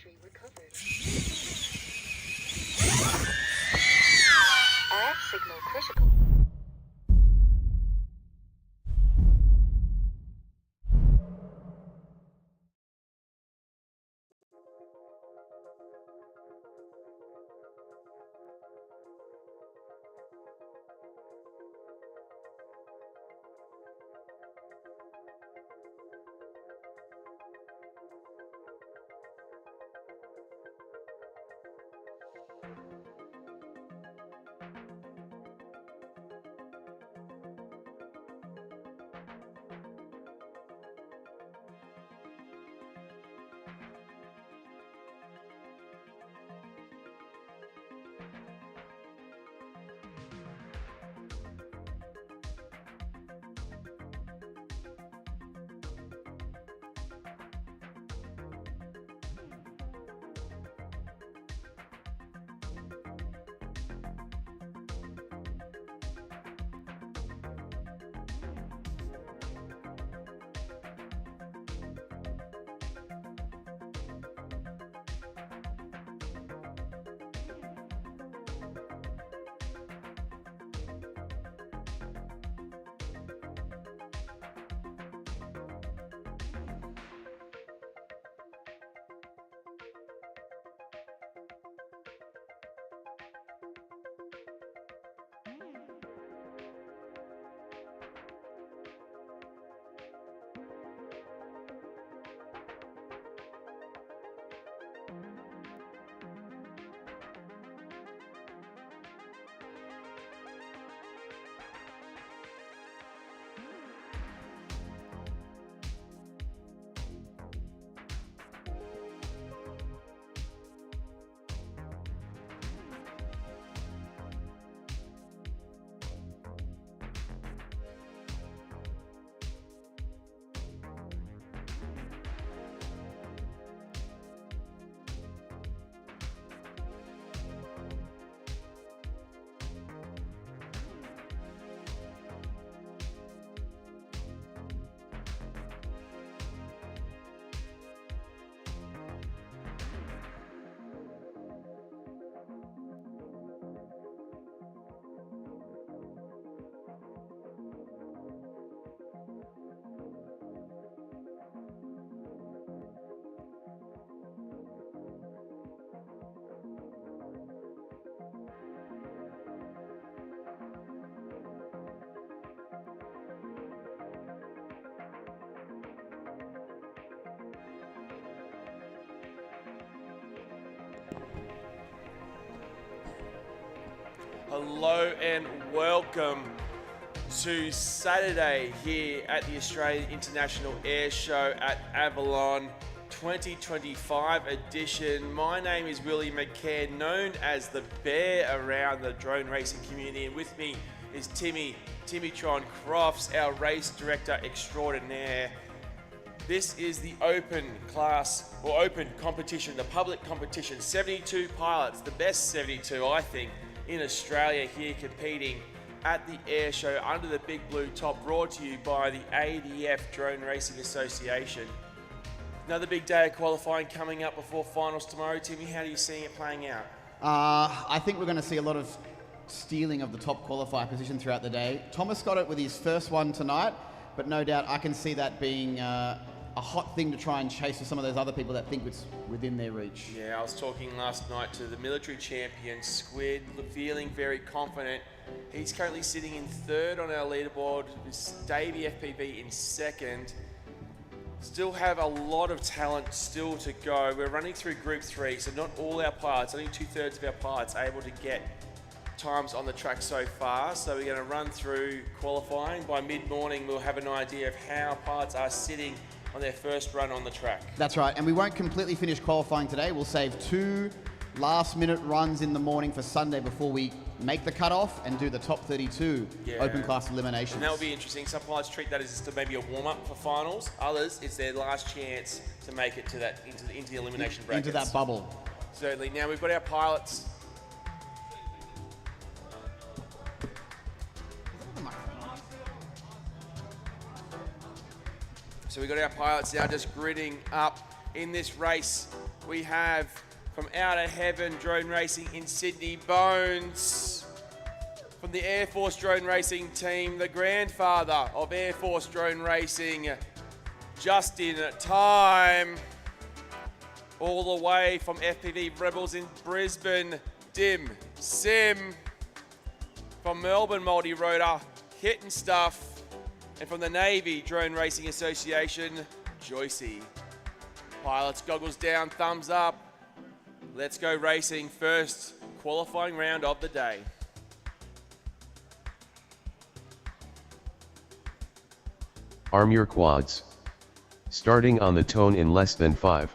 telemetry recovered. RF signal critical. Hello and welcome to Saturday here at the Australian International Airshow at Avalon 2025 edition. My name is Willie McCann, known as the Bear around the drone racing community, and with me is Timmytron Crofts, our race director extraordinaire. This is the open class, or open competition, the public competition. 72 pilots, the best 72, I think, in Australia here competing at the air show under the big blue top, brought to you by the ADF Drone Racing Association. Another big day of qualifying coming up before finals tomorrow. Timmy, how are you seeing it playing out? I think we're going to see a lot of stealing of the top qualifier position throughout the day. Thomas got it with his first one tonight, but no doubt I can see that being a hot thing to try and chase for some of those other people that think it's within their reach. Yeah, I was talking last night to the military champion, Squid, feeling very confident. He's currently sitting in third on our leaderboard, with Davey FPV in second. Still have a lot of talent still to go. We're running through Group 3, so not all our pilots, only 2/3 of our pilots are able to get times on the track so far. So we're going to run through qualifying. By mid-morning, we'll have an idea of how pilots are sitting on their first run on the track. That's right, and we won't completely finish qualifying today. We'll save 2 last-minute runs in the morning for Sunday before we make the cutoff and do the top 32 open class eliminations. And that will be interesting. Some pilots treat that as just maybe a warm-up for finals. Others, it's their last chance to make it to that into the elimination brackets. Into that bubble. Certainly. Now we've got our pilots. So we've got our pilots now just gridding up in this race. we have from Outer Heaven Drone Racing in Sydney, Bones. From the Air Force Drone Racing team, the grandfather of Air Force Drone Racing, just in time. All the way from FPV Rebels in Brisbane, Dim Sim. From Melbourne Multi-Rotor, Hit and Stuff. And from the Navy Drone Racing Association, Joycey. Pilots goggles down, thumbs up. Let's go racing. First qualifying round of the day. Arm your quads. Starting on the tone in less than 5.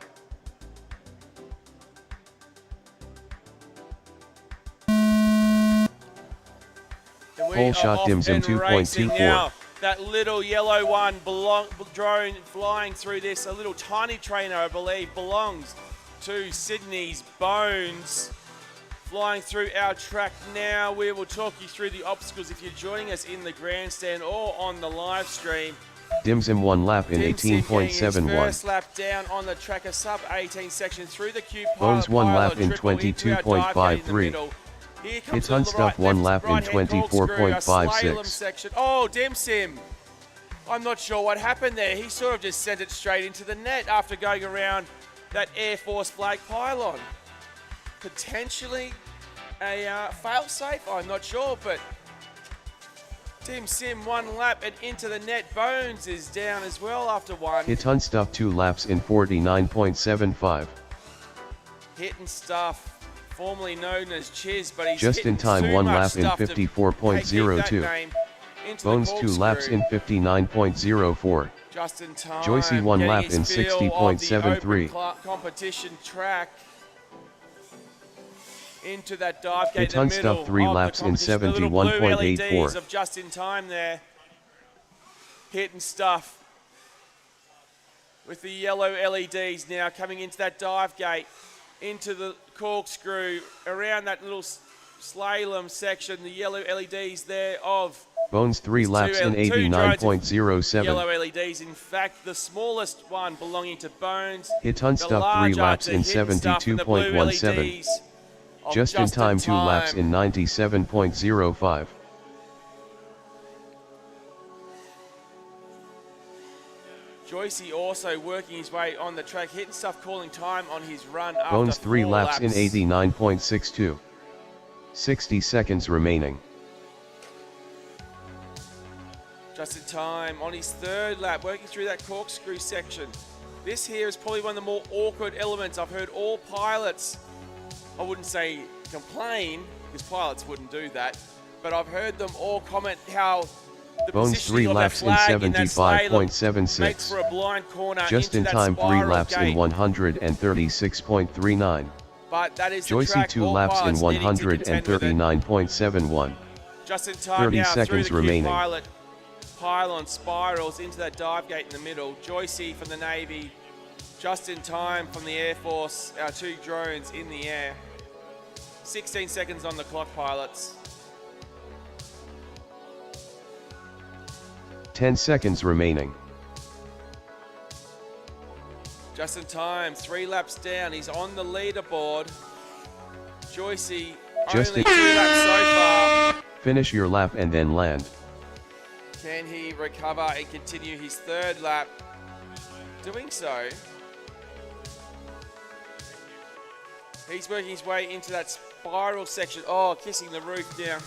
Pole shot Dim Sim 2.24. That little yellow one drone flying through this, a little tiny trainer I believe, belongs to Sydney's Bones. Flying through our track now. We will talk you through the obstacles if you're joining us in the grandstand or on the live stream. Dim Sim 1 lap in 18.71. First lap down on the track, a sub 18 section through the Q pilot. Bones 1 lap pilot, in triple into our dive gate in the 22.53. middle. Here comes It's to the Unstuff right, 1 left, lap in right-hand corkscrew, a slalom 24.56. section. Oh, Dim Sim. I'm not sure what happened there. He sort of just sent it straight into the net after going around that Air Force flag pylon. Potentially a fail-safe, I'm not sure, but Dim Sim 1 lap and into the net. Bones is down as well after one. It's Unstuff 2 laps in 49.75. Hit and Stuff, formerly known as Chiz, but he's Just in time 1 lap in 54.02. Bones 2 laps in 59.04. Just in time. Joycey 1 getting lap his in feel of the 60.73. open competition track. Into that dive gate It's in the middle Unstuff 3 of the laps in competition. The little blue 71.84. LEDs of just in time there. Hit and Stuff. With the yellow LEDs now coming into that dive gate. Into the corkscrew. Around that little slalom section. The yellow LEDs there of Bones 3 laps in two drones with 89.07. yellow LEDs. In fact, the smallest one belonging to Bones. It's The Unstuff 3 larger laps to in Hit and Stuff and the blue 72.17. LEDs of Just in time 2 laps in 97.05. Joycey also working his way on the track. Hit and Stuff calling time on his run after Bones 3 4 laps in 89.62. 60 seconds remaining. Just in time on his third lap, working through that corkscrew section. This here is probably one of the more awkward elements. I've heard all pilots, I wouldn't say complain, because pilots wouldn't do that, but I've heard them all comment how the Bones positioning 3 of that laps in flag in that slalom makes 75.76. for a blind corner Just into in that time 3 spiral laps gate. in 136.39. But that is the Joycey track, 2 all laps in pilots needing to contend with it. 139.71. Just in time 30 now seconds through the Q remaining. pilot pylon spirals into that dive gate in the middle. Joycey from the Navy, just in time from the Air Force, our 2 drones in the air. 16 seconds on the clock, pilots. 10 seconds remaining. Just in time, 3 laps down. He's on the leaderboard. Joycey, Just only in- 2 laps so far. Finish your lap and then land. Can he recover and continue his third lap? Doing so. He's working his way into that spiral section. Oh, kissing the roof down.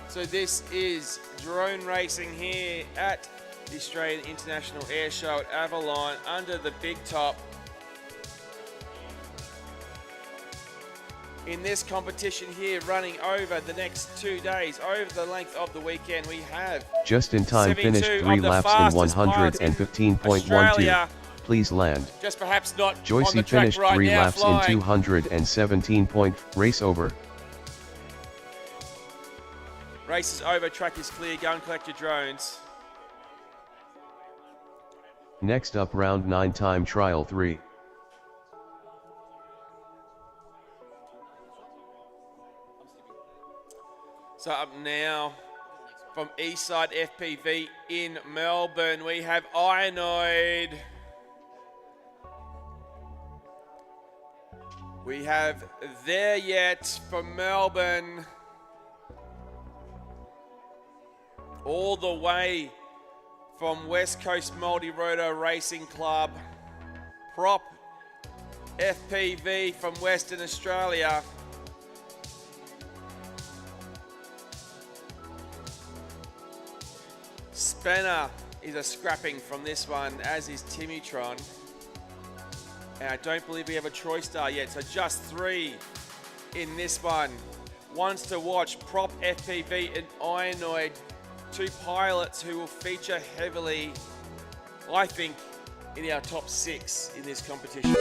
So this is drone racing here at the Australian International Airshow at Avalon under the big top. In this competition here, running over the next 2 days, over the length of the weekend, we have Just in time 72 finished 3 of the laps in fastest pilots in 115.12. Australia. Please land. Just perhaps not on the Joycey track finished right 3 now laps flying. in 217. Race over. Race is over, track is clear, go and collect your drones. Next up round 9 time trial 3. So up now, from Eastside FPV in Melbourne. We have Ionoid. We have There Yet from Melbourne. All the way from West Coast Multi-Rotor Racing Club. Prop FPV from Western Australia. Spanner is a scrapping from this one, as is Timitron. And I don't believe we have a Troy Star yet, so just 3 in this one. Ones to watch, Prop FPV and Ionoid. 2 pilots who will feature heavily, I think, in our top 6 in this competition.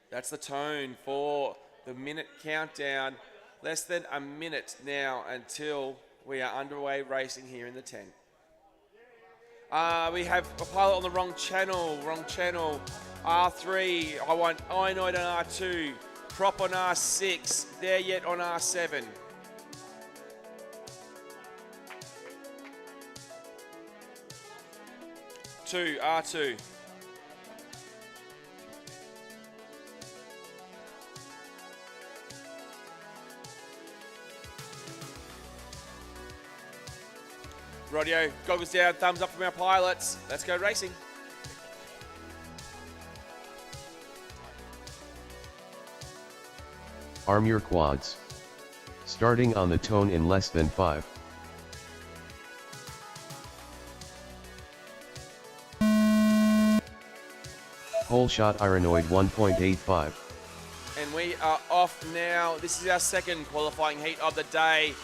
That's the tone for the minute countdown. Less than a minute now until we are underway racing here in the 10. We have a pilot on the wrong channel. R3, I want Ionoid on R2, Prop on R6, There Yet on R7. R2. Radio, goggles down, thumbs up from our pilots. Let's go racing. Arm your quads. Starting on the tone in less than 5. Whole shot Ionoid 1.85. And we are off now. This is our second qualifying heat of the day.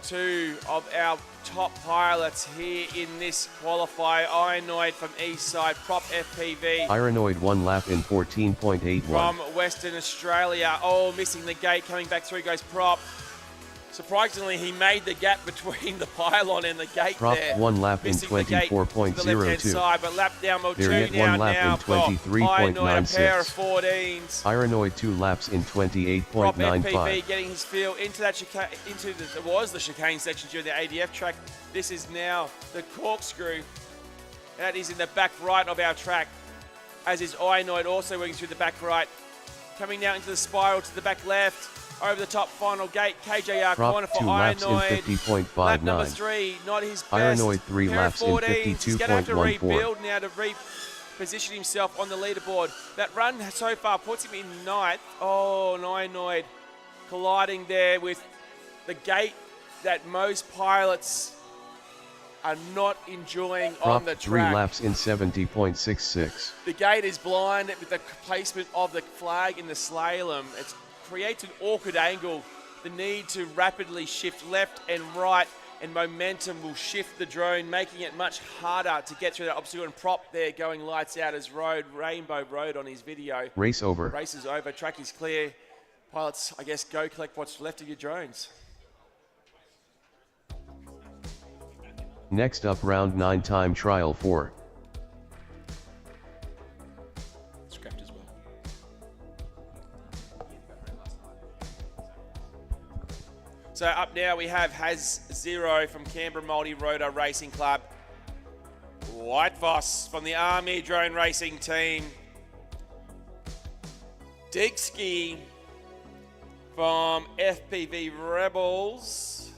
2 of our top pilots here in this qualifier. Ionoid from Eastside, Prop FPV. Ionoid 1 lap in 14.81. From Western Australia. Oh, missing the gate. Coming back through goes Prop. Surprisingly, he made the gap between the pylon and the gate Prop there. 1 lap in Missing the gate to the left-hand 24.02. side, but lap down, well, There 2 yet 1 down lap now. in 23.96. Ionoid, a pair of 14s. Ionoid 2 laps in Prop 28.95. FPV getting his feel into that chicane, it was the chicane section during the ADF track. This is now the corkscrew. That is in the back right of our track, as is Ionoid also working through the back right. Coming now into the spiral to the back left. Over the top final gate, KJR Prop corner for 2 laps in Ionoid. 50.59. Lap number 3, not his best. Ionoid 3 Pair laps of in 14s. He's going to have to 52.14. rebuild now to reposition himself on the leaderboard. That run so far puts him in 9th. Oh, and Ionoid colliding there with the gate that most pilots are not enjoying on the Prop 3 track. laps in 70.66. The gate is blind with the placement of the flag in the slalom. It creates an awkward angle. The need to rapidly shift left and right, and momentum will shift the drone, making it much harder to get through that obstacle. And Prop there going lights out as Rainbow Road on his video. Race over. Race is over, track is clear. Pilots, I guess, go collect what's left of your drones. Next up, round 9 time trial 4. Scrapped as well. So up now we have HDZero from Canberra Multi-Rotor Racing Club. White Voss from the Army Drone Racing Team. Digsky from FPV Rebels.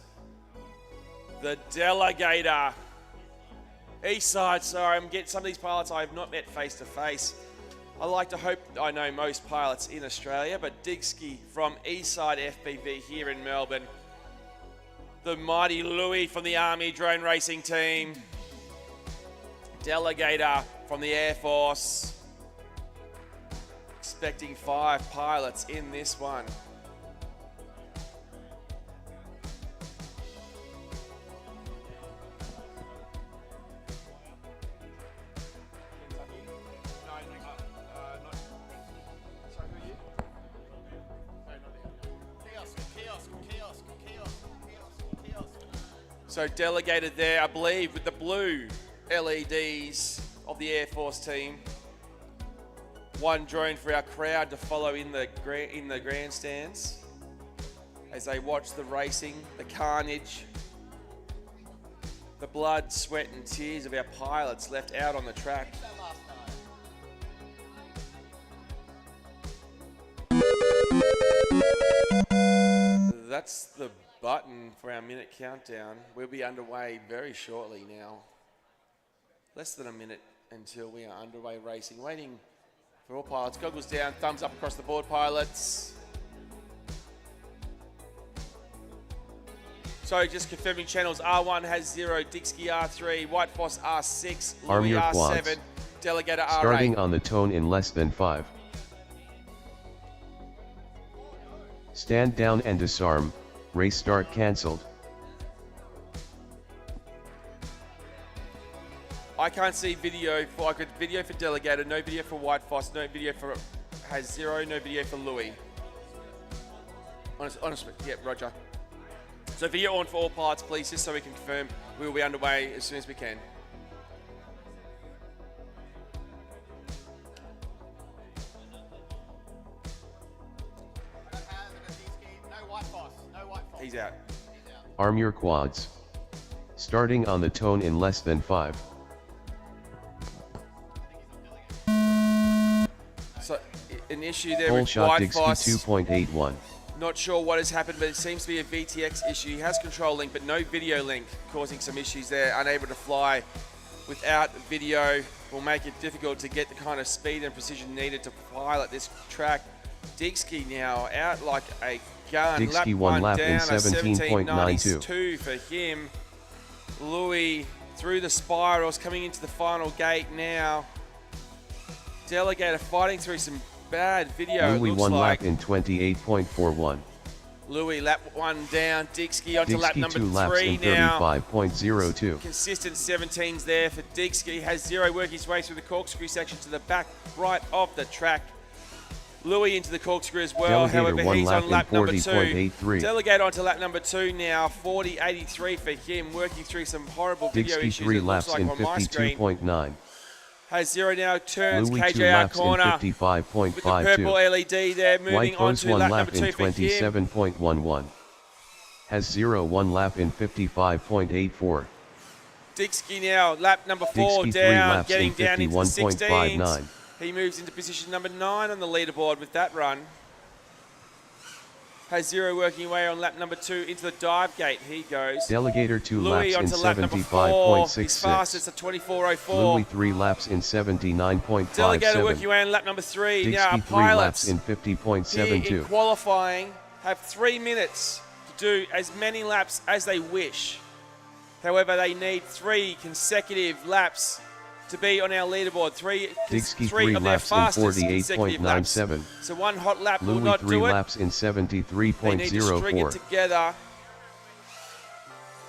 The Delegator. Eastside, sorry, I'm getting some of these pilots I have not met face to face. I like to hope I know most pilots in Australia, but Digsky from Eastside FPV here in Melbourne. The mighty Louis from the Army Drone Racing Team. Delegator from the Air Force. Expecting 5 pilots in this one. So delegated there, I believe, with the blue LEDs of the Air Force team. 1 drone for our crowd to follow in the grandstands. as they watch the racing, the carnage, the blood, sweat and tears of our pilots left out on the track. That's the button for our minute countdown. We'll be underway very shortly now. Less than a minute until we are underway racing. Waiting for all pilots. Goggles down, thumbs up across the board, pilots. So just confirming channels. R1 has 0, Dixie R3, White Foss R6, Louis R7, quads. Delegator R8. Starting on the tone in less than 5. Stand down and disarm. Race start cancelled. I can't see video for, I could video for Delegator, no video for White Foss, no video for has 0, no video for Louis. Honestly, yeah, Roger. So video on for all pilots, please, just so we can confirm we will be underway as soon as we can. He's out. Arm your quads. Starting on the tone in less than 5. So an issue there Pole with shot White Dixie Foss. 2.81. Not sure what has happened, but it seems to be a VTX issue. He has control link, but no video link, causing some issues there. Unable to fly without video will make it difficult to get the kind of speed and precision needed to pilot this track. Dixie now out like a gun. Dixie one lap in down, a 17.92. 17.92 for him. Louis through the spirals, coming into the final gate now. Delegator fighting through some bad video. Louis it looks one like. lap in 28.41. Louis lap 1 down. Dixie onto lap Dixie number 2 laps 3 in now. 35.02. Consistent 17s there for Dixie. Has 0, working his way through the corkscrew section to the back right of the track. Louis into the corkscrew as well. Delegator However, one he's lap on lap in number 2. 40.83. Delegator onto lap number 2 now. 40.83 for him. Working through some horrible video Dixie issues. 3 it looks laps like in on my screen. 52.9. Has 0 now. Turns Louis 2 KJR laps corner. in With the purple 55.52. LED there. Moving White on Foss to 1 lap lap number in 2 for him. 27.11. Has 0 1 lap in 55.84. Dixie now, lap number 4 Dixie 3 down, laps getting in down into the 16s. 51.59. He moves into position number 9 on the leaderboard with that run. Has 0 working away on lap number 2 into the dive gate. He goes. Delegator 2 Louis laps in onto lap number 4. He's 75.66. fastest at 24.04. Louis 3 laps in Delegator 79.57. working away on lap number 3. Dixie Now 3 pilots laps in here in 50.72. qualifying have 3 minutes to do as many laps as they wish. However, they need 3 consecutive laps to be on our leaderboard. Dixie 3 3 of their laps in fastest consecutive laps. 48.97. So one hot lap will Louis not 3 do it. laps in They need to string it 73.04. together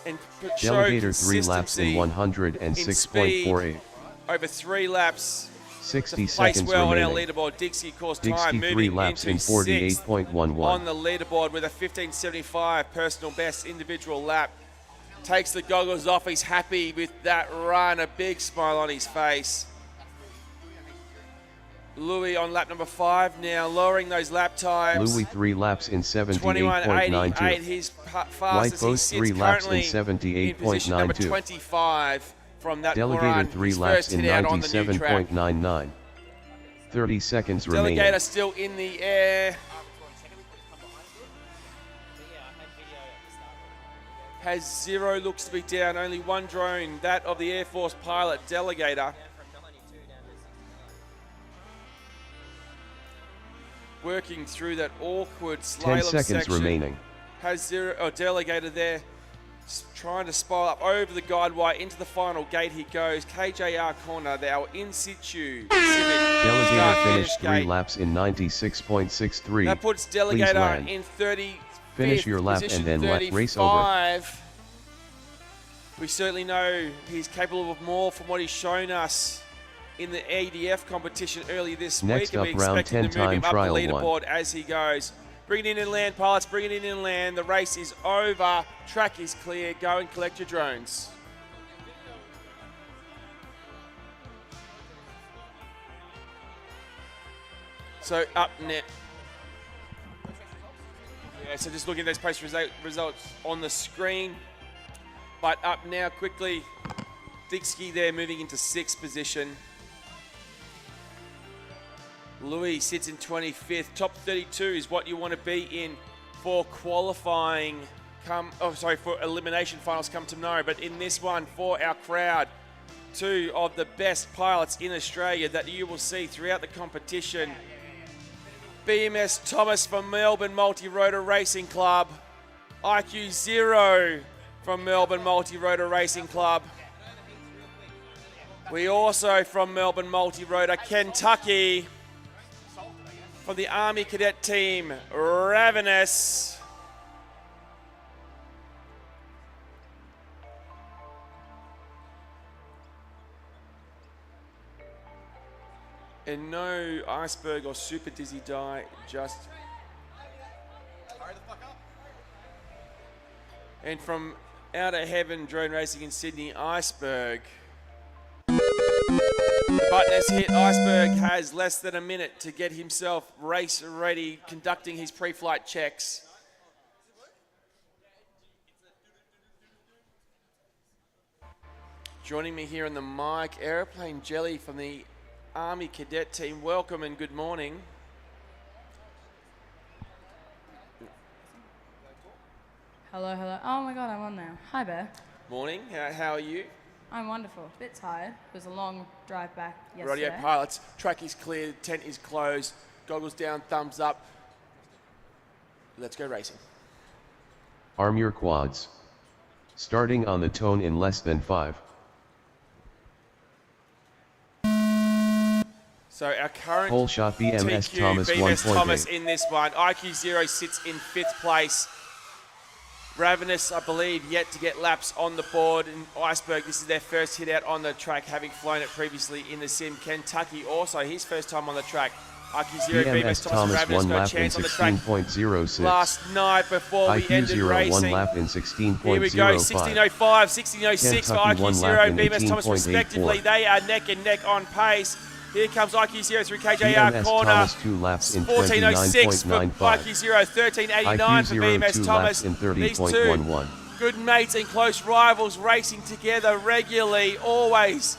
and show Delegator 3 laps in consistency 106.48. over 3 laps 60 to place seconds well on our remaining. leaderboard. Dixie, of course, Dixie time 3 moving laps in into 6th 48.11. on the leaderboard with a 15.75 personal best individual lap. Takes the goggles off. He's happy with that run. A big smile on his face. Louis on lap number 5 now, lowering those lap times. Louis 3 laps in 21.88. 78.92. His White fastest. He Foss sits 3 laps in currently in position number 78.92. 25 from that Delegator run. 3 His laps first in hit out on the new track. 97.99. 30 seconds remaining. Delegator still in the air. Has 0, looks to be down. Only 1 drone, that of the Air Force pilot, Delegator. Working through that awkward slalom 10 seconds section. remaining. Has 0, Delegator there, trying to spiral up over the guide wire into the final gate. He goes. KJR corner, our in situ. Delegator finished 3 laps in 96.63. That puts Please Delegator land. in 30. Finish your lap and then let race over. We certainly know he's capable of more from what he's shown us in the ADF competition earlier this Next week. up, And we round expect him 10 to move time him up the trial leaderboard as he goes. Bring it in and land, pilots. Bring it in and land. The race is over. Track is clear. Go and collect your drones. So up net. Yeah, so just looking at those post results on the screen. But up now quickly, Dixie there moving into 6th position. Louis sits in 25th. Top 32 is what you want to be in for qualifying for elimination finals come tomorrow. But in this one, for our crowd, 2 of the best pilots in Australia that you will see throughout the competition. BMS Thomas from Melbourne Multi-Rotor Racing Club. ImmersionRC from Melbourne Multi-Rotor Racing Club. We also from Melbourne Multi-Rotor, Kentucky. From the Army Cadet team, Ravenous. And no iceberg or super dizzy die, just. Hurry the fuck up. And from Outer Heaven Drone Racing in Sydney, Iceberg. The button has hit. Iceberg has less than a minute to get himself race ready, conducting his pre-flight checks. Joining me here on the mic, Aeroplane Jelly from the Army Cadet team. Welcome and good morning. Hello, hello. Oh my God, I'm on now. Hi, Bear. Morning. How are you? I'm wonderful. A bit tired. It was a long drive back yesterday. Radio pilots, track is cleared, tent is closed, goggles down, thumbs up. Let's go racing. Arm your quads. Starting on the tone in less than 5. So our current Pole shot BMS TQ, Thomas BMS Thomas 1.8. in this one. ImmersionRC sits in 5th place. Ravenous, I believe, yet to get laps on the board. And Iceberg, this is their first hit out on the track, having flown it previously in the sim. Kentucky also, his first time on the track. ImmersionRC, BMS Thomas, and Ravenous, no chance on the track. 16.06. Last night before we ended ImmersionRC racing. 1 lap in 16.05. Here we go, 16.05, 16.06 for Kentucky 1 lap ImmersionRC, in BMS Thomas 18.84. respectively. They are neck and neck on pace. Here comes ImmersionRC through KJR BMS corner. Thomas 2 laps in 14.06 for 29.95. ImmersionRC, 13.89 for BMS 2 Thomas. laps in These two 30.11. good mates and close rivals racing together regularly, always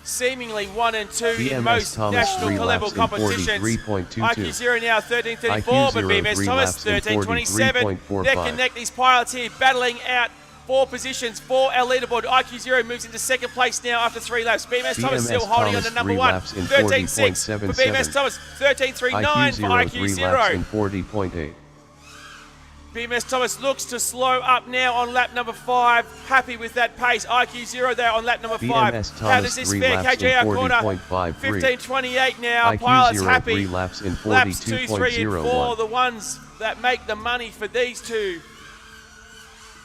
seemingly 1 and 2 in BMS most Thomas national 3 level laps in competitions. 43.22. ImmersionRC now 13.34, but BMS ImmersionRC Thomas 3 laps in 13.27. 43.45. Neck and neck, these pilots here battling out 4 positions for our leaderboard. ImmersionRC moves into 2nd place now after 3 laps. BMS Thomas still holding on to number 1. 13.6 for BMS Thomas. 13.39 for ImmersionRC 3 laps in ImmersionRC. 40.8. BMS Thomas looks to slow up now on lap number 5. Happy with that pace. ImmersionRC there on lap number 5. BMS How does Thomas this 3 fare? laps in KJR corner. 40.53. 15.28 now. Pilots ImmersionRC happy. 3 laps in Laps 2, 3, and 4, 42.01. the ones that make the money for these two.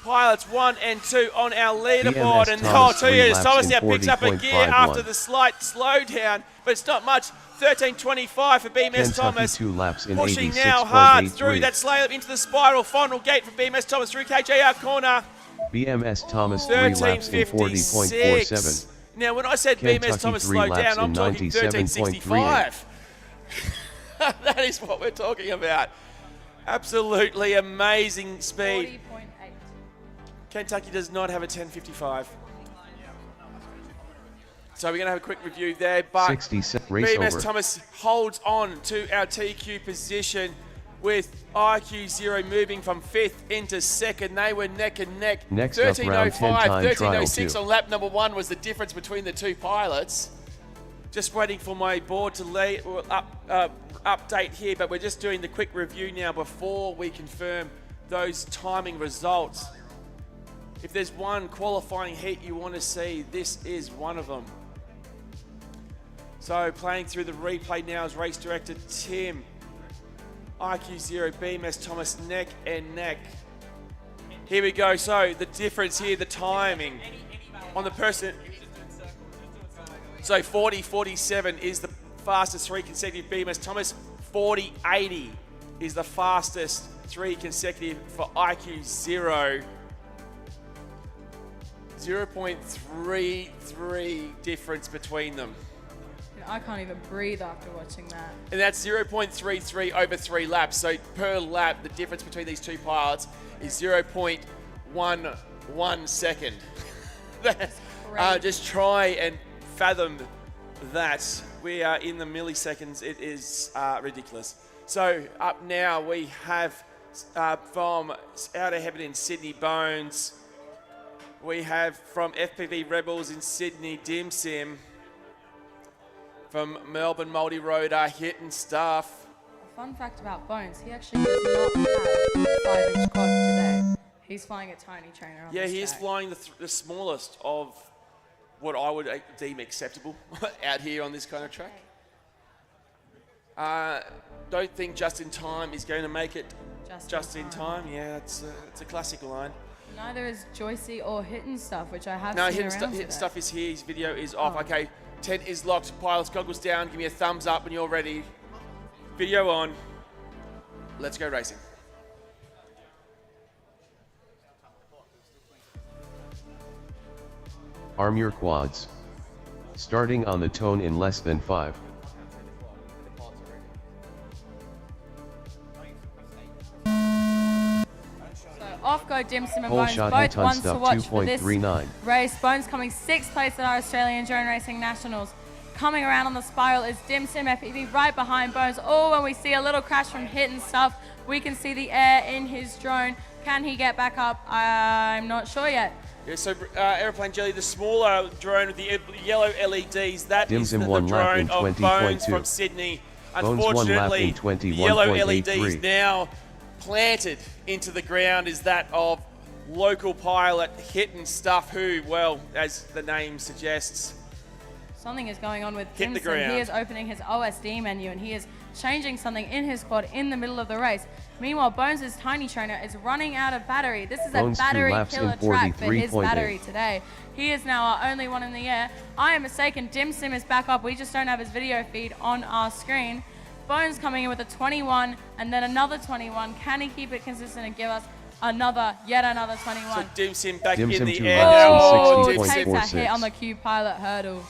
Pilots 1 and 2 on our leaderboard. BMS And Thomas 2 years. 3 Thomas now laps in picks up a gear 40.51. after the slight slowdown, but it's not much. 13.25 for BMS Kentucky Thomas. 2 laps in Pushing now hard through 86.83. that slab into the spiral. Final gate for BMS Thomas through KJR corner. BMS Thomas 3 laps in 40.47. 13.56. Now, when I said Kentucky BMS Thomas 3 slowed laps down, I'm in talking 13.65. 97.38. That is what we're talking about. Absolutely amazing speed. 40.8. Kentucky does not have a 10.55. So we're going to have a quick review there, but 67 race BMS over. Thomas holds on to our TQ position with ImmersionRC moving from 5th into 2nd. They were neck and neck. Next up, round 10 time 13.06 trial on lap number 1 was the difference between the two pilots. Just waiting for my board to update here, but we're just doing the quick review now before we confirm those timing results. If there's one qualifying heat you want to see, this is one of them. So playing through the replay now is race director Tim. ImmersionRC, BMS Thomas neck and neck. Here we go. So the difference here, the timing on the person. So 40.47 is the fastest 3 consecutive BMS Thomas. 40.80 is the fastest 3 consecutive for ImmersionRC. 0.33 difference between them. I can't even breathe after watching that. And that's 0.33 over 3 laps. So per lap, the difference between these two pilots is 0.11 second. Just try and fathom that. We are in the milliseconds. It is ridiculous. So up now we have from Outer Heaven in Sydney, Bones. We have from FPV Rebels in Sydney, Dim Sim. From Melbourne Multi-Rotor, Hit and Stuff. A fun fact about Bones, he actually does not have a 5-inch quad today. He's flying a tiny trainer on Yeah, this he is track. flying the smallest of what I would deem acceptable out here on this kind of track. Don't think Just in Time is going to make it just in time. Yeah, it's a classic line. Neither is Joycey or Hit and Stuff, which I have No, seen Hit around and today. Stuff is here. His video is off. Oh. Okay, tent is locked. Pilots, goggles down. Give me a thumbs up when you're ready. Video on. Let's go racing. Arm your quads. Starting on the tone in less than 5. So off go Dim Sim and Pole Bones, shot both hit on ones to stuff watch for this 2.39. race. Bones coming 6th place at our Australian Drone Racing Nationals. Coming around on the spiral is Dim Sim FPV right behind Bones. Oh, when we see a little crash from Hit and Stuff, we can see the air in his drone. Can he get back up? I'm not sure yet. Yeah, so Aeroplane Jelly, the smaller drone with the yellow LEDs, that Dim is Sim the one lap in drone of Bones 20.2. from Sydney. Bones one lap Unfortunately, in the yellow LEDs 21.83. now planted into the ground is that of local pilot Hit and Stuff, who, well, as the name suggests, Something is going on with Hit Dim the Sim. He ground. is opening his OSD menu and he is changing something in his quad in the middle of the race. Meanwhile, Bones' tiny trainer is running out of battery. This is Bones a 2 battery laps in killer track for his 43.8. battery today. He is now our only one in the air. I am mistaken, Dim Sim is back up. We just don't have his video feed on our screen. Bones coming in with a 21 and then another 21. Can he keep it consistent and give us yet another 21? so Dim Sim back Dim in Sim the 2 air laps in now. Oh, Dim Sim- takes a 60.46. hit on the Q pilot hurdle.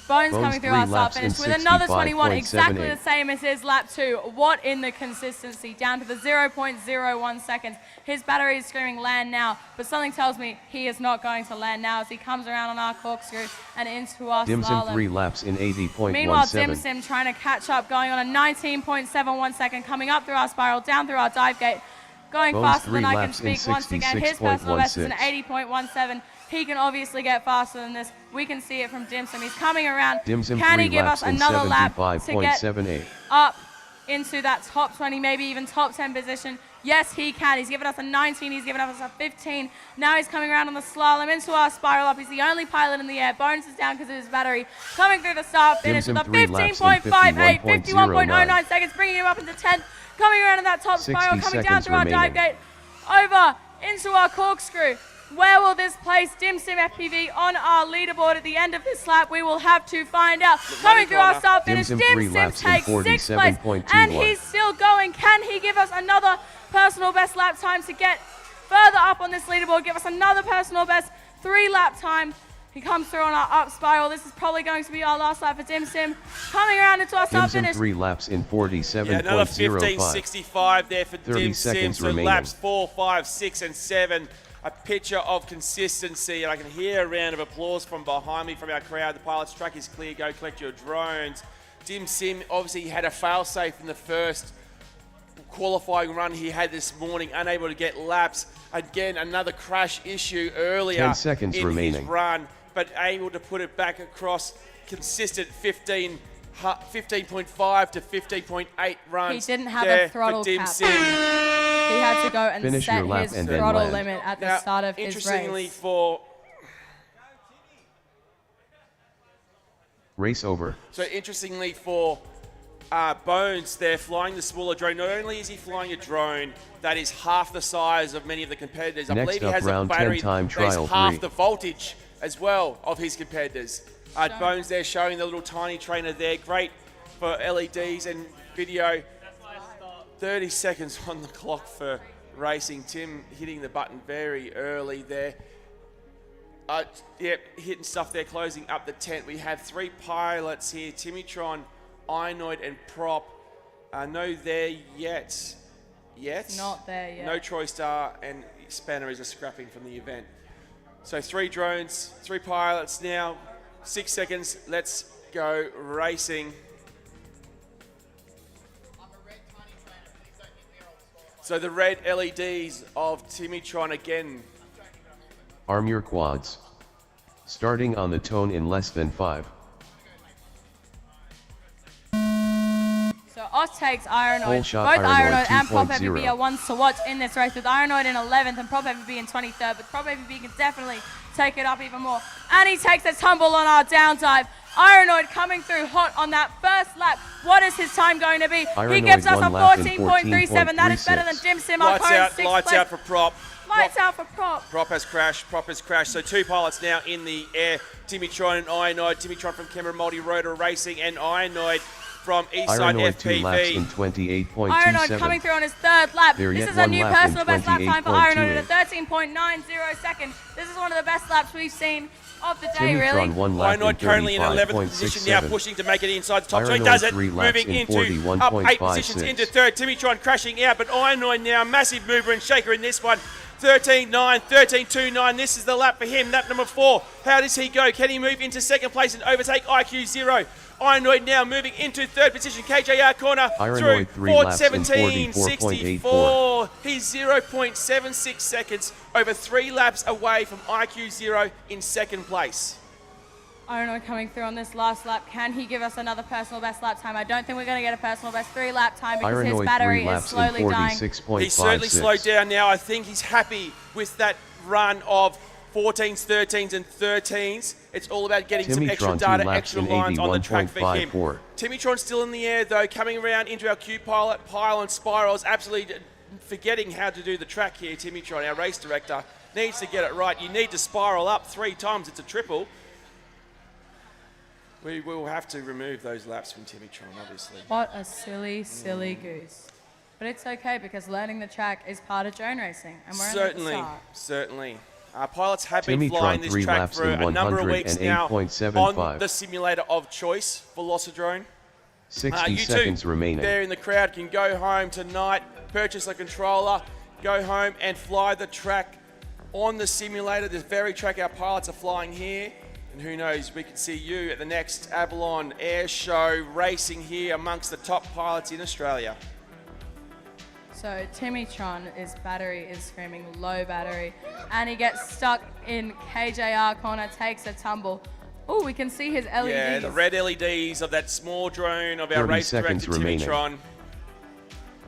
Bones Bones coming through 3 our start laps in finish with another 21, 65.78. exactly the same as his lap 2. What in the consistency, down to the 0.01 seconds. His battery is screaming land now, but something tells me he is not going to land now as he comes around on our corkscrew and into our Dim Sim slalom. 3 laps in Meanwhile, Dim 80.17. Sim trying to catch up, going on a 19.71 second, coming up through our spiral, down through our dive gate, going Bones faster 3 than I can laps in speak once again. His personal best is an 66.16. 80.17. He can obviously get faster than this. We can see it from Dim Sim. He's coming around. Dim Sim Can 3 he give laps us in another lap to get 75.78. up into that top 20, maybe even top 10 position? Yes, he can. He's given us a 19. He's given us a 15. Now he's coming around on the slalom into our spiral up. He's the only pilot in the air. Bones is down because of his battery. Coming through the start finish Dim with Sim a 3 laps in 15.58, 51.09. 51.09 seconds, bringing him up into 10th. Coming around in that top 60 spiral, coming down seconds through our dive remaining. gate, over into our corkscrew. Where will this place Dim Sim FPV on our leaderboard at the end of this lap? We will have to find out. Coming through our corner. start Dim finish, Sim Dim 3 Sim laps in takes 6th place, 47.21. and he's still going. Can he give us another personal best lap time to get further up on this leaderboard? Give us another personal best 3 lap time. He comes through on our up spiral. This is probably going to be our last lap for Dim Sim. Coming around into our Dim start Sim finish. 3 laps in Yeah, another 47.05. 15.65 there for 30 Dim Sim. seconds So remaining. laps 4, 5, 6, and 7. A picture of consistency, and I can hear a round of applause from behind me from our crowd. The pilot's track is clear. Go collect your drones. Dim Sim obviously had a fail-safe in the first qualifying run he had this morning, unable to get laps. Again, another crash issue earlier 10 seconds in remaining. his run, but able to put it back across consistent 15.5 to 15.8 runs. He didn't have there a throttle for Dim cap. Sim. He had to go and Finish your set lap his and then throttle land. limit at the Now, start of his interestingly, race. Race over. Interestingly for Bones, they're flying the smaller drone. Not only is he flying a drone that is half the size of many of the competitors, I Next believe he up, has a round 10 battery time that is trial half 3. the voltage as well of his competitors. Bones there showing the little tiny trainer there. Great for LEDs and video. 30 seconds on the clock for racing. Tim hitting the button very early there. Yep, hitting stuff there, closing up the tent. We have 3 pilots here, Timitron, Inoid, and Prop. No there yet. Not there yet. No Troy Star, and Spanner is a scrapping from the event. So 3 drones, 3 pilots now, 6 seconds, let's go racing. So the red LEDs of Timitron again. Arm your quads. Starting on the tone in less than 5. So Oz takes Ironoid. Full Both shot Ironoid Ironoid and Prop 2.0. FBB are ones to watch in this race, with Ironoid in 11th and Prop FBB in 23rd. But Prop FBB can definitely take it up even more. And he takes a tumble on our down dive. Ironoid coming through hot on that first lap. What is his time going to be? Ironoid He gives us a 14.37. 14.37. That is better than Dim Sim. Our current Lights out for Prop. Lights out for Prop. Prop has crashed. So 2 pilots now in the air. Timitron and Inoid. Timitron from Canberra Multi-Rotor Racing and Inoid from Eastside Ironoid 2 laps in FPV. 28.27. Ironoid coming through on his 3rd lap. There This yet is a one new lap in personal best lap time for Ironoid at 28.28. a 13.90 second. This is one of the best laps we've seen of the day, Timitron really. 1 lap in Inoid currently in 11th position now, 35.67. pushing to make it inside the top. So he Ironoid does it, 3 laps moving in into up 8 positions 41.56. into 3rd. Timitron crashing out, but Inoid now, massive mover and shaker in this one. 13.9, 13.29. This is the lap for him, lap number 4. How does he go? Can he move into 2nd place and overtake ImmersionRC? Ironoid now moving into 3rd position. KJR corner Ironoid through 3 laps in 4:17.64. He's 0.76 seconds over 3 laps away from ImmersionRC in 2nd place. Ironoid coming through on this last lap. Can he give us another personal best lap time? I don't think we're going to get a personal best 3 lap time because his Ironoid battery 3 is laps in slowly dying. 46.56. He's certainly slowed down now. I think he's happy with that run of 14s, 13s, and 13s. It's all about getting some extra Timitron 2 data, laps extra in lines on the track for him. 81.54. Timitron's still in the air, though, coming around into our Q-Pilot, pile and spirals, absolutely forgetting how to do the track here. Timitron, our race director, needs to get it right. You need to spiral up 3 times. It's a triple. We will have to remove those laps from Timitron, obviously. What a silly, silly goose. But it's okay because learning the track is part of drone racing. And we're Certainly, at the start. certainly. Pilots have been Timitron flying this 3 track laps for in a number of weeks now 108.75. on the simulator of choice, Velocidrone. 60 You seconds two remaining. there in the crowd can go home tonight, purchase a controller, go home and fly the track on the simulator. This very track our pilots are flying here. And who knows, we could see you at the next Avalon Airshow racing here amongst the top pilots in Australia. So Timitron's battery is screaming low battery. And he gets stuck in KJR corner, takes a tumble. Oh, we can see his LEDs. Yeah, the red LEDs of that small drone of our 30 race director, seconds remaining. Timitron.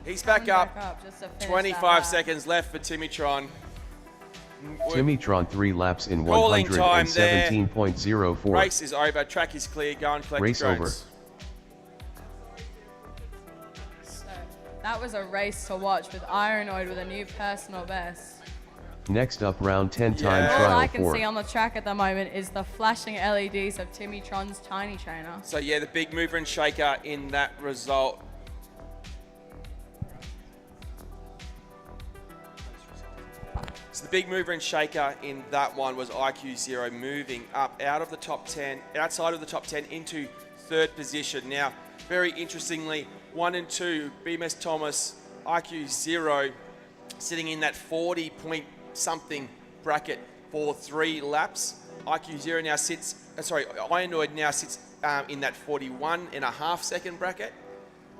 He's back up. Just to finish 25 that lap. seconds left for Timitron. Timitron 3 laps in Calling time there. 117.04. Race is over. Track is clear. Go and collect Race the drones. So that was a race to watch with Ironoid with a new personal best. Next up, round 10 time Yeah. All trial I can 4. see on the track at the moment is the flashing LEDs of Timitron's tiny trainer. So yeah, the big mover and shaker in that result. So the big mover and shaker in that one was ImmersionRC moving up out of the top 10, outside of the top 10 into 3rd position. Now, very interestingly, 1 and 2, BMS Thomas, ImmersionRC sitting in that 40 point something bracket for 3 laps. ImmersionRC now sits, Ironoid now sits in that 41.5 second bracket,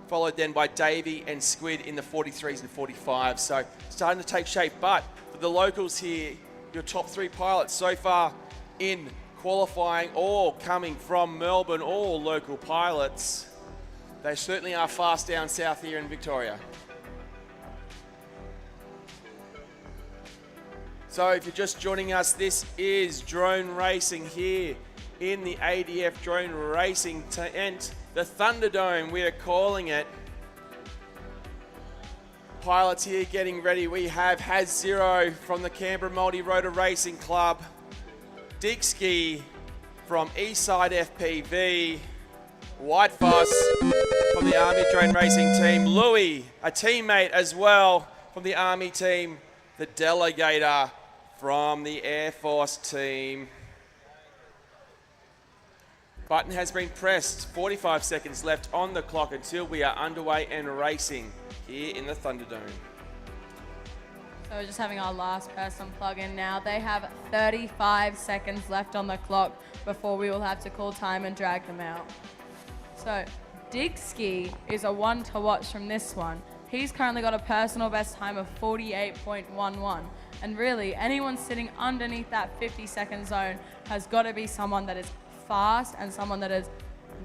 followed then by Davey and Squid in the 43s and 45s. So starting to take shape, but for the locals here, your top 3 pilots so far in qualifying, all coming from Melbourne, all local pilots. They certainly are fast down south here in Victoria. So if you're just joining us, this is drone racing here in the ADF drone racing tent, the Thunderdome, we are calling it. Pilots here getting ready. We have HDZero from the Canberra Multi-Rotor Racing Club, Dixkey from Eastside FPV, White Foss from the Army Drone Racing Team, Louis, a teammate as well from the Army team, the Delegator from the Air Force team. Button has been pressed. 45 seconds left on the clock until we are underway and racing here in the Thunderdome. So we're just having our last person plug in now. They have 35 seconds left on the clock before we will have to call time and drag them out. So Digski is a one to watch from this one. He's currently got a personal best time of 48.11. And really, anyone sitting underneath that 50-second zone has got to be someone that is fast and someone that is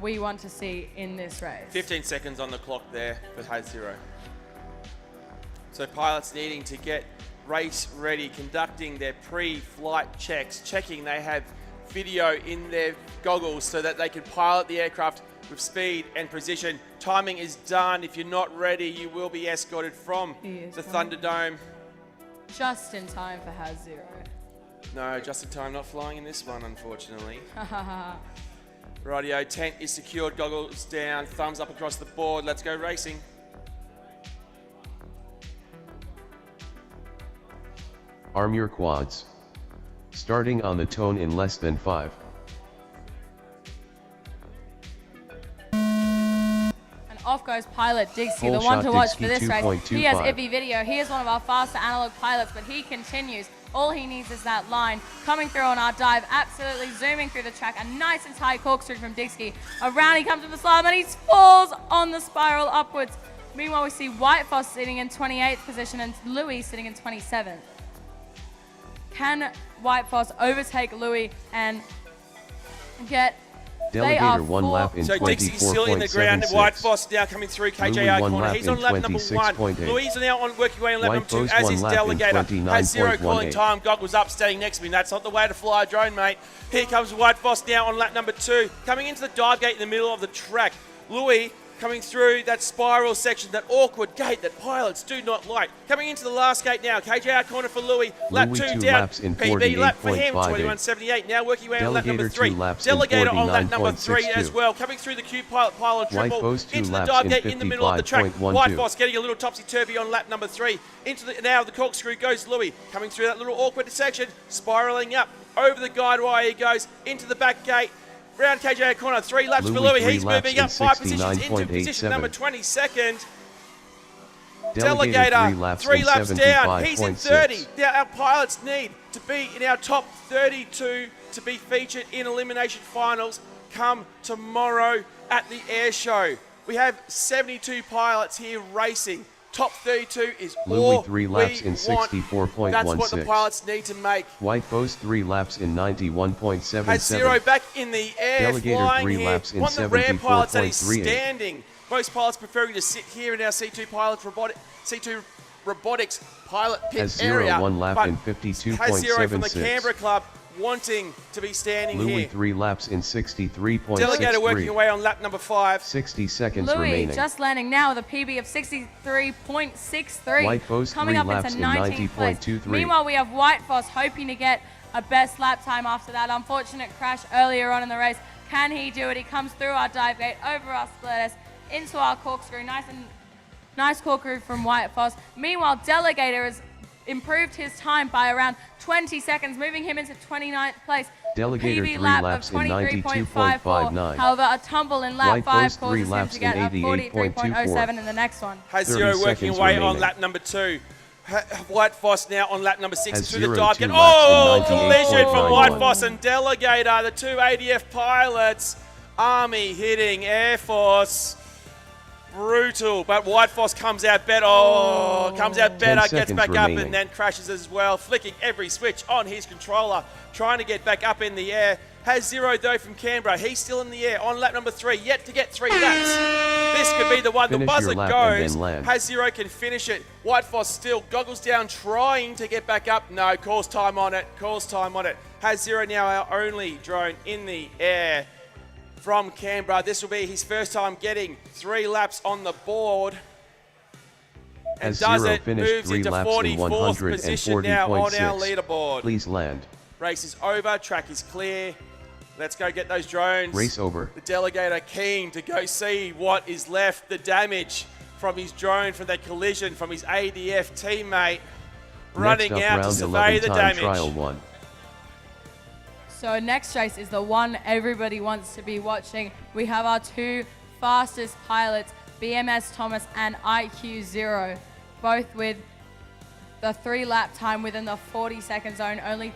we want to see in this race. 15 seconds on the clock there for HDZero. So pilots needing to get race ready, conducting their pre-flight checks, checking they have video in their goggles so that they can pilot the aircraft with speed and precision. Timing is done. If you're not ready, you will be escorted from the Thunderdome. Just in time for HDZero. No, just in time, not flying in this one, unfortunately. Radio, tent is secured, goggles down, thumbs up across the board. Let's go racing. Arm your quads. Starting on the tone in less than 5. And off goes pilot Diggsy, Full the one shot to watch Diggsy for this race. 2.25. He has iffy video. He is one of our faster analog pilots, but he continues. All he needs is that line coming through on our dive, absolutely zooming through the track. A nice and tight corkscrew from Diggsy. Around he comes with the slalom and he falls on the spiral upwards. Meanwhile, we see White Foss sitting in 28th position and Louis sitting in 27th. Can White Foss overtake Louis and get... Delegator 1 lap in So Dixie's still in the ground. White Foss now coming through KJR corner. He's on lap number 1. Louis is now on working way on lap number 2, as is Delegator. HDZero calling time. Goggles up, standing next to me. That's not the way to fly a drone, mate. Here comes White Foss now on lap number 2. Coming into the dive gate in the middle of the track. Louis coming through that spiral section, that awkward gate that pilots do not like. Coming into the last gate now, KJR corner for Louis, lap 2 down, PB lap for him, 21.78, now working way on lap number 3. Delegator on lap number 3 as well, coming through the Q pilot triple, into the dive gate in the middle of the track. White Foss getting a little topsy-turvy on lap number 3. Into the, now the corkscrew goes Louis, coming through that little awkward section, spiraling up, over the guide wire he goes, into the back gate. Round KJ corner, 3 laps for Louis. He's moving up 5 positions into position number 22nd. Delegator, 3 laps down. He's in 30. Now our pilots need to be in our top 32 to be featured in elimination finals come tomorrow at the air show. We have 72 pilots here racing. Top 32 is Louis all 3 laps we in 64.16. That's what the pilots need to make. White Foss 3 laps in 91.77. HDZero back in the air, Delegator flying 3 here. laps in One of the rare pilots that is 74.38. standing. Most pilots preferring to sit here in our C2 robotics pilot pit area. HDZero 1 lap but in HDZero from the 52.76. Canberra club wanting to be standing Louis here. 3 laps in 63.63. Delegator working away on lap number 5. 60 seconds Louis remaining. just landing now with a PB of 63.63. White Foss coming 3 up laps into in 19th place. 90.23. Meanwhile, we have White Foss hoping to get a best lap time after that unfortunate crash earlier on in the race. Can he do it? He comes through our dive gate, over our split into our corkscrew. Nice corkscrew from White Foss. Meanwhile, Delegator has improved his time by around 20 seconds, moving him into 29th place. Delegator PB 3 lap laps of in 23.54. 92.59. However, a tumble in lap White 5 Foss 3 causes him laps to get in a 43.07 in the next one. HDZero 30 working seconds away on remaining. lap number 2. White Foss now on lap number 6 through the HDZero dive 2 gate. laps Oh, in collision from 98.91. White Foss and Delegator, the 2 ADF pilots. Army hitting Air Force. Brutal, but White Foss comes out better. Comes out 10 better, gets seconds back up remaining. and then crashes as well, flicking every switch on his controller, trying to get back up in the air. HDZero though from Canberra, he's still in the air on lap number 3, yet to get 3 laps. This could be the one. Finish the buzzer your lap and goes. then land. HDZero can finish it. White Foss still goggles down, trying to get back up. No, calls time on it. HDZero now our only drone in the air from Canberra. This will be his first time getting 3 laps on the board. And does HDZero it, finished moves 3 into laps in 44th position now on our 140.6. leaderboard. Please land. Race is over, track is clear. Let's go get those drones. Race over. The Delegator keen to go see what is left, the damage from his drone, from that collision, from his ADF teammate. running Next up, out to round survey 11 the time damage. trial 1. So next race is the one everybody wants to be watching. We have our two fastest pilots, BMS Thomas and IQ0, both with the 3-lap time within the 40-second zone, only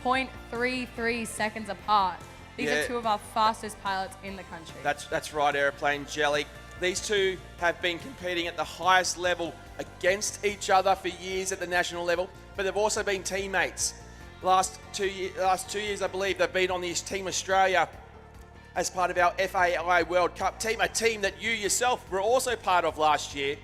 0.33 seconds apart. These Yeah. are two of our fastest pilots in the country. That's right, Aeroplane Jelly. These two have been competing at the highest level against each other for years at the national level, but they've also been teammates. Last two years, I believe, they've been on the Team Australia as part of our FAI World Cup team, a team that you yourself were also part of last year.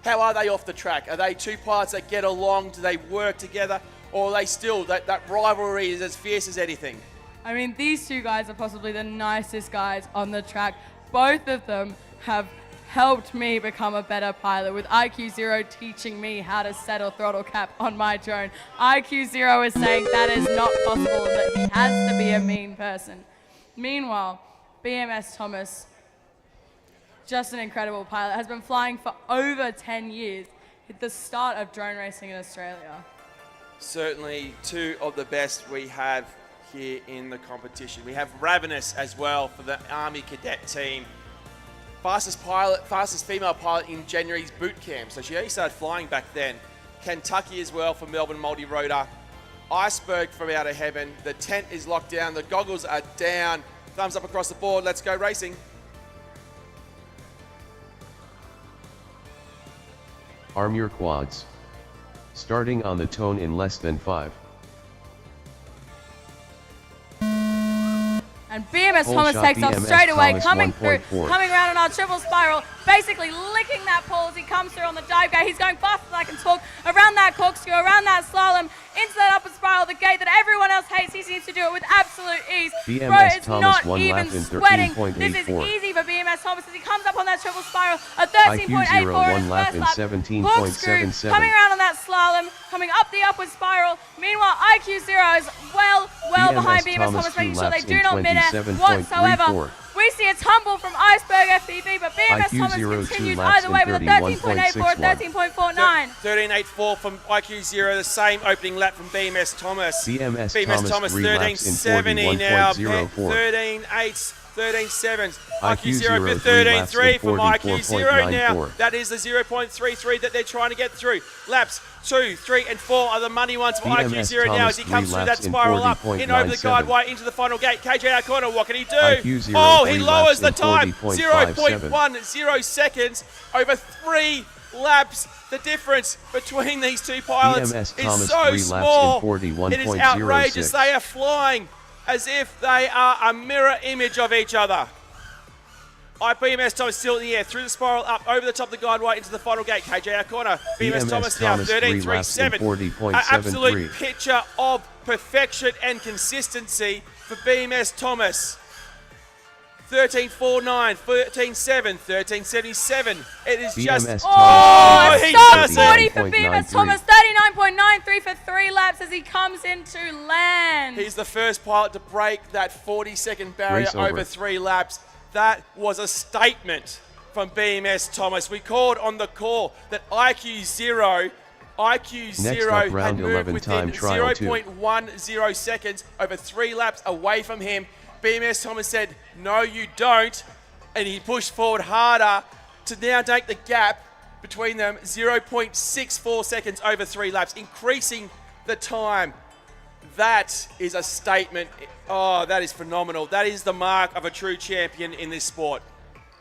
How are they off the track? Are they two pilots that get along? Do they work together? Or are they still, that rivalry is as fierce as anything? I mean, these two guys are possibly the nicest guys on the track. Both of them have helped me become a better pilot, with IQ0 teaching me how to set a throttle cap on my drone. IQ0 is saying that is not possible and that he has to be a mean person. Meanwhile, BMS Thomas, just an incredible pilot, has been flying for over 10 years at the start of drone racing in Australia. Certainly two of the best we have here in the competition. We have Ravenous as well for the Army Cadet team. Fastest female pilot in January's boot camp, so she only started flying back then. Kentucky as well for Melbourne Multi-Rotor. Iceberg from Outer Heaven. The tent is locked down. The goggles are down. Thumbs up across the board. Let's go racing. Arm your quads. Starting on the tone in less than 5. And BMS Pole Thomas shot takes off BMS straight away, Thomas coming through, 1.4. coming around on our triple spiral, basically licking that pole as he comes through on the dive gate. He's going faster than I can talk, around that corkscrew, around that slalom, into that upper spiral, the gate that everyone else hates. He seems to do it with absolute ease. BMS Bro is Thomas not one even lap in sweating. This is 13.84. easy for BMS Thomas as he comes up on that triple spiral, a IQ0 13.84 one in his lap first in lap. 17.77. Coming around on that slalom, coming up the upward spiral. Meanwhile, IQ0 is well BMS behind BMS Thomas Thomas, making two sure they laps do in not mid-air 27.34. whatsoever. We see a tumble from Iceberg FPV, but BMS Thomas IQ0 continues two laps either way in with a 13.84 and 31.61. 13.49. 13.84 from IQ0, the same opening lap from BMS Thomas. BMS Thomas 3 laps in 13.70 now. 41.04. 13.8, 13.7. IQ0 IQ0 3 laps in 13.3 from IQ0 now. 44.94. That is the 0.33 that they're trying to get through. Laps 2, 3, and 4 are the money ones for BMS IQ0 now as he Thomas comes 3 through that laps in spiral up, in over the 40.97. guide wire into the final gate. KJ our corner, what can he do? IQ0 Oh, he 3 lowers the laps in time. 40.57. 0.10 seconds over 3 laps. The difference between these two pilots BMS is Thomas so 3 laps in small. 41.06. It is outrageous. They are flying as if they are a mirror image of each other. BMS Thomas still in the air, through the spiral, up over the top of the guide wire into the final gate. KJ our corner. BMS Thomas now 13.37. 40.73. An absolute picture of perfection and consistency for BMS Thomas. 13.49, 13.7, 13.77. It is BMS just... Thomas Oh, he a sub does it. 40 for BMS Thomas, 39.93 for 3 laps as he comes into land. He's the first pilot to break that 40-second barrier Race over. over 3 laps. That was a statement from BMS Thomas. We called on the call that IQ0 Next up, had round moved 11 within time trial 2. 0.10 seconds over 3 laps away from him. BMS Thomas said, no you don't, and he pushed forward harder to now take the gap between them 0.64 seconds over 3 laps, increasing the time. That is a statement. Oh, that is phenomenal. That is the mark of a true champion in this sport.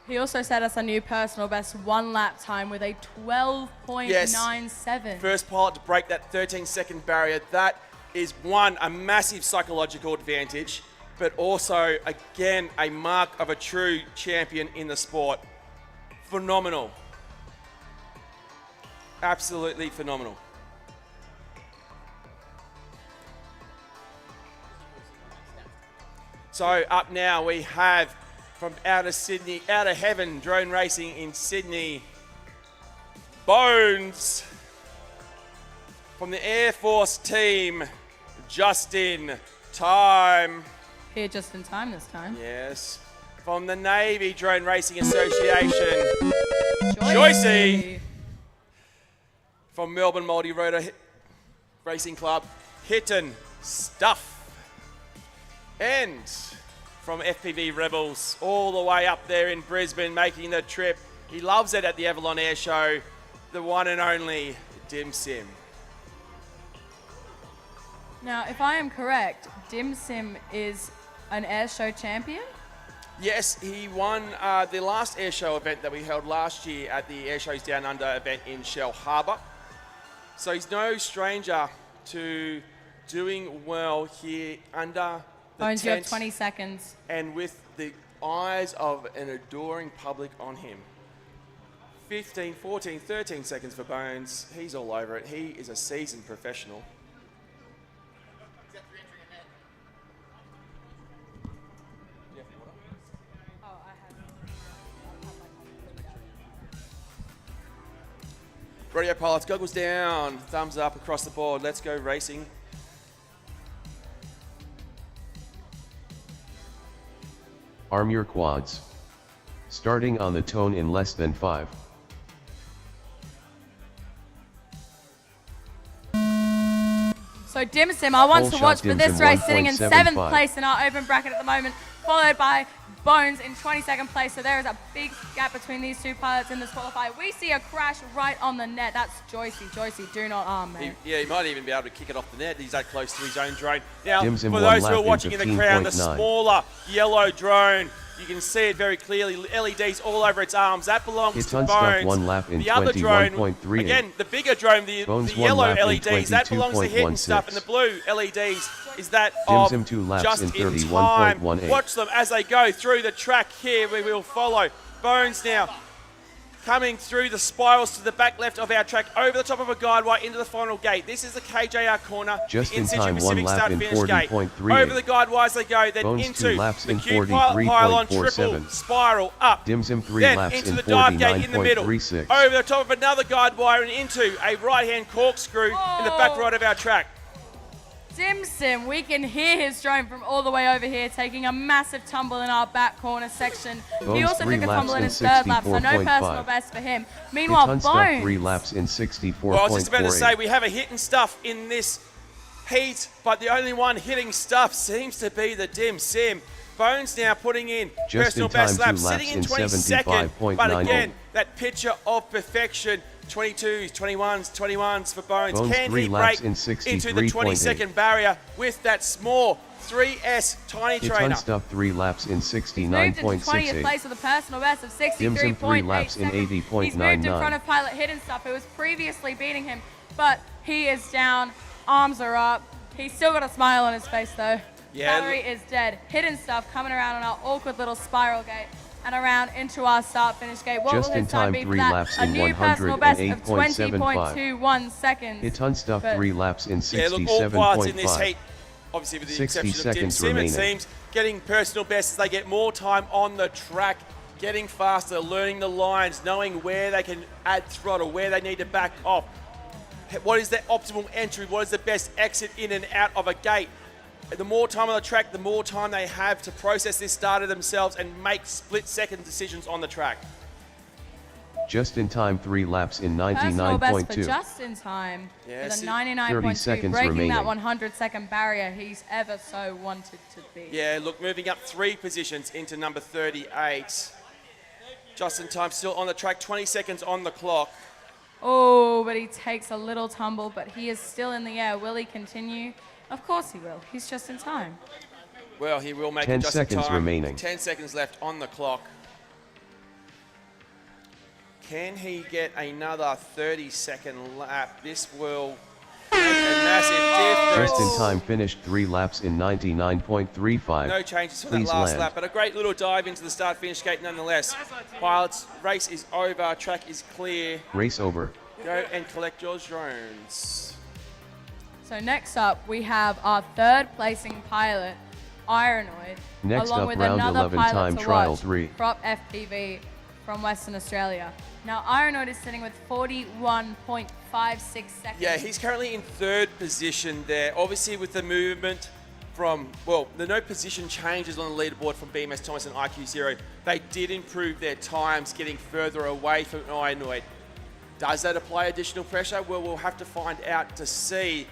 He also set us a new personal best 1 lap time with a 12.97. First pilot to break that 13-second barrier. That is, one, a massive psychological advantage, but also, again, a mark of a true champion in the sport. Phenomenal. Absolutely phenomenal. So up now we have from outer Sydney, outer heaven, drone racing in Sydney, Bones. From the Air Force team, just in time. Here just in time this time. Yes. From the Navy Drone Racing Association, Joycey. from Melbourne Multi-Rotor, Racing Club, Hittin' Stuff. And from FPV Rebels all the way up there in Brisbane, making the trip. He loves it at the Avalon Airshow, the one and only Dim Sim. Now, if I am correct, Dim Sim is an airshow champion? Yes, he won the last airshow event that we held last year at the Airshows Down Under event in Shell Harbour. So he's no stranger to doing well here under the Bones, you have tent 20 seconds. and with the eyes of an adoring public on him. 15, 14, 13 seconds for Bones. He's all over it. He is a seasoned professional. Radio pilots, goggles down, thumbs up across the board. Let's go racing. Arm your quads. Starting on the tone in less than 5. So Dim Sim, I want Pole to shot watch for Dim this Sim race, sitting in 7th 1.75. place in our open bracket at the moment, followed by Bones in 22nd place. So there is a big gap between these two pilots in this qualifier. We see a crash right on the net. That's Joycey. Joycey, do not arm, mate. He might even be able to kick it off the net. He's that close to his own drone. Now, Dim Sim for one those who lap are in watching in the crowd, the 15.9. smaller yellow drone, you can see it very clearly. LEDs all over its arms. That belongs It's to unstuck Bones. 1 lap in The other drone, 21.38. again, the bigger drone, the Bones one yellow lap in LEDs, that belongs to Hittin' Stuff, 22.16. and the blue LEDs is that Dim of Sim 2 laps just in in time. 31.18. Watch them as they go through the track here. We will follow Bones now, coming through the spirals to the back left of our track, over the top of a guide wire into the final gate. This is the KJR corner, Just the in in-situ time, Pacific 1 lap start in finish gate. 40.38. Over the guide wires they go, then Bones into 2 laps the in Q pylon triple 43.47. spiral up. Dim Sim 3 Then laps into in the dive gate in the middle, 49.36. over the top of another guide wire and into a right-hand corkscrew in the back right of our track. Dim Sim, we can hear his drone from all the way over here, taking a massive tumble in our back corner section. He Bones also 3 took a laps tumble in in his third lap, so no 64.5. personal best for him. Meanwhile, Hittin' Stuff 3 Bones, laps in 64.48. Well, I was just about to say, we have a Hittin' Stuff in this heat, but the only one hitting stuff seems to be the Dim Sim. Bones now putting in Just personal in time, best 2 lap, laps sitting in in 22nd, but 75.98. again, that picture of perfection. 22s, 21s for Bones. Bones Can 3 he laps break in into the 63.8. 22nd barrier with that small 3S tiny Hittin' trainer? Stuff 3 laps in moved into 20th 69.68. place with a personal best of Dim Sim 3 laps 63.8 in seconds. He's moved in 80.99. front of Pilot Hidden Stuff, who was previously beating him, but he is down, arms are up. He's still got a smile on his face though. Yeah, Battery is dead. Hidden Stuff coming around on our awkward little spiral gate and around into our start-finish gate. What Just will in his time time, be for 3 that? laps A in new personal best of 108.75. 20.21 seconds. Hittin' Stuff But- 3 laps in Yeah, look, all pilots in this 67.5. heat, obviously with the 60 exception of Dim seconds Sim, it remaining. seems, getting personal best as they get more time on the track, getting faster, learning the lines, knowing where they can add throttle, where they need to back off. What is the optimal entry? What is the best exit in and out of a gate? The more time on the track, the more time they have to process this data themselves and make split-second decisions on the track. Just in time 3 laps in Personal best for 99.2. just in time Yeah, with a see- 99.2, 30 seconds breaking remaining. that 100-second barrier he's ever so wanted to be. Yeah, look, moving up 3 positions into number 38. Just in time, still on the track, 20 seconds on the clock. Oh, but he takes a little tumble, but he is still in the air. Will he continue? Of course he will. He's just in time. Well, he will make 10 it just in seconds time. remaining. 10 seconds left on the clock. Can he get another 30-second lap? This will make a massive difference. Just in time finished 3 laps in 99.35. No changes from that Please last land. lap, but a great little dive into the start-finish gate nonetheless. Pilots, race is over, track is clear. Race over. Go and collect your drones. So next up, we have our third placing pilot, Ironoid, Next along up, with round another 11 pilot time to trial watch, 3. Prop FPV from Western Australia. Now, Ironoid is sitting with 41.56 seconds. Yeah, he's currently in 3rd position there. Obviously with the movement from, well, the no position changes on the leaderboard from BMS Thomas and IQ0. They did improve their times getting further away from Ironoid. Does that apply additional pressure? Well, we'll have to find out to see.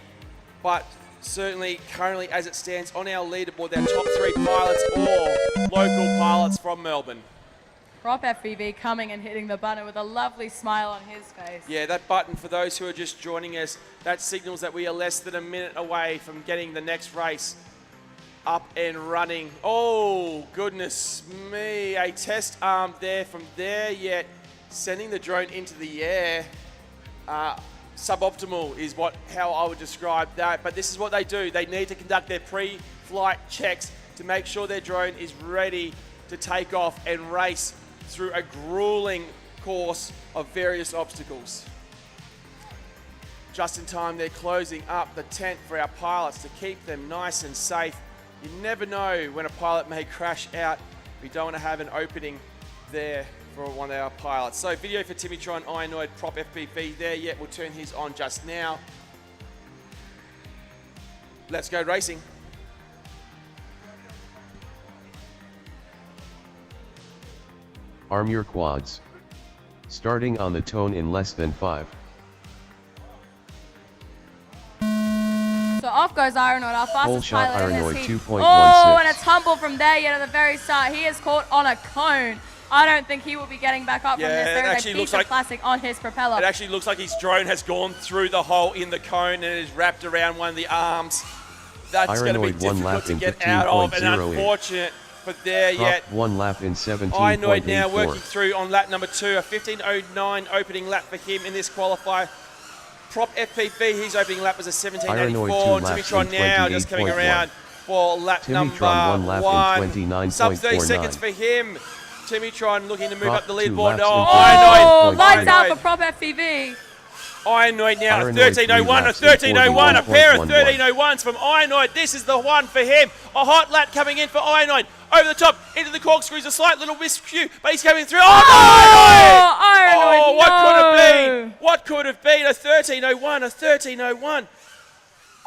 but certainly currently as it stands on our leaderboard, our top 3 pilots or local pilots from Melbourne. Prop FPV coming and hitting the button with a lovely smile on his face. Yeah, that button, for those who are just joining us, that signals that we are less than a minute away from getting the next race up and running. Oh, goodness me. A test arm there from there, yet sending the drone into the air. Suboptimal is how I would describe that, but this is what they do. They need to conduct their pre-flight checks to make sure their drone is ready to take off and race through a grueling course of various obstacles. Just in time, they're closing up the tent for our pilots to keep them nice and safe. You never know when a pilot may crash out. We don't want to have an opening there for one of our pilots. So video for Timitron, Ionoid, Prop FPV there yet. We'll turn his on just now. Let's go racing. Arm your quads. Starting on the tone in less than 5. So off goes Ironoid, our Whole fastest shot pilot in Ironoid this heat. 2.16. Oh, and a tumble from there yet at the very start. He is caught on a cone. I don't think he will be getting back up from this. There is a piece of plastic on his propeller. It actually looks like his drone has gone through the hole in the cone and is wrapped around one of the arms. That's going to be difficult to get out of, and unfortunate for there yet. 1 lap in 17.84. Ionoid now working through on lap number 2, a 15.09 opening lap for him in this qualifier. Prop FPV, his opening lap was a 17.84. Timitron now just coming around for lap number 1. Sub 30 seconds for him. Timitron looking to move up the leaderboard. Oh, lights out for Prop FPV. Ionoid now, a 13.01, a 13.01, a pair of 13.01s from Ionoid. This is the one for him. A hot lap coming in for Ionoid. Over the top, into the corkscrews, a slight little miscue, but he's coming through. Oh, no, Ionoid! Oh, what could have been? What could have been? A 13.01, a 13.01.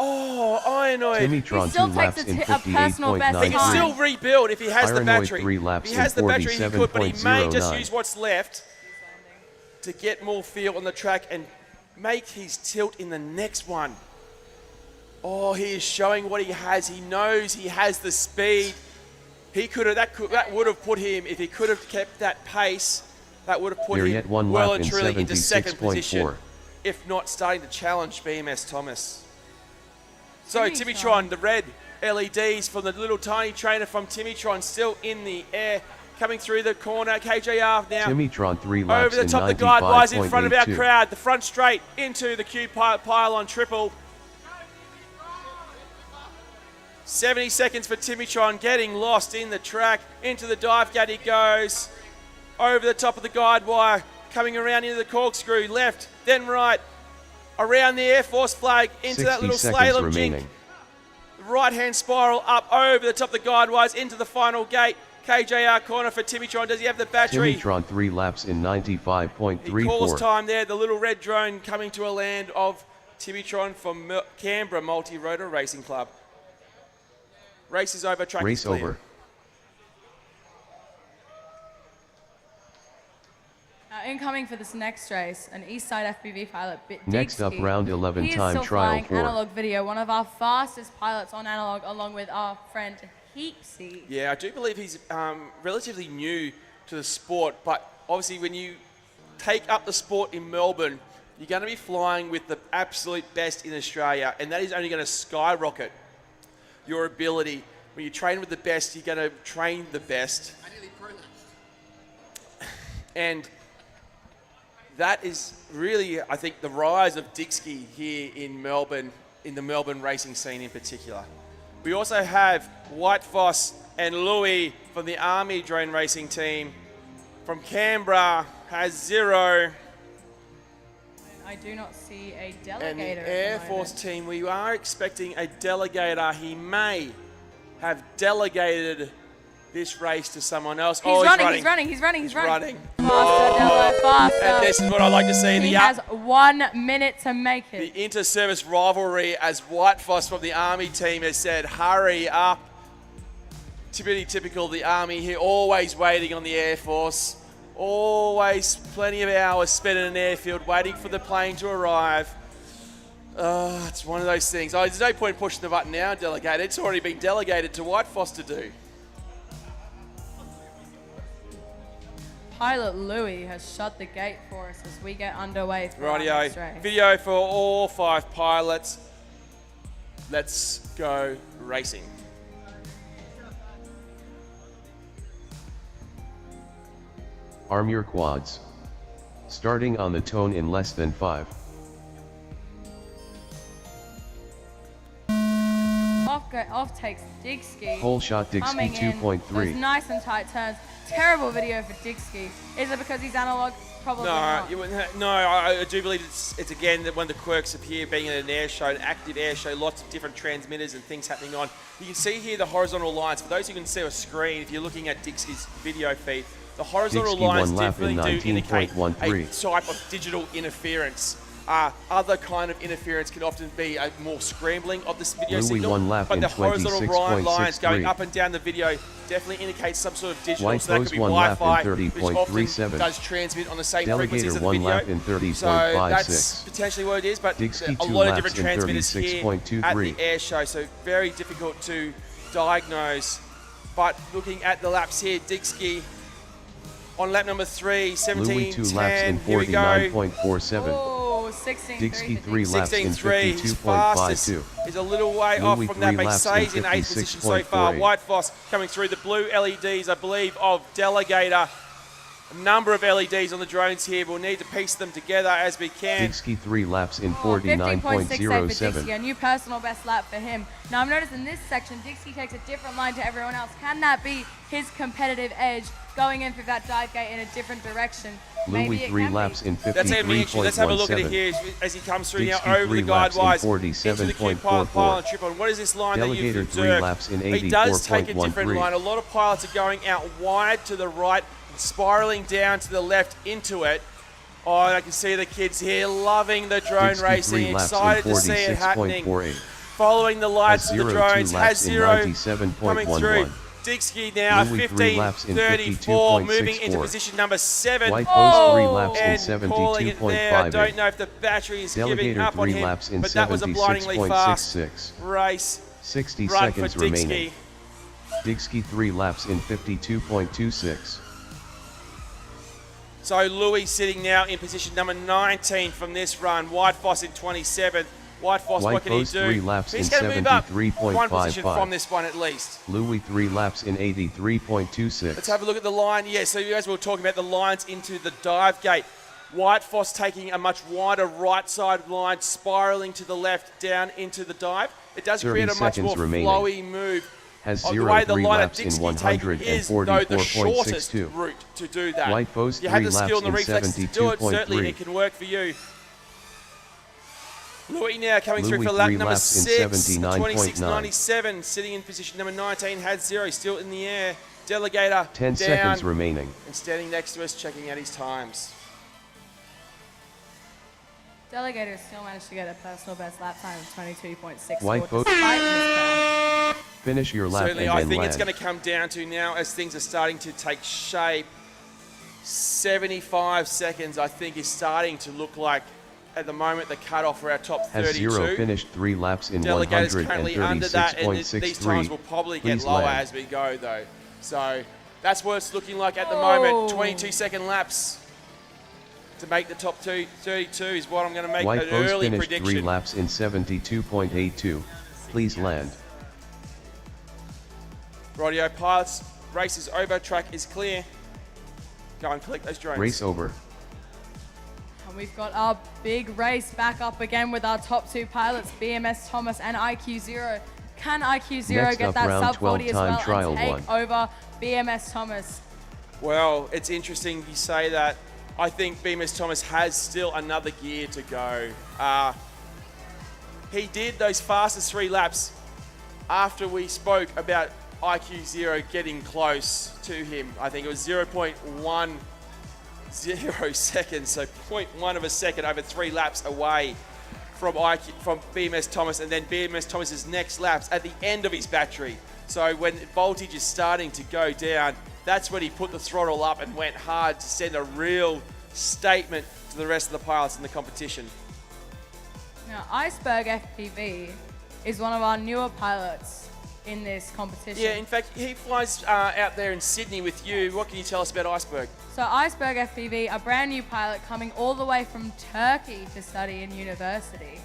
Oh, Ionoid. Timitron he still 2 takes laps in a personal best 58.93. He can still rebuild if he has the battery. 3 laps If he has the in battery, he could, but he may just 47.09. use what's left to get more feel on the track and make his tilt in the next one. Oh, he is showing what he has. He knows he has the speed. He could have, that would have put him, if he could have kept that pace, that would have put him well and truly into second position, if not starting to challenge BMS Thomas. So Timitron, the red LEDs from the little tiny trainer from Timitron still in the air, coming through the corner. KJR now Timitron 3 laps over the top in of the guide wires in front of our 95.82. crowd. The front straight into the Q pylon triple. 70 seconds for Timitron, getting lost in the track. Into the dive gate he goes. Over the top of the guide wire, coming around into the corkscrew. Left, then right. Around the Air Force flag, into that little slalom jink. Right-hand spiral up over the top of the guide wires, into the final gate. KJR corner for Timitron. Does he have the battery? Timitron 3 laps in 95.34. He calls time there. The little red drone coming to a land of Timitron from Canberra Multi-Rotor Racing Club. Race is over. Track Race is clear. over. Incoming for this next race, an Eastside FPV pilot, Next up, round 11 he is time still trial flying 4. analog video, one of our fastest pilots on analog, along with our friend Heapsy. Yeah, I do believe he's relatively new to the sport, but obviously when you take up the sport in Melbourne, you're going to be flying with the absolute best in Australia, and that is only going to skyrocket your ability. When you train with the best, you're going to train the best. And that is really, I think, the rise of Dixie here in Melbourne, in the Melbourne racing scene in particular. We also have White Foss and Louis from the Army drone racing team. From Canberra, HDZero. I do not see a delegator. And the Air Force team, we are expecting a delegator. He may have delegated this race to someone else. He's running. Faster, Dello, faster. And this is what I like to see. He has 1 minute to make it. The inter-service rivalry, as White Foss from the Army team has said, hurry up. Typical of the Army here, always waiting on the Air Force. Always plenty of hours spent in an airfield waiting for the plane to arrive. It's one of those things. There's no point pushing the button now, delegate. It's already been delegated to Whitefoss to do. Pilot Louis has shut the gate for us as we get underway for our next race. Rightio. Video for all 5 pilots. Let's go racing. Arm your quads. Starting on the tone in less than 5. Off takes Digski. Whole shot Digski 2.3. Those nice and tight turns. Terrible video for Digski. Is it because he's analog? Probably not. I do believe it's again that one of the quirks of here being at an air show, an active air show, lots of different transmitters and things happening on. You can see here the horizontal lines. For those who can see a screen, if you're looking at Digski's video feed, the horizontal Digski lines one lap definitely in do indicate 19.13. a type of digital interference. Other kind of interference can often be a more scrambling of this video Louis signal, one lap but in the horizontal lines going 26.63. up and down the video definitely indicates some sort of digital. White so that could post be one lap in Wi-Fi, which often 30.37. does transmit on the same frequencies Delegator of the one video. lap in 30.56. So that's potentially what it is, but Digski a 2 lot of laps different in transmitters here at the 36.23. air show, so very difficult to diagnose. But looking at the laps here, Digski on lap number 3, Louis 2 laps 17:10. in Here we go. 49.47. Oh, 16.3 Digski for 3 laps in 16.3, his fastest 52.52. is a little way off Louis from that, 3 but he laps stays in in 8th position so far. 56.48. Whitefoss coming through the blue LEDs, I believe, of Delegator. A number of LEDs on the drones here. We'll need to piece them together as we can. Digski 3 laps in 15.68 for Digski, 49.07. a new personal best lap for him. Now I've noticed in this section, Digski takes a different line to everyone else. Can that be his competitive edge going in for that dive gate in a different direction? Louis Maybe it 3 can laps be. in That's how many inches. Let's have a look at it 53.17. here as he comes through now Digski over the 3 laps in guide wires into the Q pile 47.44. and trip on. What is this line that Delegator you've 3 observed? laps in He does take a different 84.13. line. A lot of pilots are going out wide to the right, spiraling down to the left into it. Oh, and I can see the kids here loving the drone Digski racing, 3 laps excited in to see it happening. 46.48. Following the lights of the HDZero 2 drones, laps in HDZero coming through. 97.11. Digski now Louis 3 laps in 15:34, moving into 52.64. position number 7. White post 3 Oh! laps in And calling it there. I don't 72.58. know if the battery is giving Delegator up on 3 him, laps in but that was a blindingly fast 76.66. race 60 run for seconds Digski. remaining. Digski 3 laps in 52.26. So Louis sitting now in position number 19 from this run. Whitefoss in 27th. Whitefoss, what can he Post do? 3 laps He's in going to move up 73.55. one position from this one at least. Louis 3 laps in 83.26. Let's have a look at the line. Yeah, so you guys were talking about the lines into the dive gate. Whitefoss taking a much wider right side line, spiraling to the left down into the dive. It does 30 create a much more seconds remaining. flowy move. Has Of the 0 way the 3 line laps of in Digski take is, though, the shortest 104.62. route to do that. White post You have 3 the skill laps and the in reflexes to do it, certainly 72.3. it can work for you. Louis now coming through Louis for lap 3 number laps in 6, 79.9. 26.97, sitting in position number 19, HDZero still in the air. Delegator 10 down seconds remaining. and standing next to us, checking out his times. Delegator still managed to get a personal best lap time of 22.64 White boat. despite his crash. Finish your lap Certainly, and I then think land. it's going to come down to now as things are starting to take shape. 75 seconds, I think, is starting to look like, at the moment, the cutoff for our top Has 32. 0 finished 3 laps in Delegator's currently under that, and these times will 136.63. probably get Please lower land. as we go, though. So that's what it's looking like at the Oh. moment. 22-second laps to make the top 32 is what I'm going to make White an post early finished 3 prediction. laps in 72.82. Please land. Rightio, pilots, race is over, track is clear. Go and collect those drones. Race over. And we've got our big race back up again with our top 2 pilots, BMS Thomas and ImmersionRC. Can ImmersionRC Next get up, that round sub 40 as 12 time well trial and take 1. over BMS Thomas? Well, it's interesting you say that. I think BMS Thomas has still another gear to go. He did those fastest 3 laps after we spoke about ImmersionRC getting close to him. I think it was 0.10 seconds, so 0.1 of a second over 3 laps away from BMS Thomas, and then BMS Thomas's next laps at the end of his battery. So when voltage is starting to go down, that's when he put the throttle up and went hard to send a real statement to the rest of the pilots in the competition. Now, Iceberg FPV is one of our newer pilots in this competition. Yeah, in fact, he flies out there in Sydney with you. What can you tell us about Iceberg? So Iceberg FPV, a brand new pilot coming all the way from Turkey to study in university.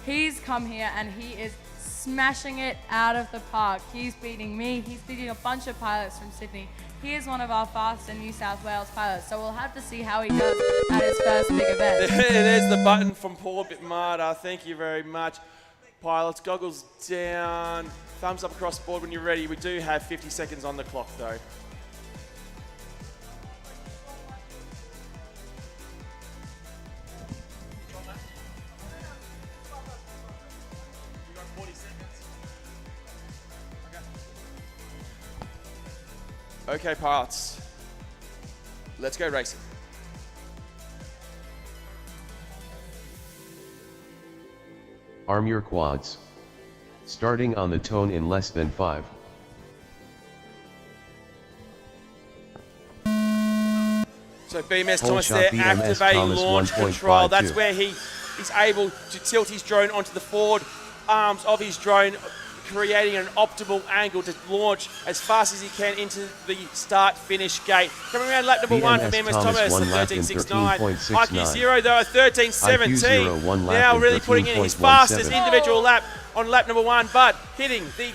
He's come here and he is smashing it out of the park. He's beating me, he's beating a bunch of pilots from Sydney. He is one of our faster New South Wales pilots, so we'll have to see how he does at his first big event. There's the button from Paul Bitmarda. Thank you very much. Pilots, goggles down, thumbs up across the board when you're ready. We do have 50 seconds on the clock though. Okay, pilots, let's go racing. Arm your quads. Starting on the tone in less than 5. So BMS Whole Thomas shot there, BMS activating Thomas launch 1.52. control. That's where he is able to tilt his drone onto the forward arms of his drone, creating an optimal angle to launch as fast as he can into the start-finish gate. Coming around lap number one for BMS Thomas, one lap in 13.69. 13.69. ImmersionRC though, 13.17. ImmersionRC one lap Now in really putting in his fastest 13.17. individual lap on lap number one, but hitting the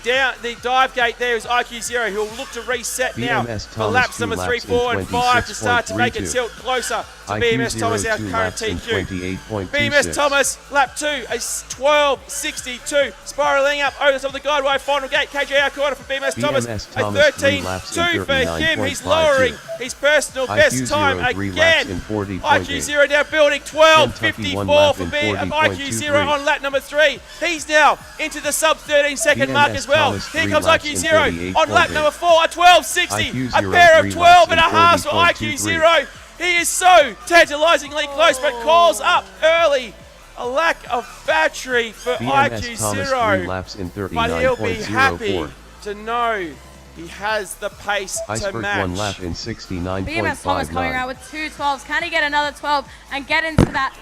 dive gate there is ImmersionRC, who will look to reset now BMS for Thomas laps 2 number 3, laps in 4, and 5 to start to make it 26.32. tilt closer to BMS Thomas, our ImmersionRC current 2 laps in TQ. 28.26. BMS Thomas, lap 2, a 12.62, spiralling up over the top of the guide wire final gate. KJR corner for BMS Thomas, BMS a Thomas 3 laps in 13.2 for him. He's 39.52. lowering his personal best time ImmersionRC 3 laps again. in 40.8. ImmersionRC now building Kentucky 1 12.54 lap for in ImmersionRC 40.23. on lap number 3. He's now into the sub 13 second mark BMS as well. Thomas Here 3 comes laps in ImmersionRC on lap 38.8. number 4, a 12.60, a ImmersionRC pair of 3 12 and a laps in half for 40.23. ImmersionRC. He is so tantalizingly close, but calls up early. A lack of battery for BMS Thomas 3 ImmersionRC, laps in but he'll be happy 39.04. to know he has the pace to Iceberg match. 1 lap in 69.59. BMS Thomas coming around with 2 12s. Can he get another 12 and get into that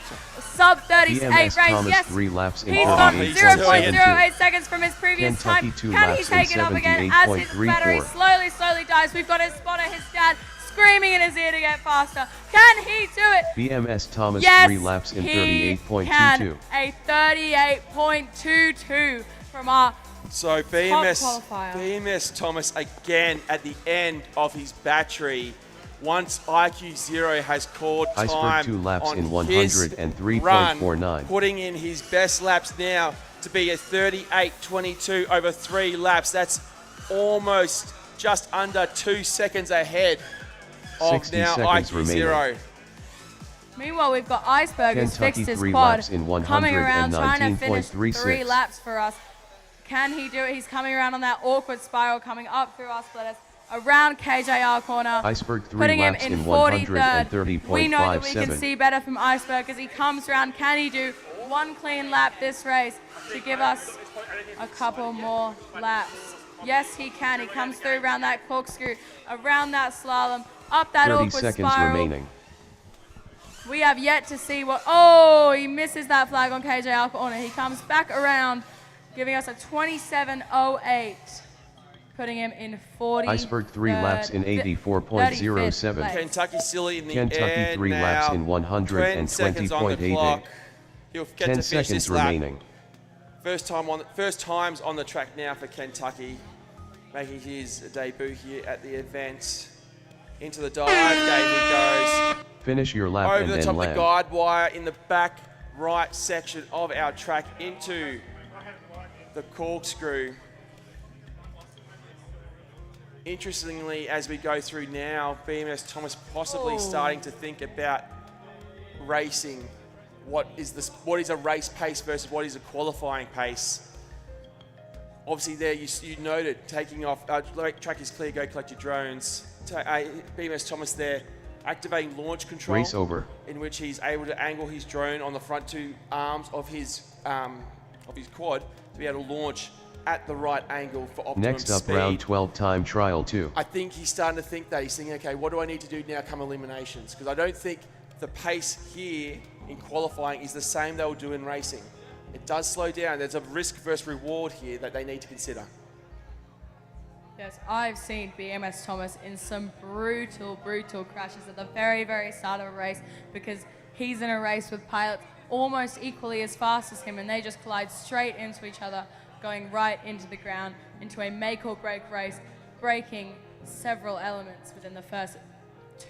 sub 38 BMS race? Thomas Yes. 3 laps in He's got 38.72. 0.08 seconds from his previous Kentucky time. 2 Can he laps take in it up again as his 78.34. battery slowly dies? We've got his spotter, his dad, screaming in his ear to get faster. Can he do it? BMS Thomas Yes, 3 laps in he 38.22. can. A 38.22 from our So qualifier. BMS Thomas again at the end of his battery. Once ImmersionRC has called Iceberg time 2 laps on in his 103.49. run, putting in his best laps now to be a 38.22 over 3 laps. That's almost just under 2 seconds ahead of 60 now seconds ImmersionRC. remaining. Meanwhile, we've got Iceberg who's Kentucky fixed his 3 quad, laps in coming around trying to finish 119.36. 3 laps for us. Can he do it? He's coming around on that awkward spiral, coming up through our splitters, around KJR corner, Iceberg 3 putting him laps in in 43rd. 130.57. We know that we can see better from Iceberg as he comes around. Can he do one clean lap this race to give us a couple more laps? Yes, he can. He comes through around that corkscrew, around that slalom, up that 30 awkward seconds spiral. remaining. We have yet to see what. Oh, he misses that flag on KJR corner. He comes back around, giving us a 27.08, putting him in 40. Iceberg 3 laps in 84.07. Kentucky still in the Kentucky air 3 now. laps in 10 seconds on the clock. 120.88. He'll get 10 to finish seconds this lap. remaining. First times on the track now for Kentucky, making his debut here at the event. Into the dive gate he goes. Finish your lap Over and the then top of the land. guide wire in the back right section of our track into the corkscrew. Interestingly, as we go through now, BMS Thomas possibly starting to think about racing. What is a race pace versus what is a qualifying pace? Obviously there you noted taking off, track is clear, go collect your drones. BMS Thomas there activating launch control. Race over. In which he's able to angle his drone on the front 2 arms of his quad to be able to launch at the right angle for optimum Next up, speed. round 12 time trial 2. I think he's starting to think that. He's thinking, okay, what do I need to do now come eliminations? Because I don't think the pace here in qualifying is the same they'll do in racing. it does slow down. There's a risk versus reward here that they need to consider. Yes, I've seen BMS Thomas in some brutal, brutal crashes at the very, very start of a race because he's in a race with pilots almost equally as fast as him and they just collide straight into each other, going right into the ground, into a make or break race, breaking several elements within the first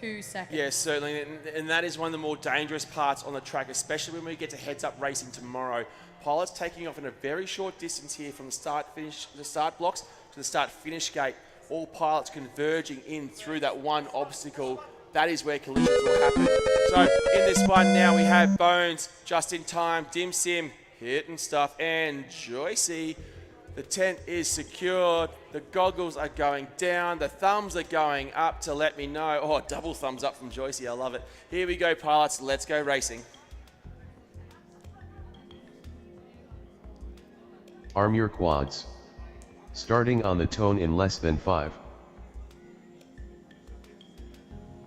2 seconds. Yes, certainly, and that is one of the more dangerous parts on the track, especially when we get to heads-up racing tomorrow. Pilots taking off in a very short distance here from the start blocks to the start-finish gate. All pilots converging in through that one obstacle. That is where collisions will happen. So in this one now, we have Bones just in time, Dim Sim hitting stuff, and Joycey. The tent is secured, the goggles are going down, the thumbs are going up to let me know. Oh, double thumbs up from Joycey, I love it. Here we go, pilots, let's go racing. Arm your quads. Starting on the tone in less than 5.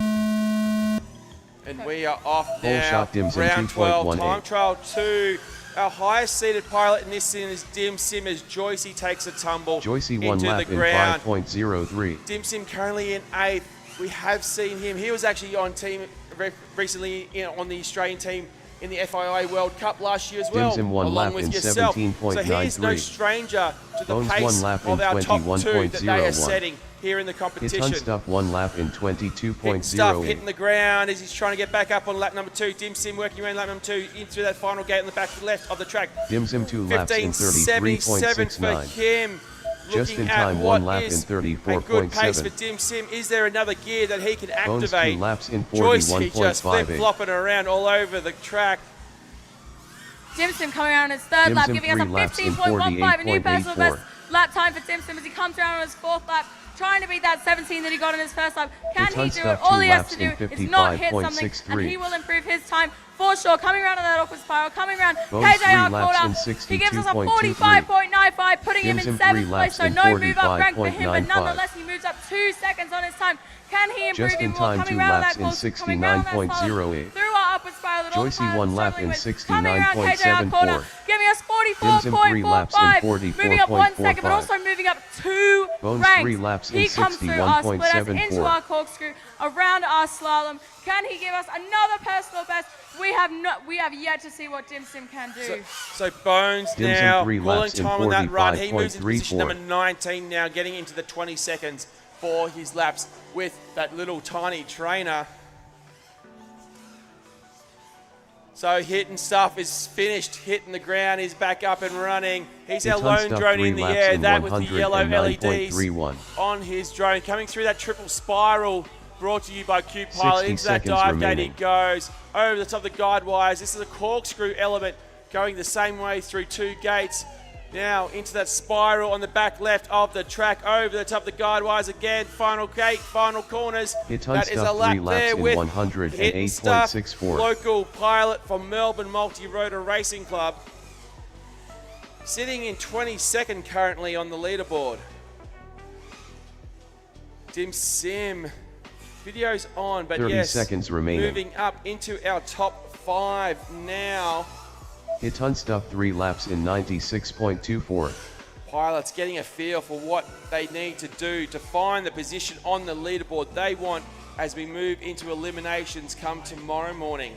And we are off Full now. shot Dim Sim Round 12, 2.18. time trial 2. Our highest seated pilot in this is Dim Sim as Joycey takes a tumble Joycey into one the lap in ground. 5.03. Dim Sim currently in 8th. We have seen him. He was actually on team recently on the Australian team in the FIA World Cup last year as well, Dim Sim one along lap with in yourself. So he is no 17.93. stranger to the Bones pace one lap in of our top 2 that they are 21.01. setting here in the Hit competition. on stuff one lap in Hitting stuff, 22.08. hitting the ground as he's trying to get back up on lap number 2. Dim Sim working around lap number 2 into that final gate on the back left of the track. Dim Sim 2 laps in 15.77 for 33.69. him. Just Looking in at time, what one lap in is a good pace for 34.7. Dim Sim. Is there another gear that he can Bones 2 activate? laps in Joycey just 41.58. flip-flopping around all over the track. Dim Sim coming around on his third Dim lap, Sim giving us a 3 laps in 15.15, a new personal 48.84. best lap time for Dim Sim as he comes around on his 4th lap, trying to beat that 17 that he got in his first lap. Can It's he do it? unstuck All 2 he has laps to do in is not hit something, 55.63. and he will improve his time for sure. Coming around on that awkward spiral, coming around Bones KJR 3 laps corner. in He gives us a 62.23. 45.95, putting him Dim in Sim 3 7th place, laps so in no move up rank for him, but 45.95. nonetheless he moves up 2 seconds on his time. Can he improve Just in even more? time, Coming 2 around on laps that in course, coming around on that slalom, 69.08. through our upward spiral that all Joycey pilots one are lap struggling in with. Coming around KJR 69.74. corner, giving us Dim Sim 3 laps in 44.45, moving up 1 second, but 44.45. also moving up 2 Bones ranks. 3 laps in He comes through our split us into 61.74. our corkscrew, around our slalom. Can he give us another personal best? We have yet to see what Dim Sim can do. So Bones Dim Sim now 3 calling laps in time on that run. He moves into position 45.34. number 19 now, getting into the 20 seconds for his laps with that little tiny trainer. So hitting stuff is finished, hitting the ground, he's back up and running. He's our It's lone unstuck drone 3 in the laps air, in that with the yellow LEDs 109.31. on his drone. Coming through that triple spiral, brought to you by Q Pilot. 60 Into that seconds dive gate he remaining. goes, over the top of the guide wires. This is a corkscrew element going the same way through 2 gates. Now into that spiral on the back left of the track, over the top of the guide wires again. Final gate, final corners. It's That is a unstuck lap 3 laps there in with Hitting Stuff, 108.64. local pilot from Melbourne Multi-Rotor Racing Club. Sitting in 22nd currently on the leaderboard. Dim Sim. Video's on, but 30 yes, seconds remaining. moving up into our top 5 now. Hit unstuck 3 laps in 96.24. Pilots getting a feel for what they need to do to find the position on the leaderboard they want as we move into eliminations come tomorrow morning.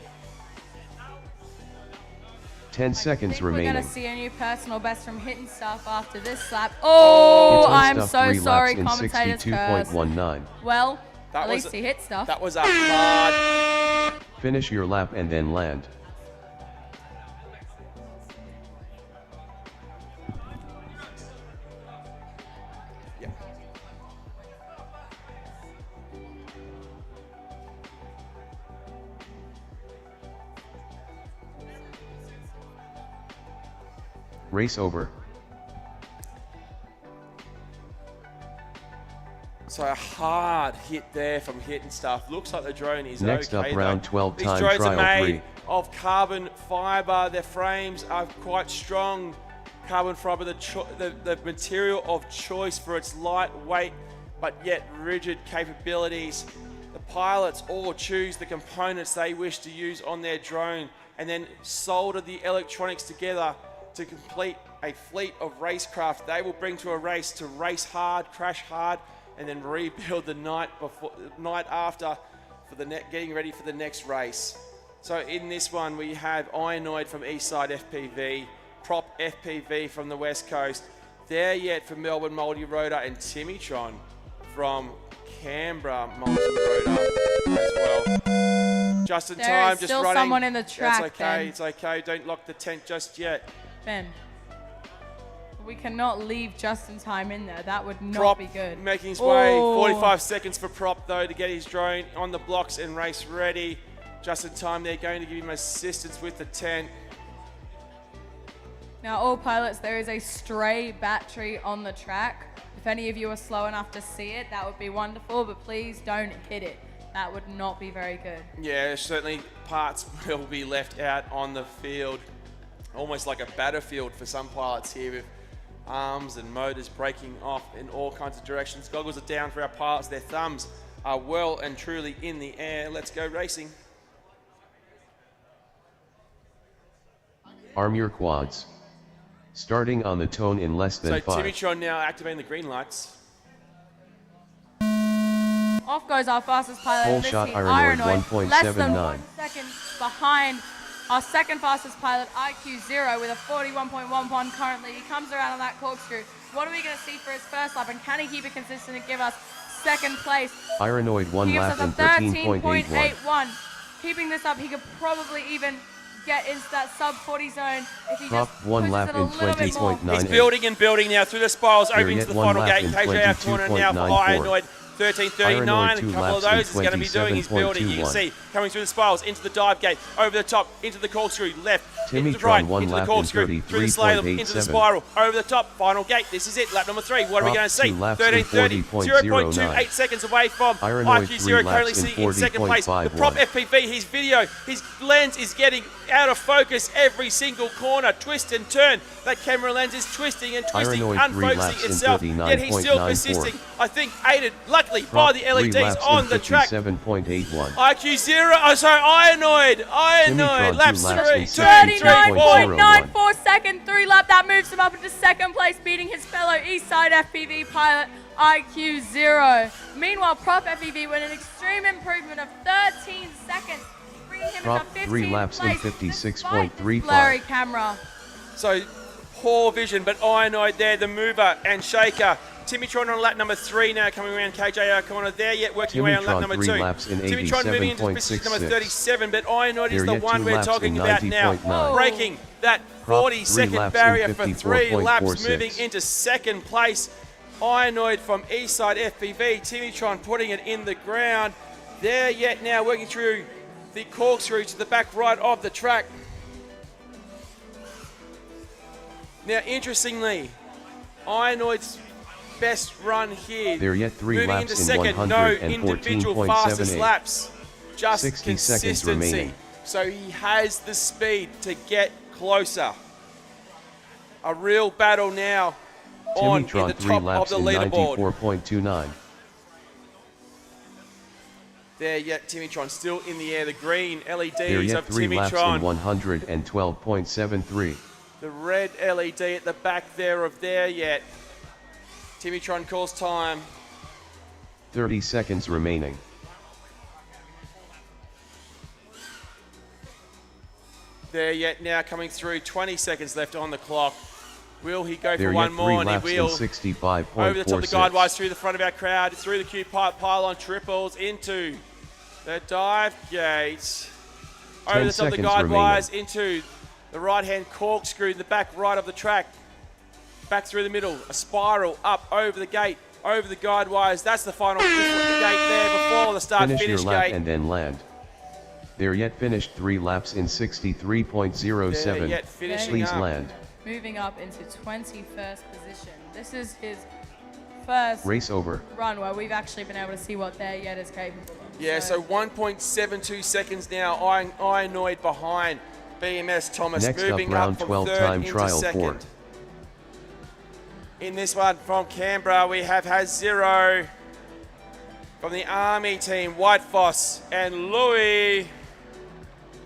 10 seconds We're remaining. going to see a new personal best from Hitting Stuff after this lap. Oh, Hit I'm unstuck so 3 sorry, laps in commentators curse. 62.19. Well, That at was least he hit stuff. That was a hard. Finish your lap and then land. Yeah. Race over. So a hard hit there from Hitting Stuff. Looks like the drone is Next okay. up, round though. 12 These time drones are trial made 3. of carbon fiber. Their frames are quite strong. Carbon fiber, the material of choice for its lightweight but yet rigid capabilities. The pilots all choose the components they wish to use on their drone and then solder the electronics together to complete a fleet of racecraft they will bring to a race to race hard, crash hard, and then rebuild the night after for getting ready for the next race. So in this one we have Ionoid from Eastside FPV, Prop FPV from the West Coast, There Yet from Melbourne Multi-Rotor, and Timitron from Canberra Multi-Rotor as well. Just in time, just running. There's still someone in the track, That's okay, Ben. it's okay. Don't lock the tent just yet. Ben, we cannot leave just in time in there. That would not Prop be good. making his way. 45 seconds for Prop though to get his drone on the blocks and race ready. Just in time, they're going to give him assistance with the tent. Now, all pilots, there is a stray battery on the track. If any of you are slow enough to see it, that would be wonderful, but please don't hit it. That would not be very good. Yeah, certainly parts will be left out on the field. Almost like a battlefield for some pilots here, with arms and motors breaking off in all kinds of directions. Goggles are down for our pilots. Their thumbs are well and truly in the air. Let's go racing. Arm your quads. Starting on the tone in less than 5. So Timitron now activating the green lights. Off goes our fastest pilot. Full This shot heat, Ironoid Ironoid, less than 1.79. 1 second behind our second fastest pilot, IQ0, with a 41.11 currently. He comes around on that corkscrew. What are we going to see for his first lap, and can he keep it consistent and give us second place? Ironoid 1 He gives lap us in a 13.81. 13.81. Keeping this up, he could probably even get into that sub 40 zone if he Prop just 1 pushes lap it in a little bit more. 20.98. He's building and building now through the spirals, There opening yet to the one final lap gate. in KJR corner now for 22.94. Ionoid. 13.39, Ironoid a 2 couple of laps in those is going to be doing his building. You can 27.21. see coming through the spirals, into the dive gate, over the top, into the corkscrew, left, into the Timitron right, 1 into the lap in corkscrew, through the slalom, into the 33.87. spiral, over the top, final gate. This is it, lap number 3. What are we Prop going to see? 2 laps in 13.30, 40.09. 0.28 seconds away from Ironoid 3 IQ0, currently laps in sitting in second place. The 40.51. Prop FPV, his video, his lens is getting out of focus every single corner, twist and turn. That camera lens is twisting and twisting, Ironoid 3 laps unfocusing in itself, yet he's still 39.94. persisting. I think aided, luckily, Prop by the 3 LEDs laps on in the track. 57.81. IQ0, oh sorry, Ionoid, Timitron laps 2 laps in 39.94 second 3 lap. That moves him up into second place, beating his fellow Eastside FPV pilot IQ0. Meanwhile, Prop FPV with an extreme improvement of 13 seconds, bringing him Prop into 15th 3 laps in place despite 56.35. this blurry camera. So poor vision, but Ionoid there, the mover and shaker. Timitron on lap number 3 now, coming around KJR corner. There yet working away on lap Timitron number 3 2. laps in Timitron moving into position number 87.66. 37, but Ionoid is There the yet one 2 we're laps talking in about now. 90.9. Breaking that Prop 40-second 3 laps barrier in for 3 laps, 54.46. moving into second place. Ionoid from Eastside FPV. Timitron putting it in the ground. There yet now working through the corkscrew to the back right of the track. Now, interestingly, Ionoid's best run here. There yet 3 moving laps into in second, no individual fastest 114.78. laps, just 60 seconds consistency. remaining. So he has the speed to get closer. A real battle now on in the Timitron 3 top of laps the in leaderboard. 94.29. There yet Timitron still in the air. The green There LEDs yet of 3 laps in Timitron. 112.73. The red LED at the back there of there yet. Timitron calls time. 30 seconds remaining. There yet now coming through. 20 seconds left on the clock. Will he go There for yet one 3 more? And he laps in will. 65.46. Over the top of the guide wires, through the front of our crowd, through the Q pipe pylon, triples into the dive gate. Over 10 the top of the seconds guide remaining. wires into the right-hand corkscrew, the back right of the track. Back through the middle, a spiral up over the gate, over the guide wires. That's the final gate there before the Finish your start-finish lap gate. and then land. There yet finished 3 laps in 63.07. There yet finishing Please up. land. Moving up into 21st position. This is his first Race over. run where we've actually been able to see what There Yet is capable of. Yeah, so 1.72 seconds now, Ionoid behind BMS Thomas, Next up, moving round up from 12 third time into trial second. 4. In this one from Canberra, we have HDZero from the Army team, White Foss, and Louis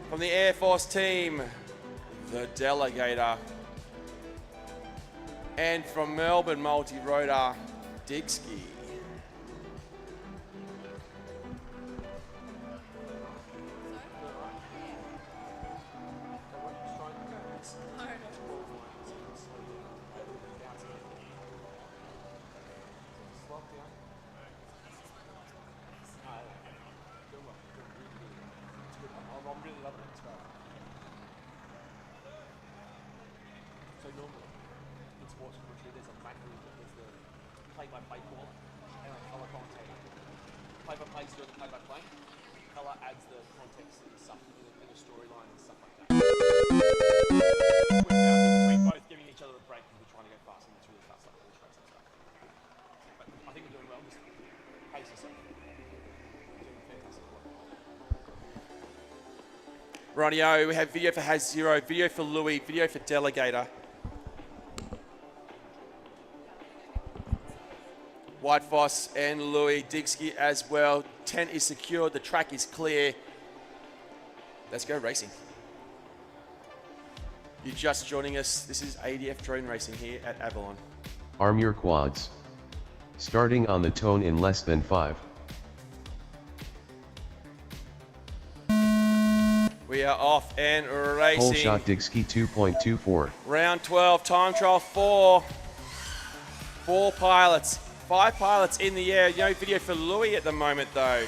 from the Air Force team, the Delegator. And from Melbourne, multi-rotor, Dixie. Rightio, we have video for HDZero, video for Louis, video for Delegator. White Foss and Louis, Dixie as well. 10 is secured, the track is clear. Let's go racing. You're just joining us, this is ADF Drone Racing here at Avalon. Arm your quads. Starting on the tone in less than 5. We are off and racing. Whole shot Dixie 2.24. Round 12, time trial 4. 4 pilots, 5 pilots in the air. No video for Louis at the moment though.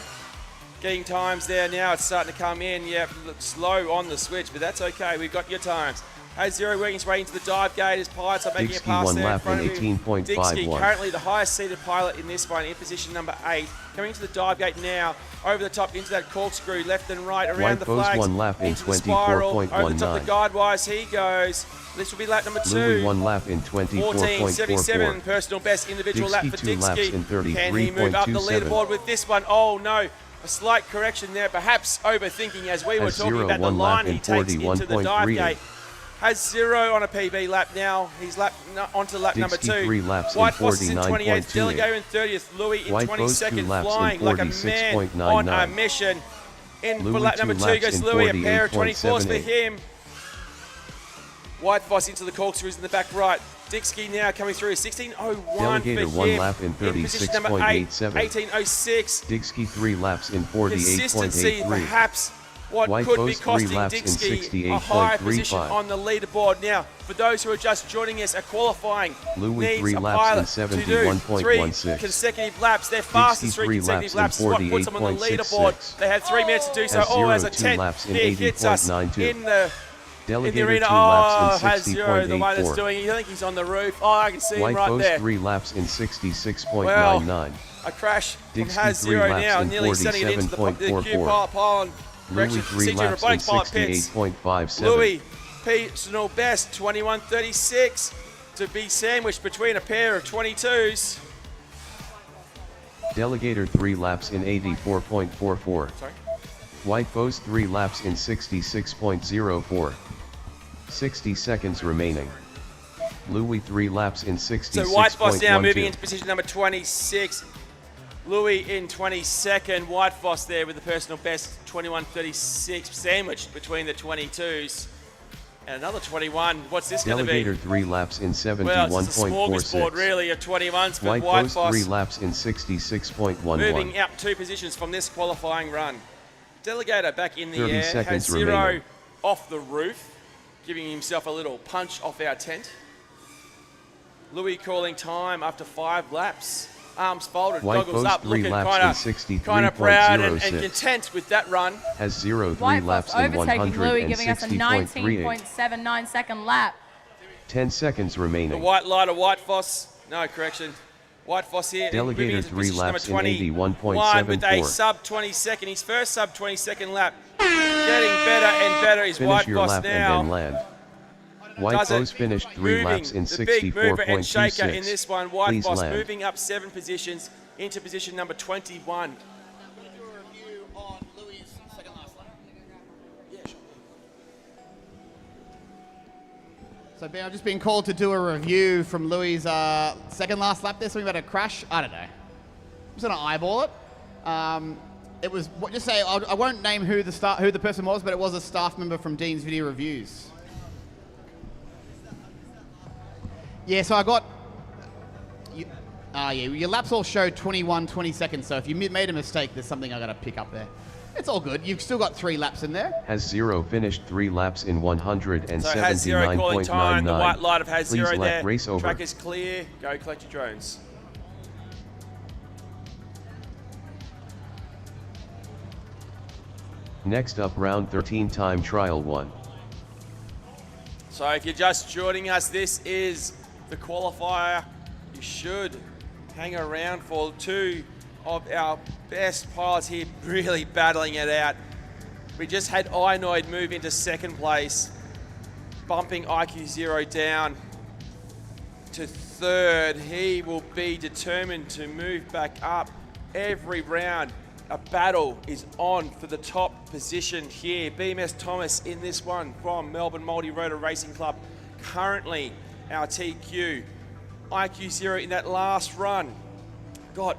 Getting times there now, it's starting to come in. Yeah, slow on the switch, but that's okay, we've got your times. HDZero working its way into the dive gate as pilots are making Dixie a pass one there in lap front in of him. 18.51. Dixie currently the highest seated pilot in this one in position number 8. Coming to the dive gate now, over the top into that corkscrew, left and right, around White the Foes flags, one lap in into the spiral, over the top of 24.19. the guide wires, he goes. This will be lap number 2. Louis 1 lap in 14.77, 24.44. personal best individual lap for Dixie 2 laps Dixie. in Can he move up the 33.27. leaderboard with this one? Oh no, a slight correction there, perhaps overthinking as we were talking HDZero about the 1 lap line he in takes into the dive 41.38. gate. HDZero on a PB lap now. He's onto lap number Dixie 2. 3 laps White in Foss is in 28th, 49.28. Delegato in 30th, Louis in White Foes 22nd, 2 laps in flying like a man on a 46.99. mission. In for Louis lap number 2 2 laps goes in Louis, a pair of 24s for 48.78. him. White Foss into the corkscrews in the back right. Dixie now coming through, 16.01 Delegator for 1 him. lap in position number 8, 36.87. 18.06. Dixie 3 laps in Consistency, 48.83. perhaps what White could be Foes 3 costing laps in Dixie a higher position 68.35. on the leaderboard. Now, for those who are just joining us, a qualifying Louis needs 3 a laps pilot in to do 3 71.16. consecutive laps. Their fastest 3 3 consecutive laps laps in is what puts them on the 48.66. leaderboard. They have 3 minutes to do so. Oh, as a 2 10 laps in here hits us 80.92. in the Delegator arena. 2 Oh, laps in HDZero, the one that's 60.84. doing it. I think he's on the roof. Oh, I can see him White right Foes there. 3 laps in 66.99. Well, a crash from Dixie 3 HDZero laps now, in nearly sending it into the .44. Q pylon. Louis 3 laps in 68.57. Louis, personal best, 21.36 to be sandwiched between a pair of 22s. Delegator 3 laps in 84.44. Sorry? White Foes 3 laps in 66.04. 60 seconds remaining. Louis 3 laps in 66.12. So White Foss now moving into position number 26. Louis in 22nd. White Foss there with the personal best, 21.36, sandwiched between the 22s. And another 21. What's this going to be? Delegator 3 laps in Well, it's a smorgasbord 71.46. really of 21s for White White Foes Foss. 3 laps in 66.11. Moving up 2 positions from this qualifying run. Delegator back in the 30 air. seconds HDZero remaining. off the roof, giving himself a little punch off our tent. Louis calling time after 5 laps. Arms folded, White goggles Foes up, 3 looking laps kind of proud and 63.06. content with that run. HDZero 3 White laps Foss in overtaking Louis, giving us a 160.38. 19.79 second lap. 10 seconds The remaining. white light of White Foss, no correction. White Foss here, moving Delegator into 3 position number laps in 21 with a 81.74. sub 22nd, his first sub 22nd lap. Getting better and better is Finish White your Foss lap now. and then land. White Does it. Foes finished 3 Moving, laps in the big mover and shaker in 64.26. this one. White Please Foss land. moving up 7 positions into position number 21. So Ben, I've just been called to do a review from Louis' second last lap there. Something about a crash. I don't know. I'm just gonna eyeball it. It was just say I won't name who the person was, but it was a staff member from Dean's Video Reviews. Yeah, so I got... your laps all show 20 seconds, so if you made a mistake, there's something I got to pick up there. It's all good. You've still got 3 laps in there. HDZero finished 3 laps in 179.99. So HDZero calling time. The white light of HDZero there. Race over. Track is clear. Go collect your drones. Next up, round 13 time trial 1. So if you're just joining us, this is the qualifier. You should hang around for 2 of our best pilots here, really battling it out. We just had Inoid move into 2nd place, bumping IQ0 down to 3rd. He will be determined to move back up every round. A battle is on for the top position here. BMS Thomas in this one from Melbourne Multi-Rotor Racing Club, currently our TQ. IQ0 in that last run got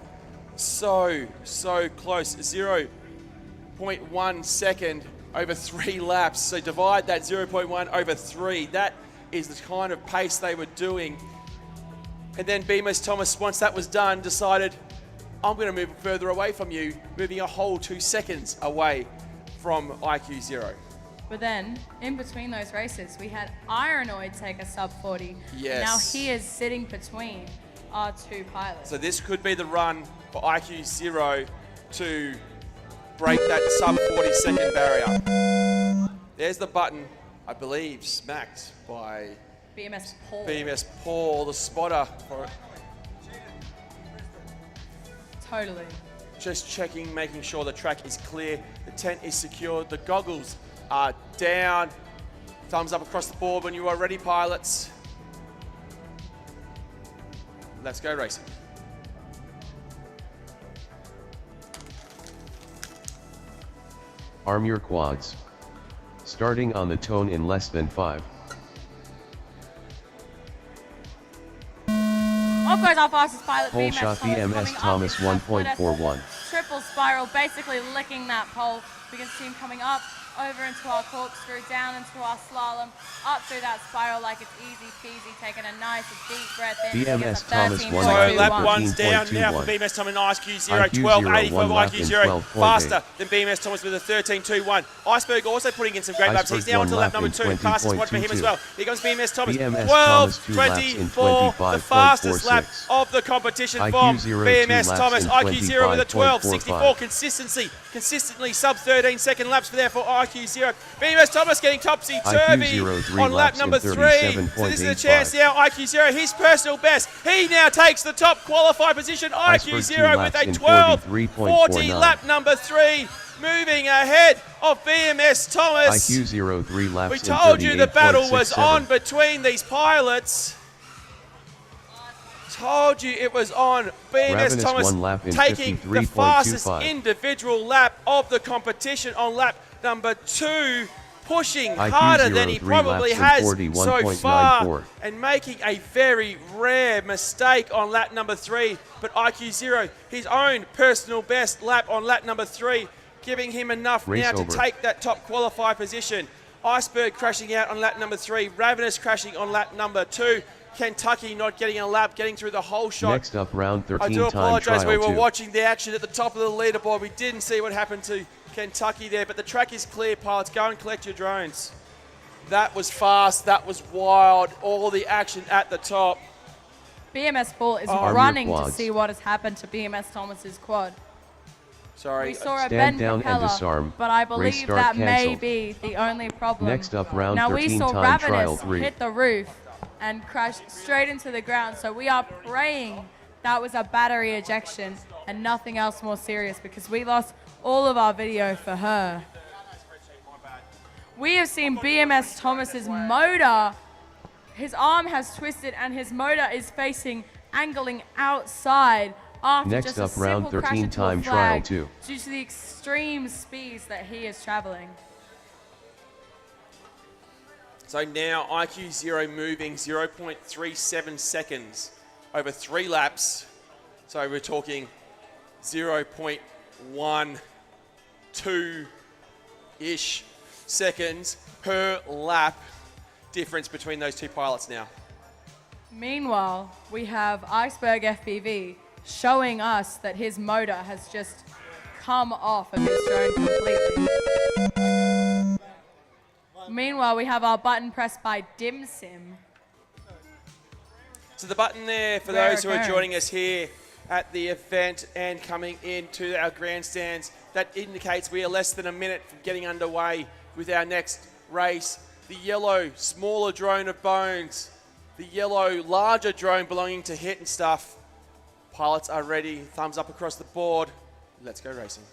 so close. 0.1 second over 3 laps. So divide that 0.1 over 3. That is the kind of pace they were doing. And then BMS Thomas, once that was done, decided, I'm going to move further away from you, moving a whole 2 seconds away from IQ0. But then, in between those races, we had Ironoid take a sub 40. Yes. And now he is sitting between our 2 pilots. So this could be the run for IQ0 to break that sub 40 second barrier. There's the button, I believe, smacked by BMS Paul. BMS Paul, the spotter for it. Totally. Just checking, making sure the track is clear, the tent is secured, the goggles are down. Thumbs up across the board when you are ready, pilots. Let's go racing. Arm your quads. Starting on the tone in less than 5. Off goes our fastest pilot, Pole shot BMS Thomas 1.41. Triple spiral, basically licking that pole. We can see him coming up, over into our corkscrew, down into our slalom, up through that spiral like it's easy peasy, taking a nice deep breath in. BMS Thomas So lap 1's down now for BMS Thomas and IQ0, 12.84 IQ0, faster than BMS Thomas with a 13.21. Iceberg also putting in some great laps. He's now onto lap number 2, fastest one for him as well. Here comes BMS Thomas, 12.24, the fastest lap of the competition from BMS Thomas. IQ0 with a 12.64, consistently sub 13 second laps for there for IQ0. BMS Thomas getting topsy-turvy on lap number 3. So this is a chance now. IQ0, his personal best. He now takes the top qualified position. IQ0 with a 12.40 lap number 3. Moving ahead of BMS Thomas. IQ0 3 laps. We told you the battle was on between these pilots. Told you it was on. BMS Thomas taking the fastest individual lap of the competition on lap number 2, pushing harder than he probably has so far, and making a very rare mistake on lap number 3. But IQ0, his own personal best lap on lap number 3, giving him enough now to take that top qualified position. Iceberg crashing out on lap number 3, Ravenous crashing on lap number 2. Kentucky not getting a lap, getting through the whole shot. Next up, round 13 I do apologize, we were 2. watching the action at the top of the leaderboard. We didn't see what happened to Kentucky there, but the track is clear, pilots. Go and collect your drones. That was fast, that was wild, all the action at the top. BMS Paul is running to see what has happened to BMS Thomas's quad. Sorry. We saw a bend propeller, but I believe that may be the only problem. Next up, round now 13 we saw time Ravenous trial 3. hit the roof and crash straight into the ground, so we are praying that was a battery ejection and nothing else more serious, because we lost all of our video for her. We have seen BMS Thomas's motor, his arm has twisted and his motor is facing, angling outside after Next just up, a round simple 13 crash time into a trial flag 2. due to the extreme speeds that he is traveling. So now IQ0 moving 0.37 seconds over 3 laps. So we're talking 0.12-ish seconds per lap difference between those 2 pilots now. Meanwhile, we have Iceberg FPV showing us that his motor has just come off of his drone completely. Meanwhile, we have our button pressed by DimSim. So the button there for those who are joining us here at the event and coming into our grandstands, that indicates we are less than a minute from getting underway with our next race. The yellow, smaller drone of Bones, the yellow, larger drone belonging to Hit and Stuff. Pilots are ready, thumbs up across the board. Let's go racing.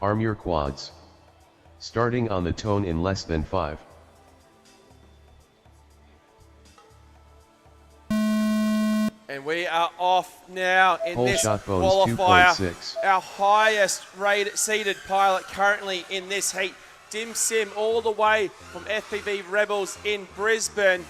Arm your quads. Starting on the tone in less than 5. And we are off now in Whole this shot Bones qualifier. 2.6. Our highest rated seeded pilot currently in this heat. DimSim all the way from FPV Rebels in Brisbane.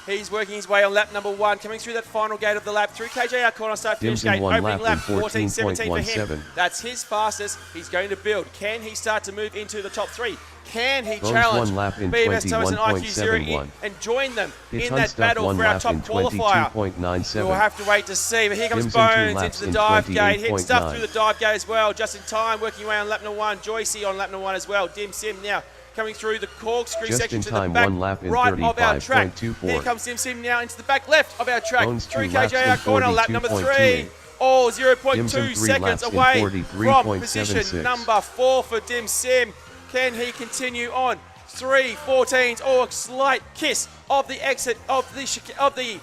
He's working his way on lap number 1, coming through that final gate of the lap, through KJR corner start finish gate, one opening lap lap in 14.17 for him. 14.17. That's his fastest. He's going to build. Can he start to move into the top 3? Can he Bones challenge one lap in BMS Thomas and IQ0 21.71. and join them Hit in on that stuff battle one for our lap top in qualifier? 22.97. We'll have to wait to see, but here comes DimSim 2 Bones laps into the in dive gate, hitting stuff 28.9. through the dive gate as well, just in time, working away on lap number 1. Joycey on lap number 1 as well. DimSim now coming through the corkscrew Just section in to the time, back one lap in right of our track. 35.24. Here comes DimSim now into the back left of our track, Bones through 2 laps KJR in corner, lap number 3. 42.28. Oh, 0.2 DimSim 3 seconds laps in away from position 43.76. number 4 for DimSim. Can he continue on? 3:14s, or a slight kiss of the exit of the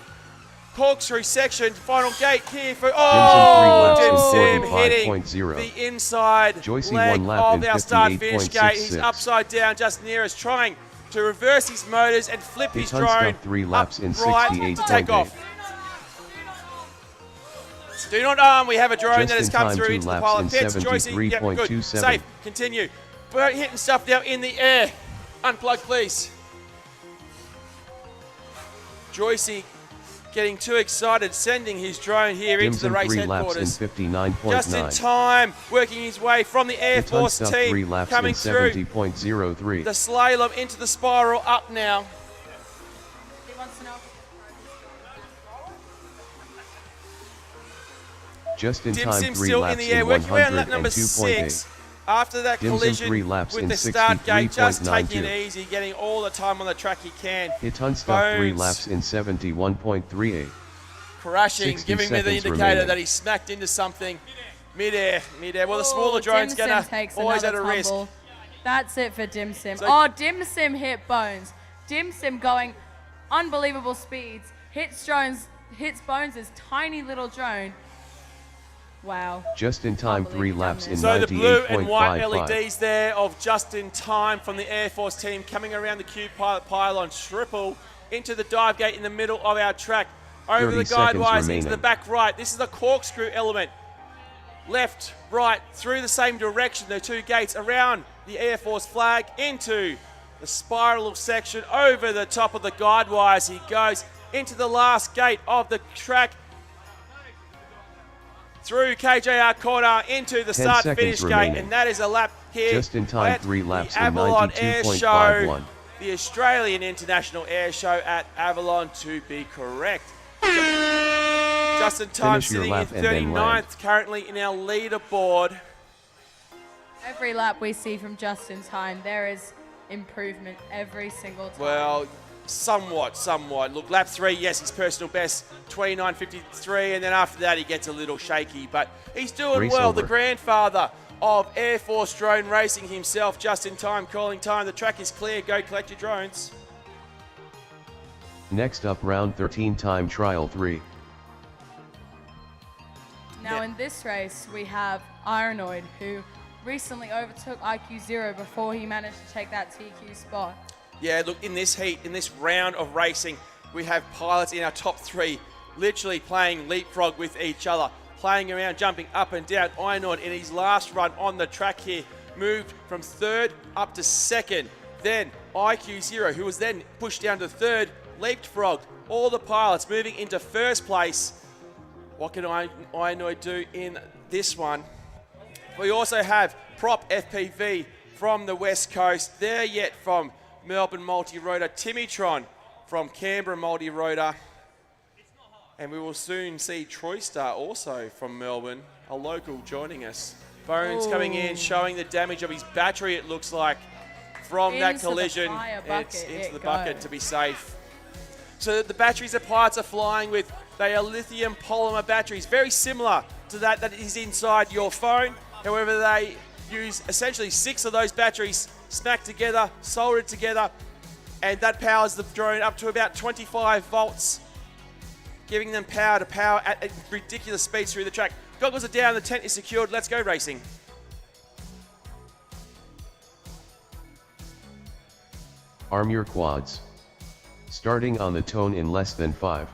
corkscrew section. Final gate here for DimSim hitting 45.0. the inside Joycey leg one lap of in our start-finish gate. He's 58.66. upside down just near us, trying to reverse his motors and flip his Hit on drone stuff 3 laps in upright to take 68.8. off. Do not arm. We have a drone Just that has in come time, through 2 into the laps pilot in pits. Joycey, yep, good, 73.27. safe. Continue. But hitting stuff now in the air. Unplug, please. Joycey getting too excited, sending his drone here into the DimSim race 3 laps headquarters. in 59.9. Just in time, working his way from the Air Hit on Force stuff 3 team, laps coming in through 70.03. the slalom into the spiral up now. He wants to know. Just in time, DimSim 3 still laps in the air, in working away on lap number 6. 102.8. After that DimSim collision 3 laps with in the start gate, just taking 63.92. it easy, getting all the time on the track he can. Hit on stuff 3 Bones laps in 71.38. crashing, 60 giving me the seconds indicator remaining. that he smacked into something midair. Well, the smaller Oh, drone's DimSim gonna takes always at a another risk. tumble. That's it for DimSim. So- Oh, DimSim hit Bones. DimSim going unbelievable speeds. Hits Bones' tiny little drone. Wow. Just in time, 3 laps in So the blue and white 98.55. LEDs there of just in time from the Air Force team coming around the Q pilot pylon, triple into the dive gate in the middle of our track. Over 30 the guide seconds wires into remaining. the back right. This is a corkscrew element. Left, right, through the same direction. The two gates around the Air Force flag into the spiral section over the top of the guide wires. He goes into the last gate of the track. Through KJR corner into the 10 start-finish seconds gate, remaining. and that is a lap here Just in time, at 3 laps the in Avalon Airshow, 92.51. the Australian International Airshow at Avalon, to be correct. Just in time, Finish your sitting in lap and then land. 39th currently in our leaderboard. Every lap we see from just in time, there is improvement every single time. Well, somewhat. Look, lap 3, yes, his personal best, 29.53, and then after that he gets a little shaky, but he's doing Race well. over. The grandfather of Air Force drone racing himself, just in time, calling time. The track is clear. Go collect your drones. Next up, round 13 time trial 3. Now in this race, we have Ironoid, who recently overtook IQ0 before he managed to take that TQ spot. Yeah, look, in this heat, in this round of racing, we have pilots in our top 3 literally playing leapfrog with each other, playing around, jumping up and down. Ironoid in his last run on the track here moved from 3rd up to 2nd. Then IQ0, who was then pushed down to 3rd, leapfrogged. All the pilots moving into 1st place. What can Ironoid do in this one? We also have Prop FPV from the West Coast. They're yet from Melbourne multi-rotor, Timitron from Canberra multi-rotor. And we will soon see Troystar also from Melbourne, a local joining us. Bones coming in, showing the damage of his battery, it looks like, from that collision. It's into the bucket to be safe. So the batteries the pilots are flying with, they are lithium polymer batteries, very similar to that is inside your phone. However, they use essentially 6 of those batteries smacked together, soldered together, and that powers the drone up to about 25 volts, giving them power to power at ridiculous speeds through the track. Goggles are down, the tent is secured, let's go racing. Arm your quads. Starting on the tone in less than 5.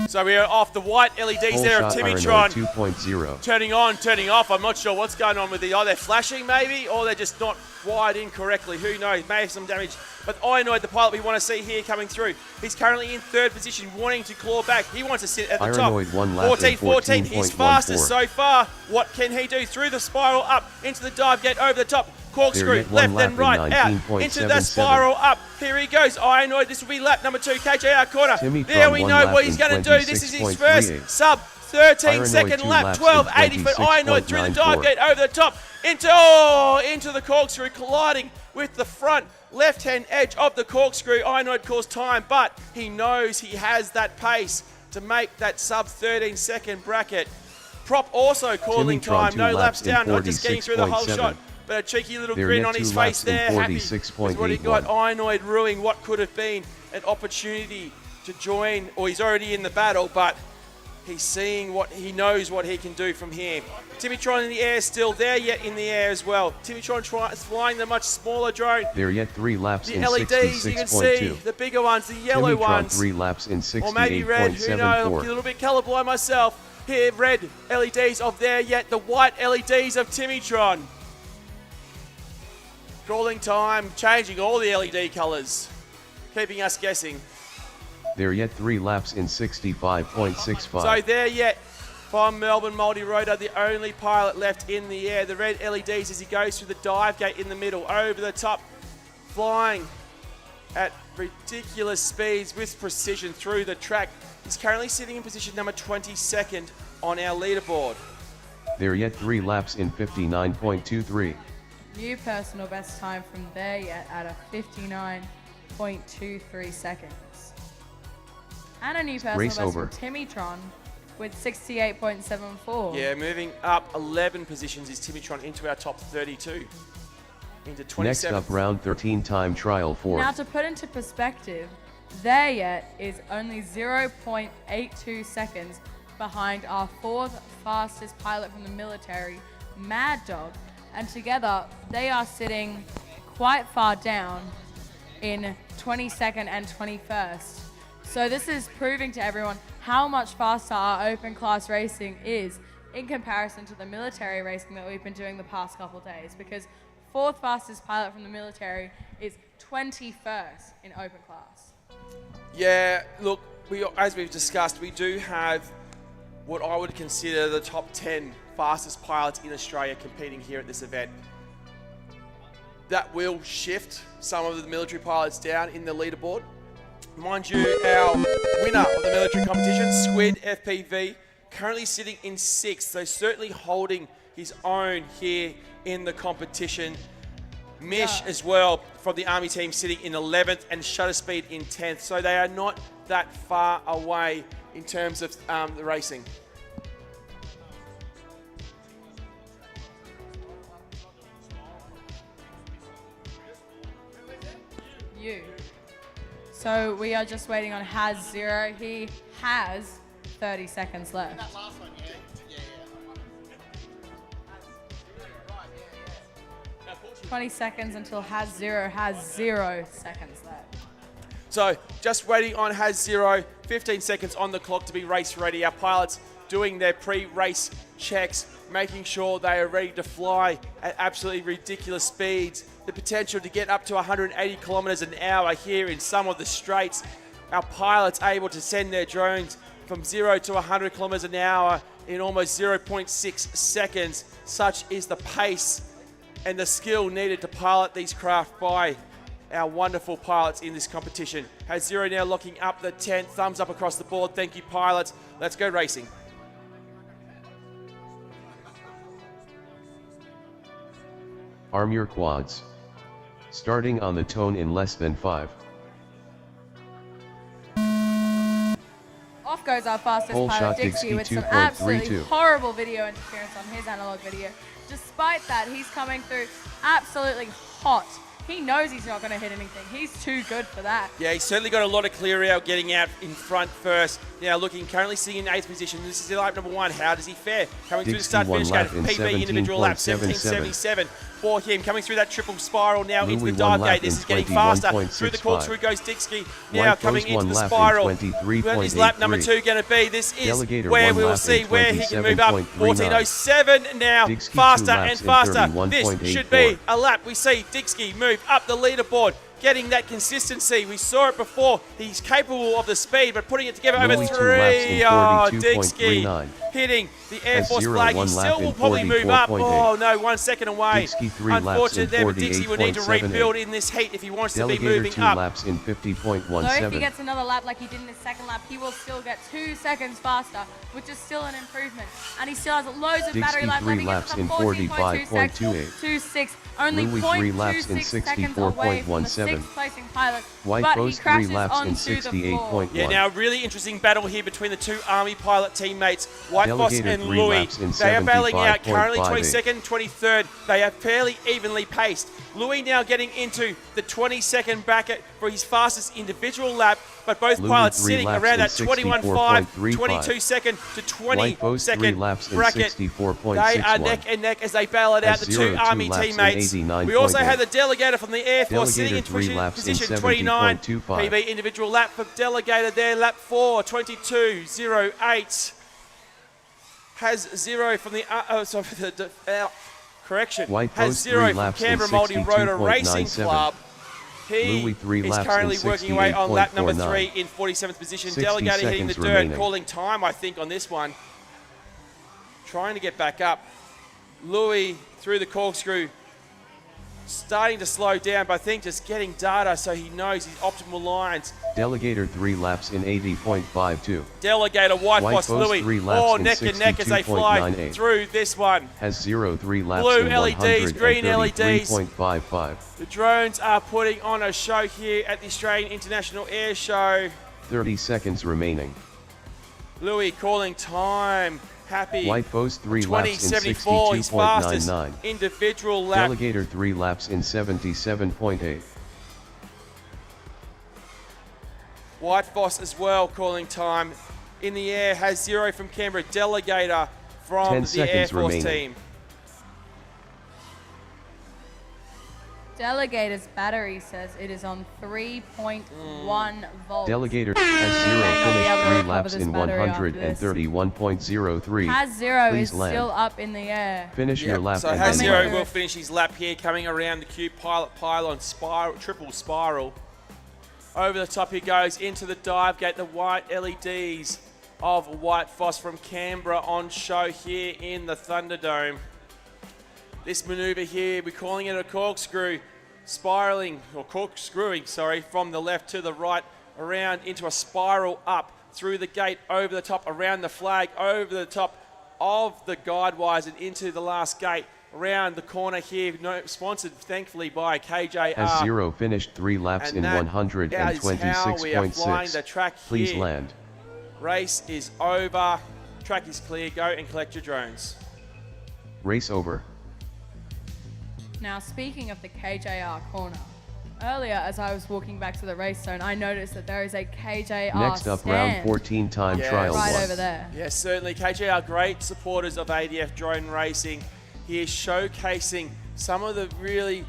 So we are off the white LEDs there of Timitron. 2.0. Turning on, turning off. I'm not sure what's going on with the. Oh, they're flashing maybe, or they're just not wired in correctly. Who knows? May have some damage. But Ironoid, the pilot we want to see here coming through. He's currently in 3rd position, wanting to claw back. He wants to sit at the Ironoid top. 1 lap 14. He's fastest so far. What can he do? Through the spiral up into the dive gate over the top. Corkscrew, left and right, out, into that spiral up. Here he goes, Ironoid, this will be lap number 2, KJR corner. There we know what he's going to do. This is his first sub 13-second lap, 12.80 for Ironoid through the dive gate over the top. Into the corkscrew, colliding with the front left-hand edge of the corkscrew. Ironoid calls time, but he knows he has that pace to make that sub 13-second bracket. Prop also calling time, no laps down, not just getting through the whole shot. But a cheeky little grin on his face there, happy with what he got. Ironoid ruining what could have been an opportunity to join, or he's already in the battle, but he's seeing what he knows what he can do from here. Timitron in the air, still there yet in the air as well. Timitron flying the much smaller drone. There yet 3 laps the in LEDs, you can see the bigger ones, the yellow Timitron ones. 3 laps in 68.74. Or maybe red, who knows, I'm a little bit colorblind myself. Here, red LEDs of there yet, the white LEDs of Timitron. Crawling time, changing all the LED colors, keeping us guessing. There yet 3 laps in 65.65. So there yet from Melbourne multi-rotor, the only pilot left in the air. The red LEDs as he goes through the dive gate in the middle, over the top, flying at ridiculous speeds with precision through the track. He's currently sitting in position number 22nd on our leaderboard. There yet 3 laps in 59.23. New personal best time from there yet at a 59.23 seconds. And a new personal Race best over. from Timitron with 68.74. Yeah, moving up 11 positions is Timitron into our top 32. Into 27th. Next up, round 13 time trial 4. Now to put into perspective, there yet is only 0.82 seconds behind our 4th fastest pilot from the military, Mad Dog. And together, they are sitting quite far down in 22nd and 21st. So this is proving to everyone how much faster our open class racing is in comparison to the military racing that we've been doing the past couple of days. Because 4th fastest pilot from the military is 21st in open class. Yeah, look, as we've discussed, we do have what I would consider the top 10 fastest pilots in Australia competing here at this event. That will shift some of the military pilots down in the leaderboard. Mind you, our winner of the military competition, Squid FPV, currently sitting in 6th, so certainly holding his own here in the competition. Mish as well from the Army team sitting in 11th and Shutter Speed in 10th, so they are not that far away in terms of the racing. So we are just waiting on HDZero. He has 30 seconds left. That last one, yeah. 20 seconds until HDZero has 0 seconds left. So just waiting on HDZero, 15 seconds on the clock to be race ready. Our pilots doing their pre-race checks, making sure they are ready to fly at absolutely ridiculous speeds. The potential to get up to 180 kilometers an hour here in some of the straights. Our pilots able to send their drones from 0 to 100 kilometers an hour in almost 0.6 seconds. Such is the pace and the skill needed to pilot these craft by our wonderful pilots in this competition. HDZero now locking up the 10th. Thumbs up across the board. Thank you, pilots. Let's go racing. Arm your quads. Starting on the tone in less than 5. Off goes our fastest Pole pilot, shot Dixie, Dixie with some 2.32. absolutely horrible video interference on his analog video. Despite that, he's coming through absolutely hot. He knows he's not going to hit anything. He's too good for that. Yeah, he's certainly got a lot of clear out, getting out in front first. Now looking, currently sitting in 8th position. This is lap number 1. How does he fare? Coming through the start finish gate. PB individual lap, 17.77 for him. Coming through that triple spiral now into the dive gate. This is getting faster. Through the corkscrew goes Dixie. Now coming into the spiral. Where is lap number 2 going to be? This is where we will see where he can move up. 14.07 now. Faster and faster. This should be a lap. We see Dixie move up the leaderboard, getting that consistency. We saw it before. He's capable of the speed, but putting it together over 3. Oh, Dixie hitting the Air Force flag. He still will probably move up. Oh, no, 1 second away. Unfortunate there, but Dixie will need to rebuild in this heat if he wants to be moving up. Laps in 50.17. So if he gets another lap like he did in his second lap, he will still get 2 seconds faster, which is still an improvement. And he still has loads of battery life. 3 laps in 45.28. Only Louis 3 laps in 0.26 seconds away from the 64.17. 6th placing pilot, White but he Post 3 crashes laps in onto the floor. 68.1. Yeah, now a really interesting battle here between the 2 Army pilot teammates, White Boss Delegator and 3 Louis. laps in They are battling out, currently 75.58. 22nd, 23rd. They are fairly evenly paced. Louis now getting into the 22nd bracket for his fastest individual lap, but both Louis pilots 3 sitting laps around in that 21.5, 64.35. 22nd to White Post 3 22nd laps in bracket. 64.61. They are neck and neck as they battle it out, the 2 HDZero 2 Army laps in teammates. 89.8. We also have the Delegator from the Air Force sitting in Delegator 3 laps in position 29. 70.25. PB individual lap for Delegator there, lap 4, 22.08. Has 0 from the correction. White Has Post 0 3 from laps in Canberra Multi-Rotor Racing 62.97. Club. He Louis 3 is laps currently in working away on lap number 68.49. 3 in 47th position. 60 Delegator hitting the seconds dirt, remaining. calling time, I think, on this one. Trying to get back up. Louis through the corkscrew. Starting to slow down, but I think just getting data so he knows his optimal lines. Delegator 3 laps in 80.52. Delegator, White Boss, Post Louis, 3 laps oh, in neck and neck as they fly 62.98. through this one. Has 0 3 laps Blue in LEDs, green LEDs. 133.55. The drones are putting on a show here at the Australian International Airshow. 30 seconds remaining. Louis calling time, happy. White Post 3 laps in 20.74, his fastest 62.99. individual lap. Delegator 3 laps in 77.8. White Boss as well calling time. In the air, has 0 from Canberra. Delegator 10 from the Air seconds Force remaining. team. Delegator's battery says it is on 3.1 volts. Delegator has 0 may not be able to finished 3 recover laps this in battery after this. 131.03. Has 0 Please is land. still up in the air. Finish your lap So and has then 0 land. will finish his lap here, coming around the Q pilot pylon spiral, triple spiral. Over the top he goes into the dive gate. The white LEDs of White Foss from Canberra on show here in the Thunderdome. This maneuver here, we're calling it a corkscrew, spiraling, or corkscrewing, sorry, from the left to the right, around into a spiral up, through the gate, over the top, around the flag, over the top of the guide wires and into the last gate, around the corner here, sponsored thankfully by KJR. Has 0 finished 3 laps And in that is how we are flying the 126.6. track Please here. land. Race is over. Track is clear. Go and collect your drones. Race over. Now, speaking of the KJR corner, earlier as I was walking back to the race zone, I noticed that there is a KJR Next up, round stand 14 time Yeah. trial right 1. over there. Yes, certainly. KJR, great supporters of ADF drone racing. He is showcasing some of the really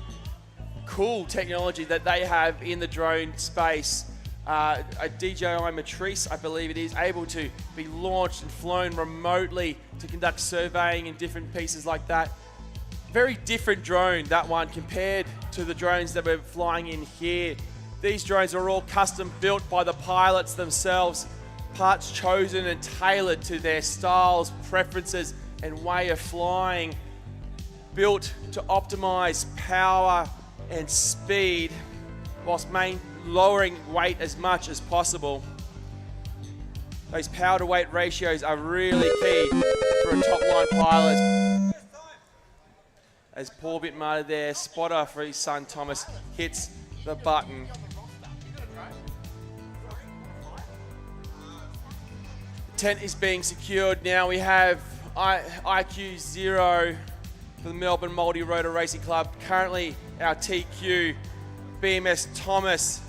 cool technology that they have in the drone space. A DJI Matrice, I believe it is, able to be launched and flown remotely to conduct surveying and different pieces like that. Very different drone, that one, compared to the drones that we're flying in here. These drones are all custom built by the pilots themselves, parts chosen and tailored to their styles, preferences, and way of flying. built to optimize power and speed whilst lowering weight as much as possible. Those power to weight ratios are really key for a top line pilot. As Paul Bitmarter there, spotter for his son Thomas, hits the button. Tent is being secured now. We have ImmersionRC for the Melbourne Multi-Rotor Racing Club. Currently our TQ BMS Thomas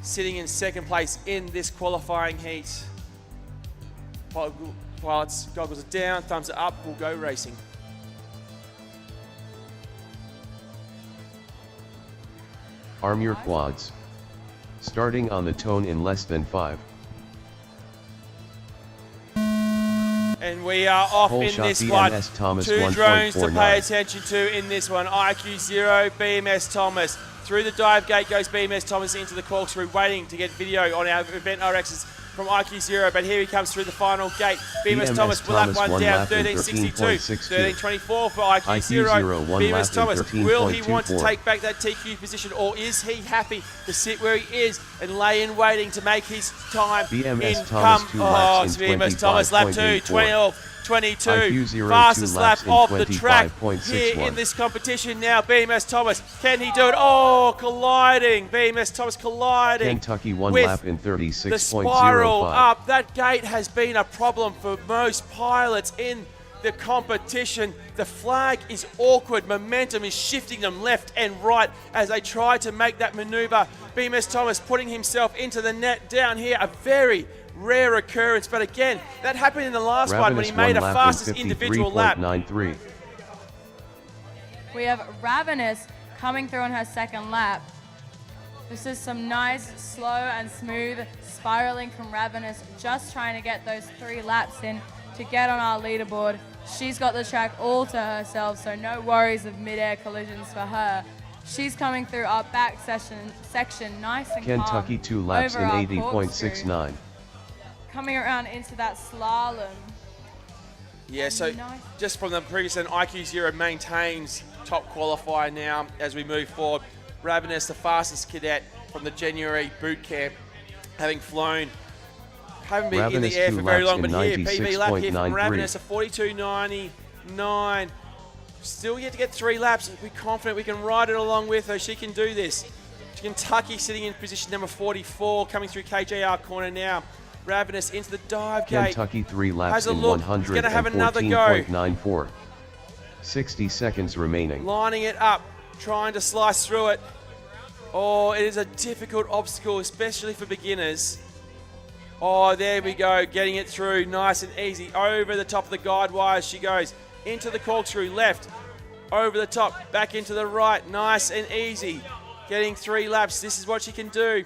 sitting in second place in this qualifying heat. Pilots, goggles are down, thumbs are up, we'll go racing. Arm your quads. Starting on the tone in less than 5. And we are off Whole in shot this one. BMS Thomas Two drones to 1.49. pay attention to in this one. ImmersionRC, BMS Thomas. Through the dive gate goes BMS Thomas into the corkscrew, waiting to get video on our event RXs from ImmersionRC, but here he comes through the final gate. BMS Thomas will have one down, 13.62, 13.24 for ImmersionRC. BMS Thomas, will he want to take back that TQ position, or is he happy to sit where he is and lay in waiting to make his time BMS in Thomas come? 2 laps in BMS Thomas, lap 2, 22, ImmersionRC fastest 2 lap laps of in the track 25.61. here in this competition now. BMS Thomas, can he do it? Oh, colliding. BMS Thomas colliding. Kentucky 1 with lap in the spiral 36.05. up. That gate has been a problem for most pilots in the competition. The flag is awkward. Momentum is shifting them left and right as they try to make that maneuver. BMS Thomas putting himself into the net down here. A very rare occurrence, but again, that happened in the last one when he made a fastest individual lap. 53.93. We have Ravenous coming through on her second lap. This is some nice, slow and smooth spiraling from Ravenous, just trying to get those 3 laps in to get on our leaderboard. She's got the track all to herself, so no worries of mid-air collisions for her. She's coming through our back section nice and Kentucky calm 2 laps over in our 80.69. coming around into that slalom. Yeah, so Nice. just from the previous one, ImmersionRC maintains top qualifier now as we move forward. Ravenous, the fastest cadet from the January boot camp, having flown. Haven't been in the air for very long, but here, PB lap here from Ravenous, a 42.99. Still yet to get 3 laps. We're confident we can ride it along with her. She can do this. Kentucky sitting in position number 44, coming through KJR corner now. Ravenous into the dive gate. Kentucky 3 laps Has a in look. He's gonna have another go. 114.94. 60 seconds remaining. Lining it up, trying to slice through it. Oh, it is a difficult obstacle, especially for beginners. Oh, there we go, getting it through nice and easy. Over the top of the guide wires she goes. Into the corkscrew, left, over the top, back into the right, nice and easy. Getting 3 laps, this is what she can do.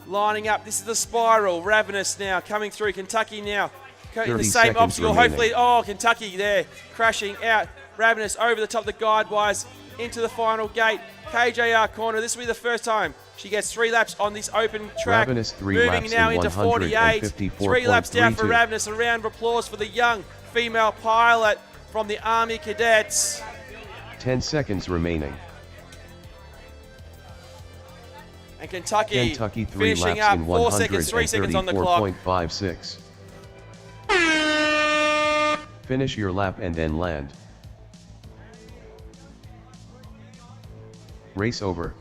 Lining up, this is the spiral. Ravenous now, coming through. Kentucky now, in the same obstacle. Remaining. Hopefully, oh, Kentucky there, crashing out. Ravenous over the top of the guide wires, into the final gate. KJR corner, this will be the first time she gets 3 laps on this open track. Ravenous 3 Moving laps now in into 48. 3 laps down for 154.32. Ravenous. A round of applause for the young female pilot from the Army Cadets. 10 seconds remaining. And Kentucky 3 finishing laps up, in 4 seconds, 3 seconds on the clock. 134.56. Finish your lap and then land. Race over.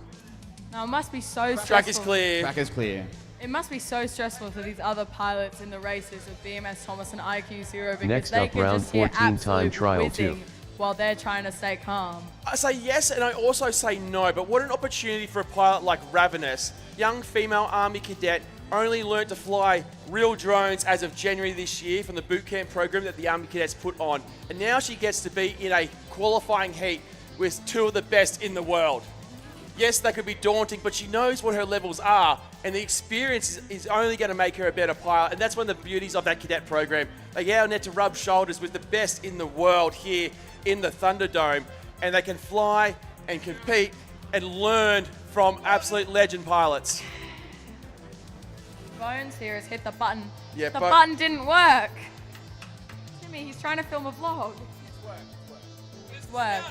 Now it must be so stressful. Track is clear. Track is clear. It must be so stressful for these other pilots in the races with BMS Thomas and ImmersionRC because Next they up, can round just hear 14 time absolute trial whizzing 2. while they're trying to stay calm. I say yes, and I also say no, but what an opportunity for a pilot like Ravenous, young female Army cadet, only learned to fly real drones as of January this year from the boot camp program that the Army Cadets put on. And now she gets to be in a qualifying heat with 2 of the best in the world. Yes, that could be daunting, but she knows what her levels are, and the experience is only going to make her a better pilot, and that's one of the beauties of that cadet program. They now need to rub shoulders with the best in the world here in the Thunderdome, and they can fly and compete and learn from absolute legend pilots. Bones here has hit the button. Yeah, the button didn't work. Timmy, he's trying to film a vlog. It's worked.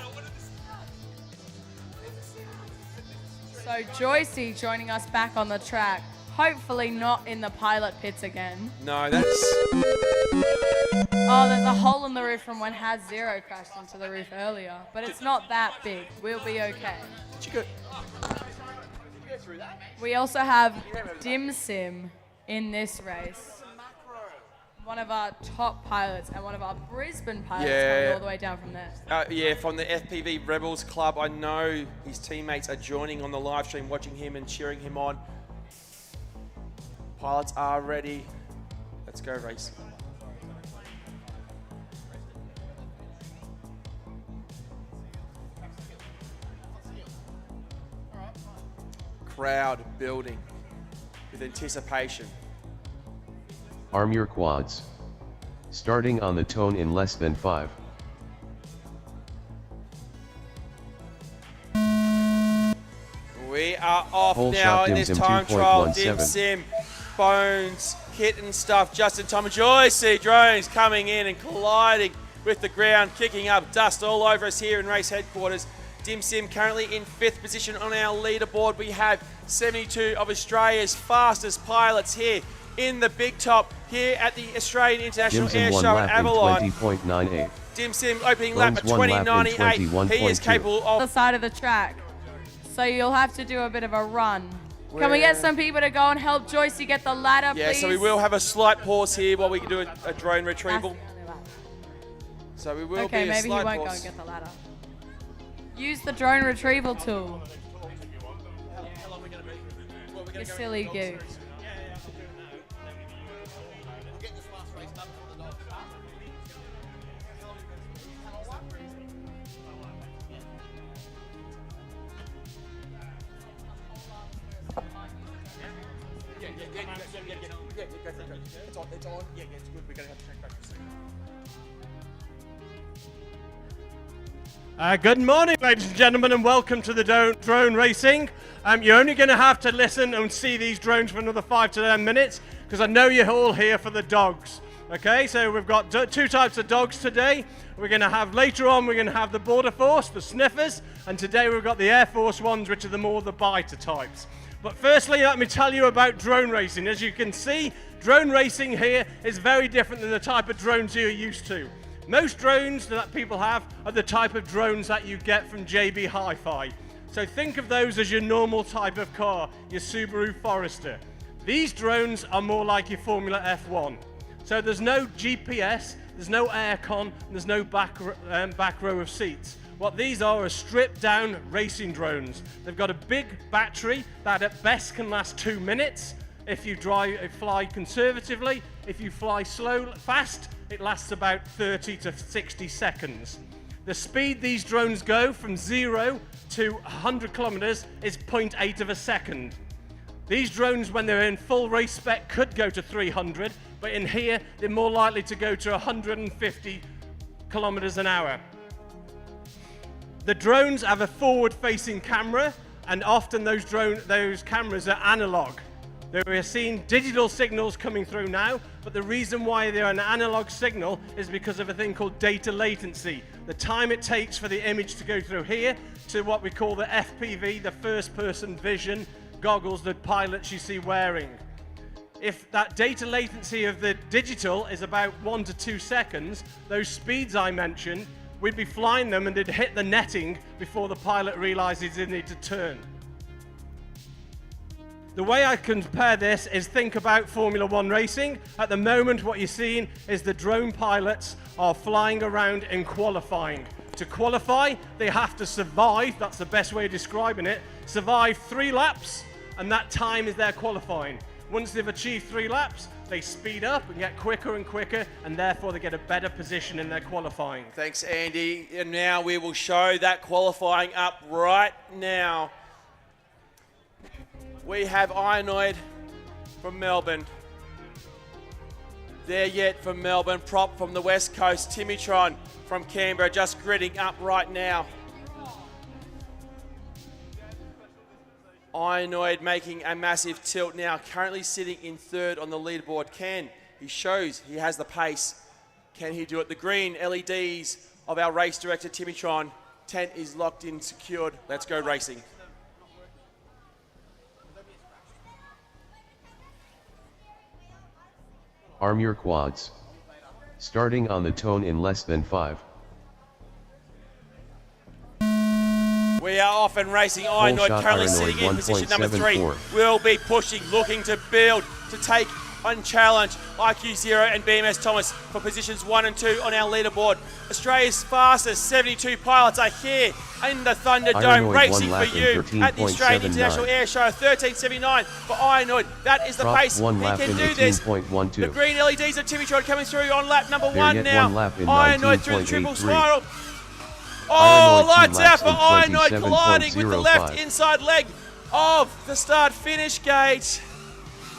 So Joycey joining us back on the track. Hopefully not in the pilot pits again. No, that's... Oh, there's a hole in the roof from when HDZero crashed onto the roof earlier. But it's not that big. We'll be okay. Did you go through that? We also have Dim Sim in this race. One of our top pilots and one of our Brisbane pilots coming all the way down from there. Yeah, from the FPV Rebels Club. I know his teammates are joining on the live stream, watching him and cheering him on. Pilots are ready. Let's go race. Crowd building with anticipation. Arm your quads. Starting on the tone in less than 5. We are off Whole now shot in Dim this Sim time trial. 2.17. Dim Sim, Bones, Kit and stuff. Justin Thomas, Joycey drones coming in and colliding with the ground, kicking up dust all over us here in race headquarters. Dim Sim currently in 5th position on our leaderboard. We have 72 of Australia's fastest pilots here in the big top here at the Australian International Dim Sim one Airshow lap at Avalon. in 20.98. Dim Sim opening lap at Bones one lap in 20.98. He is 21.2. capable The of... side of the track. So you'll have to do a bit of a run. Can we get some people to go and help Joycey get the ladder, Yeah, please? so we will have a slight pause here while we do a drone That's retrieval. the only lap. So we will Okay, be a maybe he slight won't go pause. and get the ladder. Use the drone retrieval tool. You silly goose. It's on. Yeah, it's good. We're going to have to check back to see. Good morning, ladies and gentlemen, and welcome to the drone racing. You're only going to have to listen and see these drones for another 5 to 10 minutes, because I know you're all here for the dogs. Okay, so we've got 2 types of dogs today. We're going to have, later on, we're going to have the Border Force, the sniffers, and today we've got the Air Force ones, which are the more the biter types. But firstly, let me tell you about drone racing. As you can see, drone racing here is very different than the type of drones you're used to. Most drones that people have are the type of drones that you get from JB Hi-Fi. So think of those as your normal type of car, your Subaru Forester. These drones are more like your Formula F1. So there's no GPS, there's no aircon, there's no back row of seats. What these are stripped down racing drones. They've got a big battery that at best can last 2 minutes. If you fly conservatively, if you fly fast, it lasts about 30 to 60 seconds. The speed these drones go from 0 to 100 kilometers is 0.8 of a second. These drones, when they're in full race spec, could go to 300, but in here, they're more likely to go to 150 kilometers an hour. The drones have a forward-facing camera, and often those cameras are analog. We're seeing digital signals coming through now, but the reason why they're an analog signal is because of a thing called data latency. The time it takes for the image to go through here to what we call the FPV, the first-person vision goggles that pilots you see wearing. If that data latency of the digital is about 1 to 2 seconds, those speeds I mentioned, we'd be flying them and they'd hit the netting before the pilot realizes they need to turn. The way I compare this is think about Formula One racing. At the moment, what you're seeing is the drone pilots are flying around and qualifying. To qualify, they have to survive, that's the best way of describing it, survive 3 laps, and that time is their qualifying. Once they've achieved 3 laps, they speed up and get quicker and quicker, and therefore they get a better position in their qualifying. Thanks, Andy. And now we will show that qualifying up right now. We have Ionoid from Melbourne. There yet from Melbourne. Prop from the West Coast. Timitron from Canberra just gridding up right now. Ionoid making a massive tilt now, currently sitting in 3rd on the leaderboard. He shows he has the pace. Can he do it? The green LEDs of our race director, Timitron. Tent is locked in, secured. Let's go racing. Arm your quads. Starting on the tone in less than 5. We are off and racing. Whole Inoid shot currently Ironoid sitting in position number 3. 1.74. Will be pushing, looking to build, to take on challenge HDZero and BMS Thomas for positions 1 and 2 on our leaderboard. Australia's fastest 72 pilots are here in the Thunderdome, Ironoid racing one for lap in you at the Australian 13.79. International Airshow. 13.79 for Inoid. That is the Prop pace. one He lap can in do this. 18.12. The green LEDs of Timitron coming through on lap number There 1 yet now. one lap in Inoid through the triple 19.83. spiral. Oh, Ironoid two lights out laps for in Inoid, colliding with the left 27.05. inside leg of the start-finish gate.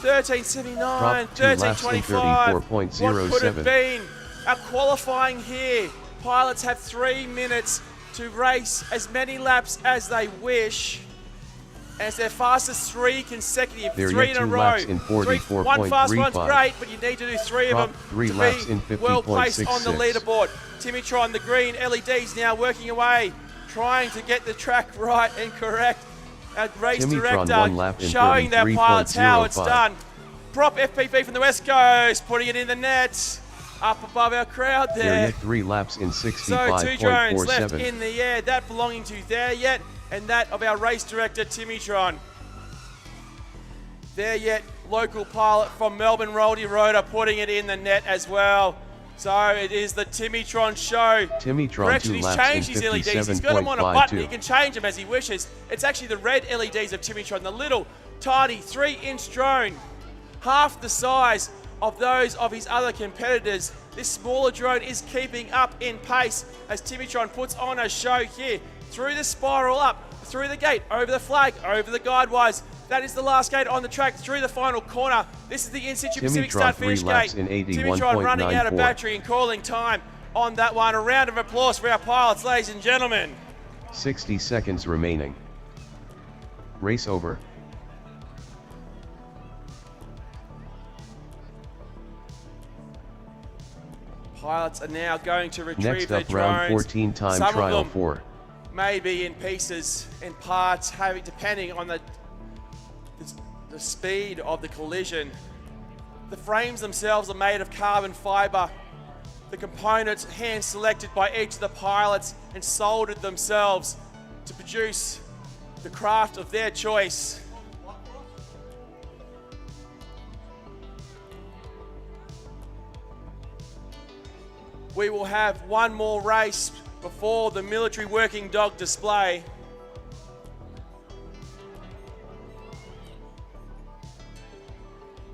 13.79, Prop 2 laps in 13.25. What could have 34.07. been? Our qualifying here. Pilots have 3 minutes to race as many laps as they wish. And it's their fastest 3 consecutive, There 3 yet in a 2 row. laps in One fast one's 44.35. great, but you need to do 3 of Prop them 3 to laps in be well placed on the 50.66. leaderboard. Timitron, the green LEDs now working away, trying to get the track right and correct. Our race Timitron director one lap in showing their pilots how it's 33.05. done. Prop FPV from the West Coast, putting it in the net, up above our crowd There there. yet 3 laps in So 2 drones left 65.47. in the air, that belonging to There Yet, and that of our race director, Timitron. There Yet, local pilot from Melbourne, Roldy Rotor, putting it in the net as well. So it is the Timitron show. Timitron Correction, 2 he's laps in changed his LEDs. He's got them on a button. He 57.52. can change them as he wishes. It's actually the red LEDs of Timitron, the little tiny 3-inch drone, half the size of those of his other competitors. This smaller drone is keeping up in pace as Timitron puts on a show here through the spiral up, through the gate, over the flag, over the guidewires. That is the last gate on the track through the final corner. This is the in-situ Pacific Timitron start 3 finish laps gate. in Timitron running out of 81.94. battery and calling time on that one. A round of applause for our pilots, ladies and gentlemen. 60 seconds remaining. Race over. Pilots are now going to retrieve Next their up, round drones. 14 time Some of trial them 4. maybe in pieces and parts, having depending on the speed of the collision. The frames themselves are made of carbon fiber. The components hand selected by each of the pilots and soldered themselves to produce the craft of their choice. We will have one more race before the military working dog display.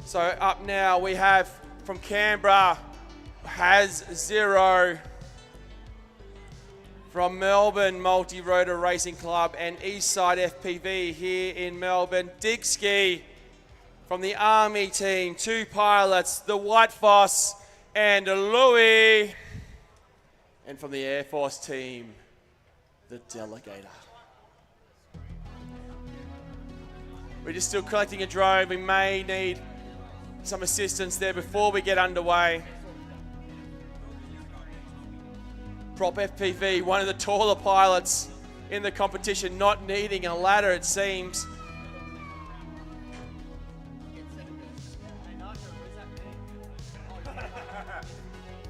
So up now we have from Canberra, HDZero. From Melbourne Multi-Rotor Racing Club and Eastside FPV here in Melbourne, Digski. From the Army team, 2 pilots, the White Foss and Louis. And from the Air Force team, the Delegator. We're just still collecting a drone. We may need some assistance there before we get underway. Prop FPV, one of the taller pilots in the competition, not needing a ladder, it seems.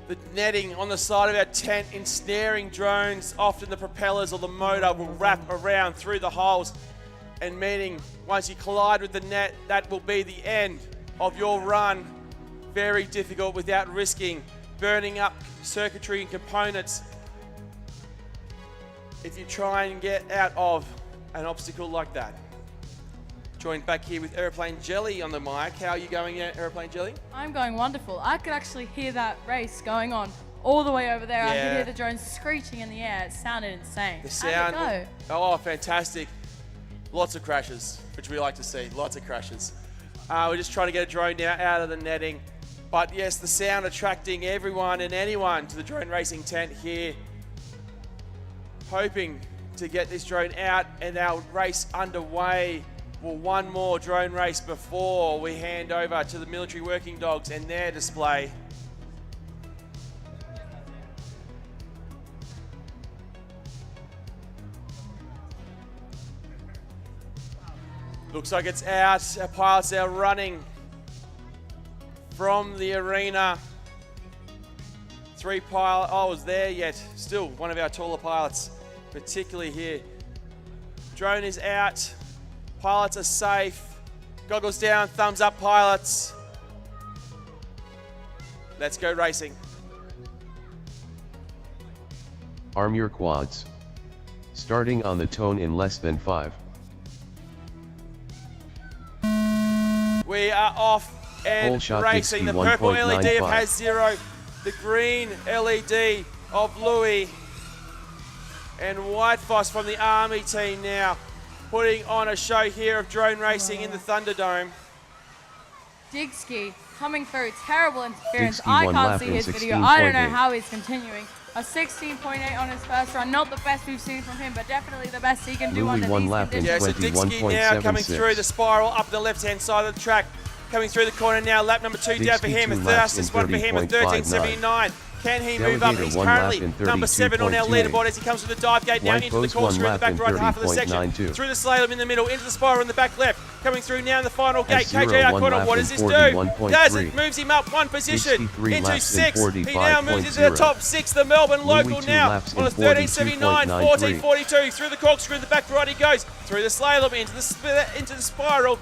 The netting on the side of our tent ensnaring drones. Often the propellers or the motor will wrap around through the holes, and meaning once you collide with the net, that will be the end of your run. Very difficult without risking burning up circuitry and components if you try and get out of an obstacle like that. Joined back here with Aeroplane Jelly on the mic. How are you going, Aeroplane Jelly? I'm going wonderful. I could actually hear that race going on all the way over there. I Yeah. could hear the drones screeching in the air. It sounded insane. The How'd sound. it go? Oh, fantastic. Lots of crashes, which we like to see. Lots of crashes. We're just trying to get a drone now out of the netting. But yes, the sound attracting everyone and anyone to the drone racing tent here. Hoping to get this drone out and our race underway. Well, one more drone race before we hand over to the military working dogs and their display. Looks like it's out. Our pilots are running from the arena. 3 pilot, oh, was there yet. Still one of our taller pilots, particularly here. Drone is out. Pilots are safe. Goggles down, thumbs up, pilots. Let's go racing. Arm your quads. Starting on the tone in less than 5. We are off and Full shot racing. The Dixie purple LED of 1.95. HDZero, the green LED of Louis, and White Foss from the Army team now, putting on a show here of drone racing in the Thunderdome. Digski coming through, terrible interference. Digski I one can't lap see in his video. I don't know 16.8. how he's continuing. A 16.8 on his first run. Not the best we've seen from him, but definitely the best he can do Louis under one these lap in conditions. Yeah, so Digski now coming 21.76. through the spiral up the left-hand side of the track. Coming through the corner now, lap number 2 down for Digski him. A 2 laps fastest in one for him at 13.79. Can he move up? Delegator He's one lap currently in number 7 on our 32.28. leaderboard as he comes through the dive gate now White into the Foss corkscrew one in the back lap in right half of the section. 30.92. Through the slalom in the middle, into the spiral in the back left. Coming through now in the final gate. HDZero KJR one corner, lap what in does this do? 41.3. Does it? Moves him up 1 position 63 into laps in 6. He now moves into the 45.0. top 6, the Melbourne Louis local 2 now laps on a in 13.79, 42.93. 14.42. Through the corkscrew in the back right he goes. Through the slalom into the spiral.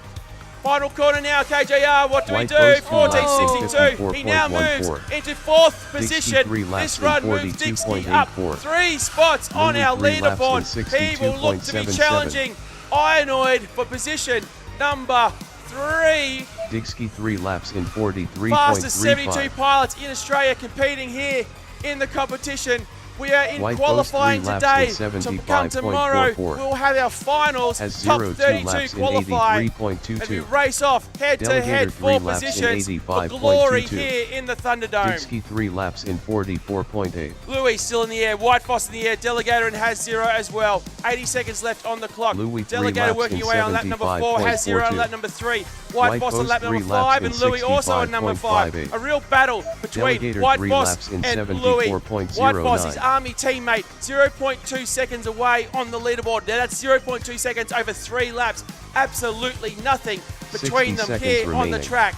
Final corner now, KJR, what do we White do? Foss 2 laps in 14.62. He now moves 54.14. into 4th position. 63 laps This in run moves Dixie up 42.84. 3 spots on Louis our 3 laps in leaderboard. He will look to be 62.77. challenging Ironoid for position number 3. Digski 3 laps in 43.35. Fastest 72 pilots in Australia competing here in the competition. We are in White qualifying Foss 3 today. laps in So come tomorrow, 75.44. we'll have our finals. Has Top 0 2 32 laps in qualify. 83.22. And we race off head-to-head Delegator 4 3 laps in positions for 85.22. glory here in the Thunderdome. Digski 3 laps in 44.8. Louis still in the air, White Foss in the air, Delegator and HDZero as well. 80 seconds left on the clock. Louis 3 Delegator laps working in away on lap number 4, HDZero on lap number 3. White Foss on lap number 5 and Louis also on number 5. A real battle between Delegator White 3 Foss laps in and Louis. 74.09. White Foss, his Army teammate, 0.2 seconds away on the leaderboard. Now that's 0.2 seconds over 3 laps. Absolutely nothing between 60 them seconds here on the remaining. track.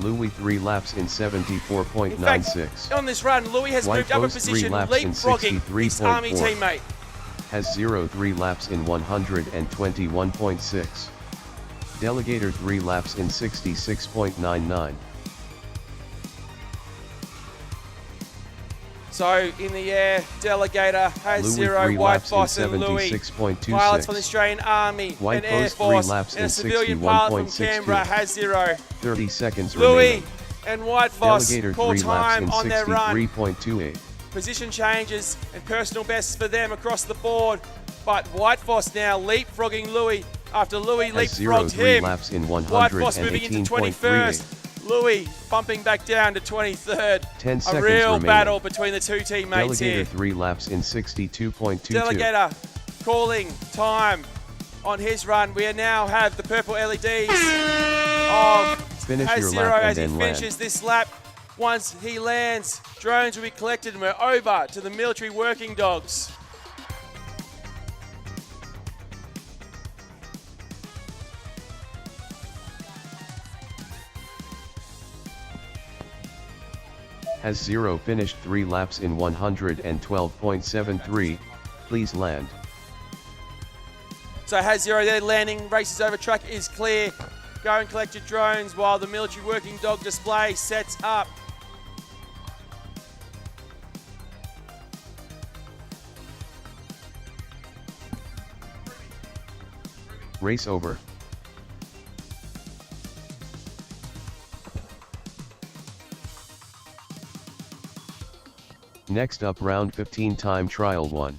Louis 3 laps in In fact, 74.96. on this run, Louis has White moved up a Foss 3 position, laps in leapfrogging his Army 63.4. teammate. Has 0 3 laps in 121.6. Delegator 3 laps in 66.99. So in the air, Delegator has Louis 0, 3 White laps in Foss and Louis. 76.26. Pilots from the Australian Army White and Air Foss 3 Force laps and a in civilian pilot from 61.62. Canberra has 0. 30 seconds Louis remaining. and White Foss Delegator call 3 laps time in on their run. 63.28. Position changes and personal bests for them across the board. But White Foss now leapfrogging Louis after Louis Has 0 leapfrogged 3 him. laps in White Foss moving into 21st. 118.38. Louis bumping back down to 23rd. 10 A seconds real remaining. battle between the two teammates Delegator here. 3 laps in 62.22. Delegator calling time on his run. We now have the purple LEDs of Finish your HDZero lap and as he then finishes land. this lap. Once he lands, drones will be collected and we're over to the military working dogs. Has 0 finished 3 laps in 112.73. Please land. So HDZero there landing, races over, track is clear. Go and collect your drones while the military working dog display sets up. Race over. Next up, round 15 time trial 1.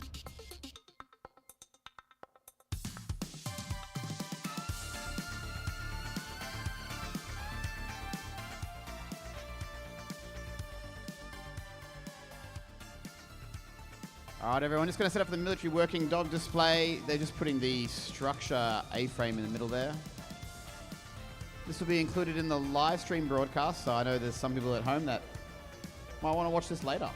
All right, everyone, just going to set up the military working dog display. They're just putting the structure A-frame in the middle there. This will be included in the live stream broadcast, so I know there's some people at home that might want to watch this later.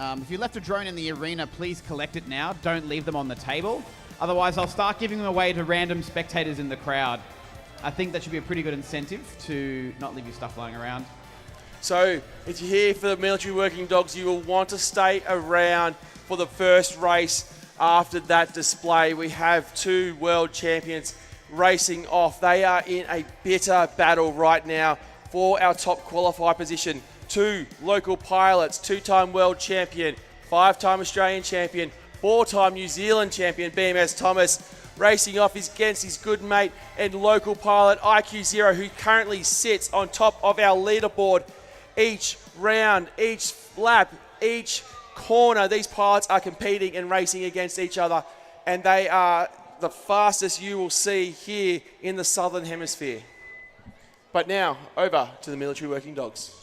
If you left a drone in the arena, please collect it now. Don't leave them on the table. Otherwise, I'll start giving them away to random spectators in the crowd. I think that should be a pretty good incentive to not leave your stuff lying around. So if you're here for the military working dogs, you will want to stay around for the first race after that display. We have two world champions racing off. They are in a bitter battle right now for our top qualifier position. Two local pilots, two-time world champion, five-time Australian champion, four-time New Zealand champion, BMS Thomas, racing off against his good mate and local pilot IQ0, who currently sits on top of our leaderboard. Each round, each lap, each corner, these pilots are competing and racing against each other, and they are the fastest you will see here in the Southern Hemisphere. But now, over to the military working dogs.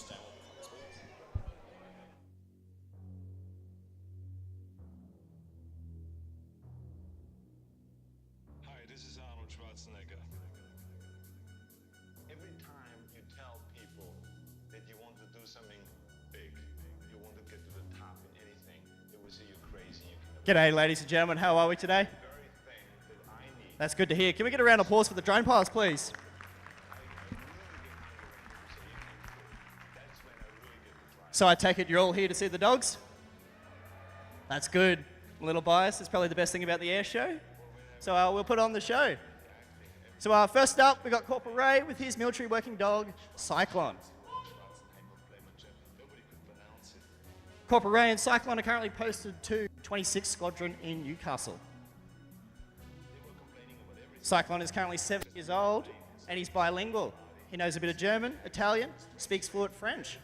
Hi, this is Arnold Schwarzenegger. Every time you tell people that you want to do something big, you want to get to the top in anything, they will say you're crazy. G'day, ladies and gentlemen. How are we today? That's good to hear. Can we get a round of applause for the drone pilots, please? So I take it you're all here to see the dogs? That's good. A little biased. It's probably the best thing about the air show. So we'll put on the show. So first up, we've got Corporal Ray with his military working dog, Cyclone. Corporal Ray and Cyclone are currently posted to 26th Squadron in Newcastle. Cyclone is currently 7 years old and he's bilingual. He knows a bit of German, Italian, speaks fluent French.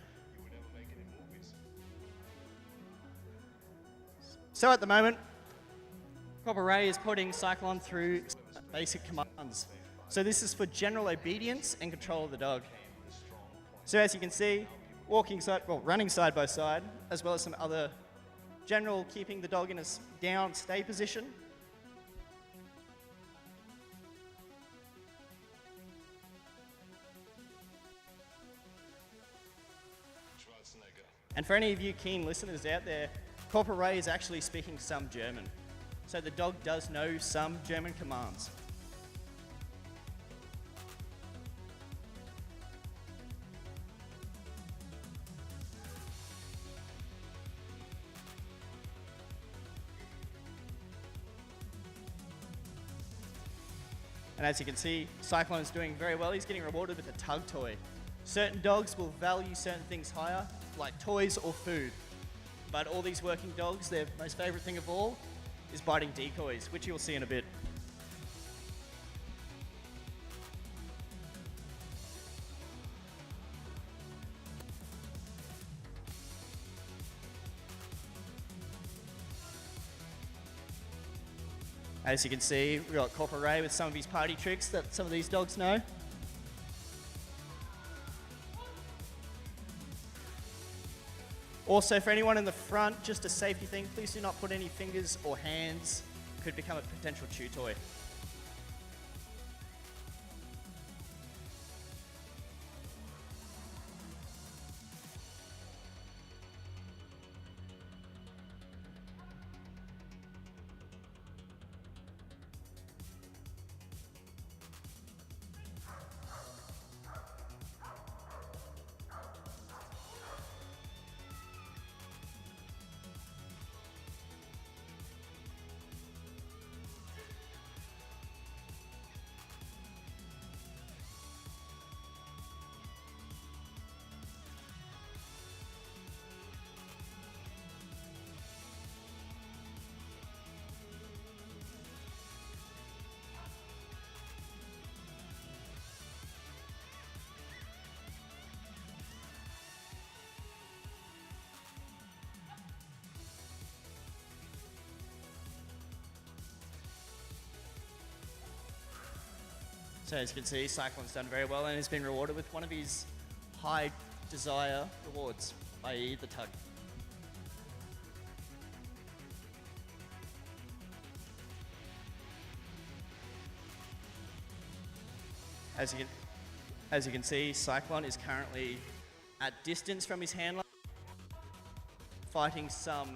So at the moment, Corporal Ray is putting Cyclone through basic commands. So this is for general obedience and control of the dog. So as you can see, running side by side, as well as some other general keeping the dog in a down stay position. And for any of you keen listeners out there, Corporal Ray is actually speaking some German. So the dog does know some German commands. And as you can see, Cyclone is doing very well. He's getting rewarded with a tug toy. Certain dogs will value certain things higher, like toys or food. But all these working dogs, their most favorite thing of all is biting decoys, which you'll see in a bit. As you can see, we've got Corporal Ray with some of his party tricks that some of these dogs know. Also, for anyone in the front, just a safety thing, please do not put any fingers or hands. Could become a potential chew toy. So as you can see, Cyclone's done very well and has been rewarded with one of his high desire rewards, i.e. the tug. As you can see, Cyclone is currently at distance from his handler, fighting some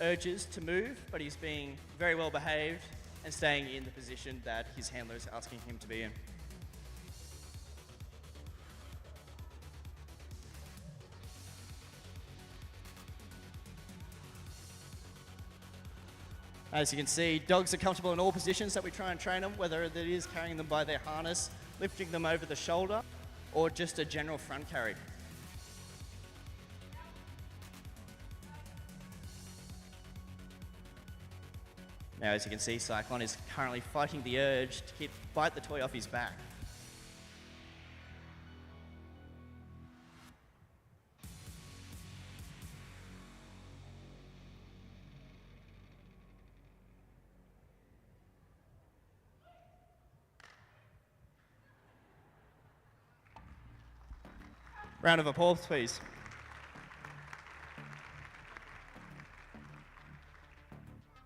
urges to move, but he's being very well behaved and staying in the position that his handler is asking him to be in. As you can see, dogs are comfortable in all positions that we try and train them, whether it is carrying them by their harness, lifting them over the shoulder, or just a general front carry. Now, as you can see, Cyclone is currently fighting the urge to bite the toy off his back. Round of applause, please.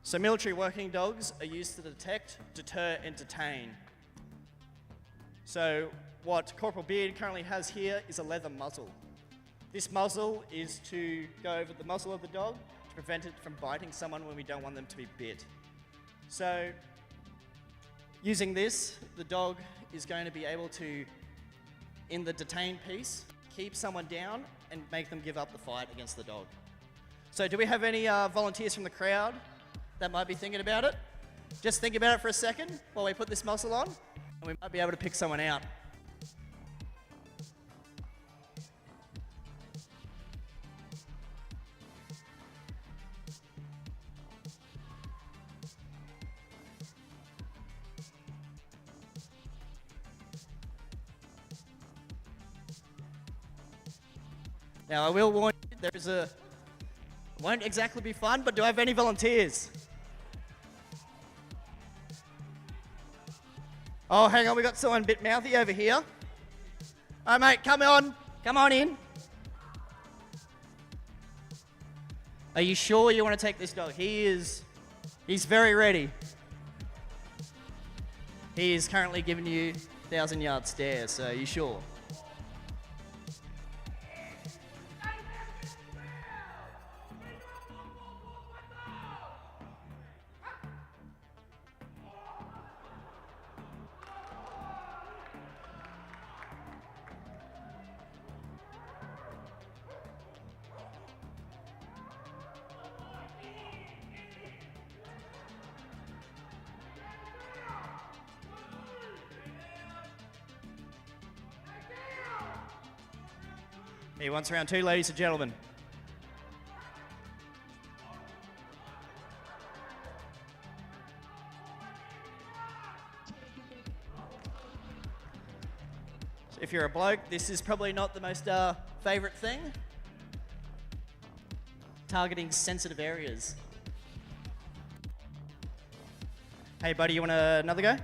So military working dogs are used to detect, deter, and detain. So what Corporal Beard currently has here is a leather muzzle. This muzzle is to go over the muzzle of the dog to prevent it from biting someone when we don't want them to be bit. So using this, the dog is going to be able to, in the detain piece, keep someone down and make them give up the fight against the dog. So do we have any volunteers from the crowd that might be thinking about it? Just think about it for a second while we put this muzzle on, and we might be able to pick someone out. Now I will warn you, won't exactly be fun, but do I have any volunteers? Oh, hang on, we got someone a bit mouthy over here. Oh, mate, come on in. Are you sure you want to take this dog? He's very ready. He is currently giving you 1,000-yard stare, so are you sure? He wants round two, ladies and gentlemen. So if you're a bloke, this is probably not the most favourite thing. Targeting sensitive areas. Hey buddy, you want another go?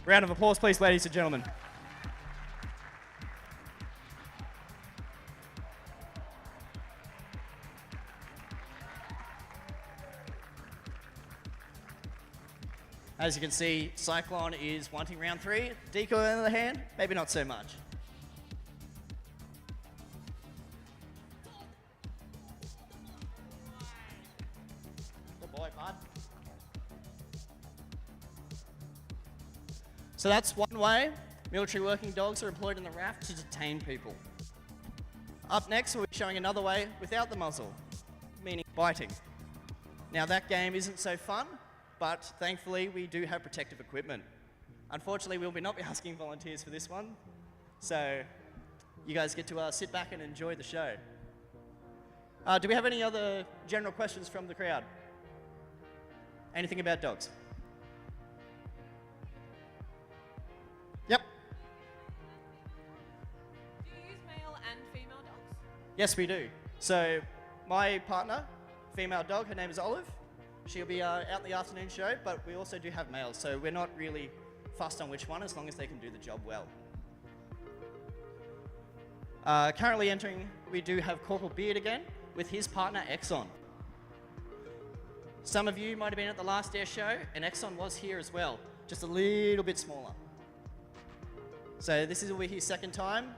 Round of applause please, ladies and gentlemen. As you can see, Cyclone is wanting round three. Decoy on the other hand, maybe not so much. Good boy, bud. So that's one way military working dogs are employed in the RAF to detain people. Up next, we'll be showing another way without the muzzle, meaning biting. Now that game isn't so fun, but thankfully we do have protective equipment. Unfortunately, we'll not be asking volunteers for this one, so you guys get to sit back and enjoy the show. Do we have any other general questions from the crowd? Anything about dogs? Yep. Do you use male and female dogs? Yes, we do. So my partner, female dog, her name is Olive. She'll be out in the afternoon show, but we also do have males, so we're not really fussed on which one as long as they can do the job well. Currently entering, we do have Corporal Beard again with his partner Exxon. Some of you might have been at the last air show, and Exxon was here as well, just a little bit smaller. So this will be his second time,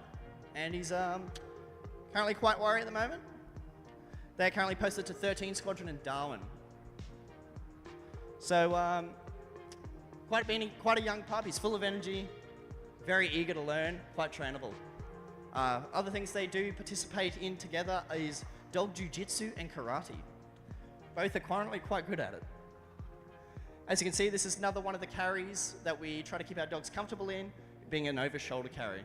and he's currently quite worried at the moment, They're currently posted to 13 Squadron in Darwin. So quite a young pup. He's full of energy, very eager to learn, quite trainable. Other things they do participate in together is dog jiu-jitsu and karate. Both are currently quite good at it. As you can see, this is another one of the carries that we try to keep our dogs comfortable in, being an over-shoulder carry.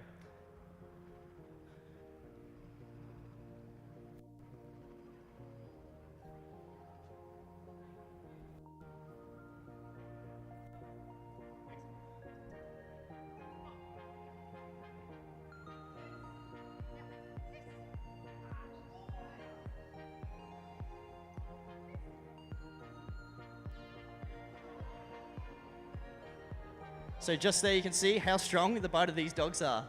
So just there you can see how strong the bite of these dogs are.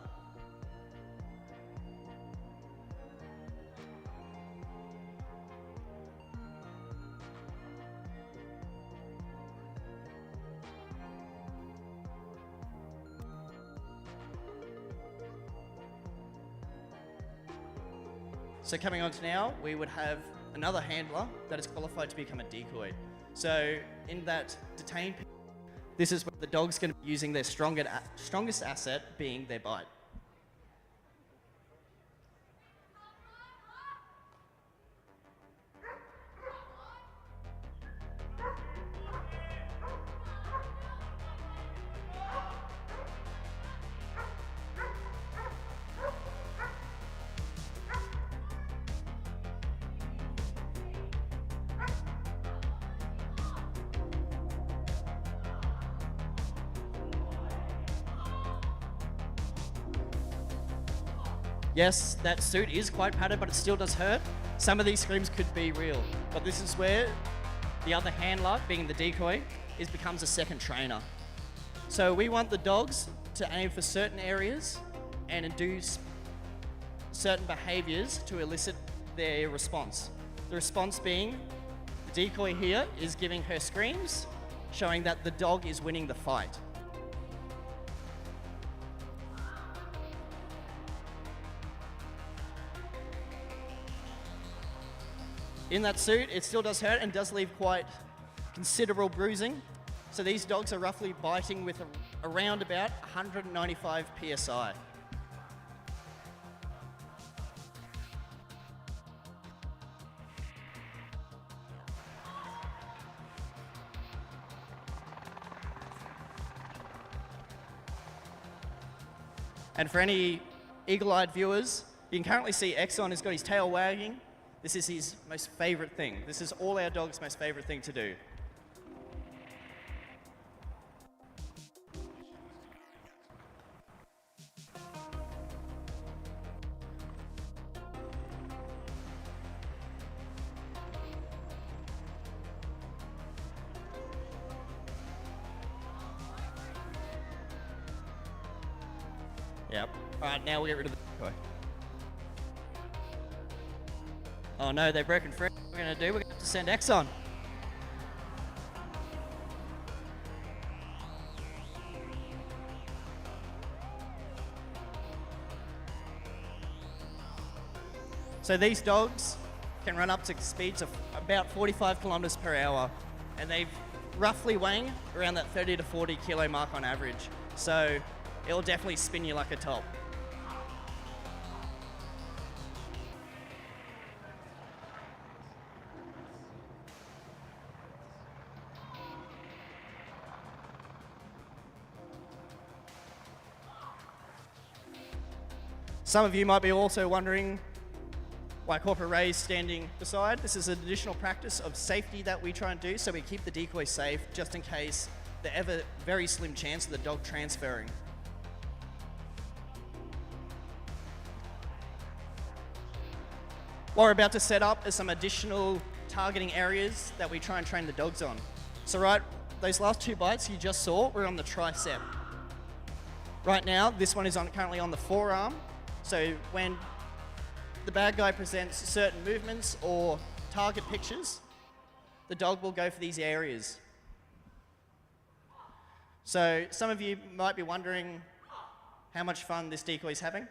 So coming on to now, we would have another handler that is qualified to become a decoy. So in that detained, this is where the dog's going to be using their strongest asset, being their bite. Yes, that suit is quite padded, but it still does hurt. Some of these screams could be real, but this is where the other handler, being the decoy, becomes a second trainer. So we want the dogs to aim for certain areas and induce certain behaviors to elicit their response. The response being, the decoy here is giving her screams, showing that the dog is winning the fight. In that suit, it still does hurt and does leave quite considerable bruising. So these dogs are roughly biting with around about 195 PSI. And for any eagle-eyed viewers, you can currently see Exxon has got his tail wagging. This is his most favorite thing. This is all our dogs' most favorite thing to do. Yep. All right, now we'll get rid of the decoy. Oh no, they've broken free. What we're going to do, we're going to have to send Exxon. So these dogs can run up to speeds of about 45 kilometers per hour, and they roughly weighing around that 30 to 40 kilo mark on average. So it'll definitely spin you like a top. Some of you might be also wondering why Corporal Ray is standing beside. This is an additional practice of safety that we try and do, so we keep the decoy safe just in case the ever very slim chance of the dog transferring. What we're about to set up is some additional targeting areas that we try and train the dogs on. So right, those last two bites you just saw were on the tricep. Right now, this one is currently on the forearm. So when the bad guy presents certain movements or target pictures, the dog will go for these areas. So some of you might be wondering how much fun this decoy is having.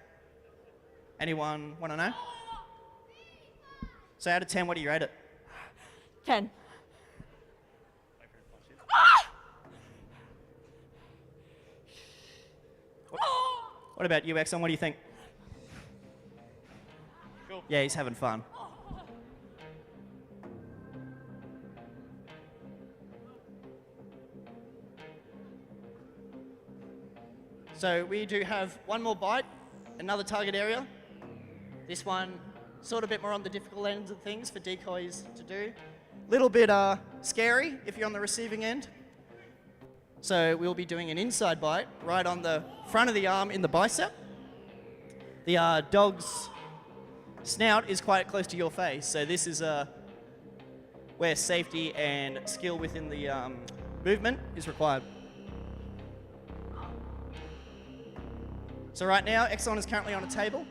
Anyone want to know? So out of 10, what do you rate it? 10. What about you, Exxon? What do you think? Cool. Yeah, he's having fun. So we do have one more bite, another target area. This one, sort of a bit more on the difficult ends of things for decoys to do. Little bit scary if you're on the receiving end. So we'll be doing an inside bite right on the front of the arm in the bicep. The dog's snout is quite close to your face, so this is where safety and skill within the movement is required. So right now, Exxon is currently on a table.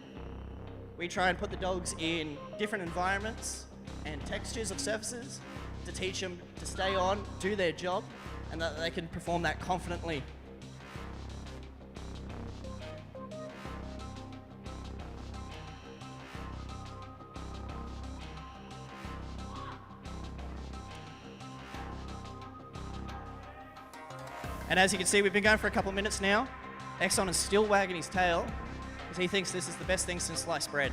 We try and put the dogs in different environments and textures of surfaces to teach them to stay on, do their job, and that they can perform that confidently. And as you can see, we've been going for a couple of minutes now. Exxon is still wagging his tail because he thinks this is the best thing since sliced bread.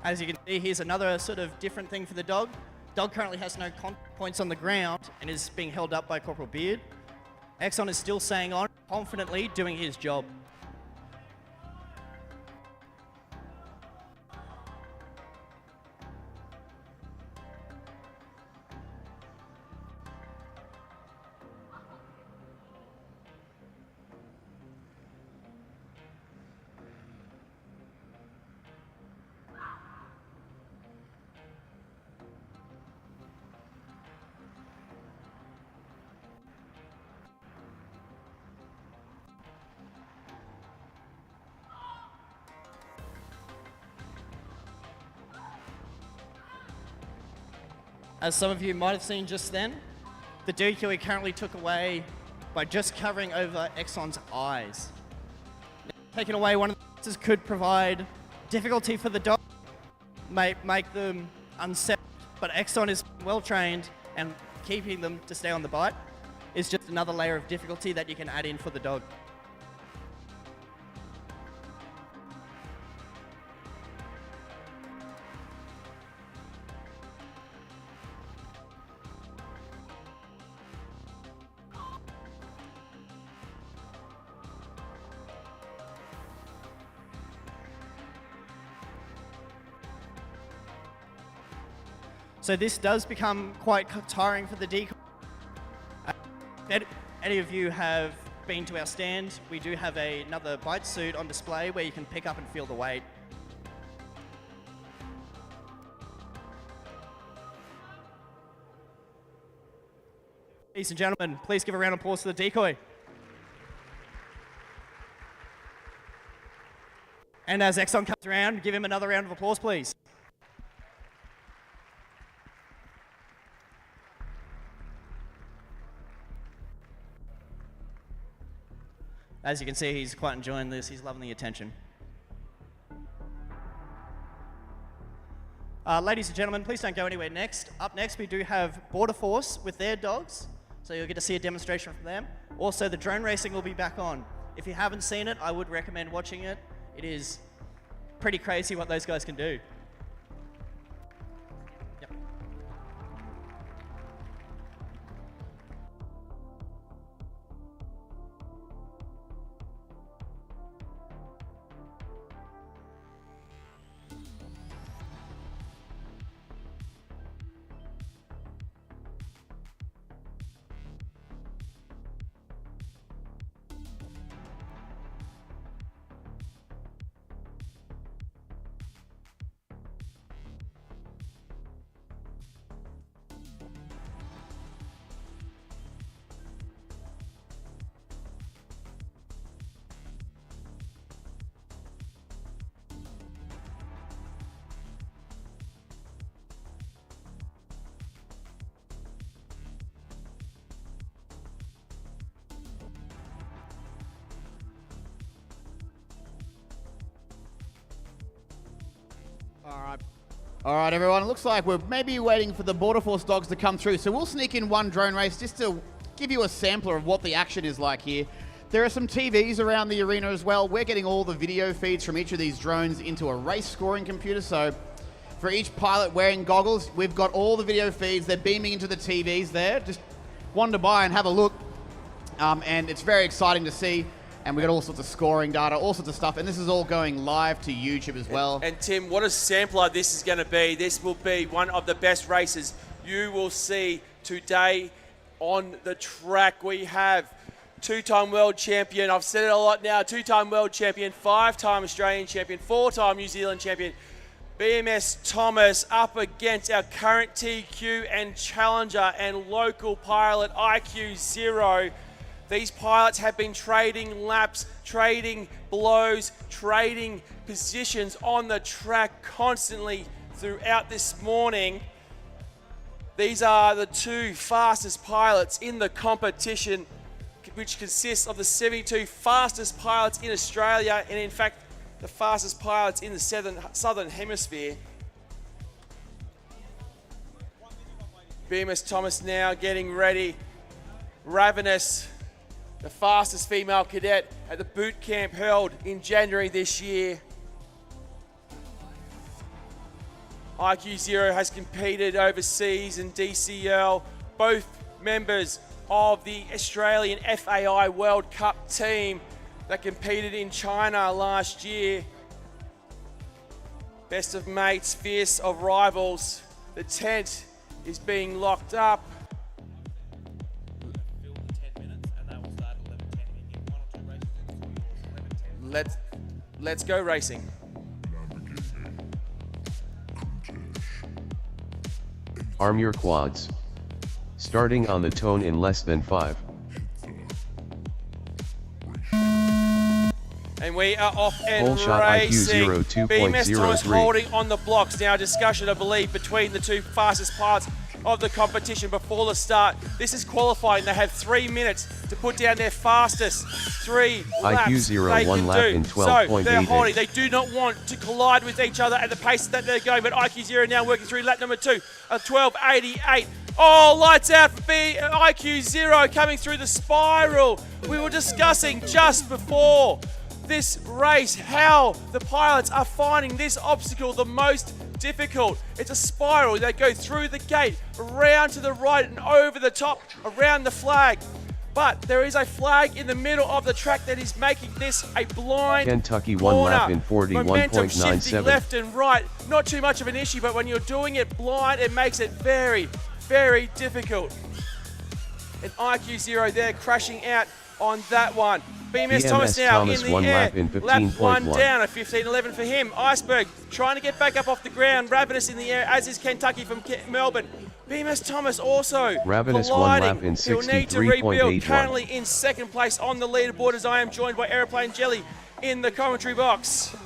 As you can see, here's another sort of different thing for the dog. Dog currently has no contact points on the ground and is being held up by Corporal Beard. Exxon is still staying on, confidently doing his job. As some of you might have seen just then, the decoy currently took away by just covering over Exxon's eyes. Taking away one of the pieces could provide difficulty for the dog, make them unsettled, but Exxon is well trained and keeping them to stay on the bite is just another layer of difficulty that you can add in for the dog. So this does become quite tiring for the decoy. If any of you have been to our stand, we do have another bite suit on display where you can pick up and feel the weight. Ladies and gentlemen, please give a round of applause to the decoy. And as Exxon comes around, give him another round of applause, please. As you can see, he's quite enjoying this. He's loving the attention. Ladies and gentlemen, please don't go anywhere next. Up next, we do have Border Force with their dogs. So you'll get to see a demonstration from them. Also, the drone racing will be back on. If you haven't seen it, I would recommend watching it. It is pretty crazy what those guys can do. Yep. All right, everyone. It looks like we're maybe waiting for the Border Force dogs to come through. So we'll sneak in one drone race just to give you a sampler of what the action is like here. There are some TVs around the arena as well. We're getting all the video feeds from each of these drones into a race scoring computer. So for each pilot wearing goggles, we've got all the video feeds. They're beaming into the TVs there. Just wander by and have a look. And it's very exciting to see. And we've got all sorts of scoring data, all sorts of stuff. And this is all going live to YouTube as well. And Tim, what a sampler this is going to be. This will be one of the best races you will see today on the track. We have two-time world champion, I've said it a lot now, two-time world champion, five-time Australian champion, four-time New Zealand champion, BMS Thomas up against our current TQ and challenger and local pilot ImmersionRC. These pilots have been trading laps, trading blows, trading positions on the track constantly throughout this morning. These are the two fastest pilots in the competition, which consists of the 72 fastest pilots in Australia and in fact the fastest pilots in the southern hemisphere. BMS Thomas now getting ready. Ravenous, the fastest female cadet at the boot camp held in January this year. ImmersionRC has competed overseas in DCL, both members of the Australian FAI World Cup team that competed in China last year. Best of mates, fierce of rivals. The tent is being locked up. Let's go racing. Arm your quads. Starting on the tone in less than 5. And we are off and Whole shot racing. ImmersionRC 2.03. BMS Thomas holding on the blocks. Now discussion, I believe, between the two fastest pilots of the competition before the start. This is qualifying. They have 3 minutes to put down their fastest 3 laps ImmersionRC they one can lap do. in So 12.88. they're holding. They do not want to collide with each other at the pace that they're going, but ImmersionRC now working through lap number 2, 12.88. Oh, lights out for ImmersionRC coming through the spiral. We were discussing just before this race how the pilots are finding this obstacle the most difficult. It's a spiral. They go through the gate, around to the right and over the top, around the flag. But there is a flag in the middle of the track that is making this a blind Kentucky one corner. lap in Momentum shifting 40.97. left and right. Not too much of an issue, but when you're doing it blind, it makes it very, very difficult. And ImmersionRC there crashing out on that one. BMS Thomas now Thomas in the one air. lap in Lap 1 15.1. down, a 15.11 for him. Iceberg trying to get back up off the ground. Ravenous in the air, as is Kentucky from Melbourne. BMS Thomas also Ravenous one colliding. lap in He'll need to rebuild. 63.81. Currently in second place on the leaderboard as I am joined by Aeroplane Jelly in the commentary box.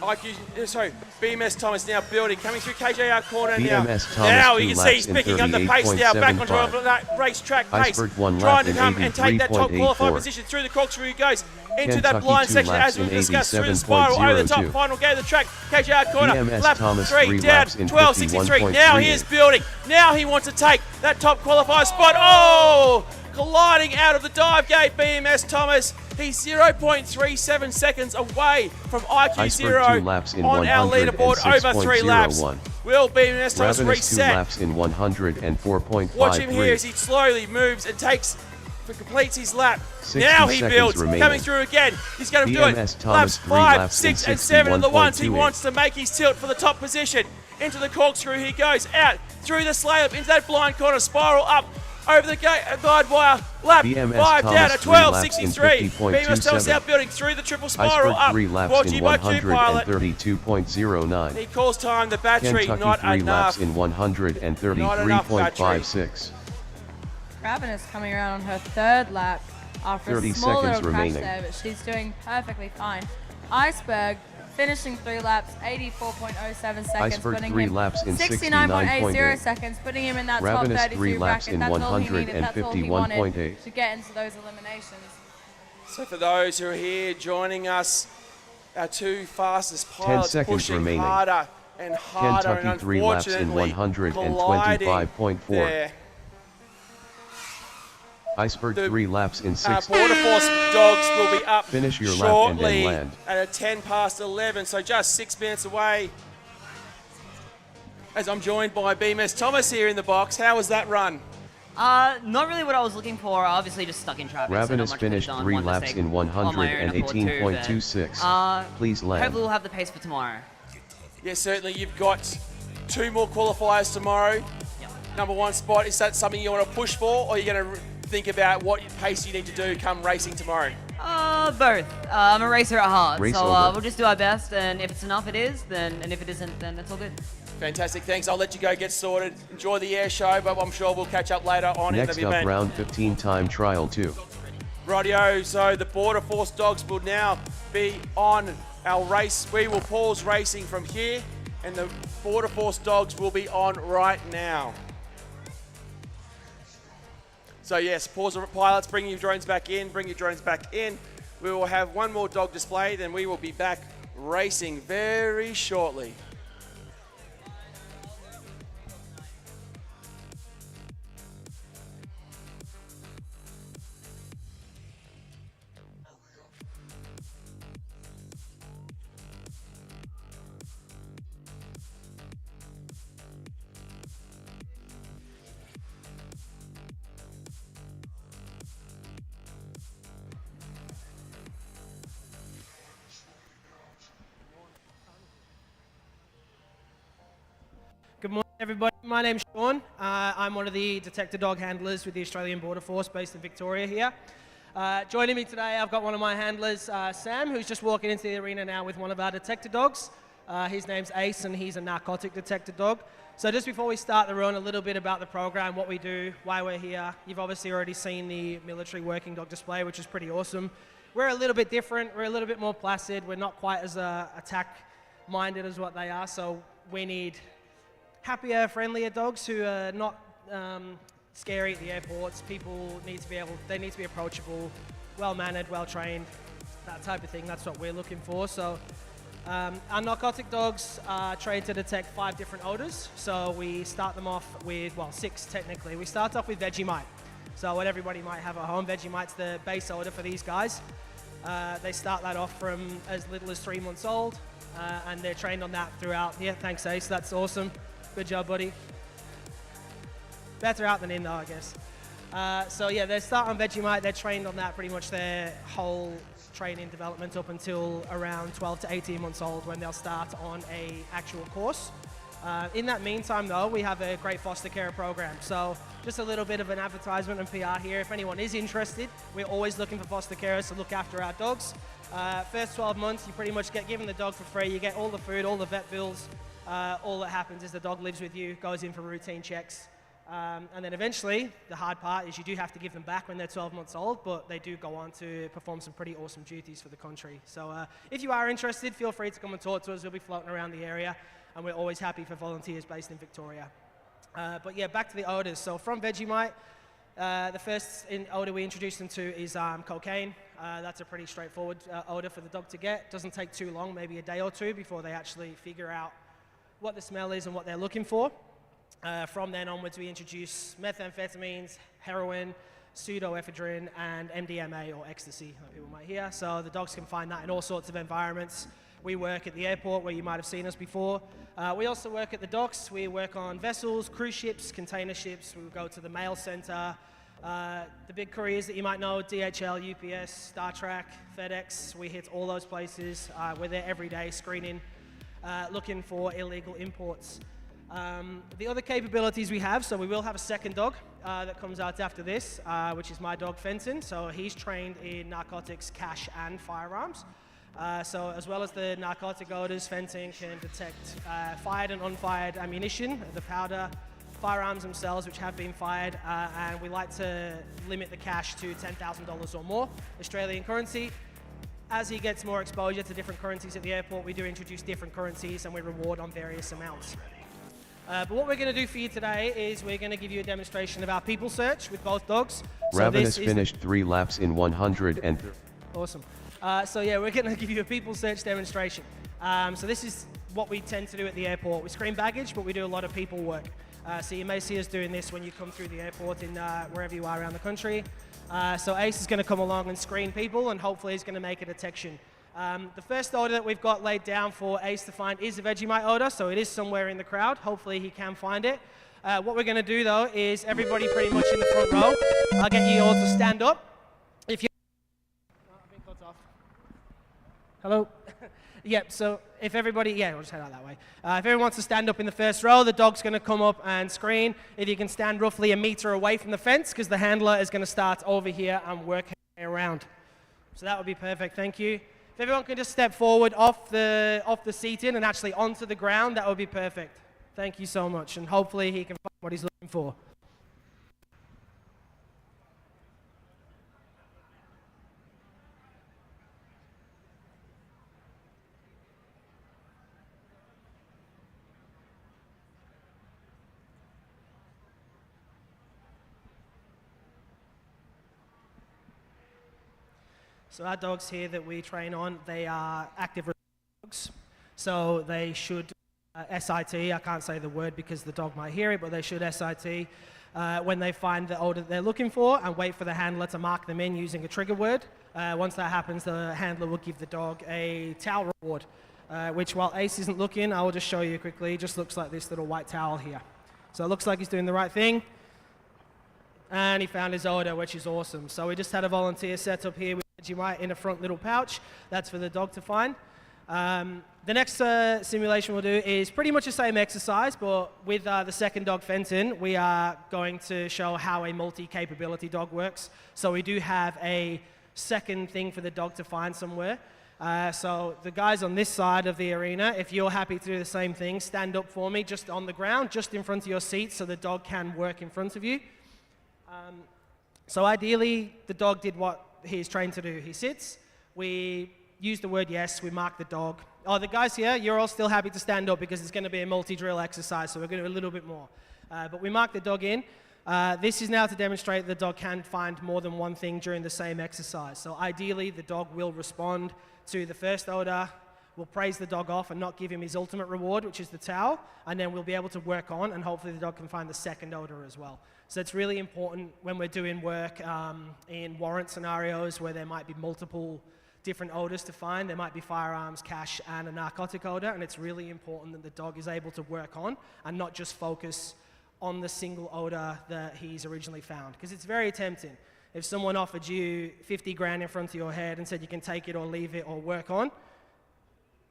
BMS Thomas now building, coming through KJR corner now. BMS Thomas Now 2 you can see laps he's in picking up the pace now, back onto 38.75. that racetrack pace. Iceberg one Trying lap to in come and take that top qualified 83.84. position through the corkscrew he goes. Into that Kentucky blind 2 section laps as we've in discussed through the spiral over the top, 87.02. final gate of the track, KJR corner, BMS lap Thomas 3 3 down, laps in 12.63. Now he is 51.38. building. Now he wants to take that top qualifier spot. Oh! Colliding out of the dive gate, BMS Thomas. He's 0.37 seconds away from Iceberg 2 laps ImmersionRC in on our leaderboard over 3 laps. 106.01. Will BMS Thomas Ravenous 2 reset? laps in 104.53. Watch him here as he slowly moves and completes his lap. 60 Now he seconds builds, remaining. coming through again. He's going to do it. BMS Thomas Laps 3 5, laps 6, in and 7 are the ones he 61.28. wants to make his tilt for the top position. Into the corkscrew he goes, out through the sleigh up into that blind corner, spiral up over the guide wire. Lap BMS 5 down Thomas at 3 laps in 12.63. BMS Thomas 50.27. out building through the triple spiral Iceberg up. 3 laps Brought to in you by Q-Pilot. 132.09. He calls time the battery, Kentucky not 3 laps enough. in 133.56. Ravenous coming around on her third lap after 30 a small seconds little crash remaining. there, but she's doing perfectly fine. Iceberg finishing 3 laps, 84.07 seconds, Iceberg putting 3 him laps in 69.80 69.8. seconds, putting him in that Ravenous top 3 32 laps bracket. in That's all he needed. That's all he wanted 151.8. to get into those eliminations. So for those who are here joining us our two fastest pilots 10 seconds pushing remaining. harder and harder, Kentucky and 3 laps in unfortunately colliding 125.4. there. Iceberg 3 laps in 6. Border Force dogs will be up Finish your lap and shortly then land. at a 10 past 11, so just 6 minutes away. As I'm joined by BMS Thomas here in the box. How was that run? Not really what I was looking for. Obviously, just stuck in traffic. Ravenous so not much finished could've done. 3 One laps mistake in on my own accord too, 118.26. but, Please land. Hopefully, we'll have the pace for tomorrow. Yes, certainly. You've got 2 more qualifiers tomorrow. Yep. Number 1 spot, is that something you want to push for, or are you going to think about what pace you need to do come racing tomorrow? Both. I'm a racer at heart, Race so over. we'll just do our best, and if it's enough, it is. And if it isn't, then it's all good. Fantastic, thanks. I'll let you go get sorted. Enjoy the air show, but I'm sure we'll catch up later on Next in the up, event. round 15 time trial 2. Rightio, so the Border Force dogs will now be on our race. We will pause racing from here, and the Border Force dogs will be on right now. So yes, pause the pilots, bring your drones back in, bring your drones back in. We will have one more dog display, then we will be back racing very shortly. Good morning, everybody. My name's Sean. I'm one of the detector dog handlers with the Australian Border Force based in Victoria here. Joining me today, I've got one of my handlers, Sam, who's just walking into the arena now with one of our detector dogs. His name's Ace, and he's a narcotic detector dog. So just before we start the run, a little bit about the program, what we do, why we're here. You've obviously already seen the military working dog display, which is pretty awesome. We're a little bit different. We're a little bit more placid. We're not quite as attack-minded as what they are, so we need happier, friendlier dogs who are not scary at the airports. People need to be approachable, well-mannered, well-trained, that type of thing. That's what we're looking for. So our narcotic dogs are trained to detect 5 different odors. So we start them off with, 6 technically. We start off with Vegemite. So what everybody might have at home, Vegemite's the base odor for these guys. They start that off from as little as 3 months old, and they're trained on that throughout. Yeah, thanks, Ace. That's awesome. Good job, buddy. Better out than in, though, I guess. So yeah, they start on Vegemite. They're trained on that pretty much their whole training development up until around 12 to 18 months old, when they'll start on a actual course. In that meantime, though, we have a great foster care program. So just a little bit of an advertisement and PR here. If anyone is interested, we're always looking for foster carers to look after our dogs. First 12 months, you pretty much get given the dog for free. You get all the food, all the vet bills. All that happens is the dog lives with you, goes in for routine checks. And then eventually, the hard part is you do have to give them back when they're 12 months old, but they do go on to perform some pretty awesome duties for the country. So if you are interested, feel free to come and talk to us. We'll be floating around the area, and we're always happy for volunteers based in Victoria. But yeah, back to the odors. So from Vegemite, the first odor we introduce them to is cocaine. That's a pretty straightforward odor for the dog to get. Doesn't take too long, maybe a day or 2, before they actually figure out what the smell is and what they're looking for. From then onwards, we introduce methamphetamines, heroin, pseudoephedrine, and MDMA, or ecstasy, that people might hear. So the dogs can find that in all sorts of environments. We work at the airport, where you might have seen us before. We also work at the docks. We work on vessels, cruise ships, container ships. We go to the mail center. The big couriers that you might know, DHL, UPS, Star Trek, FedEx. We hit all those places. We're there every day screening, looking for illegal imports. The other capabilities we have, so we will have a second dog that comes out after this, which is my dog Fenton. So he's trained in narcotics, cash, and firearms. So as well as the narcotic odors, Fenton can detect fired and unfired ammunition, the powder, firearms themselves which have been fired, and we like to limit the cash to $10,000 or more Australian currency. As he gets more exposure to different currencies at the airport, we do introduce different currencies, and we reward on various amounts. But what we're going to do for you today is we're going to give you a demonstration of our people search with both dogs. Ravenous finished 3 laps in 100 and... Awesome. So yeah, we're going to give you a people search demonstration. So this is what we tend to do at the airport. We screen baggage, but we do a lot of people work. So you may see us doing this when you come through the airport in wherever you are around the country. So Ace is going to come along and screen people, and hopefully he's going to make a detection. The first order that we've got laid down for Ace to find is a Vegemite order, so it is somewhere in the crowd. Hopefully he can find it. What we're going to do, though, is everybody pretty much in the front row. I'll get you all to stand up. If you... Oh, I've been cut off. Hello? Yep, so if everybody, yeah, we'll just head out that way. If everyone wants to stand up in the first row, the dog's going to come up and screen. If you can stand roughly a meter away from the fence, because the handler is going to start over here and work her way around. So that would be perfect, thank you. If everyone can just step forward off the seating and actually onto the ground, that would be perfect. Thank you so much, and hopefully he can find what he's looking for. So our dogs here that we train on, they are active dogs. So they should SIT, I can't say the word because the dog might hear it, but they should SIT when they find the odor that they're looking for and wait for the handler to mark them in using a trigger word. Once that happens, the handler will give the dog a towel reward, which while Ace isn't looking, I will just show you quickly. It just looks like this little white towel here. So it looks like he's doing the right thing. And he found his odor, which is awesome. So we just had a volunteer set up here with Vegemite in a front little pouch. That's for the dog to find. The next simulation we'll do is pretty much the same exercise, but with the second dog, Fenton, we are going to show how a multi-capability dog works. So we do have a second thing for the dog to find somewhere. So the guys on this side of the arena, if you're happy to do the same thing, stand up for me just on the ground, just in front of your seat so the dog can work in front of you. So ideally, the dog did what he's trained to do. He sits, we use the word yes, we mark the dog. Oh, the guys here, you're all still happy to stand up because it's going to be a multi-drill exercise, so we're going to do a little bit more. But we mark the dog in. This is now to demonstrate the dog can find more than one thing during the same exercise. So ideally, the dog will respond to the first order, we'll praise the dog off and not give him his ultimate reward, which is the towel, and then we'll be able to work on, and hopefully the dog can find the second order as well. So it's really important when we're doing work in warrant scenarios where there might be multiple different odors to find. There might be firearms, cash, and a narcotic odor, and it's really important that the dog is able to work on and not just focus on the single odor that he's originally found. Because it's very tempting. If someone offered you 50 grand in front of your head and said you can take it or leave it or work on,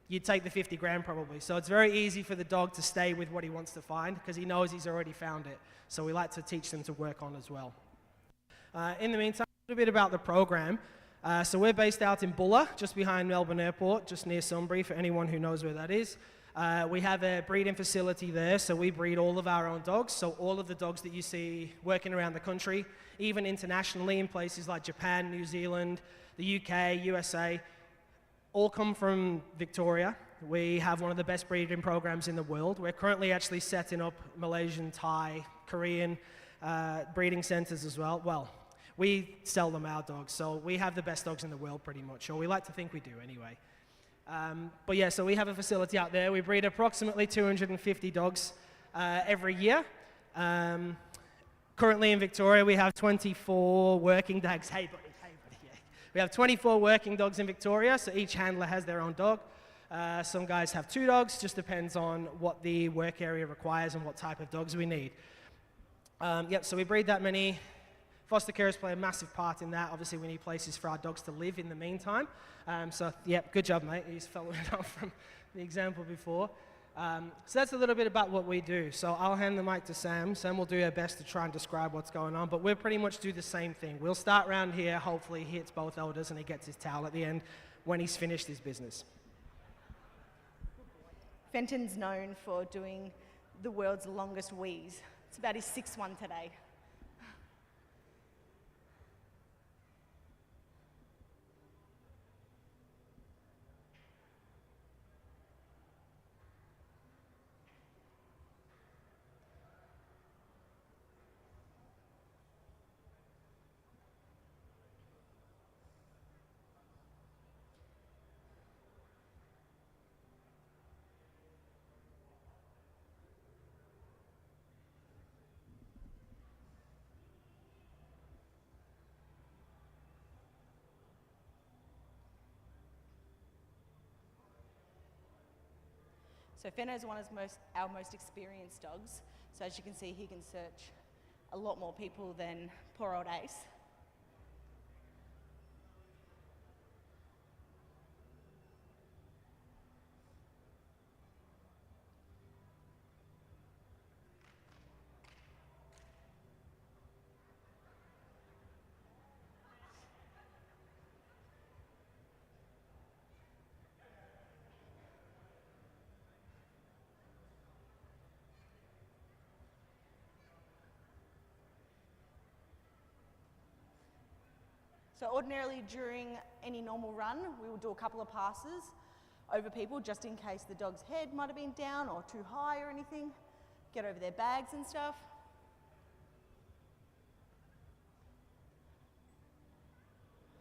you'd take the 50 grand probably. So it's very easy for the dog to stay with what he wants to find because he knows he's already found it. So we like to teach them to work on as well. In the meantime, a little bit about the program. So we're based out in Bulla, just behind Melbourne Airport, just near Sunbury, for anyone who knows where that is. We have a breeding facility there, so we breed all of our own dogs. So all of the dogs that you see working around the country, even internationally in places like Japan, New Zealand, the UK, USA, all come from Victoria. We have one of the best breeding programs in the world. We're currently actually setting up Malaysian, Thai, Korean breeding centers as well. Well, we sell them our dogs, so we have the best dogs in the world pretty much, or we like to think we do anyway. But yeah, so we have a facility out there. We breed approximately 250 dogs every year. Currently in Victoria, we have 24 working dogs. Hey, buddy, yeah. We have 24 working dogs in Victoria, so each handler has their own dog. Some guys have 2 dogs, just depends on what the work area requires and what type of dogs we need. Yep, so we breed that many. Foster carers play a massive part in that. Obviously, we need places for our dogs to live in the meantime. So, yep, good job, mate. He's following on from the example before. So that's a little bit about what we do. So I'll hand the mic to Sam. Sam will do her best to try and describe what's going on, but we'll pretty much do the same thing. We'll start around here. Hopefully, he hits both elders and he gets his towel at the end when he's finished his business. Fenton's known for doing the world's longest wheeze. It's about his 6th one today. So Fenno is our most experienced dogs. So as you can see, he can search a lot more people than poor old Ace. So ordinarily during any normal run, we will do a couple of passes over people just in case the dog's head might have been down or too high or anything. Get over their bags and stuff.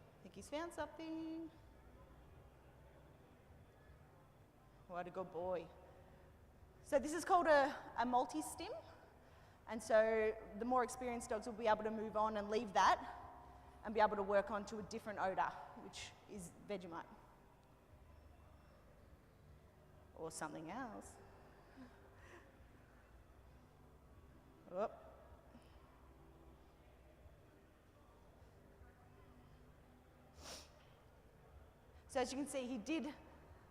I think he's found something. What a good boy. So this is called a multi-stim. And so the more experienced dogs will be able to move on and leave that and be able to work on to a different odor, which is Vegemite. Or something else. Whoop. So as you can see, he did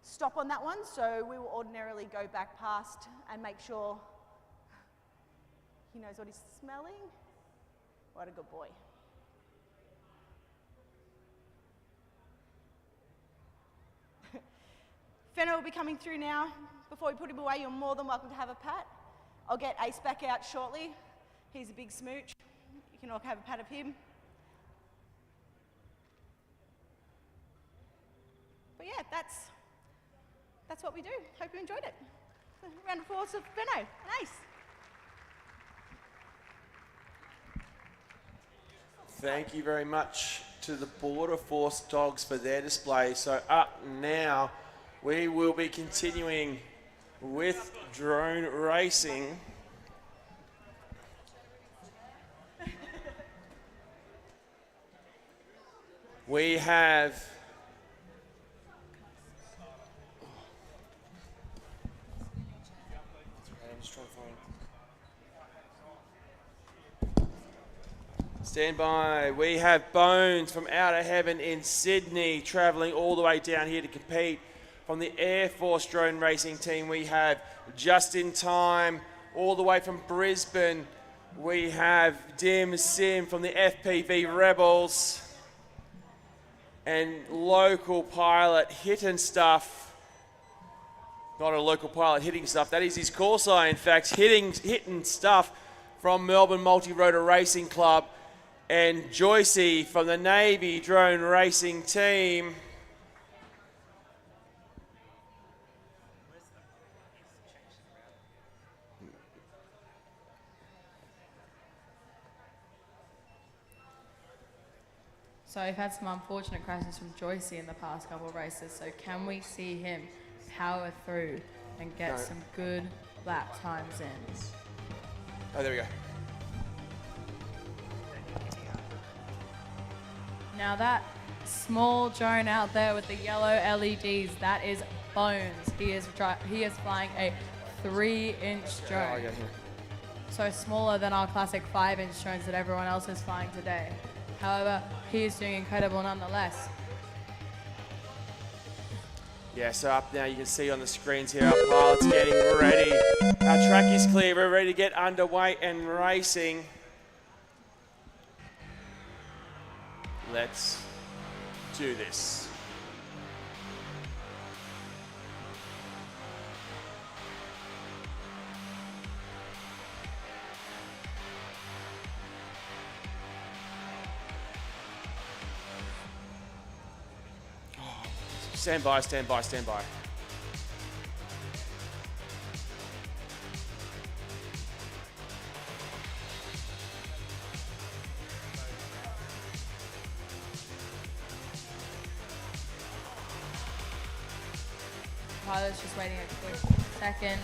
stop on that one, so we will ordinarily go back past and make sure he knows what he's smelling. What a good boy. Fenno will be coming through now. Before we put him away, you're more than welcome to have a pat. I'll get Ace back out shortly. He's a big smooch. You can all have a pat of him. But yeah, that's what we do. Hope you enjoyed it. So, round of applause for Fenno and Ace. Thank you very much to the Border Force dogs for their display. So up now, we will be continuing with drone racing. We have stand by. We have Bones from Outer Heaven in Sydney traveling all the way down here to compete. From the Air Force drone racing team, we have Just in Time all the way from Brisbane. We have Dim Sim from the FPV Rebels. And local pilot Hitting Stuff. Not a local pilot hitting stuff, that is his call sign, in fact. Hitting Stuff from Melbourne Multi-Rotor Racing Club. And Joycey from the Navy drone racing team. So we've had some unfortunate crashes from Joycey in the past couple of races, so can we see him power through and get some good lap times in? Oh, there we go. Now that small drone out there with the yellow LEDs, that is Bones. He is flying a 3-inch drone. Oh, yeah. So smaller than our classic 5-inch drones that everyone else is flying today. However, he is doing incredible nonetheless. Yeah, so up now you can see on the screens here, our pilot's getting ready. Our track is clear, we're ready to get underway and racing. Let's do this. Stand by, stand by, stand by. Pilot's just waiting a quick second.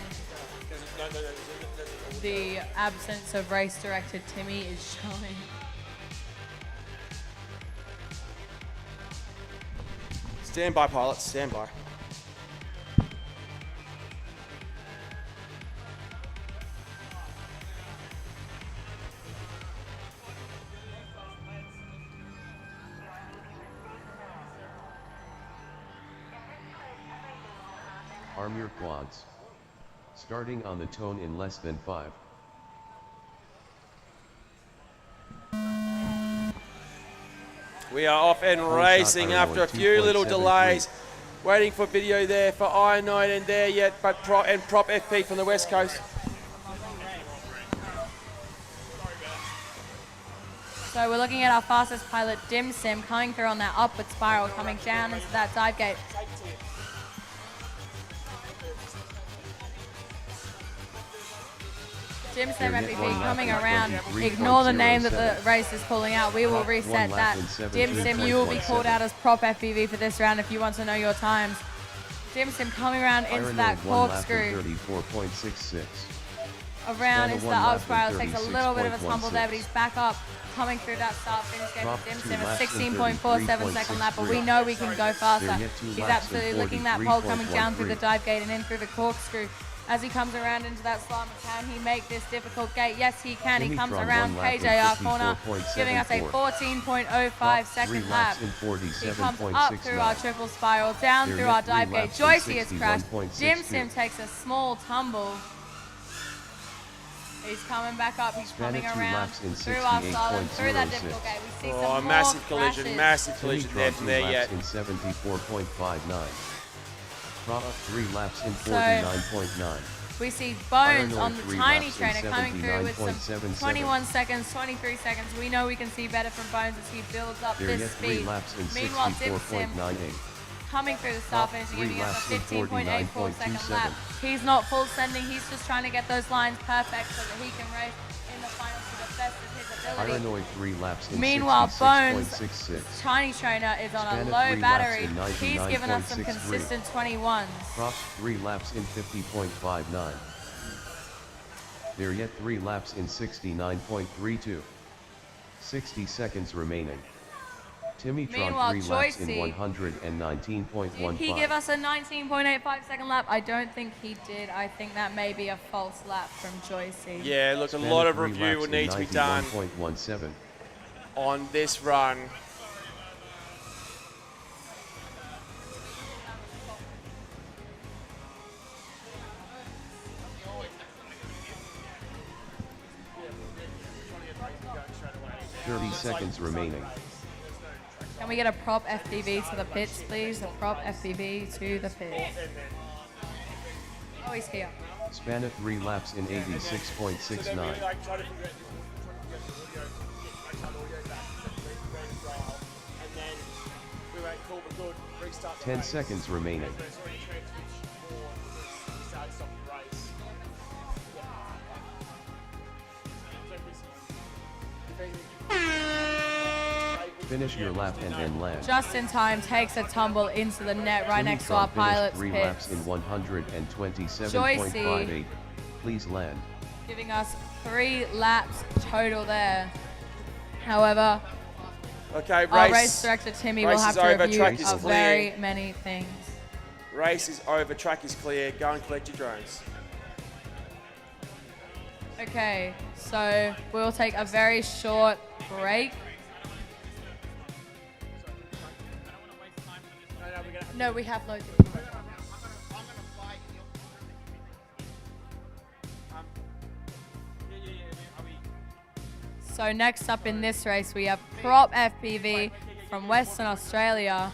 The absence of race director Timmy is showing. Stand by, pilots, stand by. Arm your quads. Starting on the tone in less than 5. We are off and racing after a few little delays. Waiting for video there for Iron Knight and there yet, but Prop FP from the West Coast. So we're looking at our fastest pilot, Dim Sim, coming through on that upward spiral, coming down into that dive gate. Dim Sim FPV coming around. Ignore the name that the race is pulling out. We will reset that. Dim Sim, you will be called out as Prop FPV for this round if you want to know your times. Dim Sim coming around into that corkscrew. 34.66. Around into that up spiral. Takes a little bit of a tumble there, but he's back up. Coming through that start finish gate for Dim Sim, a 16.47 second lap, but we know we can go faster. He's absolutely licking that pole coming down through the dive gate and in through the corkscrew. As he comes around into that slalom, can he make this difficult gate? Yes, he can. He comes around KJR corner, giving us a 14.05 second lap. He comes up through our triple spiral, down through our dive gate. Joycey has crashed. Dim Sim takes a small tumble. He's coming back up. He's coming around through our slalom, through that difficult gate. We see some more massive collision there from there yet. In 74.59. Prop 3 laps in 49.9. We see Bones on the tiny trainer coming through with some 21 seconds, 23 seconds. We know we can see better from Bones as he builds up this speed. Meanwhile, Dim Sim coming through the start finish and giving us a 15.84 second lap. He's not full sending, he's just trying to get those lines perfect so that he can race in the finals to the best of his ability. Ironoid 3 laps in Meanwhile, Bones, 66.66. tiny trainer, is on a low battery. He's given us some consistent 21s. Prop 3 laps in 50.59. There yet 3 laps in 69.32. 60 seconds remaining. Timmytron 3 laps in 119.15. Did he give us a 19.85 second lap? I don't think he did. I think that may be a false lap from Joycey. Yeah, look, a lot of review will need to be done on this run. Seconds remaining. Can we get a prop FPV to the pits, please? A prop FPV to the pits. Oh, he's here. Span of 3 laps in 86.69. 10 seconds remaining. Finish your lap and then land. Just in time, takes a tumble into the net right next to our pilot's 3 pits. laps in 127.58. Please land. Giving us 3 laps total there. However, our race director Timmy will have to review very many things. Race is over, track is clear, go and collect your drones. Okay, so we'll take a very short break. No, we have loads of time. So next up in this race, we have Prop FPV from Western Australia,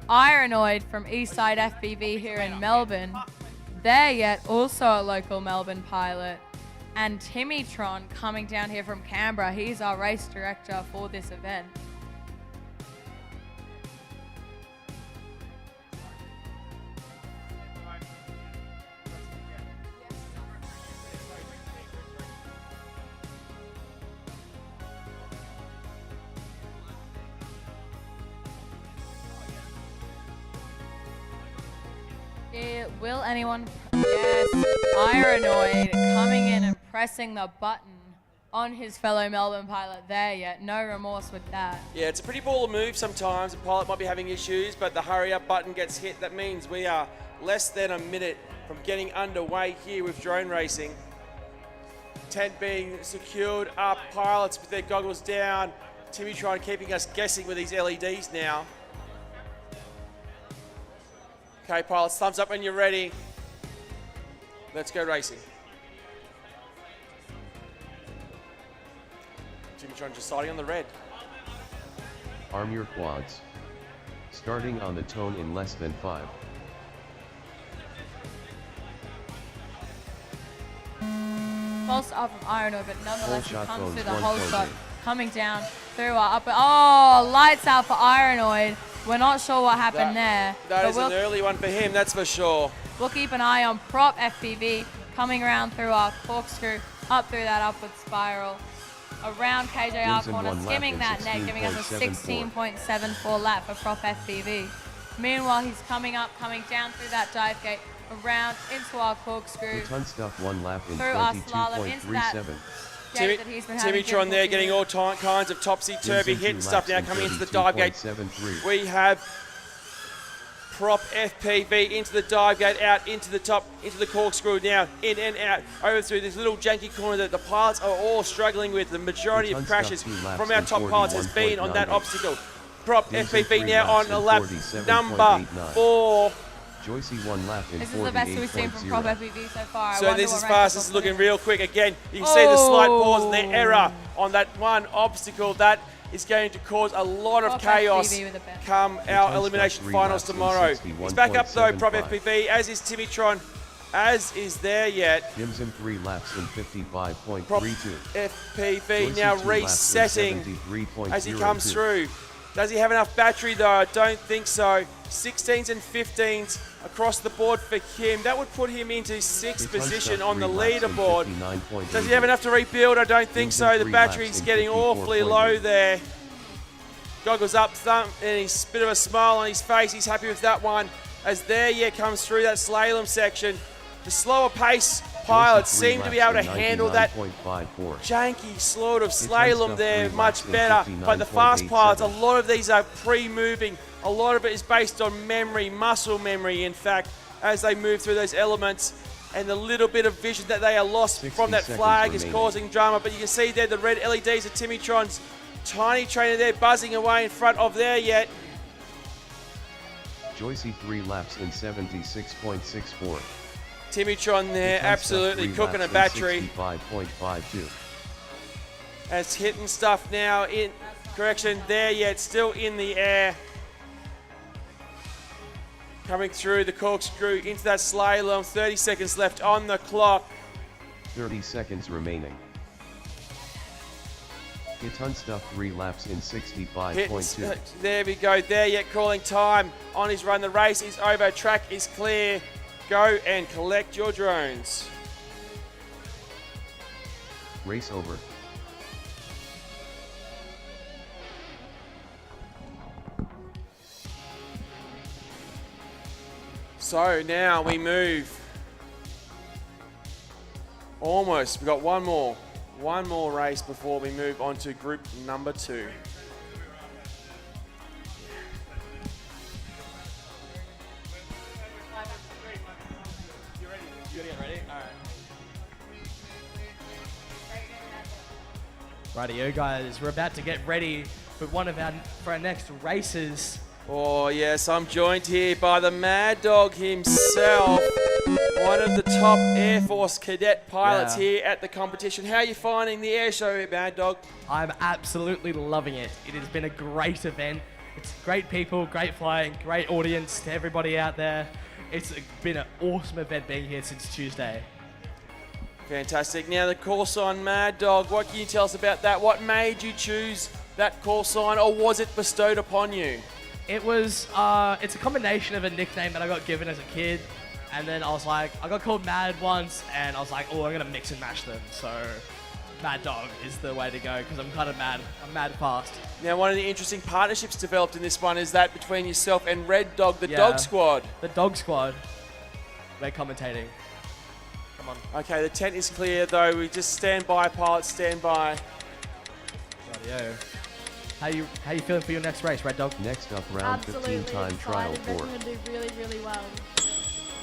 Ironoid from Eastside FPV here in Melbourne, there yet also a local Melbourne pilot, and Timmytron coming down here from Canberra. He's our race director for this event. Will anyone? Yes, Ironoid coming in and pressing the button on his fellow Melbourne pilot there yet. No remorse with that. Yeah, it's a pretty baller move sometimes. The pilot might be having issues, but the hurry up button gets hit. That means we are less than a minute from getting underway here with drone racing. Tent being secured up, pilots with their goggles down. Timmytron keeping us guessing with these LEDs now. Okay, pilots, thumbs up when you're ready. Let's go racing. Dimitron deciding on the red. Arm your quads. Starting on the tone in less than 5. False start from Ironoid, but nonetheless he Whole shot comes phones, through the 1 whole point shot, eight. coming down through our upper. Oh, lights out for Ironoid. We're not sure what happened there. That but is an early one for him, that's for sure. We'll keep an eye on Prop FPV coming around through our corkscrew, up through that upward spiral, around KJR Gives him corner, 1 lap skimming in that net, giving us a 16.74 lap for Prop FPV. Meanwhile, he's coming up, coming down through that dive gate, around into our corkscrew, Ton stuff 1 lap in through our slalom into that 22.37. gate that he's been having Timitron there difficulty getting with. all kinds of topsy-turvy Gives him hit 2 stuff now laps in coming into the dive gate. 32.73. We have Prop FPV into the dive gate, out into the top, into the corkscrew now, in and out, over through this little janky corner that the pilots are all struggling with. The majority of crashes from our top pilots has been on that obstacle. Prop FPV now on a lap number 4. Joycey 1 lap in This is the best we've seen from Prop 48.0. FPV so far. I So wonder this what is rank fast, will this is put looking in. real quick. Again, you can see the slight pause and the Oh. error on that one obstacle. That is going to cause a lot of Prop chaos FPV with a bet. come our elimination finals tomorrow. He's back up though, Prop 61.75. FPV, as is Timitron, as is there yet. Gives him 3 laps in Prop 55.32. FPV Joycey now 2 laps in resetting 73.02. as he comes through. Does he have enough battery though? I don't think so. 16s and 15s across the board for him. That would put him into 6th position on the leaderboard. Does he have enough to rebuild? I don't think so. The battery's getting awfully low there. Goggles up, thumb, and he's a bit of a smile on his face. He's happy with that one. As there, yeah, comes through that slalom section. The slower pace pilots seem to be able to handle that janky sort of slalom there much better. But the fast pilots, a lot of these are pre-moving. A lot of it is based on memory, muscle memory, in fact, as they move through those elements. And the little bit of vision that they are lost from that flag is causing drama. But you can see there the red LEDs of Timitron's tiny trainer there buzzing away in front of there yet. Joycey 3 laps in 76.64. Timitron there absolutely cooking a battery. 65.52. As hitting stuff now in, correction, there yet, still in the air. Coming through the corkscrew into that slalom, 30 seconds left on the clock. 30 seconds remaining. Ton stuff 3 laps in 65.2. There we go, there yet calling time on his run. The race is over, track is clear. Go and collect your drones. Race over. So now we move. Almost, we've got one more race before we move on to group number 2. Rightio guys, we're about to get ready for our next races. Oh yes, I'm joined here by the Mad Dog himself, one of the top Air Force cadet pilots here at the competition. How are you finding the air show, Mad Dog? I'm absolutely loving it. It has been a great event. It's great people, great flying, great audience to everybody out there. It's been an awesome event being here since Tuesday. Fantastic. Now the call sign Mad Dog, what can you tell us about that? What made you choose that call sign, or was it bestowed upon you? It was, it's a combination of a nickname that I got given as a kid, and then I was like, I got called Mad once, and I was like, oh, I'm gonna mix and match them. So Mad Dog is the way to go, because I'm kind of mad. I'm mad fast. Now one of the interesting partnerships developed in this one is that between yourself and Red Dog, the Dog Squad. The Dog Squad. They're commentating. Come on. Okay, the tent is clear though. We just stand by, pilots, stand by. Rightio. How you feeling for your next race, Red Dog? Next up, round 15 time trial 4. We're going to do really, really well.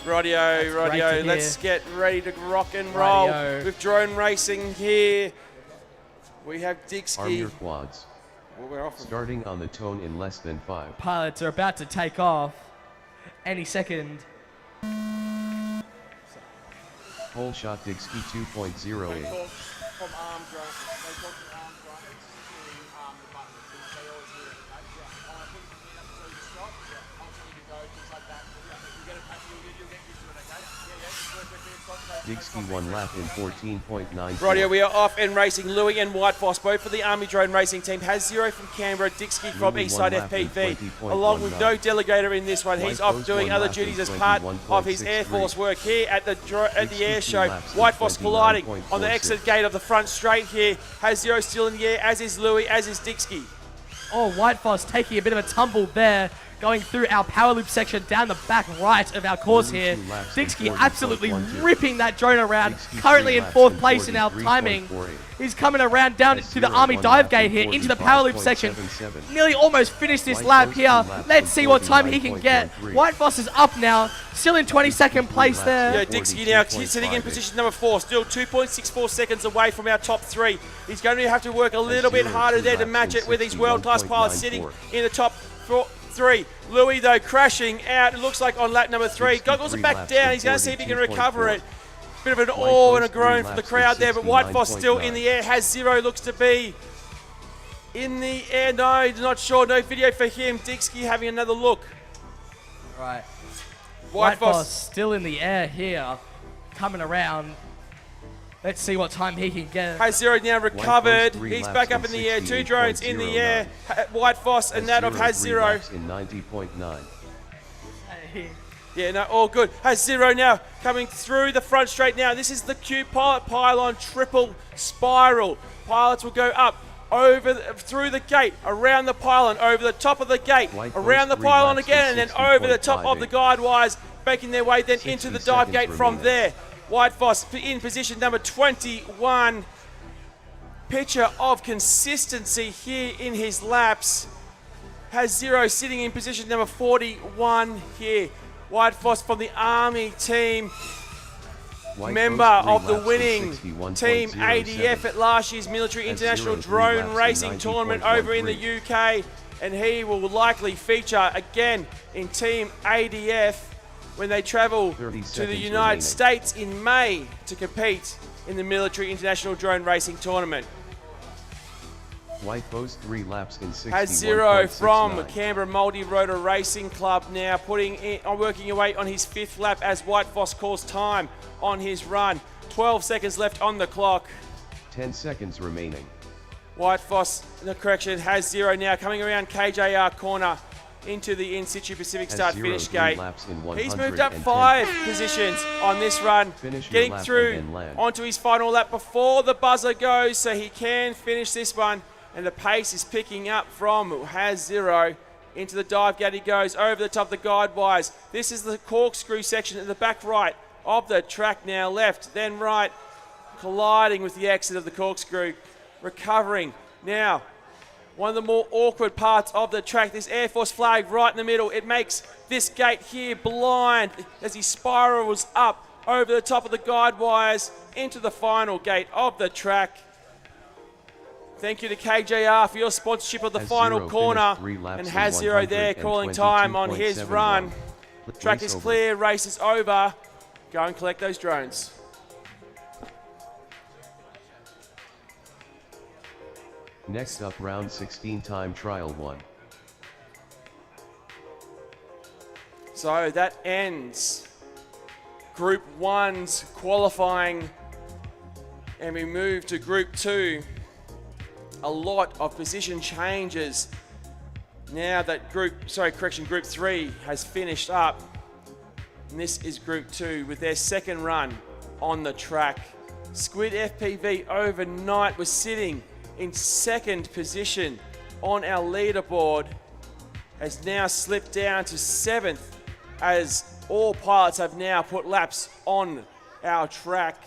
Rightio, let's get ready to rock and roll with drone racing here. We have Dixie. Arm your quads. Well, we're off. Starting on the tone in less than 5. Pilots are about to take off any second. Whole shot Digsky 2.08. They talk from arm drone. They talk from arm drones to the button. They always hear it. Okay? Yeah. I put your hand up so you stop. Yeah. I'll tell you to go, things like that. Yeah. You get it. You'll get used to it. Okay? Yeah. Just work with me. Stop. Digsky 1 lap in 14.9. Rightio, we are off and racing. Louis and White Foss, both for the Army Drone Racing team. HDZero from Canberra, Digsky from Louis Eastside 1 lap in FPV, 20.19. along with no delegator in this one. He's White off Foss doing 1 other lap duties in as part of his 21.63. Air Force work here at the air show. laps in White Foss colliding 29.46. on the exit gate of the front straight here. HDZero still in the air, as is Louis, as is Digsky. Oh, White Foss taking a bit of a tumble there, going through our power loop section down the back right of our course here. Digsky absolutely ripping that drone around, currently in 4th place in our timing. He's coming around down to the Army dive gate here, into the power loop section. Nearly almost finished this lap here. Let's see what time he can get. White Foss is up now, still in 22nd place there. Yeah, Digsky now sitting in position number 4, still 2.64 seconds away from our top 3. He's going to have to work a little bit harder there to match it with these world-class pilots sitting in the top 3. Louis, though, crashing out, it looks like on lap number 3. Goggles are back down. He's going to see if he can recover it. Bit of an awe and a groan from the crowd there, but White Foss still in the air. HDZero looks to be in the air. No, not sure. No video for him. Digsky having another look. Right. White Foss still in the air here, coming around. Let's see what time he can get. HDZero now recovered. Foss, 3 He's laps back up in in the air. 2 drones in the air. 68.09. White Foss and that of HDZero. in 90.9. Yeah, no, all good. HDZero now coming through the front straight now. This is the Q pilot pylon triple spiral. Pilots will go up through the gate, around the pylon, over the top of the gate, around the pylon again, and then over the top of the guide wires, making their way then into the dive gate from there. White Foss in position number 21. Picture of consistency here in his laps. HDZero sitting in position number 41 here. White Foss from the Army team, member of the winning Team ADF at last year's Military International Drone Racing Tournament over in the UK, and he will likely feature again in Team ADF when they travel to the United States in May to compete in the Military International Drone Racing Tournament. White Foss 3 laps in 61.69. HDZero from Canberra Multi-Rotor Racing Club now working away on his 5th lap as White Foss calls time on his run. 12 seconds left on the clock. 10 seconds remaining. White Foss, HDZero now coming around KJR corner into the in-situ Pacific Start finish gate. He's moved up 5 positions on this run, getting through onto his final lap before the buzzer goes so he can finish this one. And the pace is picking up from HDZero into the dive gate. He goes over the top of the guide wires. This is the corkscrew section at the back right of the track now, left, then right, colliding with the exit of the corkscrew, recovering. Now, one of the more awkward parts of the track, this Air Force flag right in the middle. It makes this gate here blind as he spirals up over the top of the guide wires into the final gate of the track. Thank you to KJR for your sponsorship of the final corner. And HDZero there calling time on his run. Track is clear, race is over. Go and collect those drones. Next up, round 16 time trial 1. So that ends Group 1's qualifying, and we move to Group 2. A lot of position changes now that Group 3 has finished up. And this is Group 2 with their second run on the track. Squid FPV overnight was sitting in 2nd position on our leaderboard, has now slipped down to 7th as all pilots have now put laps on our track.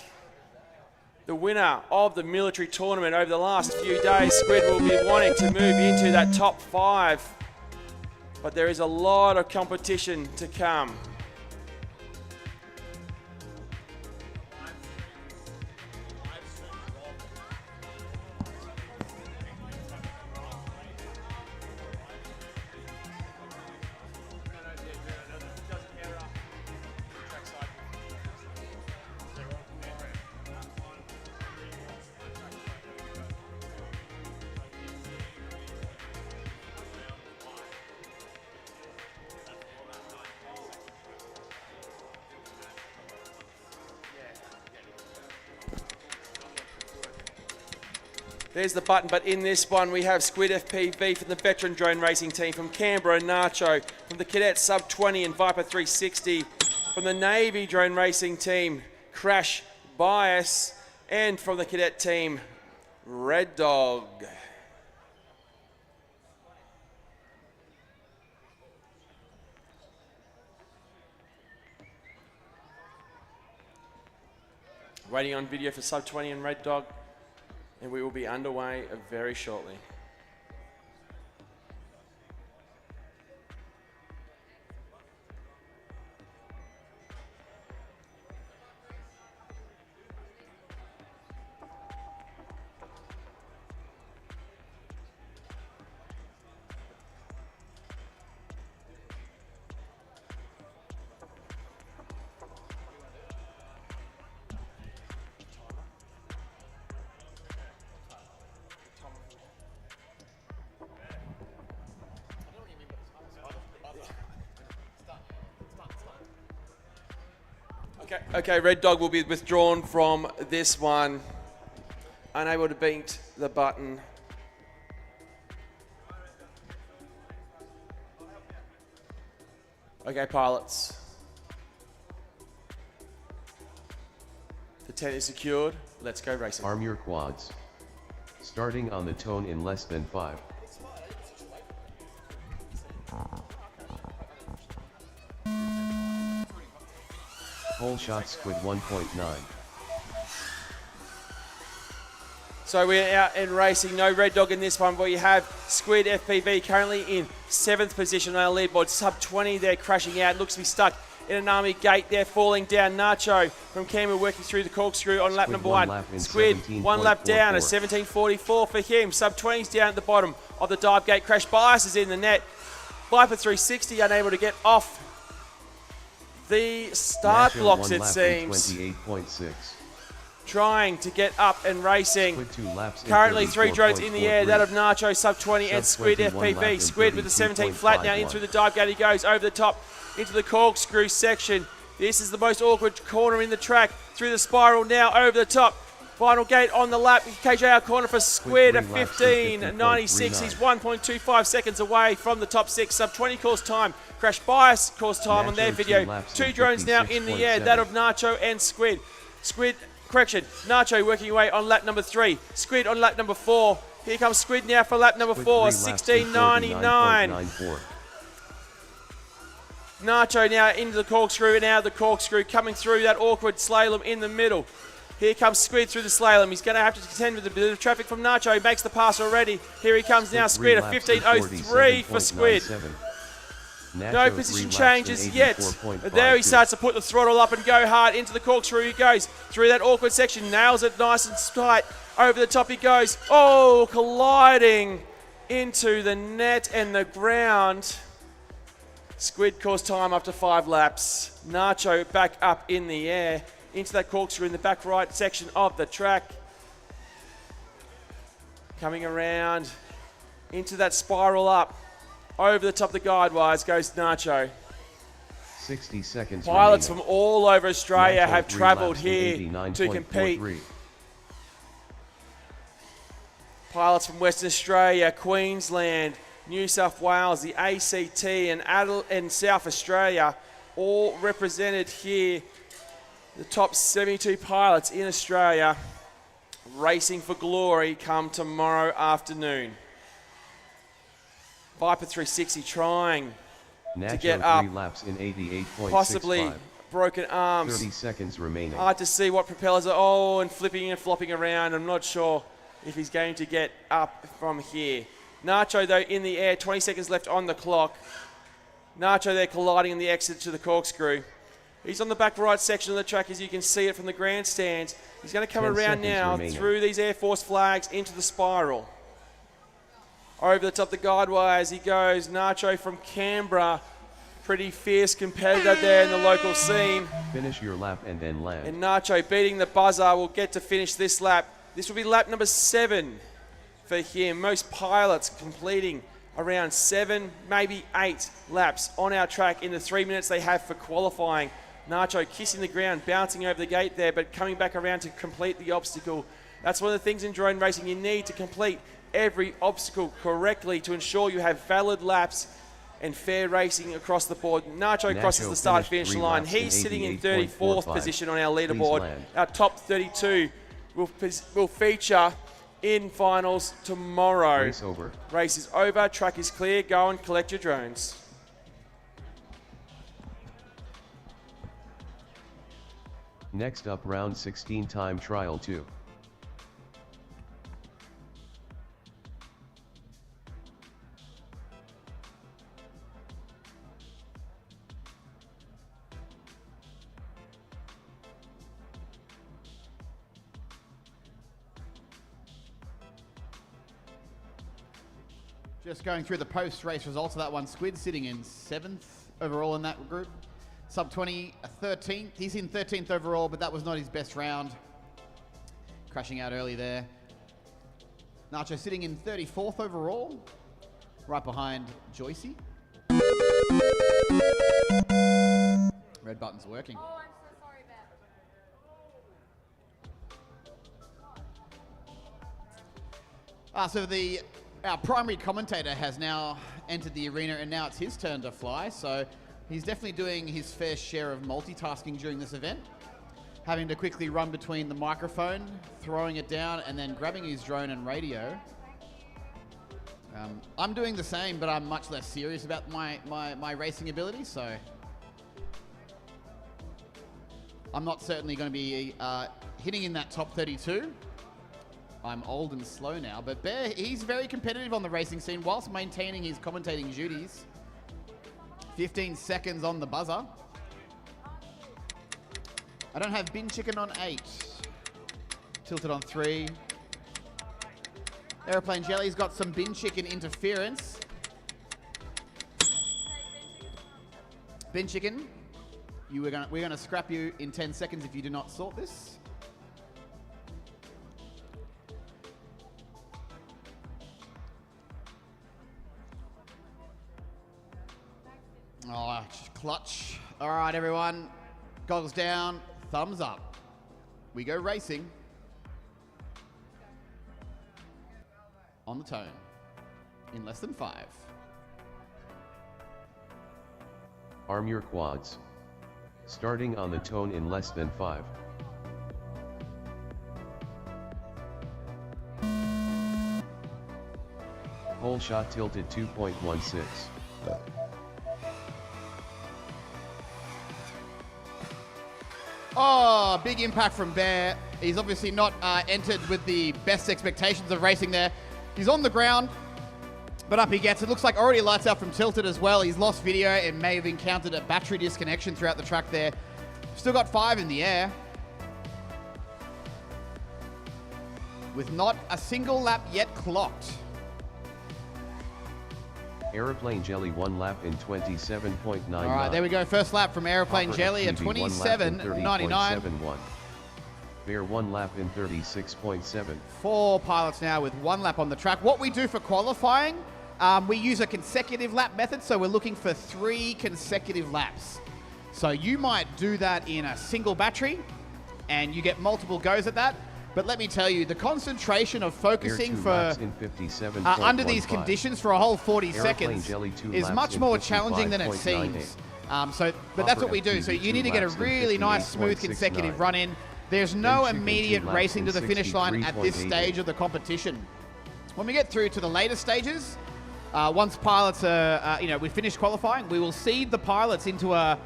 The winner of the military tournament over the last few days, Squid will be wanting to move into that top 5, but there is a lot of competition to come. There's the button, but in this one we have Squid FPV from the veteran drone racing team, from Canberra, Nacho, from the Cadet Sub 20 and Viper 360, from the Navy drone racing team, Crash Bias, and from the Cadet team, Red Dog. Waiting on video for Sub 20 and Red Dog, and we will be underway very shortly. Okay, Red Dog will be withdrawn from this one. Unable to beat the button. Okay, pilots. The tent is secured. Let's go racing. Arm your quads. Starting on the tone in less than 5. Whole shot Squid 1.9. So we're out and racing. No Red Dog in this one, but you have Squid FPV currently in 7th position on our leaderboard. Sub 20 there, crashing out. Looks to be stuck in an army gate there, falling down. Nacho from Canberra working through the corkscrew on lap Squid number one 1. lap in Squid 1 lap down, a 17.44. 17.44 for him. Sub 20's down at the bottom of the dive gate. Crash Bias is in the net. Viper 360 unable to get off the start Nacho blocks, one it lap in seems. 28.6. Trying to get up and racing. Squid 2 laps in Currently 3 drones in the air, 34.43. that of Nacho, Sub 20, and Sub Squid 21 lap FPV. in Squid with the 17 flat now in 32.51. through the dive gate. He goes over the top into the corkscrew section. This is the most awkward corner in the track. Through the spiral now over the top. Final gate on the lap. KJR corner for Squid at 15.96. He's 1.25 seconds away from the top 6. Sub 20 course time. Crash Bias course time on their Nacho, video. 2 laps 2 in drones now in the air. 56.7. That of Nacho and Squid. Nacho working away on lap number 3. Squid on lap number 4. Here comes Squid now for lap number 4. 16.99. 49.94. Nacho now into the corkscrew and out of the corkscrew, coming through that awkward slalom in the middle. Here comes Squid through the slalom. He's going to have to contend with a bit of traffic from Nacho. He makes the pass already. Here he comes now. Squid, a 15.03 for Squid. No position changes yet. But there he starts to put the throttle up and go hard into the corkscrew. He goes through that awkward section, nails it nice and tight. Over the top he goes. Oh, colliding into the net and the ground. Squid course time after 5 laps. Nacho back up in the air into that corkscrew in the back right section of the track. Coming around into that spiral up. Over the top of the guide wires goes Nacho. 60 seconds Pilots remaining. from all over Australia Nacho have 3 travelled laps in here to 89.43. compete. Pilots from Western Australia, Queensland, New South Wales, the ACT and South Australia all represented here. The top 72 pilots in Australia racing for glory come tomorrow afternoon. Viper 360 trying Nacho to get up. 3 laps in 88.65. Possibly broken arms. 30 seconds remaining. Hard to see what propellers are. Oh, and flipping and flopping around. I'm not sure if he's going to get up from here. Nacho, though, in the air. 20 seconds left on the clock. Nacho there colliding in the exit to the corkscrew. He's on the back right section of the track, as you can see it from the grandstands. He's going to come 10 around seconds now remaining. through these Air Force flags into the spiral. Over the top of the guide wires he goes. Nacho from Canberra. Pretty fierce competitor there in the local scene. Finish your lap and then land. And Nacho beating the buzzer will get to finish this lap. This will be lap number 7 for him. Most pilots completing around 7, maybe 8 laps on our track in the 3 minutes they have for qualifying. Nacho kissing the ground, bouncing over the gate there, but coming back around to complete the obstacle That's one of the things in drone racing. You need to complete every obstacle correctly to ensure you have valid laps and fair racing across the board. Nacho crosses the start-finish line. He's sitting in 34th position on our leaderboard. Our top 32 will feature in finals tomorrow. Race over. Race is over. Track is clear. Go and collect your drones. Next up, round 16 time trial 2. Just going through the post-race results of that one. Squid sitting in 7th overall in that group. Sub 20, 13th. He's in 13th overall, but that was not his best round. Crashing out early there. Nacho sitting in 34th overall, right behind Joycey. Red button's working. Oh, I'm so sorry, Beth. So our primary commentator has now entered the arena, and now it's his turn to fly. So he's definitely doing his fair share of multitasking during this event, having to quickly run between the microphone, throwing it down, and then grabbing his drone and radio. I'm doing the same, but I'm much less serious about my racing ability, so I'm not certainly going to be hitting in that top 32. I'm old and slow now, but Bear, he's very competitive on the racing scene whilst maintaining his commentating duties. 15 seconds on the buzzer. I don't have Bin Chicken on 8. Tilted on 3. Aeroplane Jelly's got some Bin Chicken interference. Bin Chicken, we're gonna scrap you in 10 seconds if you do not sort this. Oh, clutch. All right, everyone. Goggles down, thumbs up. We go racing. On the tone. In less than 5. Arm your quads. Starting on the tone in less than 5. Whole shot tilted 2.16. Oh, big impact from Bear. He's obviously not entered with the best expectations of racing there. He's on the ground, but up he gets. It looks like already lights out from Tilted as well. He's lost video and may have encountered a battery disconnection throughout the track there. Still got 5 in the air. With not a single lap yet clocked. Aeroplane Jelly 1 lap in 27.99. All right, there we go. First lap from Aeroplane Jelly at 27.99. Bear 1 lap in 36.7. 4 pilots now with 1 lap on the track. What we do for qualifying, we use a consecutive lap method, so we're looking for 3 consecutive laps. So you might do that in a single battery, and you get multiple goes at that. But let me tell you, the concentration of focusing for under these conditions for a whole 40 seconds is much more challenging than it seems. But that's what we do. So you need to get a really nice, smooth, consecutive run in. There's no immediate racing to the finish line at this stage of the competition. When we get through to the later stages, once pilots are, we finish qualifying, we will seed the pilots into a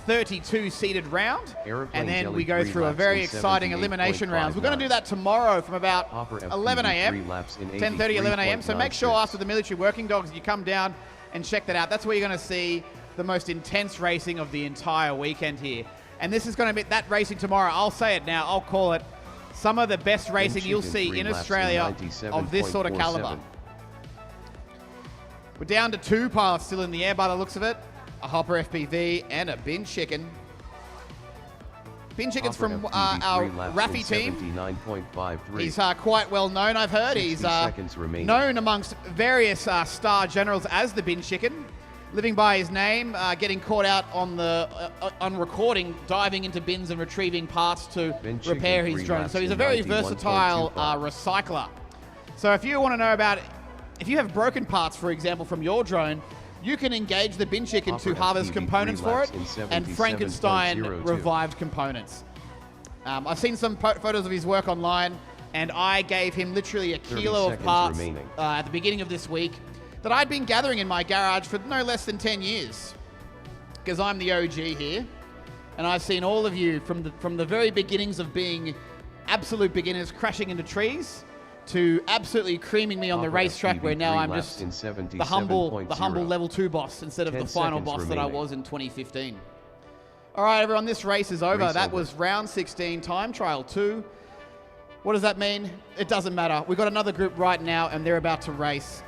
32-seated round, and then we go through a very exciting elimination rounds. We're going to do that tomorrow from about 11 a.m., 10:30, 11 a.m. So make sure after the military working dogs, you come down and check that out. That's where you're going to see the most intense racing of the entire weekend here. And this is going to be that racing tomorrow. I'll say it now. I'll call it some of the best racing you'll see in Australia of this sort of caliber. We're down to 2 pilots still in the air by the looks of it. A Hopper FPV and a Bin Chicken. Bin Chicken's from our Raffy team. He's quite well known, I've heard. He's known amongst various star generals as the Bin Chicken. living by his name, getting caught out on the on recording, diving into bins and retrieving parts to repair his drone. So he's a very versatile recycler. So if you want to know about, if you have broken parts, for example, from your drone, you can engage the bin chicken to harvest components for it and Frankenstein revived components. I've seen some photos of his work online, and I gave him literally a kilo of parts at the beginning of this week that I'd been gathering in my garage for no less than 10 years, because I'm the OG here, and I've seen all of you from the very beginnings of being absolute beginners, crashing into trees, to absolutely creaming me on the racetrack, where now I'm just the humble level 2 boss instead of the final boss that I was in 2015. All right, everyone, this race is over. That was round 16, time trial 2. What does that mean? It doesn't matter. We've got another group right now, and they're about to race.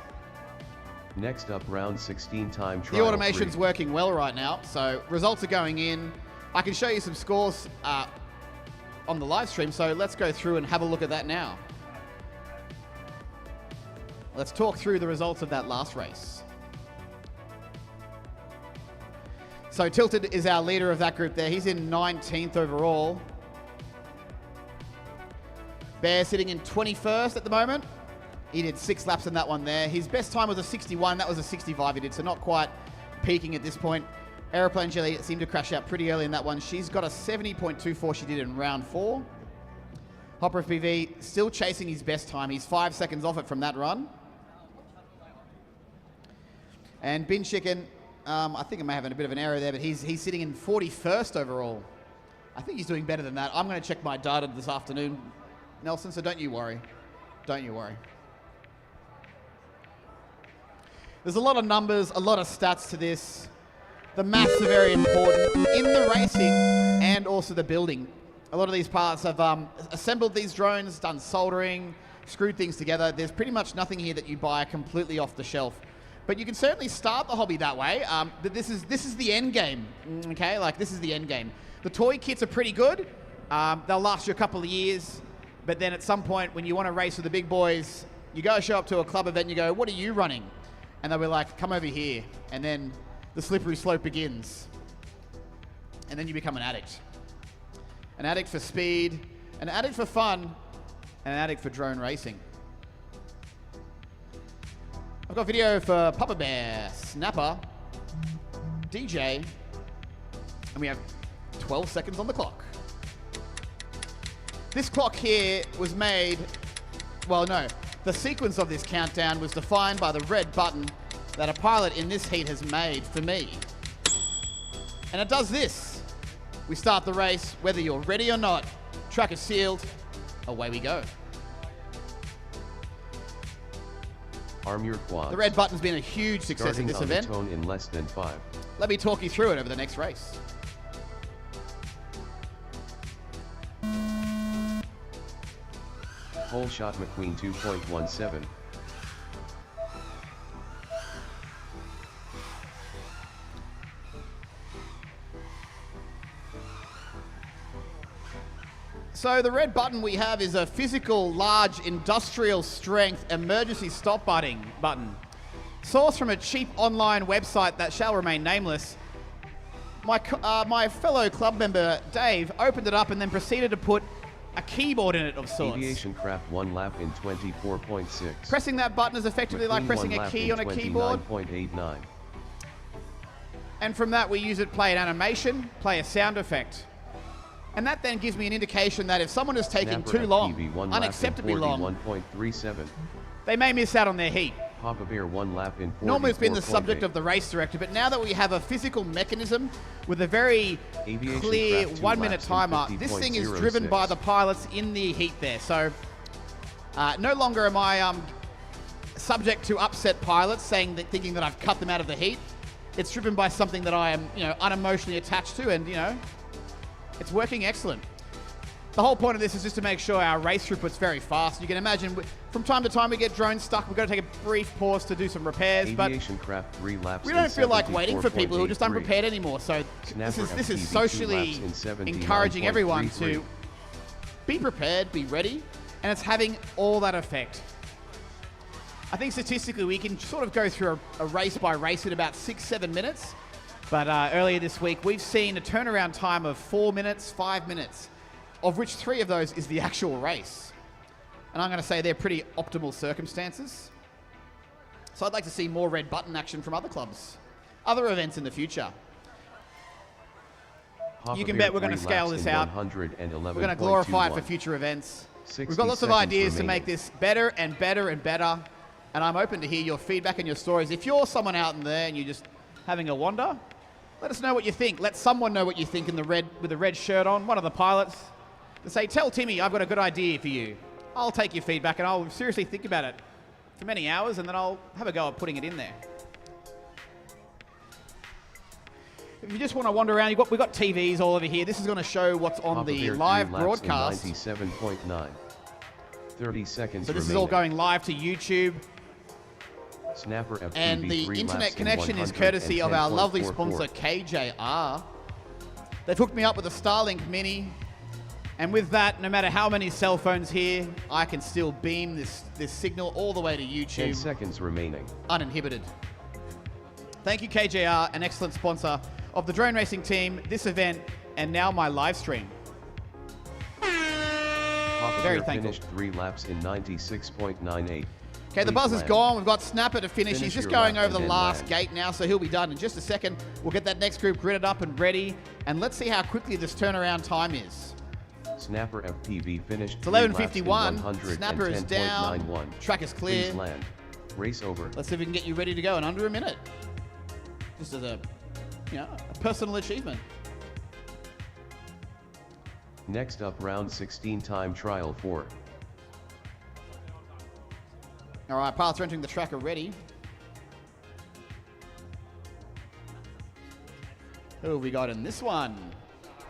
Next up, round 16, time trial. The automation's working well right now, so results are going in. I can show you some scores on the live stream, so let's go through and have a look at that now. Let's talk through the results of that last race. So Tilted is our leader of that group there. He's in 19th overall. Bear sitting in 21st at the moment. He did 6 laps in that one there. His best time was a 61. That was a 65 he did, so not quite peaking at this point. Aeroplane Jelly seemed to crash out pretty early in that one. She's got a 70.24 she did in round 4. Hopper FPV still chasing his best time. He's 5 seconds off it from that run. And Bin Chicken, I think I may have a bit of an error there, but he's sitting in 41st overall. I think he's doing better than that. I'm going to check my data this afternoon, Nelson, so don't you worry. Don't you worry. There's a lot of numbers, a lot of stats to this. The maths are very important in the racing and also the building. A lot of these parts have assembled these drones, done soldering, screwed things together. There's pretty much nothing here that you buy completely off the shelf. But you can certainly start the hobby that way. But this is the end game, okay? Like, this is the end game. The toy kits are pretty good. They'll last you a couple of years. But then at some point, when you want to race with the big boys, you go show up to a club event and you go, what are you running? And they'll be like, come over here. And then the slippery slope begins. And then you become an addict. An addict for speed, an addict for fun, and an addict for drone racing. I've got video for Papa Bear, Snapper, DJ, and we have 12 seconds on the clock. This clock here was made, well, no, the sequence of this countdown was defined by the red button that a pilot in this heat has made for me. And it does this. We start the race, whether you're ready or not. Track is sealed, away we go. Arm your quads. The red button's been a huge success in this event. Tone in less than 5. Let me talk you through it over the next race. Whole shot McQueen 2.17. So the red button we have is a physical, large, industrial strength emergency stop button. Sourced from a cheap online website that shall remain nameless. My fellow club member, Dave, opened it up and then proceeded to put a keyboard in it of sorts. Aviation Craft 1 lap in 24.6. Pressing that button is effectively like pressing a key on a keyboard. 29.89. And from that we use it to play an animation, play a sound effect. And that then gives me an indication that if someone is taking too long, unacceptably long, 1.37. they may miss out on their heat. Papa Bear 1 lap in 44.8. Normally it's been the subject of the race director, but now that we have a physical mechanism with a very clear 1 minute timer, this thing is driven by the pilots in the heat there. So no longer am I subject to upset pilots thinking that I've cut them out of the heat. It's driven by something that I am, unemotionally attached to, and it's working excellent. The whole point of this is just to make sure our race throughput's very fast. You can imagine from time to time we get drones stuck. We've got to take a brief pause to do some repairs. Aviation Craft 3 laps. We don't feel like waiting for people who are just unprepared anymore. So this is socially encouraging everyone to be prepared, be ready, and it's having all that effect. I think statistically we can sort of go through a race by race in about 6-7 minutes. But earlier this week, we've seen a turnaround time of 4 minutes, 5 minutes, of which 3 of those is the actual race. And I'm going to say they're pretty optimal circumstances. So I'd like to see more red button action from other clubs, other events in the future. You can bet we're going to scale this out. We're going to glorify it for future events. We've got lots of ideas to make this better and better and better. And I'm open to hear your feedback and your stories. If you're someone out in there and you're just having a wander, let us know what you think. Let someone know what you think in the red, with the red shirt on, one of the pilots. To say, tell Timmy, I've got a good idea for you. I'll take your feedback and I'll seriously think about it for many hours, and then I'll have a go at putting it in there. If you just want to wander around, we've got TVs all over here. This is going to show what's on the live broadcast. 97.9. 30 seconds So this is all going live to YouTube. Snapper FPV And the internet connection is courtesy of our lovely sponsor, KJR. They've hooked me up with a Starlink Mini. And with that, no matter how many cell phones here, I can still beam this signal all the way to YouTube. 10 seconds remaining. Uninhibited. Thank you, KJR, an excellent sponsor of the drone racing team, this event, and now my live stream. Very thankful. Finished 3 laps in 96.98. Okay, the buzz is gone. We've got Snapper to finish. He's just going over the last gate now, so he'll be done in just a second. We'll get that next group gridded up and ready, and let's see how quickly this turnaround time is. Snapper FPV finished. It's 11:51. Snapper is down. Track is clear. Please land. Race over. Let's see if we can get you ready to go in under a minute. Just as a personal achievement. Next up, round 16 time trial 4. All right, pilots are entering the track already. Who have we got in this one?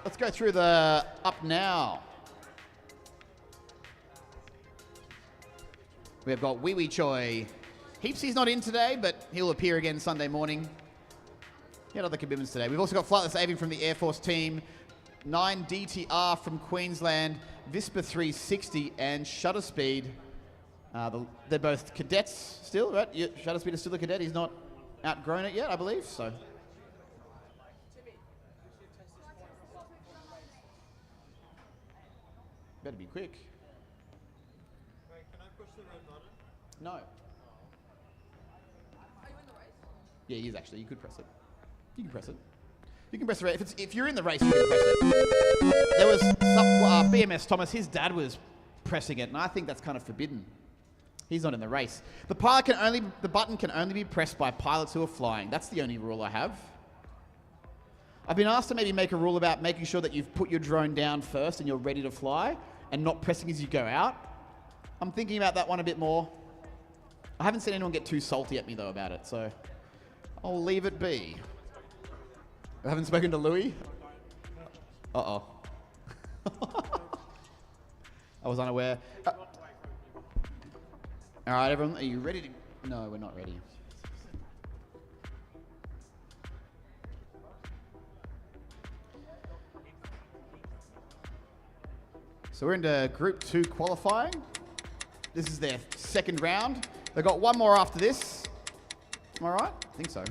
Let's go through the up now. We've got Wee Wee Choi. Heapsy's not in today, but he'll appear again Sunday morning. He had other commitments today. We've also got Flightless Avian from the Air Force team, 9 DTR from Queensland, Vispa 360, and Shutter Speed. They're both cadets still, right? Shutter Speed is still a cadet. He's not outgrown it yet, I believe, so. Better be quick. Wait, can I push the red button? No. Are you in the race? Yeah, he is actually. You could press it. You can press it. You can press the race. If you're in the race, you can press it. There was some, BMS Thomas, his dad was pressing it, and I think that's kind of forbidden. He's not in the race. The button can only be pressed by pilots who are flying. That's the only rule I have. I've been asked to maybe make a rule about making sure that you've put your drone down first and you're ready to fly, and not pressing as you go out. I'm thinking about that one a bit more. I haven't seen anyone get too salty at me though about it, so I'll leave it be. I haven't spoken to Louis. Uh-oh. I was unaware. All right, everyone, are you ready to? No, we're not ready. So we're into Group 2 qualifying. This is their second round. They've got one more after this. Am I right? I think so.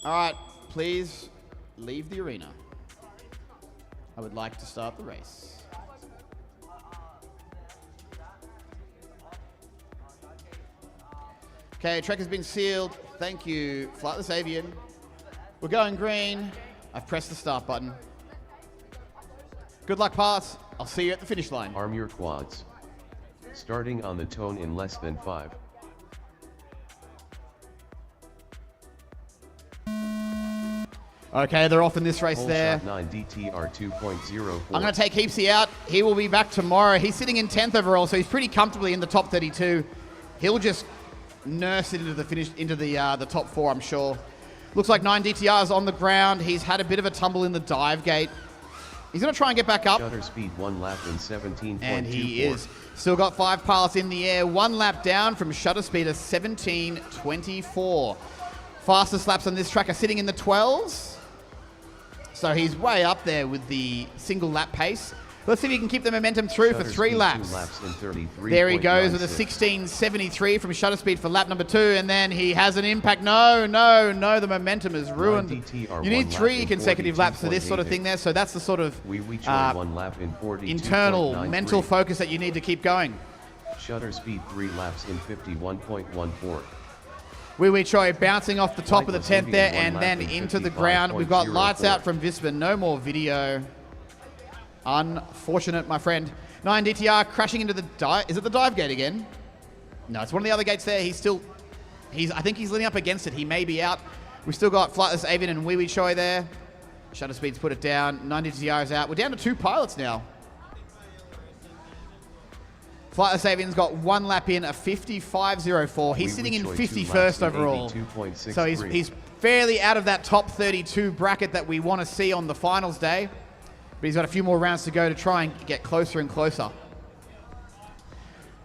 All right, please leave the arena. I would like to start the race. Okay, track has been sealed. Thank you, Flightless Avian. We're going green. I've pressed the start button. Good luck, pass. I'll see you at the finish line. Arm your quads. Starting on the tone in less than 5. Okay, they're off in this race Hole there. shot 9 DTR 2.04. I'm going to take Heapsy out. He will be back tomorrow. He's sitting in 10th overall, so he's pretty comfortably in the top 32. He'll just nurse it into the finish, into the top 4, I'm sure. Looks like 9 DTR is on the ground. He's had a bit of a tumble in the dive gate. He's going to try and get back up. Shutter speed 1 lap in 17.24. And he is. Still got 5 pilots in the air. 1 lap down from shutter speed of 17.24. Fastest laps on this track are sitting in the 12s. So he's way up there with the single lap pace. Let's see if he can keep the momentum through for 3 laps. 2 laps in 33. There he goes with a 16.73 from shutter speed for lap number 2, and then he has an impact. No, the momentum is ruined. You need 3 consecutive laps for this sort of thing there, so that's the sort of internal mental focus that you need to keep going. Shutter speed 3 laps in 51.14. Wee Choi bouncing off the top of the 10th there and then into the ground. We've got lights out from Vispa, no more video. Unfortunate, my friend. 9DTR crashing into the dive. Is it the dive gate again? No, it's one of the other gates there. I think he's leaning up against it. He may be out. We've still got Flightless Avian and Wee Choi there. Shutter speed's put it down. 9DTR is out. We're down to 2 pilots now. Flightless Avian's got 1 lap in, a 55.04. He's sitting in 51st overall. So he's fairly out of that top 32 bracket that we want to see on the finals day. But he's got a few more rounds to go to try and get closer and closer.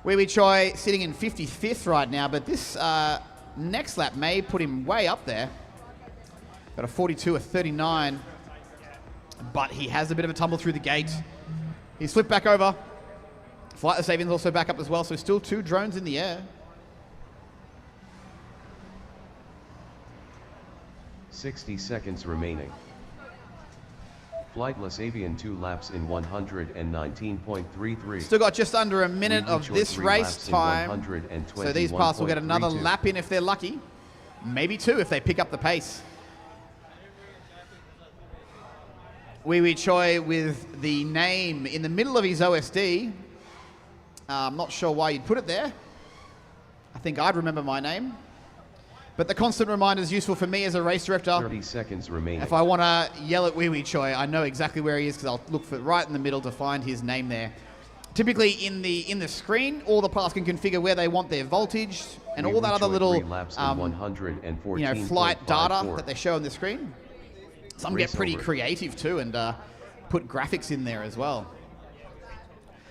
Wee Choi sitting in 55th right now, but this next lap may put him way up there. Got a 42, a 39. But he has a bit of a tumble through the gate. He's flipped back over. Flightless Avian's also back up as well, so still 2 drones in the air. 60 seconds remaining. Flightless Avian 2 laps in 119.33. Still got just under a minute of this race time. So these paths will get another lap in if they're lucky. Maybe 2 if they pick up the pace. Wee Choi with the name in the middle of his OSD. I'm not sure why you'd put it there. I think I'd remember my name. But the constant reminder is useful for me as a race director. 30 seconds remaining. If I want to yell at Wee Choi, I know exactly where he is because I'll look for right in the middle to find his name there. Typically in the screen, all the paths can configure where they want their voltage and all that other little flight data that they show on the screen. Some get pretty creative too and put graphics in there as well.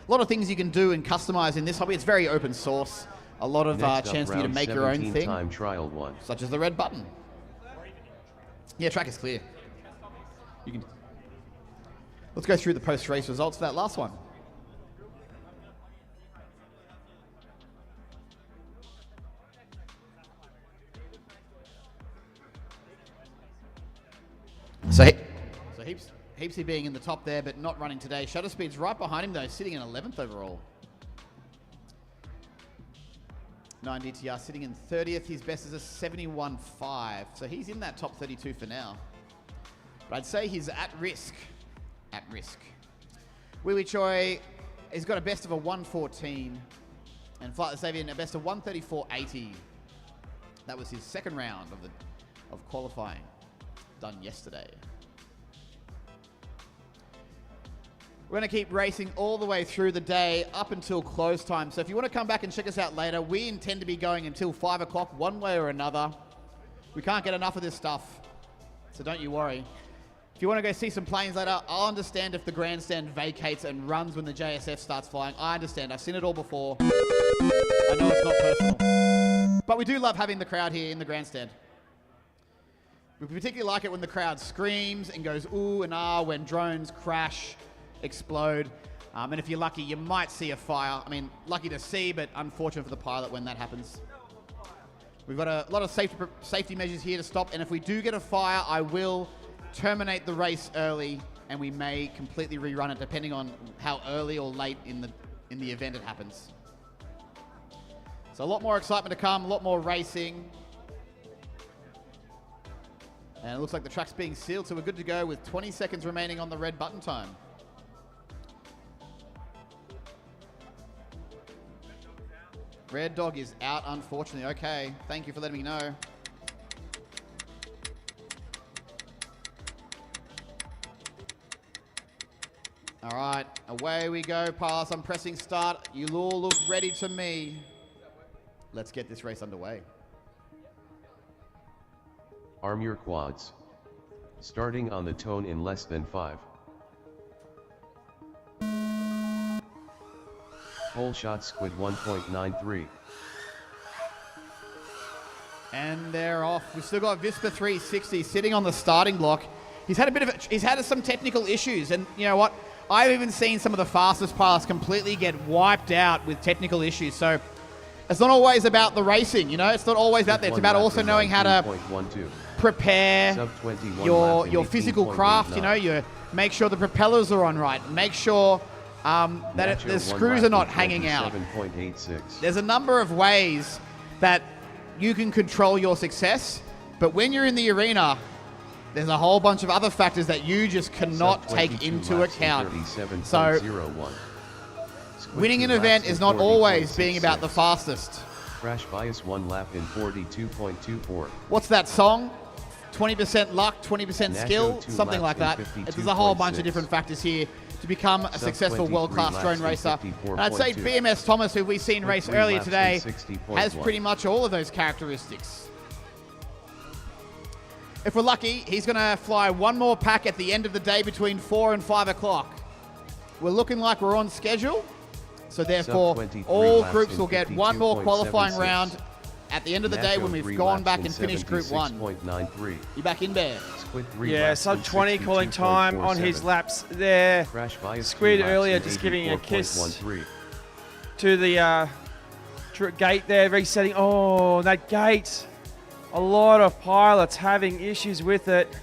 A lot of things you can do and customize in this hobby. It's very open source. A lot of chance for you to make your own thing, such as the red button. Yeah, track is clear. Let's go through the post-race results for that last one. So Heapsy being in the top there, but not running today. Shutter speed's right behind him, though, sitting in 11th overall. 9DTR sitting in 30th. His best is a 71.5. So he's in that top 32 for now. But I'd say he's at risk. At risk. Wee Choi, he's got a best of a 114. And Flightless Avian, a best of 134.80. That was his second round of qualifying, done yesterday. We're going to keep racing all the way through the day up until close time. So if you want to come back and check us out later, we intend to be going until 5 o'clock one way or another. We can't get enough of this stuff, so don't you worry. If you want to go see some planes later, I'll understand if the grandstand vacates and runs when the JSF starts flying. I understand. I've seen it all before. I know it's not personal. But we do love having the crowd here in the grandstand. We particularly like it when the crowd screams and goes ooh and ah when drones crash, explode, and if you're lucky you might see a fire. I mean, lucky to see, but unfortunate for the pilot when that happens. We've got a lot of safety measures here to stop, and if we do get a fire, I will terminate the race early and we may completely rerun it depending on how early or late in the event it happens. So a lot more excitement to come, a lot more racing. And it looks like the track's being sealed, so we're good to go with 20 seconds remaining on the red button time. Red Dog is out, unfortunately. Okay, thank you for letting me know. All right, away we go, pilots. I'm pressing start. You all look ready to me. Let's get this race underway. Arm your quads. Starting on the tone in less than 5. Whole shot squid 1.93. And they're off. We've still got Vispa 360 sitting on the starting block. He's had some technical issues, and you know what? I've even seen some of the fastest pilots completely get wiped out with technical issues. So it's not always about the racing, you know? It's not always about that. It's about also knowing how to prepare your physical craft, you know? You make sure the propellers are on right. Make sure that the screws are not hanging out. There's a number of ways that you can control your success, but when you're in the arena, there's a whole bunch of other factors that you just cannot take into account. So winning an event is not always being about the fastest. Crash bias 1 lap in 42.24. What's that song? 20% luck, 20% skill, something like that. There's a whole bunch of different factors here to become a successful world-class drone racer. And I'd say BMS Thomas, who we've seen race earlier today, has pretty much all of those characteristics. If we're lucky, he's going to fly one more pack at the end of the day between 4 and 5 o'clock. We're looking like we're on schedule. So therefore, all groups will get one more qualifying round at the end of the day when we've gone back and finished Group 1. You back in there? Yeah, sub 20 calling time on his laps there. Squid earlier just giving a kiss to the gate there, resetting. Oh, that gate. A lot of pilots having issues with it.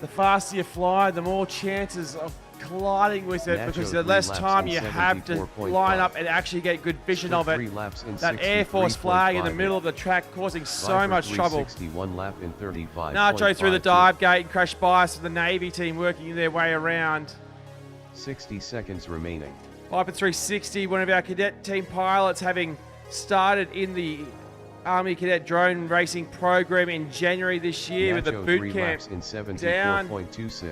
The faster you fly, the more chances of colliding with it, because the less time you have to line up and actually get good vision of it. That Air Force flag in the middle of the track causing so much trouble. Nacho through the dive gate and crash bias for the Navy team working their way around. 60 seconds remaining. Viper 360, one of our cadet team pilots, having started in the Army Cadet drone racing program in January this year with the boot camp down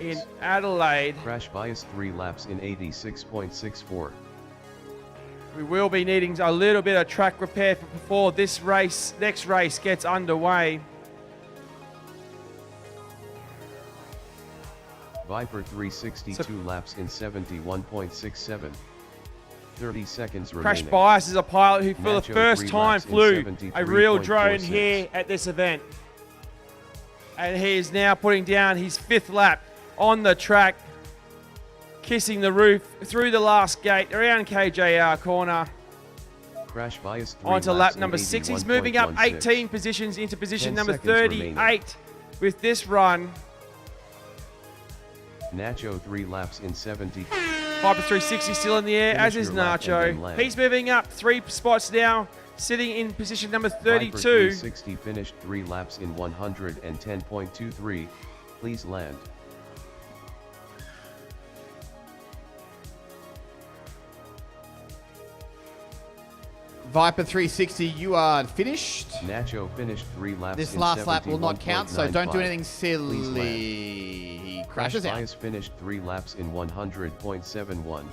in Adelaide. Crash bias 3 laps in 86.64. We will be needing a little bit of track repair before this next race gets underway. Viper 362 laps in 71.67. 30 seconds remaining. Crash Bias is a pilot who for the first time flew a real drone here at this event. And he is now putting down his 5th lap on the track, kissing the roof through the last gate, around KJR corner. Crash Bias 3 onto lap number 6. He's moving up 18 positions into position number 38 with this run. Nacho 3 laps in 70. Viper 360 still in the air, as is Nacho. He's moving up 3 spots now, sitting in position number 32. Viper 360 finished 3 laps in 110.23. Please land. Viper 360, you are finished. Nacho finished 3 laps. This last lap will not count, so don't do anything silly. He crashes out. Bias finished 3 laps in 100.71.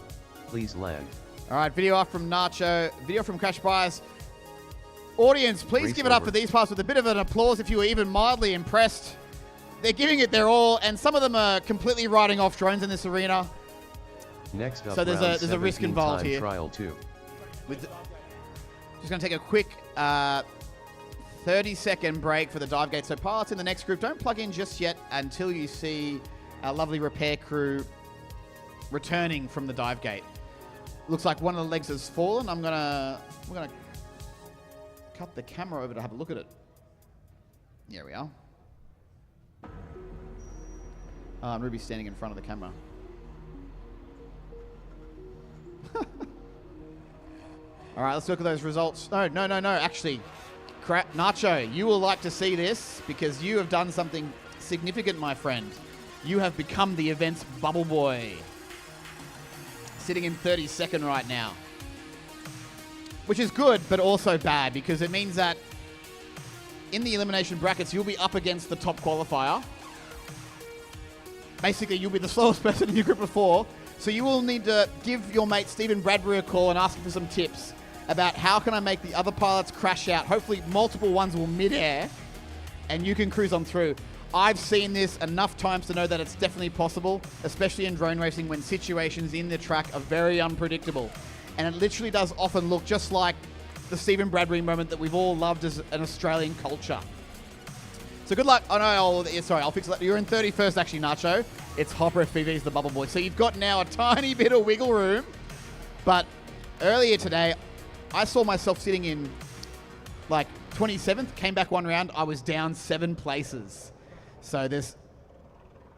Please land. All right, video off from Nacho, video from Crash Bias. Audience, please give it up for these pilots with a bit of an applause if you were even mildly impressed. They're giving it their all, and some of them are completely riding off drones in this arena. Next up, so there's a risk involved here. Trial 2. Just going to take a quick 30-second break for the dive gate. So pilots in the next group, don't plug in just yet until you see our lovely repair crew returning from the dive gate. Looks like one of the legs has fallen. We're gonna cut the camera over to have a look at it. There we are. Ruby's standing in front of the camera. All right, let's look at those results. No. Actually, Nacho, you will like to see this because you have done something significant, my friend. You have become the event's bubble boy. Sitting in 32nd right now. Which is good, but also bad because it means that in the elimination brackets, you'll be up against the top qualifier. Basically, you'll be the slowest person in your group of 4. So you will need to give your mate Stephen Bradbury a call and ask him for some tips about how can I make the other pilots crash out. Hopefully multiple ones will mid-air and you can cruise on through. I've seen this enough times to know that it's definitely possible, especially in drone racing when situations in the track are very unpredictable. And it literally does often look just like the Stephen Bradbury moment that we've all loved as an Australian culture. So good luck. Oh no, sorry, I'll fix that. You're in 31st actually, Nacho. It's Hopper FPV's the bubble boy. So you've got now a tiny bit of wiggle room. But earlier today, I saw myself sitting in like 27th, came back one round, I was down 7 places. So there's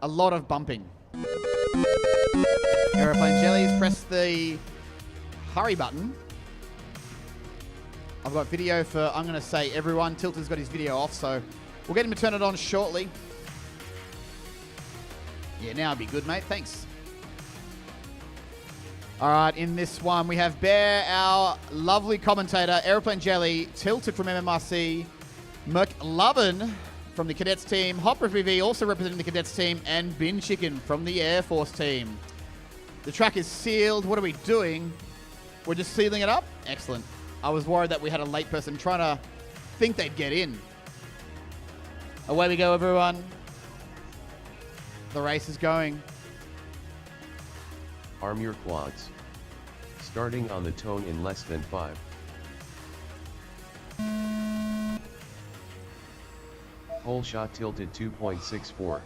a lot of bumping. Aeroplane Jellies, press the hurry button. I've got video for, I'm going to say everyone. Tilted's got his video off, so we'll get him to turn it on shortly. Yeah, now it'd be good, mate. Thanks. All right, in this one, we have Bear, our lovely commentator, Aeroplane Jelly, Tilted from MMRC, McLovin from the Cadets team, Hopper FPV also representing the Cadets team, and Bin Chicken from the Air Force team. The track is sealed. What are we doing? We're just sealing it up? Excellent. I was worried that we had a late person trying to think they'd get in. Away we go, everyone. The race is going. Arm your quads. Starting on the tone in less than 5. Whole shot tilted 2.64.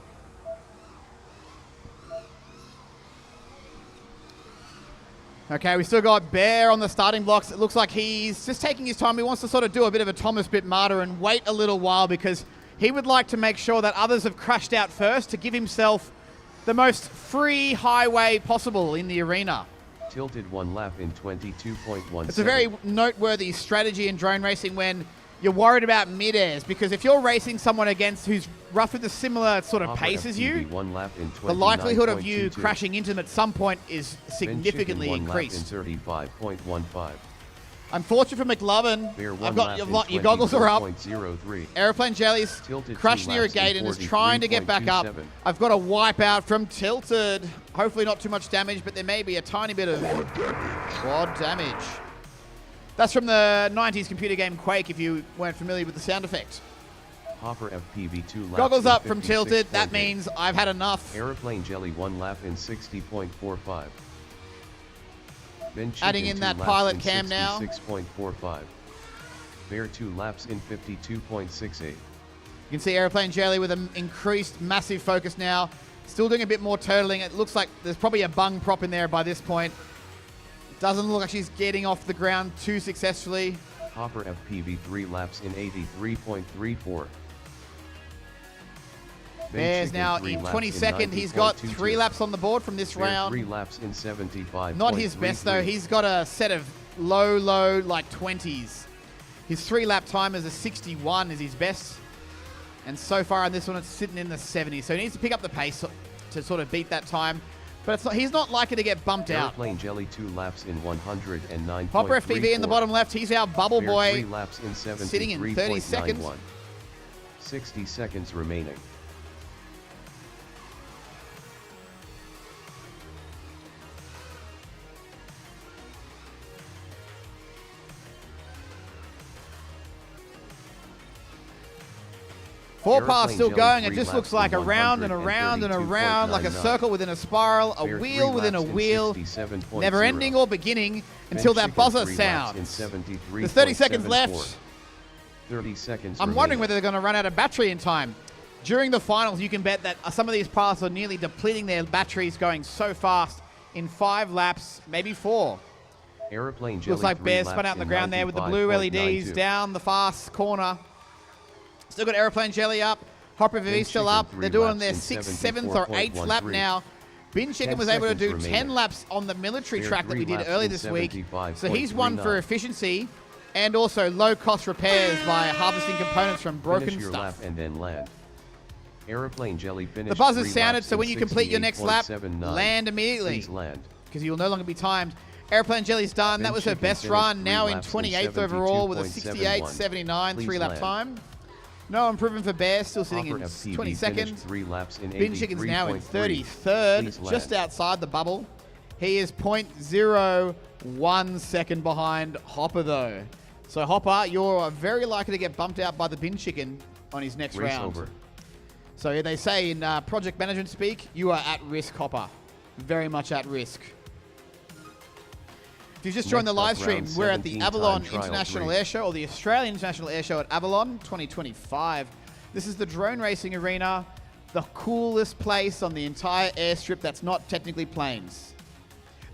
Okay, we still got Bear on the starting blocks. It looks like he's just taking his time. He wants to sort of do a bit of a Thomas bit martyr and wait a little while because he would like to make sure that others have crashed out first to give himself the most free highway possible in the arena. Tilted 1 lap in 22.17. It's a very noteworthy strategy in drone racing when you're worried about mid-airs, because if you're racing someone against who's roughly the similar sort of pace as you, 1 lap in the likelihood of you 29.22. crashing into them at some point is significantly Ben Chicken 1 increased. lap in 35.15. Unfortunate for McLovin, Bear 1 I've got lap in your goggles are up. 24.03. Aeroplane Jellies Tilted crashed 2 near a laps in gate and is trying to get back up. 43.27. I've got a wipeout from Tilted. Hopefully not too much damage, but there may be a tiny bit of quad damage. That's from the 90s computer game Quake, if you weren't familiar with the sound effect. Hopper FPV 2 laps Goggles in up from Tilted. 56.8. That means I've had enough. Aeroplane Jelly 1 lap in 60.45. Ben Adding Chicken in 2 that laps pilot in cam now. 66.45. Bear 2 laps in 52.68. You can see Aeroplane Jelly with an increased massive focus now. Still doing a bit more turtling. It looks like there's probably a bung prop in there by this point. Doesn't look like she's getting off the ground too successfully. Hopper FPV 3 laps in 83.34. Bear's now in 22nd. He's got 3 laps on the board from this round. 3 laps in 75. Not his best though. He's got a set of low like 20s. His 3 lap time is a 61 is his best. And so far in this one, it's sitting in the 70s. So he needs to pick up the pace to sort of beat that time. But it's not, he's not likely to get bumped out. Airplane Jelly 2 laps in 109.34. Hopper FPV in the bottom left. He's our bubble Bear boy. 3 laps in 73.91. Sitting in 30 seconds. 60 seconds remaining. Four pass Airplane still Jelly going. It 3 just laps looks like in around and around and around, like a 132.99. circle within a spiral, a Bear 3 wheel within a laps in wheel, 67.0. never ending or beginning until Ben that Chicken buzzer 3 laps sounds. in There's 30 seconds 73.74. left. 30 seconds I'm wondering whether they're going to run out of battery in time. During the finals, you can bet that some of these paths are nearly depleting their batteries going so fast in 5 laps, maybe 4. Airplane Jelly Looks like 3 Bear laps spun out in the in ground there with the blue LEDs 95.92. down the fast corner. Still got Airplane Jelly up. Hopper VV Ben still Chicken up. 3 They're doing laps their in 6th, 7th, or 8th lap 74.13. now. Bin Chicken 10 was able to do seconds 10 remaining. laps on the military Bear track that 3 we did laps earlier in this week. So he's 75.39. won for efficiency and also low-cost repairs by harvesting components from broken Finish your stuff. lap and then land. Airplane Jelly finished. The buzzer 3 sounded, laps so in when you complete your next lap, 68.79. land immediately. Please land. Because you'll no longer be timed. Airplane Jelly's done. Ben That was her Chicken best finished run. 3 Now in laps 28th overall with a 72.71. 68.79 Please 3-lap land. time. No improvement for Bear, still sitting Hopper in FPV 20 finished seconds. 3 laps in Bin Chicken's now in 83.3. 33rd, Please just land. outside the bubble. He is 0.01 second behind Hopper though. So Hopper, you're very likely to get bumped out by the Bin Chicken on his next Race round. over. So they say in project management speak, you are at risk, Hopper. Very much at risk. If you've just joined the Next up, live stream, round we're at the 17 Avalon time trial International 3. Airshow, or the Australian International Airshow at Avalon 2025. This is the drone racing arena the coolest place on the entire airstrip that's not technically planes.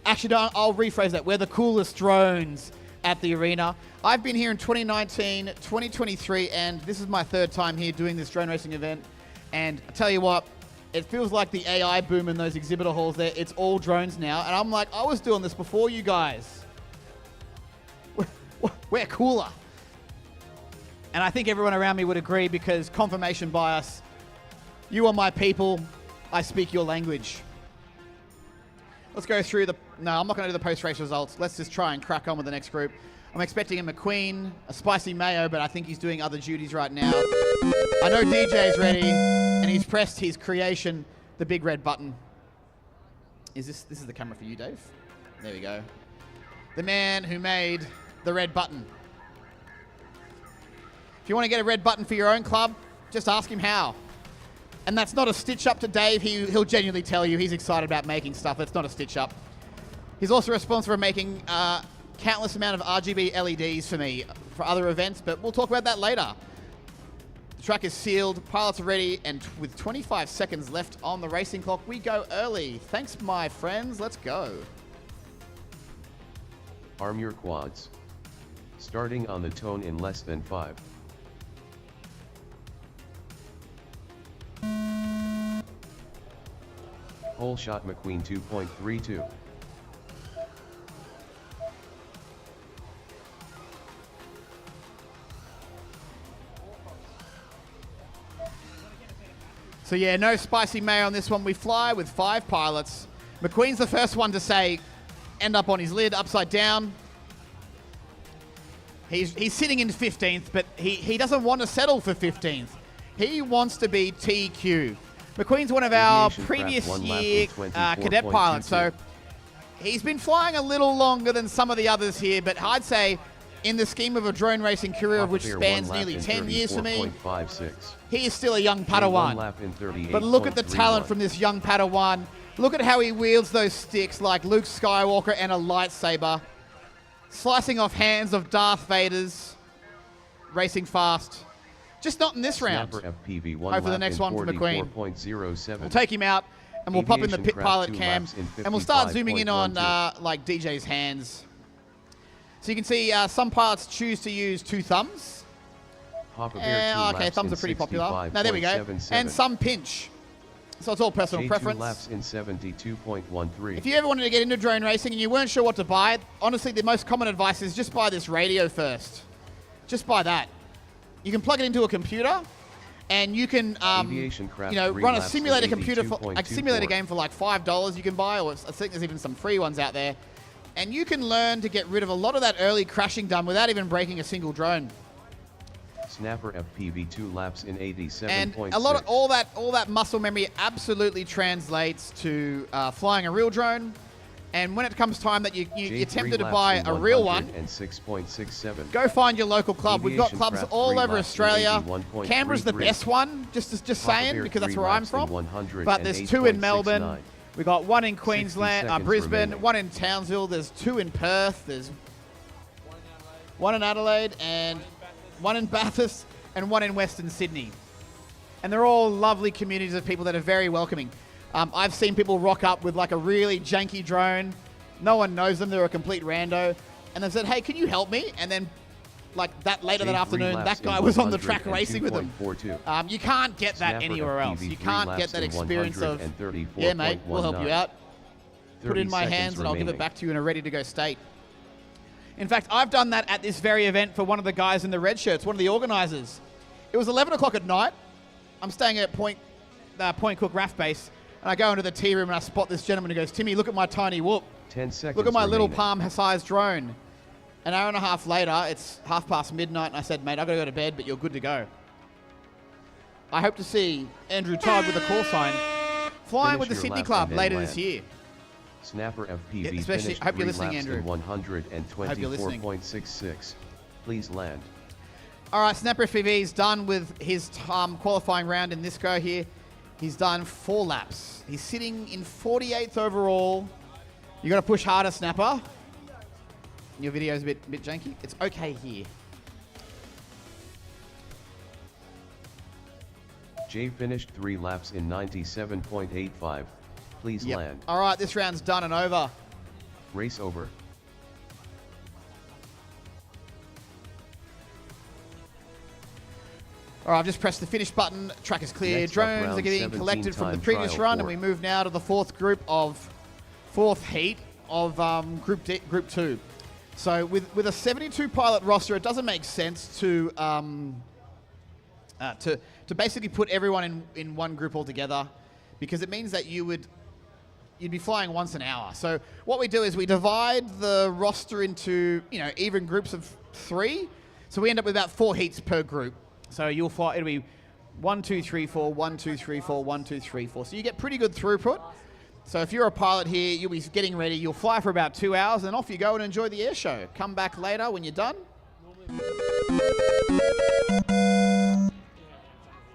Actually, no, I'll rephrase that. We're the coolest drones at the arena. I've been here in 2019, 2023, and this is my third time here doing this drone racing event. And I tell you what, it feels like the AI boom in those exhibitor halls there. It's all drones now. And I'm like, I was doing this before you guys. We're cooler. And I think everyone around me would agree because confirmation bias. You are my people. I speak your language. Let's go through the... No, I'm not going to do the post-race results. Let's just try and crack on with the next group. I'm expecting a McQueen, a Spicy Mayo, but I think he's doing other duties right now. I know DJ's ready, and he's pressed his creation, the big red button. This is the camera for you, Dave? There we go. The man who made the red button. If you want to get a red button for your own club, just ask him how. And that's not a stitch up to Dave. He'll genuinely tell you he's excited about making stuff. It's not a stitch up. He's also responsible for making countless amount of RGB LEDs for me for other events, but we'll talk about that later. The track is sealed, pilots are ready, and with 25 seconds left on the racing clock, we go early. Thanks, my friends. Let's go. Arm your quads. Starting on the tone in less than 5. Whole shot McQueen 2.32. So yeah, no Spicy Mayo on this one. We fly with 5 pilots. McQueen's the first one to say, end up on his lid, upside down. He's sitting in 15th, but he doesn't want to settle for 15th. He wants to be TQ. McQueen's one of our previous year cadet pilots, so he's been flying a little longer than some of the others here, but I'd say in the scheme of a drone racing career, which spans nearly 10 years for me, he is still a young Padawan. But look at the talent from this young Padawan. Look at how he wields those sticks like Luke Skywalker and a lightsaber, slicing off hands of Darth Vaders, racing fast. Just not in this round. Hope for the next one for McQueen. We'll take him out and we'll pop in the pit pilot cam and we'll start zooming in on like DJ's hands. So you can see some pilots choose to use 2 thumbs. Okay, thumbs are pretty popular. Now there we go. And some pinch. So it's all personal preference. Laps in 72.13. If you ever wanted to get into drone racing and you weren't sure what to buy, honestly the most common advice is just buy this radio first. Just buy that. You can plug it into a computer, and you can, run a simulator computer for a simulator game for like $5 you can buy, or I think there's even some free ones out there, and you can learn to get rid of a lot of that early crashing done without even breaking a single drone. Snapper FPV 2 laps in 87.6. And a lot of all that muscle memory absolutely translates to flying a real drone. And when it comes time that you're tempted to buy a real one, go find your local club. We've got clubs all over Australia. Canberra's the best one, just saying, because that's where I'm from. But there's 2 in Melbourne. We've got 1 in Queensland, Brisbane, 1 in Townsville. There's 2 in Perth. There's 1 in Adelaide, and 1 in Bathurst, and 1 in Western Sydney. And they're all lovely communities of people that are very welcoming. I've seen people rock up with like a really janky drone. No one knows them. They're a complete rando. And they said, hey, can you help me? And then like that later that afternoon, that guy was on the track racing with them. You can't get that anywhere else. You can't get that experience of, yeah, mate, we'll help you out. Put it in my hands and I'll give it back to you in a ready-to-go state. In fact, I've done that at this very event for one of the guys in the red shirts, one of the organizers. It was 11 o'clock at night. I'm staying at Point Cook RAF base. And I go into the tea room and I spot this gentleman who goes, Timmy, look at my tiny whoop. 10 seconds Look at my little palm-sized drone. An hour and a half later, it's midnight, and I said, mate, I've got to go to bed, but you're good to go. I hope to see Andrew Todd with a call sign flying with the Sydney Club later this year. Snapper FPV yeah, especially, finished I hope you're 3 listening, laps Andrew. in 124.66. Please land. All right, Snapper FPV is done with his qualifying round in this go here. He's done 4 laps. He's sitting in 48th overall. You got to push harder, Snapper. Your video's a bit janky. It's okay here. Jay finished 3 laps in 97.85. Please Yep. land. All right, this round's done and over. Race over. All right, I've just pressed the finish button. Track is clear. Next up, Drones are round getting 17 collected from the time previous trial run, and four. we move now to the fourth heat of Group 2. So with a 72 pilot roster, it doesn't make sense to basically put everyone in one group altogether, because it means that you'd be flying once an hour. So what we do is we divide the roster into even groups of 3. So we end up with about 4 heats per group. So you'll fly. It'll be 1, 2, 3, 4, 1, 2, 3, 4, 1, 2, 3, 4. So you get pretty good throughput. So if you're a pilot here, you'll be getting ready. You'll fly for about 2 hours, and off you go and enjoy the air show. Come back later when you're done.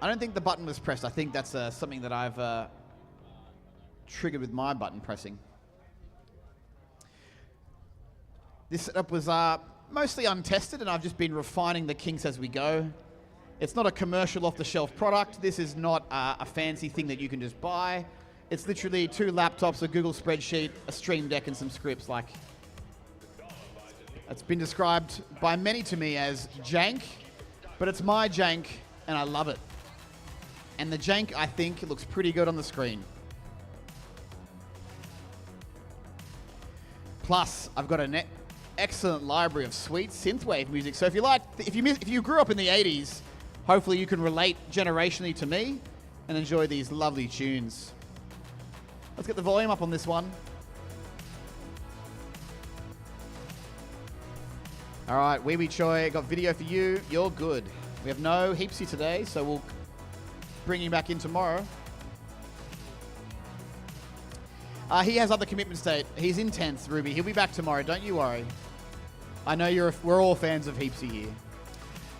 I don't think the button was pressed. I think that's something that I've triggered with my button pressing. This setup was mostly untested, and I've just been refining the kinks as we go. It's not a commercial off-the-shelf product. This is not a fancy thing that you can just buy. It's literally 2 laptops, a Google spreadsheet, a Stream Deck, and some scripts. Like, it's been described by many to me as jank, but it's my jank, and I love it. And the jank, I think, looks pretty good on the screen. Plus, I've got an excellent library of sweet synthwave music. So if you grew up in the 80s, hopefully you can relate generationally to me and enjoy these lovely tunes. Let's get the volume up on this one. All right, Wee Wee Choi, got video for you. You're good. We have no Heapsy today, so we'll bring him back in tomorrow. He has other commitments today. He's in 10th, Ruby. He'll be back tomorrow. Don't you worry. I know we're all fans of Heapsy here.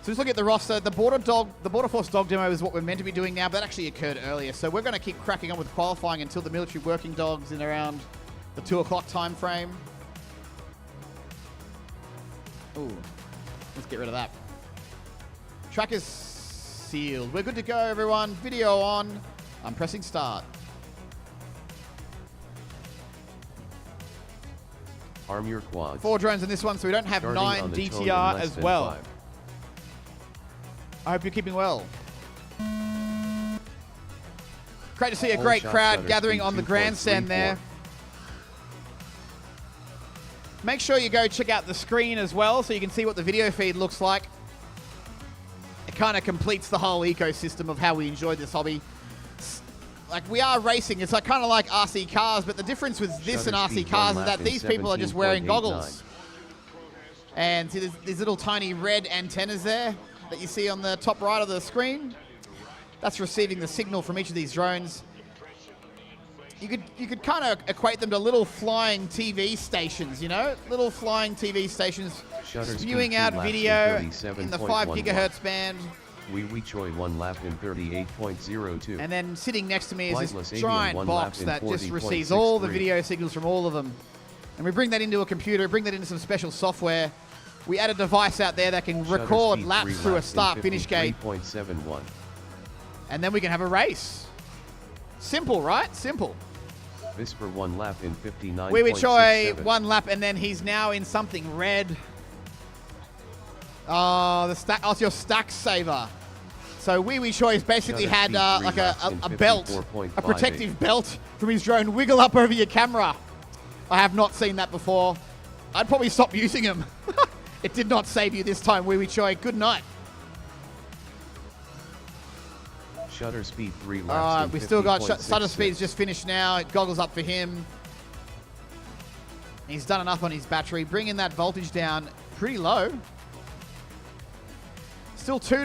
So just look at the roster. The Border Force dog demo is what we're meant to be doing now, but that actually occurred earlier. So we're going to keep cracking on with qualifying until the military working dogs in around the 2 o'clock time frame. Ooh, let's get rid of that. Track is sealed. We're good to go, everyone. Video on. I'm pressing start. Arm your quads. 4 drones in this one, so we don't have Starting 9 on the tone in DTR less as than well. 5. I hope you're keeping well. Great to see a Whole great shot crowd shutter gathering speed on the 2.34. grandstand there. Make sure you go check out the screen as well so you can see what the video feed looks like. It kind of completes the whole ecosystem of how we enjoy this hobby. Like, we are racing. It's like kind of like RC cars, but the difference with this Shutter and speed RC cars one is that lap in these people are just wearing 17.89. goggles. And see, there's these little tiny red antennas there that you see on the top right of the screen. That's receiving the signal from each of these drones. You could kind of equate them to little flying TV stations, little flying TV stations Shutter spewing speed out 2 laps video in in the 5 37.11. gigahertz band. Wee Wee Choi 1 lap in 38.02. And then sitting next to me is Flightless this Avian giant 1 box lap in that just receives all the 40.63. video signals from all of them. And we bring that into a computer, bring that into some special software. We add a device out there that can Shutter record speed laps 3 through a laps in start-finish gate. 53.71. And then we can have a race. Simple, right? Simple. Whisper 1 lap in 59.67. Wee Wee Choi, 1 lap, and then he's now in something red. Oh, it's your stack saver. So Wee Wee Choi's basically Shutter had speed 3 like laps a in belt, 54.58. a protective belt from his drone wiggle up over your camera. I have not seen that before. I'd probably stop using them. It did not save you this time, Wee Wee Choi. Good night. Shutter speed 3 laps All right, in we still got 50.66. Shutter Speed's just finished now. It goggles up for him. He's done enough on his battery, bringing that voltage down pretty low. Still two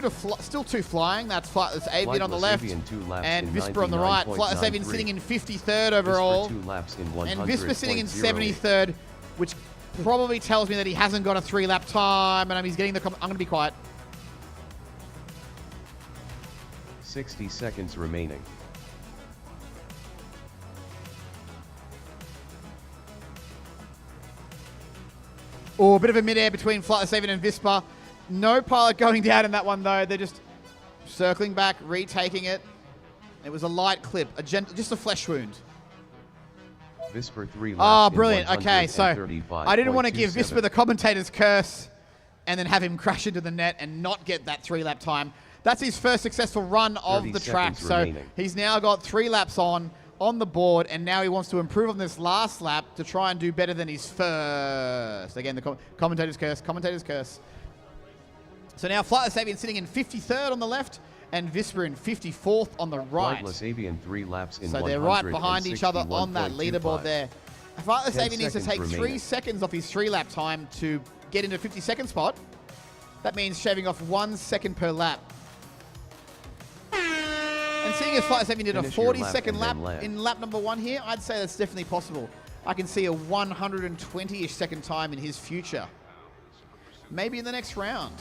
flying. That's Flightless Avian on the Flightless left, Avian 2 laps and in Whisper on the right. Flightless Avian 99.93. sitting in 53rd overall, Whisper 2 laps in and Whisper sitting in 100.08. 73rd, which probably tells me that he hasn't got a 3-lap time, and he's getting the. I'm going to be quiet. 60 seconds remaining. Oh, a bit of a mid-air between Flightless Avian and Whisper. No pilot going down in that one, though. They're just circling back, retaking it. It was a light clip, just a flesh wound. Visper 3 laps Oh, in brilliant. Okay, so I didn't want to give 135.27. Visper the commentator's curse and then have him crash into the net and not get that 3-lap time. That's his first successful run of 30 the track. seconds So remaining. he's now got 3 laps on the board, and now he wants to improve on this last lap to try and do better than his first. Again, the commentator's curse. So now Flightless Avian sitting in 53rd on the left and Visper in 54th on the right. Flightless Avian 3 laps in So they're right behind each other on that 161.25. leaderboard there. Flightless 10 Avian needs to seconds take 3 remaining. seconds off his 3-lap time to get into 52nd spot. That means shaving off 1 second per lap. And seeing as Flightless Avian did a Finish your lap 40-second and lap then land. in lap number 1 here, I'd say that's definitely possible. I can see a 120-ish second time in his future. Maybe in the next round.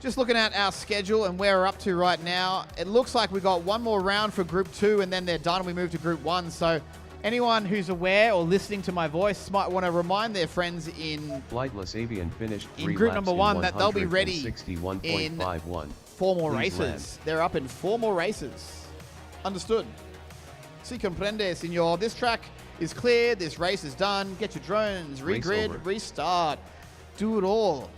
Just looking at our schedule and where we're up to right now, it looks like we got one more round for Group 2 and then they're done and we move to Group 1. So anyone who's aware or listening to my voice might want to remind their friends in Flightless Avian finished 3 Group laps number in 1 that they'll be ready 161.51. 4 more Please races. land. They're up in 4 more races. Understood. Si comprende, senor. This track is cleared. This race is done. Get your drones. Race Regrid. over. Restart. Do it all.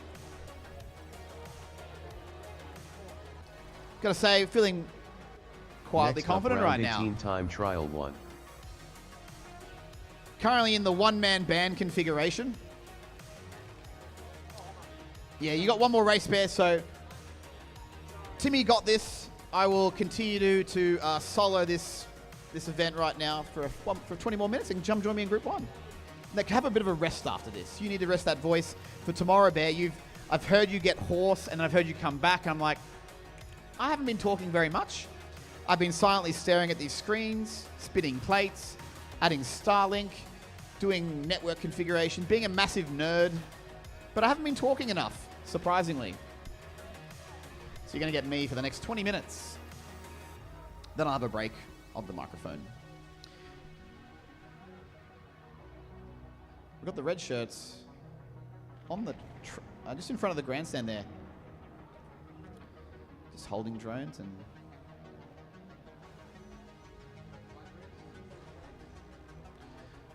Gotta say, feeling quietly Next up, confident round right now. 18 time trial 1. Currently in the one-man band configuration. Yeah, you got one more race spare, so Timmy got this. I will continue to solo this event right now for 20 more minutes and join me in Group 1. Like, have a bit of a rest after this. You need to rest that voice for tomorrow, Bear. I've heard you get hoarse and I've heard you come back. And I'm like, I haven't been talking very much. I've been silently staring at these screens, spinning plates, adding Starlink, doing network configuration, being a massive nerd. But I haven't been talking enough, surprisingly. So you're going to get me for the next 20 minutes. Then I'll have a break of the microphone. We've got the red shirts on the just in front of the grandstand there. Just holding drones and...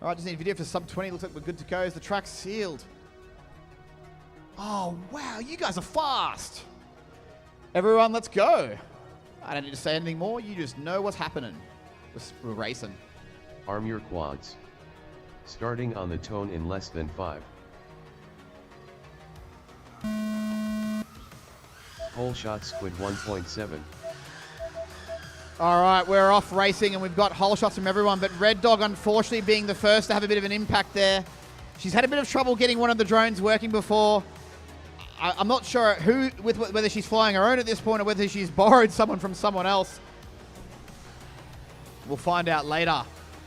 All right, just need a video for sub 20. Looks like we're good to go. Is the track sealed? Oh, wow, you guys are fast. Everyone, let's go. I don't need to say anything more. You just know what's happening. We're racing. Arm your quads. Starting on the tone in less than 5. Whole shot squid 1.7. All right, we're off racing and we've got whole shots from everyone, but Red Dog, unfortunately, being the first to have a bit of an impact there. She's had a bit of trouble getting one of the drones working before. I'm not sure whether she's flying her own at this point or whether she's borrowed someone from someone else. We'll find out later.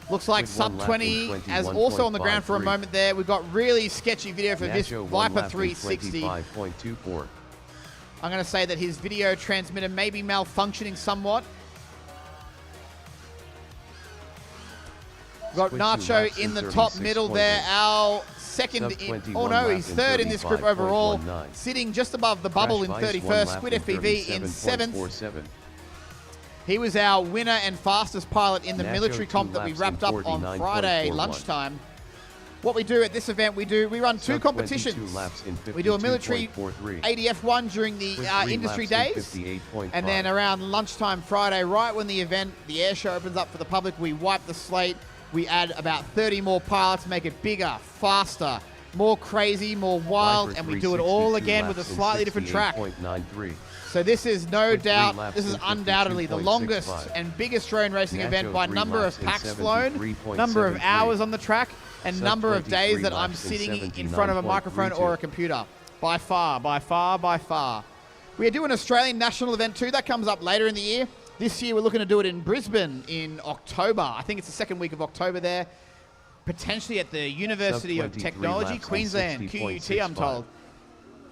Looks like sub 20 as also on the ground for a moment there. We've got really sketchy video for this Viper 360. 25.24. I'm going to say that his video transmitter may be malfunctioning somewhat. We've got Nacho in the top middle there. Our second oh no, he's third in this group overall. Sitting just above the bubble in 31st. Squid FPV in 7th. He was our winner and fastest pilot in the military comp that we wrapped up on Friday lunchtime. What we do at this event, we run 2 competitions. We do a military ADF one during the industry days, and then around lunchtime Friday, right when the air show opens up for the public, we wipe the slate. We add about 30 more pilots, make it bigger, faster, more crazy, more wild, and we do it all again with a slightly different track. So this is no doubt, this is undoubtedly the longest and biggest drone racing event by number of packs flown, number of hours on the track, and number of days that I'm sitting in front of a microphone or a computer. By far, by far, by far. We do an Australian national event too. That comes up later in the year. This year we're looking to do it in Brisbane in October. I think it's the second week of October there. Potentially at the University of Technology, Queensland, QUT, I'm told.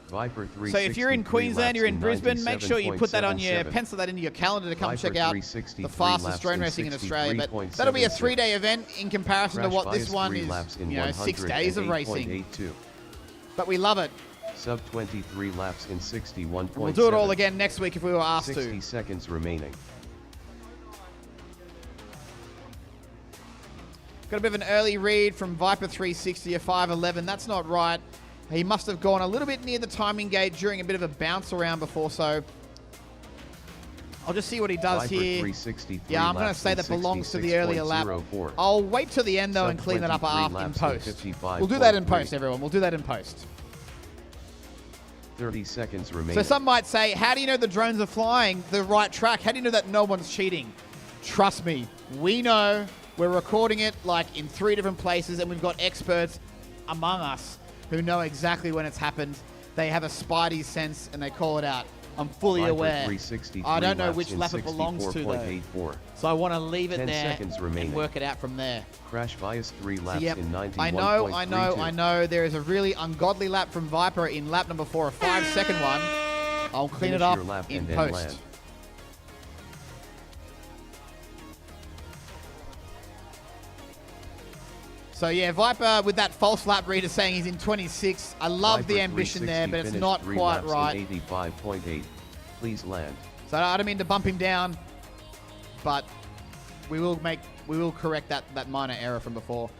So if you're in Queensland, you're in Brisbane, make sure you put that on your, pencil that into your calendar to come check out the fastest drone racing in Australia. But that'll be a 3-day event in comparison to what this one is, 6 days of racing. But we love it. Sub 23 laps in 61.7. We'll do it all again next week if we were asked 60 to. seconds remaining. Got a bit of an early read from Viper 360, a 511. That's not right. He must have gone a little bit near the timing gate during a bit of a bounce around before, so I'll just see what he does Viper here. 363 Yeah, I'm going to laps say in that belongs to the earlier lap. 66.04. I'll wait till the end, though, and Sub clean that up 23 after in laps post. in We'll do that in 55.3. post, everyone. We'll do that in post. 30 seconds remaining. So some might say, how do you know the drones are flying the right track? How do you know that no one's cheating? Trust me, we know. We're recording it like in 3 different places, and we've got experts among us who know exactly when it's happened. They have a spidey sense, and they call it out. I'm fully Viper aware. 363 I don't know laps which in lap it belongs to, though. 64.84. So I want to leave it 10 there seconds remaining. and work it out from there. Crash bias 3 laps So, yep, in 91.32. I know. There is a really ungodly lap from Viper in lap number 4, a 5-second one. I'll clean Finish it up your lap in and then post. land. So yeah, Viper with that false lap reader saying he's in 26. I love Viper the ambition there, 360 but it's finished not 3 quite laps right. in 85.8. Please land. So I don't mean to bump him down, but we will correct that minor error from before.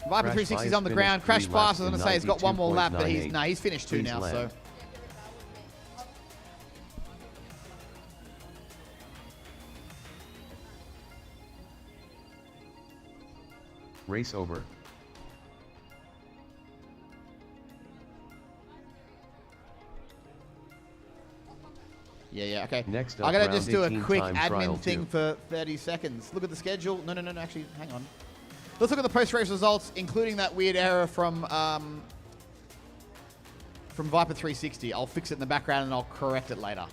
Viper 360 is on the ground. Crash Bias, I was going to say, he's got one more lap, but he's finished 2 now. So Race over. yeah, okay. Next I up, gotta round just do a 18 quick time admin trial thing 2. for 30 seconds. Look at the schedule. No, actually, hang on. Let's look at the post-race results, including that weird error from Viper 360. I'll fix it in the background and I'll correct it later.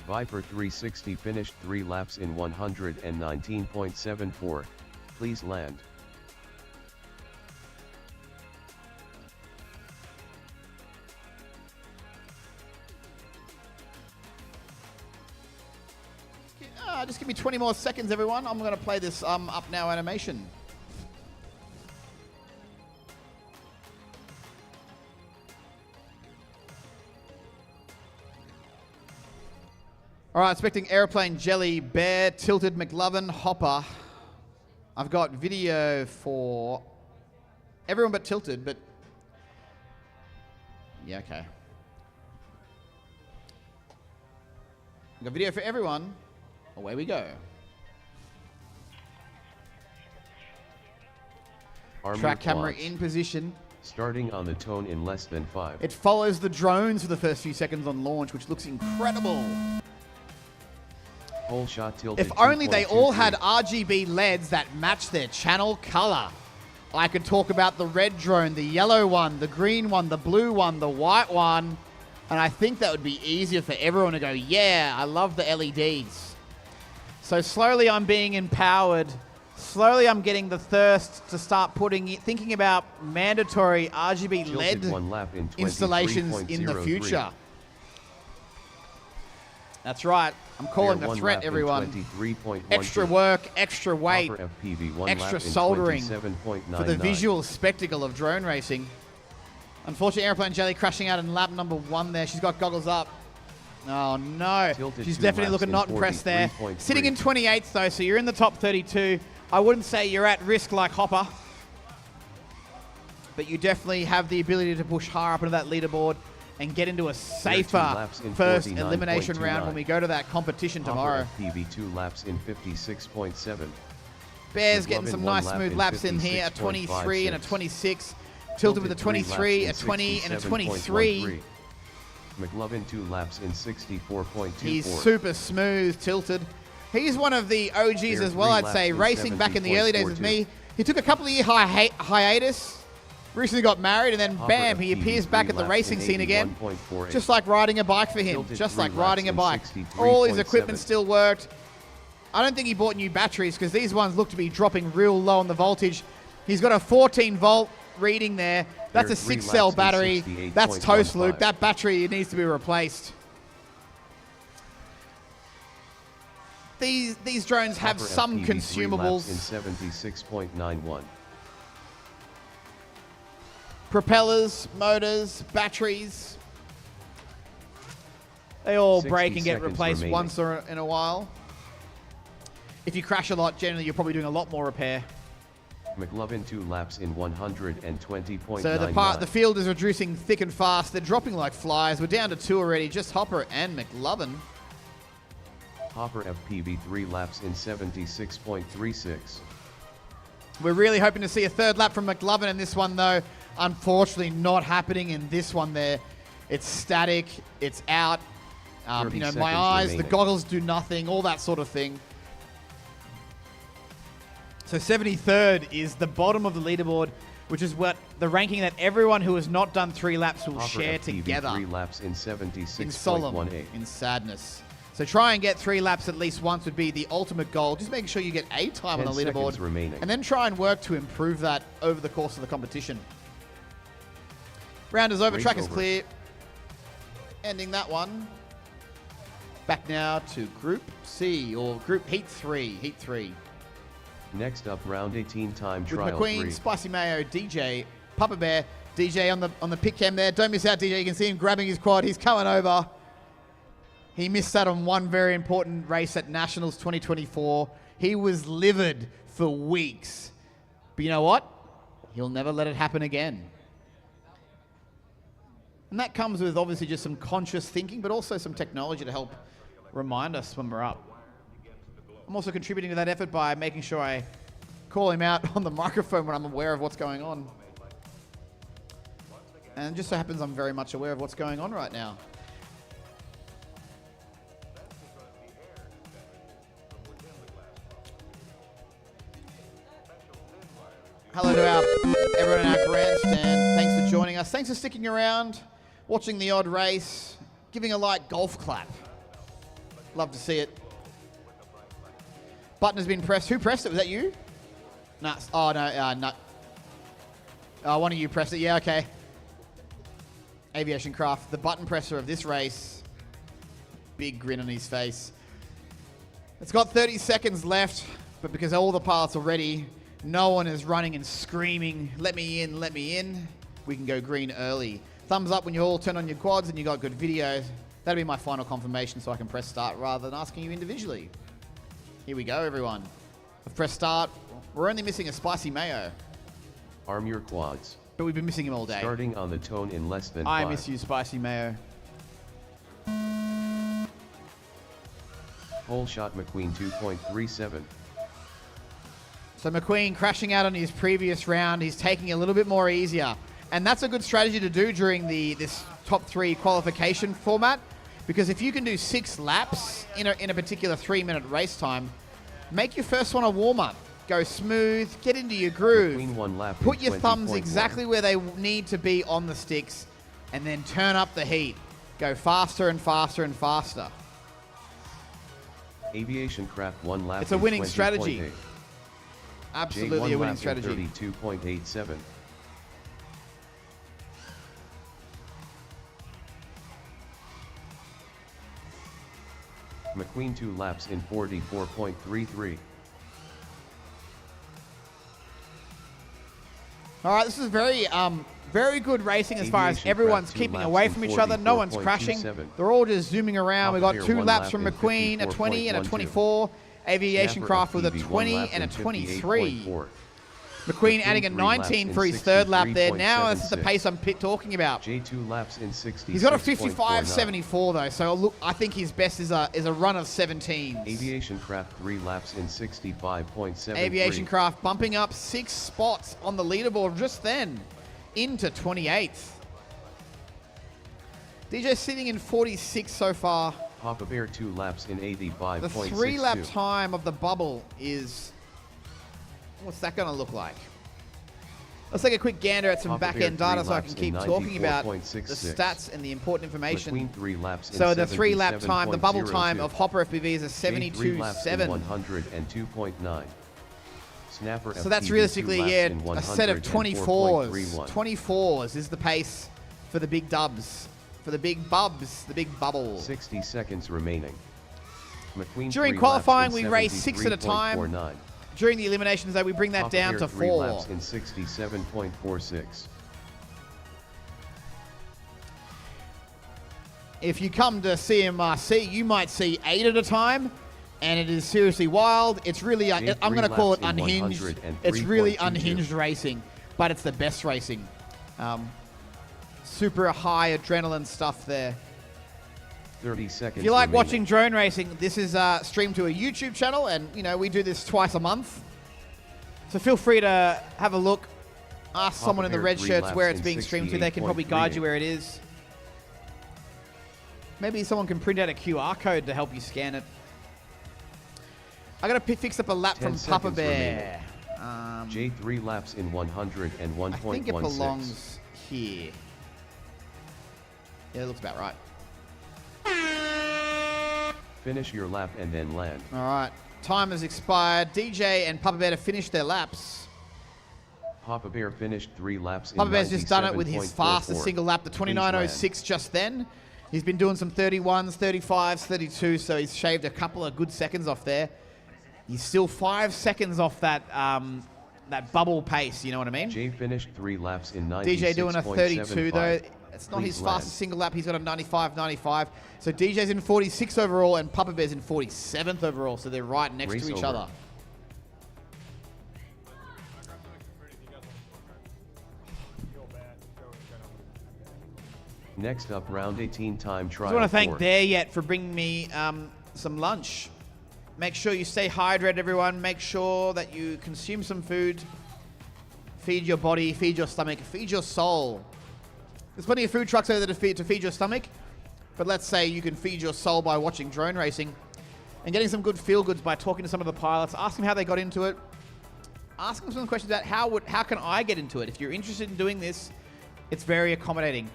Viper 360 finished 3 laps in 119.74. Please land. Just give me 20 more seconds, everyone. I'm going to play this up now animation. All right, expecting Airplane, Jelly, Bear, Tilted, McLovin, Hopper. I've got video for everyone but Tilted, but yeah, okay. I've got video for everyone. Away we go. Armored Track camera quads. in position. Starting on the tone in less than 5. It follows the drones for the first few seconds on launch, which looks incredible. Whole shot tilted. If only they all 2.23. had RGB LEDs that match their channel color. I could talk about the red drone, the yellow one, the green one, the blue one, the white one, and I think that would be easier for everyone to go, yeah, I love the LEDs. So slowly I'm being empowered. Slowly I'm getting the thirst to start thinking about mandatory RGB Tilted LED 1 lap in installations in the 23.03. future. That's right. I'm calling Bear the 1 threat, lap in everyone. 23.12. Extra work, extra weight, Hopper FPV 1 extra lap in soldering 27.99. for the visual spectacle of drone racing. Unfortunately, Airplane Jelly crashing out in lap number 1 there. She's got goggles up. Oh, no. Tilted She's 2 definitely laps looking in not impressed there. 43.3. Sitting in 28th, though, so you're in the top 32. I wouldn't say you're at risk like Hopper, but you definitely have the ability to push higher up into that leaderboard and get into a safer laps in first 49.29. elimination round when we go to that competition tomorrow. PB 2 laps in 56.7. Bears McLovin getting some 1 nice lap smooth in laps in here, a 23 and a 56.56. 26. Tilted with a 23, a 20, and a 23. McLovin 2 laps in 64.24. He's super smooth, Tilted. He's one of the OGs Bear as well, 3 I'd laps say, in racing back in the early days with me. He took a couple of year hiatus, recently got married, and then Hopper bam, of he PB appears 3 back at the laps racing in scene again. 81.48. Just like riding a bike for him, Tilted just 3 like riding a laps bike. in All his 63.7. equipment still worked. I don't think he bought new batteries because these ones look to be dropping real low on the voltage. He's got a 14 volt reading there. That's a Bear 3 6-cell laps in battery. That's toast, 68.15. Luke. That battery needs to be replaced. These drones have Hopper some FPV 3 consumables. laps in 76.91. Propellers, motors, batteries. They all 60 break and get seconds replaced remaining. once or in a while. If you crash a lot, generally you're probably doing a lot more repair. McLovin 2 laps in 120.99. So the field is reducing thick and fast. They're dropping like flies. We're down to 2 already, just Hopper and McLovin. Hopper FPV 3 laps in 76.36. We're really hoping to see a third lap from McLovin in this one, though. Unfortunately, not happening in this one there. It's static. It's out. 30 You know, my seconds eyes, the remaining. goggles do nothing, all that sort of thing. So 73rd is the bottom of the leaderboard, which is what the ranking that everyone who has not done 3 laps will Hopper share FPV together. 3 laps in In solemn, 76.18. in sadness. So try and get 3 laps at least once would be the ultimate goal. Just making sure you get a time on 10 the leaderboard. seconds remaining. And then try and work to improve that over the course of the competition. Round is over, Race track is over. clear. Ending that one. Back now to Group C, or Group Heat 3. Heat 3. Next up, round 18 time With trial McQueen, 3. Spicy Mayo, DJ, Papa Bear, DJ on the pick cam there. Don't miss out, DJ. You can see him grabbing his quad. He's coming over. He missed out on one very important race at Nationals 2024. He was livid for weeks. But you know what? He'll never let it happen again. And that comes with obviously just some conscious thinking, but also some technology to help remind us when we're up. I'm also contributing to that effort by making sure I call him out on the microphone when I'm aware of what's going on. And it just so happens I'm very much aware of what's going on right now. Hello to everyone in our grandstand. Thanks for joining us. Thanks for sticking around, watching the odd race, giving a light golf clap. Love to see it. Button has been pressed. Who pressed it? Was that you? No. Oh, no. No. Oh, one of you pressed it. Yeah, okay. Aviation Craft, the button presser of this race. Big grin on his face. It's got 30 seconds left, but because all the pilots are ready, no one is running and screaming, let me in, we can go green early. Thumbs up when you all turn on your quads and you got good video. That'll be my final confirmation so I can press start rather than asking you individually. Here we go, everyone. I've pressed start. We're only missing a Spicy Mayo, Arm your quads. but we've been missing him all day. Starting on the tone in less than I 5. miss you, Spicy Mayo. Hole shot McQueen 2.37. So McQueen crashing out on his previous round. He's taking it a little bit more easier. And that's a good strategy to do during this top 3 qualification format. Because if you can do 6 laps in a particular 3-minute race time, make your first one a warm-up. Go smooth, get into your groove. McQueen 1 lap in Put your thumbs 20.1. exactly where they need to be on the sticks. And then turn up the heat. Go faster and faster and faster. Aviation Craft 1 lap It's a in winning 20.8. strategy. Absolutely J1 a winning lap in strategy. 32.87. McQueen 2 laps in 44.33. All right, this is very good racing as far as Aviation everyone's Craft, 2 keeping laps away in from each other. No one's crashing. 44.27. They're all just zooming around. We've got Top 2 Gear, laps 1 from lap in McQueen, a 20 and a 54.12. 24. Aviation Snapper Craft with a FPV, 1 20 lap and a in 23. 58.4. McQueen adding a 3 laps 19 in for his third lap there. Now this is the 63.76. pace I'm talking about. J2 laps in 60. He's got a 55.74 though, so look, I think his best is a run of 17s. Aviation Craft 3 laps in 65.73. Aviation Craft bumping up 6 spots on the leaderboard just then into 28th. DJ sitting in 46 so far. Papa Bear 2 laps in 85.62. The 3-lap time of the bubble is... What's that going to look like? Let's take a quick gander at some Papa back-end Bear, 3 data so I laps can keep in talking about the 94.66. stats and the important information. McQueen 3 laps in So the 3-lap time, the bubble 77.02. time of Hopper FPV is a J 3 laps in 72.7. 102.9. Snapper So that's FPV 2 realistically, laps yeah, in a set of 24s. 104.31. 24s is the pace for the big dubs, for the big bubs, the big bubbles. 60 seconds remaining. McQueen During 3 qualifying, laps in we race 6 at a time. 73.49. During the eliminations, though, we bring that Papa down Bear to 3 4. laps in 67.46. If you come to CMRC, you might see 8 at a time, and it is seriously wild. It's really, I'm going to call it unhinged. It's really unhinged racing, but it's the best racing. Super high adrenaline stuff there. 30 seconds. If you like remaining. watching drone racing, this is streamed to a YouTube channel, and you know we do this twice a month. So feel free to have a look. Ask Papa someone in the Bear red 3 shirts laps where it's in being streamed to. They can probably guide you where it is. Maybe someone can print out a QR code to help you scan it. I got to fix up a lap 10 from Papa seconds Bear. J3 laps in 101.16. I think it belongs here. Yeah, it looks about right. Finish your lap and then land. All right. Time has expired. DJ and Papa Bear to finish their laps. Papa Bear finished 3 laps in Papa Bear's just done it with his 97.44. fastest single lap, the Please land. 29.06 just then. He's been doing some 31s, 35s, 32s, so he's shaved a couple of good seconds off there. He's still 5 seconds off that that bubble pace, you know what I mean? Jay finished 3 laps in 96.75. DJ doing a 32 though. It's not his Please land. fastest single lap. He's got a 95.95. So DJ's in 46 overall and Papa Bear's in 47th overall. So they're right next Race to each over. other. Next up, round 18 time trial. I just want to thank 4. There Yet for bringing me some lunch. Make sure you stay hydrated, everyone. Make sure that you consume some food. Feed your body, feed your stomach, feed your soul. There's plenty of food trucks over there to feed your stomach. But let's say you can feed your soul by watching drone racing and getting some good feel-goods by talking to some of the pilots, asking how they got into it, asking some questions about how can I get into it. If you're interested in doing this, it's very accommodating.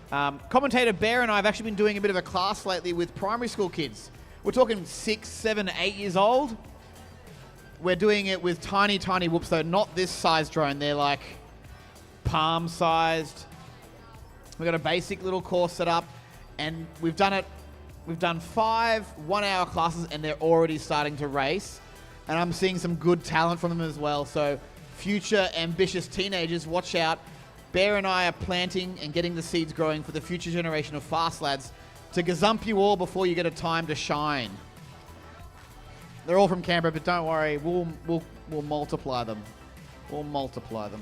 Commentator Bear and I have actually been doing a bit of a class lately with primary school kids. We're talking 6, 7, 8 years old. We're doing it with tiny, tiny whoops, though, not this size drone. They're like palm-sized. We've got a basic little course set up, and we've done 5 one-hour classes, and they're already starting to race. And I'm seeing some good talent from them as well. So future ambitious teenagers, watch out. Bear and I are planting and getting the seeds growing for the future generation of fast lads to gazump you all before you get a time to shine. They're all from Canberra, but don't worry, we'll multiply them. We'll multiply them.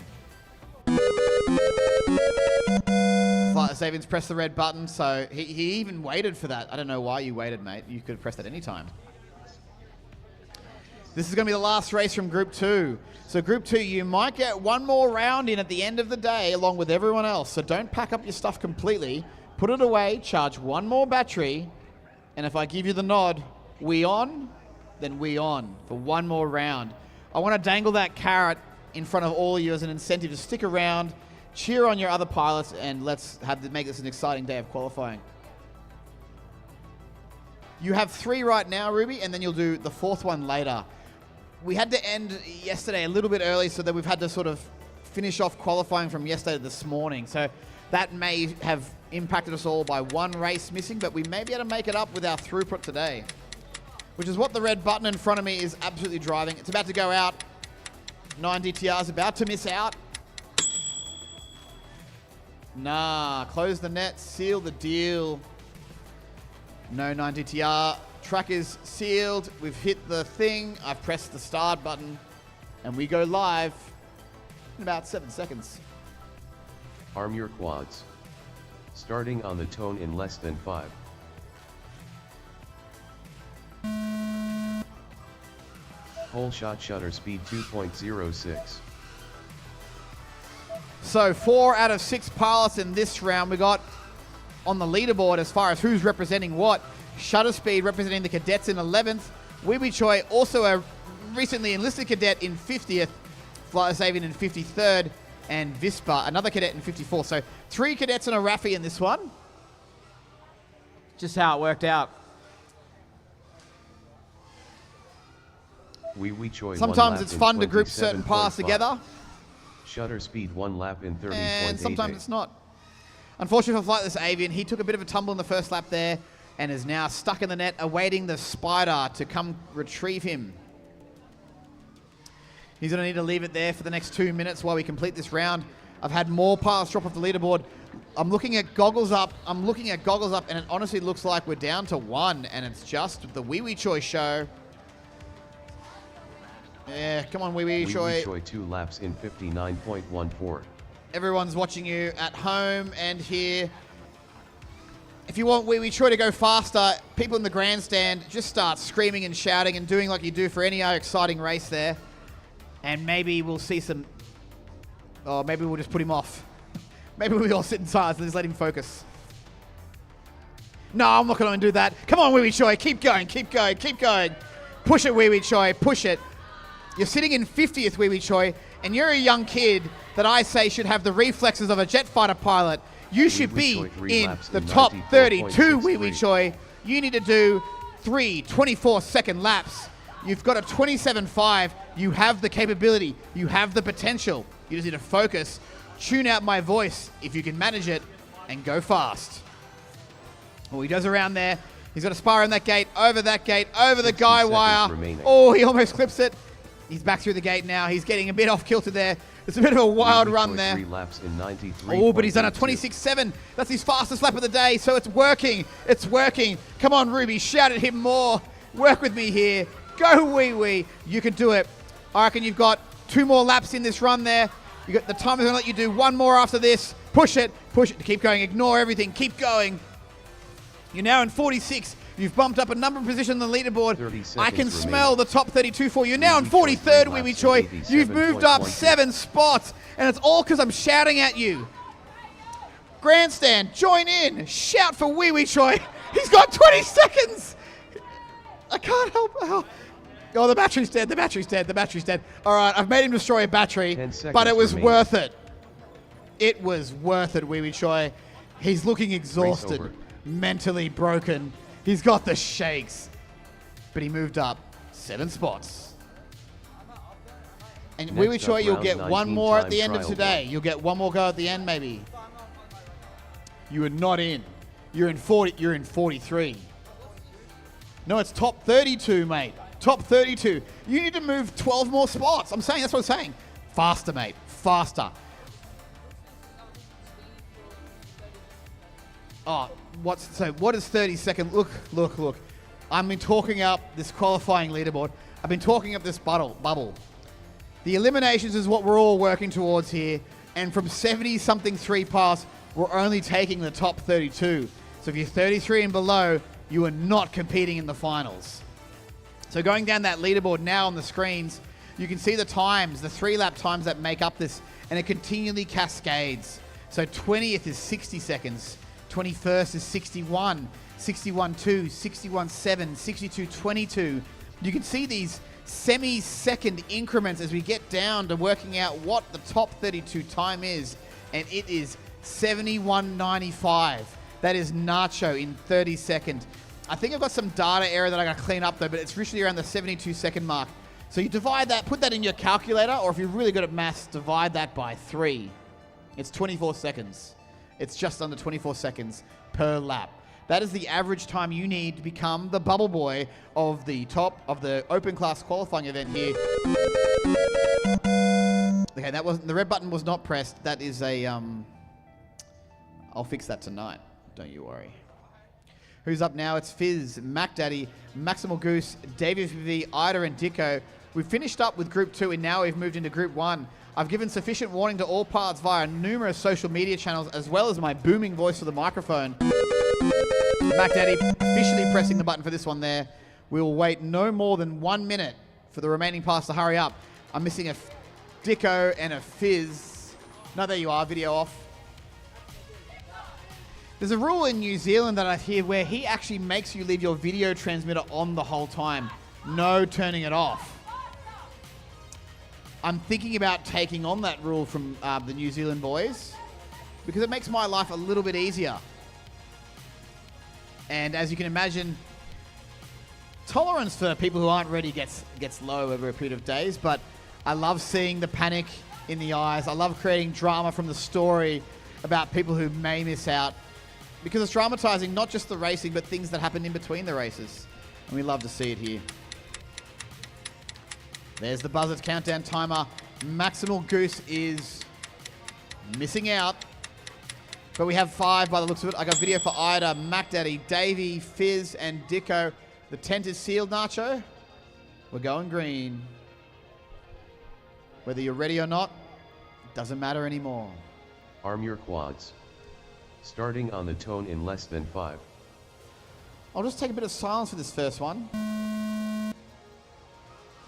Flight Savings pressed the red button, so he even waited for that. I don't know why you waited, mate. You could have pressed it any time. This is going to be the last race from Group 2. So Group 2, you might get one more round in at the end of the day along with everyone else. So don't pack up your stuff completely. Put it away, charge one more battery, and if I give you the nod, we on, then we on for one more round. I want to dangle that carrot in front of all of you as an incentive to stick around, cheer on your other pilots, and let's make this an exciting day of qualifying. You have 3 right now, Ruby, and then you'll do the 4th one later. We had to end yesterday a little bit early so that we've had to sort of finish off qualifying from yesterday to this morning. So that may have impacted us all by 1 race missing, but we may be able to make it up with our throughput today, which is what the red button in front of me is absolutely driving. It's about to go out. 9 DTR's about to miss out. Nah, close the net, seal the deal. No 9DTR. Track is sealed. We've hit the thing. I've pressed the start button. And we go live in about 7 seconds. Arm your quads. Starting on the tone in less than 5. Whole shot shutter speed 2.06. So 4 out of 6 pilots in this round. We got on the leaderboard as far as who's representing what. Shutter speed representing the cadets in 11th. Wee Choi, also a recently enlisted cadet, in 50th. Flightless Avian in 53rd. And Vispa, another cadet, in 54th. So 3 cadets and a Raffy in this one. Just how it worked out. Wee Choi. Sometimes it's fun to group certain pilots together. Shutter speed 1 lap in 30.88. And sometimes it's not. Unfortunately for Flightless Avian, he took a bit of a tumble in the first lap there and is now stuck in the net, awaiting the Spider to come retrieve him. He's going to need to leave it there for the next 2 minutes while we complete this round. I've had more pilots drop off the leaderboard. I'm looking at goggles up. and it honestly looks like we're down to 1, and it's just the Wee Choi show. Yeah, come on, Wee Choi. Wee Choi 2 laps in 59.14. Everyone's watching you at home and here. If you want Wee Choi to go faster, people in the grandstand, just start screaming and shouting and doing like you do for any exciting race there. And maybe we'll see some... Or maybe we'll just put him off. Maybe we all sit in silence and just let him focus. No, I'm not going to do that. Come on, Wee Choi. Keep going, keep going, keep going. Push it, Wee Choi. Push it. You're sitting in 50th, Wee Choi, and you're a young kid that I say should have the reflexes of a jet fighter pilot. You should be in the top 32, Wee Choi. You need to do 3 24-second laps. You've got a 27.5. You have the capability. You have the potential. You just need to focus, tune out my voice if you can manage it, and go fast. Well, he does around there. He's got a spire in that gate, over the guy wire. Remaining. Oh, he almost clips it. He's back through the gate now. He's getting a bit off kilter there. It's a bit of a wild run there. 3 laps in 93. Oh, but he's done a 26.7. That's his fastest lap of the day, so it's working. It's working. Come on, Ruby. Shout at him more. Work with me here. Go, Wee. You can do it. I reckon you've got 2 more laps in this run there. You got the timer's going to let you do 1 more after this. Push it. Push it. Keep going. Ignore everything. Keep going. You're now in 46. You've bumped up a number of positions on the leaderboard. I can smell the top 32 for you. You're now in 43rd, Wee Choi. You've moved up 7 spots, and it's all because I'm shouting at you. Grandstand, join in. Shout for Wee Choi. He's got 20 seconds. I can't help. Oh, the battery's dead. The battery's dead. The battery's dead. All right, I've made him destroy a battery, but it was worth it. It was worth it, Wee Choi. He's looking exhausted, mentally broken. He's got the shakes, but he moved up 7 spots. And Wee Choi, you'll get 1 more at the end of today. You'll get 1 more go at the end, maybe. You are not in. You're in 40. You're in 43. No, it's top 32, mate. Top 32. You need to move 12 more spots. I'm saying, that's what I'm saying. Faster, mate. Faster. Oh, what is 30 second? Look. I've been talking up this qualifying leaderboard. I've been talking up this bubble. The eliminations is what we're all working towards here. And from 70-something 3 pass, we're only taking the top 32. So if you're 33 and below, you are not competing in the finals. So going down that leaderboard now on the screens, you can see the times, the 3-lap times that make up this, and it continually cascades. So 20th is 60 seconds. 21st is 61, 61.2, 61.7, 62.22. You can see these semi-second increments as we get down to working out what the top 32 time is, and it is 71.95. That is Nacho in 30 seconds. I think I've got some data error that I got to clean up though, but it's usually around the 72-second mark. So you divide that, put that in your calculator, or if you're really good at maths, divide that by 3. It's 24 seconds. It's just under 24 seconds per lap. That is the average time you need to become the bubble boy of the top of the open class qualifying event here. Okay, that wasn't, the red button was not pressed. That is a I'll fix that tonight. Don't you worry. Who's up now? It's Fizz, Mac Daddy, Maximal Goose, David V, Ida, and Dicko. We've finished up with Group 2, and now we've moved into Group 1. I've given sufficient warning to all parts via numerous social media channels, as well as my booming voice to the microphone. Mac Daddy officially pressing the button for this one there. We'll wait no more than 1 minute for the remaining pass to hurry up. I'm missing a Dicko and a Fizz. No, there you are, video off. There's a rule in New Zealand that I hear where he actually makes you leave your video transmitter on the whole time. No turning it off. I'm thinking about taking on that rule from the New Zealand boys because it makes my life a little bit easier. And as you can imagine, tolerance for people who aren't ready gets low over a period of days, but I love seeing the panic in the eyes. I love creating drama from the story about people who may miss out because it's dramatizing not just the racing, but things that happen in between the races. And we love to see it here. There's the buzzard countdown timer. Maximal Goose is missing out. But we have 5 by the looks of it. I got video for Ida, Mac Daddy, Davey, Fizz, and Dicko. The tent is sealed, Nacho. We're going green. Whether you're ready or not, it doesn't matter anymore. Arm your quads. Starting on the tone in less than 5. I'll just take a bit of silence for this first one.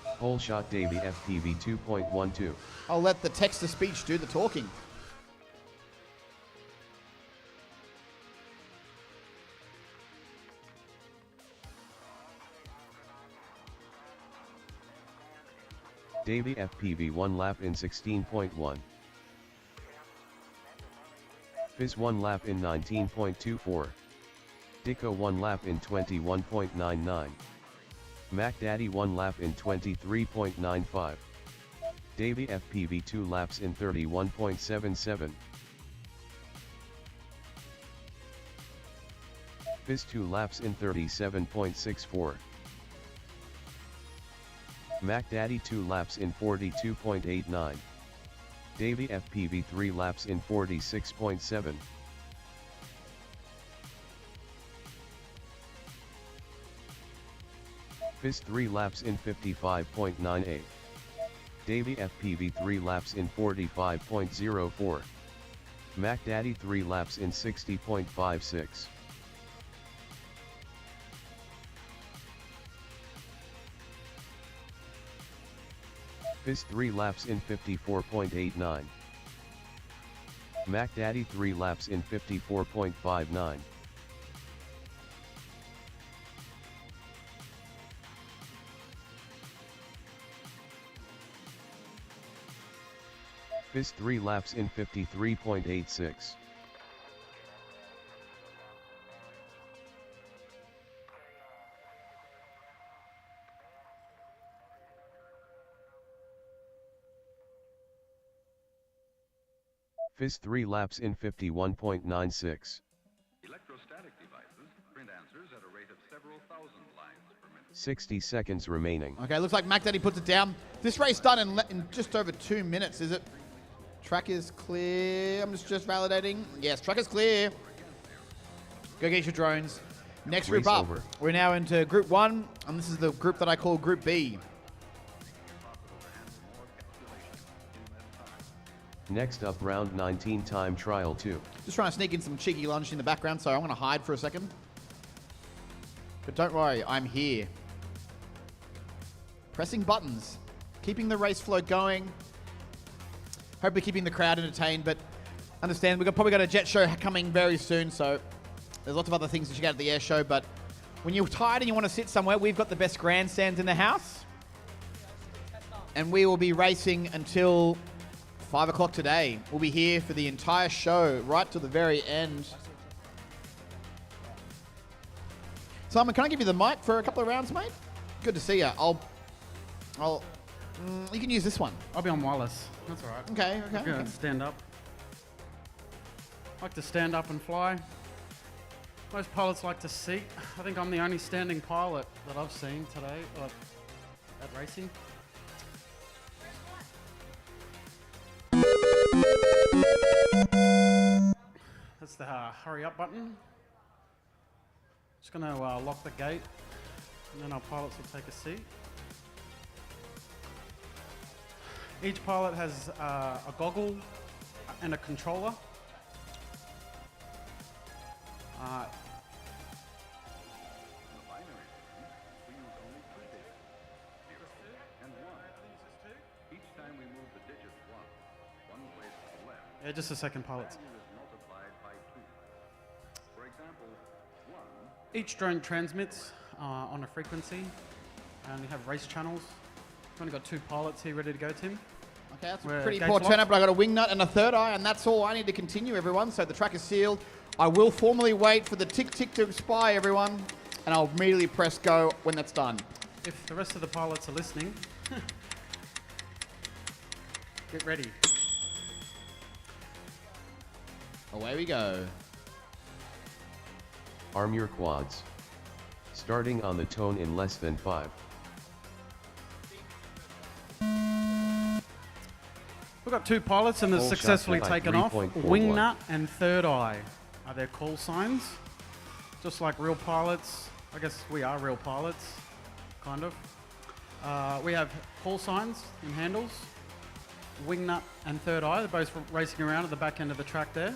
Whole shot Davey FPV 2.12. I'll let the text-to-speech do the talking. Davey FPV 1 lap in 16.1. Fizz 1 lap in 19.24. Dicko 1 lap in 21.99. Mac Daddy 1 lap in 23.95. Davey FPV 2 laps in 31.77. Fizz 2 laps in 37.64. Mac Daddy 2 laps in 42.89. Davey FPV 3 laps in 46.7. Fizz 3 laps in 55.98. Davey FPV 3 laps in 45.04. Mac Daddy 3 laps in 60.56. Fizz 3 laps in 54.89. Mac Daddy 3 laps in 54.59. Fizz 3 laps in 53.86. Fizz 3 laps in 51.96. Electrostatic devices print answers at a rate of several thousand lines per minute. 60 seconds remaining. Okay, looks like Mac Daddy puts it down. This race done in just over 2 minutes, is it? Track is clear. I'm just validating. Yes, track is clear. Go get your drones. Next group Race up. over. We're now into Group 1, and this is the group that I call Group B. Next up, round 19 time trial 2. Just trying to sneak in some cheeky lunch in the background, so I'm going to hide for a second. But don't worry, I'm here. Pressing buttons, keeping the race flow going. Hopefully keeping the crowd entertained, but understand we've probably got a jet show coming very soon, so there's lots of other things to check out at the air show, but when you're tired and you want to sit somewhere, we've got the best grandstands in the house. And we will be racing until 5 o'clock today. We'll be here for the entire show, right to the very end. Simon, can I give you the mic for a couple of rounds, mate? Good to see you. You can use this one. I'll be on wireless. That's all right. Okay. I'm gonna stand up. I like to stand up and fly. Most pilots like to seat. I think I'm the only standing pilot that I've seen today at racing. That's the hurry up button. Just going to lock the gate, and then our pilots will take a seat. Each pilot has a goggle and a controller. Yeah, just a second, pilots. Each drone transmits on a frequency, and you have race channels. We've only got 2 pilots here ready to go, Tim. Okay, that's We're a pretty gate poor locked. turnout, but I got a wing nut and a third eye, and that's all I need to continue, everyone. So the track is sealed. I will formally wait for the tick to expire, everyone, and I'll immediately press go when that's done. If the rest of the pilots are listening, get ready. Away we go. Arm your quads. Starting on the tone in less than 5. We've got 2 pilots and they've All successfully shots by taken off. 3.41. Wing nut and third eye are their call signs. Just like real pilots. I guess we are real pilots, kind of. We have call signs in handles. Wing nut and third eye, they're both racing around at the back end of the track there.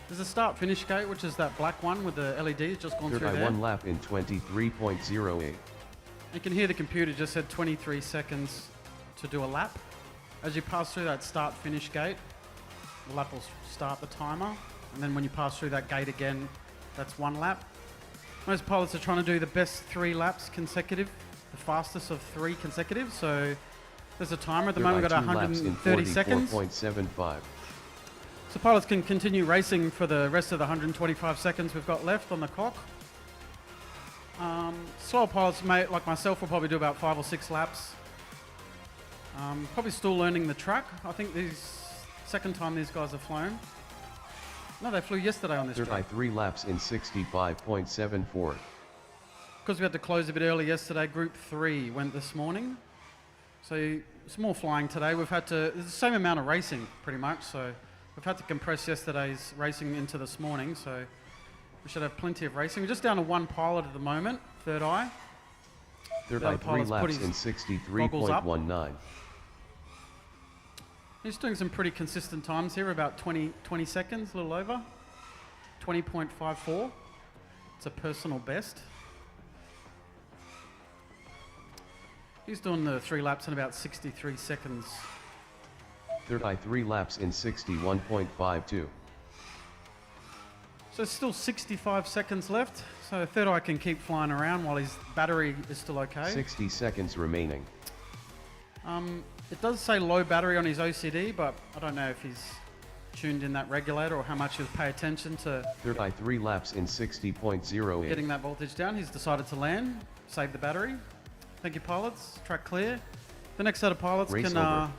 There's a start finish gate, which is that black one with the LED just gone Third through eye there. 1 lap in 23.08. You can hear the computer just said 23 seconds to do a lap. As you pass through that start finish gate, the lap will start the timer. And then when you pass through that gate again, that's 1 lap. Most pilots are trying to do the best 3 laps consecutive, the fastest of 3 consecutive. So there's a timer at the moment, we've got 130 seconds. 44.75. So pilots can continue racing for the rest of the 125 seconds we've got left on the clock. Slower pilots, like myself, will probably do about 5 or 6 laps. Probably still learning the track. I think second time these guys have flown. No, they flew yesterday on this Third eye track. 3 laps in 65.74. Because we had to close a bit early yesterday, Group 3 went this morning. So it's more flying today. We've had to, it's the same amount of racing, pretty much. So we've had to compress yesterday's racing into this morning. So we should have plenty of racing. We're just down to 1 pilot at the moment, third eye. Third The eye other 3 pilot's put laps in his goggles up. 63.19. He's doing some pretty consistent times here, about 20 seconds, a little over. 20.54. It's a personal best. He's doing the 3 laps in about 63 seconds. Third eye 3 laps in 61.52. So still 65 seconds left. So third eye can keep flying around while his battery is still okay. 60 seconds remaining. It does say low battery on his OCD, but I don't know if he's tuned in that regulator or how much he'll pay attention to Third eye 3 laps in 60.08. getting that voltage down. He's decided to land, save the battery. Thank you, pilots. Track clear. The next set of pilots Race can over.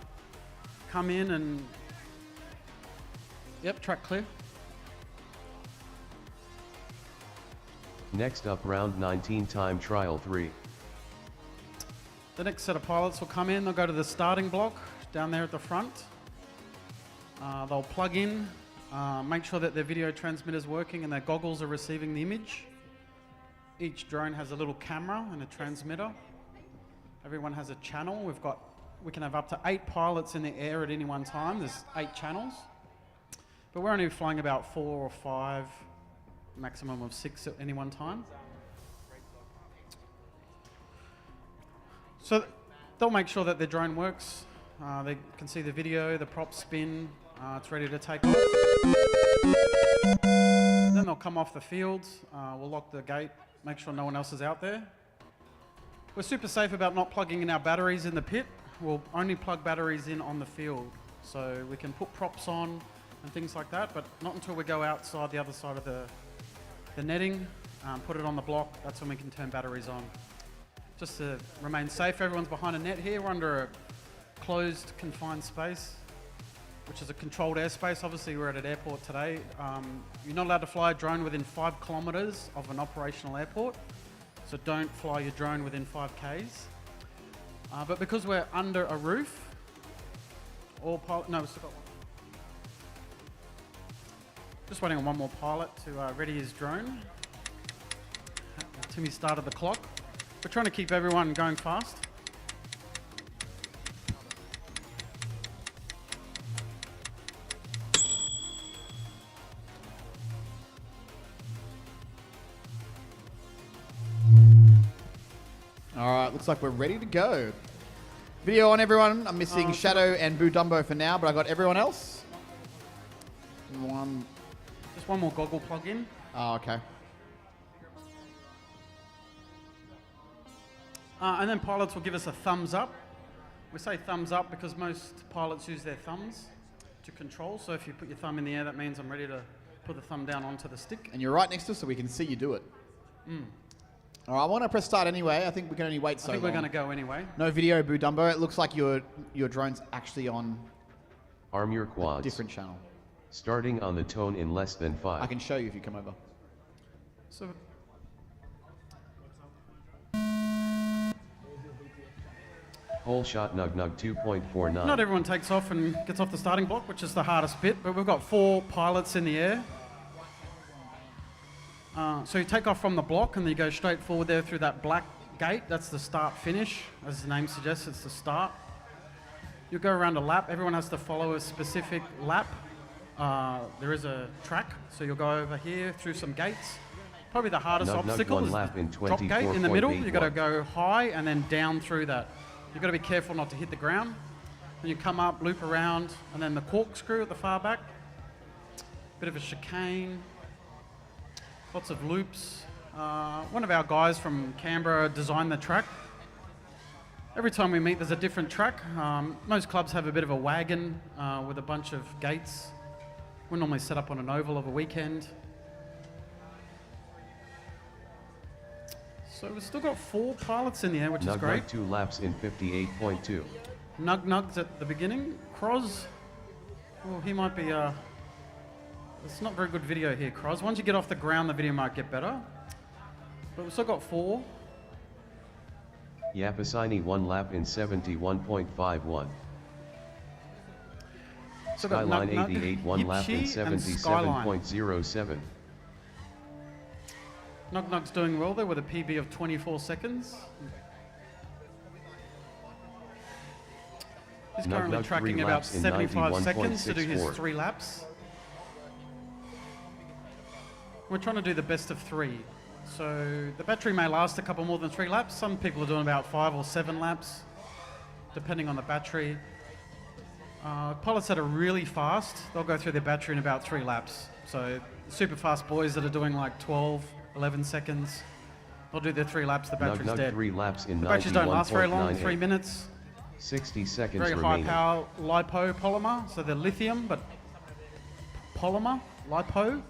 come in and... Yep, track clear. Next up, round 19 time trial 3. The next set of pilots will come in. They'll go to the starting block down there at the front. They'll plug in, make sure that their video transmitter's working and their goggles are receiving the image. Each drone has a little camera and a transmitter. Everyone has a channel. We can have up to 8 pilots in the air at any one time. There's 8 channels. But we're only flying about 4 or 5, maximum of 6 at any one time. So they'll make sure that their drone works. They can see the video, the props spin, it's ready to take off. Then they'll come off the field, we'll lock the gate, make sure no one else is out there. We're super safe about not plugging in our batteries in the pit. We'll only plug batteries in on the field. So we can put props on and things like that, but not until we go outside the other side of the netting, put it on the block, that's when we can turn batteries on. Just to remain safe, everyone's behind a net here. We're under a closed, confined space, which is a controlled airspace. Obviously, we're at an airport today. You're not allowed to fly a drone within 5 kilometers of an operational airport, so don't fly your drone within 5 Ks. But because we're under a roof, all pilots, no, we've still got one. Just waiting on one more pilot to ready his drone. Timmy started the clock. We're trying to keep everyone going fast. All right, looks like we're ready to go. Video on, everyone. I'm missing Shadow and Boo Dumbo for now, but I got everyone else. Just one more goggle plug in. Oh, okay. And then pilots will give us a thumbs up. We say thumbs up because most pilots use their thumbs to control. So if you put your thumb in the air, that means I'm ready to put the thumb down onto the stick. And you're right next to us so we can see you do it. All right, I want to press start anyway. I think we can only wait so long. I think we're going to go anyway. No video, Boo Dumbo. It looks like your drone's actually on Arm your quads. a different channel. Starting on the tone in less than 5. I can show you if you come over. So Whole shot nug 2.49. not everyone takes off and gets off the starting block, which is the hardest bit, but we've got 4 pilots in the air. So you take off from the block and then you go straight forward there through that black gate. That's the start finish. As the name suggests, it's the start. You go around a lap. Everyone has to follow a specific lap. There is a track, so you'll go over here through some gates. Probably the hardest obstacle is the drop gate in the middle. You've got to go high and then down through that. You've got to be careful not to hit the ground. Then you come up, loop around, and then the corkscrew at the far back. Bit of a chicane. Lots of loops. One of our guys from Canberra designed the track. Every time we meet, there's a different track. Most clubs have a bit of a wagon with a bunch of gates. We're normally set up on an oval of a weekend. So we've still got 4 pilots in the air, which is great. 2 laps in 58.2. Nugs at the beginning. Croz, well, he might be... it's not very good video here, Croz. Once you get off the ground, the video might get better. But we've still got 4. Yapasini 1 lap in 71.51. So got Skyline Nug, 88 1 lap in Yipchi, and Skyline. 77.07. Nug's doing well there with a PB of 24 seconds. He's currently tracking about 75 seconds to do his 3 laps. We're trying to do the best of 3. So the battery may last a couple more than 3 laps. Some people are doing about 5 or 7 laps, depending on the battery. Pilots that are really fast, they'll go through their battery in about 3 laps. So super fast boys that are doing like 12, 11 seconds, they'll do their 3 laps, the battery's dead. 3 laps in the batteries don't last very long, 91.98. 3 minutes. 60 seconds Very remaining. high power lipo polymer, so they're lithium, but polymer, lipo.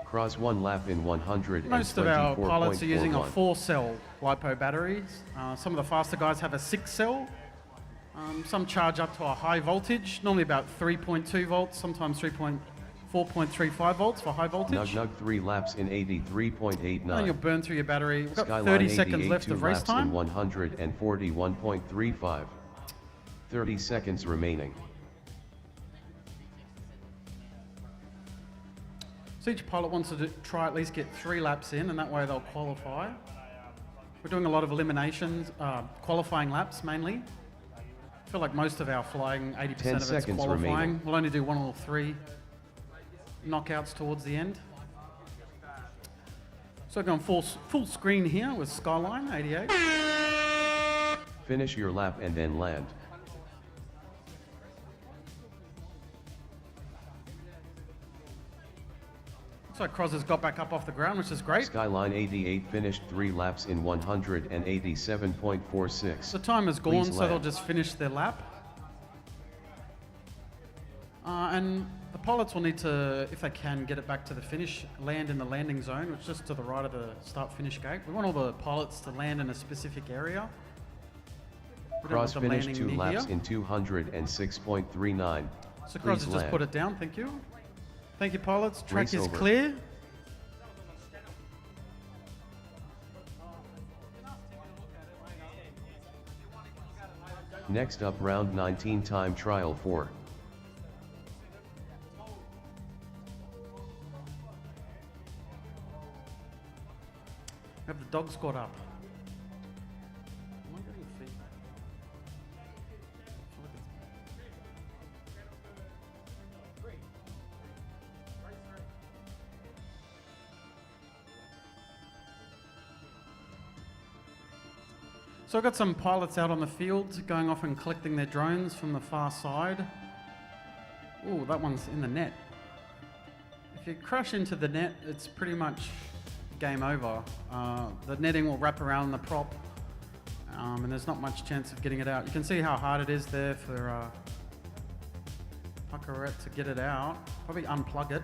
Cross 1 lap in 124.41. Most of our pilots are using a 4-cell lipo batteries. Some of the faster guys have a 6-cell. Some charge up to a high voltage, normally about 3.2 volts, sometimes 4.35 volts for high voltage. Nug 3 laps in 83.89. And you'll burn through your battery. We've got Skyline 30 seconds 88, left 2 of race laps time. in 141.35. 30 seconds remaining. So each pilot wants to try at least get 3 laps in, and that way they'll qualify. We're doing a lot of eliminations, qualifying laps mainly. I feel like most of our flying, 80% of it's qualifying. Remaining. We'll only do 1 or 3 knockouts towards the end. So we're going full screen here with Skyline 88. Finish your lap and then land. So Croz has got back up off the ground, which is great. Skyline 88 finished 3 laps in 187.46. The time is gone, Please so land. they'll just finish their lap. And the pilots will need to, if they can, get it back to the finish, land in the landing zone, which is just to the right of the start-finish gate. We want all the pilots to land in a specific area. We don't want Cross them finished landing 2 near laps here. in 206.39. So Croz Please has just land. put it down, thank you. Thank you, pilots. Track Race is over. clear. Next up, round 19 time trial 4. Have the dog squad up. Am I getting feedback? So I've got some pilots out on the field going off and collecting their drones from the far side. Ooh, that one's in the net. If you crash into the net, it's pretty much game over. The netting will wrap around the prop, and there's not much chance of getting it out. You can see how hard it is there for Puckerette to get it out. Probably unplug it.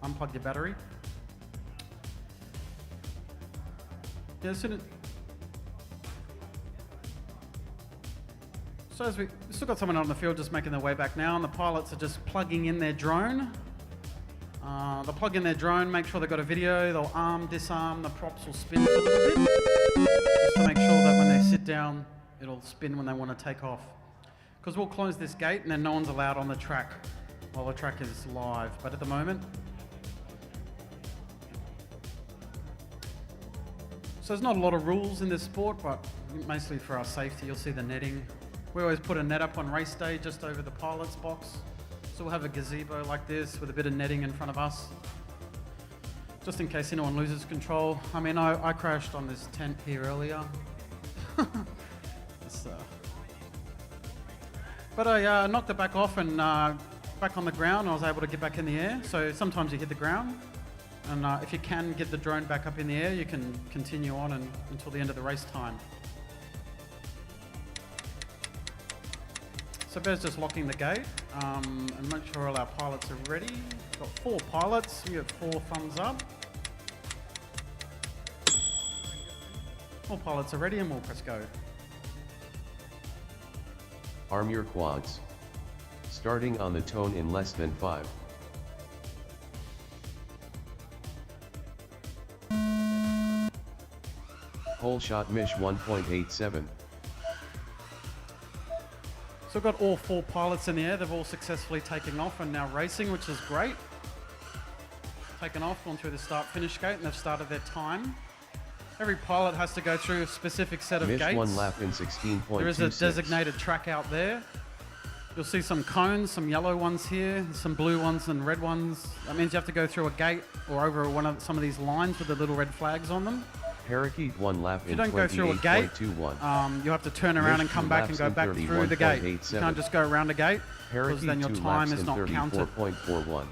Unplug your battery. Yeah, so as we've still got someone on the field just making their way back now, and the pilots are just plugging in their drone. They'll plug in their drone, make sure they've got a video, they'll arm, disarm, the props will spin a little bit, just to make sure that when they sit down, it'll spin when they want to take off. Because we'll close this gate and then no one's allowed on the track while the track is live. But at the moment, so there's not a lot of rules in this sport, but mostly for our safety. You'll see the netting. We always put a net up on race day just over the pilot's box. So we'll have a gazebo like this with a bit of netting in front of us, just in case anyone loses control. I mean, I crashed on this tent here earlier. But I knocked it back off and back on the ground. I was able to get back in the air. So sometimes you hit the ground, and if you can get the drone back up in the air, you can continue on until the end of the race time. So Bear's just locking the gate and make sure all our pilots are ready. We've got 4 pilots, we have 4 thumbs up. All pilots are ready and we'll press go. Arm your quads. Starting on the tone in less than 5. Whole shot Mish 1.87. So we've got all 4 pilots in the air. They've all successfully taken off and now racing, which is great. Taken off, gone through the start-finish gate, and they've started their time. Every pilot has to go through a specific set of Mish gates. 1 lap in 16.26. There is a designated track out there. You'll see some cones, some yellow ones here, some blue ones and red ones. That means you have to go through a gate or over some of these lines with the little red flags on them. Parakeet 1 lap in 28.21. If you don't go through a gate, you have to turn around and come back and go back through the gate. You can't just go around the gate, because then your time is not counted. 34.41.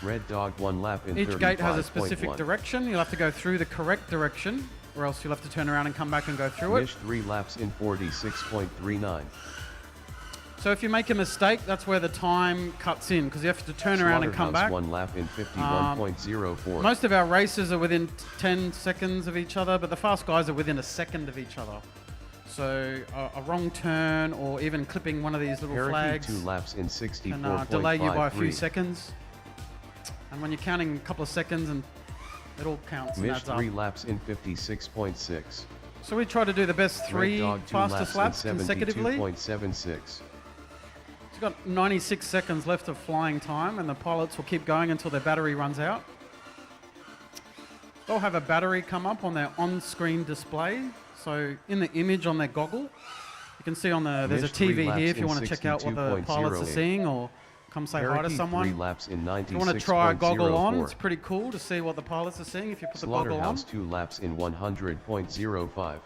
Red Dog 1 lap in 35.1. Each gate has a specific direction. You'll have to go through the correct direction, or else you'll have to turn around and come back and go through it. Mish 3 laps in 46.39. So if you make a mistake, that's where the time cuts in, because you have to turn around and come back. 1 lap in 51.04. Most of our races are within 10 seconds of each other, but the fast guys are within a second of each other. So a wrong turn or even clipping one of these little flags 2 laps in 64.53. can delay you by a few seconds. And when you're counting a couple of seconds, and it all counts and Mish adds up. 3 laps in 56.6. So we try to do the best 3 fastest laps consecutively. 72.76. It's got 96 seconds left of flying time, and the pilots will keep going until their battery runs out. They'll have a battery come up on their on-screen display. So in the image on their goggle, you can see on there's a TV here if you want to check out what the pilots are seeing, or come say hi to someone. 3 laps in If you want to try a goggle on, 96.04. it's pretty cool to see what the pilots are seeing if you put the goggle on. Slaughterhouse 2 laps in 100.05.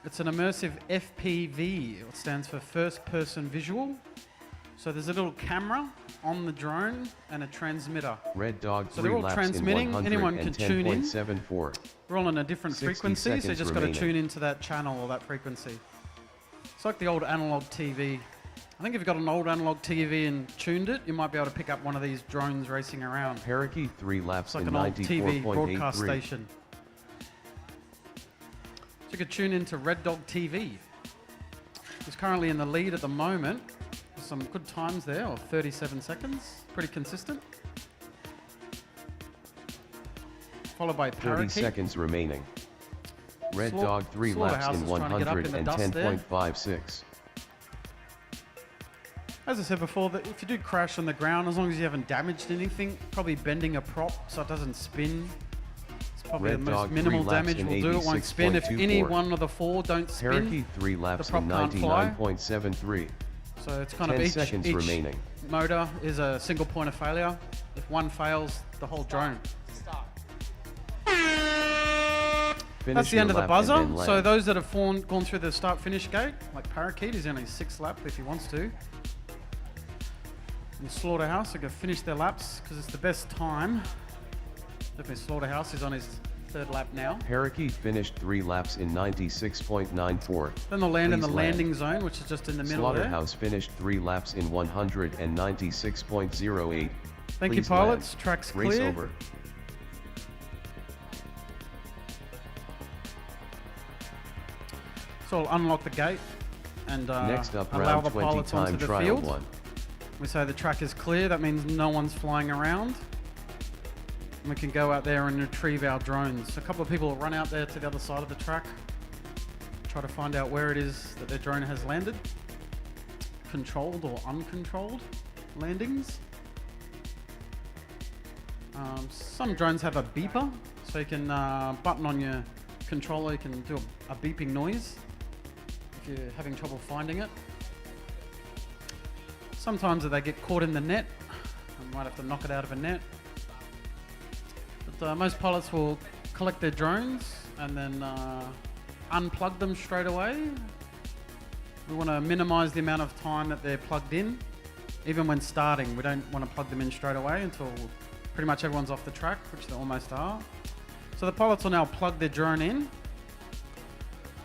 It's an immersive FPV. It stands for first person visual. So there's a little camera on the drone and a transmitter. Red Dog 3 So they're all laps transmitting. in Anyone can tune in. 110.74. We're all on a different 60 frequency, so you just got to remaining. tune into that channel or that frequency. It's like the old analog TV. I think if you've got an old analog TV and tuned it, you might be able to pick up one of these drones racing around. Parakeet 3 laps It's like in an old TV broadcast 94.83. station. So you could tune into Red Dog TV. He's currently in the lead at the moment. Some good times there, or 37 seconds. Pretty consistent. Followed by 30 Parakeet. seconds remaining. Red Dog 3 laps in Slaughterhouse is trying to get up in the dust there. 110.56. As I said before, that if you do crash on the ground, as long as you haven't damaged anything, probably bending a prop so it doesn't spin. It's Probably Red the most Dog 3 minimal laps damage in will do. It won't spin. If any 86.24. one of the 4 don't spin, Parakeet 3 the laps prop in can't fly. 99.73. So it's kind of 10 each seconds remaining. motor is a single point of failure. If one fails, the whole drone. Finish That's the your end of the lap and buzzer. then So land. those that have gone through the start-finish gate, like Parakeet, is only 6th lap if he wants to. And Slaughterhouse are going to finish their laps because it's the best time. Definitely Slaughterhouse is on his 3rd lap now. Parakeet finished 3 laps in 96.94. Then they'll land in the Please land. landing zone, which is just in the middle there. Slaughterhouse finished 3 laps in 196.08. Thank you, Please pilots. land. Track's Race clear. over. So I'll unlock the gate and Next up, allow round the 20 pilots onto time the trial field. 1. We say the track is clear. That means no one's flying around. And we can go out there and retrieve our drones. A couple of people will run out there to the other side of the track, try to find out where it is that their drone has landed. Controlled or uncontrolled landings. Some drones have a beeper, so you can button on your controller, you can do a beeping noise if you're having trouble finding it. Sometimes they get caught in the net, and might have to knock it out of a net. But most pilots will collect their drones and then unplug them straight away. We want to minimize the amount of time that they're plugged in. Even when starting, we don't want to plug them in straight away until pretty much everyone's off the track, which they almost are. So the pilots will now plug their drone in.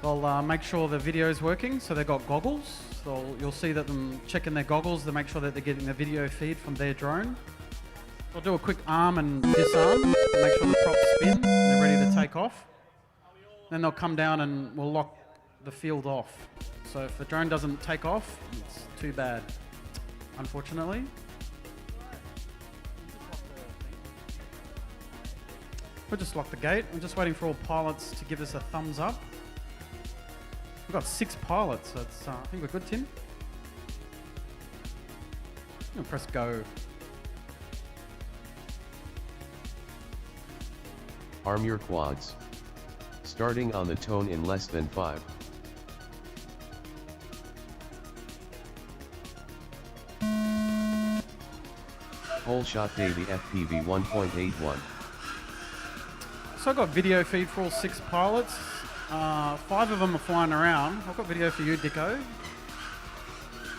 They'll make sure the video is working, so they've got goggles. So you'll see that them checking their goggles to make sure that they're getting the video feed from their drone. They'll do a quick arm and disarm to make sure the props spin. They're ready to take off. Then they'll come down and we'll lock the field off. So if the drone doesn't take off, it's too bad, unfortunately. We'll just lock the gate. I'm just waiting for all pilots to give us a thumbs up. We've got 6 pilots, so it's, I think we're good, Tim. I'm gonna press go. Arm your quads. Starting on the tone in less than 5. Whole shot Davy FPV 1.81. So I've got video feed for all 6 pilots. 5 of them are flying around. I've got video for you, Dicko.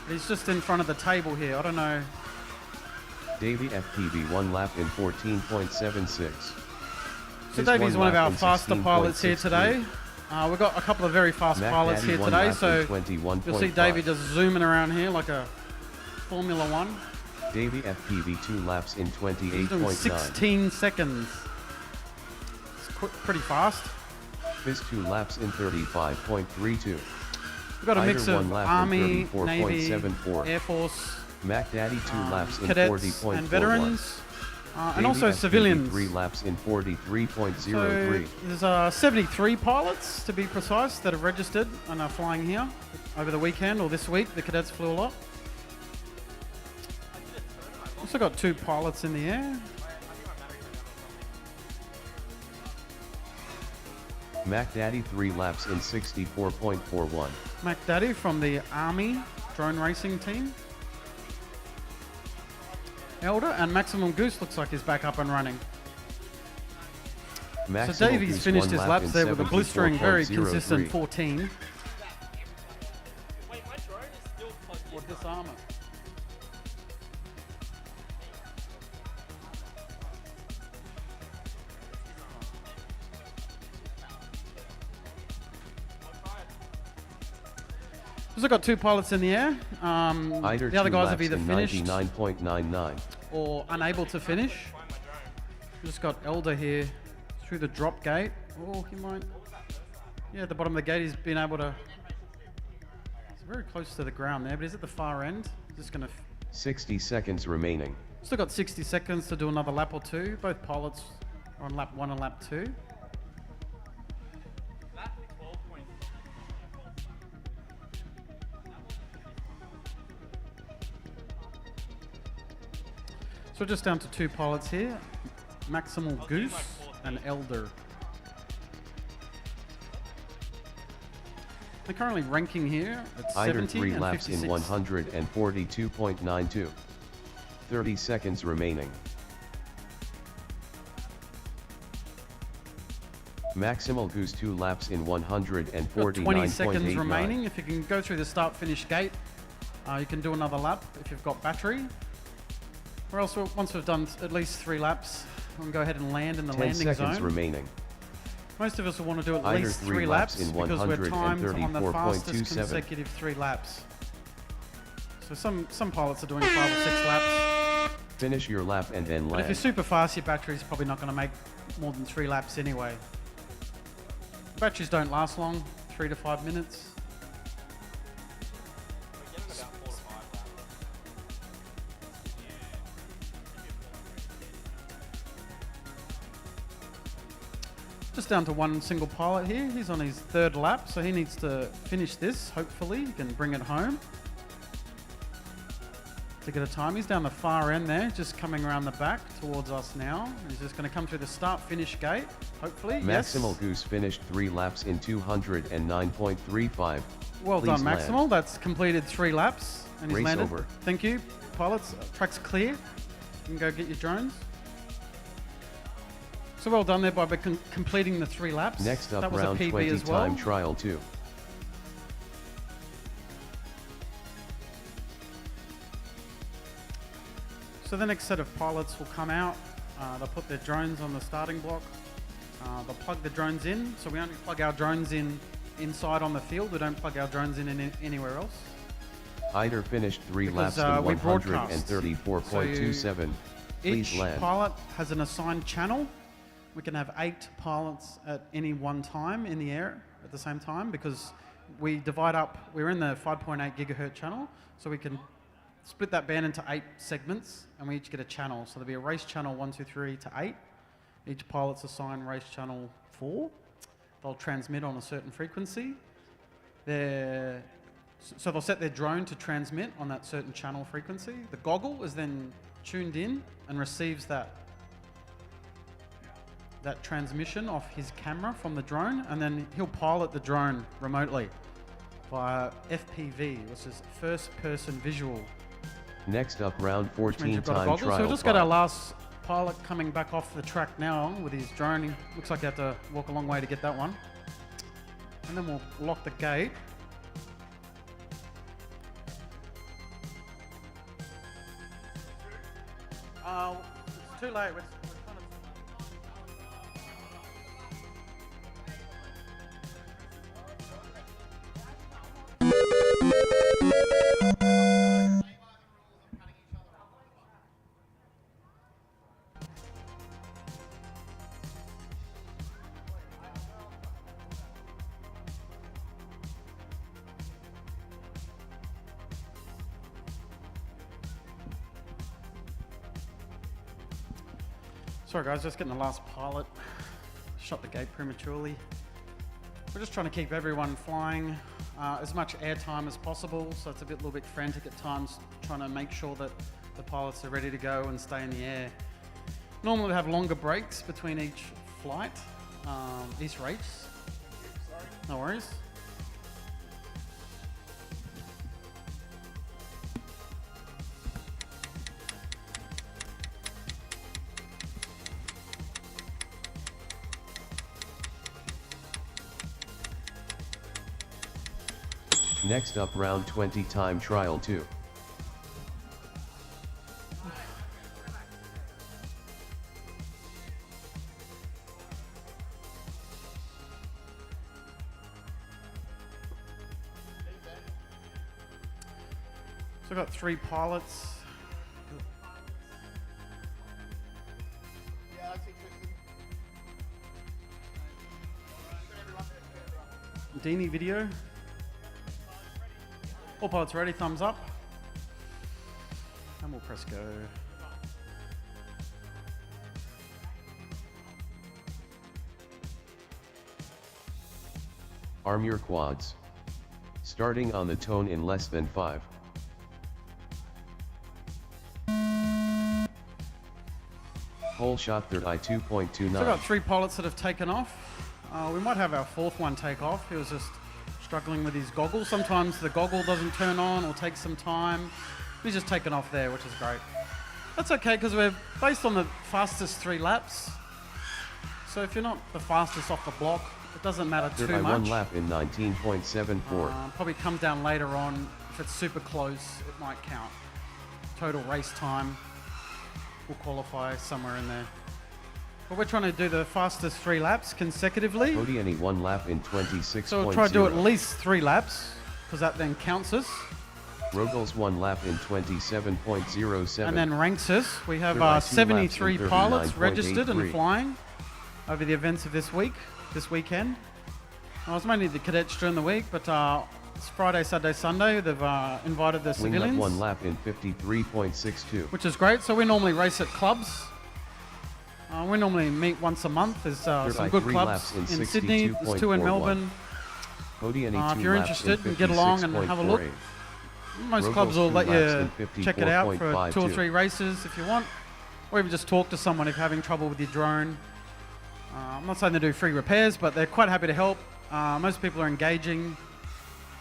He's just in front of the table here. I don't know. Davy FPV 1 lap in 14.76. So Davey's one of our faster pilots here today. We've got a couple of very fast pilots here today. So you'll see Davey just zooming around here like a Formula 1. Davy FPV 2 laps in He's doing 28.9. 16 seconds. It's pretty fast. Fizz 2 laps in 35.32. We've got a mix Eider of 1 lap Army, in Navy, 34.74. Air Force, Mac Daddy 2 laps in cadets 40.41. and veterans, and Davey also FPV civilians. 3 laps in 43.03. So there's 73 pilots, to be precise, that have registered and are flying here over the weekend or this week. The cadets flew a lot. Also got 2 pilots in the air. Mac Daddy 3 laps in 64.41. Mac Daddy from the Army drone racing team. Elder and Maximum Goose looks like he's back up and running. Maximal So Davey's Goose finished 1 his lap laps in there with a blistering, very 74.03. consistent 14. Or disarm it. So got 2 pilots in the air. Eider The other 2 guys have laps either in finished 99.99. or unable to finish. Just got Elder here through the drop gate. Oh, he might. Yeah, at the bottom of the gate, he's been able to. It's very close to the ground there, but he's at the far end. Just gonna. 60 seconds remaining. Still got 60 seconds to do another lap or 2. Both pilots are on lap 1 and lap 2. So we're just down to 2 pilots here, Maximal Goose and Elder. They're currently ranking here at Eider 70 3 and laps 56. in 142.92. 30 seconds remaining. Maximal Goose 2 laps in Got 149.89. 20 seconds remaining. If you can go through the start-finish gate, you can do another lap if you've got battery. Or else, once we've done at least 3 laps, we can go ahead and land in the 10 landing seconds zone. remaining. Most of us will want to do at Eider least 3 3 laps in because we're timed on the fastest 134.27. consecutive 3 laps. So some pilots are doing 5 or 6 laps. Finish your lap and then But if you're land. super fast, your battery's probably not going to make more than 3 laps anyway. Batteries don't last long, 3 to 5 minutes. Just down to one single pilot here. He's on his 3rd lap, so he needs to finish this. Hopefully, he can bring it home to get a time. He's down the far end there, just coming around the back towards us now. He's just going to come through the start-finish gate, hopefully. Maximal Yes. Goose finished 3 laps in 209.35. Well Please done, land. Maximal. That's completed 3 laps, and he's Race landed. over. Thank you, pilots. Track's clear. You can go get your drones. So well done there by completing the 3 laps. Next up, that was round a PB 20 as well. time trial 2. So the next set of pilots will come out. They'll put their drones on the starting block. They'll plug the drones in. So we only plug our drones in inside on the field. We don't plug our drones in anywhere else. Eider finished 3 Because, laps in we broadcast. 134.27. Please Each land. pilot has an assigned channel. We can have 8 pilots at any one time in the air at the same time because we divide up. We're in the 5.8 gigahertz channel, so we can split that band into 8 segments, and we each get a channel. So there'll be a race channel 1, 2, 3 to 8. Each pilot's assigned race channel 4. They'll transmit on a certain frequency. So they'll set their drone to transmit on that certain channel frequency. The goggle is then tuned in and receives that transmission off his camera from the drone, and then he'll pilot the drone remotely via FPV, which is first-person visual. Next up, round Which means 14 you've got a time goggle. So trial we've just got our 5. last pilot coming back off the track now with his drone. He looks like he had to walk a long way to get that one. And then we'll lock the gate. It's too late. We're kind Sorry guys, just getting the last pilot. Shut the gate prematurely. We're just trying to keep everyone flying as much airtime as possible, so it's a little bit frantic at times, trying to make sure that the pilots are ready to go and stay in the air. Normally we have longer breaks between each flight, each race. No worries. Next up, round 20 time trial 2. So I've got 3 pilots. Dini video. All pilots ready, thumbs up. And we'll press go. Arm your quads. Starting on the tone in less than 5. Whole shot third I 2.29. So I've got 3 pilots that have taken off. We might have our 4th one take off. He was just struggling with his goggles. Sometimes the goggle doesn't turn on or takes some time. He's just taken off there, which is great. That's okay, because we're based on the fastest 3 laps. So if you're not the fastest off the block, it doesn't matter too By much. 1 lap in 19.74. Probably comes down later on. If it's super close, it might count. Total race time will qualify somewhere in there. But we're trying to do the fastest 3 laps consecutively. Odieni 1 lap in 26.0. So we'll try to do at least 3 laps, because that then counts us. Rogels 1 lap in 27.07. And then ranks us. We have 73 pilots registered and flying over the events of this weekend. I was mainly the cadets during the week, but it's Friday, Saturday, Sunday. They've invited the civilians. 1 lap in 53.62. Which is great. So we normally race at clubs. We normally meet once a month. There's some good clubs in Sydney. There's 2 in Melbourne. If you're interested, get along and have a look. Most clubs will let you check it out for 2 or 3 races if you want, or even just talk to someone if you're having trouble with your drone. I'm not saying they do free repairs, but they're quite happy to help. Most people are engaging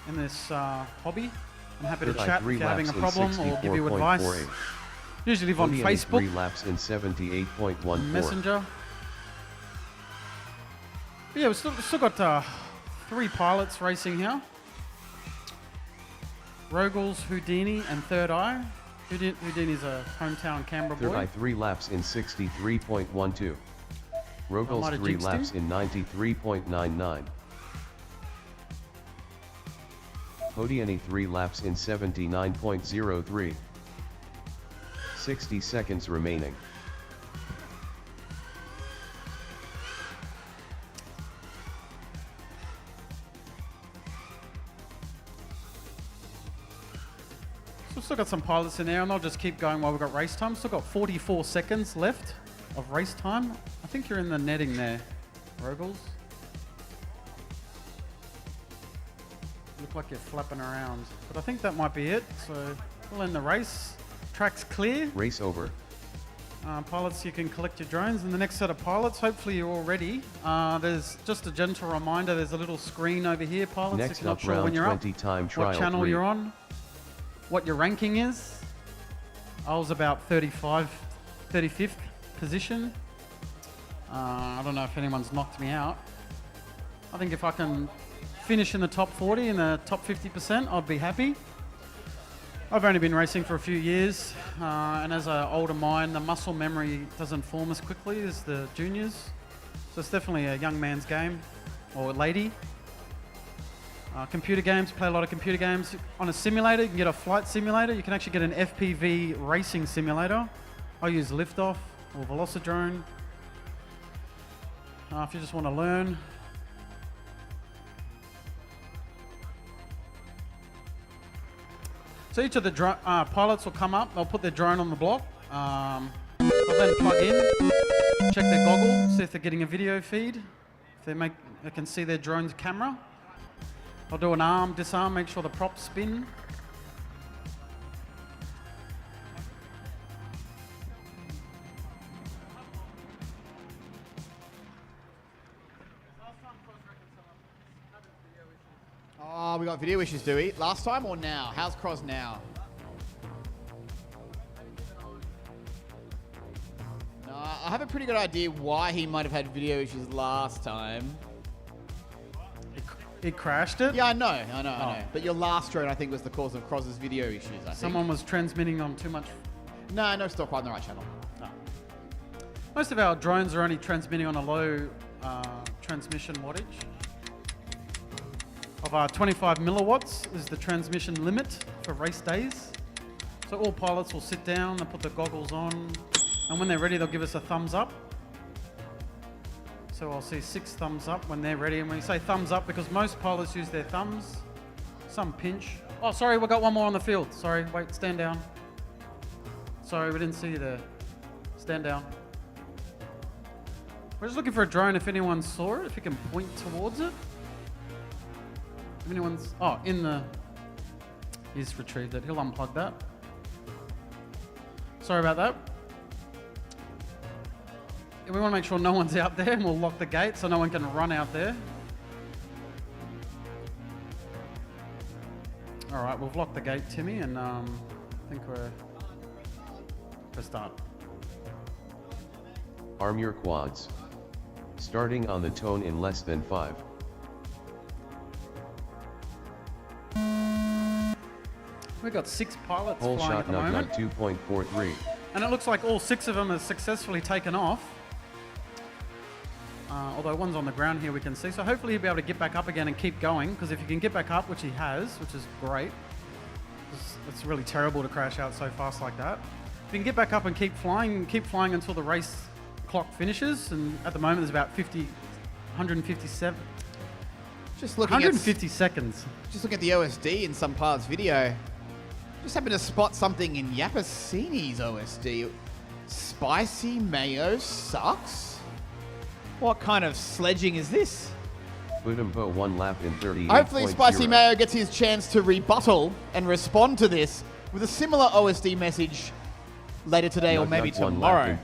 in this hobby and happy to chat if you're having a problem or give you advice. Usually live on Facebook, 3 laps in 78.14. Messenger. But yeah, we've still got 3 pilots racing here. Rogels, Houdini, and Third Eye. Houdini's a hometown Canberra boy. Third Eye 3 laps in 63.12. Rogels 3 laps in 93.99. Odieni 3 laps in 79.03. 60 seconds remaining. So we've still got some pilots in there, and I'll just keep going while we've got race time. Still got 44 seconds left of race time. I think you're in the netting there, Rogels. Look like you're flapping around, but I think that might be it. So we'll end the race. Track's clear. Race over. Pilots, you can collect your drones. And the next set of pilots, hopefully you're all ready. There's just a gentle reminder, there's a little screen over here, pilots, Next if you're not up, sure when round you're 20 up, time trial what channel 3. you're on, what your ranking is. I was about 35th position. I don't know if anyone's knocked me out. I think if I can finish in the top 40, in the top 50%, I'd be happy. I've only been racing for a few years, and as an older mind, the muscle memory doesn't form as quickly as the juniors. So it's definitely a young man's game, or lady. Computer games, play a lot of computer games. On a simulator, you can get a flight simulator. You can actually get an FPV racing simulator. I use Liftoff or Velocidrone. If you just want to learn. So each of the pilots will come up, they'll put their drone on the block. They'll then plug in, check their goggle, see if they're getting a video feed. If they can see their drone's camera. I'll do an arm, disarm, make sure the props spin. Oh, we got video issues, do we? Last time or now? How's Cross now? No, I have a pretty good idea why he might have had video issues last time. He crashed it? Yeah, I know. But your last drone, I think, was the cause of Cross's video issues, I think. Someone was transmitting on too much. No, still quite on the right channel. No. Most of our drones are only transmitting on a low transmission wattage. Of 25 milliwatts is the transmission limit for race days. So all pilots will sit down, they'll put their goggles on, and when they're ready, they'll give us a thumbs up. So I'll see 6 thumbs up when they're ready. And when you say thumbs up, because most pilots use their thumbs, some pinch. Oh, sorry, we've got one more on the field. Sorry, wait, stand down. Sorry, we didn't see you there. Stand down. We're just looking for a drone if anyone saw it, if you can point towards it. If anyone's, he's retrieved it. He'll unplug that. Sorry about that. We want to make sure no one's out there, and we'll lock the gate so no one can run out there. All right, we've locked the gate, Timmy, and I think we're start. Arm your quads. Starting on the tone in less than 5. We've got 6 pilots Whole flying shot at the nug moment. nug 2.43. And it looks like all 6 of them have successfully taken off. Although one's on the ground here, we can see. So hopefully he'll be able to get back up again and keep going, because if he can get back up, which he has, which is great, it's really terrible to crash out so fast like that. If you can get back up and keep flying until the race clock finishes, and at the moment there's about 157. Just looking 150 seconds. Just looking at the OSD in some parts video. Just happened to spot something in Yapasini's OSD. Spicy mayo sucks? What kind of sledging is this? Budumbo 1 lap in 38.0. Hopefully Spicy Mayo gets his chance to rebuttal and respond to this with a similar OSD message later today or maybe tomorrow.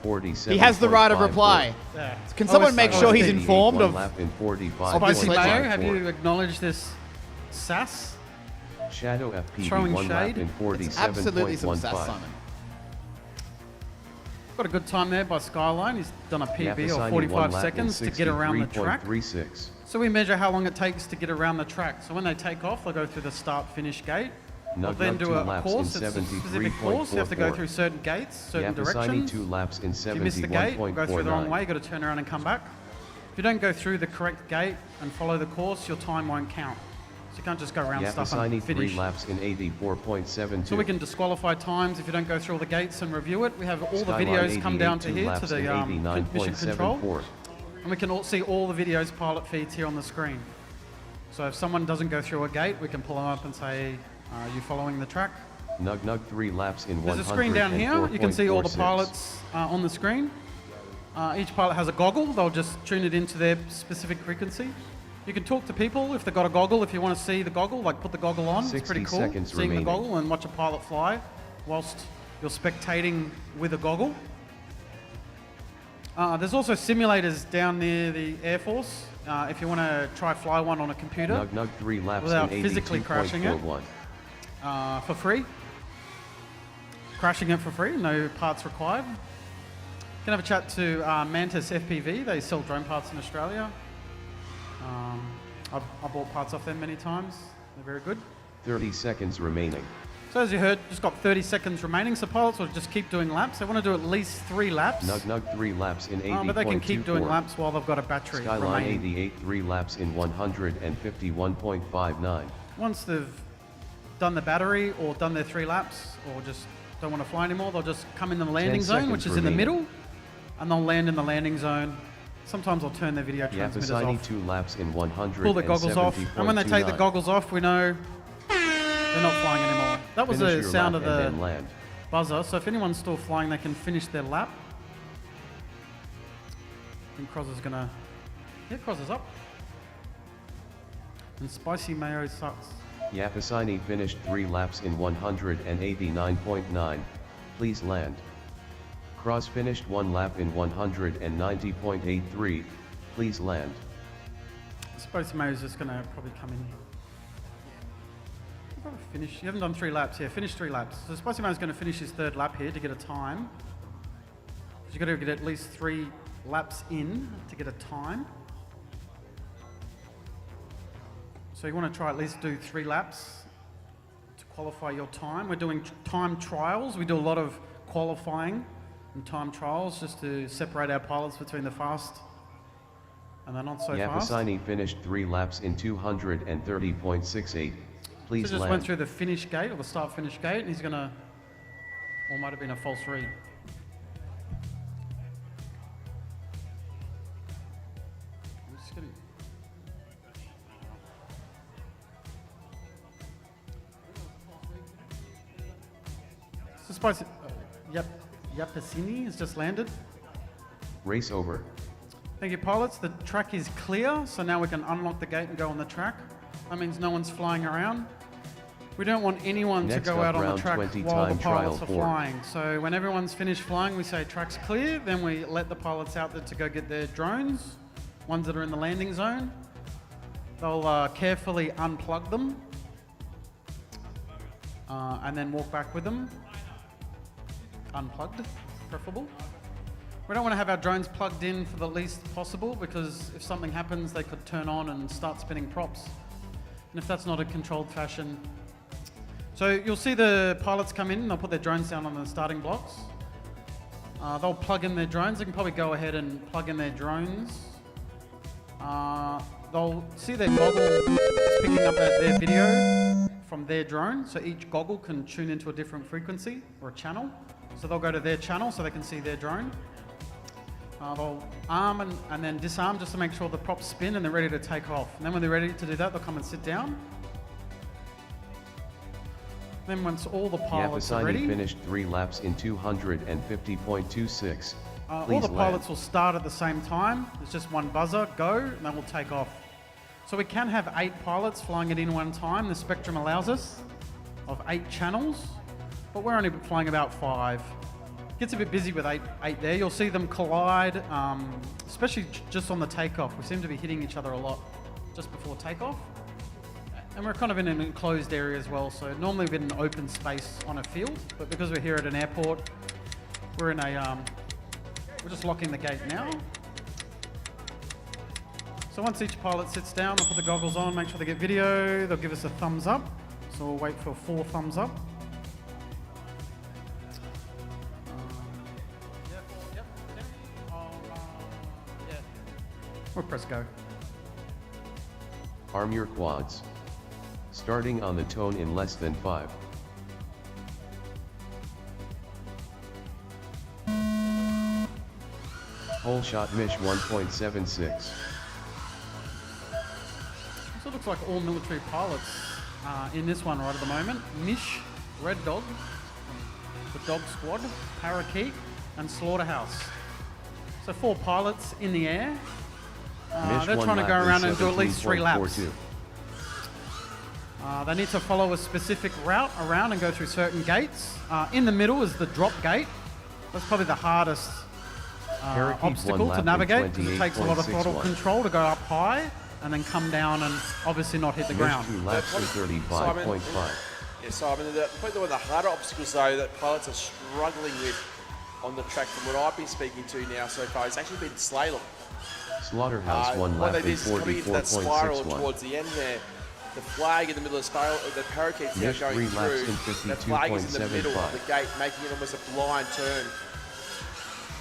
He has the right of reply. Yeah. Can someone make sure he's informed of Spicy Mayo? Have you acknowledged this sass? Shadow FPV Throwing 1 lap shade? in 47.15. It's absolutely some sass, Simon. Got a good time there by Skyline. He's done a PB of 45 seconds to get around the track. So we measure how long it takes to get around the track. So when they take off, they'll go through the start-finish gate. They'll then do a course. It's a specific course. You have to go through certain gates, certain directions. 2 laps in If you miss the gate, go through the wrong way, you've got to turn around and come back. If you don't go through the correct gate and follow the course, your time won't count. So you can't just go around stuff and finish. 3 laps in 84.72. So we can disqualify times if you don't go through all the gates and review it. We have all the videos come down to here to the mission control. And we can all see all the videos pilot feeds here on the screen. So if someone doesn't go through a gate, we can pull them up and say, are you following the track? Nug 3 laps in 100. There's a screen down here. You can see all the pilots on the screen. Each pilot has a goggle. They'll just tune it into their specific frequency. You can talk to people if they've got a goggle. If you want to see the goggle, like put the goggle on. It's pretty cool seeing the goggle and watch a pilot fly whilst you're spectating with a goggle. There's also simulators down near the Air Force if you want to try fly one on a computer Nug 3 laps without in physically crashing it for free. Crashing it for free, no parts required. You can have a chat to Mantis FPV. They sell drone parts in Australia. I bought parts off them many times. They're very good. 30 seconds remaining. So as you heard, just got 30 seconds remaining. So pilots will just keep doing laps. They want to do at least 3 laps. Nug 3 laps in 80.24. But they can keep doing laps while they've got a battery Skyline remaining. 88 3 laps in 151.59. Once they've done the battery or done their 3 laps or just don't want to fly anymore, they'll just come in the landing zone, which is in the middle, and they'll land in the landing zone. Sometimes I'll turn their video transmitters off. 2 laps in 100. Pull the goggles off, and when they take the goggles off, we know they're not flying anymore. That was the sound of the buzzer, so if anyone's still flying, they can finish their lap. I think Cross is gonna... Yeah, Cross is up. And Spicy Mayo sucks. Yapasini finished 3 laps in 189.9. Please land. Cross finished 1 lap in 190.83. Please land. Spicy Mayo's just gonna probably come in here. Probably finish. You haven't done 3 laps. Yeah, finish 3 laps. So Spicy Mayo's gonna finish his 3rd lap here to get a time. You've got to get at least 3 laps in to get a time. So you want to try at least do 3 laps to qualify your time. We're doing time trials. We do a lot of qualifying and time trials just to separate our pilots between the fast and the not so fast. Yapasini finished 3 laps in 230.68. Please so just land. went through the finish gate or the start finish gate, and he's gonna, or might have been a false read. I'm just gonna. So Spicy, Yapasini has just landed. Race over. Thank you, pilots. The track is clear, so now we can unlock the gate and go on the track. That means no one's flying around. We don't want anyone to go out on the track while the pilots are flying. So when everyone's finished flying, we say track's clear, then we let the pilots out there to go get their drones, ones that are in the landing zone. They'll carefully unplug them and then walk back with them. Unplugged, preferable. We don't want to have our drones plugged in for the least possible because if something happens, they could turn on and start spinning props. And if that's not a controlled fashion. So you'll see the pilots come in, they'll put their drones down on the starting blocks. They'll plug in their drones. They can probably go ahead and plug in their drones. They'll see their goggle picking up their video from their drone. So each goggle can tune into a different frequency or a channel. So they'll go to their channel so they can see their drone. They'll arm and then disarm just to make sure the props spin and they're ready to take off. And then when they're ready to do that, they'll come and sit down. Then once all the pilots are ready, finished 3 laps in 250.26. all the pilots will start at the same time. It's just one buzzer, go, and then we'll take off. So we can have 8 pilots flying at any one time. The spectrum allows us of 8 channels, but we're only flying about 5. Gets a bit busy with 8 there. You'll see them collide, especially just on the takeoff. We seem to be hitting each other a lot just before takeoff. And we're kind of in an enclosed area as well, so normally we're in an open space on a field, but because we're here at an airport, we're in a, we're just locking the gate now. So once each pilot sits down, I'll put the goggles on, make sure they get video, they'll give us a thumbs up. So we'll wait for 4 thumbs up. We'll press go. Arm your quads. Starting on the tone in less than 5. Whole shot Mish 1.76. So it looks like all military pilots in this one right at the moment. Mish, Red Dog, the Dog Squad, Parakeet, and Slaughterhouse. So 4 pilots in the air. They're trying to go around and do at least 3 laps. They need to follow a specific route around and go through certain gates. In the middle is the drop gate. That's probably the hardest obstacle to navigate because it takes a lot of throttle control to go up high and then come down and obviously not hit the ground. 2 laps in 35.5. Yeah, Simon, probably one of the harder obstacles though that pilots are struggling with on the track from what I've been speaking to now so far, it's actually been slalom. Slaughterhouse 1 lap in coming into that spiral 44.61. towards the end there. The flag in the middle of the spiral, the parakeet's now going through. The flag is in the middle of the gate, making it almost a blind turn.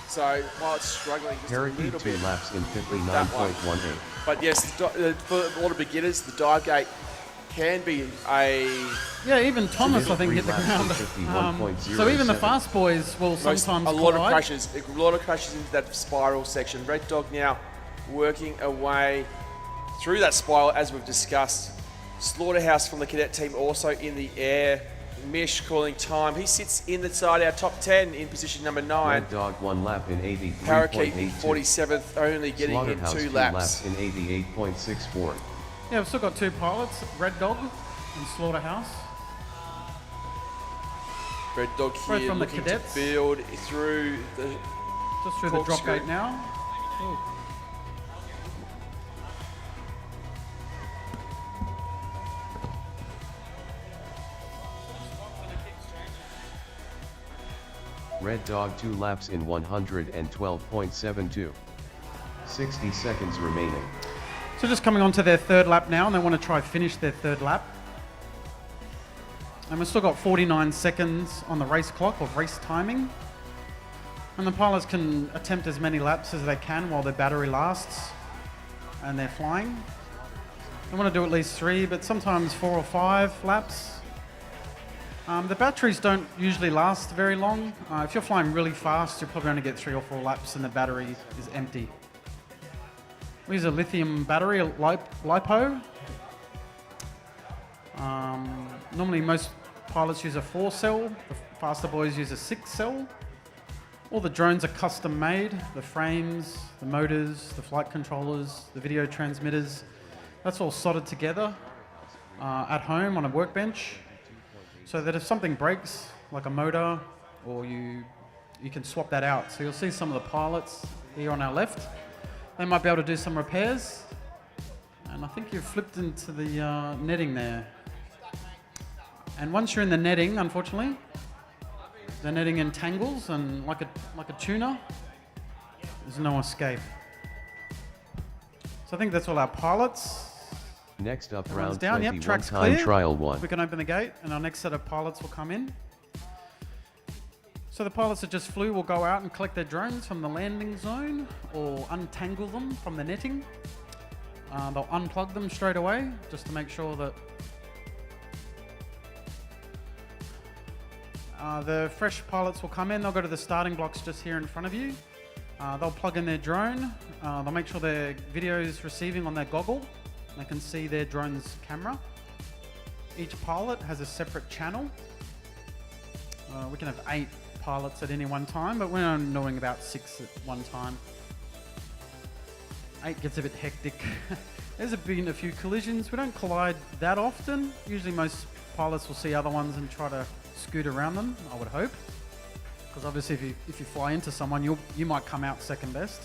So pilots struggling just a little bit. 2 laps in 59.18. But yes, for a lot of beginners, the dive gate can be a... Yeah, even Thomas, I think, hit the ground. So even the fast boys will sometimes a lot of crashes into that spiral section. Red Dog now working away through that spiral, as we've discussed. Slaughterhouse from the Cadet team also in the air. Mish calling time. He sits inside our top 10 in position number 9. Red Dog 1 lap in 83.82. Parakeet 47th, only getting in 2 laps. in 88.64. Yeah, we've still got 2 pilots, Red Dog and Slaughterhouse. Red Dog here from the looking Cadets. to build through the... Just through the drop gate now. Ooh. Red Dog 2 laps in 112.72. 60 seconds remaining. So just coming on to their 3rd lap now, and they want to try finish their 3rd lap. And we've still got 49 seconds on the race clock of race timing. And the pilots can attempt as many laps as they can while their battery lasts and they're flying. They want to do at least 3, but sometimes 4 or 5 laps. The batteries don't usually last very long. If you're flying really fast, you'll probably only get 3 or 4 laps and the battery is empty. We use a lithium battery, a LiPo. Normally most pilots use a 4-cell, the faster boys use a 6-cell. All the drones are custom made, the frames, the motors, the flight controllers, the video transmitters. That's all soldered together at home on a workbench, so that if something breaks, like a motor, or you can swap that out. So you'll see some of the pilots here on our left. They might be able to do some repairs. And I think you've flipped into the netting there. And once you're in the netting, unfortunately, the netting entangles, and like a tuna, there's no escape. So I think that's all our pilots. Next up, Everyone's round down. 21 Yep, track's time clear. trial 1. We can open the gate, and our next set of pilots will come in. So the pilots that just flew will go out and collect their drones from the landing zone, or untangle them from the netting. They'll unplug them straight away, just to make sure that the fresh pilots will come in. They'll go to the starting blocks just here in front of you. They'll plug in their drone. They'll make sure their video is receiving on their goggle. They can see their drone's camera. Each pilot has a separate channel. We can have 8 pilots at any one time, but we're only doing about 6 at one time. 8 gets a bit hectic. There's been a few collisions. We don't collide that often. Usually most pilots will see other ones and try to scoot around them, I would hope. Because obviously if you fly into someone, you might come out second best.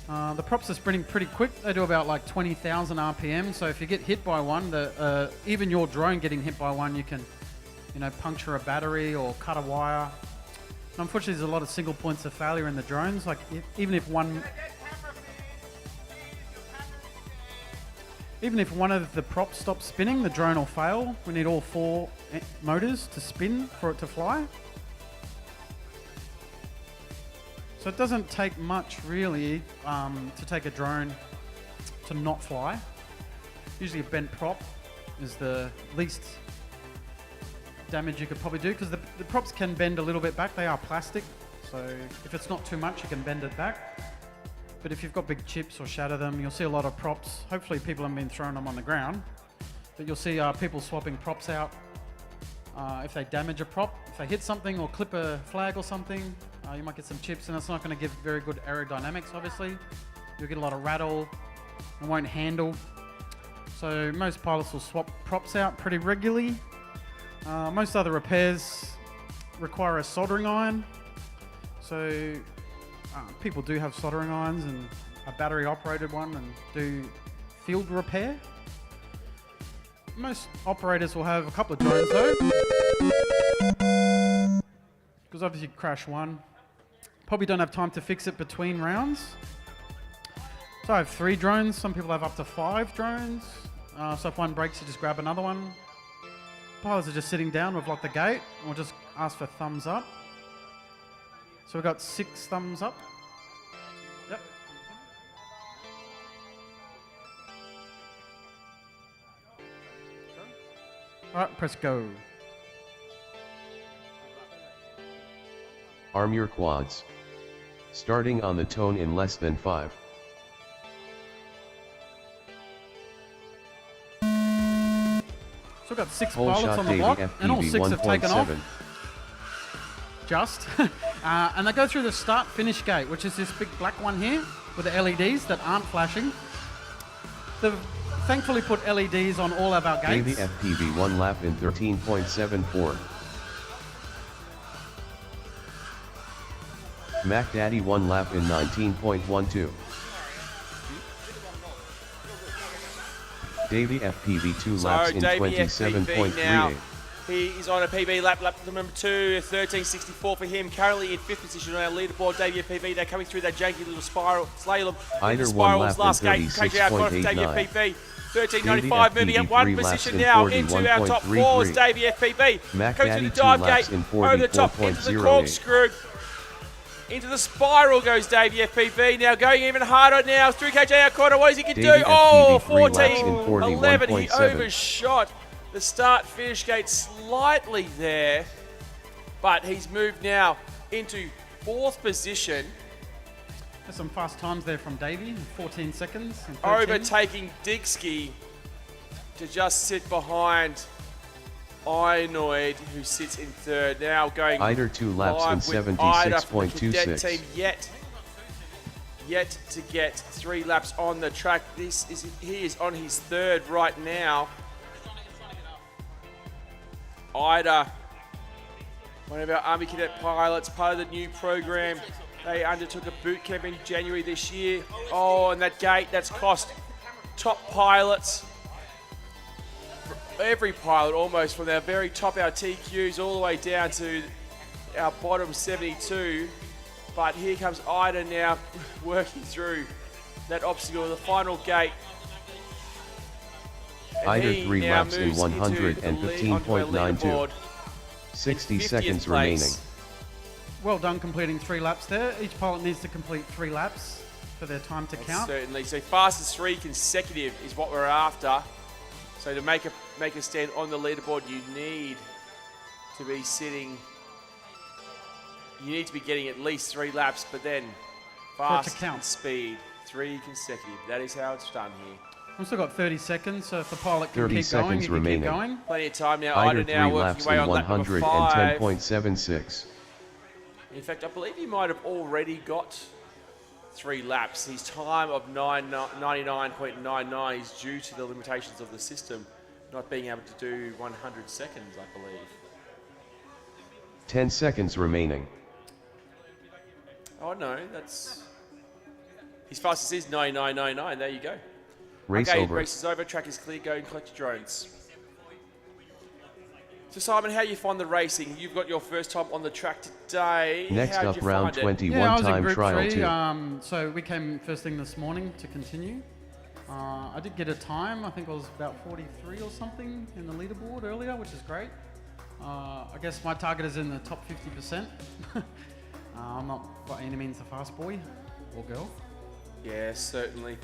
The props are sprinting pretty quick. They do about like 20,000 RPM. So if you get hit by one, even your drone getting hit by one, you can, puncture a battery or cut a wire. And unfortunately, there's a lot of single points of failure in the drones. Like even if one of the props stops spinning, the drone will fail. We need all 4 motors to spin for it to fly. So it doesn't take much really to take a drone to not fly. Usually a bent prop is the least damage you could probably do, because the props can bend a little bit back. They are plastic, so if it's not too much, you can bend it back. But if you've got big chips or shatter them, you'll see a lot of props. Hopefully people haven't been throwing them on the ground, but you'll see people swapping props out. If they damage a prop, if they hit something or clip a flag or something, you might get some chips, and that's not going to give very good aerodynamics, obviously. You'll get a lot of rattle and won't handle. So most pilots will swap props out pretty regularly. Most other repairs require a soldering iron. So people do have soldering irons and a battery operated one and do field repair. Most operators will have a couple of drones though, because obviously you crash one. Probably don't have time to fix it between rounds. So I have 3 drones. Some people have up to 5 drones. So if one breaks, you just grab another one. Pilots are just sitting down. We've locked the gate, and we'll just ask for thumbs up. So we've got 6 thumbs up. Yep. All right, press go. Arm your quads. Starting on the tone in less than 5. So we've got 6 Whole pilots shot on the Davey block, FPV and all 6 have taken off. 1.7. Just. And they go through the start-finish gate, which is this big black one here with the LEDs that aren't flashing. They've thankfully put LEDs on all of our gates. Davey FPV 1 lap in 13.74. Mac Daddy 1 lap in 19.12. Davey FPV 2 laps in Davey FPV 27.38. He is on a PB lap number 2, 13.64 for him. Currently in 5th position on our leaderboard. Davey FPV, they're coming through that janky little slalom. Eider 1 Spirals lap last in gate. KJ out for Davey 36.89. FPV. 13.95, moving up 1 position now into our top 4 is Davey FPV. Mac Coming Daddy through the dive 2 laps gate, in over the top, into the 44.08. corkscrew. Into the spiral goes Davey FPV. Now going even harder now through KJ out corner. What is he can do? Davey Oh, FPV 3 laps in 14, 11. He 41.7. overshot the start-finish gate slightly there. But he's moved now into 4th position. There's some fast times there from Davey, 14 seconds. And 13. Overtaking Dixky to just sit behind Inoid, who sits in 3rd. Now going Eider 2 laps in live with Ida from the Cadet 76.26. team yet to get 3 laps on the track. He is on his 3rd right now. Ida, one of our Army Cadet pilots, part of the new program. They undertook a boot camp in January this year. Oh, and that gate, that's cost top pilots every pilot almost, from our very top, our TQs, all the way down to our bottom 72. But here comes Ida now working through that obstacle, the final gate. And Ida he 3 now laps in moves into the lead onto our 115.92. leaderboard. 60 in 50th seconds place. remaining. Well done completing 3 laps there. Each pilot needs to complete 3 laps for their time to count. Certainly. So fastest 3 consecutive is what we're after. So to make a stand on the leaderboard, you need to be sitting. You need to be getting at least 3 laps, but then fast count. speed, 3 consecutive. That is how it's done here. I've still got 30 seconds, so if the pilot can 30 keep going, seconds he can remaining. keep going. Plenty of time now. Ida Ida 3 now laps working away in on lap number 5. 110.76. In fact, I believe he might have already got 3 laps. His time of 99.99 is due to the limitations of the system not being able to do 100 seconds, I believe. 10 seconds remaining. Oh no, that's his fastest is 99.99. There you go. Race okay, over. Race is over. Track is clear. Go and collect your drones. So Simon, how you find the racing? You've got your first time on the track today. Next How'd up, you round find it? 21 Yeah, I was in time Group trial 3. 2. So we came first thing this morning to continue. I did get a time. I think it was about 43 or something in the leaderboard earlier, which is great. I guess my target is in the top 50%. I'm not by any means a fast boy or girl. Yeah, certainly.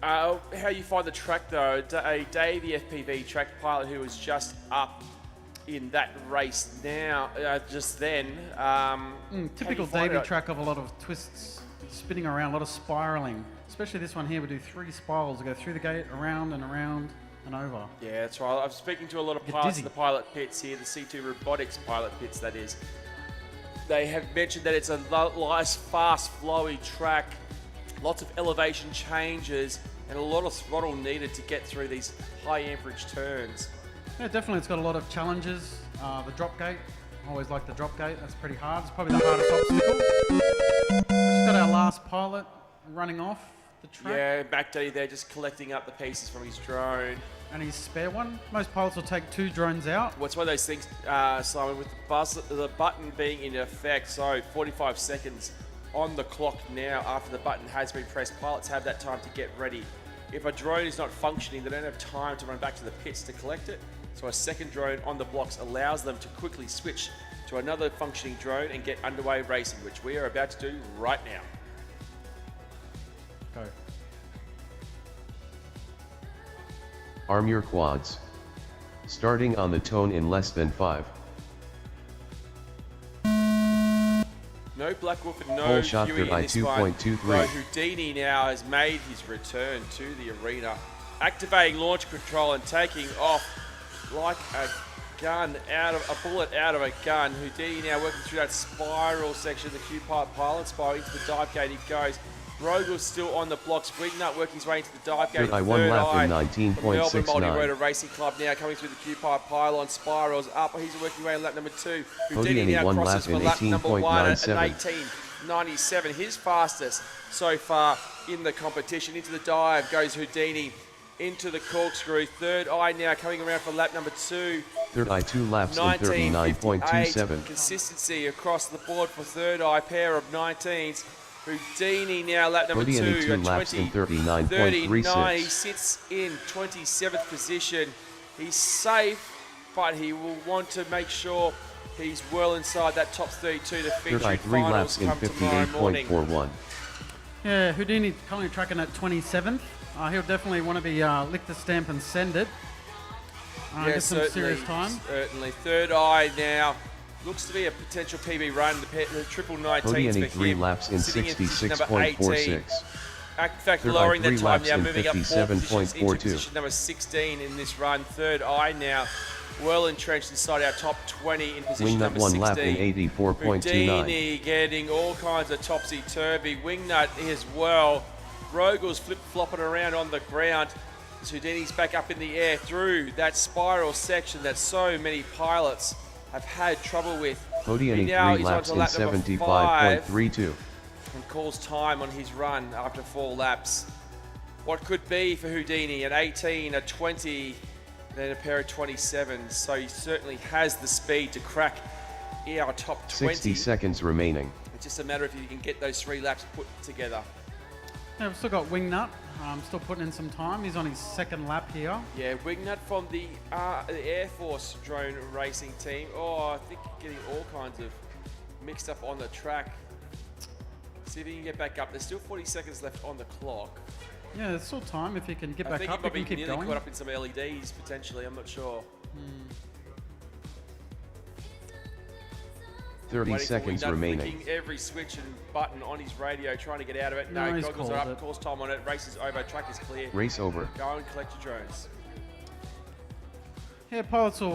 How you find the track though? Dave, the FPV track pilot who was just up in that race now, just then. Typical Davey track of a lot of twists, spinning around, a lot of spiraling. Especially this one here, we do 3 spirals. We go through the gate, around and around and over. Yeah, that's right. I'm speaking to a lot of Get pilots dizzy. in the pilot pits here, the C2 robotics pilot pits, that is. They have mentioned that it's a nice, fast, flowy track, lots of elevation changes, and a lot of throttle needed to get through these high amperage turns. Yeah, definitely. It's got a lot of challenges. The drop gate, I always like the drop gate. That's pretty hard. It's probably the hardest obstacle. We've just got our last pilot running off the track. Yeah, back Daddy there, just collecting up the pieces from his drone. And his spare one. Most pilots will take 2 drones out. What's one of those things, Simon, with the button being in effect, so 45 seconds on the clock now after the button has been pressed. Pilots have that time to get ready. If a drone is not functioning, they don't have time to run back to the pits to collect it. So a second drone on the blocks allows them to quickly switch to another functioning drone and get underway racing, which we are about to do right now. Go. Arm your quads. Starting on the tone in less than 5. No Black Wolf and no Pole shot Huey in by this one. 2.23. Though Houdini now has made his return to the arena, activating launch control and taking off like a bullet out of a gun. Houdini now working through that spiral section, the Q-Pilot pilot spiral into the dive gate. He goes. Rogel's still on the blocks. Wignut working his way into the dive gate. Third eye, 1 lap in from Melbourne 19.69. Multi-Rotor Racing Club now coming through the Q-Pipe pylon spirals up. He's working away on lap number 2. Houdini now 1 crosses lap for in lap number 1 at 18.97. 18.97. His fastest so far in the competition. Into the dive goes Houdini. Into the corkscrew. Third eye now coming around for lap number 2. Third eye 2 laps in 19.58. 39.27. Consistency across the board for third eye, pair of 19s. Houdini now lap number 2 Houdini 2 at laps in 39. 39.36. He sits in 27th position. He's safe, but he will want to make sure he's well inside that top 32 to Third eye feature 3 laps finals in come tomorrow morning. 58.41. Yeah, Houdini currently tracking at 27th. He'll definitely want to be lick the stamp and send it. Get some serious time. Certainly. Third eye now. Looks to be a potential PB run. The triple 19s Houdini for 3 him. laps in Sitting position number 18. 66.46. In fact, Third lowering eye 3 that time laps now, in moving up 4 positions into 57.42. position number 16 in this run. Third eye now, well entrenched inside our top 20 in position Wingnut number 1 16. lap in 84.29. Houdini getting all kinds of topsy-turvy. Wingnut as well. Rogel's flip-flopping around on the ground. Houdini's back up in the air through that spiral section that so many pilots have had trouble with. Houdini Now 3 he's laps onto in lap number 5 75.32. and calls time on his run after 4 laps. What could be for Houdini at 18, a 20, then a pair of 27s. So he certainly has the speed to crack our top 20. 60 seconds remaining. It's just a matter if you can get those 3 laps put together. Yeah, we've still got Wingnut. Still putting in some time. He's on his 2nd lap here. Yeah, Wingnut from the Air Force drone racing team. Oh, I think getting all kinds of mixed up on the track. See if he can get back up. There's still 40 seconds left on the clock. Yeah, there's still time. If he can get back I think up, he might he be can keep nearly going. caught up in some LEDs potentially. I'm not sure. 30 Waiting for seconds Wingnut, remaining. flicking every switch and button on his radio, trying to get out of it. No, No, he's goggles are called up. it. Course time on it. Race is over. Track is clear. Race over. Go and collect your drones. Yeah, pilots will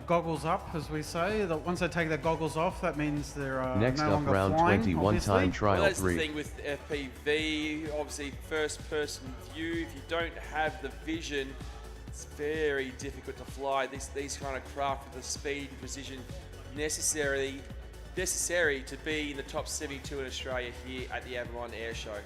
goggles up, as we say. That once they take their goggles off, that means they're Next no up, longer round flying, 21 obviously. time trial Well, that's 3. the thing with FPV, obviously first person view. If you don't have the vision, it's very difficult to fly these kind of craft with the speed and precision necessary to be in the top 72 in Australia here at the Avalon Airshow.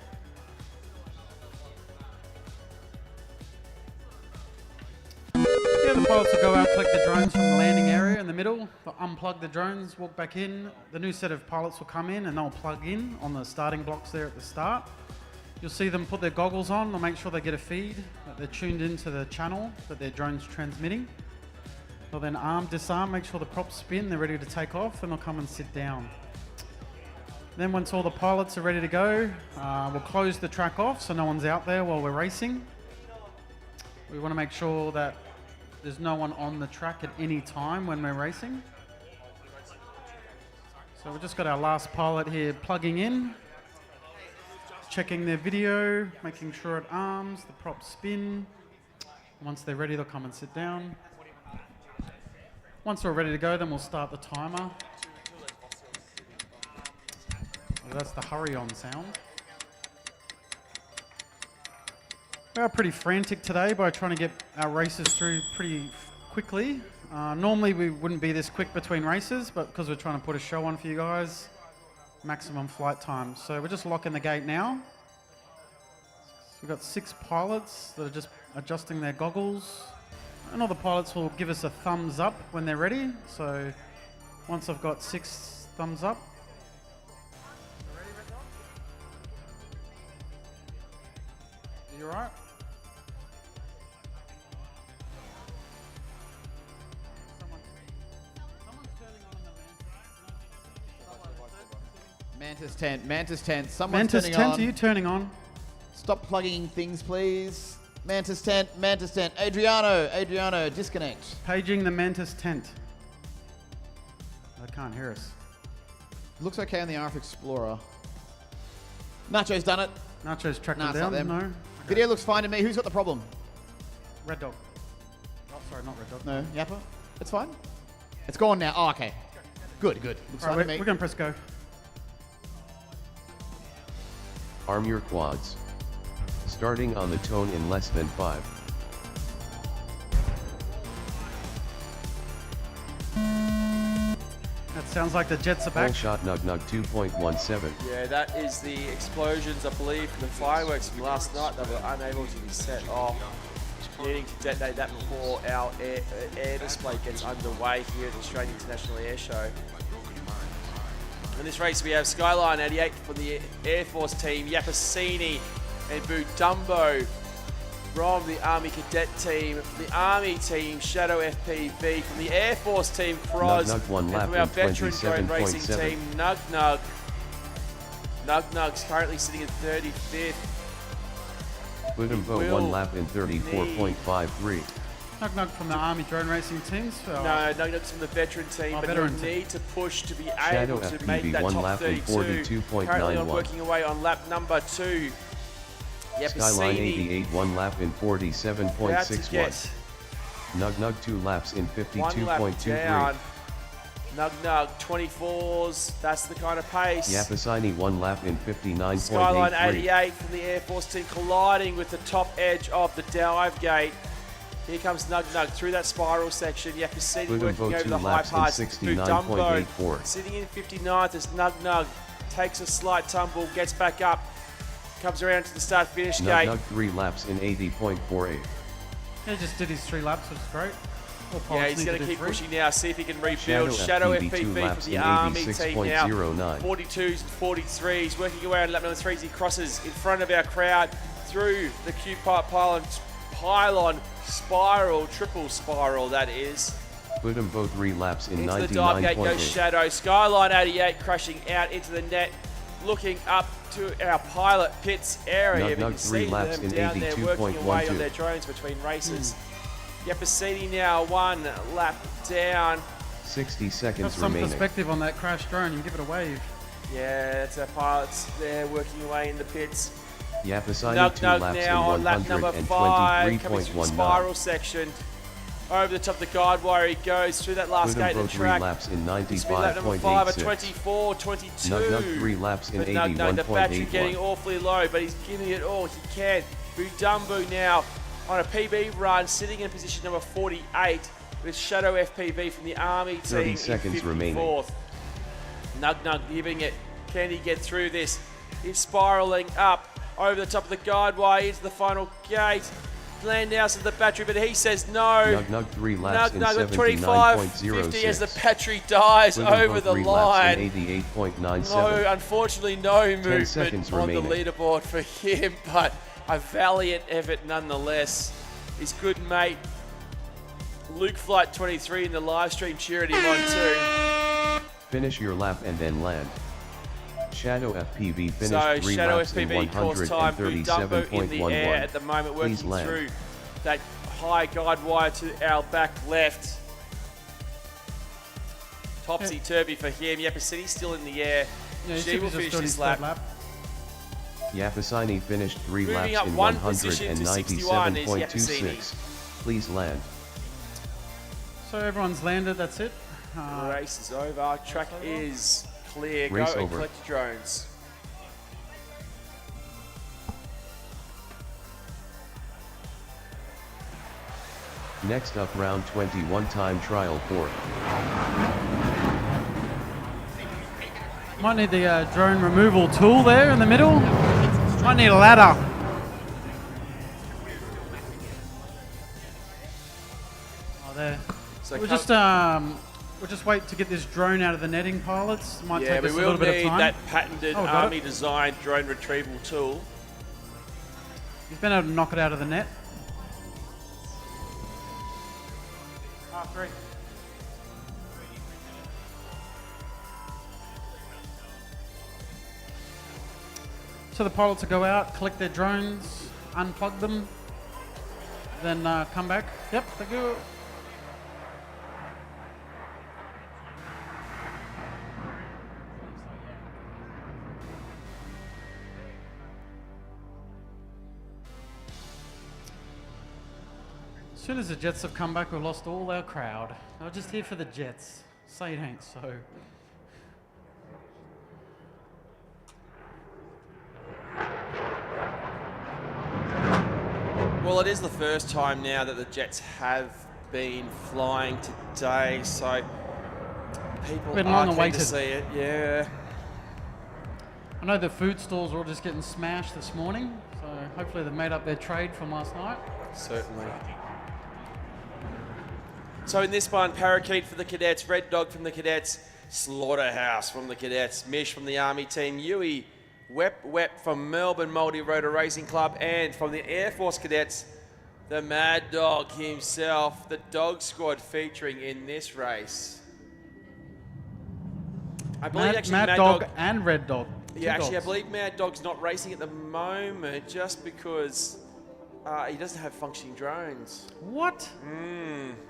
Yeah, the pilots will go out, collect the drones from the landing area in the middle. They'll unplug the drones, walk back in. The new set of pilots will come in and they'll plug in on the starting blocks there at the start. You'll see them put their goggles on. They'll make sure they get a feed, that they're tuned into the channel that their drone's transmitting. They'll then arm, disarm, make sure the props spin, they're ready to take off, and they'll come and sit down. Then once all the pilots are ready to go, we'll close the track off so no one's out there while we're racing. We want to make sure that there's no one on the track at any time when we're racing. So we've just got our last pilot here plugging in, checking their video, making sure it arms, the props spin. Once they're ready, they'll come and sit down. Once we're ready to go, then we'll start the timer. Well, that's the hurry on sound. We are pretty frantic today by trying to get our races through pretty quickly. Normally we wouldn't be this quick between races, but because we're trying to put a show on for you guys, maximum flight time. So we're just locking the gate now. We've got 6 pilots that are just adjusting their goggles. And all the pilots will give us a thumbs up when they're ready. So once I've got 6 thumbs up. Are you alright? Mantis tent, Mantis tent. Someone's Mantis turning tent, on. are you turning on? Stop plugging things, please. Mantis tent, Mantis tent. Adriano, disconnect. Paging the Mantis tent. They can't hear us. Looks okay on the RF Explorer. Nacho's done it. Nacho's tracked Nah, them it's not down. them. No. Video looks fine to me. Who's got the problem? Red Dog. Oh, sorry, not Red Dog. No, Yappa. It's fine. It's gone now. Oh, okay. Good. Looks Right, fine to me. we're going to press go. Arm your quads. Starting on the tone in less than 5. That sounds like the jets are Full back. shot Nug 2.17. Yeah, that is the explosions, I believe, from the fireworks from last night that were unable to be set off. Needing to detonate that before our air display gets underway here at the Australian International Airshow. In this race we have Skyline 88 from the Air Force team, Yapasini and Budumbo from the Army Cadet team, from the Army team, Shadow FPV, from the Air Force team, Proz, Nug 1 and lap from our in veteran drone racing 27.7. team, Nug Nug. Nug Nug's currently sitting at 35th. Budumbo 1 lap in 34.53. Nug from the Army drone racing teams. No, Nug Nug's from the veteran team, but veteran he'll team. need to push to be Shadow able to FPV make that 1 top lap in 32. 42.91. Currently I'm working away on lap number 2. Skyline Yapasini 88 1 lap in about to 47.61. get Nug 2 laps in 1 lap 52.23. down. Nug 24s, that's the kind of pace. Yapasini 1 lap in Skyline 59.83. 88 from the Air Force team colliding with the top edge of the dive gate. Here comes Nug through that spiral section. Yapasini Budumbo working over 2 the high laps in pass. 69.84. Budumbo sitting in 59th as Nug takes a slight tumble, gets back up, comes around to the start-finish gate. Nug 3 laps in 80.48. He just did his 3 laps, which is great. All Yeah, pilots he's need going to to do keep 3. pushing now, see if he can rebuild. Shadow Shadow FPV 2 FPV laps from the in Army team now. 86.09. 42s and 43s, working away on lap number 3 as he crosses in front of our crowd through the Q-pipe pylon spiral, triple spiral that is. Put them both 3 laps in Into the dive gate goes 99.8. Shadow. Skyline 88 crashing out into the net, looking up to our pilot pits area. Nug, You nug, can 3 see laps them in down there working away on 82.12. their drones between races. Yapasini now 1 lap down. 60 Have seconds some remaining. perspective on that crash drone and give it a wave. Yeah, that's our pilots there working away in the pits. Yapasani Nug 2 Nug laps now on lap number 5, coming through the spiral 123.19. section. Over the top of the guide wire he goes through that last Put gate them of both the 3 track. laps in This will be lap number 5 at 95.86. 24, 22. Nug Nug 3 laps in But Nug Nug, the battery getting 81.81. awfully low, but he's giving it all he can. Budumbu now on a PB run, sitting in position number 48 with Shadow FPV from the Army team 30 in seconds 54th. remaining. Nug Nug giving it. Can he get through this? He's spiraling up over the top of the guide wire into the final gate. Landhouse of the battery, but he says no. Nug Nug 3 laps Nug in Nug with 25.50 as the 79.06. battery dies Put them over both the 3 laps line. in 88.97. No, unfortunately, no 10 movement seconds on the remaining. leaderboard for him, but a valiant effort nonetheless. His good mate, Luke Flight 23 in the live stream cheered him on too. Finish your lap and then land. Shadow FPV finished So 3 Shadow laps in FPV course time, Budumbu in the air 137.11. at the moment, working Please land. through that high guide wire to our back left. Topsy-turvy for him. Yapasini's still in the air. Yeah, She will finish this lap. Yapasani finished 3 Moving laps up in one position to 61 is 197.26. Please land. So everyone's landed, that's it. The race is over. Track is clear. Race Go and over. collect your drones. Next up, round 21 time trial 4. Might need the drone removal tool there in the middle. Might need a ladder. Oh, there. So We'll just wait to get this drone out of the netting, pilots. Might yeah, take we us a will little bit of need time. that patented Oh, got it. Army-designed drone retrieval tool. He's been able to knock it out of the net. R3. So the pilots will go out, collect their drones, unplug them, then come back. Yep, thank you. As soon as the Jets have come back, we've lost all our crowd. They were just here for the Jets. Say it ain't so. Well, it is the first time now that the Jets have been flying today, so people Been are long keen to awaited. see it. Yeah. I know the food stalls are all just getting smashed this morning, so hopefully they've made up their trade from last night. Certainly. So in this one, Parakeet for the Cadets, Red Dog from the Cadets, Slaughterhouse from the Cadets, Mish from the Army team, Yui, Wep from Melbourne Multi-Rotor Racing Club, and from the Air Force Cadets, the Mad Dog himself, the Dog Squad featuring in this race. I believe actually Mad Dog and Red Dog. Two Yeah, actually, I dogs. believe Mad Dog's not racing at the moment just because he doesn't have functioning drones. What?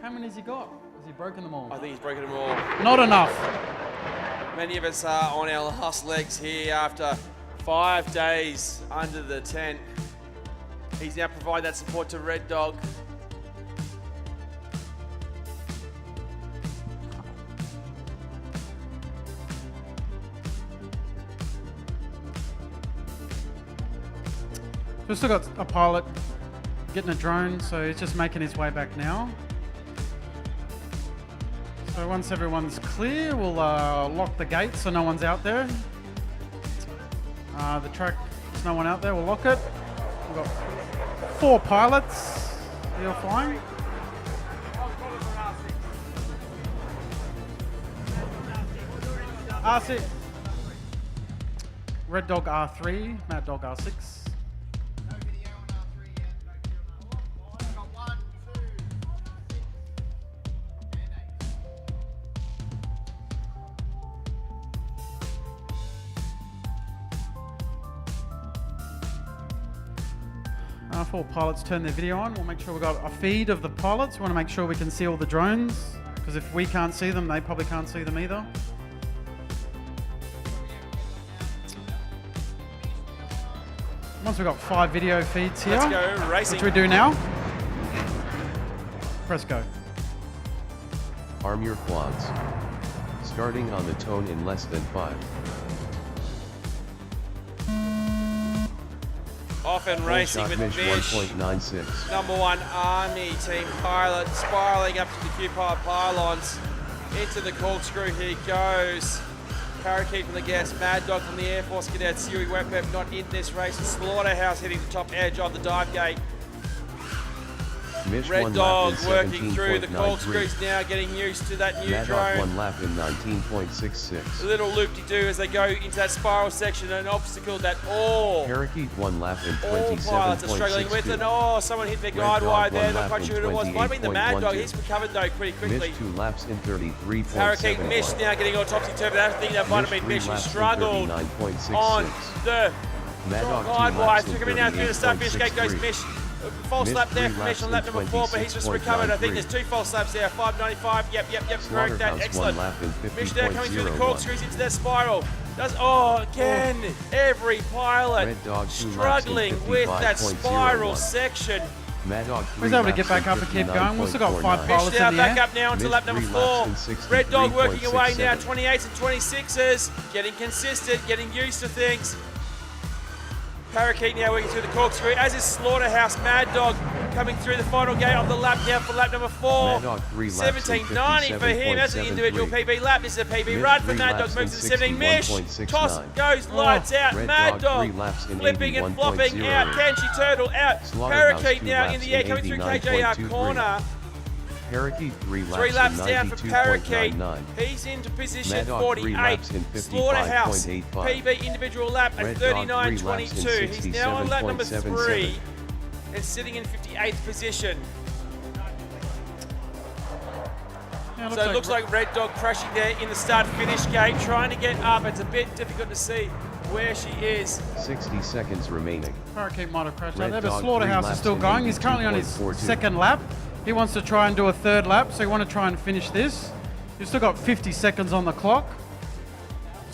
How many has he got? Has he broken them all? I think he's broken them all. Not enough. Many of us are on our last legs here after 5 days under the tent. He's now provided that support to Red Dog. We've still got a pilot getting a drone, so he's just making his way back now. So once everyone's clear, we'll lock the gate so no one's out there. The track, there's no one out there, we'll lock it. We've got 4 pilots. You're flying? R6. Red Dog R3, Mad Dog R6. Before pilots turn their video on, we'll make sure we've got a feed of the pilots. We want to make sure we can see all the drones, because if we can't see them, they probably can't see them either. Once we've got 5 video feeds here, Let's go racing. which we do now, press go. Arm your quads. Starting on the tone in less than 5. Off and racing with Mish Mish. 1.96. Number 1 Army team pilot spiraling up to the Q-Pilot pylons. Into the corkscrew he goes. Parakeet from the Gas, Mad Dog from the Air Force Cadets, Yui Webpep not in this race. Slaughterhouse hitting the top edge of the dive gate. Mish Red one Dog lap in working through the 17.93. corkscrews now, getting used to that new Mad drone. Dog 1 lap in 19.66. A little loop-de-doo as they go into that spiral section, an obstacle that all Parakeet 1 lap in pilots are struggling with. 27.62. And oh, someone hit their Red guide Dog wire 1 there, not lap quite in sure who it was. Might have been the Mad Dog, 28.12. he's recovered though pretty quickly. Mish 2 laps in 33.71. Parakeet Mish now getting on topsy-turvy. I think that might have been Mish who struggled on 39.66. the Mad Dog 2 guide wire. laps in Took him now through the start finish gate goes 38.63. Mish. False Mish lap there 3 for Mish on lap laps number in 4, but he's just recovered. I think there's 2 false laps there. 5.95. Yep, correct that. Slaughterhouse 1 Excellent. lap in Mish there coming through the 50.01. corkscrews into that spiral. Again, every pilot Red Dog 2 laps in struggling with that spiral 55.01. section. Mad Dog 3 He's able to laps get back in up and keep going. We've still got 5 59.49. pilots Mish now in the back air. up now into Mish lap number 3 4. laps in Red Dog working away now, 63.67. 28s and 26s, getting consistent, getting used to things. Parakeet now working through the corkscrew, as is Slaughterhouse. Mad Dog coming through the final gate of the lap now for lap number 4. Mad Dog 3 laps in 17.90 for him. That's the individual 57.73. PB lap. This is a PB Mish run for 3 Mad Dog. laps Moves to in 17. Mish. 61.69. Toss goes lights out. Red Mad Dog 3 Dog laps in flipping and flopping 81.08. out. Kenshi Turtle out. Slaughterhouse Parakeet 2 now in laps the air in coming through KJR 89.23. corner. Parakeet 3 laps, 3 laps in down for Parakeet. 92.99. He's into position Mad Dog 48. 3 laps in 55.85. Slaughterhouse PB individual lap at Red Dog 3 laps in 39.22. He's now on lap number 3 67.77. and sitting in 58th position. Yeah, So it looks like Red Dog crashing there in the start-finish gate, trying to get up. It's a bit difficult to see where she is. 60 seconds remaining. Parakeet might have crashed Red out there, but Dog 3 Slaughterhouse is laps still in going. He's currently on his 82.42. second lap. He wants to try and do a 3rd lap, so you want to try and finish this. You've still got 50 seconds on the clock.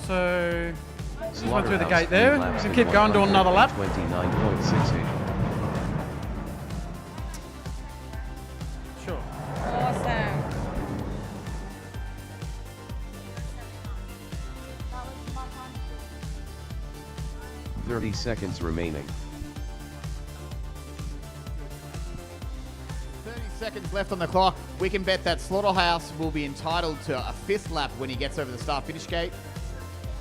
So, just went through the Slaughterhouse gate there. 3 You laps can in keep going, do another lap. 29.68. Sure. Awesome. 30 seconds remaining. 30 seconds left on the clock. We can bet that Slaughterhouse will be entitled to a 5th lap when he gets over the start-finish gate.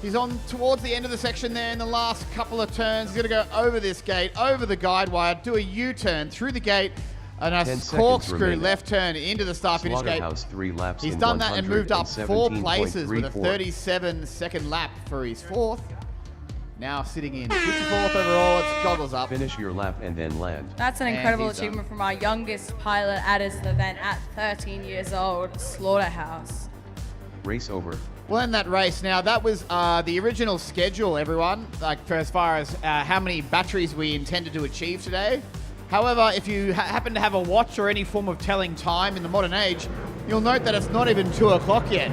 He's on towards the end of the section there in the last couple of turns. He's going to go over this gate, over the guide wire, do a U-turn through the gate, and a 10 seconds corkscrew remaining. left turn into the start-finish gate. Slaughterhouse 3 laps He's in done that and moved up 4 places with a 117.34. 37-second lap for his 4th. Now sitting in 54th overall. It's goggles up. Finish your lap and then land. That's an And incredible he's done. achievement from our youngest pilot at his event at 13 years old, Slaughterhouse. Race over. We'll end that race. Now, that was the original schedule, everyone, like for as far as how many batteries we intended to achieve today. However, if you happen to have a watch or any form of telling time in the modern age, you'll note that it's not even 2 o'clock yet.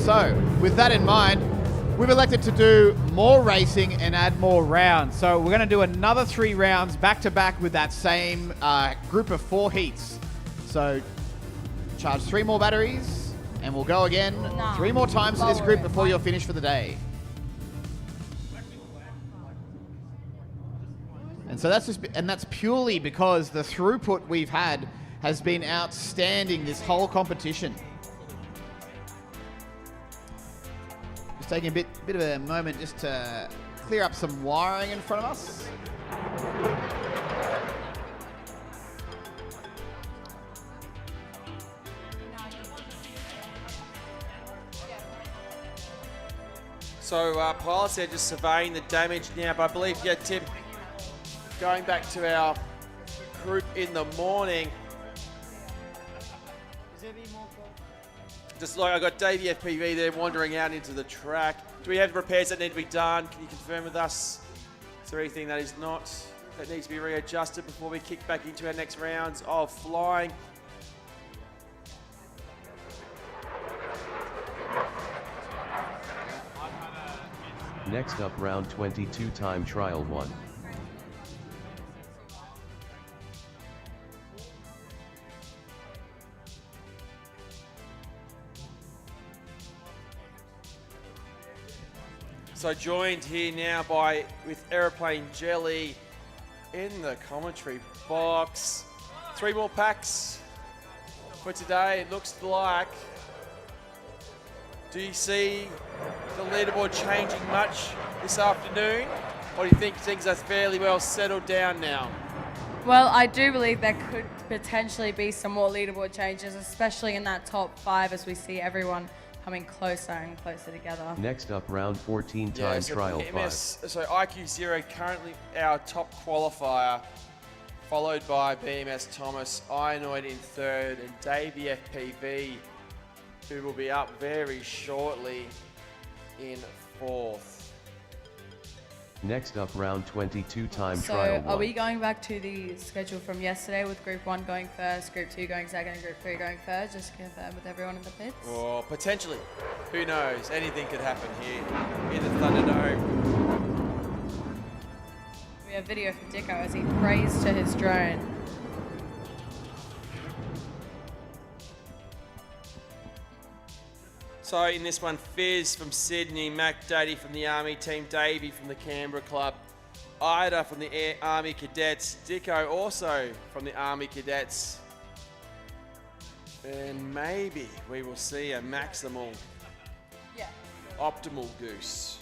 So, with that in mind, we've elected to do more racing and add more rounds. So we're going to do another 3 rounds back-to-back with that same group of 4 heats. So charge 3 more batteries, and we'll go again 3 more times to this group before you're finished for the day. And so that's purely because the throughput we've had has been outstanding this whole competition. Just taking a bit of a moment just to clear up some wiring in front of us. So pilots are just surveying the damage now, but I believe, yeah, Tim, going back to our group in the morning. Just like I got Davey FPV there wandering out into the track. Do we have repairs that need to be done? Can you confirm with us? Is there anything that is not, that needs to be readjusted before we kick back into our next rounds of flying? Next up, round 22, time trial 1. So joined here now with Aeroplane Jelly in the commentary box. 3 more packs for today, it looks like. Do you see the leaderboard changing much this afternoon? Or do you think things are fairly well settled down now? Well, I do believe there could potentially be some more leaderboard changes, especially in that top 5 as we see everyone coming closer and closer together. Next up, round 14, time trial 5. So IQ0 currently our top qualifier, followed by BMS Thomas, Ionoid in 3rd, and Davey FPV, who will be up very shortly in 4th. Next up, round 22, time trial 1. So are we going back to the schedule from yesterday with Group 1 going first, Group 2 going second, and Group 3 going third? Just to confirm with everyone in the pits? Or potentially. Who knows? Anything could happen here in the Thunderdome. We have video from Dicko as he prays to his drone. So in this one, Fizz from Sydney, Mac Daddy from the Army team, Davey from the Canberra Club, Ida from the Army Cadets, Dicko also from the Army Cadets. And maybe we will see a maximal, optimal Goose.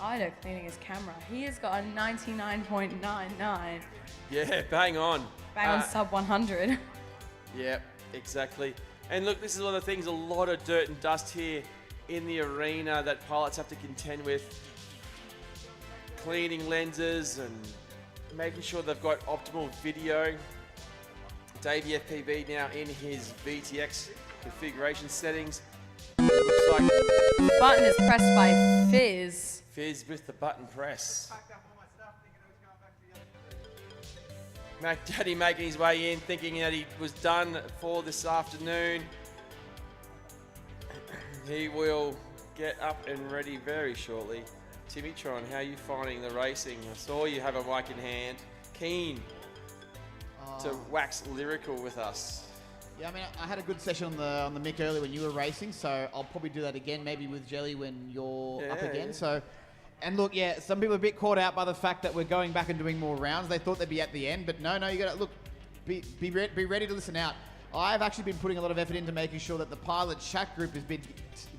Ida cleaning his camera. He has got a 99.99. Yeah, bang on. Bang on sub 100. Yep, exactly. And look, this is one of the things, a lot of dirt and dust here in the arena that pilots have to contend with. Cleaning lenses and making sure they've got optimal video. Davey FPV now in his VTX configuration settings. Looks like the button is pressed by Fizz. Fizz with the button press. Mac Daddy making his way in, thinking that he was done for this afternoon. He will get up and ready very shortly. Timitron, how are you finding the racing? I saw you have a mic in hand. Keen to wax lyrical with us. Yeah, I mean, I had a good session on the mic earlier when you were racing, so I'll probably do that again, maybe with Jelly when you're up again. Yeah. So, and look, yeah, some people are a bit caught out by the fact that we're going back and doing more rounds. They thought they'd be at the end, but no, you got to look, be ready to listen out. I've actually been putting a lot of effort into making sure that the pilot chat group has been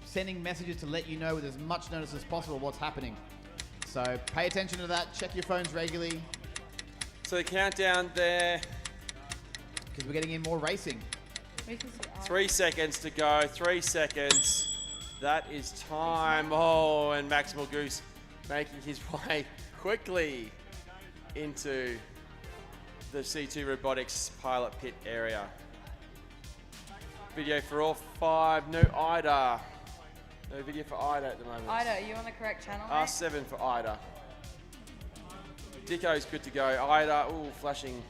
sending messages to let you know with as much notice as possible what's happening. So pay attention to that. Check your phones regularly. So the countdown there. Because we're getting in more racing. 3 seconds to go. 3 seconds. That is time. Oh, and Maximal Goose making his way quickly into the C2 Robotics pilot pit area. Video for all 5. No Ida. No video for Ida at the moment. Ida, are you on the correct channel? R7 for Ida. Dicko's good to go. Ida, ooh, flashing.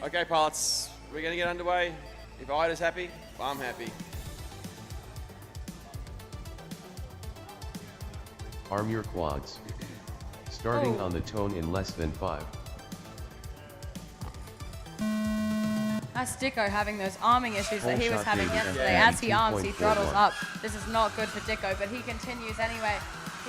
Okay, pilots, we're going to get underway. If Ida's happy, I'm happy. Arm your quads. Starting on the tone in less than 5. That's Dicko having those arming issues that he was shot having Davey yesterday. at As he arms, he 2.41. throttles up. This is not good for Dicko, but he continues anyway.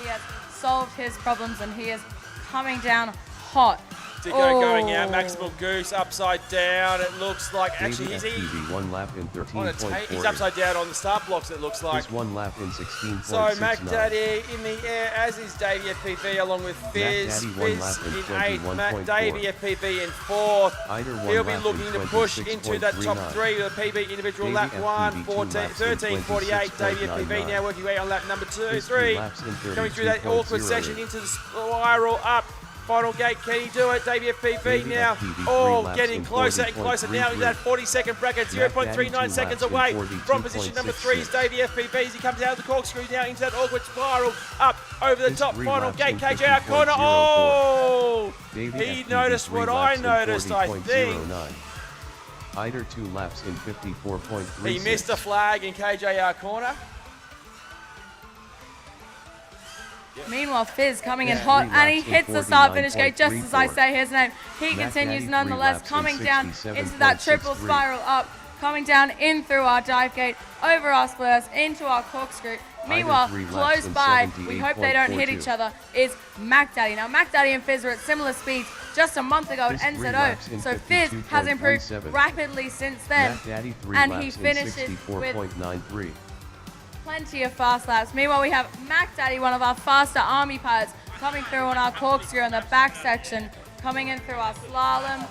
He has solved his problems and he is coming down hot Dicko going out, Maximal Goose upside down. It looks like actually Davey he's FPV 1 lap in on a tape. 13.48. He's upside down on the start blocks. It looks like. His 1 lap in 16.69. So Mac Daddy in the air, as is Davey FPV along with Fizz. Mac Daddy 1 lap Fizz in in 8th, Mac Davey 21.4. FPV in 4th. Eider 1 He'll be lap looking in to push into that top 26.39. 3 with a PB individual Davey lap 1, FPV 14, 2 laps in 13, 48. Davey FPV 26.99. now working way on lap number 2, His 3. laps in Coming through that awkward 32.08. section into the spiral up. Final gate, can he do it? Davey FPV Davey now. FPV 3 Oh, laps getting in closer and closer now into that 40-second bracket. Mac Daddy 0.39 2 seconds laps in away from position number 3 is 42.66. Davey FPV as he comes out of the corkscrew now into that awkward spiral up over the His top 3 final laps gate. in KJ corner. 50.04. Oh! Davey He FPV noticed 3 what I laps in noticed, I think. 40.09. Eider 2 laps in 54.36. He missed a flag in KJR corner. Meanwhile, Fizz coming in Yeah. hot, 3 and he laps in hits the start finish gate just as I 49.34. say his name. He Mac continues Daddy 3 nonetheless, laps in coming down into that triple 67.63. spiral up, coming down in through our dive gate, over our splitters, into our corkscrew. Meanwhile, 3 laps close in by, we hope they don't hit 78.42. each other, is Mac Daddy. Now, Mac Daddy and Fizz are at similar speeds just a month ago at Fizz 3 NZO, laps in so Fizz has improved 52.17. rapidly since then, Mac Daddy 3 and laps he in finishes with 64.93. plenty of fast laps. Meanwhile, we have Mac Daddy, one of our faster army pilots, coming through on our corkscrew on the back section, coming in through our slalom,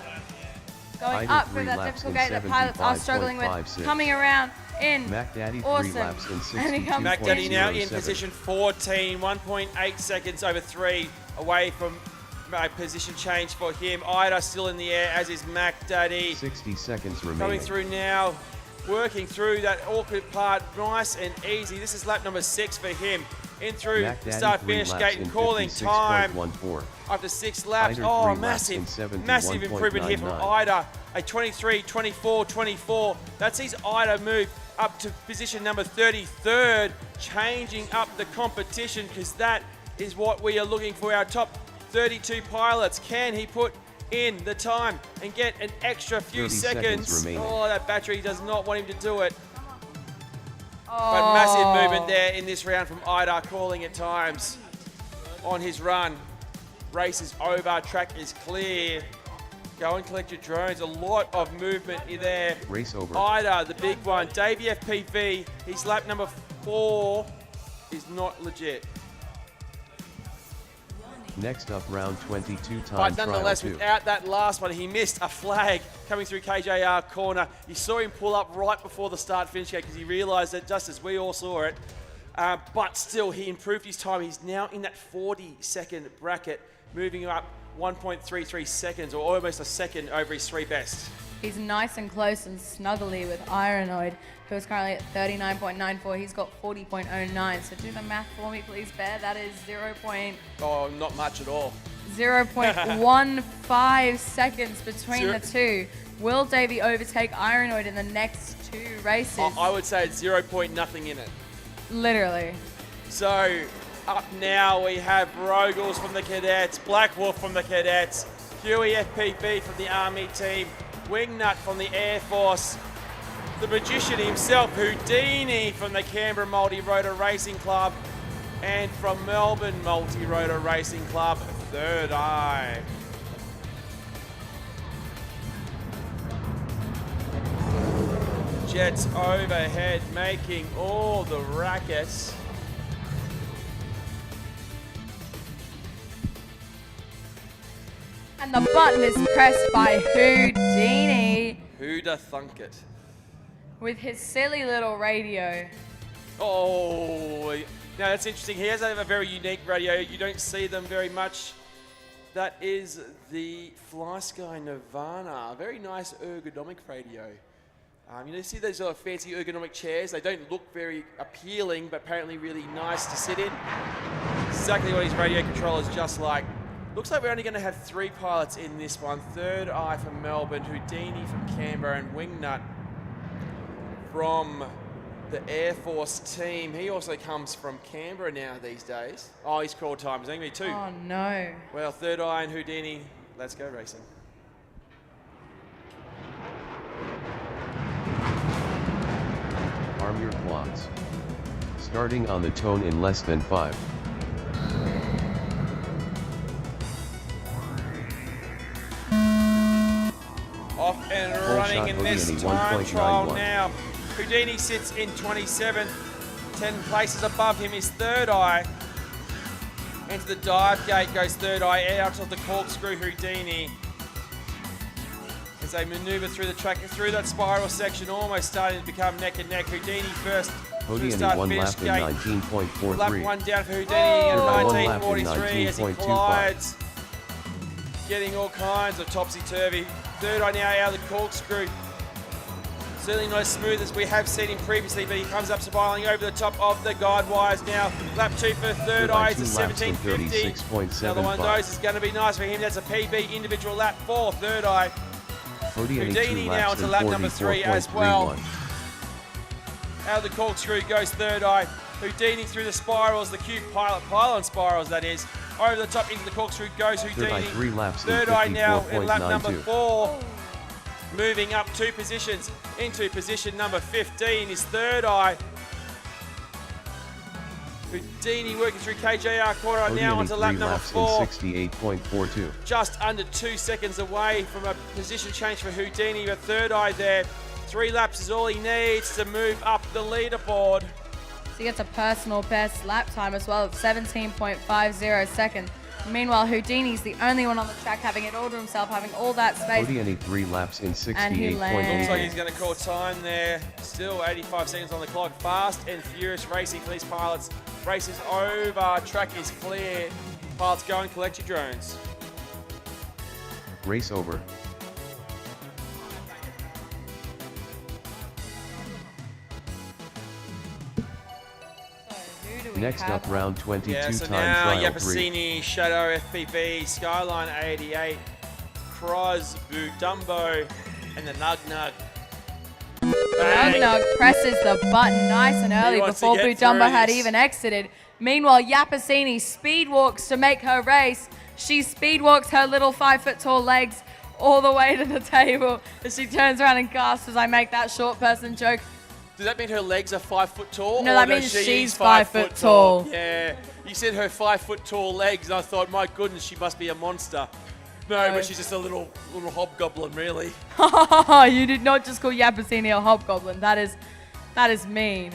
going Eider up 3 through that laps difficult in gate that pilots are struggling with, 75.56. coming around in. Mac Daddy 3 Awesome. laps in And he comes Mac Daddy now in 60.07. position 14, 1.8 seconds over 3 away from a position change for him. Ida still in the air, as is Mac Daddy. 60 seconds Coming remaining. through now, working through that awkward part, nice and easy. This is lap number 6 for him. In through Mac the Daddy start 3 finish laps gate in and calling time 56.14. after 6 laps. Eider Oh, 3 laps in massive improvement here from 71.99. Ida. A 23, 24, 24. That sees Ida move up to position number 33rd, changing up the competition because that is what we are looking for. Our top 32 pilots. Can he put in the time and get an extra few 30 seconds seconds? remaining. Oh, that battery does not want him to do it. But massive movement there in this round from Ida, calling at times on his run. Race is over, track is clear. Go and collect your drones. A lot of movement in there. Race over. Ida, the big one. Davey FPV, his lap number 4 is not legit. Next up, round 22 time But trial nonetheless, 2. without that last one, he missed a flag coming through KJR corner. You saw him pull up right before the start finish gate because he realised that just as we all saw it. But still, he improved his time. He's now in that 40-second bracket, moving up 1.33 seconds, or almost a second over his 3 best. He's nice and close and snuggly with Ironoid, who is currently at 39.94. He's got 40.09. So do the math for me, please, Bear. That is Oh, not much at all. 0.15 seconds between the two. Will Davey overtake Ironoid in the next 2 races? I would say it's 0. nothing in it. Literally. So up now we have Rogals from the Cadets, Black Wolf from the Cadets, PoE FPV from the Army team, Wingnut from the Air Force, the magician himself, Houdini from the Canberra Multi-Rotor Racing Club, and from Melbourne Multi-Rotor Racing Club, Third Eye. Jets overhead making all the rackets. And the button is pressed by Houdini Who'da thunk it? with his silly little radio. Oh, now that's interesting. He has a very unique radio. You don't see them very much. That is the FlySky Nirvana. A very nice ergonomic radio. You see those fancy ergonomic chairs? They don't look very appealing, but apparently really nice to sit in. Exactly what his radio controller is just like. Looks like we're only going to have 3 pilots in this one. Third Eye from Melbourne, Houdini from Canberra, and Wingnut from the Air Force team. He also comes from Canberra now these days. Oh, his call time is only 2. Oh no. Well, Third Eye and Houdini, let's go racing. Arm your quads. Starting on the tone in less than 5. this Houdini time trial 1.91. now. Houdini sits in 27th. 10 places above him is Third Eye. Into the dive gate goes Third Eye, out of the corkscrew Houdini. As they maneuver through the track, through that spiral section, almost starting to become neck and neck. Houdini first. Houdini start 1 finish lap in gate. 19.43. Lap 1 down for Houdini at Third Eye 1 lap in 19.43 as he 19.25. collides. Getting all kinds of topsy-turvy. Third Eye now out of the corkscrew. Certainly not as smooth as we have seen him previously, but he comes up spiraling over the top of the guide wires now. Lap 2 for Third Eye is a 17.50. Another one of those is going to be nice for him. That's a PB individual lap for Third Eye. Houdini now into lap number 3 as well. Out of the corkscrew goes Third Eye. Houdini through the spirals, the cube pylon spirals that is. Over the top into the corkscrew goes Third Eye Houdini. 3 laps in Third Eye now in lap number 54.92. 4. Moving up 2 positions into position number 15 is Third Eye. Houdini working through KJR corner now onto lap number 4. 68.42. Just under 2 seconds away from a position change for Houdini, but Third Eye there. 3 laps is all he needs to move up the leaderboard. So he gets a personal best lap time as well of 17.50 seconds. Meanwhile, Houdini's the only one on the track having it all to himself, having all that space. Houdini 3 laps in Looks like he's 68.88. going to call time there. Still 85 seconds on the clock. Fast and furious racing for these pilots. Race is over. Track is clear. Pilots go and collect your drones. Race over. Next up, round 22 Yeah, so time now trial 3. Yapasini, Shadow, FPV, Skyline 88, Croz, Boo Dumbo, and the Nug Nug. Nug Nug presses the button nice and early wants to before get Boo Dumbo through had this. even exited. Meanwhile, Yapasini speed walks to make her race. She speed walks her little 5-foot-tall legs all the way to the table as she turns around and gasps as I make that short person joke. Does that mean her legs are 5 foot tall? No, or that does means she she's is 5 foot tall. Yeah, you said her 5 foot tall legs, and I thought, my goodness, she must be a monster. No, but she's just a little hobgoblin, really. You did not just call Yapasini a hobgoblin. That is mean.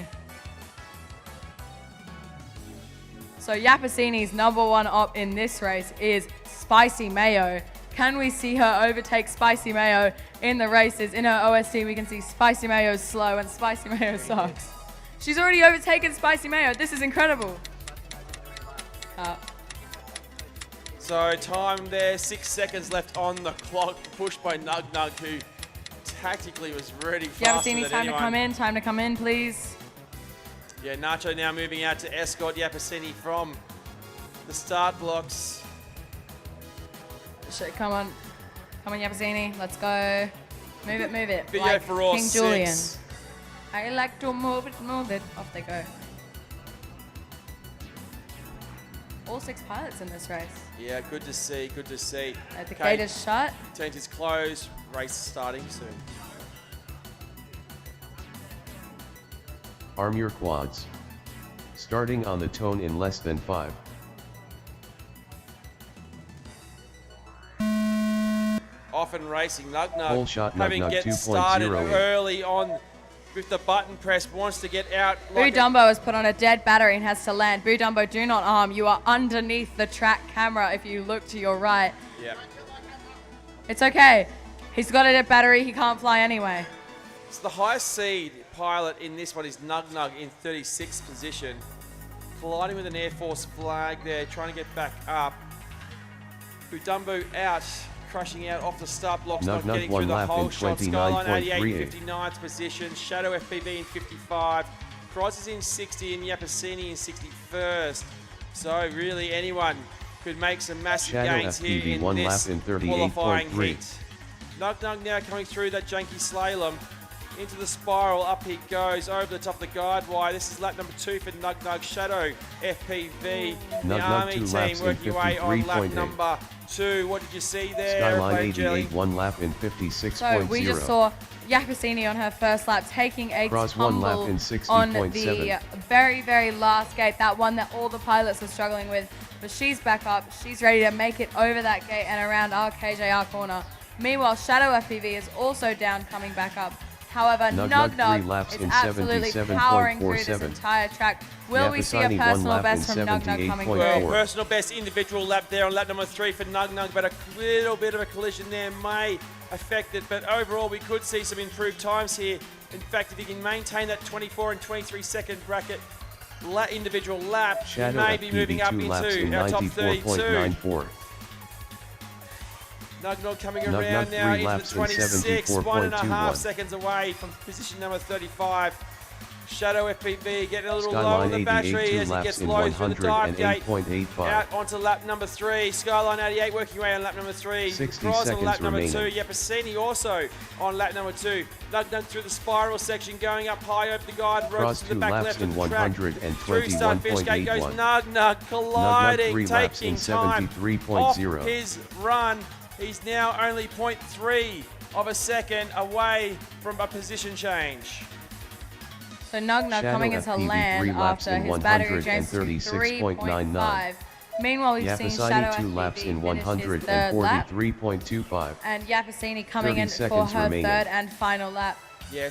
So Yapasini's number 1 op in this race is Spicy Mayo. Can we see her overtake Spicy Mayo in the races? In her OST, we can see Spicy Mayo's slow and Spicy Mayo sucks. She's already overtaken Spicy Mayo. This is incredible. So time there, 6 seconds left on the clock, pushed by Nug Nug, who tactically was ready faster Yapasini, than time anyone. to come in, please. Yeah, Nacho now moving out to escort Yapasini from the start blocks. Come on, Yapasini, let's go. Move it. Video like for all King 6. Julian. I like to move it. Off they go. All 6 pilots in this race. Yeah, good to see. The gate is shut. Tent is closed. Race starting soon. Arm your quads. Starting on the tone in less than 5. Often racing, Nug Whole Nug shot, Nug having Nug get 2.08. started early on with the button press, wants to get out. Boo Dumbo has put on a dead battery and has to land. Boo Dumbo, do not arm. You are underneath the track camera if you look to your right. Yeah. It's okay. He's got a dead battery. He can't fly anyway. So the highest seed pilot in this one is Nug Nug in 36th position. Colliding with an Air Force flag there, trying to get back up. Boo Dumbo out. Crushing out off the start blocks, Nug not Nug getting 1 through the lap whole in shot. Skyline 88 in 29.38. 59th position. Shadow FPV in 55. Cross is in 60 and Yapasini in 61st. So really anyone could make some massive Shadow gains FPV here in 1 this lap in qualifying 38.3. heat. Nug Nug now coming through that janky slalom. Into the spiral, up he goes, over the top of the guide wire. This is lap number 2 for Nug Nug. Shadow FPV, the Nug Nug Army 2 team laps in working away on lap 53.8. number 2. What did you see there? Skyline Airplane Jelly? 88 1 lap in 56.0. So we just saw Yapasini on her first lap taking a Cross 1 lap tumble in on the 60.7. very, very last gate, that one that all the pilots are struggling with. But she's back up. She's ready to make it over that gate and around our KJR corner. Meanwhile, Shadow FPV is also down, coming back up. However, Nug 3 Nug laps is in absolutely powering through this 77.47. entire track. Will we see a Yapasani 1 personal lap best in from Nug coming through? 78.4. Personal best individual lap there on lap number 3 for Nug, but a little bit of a collision there may affect it. But overall, we could see some improved times here. In fact, if he can maintain that 24 and 23 second bracket individual lap, Shadow he may be moving up FPV 2 laps in into our top 32. 94.94. Nug coming Nug around now 3 into laps the in 26, 1.5 74.21. seconds away from position number 35. Shadow FPV getting a little low Skyline on the 88 battery 2 as he laps gets in low through the dive gate. 108.85. Out onto lap number 3. Skyline 88 working away on lap number 3. 60 Cross on seconds lap number remaining. 2. Yapasini also on lap number 2. Nug through the spiral section, going up high over the guide ropes Cross to the 2 back laps left in of the track. Through start fish gate goes 121.81. Nug colliding, 3 laps in taking time 73.0. off his run. He's now only 0.3 of a second away from a position change. So Nug Shadow coming into FPV land 3 laps after in his battery drains to 136.99. 3.5. Meanwhile, we've seen Shadow Yapasani 2 FPV laps in finish his third lap. 143.25. And Yapasini coming 30 in for seconds her remaining. third and final lap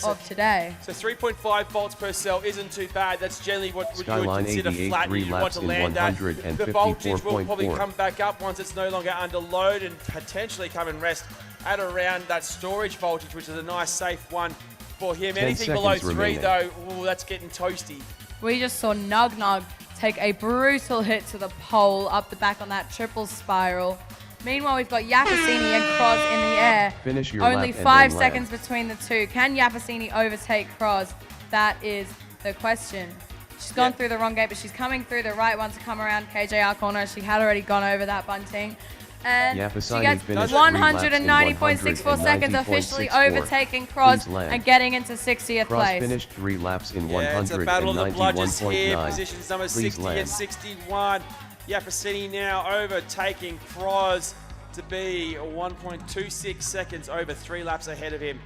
of today. So 3.5 volts per cell isn't too bad. That's generally what you would Skyline consider 88 flat. 3 You want laps to in land at. The voltage will probably 154.4. come back up once it's no longer under load and potentially come and rest at around that storage voltage, which is a nice safe one for him. 10 Anything below seconds 3 remaining. though, ooh, that's getting toasty. We just saw Nug take a brutal hit to the pole up the back on that triple spiral. Meanwhile, we've got Yapasini and Kroz in the air. Finish your Only lap and 5 then seconds between the two. Can Yapasini overtake Kroz? That is the question. She's gone through the wrong gate, but she's coming through the right one to come around KJR corner. She had already gone over that bunting. And Yapasini she gets finished 190.64 seconds, officially 190.64. overtaking Kroz Please land. and getting into 60th Cross place. finished 3 laps in Yeah, it's a battle of the bludgers here. 191.9. Positions number Please 60 land. and 61. Yapasini now overtaking Kroz to be 1.26 seconds over 3 laps ahead of him.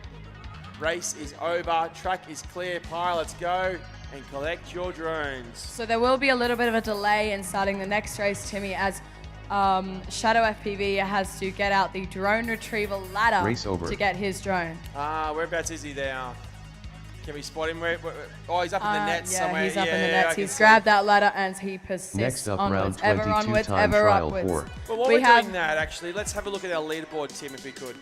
Race is over. Track is clear. Pilots go and collect your drones. So there will be a little bit of a delay in starting the next race, Timmy, as Shadow FPV has to get out the drone retrieval ladder Race over. to get his drone. Whereabouts is he now? Can we spot him? Oh, he's up in the nets yeah, somewhere. he's up in the I nets. can He's see. grabbed that ladder and he persists Next up, onwards, round ever 22 onwards, time ever trial upwards. 4. But while We we're have doing that, actually, let's have a look at our leaderboard, Tim, if we could.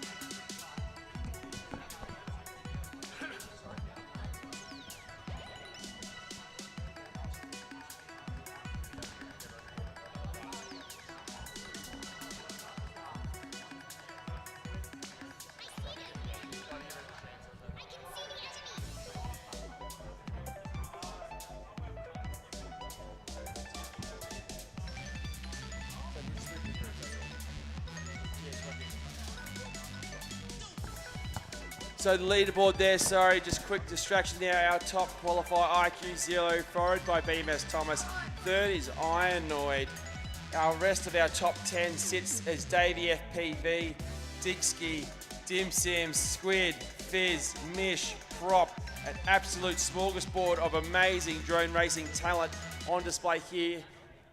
So the leaderboard there, sorry, just quick distraction there. Our top qualifier, ImmersionRC, followed by BMS Thomas. Third is Ironoid. Our rest of our top 10 sits as Davey FPV, Dixki, Dim Sim, Squid, Fizz, Mish, Prop, an absolute smorgasbord of amazing drone racing talent on display here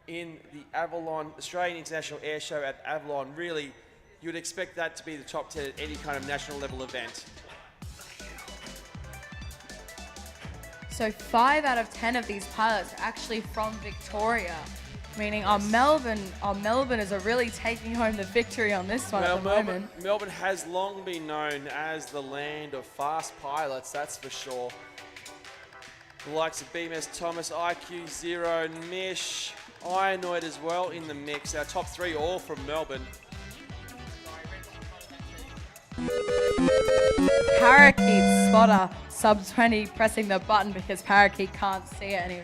in the Avalon, Australian International Airshow at Avalon. Really, you would expect that to be the top 10 at any kind of national level event. So 5 out of 10 of these pilots are actually from Victoria, meaning our Melbourne is really taking home the victory on this one at the moment. Melbourne has long been known as the land of fast pilots, that's for sure. The likes of BMS Thomas, ImmersionRC, Mish, Ironoid as well in the mix. Our top 3 all from Melbourne. Parakeet spotter sub 20 pressing the button because Parakeet can't see it and he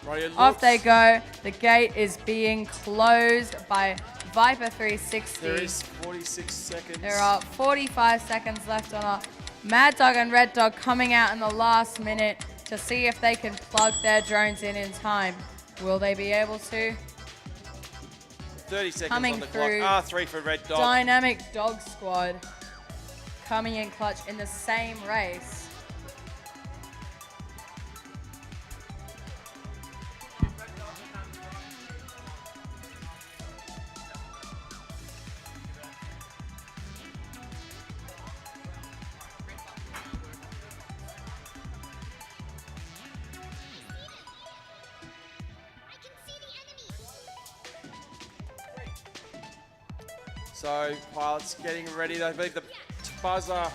was off they go. The gate is being closed by Viper 360. There is 46 seconds. There are 45 seconds left on our Mad Dog and Red Dog coming out in the last minute to see if they can plug their drones in time. Will they be able to? 30 seconds Coming on the through. clock. R3 for Red Dog. Dynamic Dog Squad coming in clutch in the same race. So pilots getting ready. I believe the buzzer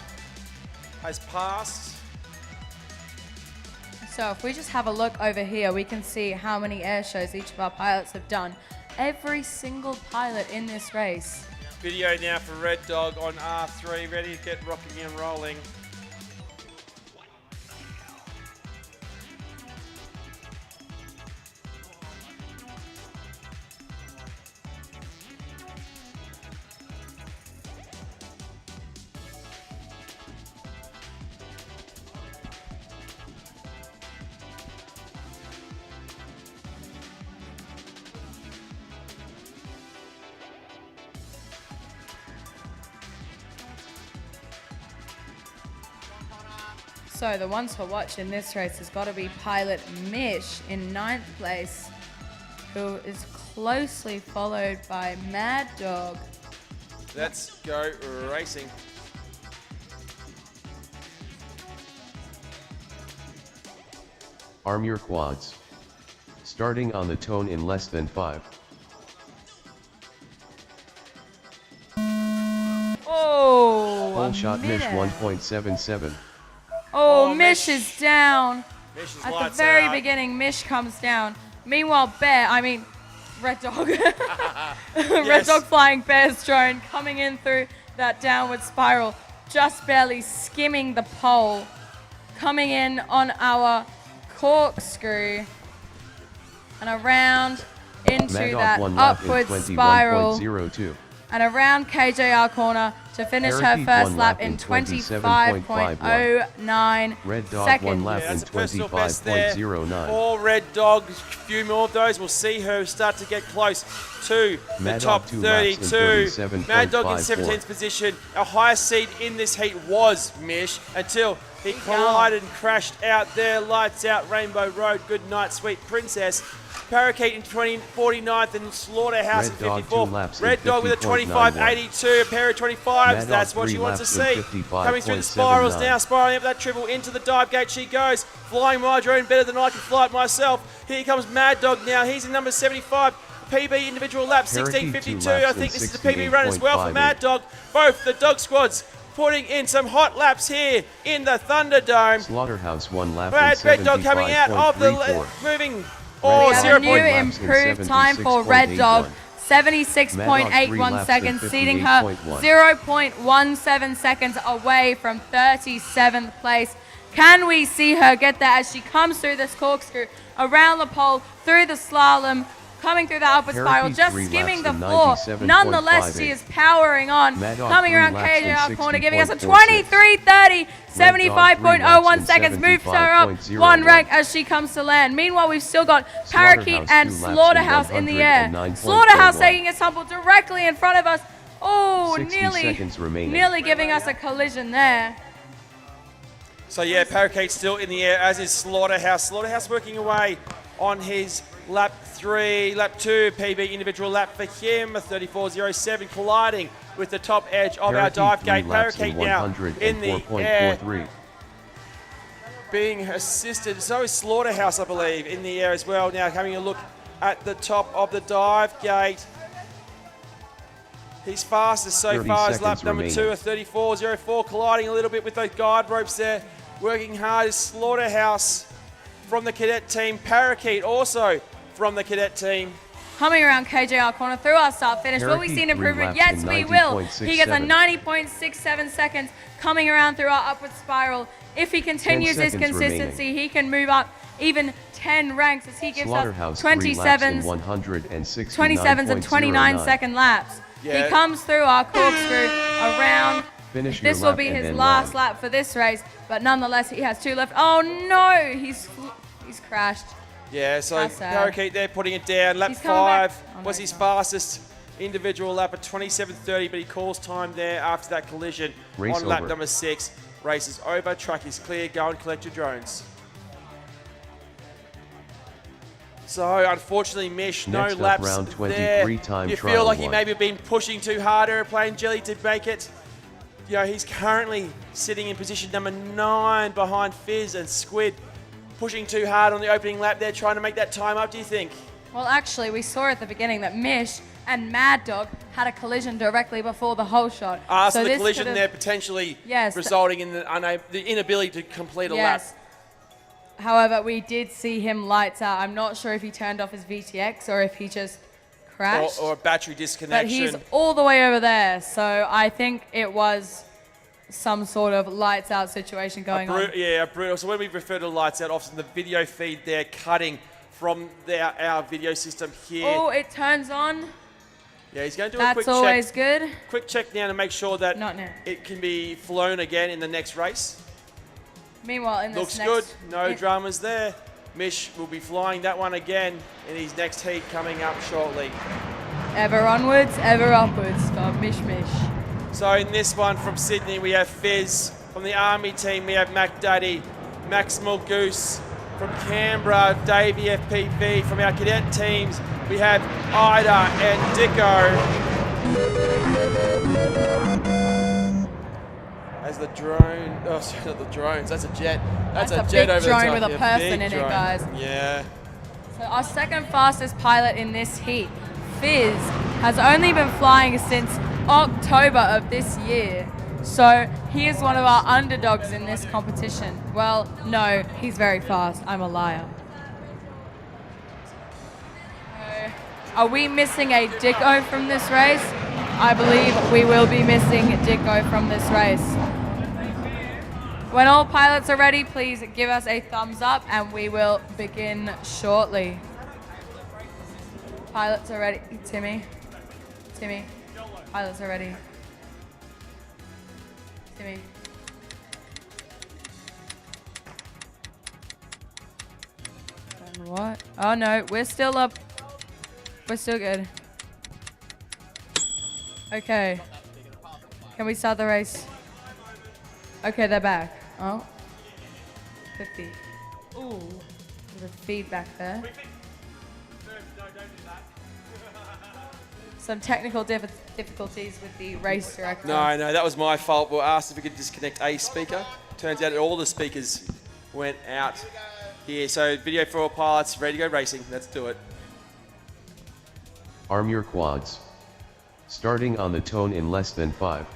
has passed. So if we just have a look over here, we can see how many air shows each of our pilots have done. Every single pilot in this race. Video now for Red Dog on R3, ready to get rocking and rolling. So the ones to watch in this race has got to be pilot Mish in 9th place, who is closely followed by Mad Dog. Let's go racing. Arm your quads. Starting on the tone in less than 5. Oh, Full a shot Mish minute. 1.77. Oh, Mish is down. Mish is At the lights very out. beginning, Mish comes down. Meanwhile, Red Dog. Red Yes. Dog flying Bear's drone coming in through that downward spiral, just barely skimming the pole, coming in on our corkscrew and around into Mad Dog that 1 lap in upward spiral 21.02. and around KJR corner to finish her Parakeet first 1 lap lap in in 25.09 Red Dog seconds. 1 lap in that's a personal best there 25.09. for Red Dog. A few more of those. We'll see her start to get close to the Mad top Dog 2 laps in 32. Mad Dog in 37.54. 17th position. Our highest seed in this heat was Mish until he collided and crashed out there. Lights out, Rainbow Road. Good night, sweet princess. Parakeet in 49th and Slaughterhouse Red in Dog 54. 2 laps in Red Dog with a 25.82, a pair of 25s. Mad That's Dog what she 3 wants to laps see. in Coming through the spirals 55.79. now, spiraling up that triple into the dive gate she goes. Flying my drone better than I can fly it myself. Here comes Mad Dog now. He's in number 75. PB individual lap Parakeet 16.52. 2 laps I think in this is the PB run as well for Mad 68.58. Dog. Both the dog squads putting in some hot laps here in the Thunderdome. Slaughterhouse 1 lap Red in Dog coming out of the 75.34. moving. We Oh, have 0. a new improved time for Red Dog, 76.81 seconds, seating her 0.17 seconds away from 37th place. Can we see her get there as she comes through this corkscrew, around the pole, through the slalom, coming through the upward spiral, Parakeet just 3 skimming the laps in floor. 97.58. Nonetheless, she is powering on, Mad Dog coming 3 around laps in KJR corner, giving us a 60.46. 23.30, 75.01 in seconds, moves her up 75.01. one rank as she comes to land. Meanwhile, we've still got Parakeet Slaughterhouse and 2 laps in Slaughterhouse in the air. 109.41. Slaughterhouse taking a tumble directly in front of us. Oh, 60 seconds remaining. nearly giving us a collision there. So yeah, Parakeet's still in the air, as is Slaughterhouse. Slaughterhouse working away on his lap 3, lap 2, PB individual lap for him, a 34.07, colliding with the top edge of our Parakeet dive 3 gate. laps Parakeet now in the air, 104.43. being assisted. So is Slaughterhouse, I believe, in the air as well. Now having a look at the top of the dive gate. His fastest so 30 far is lap seconds number remaining. 2, a 34.04, colliding a little bit with those guard ropes there. Working hard is Slaughterhouse from the Cadet team. Parakeet also from the Cadet team. Coming around KJR corner through our start finish. Will we Parakeet see an 3 improvement? laps Yes, in we will. He gets a 90.67. 90.67 seconds coming around through our upward spiral. If he continues his 10 seconds consistency, remaining. he can move up even 10 ranks as he gives us Slaughterhouse 3 laps in 27s and 29 169.09. second laps. Yeah. He comes through our corkscrew around. Finish your This will lap be and his then last land. lap for this race, but nonetheless, he has 2 left. Oh no, he's crashed. Yeah, so That's sad. Parakeet there putting it down. Lap He's coming back. 5 Oh, no, was he's his not. fastest individual lap at 27.30, but he calls time there after that collision Race on lap over. number 6. Race is over, track is clear, go and collect your drones. So unfortunately, Mish, no Next up, laps round 23 there. time You trial feel like he one. maybe been pushing too hard, Aeroplane Jelly, to make it. You know, he's currently sitting in position number 9 behind Fizz and Squid. Pushing too hard on the opening lap there, trying to make that time up, do you think? Well, actually, we saw at the beginning that Mish and Mad Dog had a collision directly before the whole shot. So the this collision could've- there potentially Yes. resulting in the inability to complete a lap. Yes. However, we did see him lights out. I'm not sure if he turned off his VTX or if he just crashed. Or a battery disconnection. But he's all the way over there, so I think it was some sort of lights out situation going on. Yeah, brutal. So when we refer to lights out, often the video feed there cutting from our video system here. Oh, it turns on. Yeah, he's going to do a That's quick check. always good. Quick check now to make sure that Not now. it can be flown again in the next race. Meanwhile, in this Looks next... good. No dramas there. Mish will be flying that one again in his next heat coming up shortly. Ever onwards, ever upwards for Mish Mish. So in this one from Sydney, we have Fizz. From the Army team, we have Mac Daddy, Maximal Goose. From Canberra, Davey FPV. From our cadet teams, we have Ida and Dicko. As the drone, oh sorry, not the drones, that's a jet. That's a jet big over the drone top. with a Yeah, person big in it, drone. guys. Yeah. So our second fastest pilot in this heat, Fizz, has only been flying since October of this year. So he is one of our underdogs in this competition. Well, no, he's very fast. I'm a liar. Are we missing a Dicko from this race? I believe we will be missing Dicko from this race. When all pilots are ready, please give us a thumbs up and we will begin shortly. Pilots are ready. Timmy. Pilots are ready. Timmy. And what? Oh no, we're still up. We're still good. Okay. Can we start the race? Okay, they're back. Oh. 50. Ooh. There's a feedback there. Some technical difficulties with the race director. No, that was my fault. We were asked if we could disconnect a speaker. Turns out all the speakers went out here. So video for all pilots, ready to go racing. Let's do it. Arm your quads. Starting on the tone in less than 5.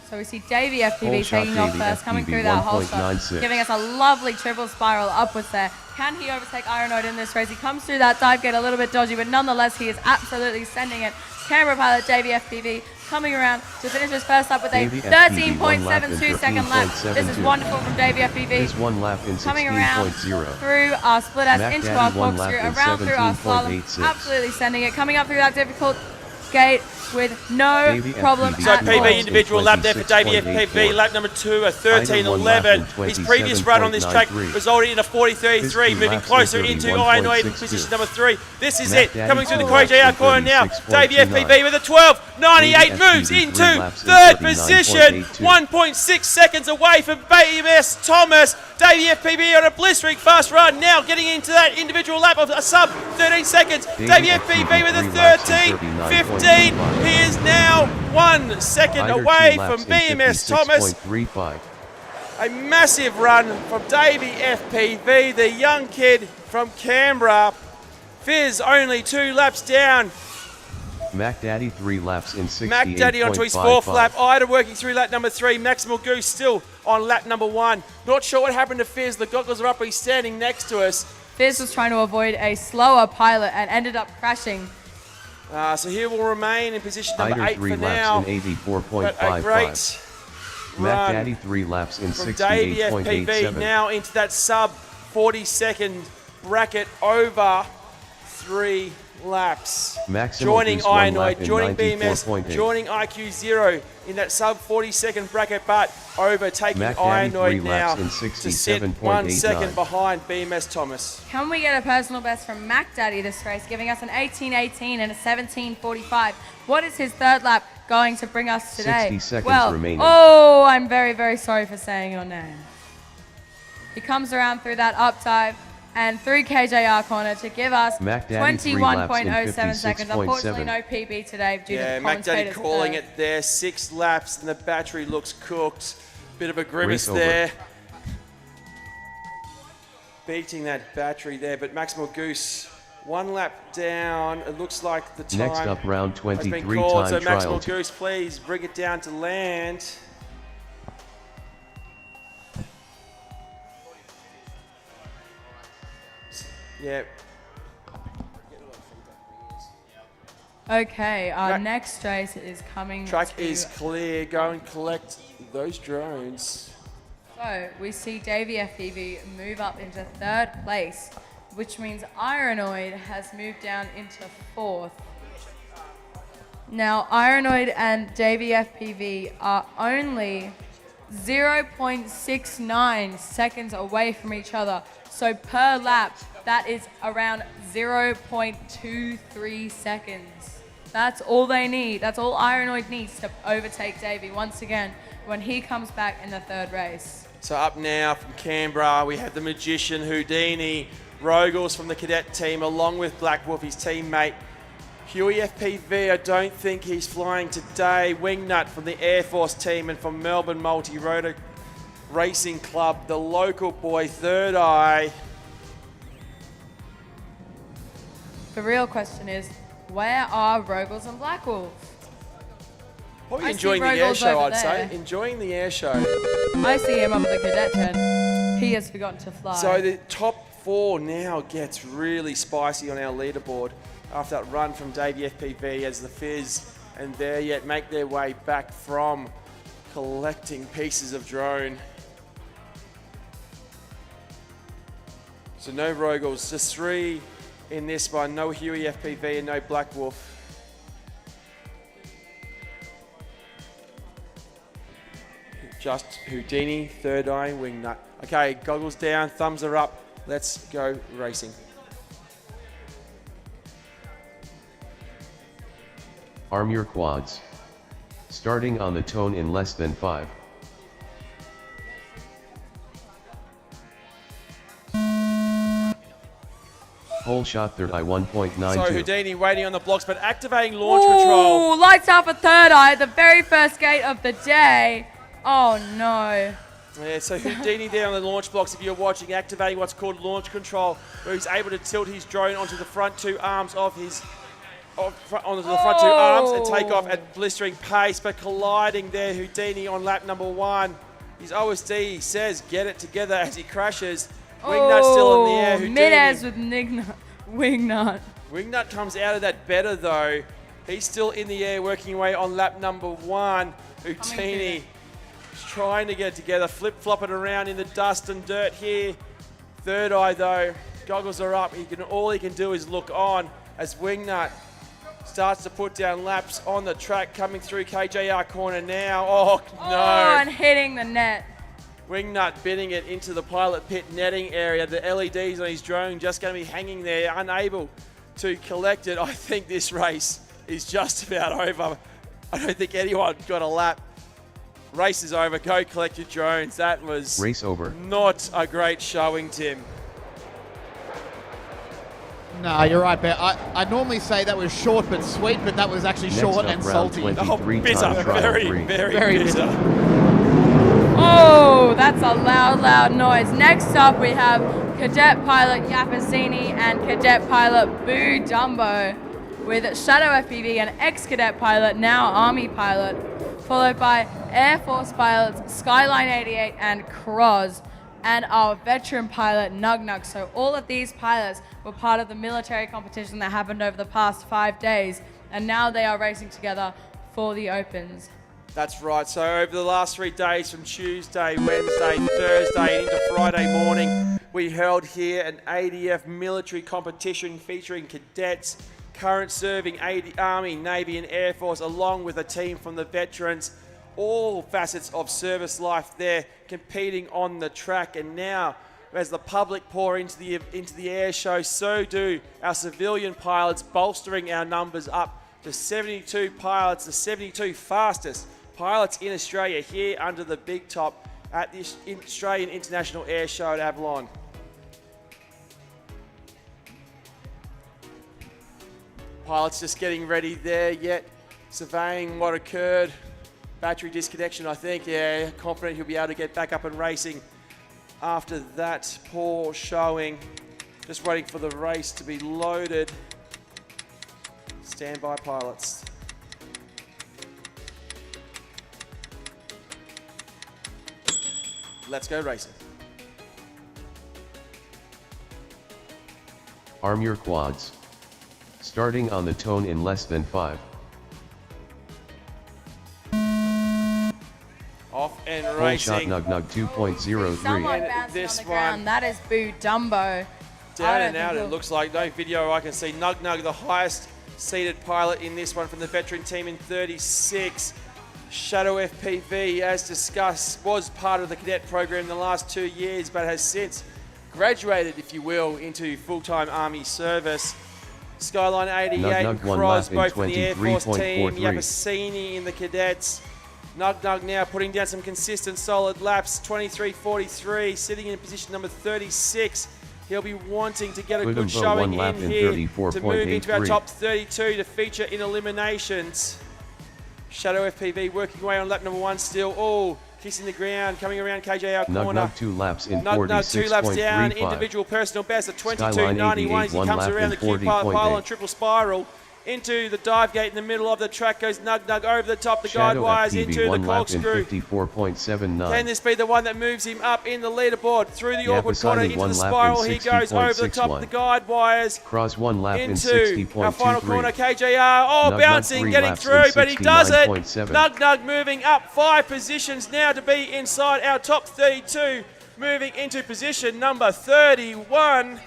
So we see Davey FPV Whole shot taking off Davey first, coming FPV through that whole shot, 1.96. giving us a lovely triple spiral upwards there. Can he overtake Ironode in this race? He comes through that dive gate a little bit dodgy, but nonetheless he is absolutely sending it. Canberra pilot Davey FPV coming around to finish his first lap with a 13.72 second lap. This is wonderful from Davey FPV. This 1 lap in Coming around 16.0. through our split S Mac into Daddy our 1 corkscrew, lap in around through our slalom, 17.86. absolutely sending it. Coming up through that difficult gate with no Davey problem FPV So at all. PB individual lap there for Davey FPV, lap number 2, a 13.11. His previous run on this track resulted in a 40.33, moving closer into Ironode in position number 3. This is it, coming through the JR corner now. Davey FPV with a 12.98 moves into third position, 1.6 seconds away from BMS Thomas. Davey FPV on a blistering fast run now, getting into that individual lap of a sub 13 seconds. Davey FPV with a 13.15. He is now 1 second away from BMS Thomas. A massive run from Davey FPV, the young kid from Canberra. Fizz only 2 laps down. Mac Daddy 3 laps in 68.55. Mac Daddy onto his 4th lap. Ida working through lap number 3. Maximal Goose still on lap number 1. Not sure what happened to Fizz. The goggles are up. He's standing next to us. Fizz was trying to avoid a slower pilot and ended up crashing. So he will remain in position number Ida 8 3 for now. laps in But a 84.55. great Mac run Daddy 3 laps in from Davey FPV 68.87. now into that sub 40-second bracket over 3 laps. Maximal Joining Goose 1 lap Ironode, in joining BMS, 94.8. joining IQ0 in that sub 40-second bracket, but overtaking Mac Daddy 3 Ironode now laps in to sit 1 second 67.89. behind BMS Thomas. Can we get a personal best from Mac Daddy this race, giving us an 18.18 and a 17.45? What is his third lap going to bring us today? 60 seconds well, remaining. Oh, I'm very, very sorry for saying your name. He comes around through that up dive and through KJR corner to give us Mac Daddy 3 laps in 21.07 seconds. Unfortunately, 56.7. no PB today due to Yeah, the Mac Daddy commentators. calling it there. 6 laps and the battery looks cooked. Bit of a grimace Race over. there. Beating that battery there, but Maximal Goose 1 lap down. It looks like the time Next up, round has been 23 called. So time trial. Maximal Goose, please bring it down to land. Yep. Okay, our next race is coming. Track to- is clear. Go and collect those drones. So we see Davey FPV move up into 3rd place, which means Ironoid has moved down into 4th. Now Ironoid and Davey FPV are only 0.69 seconds away from each other. So per lap, that is around 0.23 seconds. That's all they need. That's all Ironoid needs to overtake Davey once again when he comes back in the 3rd race. So up now from Canberra, we have the Magician, Houdini, Rogals from the Cadet team, along with Black Wolf, his teammate. Huey FPV, I don't think he's flying today. Wingnut from the Air Force team and from Melbourne Multi-Rotor Racing Club, the local boy, Third Eye. The real question is, where are Rogals and Black Wolf? Probably I enjoying see the air Rogals show, over I'd there. say. Enjoying the air show. I see him up at the Cadet tent. He has forgotten to fly. So the top 4 now gets really spicy on our leaderboard after that run from Davey FPV as the Fizz and There Yet make their way back from collecting pieces of drone. So no Rogals, just 3 in this one, no Huey FPV and no Black Wolf. Just Houdini, Third Eye, Wingnut. Okay, goggles down, thumbs are up. Let's go racing. Arm your quads. Starting on the tone in less than 5. Whole shot 3rd eye 1.92. So Houdini waiting on the blocks, but activating launch control. Ooh, lights out for Third Eye, the very first gate of the day. Oh no. Yeah, so Houdini there on the launch blocks, if you're watching, activating what's called launch control, where he's able to tilt his drone onto the front 2 arms of his, onto the front 2 arms and take off at blistering pace, but colliding there, Houdini on lap number 1. His OSD says get it together as he crashes. Wingnut still in the air. Houdini. Mid-airs with Wingnut. Wingnut comes out of that better though. He's still in the air working away on lap number 1. Houdini is trying to get it together, flip-flopping around in the dust and dirt here. Third Eye though, goggles are up. All he can do is look on as Wingnut starts to put down laps on the track, coming through KJR corner now. Oh no. Oh, and hitting the net. Wingnut bidding it into the pilot pit netting area. The LEDs on his drone just going to be hanging there, unable to collect it. I think this race is just about over. I don't think anyone got a lap. Race is over. Go collect your drones. That was race over. Not a great showing, Tim. No, you're right, Bear. I normally say that was short but sweet, but that was actually Next short up, and round salty. 23 bitter. time trial Very, 3. very bitter. Oh, that's a loud, loud noise. Next up, we have Cadet Pilot Yapasini and Cadet Pilot Boo Dumbo with Shadow FPV and ex-Cadet Pilot, now Army Pilot, followed by Air Force Pilots Skyline 88 and Cross, and our veteran pilot Nug Nug. So all of these pilots were part of the military competition that happened over the past 5 days, and now they are racing together for the Opens. That's right. So over the last 3 days, from Tuesday, Wednesday, Thursday, and into Friday morning, we held here an ADF military competition featuring cadets, current serving Army, Navy, and Air Force, along with a team from the veterans. All facets of service life there, competing on the track. And now, as the public pour into the air show, so do our civilian pilots, bolstering our numbers up to 72 pilots, the 72 fastest pilots in Australia here under the big top at the Australian International Airshow at Avalon. Pilots just getting ready there yet, surveying what occurred. Battery disconnection, I think. Yeah, confident he'll be able to get back up and racing after that poor showing. Just waiting for the race to be loaded. Stand by, pilots. Let's go racing. Arm your quads. Starting on the tone in less than 5. Off and Full racing. shot Nug 2.03. Someone bouncing this on the ground. one- That is Boo Dumbo. Down and out, it looks like. No video I can see. Nug, the highest seated pilot in this one from the veteran team in 36. Shadow FPV, as discussed, was part of the cadet program in the last 2 years, but has since graduated, if you will, into full-time Army service. Skyline 88 and Nug one Cross, lap in both from the Air Force team. 23.43. Yapasini in the cadets. Nug now putting down some consistent, solid laps. 23.43, sitting in position number 36. He'll be wanting to get a good Udumbo showing one lap in in here to move into our 34.83. top 32 to feature in eliminations. Shadow FPV working away on lap number 1 still. Oh, kissing the ground, coming around KJR corner. Nug 2 laps in Nug 2 laps down, 46.35. individual personal best at Skyline 22.91 as he 88, comes one around lap the in Q pile 40.8. on triple spiral. Into the dive gate in the middle of the track goes Nug over the top, the guide Shadow wires FPV into the 1 lap in corkscrew. 54.79. Can this be the one that moves him up in the leaderboard through the awkward Yapasani corner into one the lap in spiral? He goes over the top of 60.61. the guide wires Cross 1 lap in into our final 60.23. corner. KJR, oh, Nug bouncing, 3 getting laps in through, but he does it. 69.7. Nug moving up 5 positions now to be inside our top 32, moving into position number 31.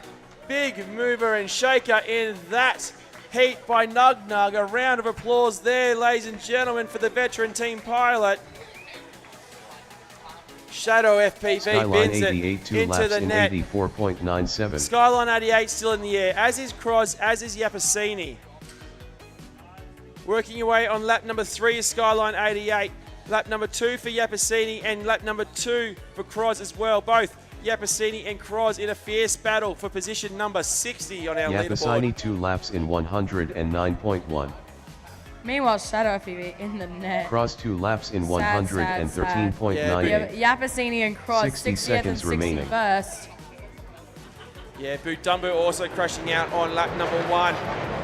Big mover and shaker in that heat by Nug. A round of applause there, ladies and gentlemen, for the veteran team pilot. Shadow FPV Skyline bins it 88 2 into laps the in net. 84.97. Skyline 88 still in the air, as is Cross, as is Yapasini. Working away on lap number 3 is Skyline 88. Lap number 2 for Yapasini and lap number 2 for Cross as well. Both Yapasini and Cross in a fierce battle for position number 60 on our leaderboard. Yapasani 2 laps in 109.1. Meanwhile, Shadow FPV in the net. Cross 2 laps in Sad, 113.98. Yapasini and Cross 60 60th seconds and remaining. 61st. Yeah, Boot Dumbo also crashing out on lap number 1.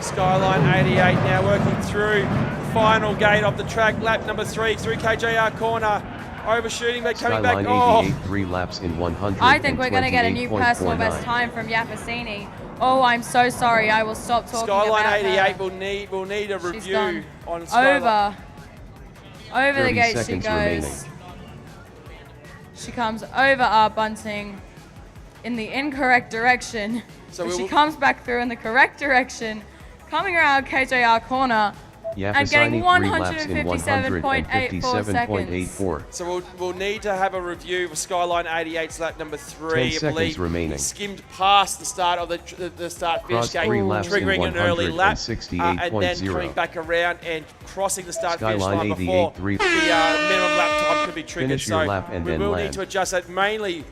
Skyline 88 now working through the final gate of the track. Lap number 3 through KJR corner. Overshooting, but coming Skyline back. 88 3 laps in 100. I think we're going to get a new personal best time from Yapasini. Oh, I'm so sorry. I will stop talking Skyline about 88 her. will need a She's review gone. on Skyline. Over the 30 gate she seconds goes. remaining. She comes over our bunting in the incorrect direction. So But we she will- comes back through in the correct direction, coming around KJR corner and getting Yapasani 3 laps in 157.84 seconds. 157.84. So we'll need to have a review of Skyline 88's lap number 3. 10 seconds remaining. Skimmed past the start of the start finish Cross gate, 3 laps in triggering an early lap, and then 168.0. coming back around and crossing the start finish Skyline line before 88 3. the minimum lap time could be triggered. Finish your so lap and we then will land. need to adjust that mainly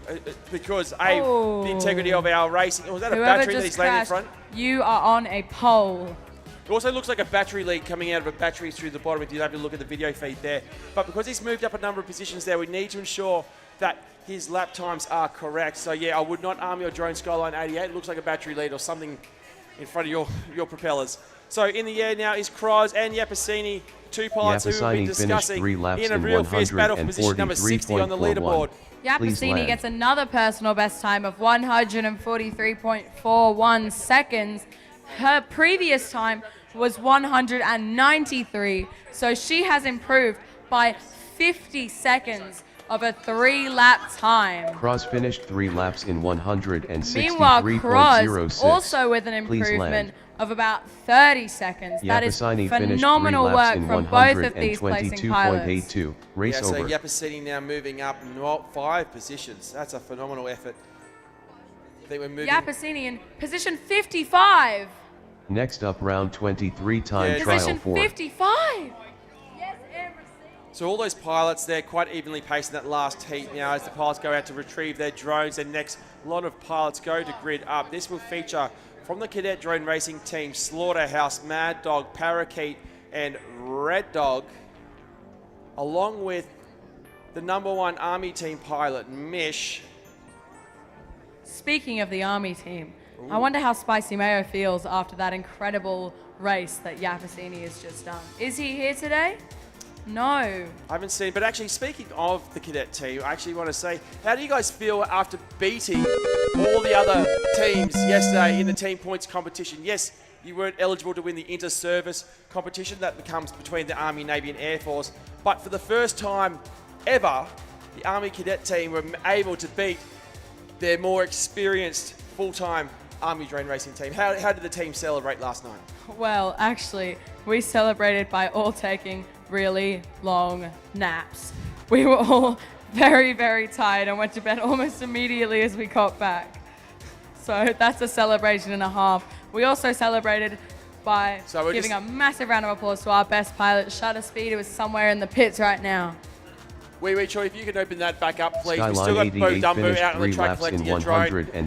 because Oh. the integrity of our racing. Was that a Whoever battery that just he's landing in crashed, front? you are on a pole. It also looks like a battery leak coming out of a battery through the bottom if you have a look at the video feed there. But because he's moved up a number of positions there, we need to ensure that his lap times are correct. So yeah, I would not arm your drone Skyline 88. It looks like a battery lead or something in front of your propellers. So in the air now is Kroz and Yapasini, two pilots who will be Yapasani finished discussing 3 laps in a in real fierce battle for position number 60 on the 143.41. leaderboard. Please Yapasini land. gets another personal best time of 143.41 seconds. Her previous time was 193, so she has improved by 50 seconds of a 3-lap time. Cross finished 3 laps in Meanwhile, Kroz 163.06. also with an Please improvement land. of about 30 seconds. That is Yapasani finished 3 phenomenal laps work in from both of these placing pilots. 122.82. Race Yeah, so over. Yapasini now moving up 5 positions. That's a phenomenal effort. I think we're moving. Yapasini in position 55. Next up, round 23 time Yeah, trial Position 4. 55. So all those pilots, they're quite evenly paced in that last heat now as the pilots go out to retrieve their drones, and next a lot of pilots go to grid up. This will feature from the Cadet drone racing team, Slaughterhouse, Mad Dog, Parakeet, and Red Dog, along with the #1 Army team pilot, Mish. Speaking of the Army team, I wonder how Spicy Mayo feels after that incredible race that Yapasini has just done. Is he here today? No. I haven't seen, but actually speaking of the Cadet team, I actually want to say, how do you guys feel after beating all the other teams yesterday in the team points competition? Yes, you weren't eligible to win the inter-service competition that becomes between the Army, Navy and Air Force, but for the first time ever, the Army Cadet team were able to beat their more experienced full-time Army drone racing team. How did the team celebrate last night? Well, actually, we celebrated by all taking really long naps. We were all very, very tired and went to bed almost immediately as we got back. So that's a celebration and a half. We also celebrated by giving a massive round of applause to our best pilot, Shutter Speed, who is somewhere in the pits right now. Wee Troy, if you can open that back up, please. Skyline We still got Bo 88 Dumbo out on the 3 track laps collecting in a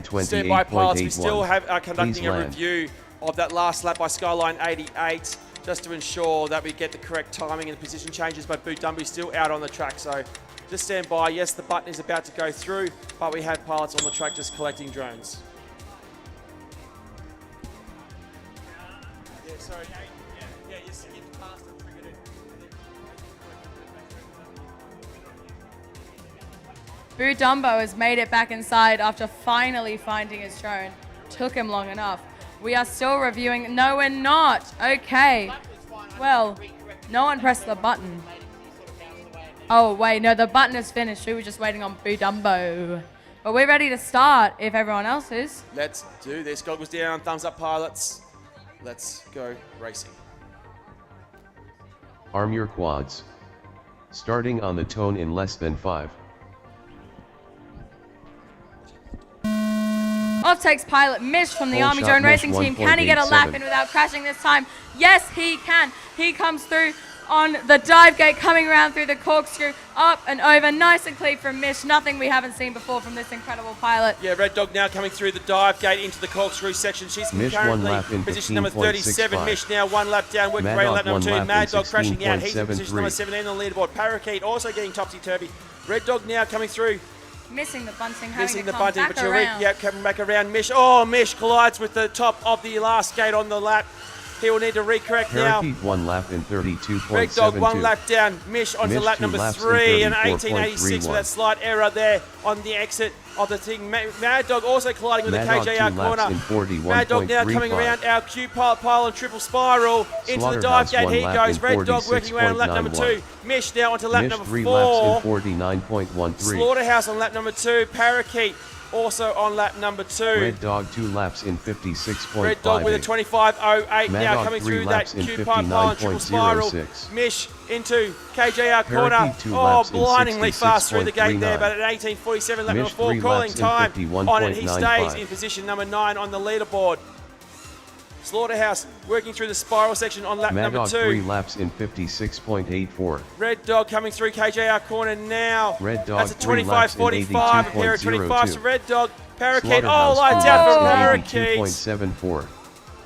drone. Standby pilots, we still 100.8.81. are conducting a Please land. review of that last lap by Skyline 88 just to ensure that we get the correct timing and the position changes, but Bo Dumbo still out on the track, so just stand by. Yes, the button is about to go through, but we have pilots on the track just collecting drones. Yeah, sorry. Yeah, you skipped past and triggered it. Boo Dumbo has made it back inside after finally finding his drone. Took him long enough. We are still reviewing. No, we're not. Okay. Well, no one pressed the button. Oh, wait, no, the button is finished. We were just waiting on Boo Dumbo. But we're ready to start if everyone else is. Let's do this. Goggles down, thumbs up, pilots. Let's go racing. Arm your quads. Starting on the tone in less than 5. Off takes pilot Mish from the Whole Army shot Drone Mish Racing team. Can he get a lap 1.87. in without crashing this time? Yes, he can. He comes through on the dive gate, coming around through the corkscrew, up and over. Nice and clean from Mish. Nothing we haven't seen before from this incredible pilot. Yeah, Red Dog now coming through the dive gate into the corkscrew section. She's Mish one currently lap in position number 15.65. 37. Mish now one lap down, working Mad way Dog lap number one 2. lap Mad in Dog crashing out. He's in 16.73. position number 17 on the leaderboard. Parakeet also getting topsy-turvy. Red Dog now coming through. Missing the bunting, having Missing to the come bunting, back but you're around. yep, coming back around. Mish, oh, Mish collides with the top of the last gate on the lap. He will need to recorrect now. Parakeet one lap in 32.72. Red Dog one lap down. Mish onto Mish lap two number laps in 3 and 34.31. 1886 with that slight error there on the exit of the thing. Mad Dog also colliding with Mad the Dog KJR two laps corner. in 41.35. Mad Dog now coming around our Q pile and triple spiral into the dive Slaughterhouse gate. one He lap goes. in Red Dog working around lap number 2. 46.91. Mish now onto lap Mish number 3 4. laps in 49.13. Slaughterhouse on lap number 2. Parakeet also on lap number 2. Red Dog 2 laps in 56.58. Red Dog with a 25.08 Mad now Dog coming 3 through that laps in Q pipe pile and triple spiral. 59.06. Mish into KJR corner. Parakeet 2 Oh, laps in blindingly fast through the gate there, 66.39. but at 18:47, lap Mish number 4 3 calling laps in time on it. He stays 51.95. in position number 9 on the leaderboard. Slaughterhouse working through the spiral section on lap Mad number Dog 2. 3 laps in 56.84. Red Dog coming through KJR corner now. Red Dog That's a 3 laps in 25.45. A pair of 25s 82.02. for Red Dog. Parakeet. Oh, Slaughterhouse lights 2 out for laps in Parakeet. 82.74.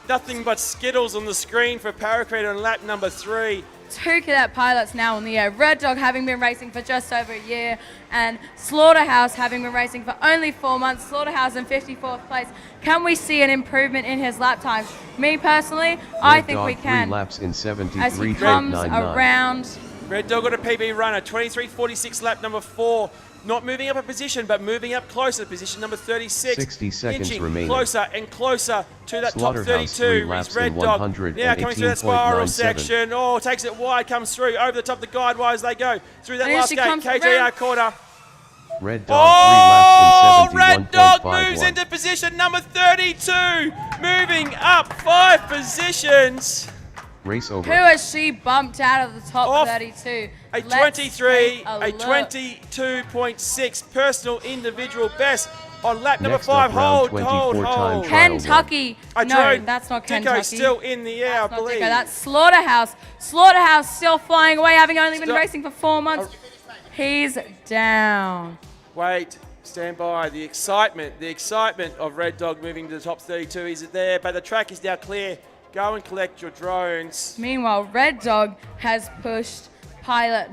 Nothing but Skittles on the screen for Parakeet on lap number 3. 2 cadet pilots now in the air. Red Dog having been racing for just over a year, and Slaughterhouse having been racing for only 4 months. Slaughterhouse in 54th place. Can we see an improvement in his lap times? Me personally, I Red think Dog we 3 can. laps in As he comes 73.99. around. Red Dog got a PB runner, 23.46 lap number 4. Not moving up a position, but moving up closer, position number 36. 60 seconds inching remaining. closer and closer to that top Slaughterhouse 3 32. laps Is Red in Dog now coming through that spiral 118.97. section. Oh, takes it wide, comes through over the top of the guide wires they go through that And here last she gate. comes KJR around. quarter. Red Oh, Dog 3 laps in Red Dog 71.51. moves into position number 32, moving up 5 positions. Race over. Who has she bumped out of the top Off 32? A Let's 23, take a look. 22.6 personal individual best on lap number Next 5. up, round Hold, 24 hold, time hold. trial. Kentucky. A No, drone. that's not Dicko's Kentucky. still in the air, I Not believe. Dicko, that's Slaughterhouse. Slaughterhouse still flying away, having only been Stop. racing for 4 months. He's down. Wait, stand by. The excitement of Red Dog moving to the top 32 is there, but the track is now clear. Go and collect your drones. Meanwhile, Red Dog has pushed pilot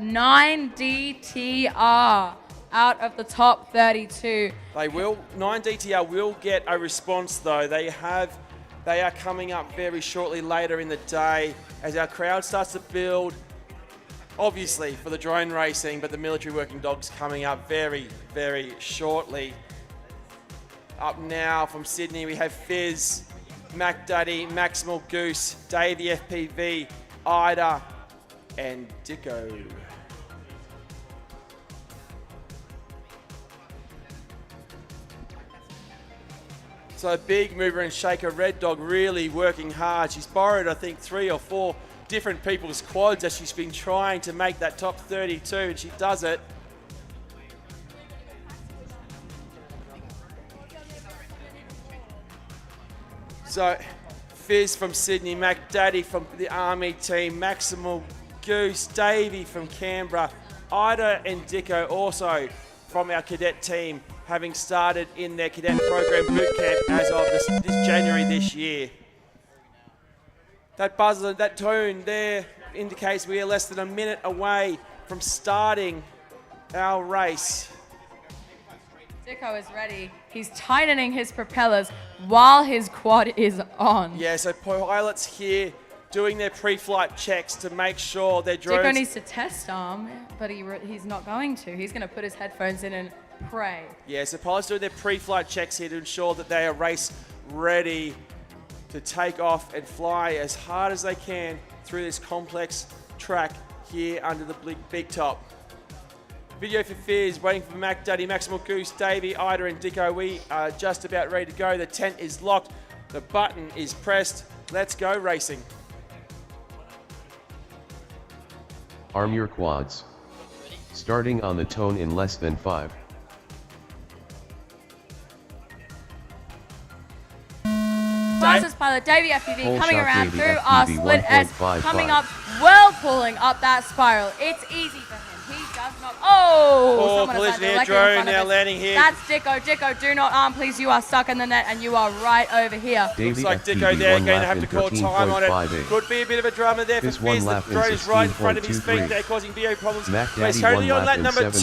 9DTR out of the top 32. They will. 9DTR will get a response though. They are coming up very shortly later in the day as our crowd starts to build. Obviously for the drone racing, but the military working dogs coming up very, very shortly. Up now from Sydney, we have Fizz, Mac Daddy, Maximal Goose, Davey FPV, Ida, and Dicko. So big mover and shaker, Red Dog really working hard. She's borrowed, I think, 3 or 4 different people's quads as she's been trying to make that top 32, and she does it. So Fizz from Sydney, Mac Daddy from the Army team, Maximal Goose, Davey from Canberra, Ida and Dicko also from our cadet team, having started in their cadet program boot camp as of this January this year. That buzzer, that tone there indicates we are less than a minute away from starting our race. Dicko is ready. He's tightening his propellers while his quad is on. Yeah, so pilots here doing their pre-flight checks to make sure their drones... Dicko needs to test arm, but he's not going to. He's going to put his headphones in and pray. Yeah, so pilots doing their pre-flight checks here to ensure that they are race ready to take off and fly as hard as they can through this complex track here under the big top. Video for Fizz, waiting for Mac Daddy, Maximal Goose, Davey, Ida and Dicko. We are just about ready to go. The tent is locked. The button is pressed. Let's go racing. Arm your quads. Starting on the tone in less than 5. Fastest pilot Davey FPV Whole coming shot around Davey through FPV our split S, 1.55. coming up, well pulling up that spiral. It's easy for him. He does not. Oh! Someone collision assigned here, directly in drone front of now us. landing here. That's Dicko. Dicko, do not arm, please. You are stuck in the net and you are right over here. Looks like Dicko there going to have to call time on it. Could be a bit of a drama there for Fizz. The drone is right in front of his feet there, causing video problems. He's currently on lap number 2.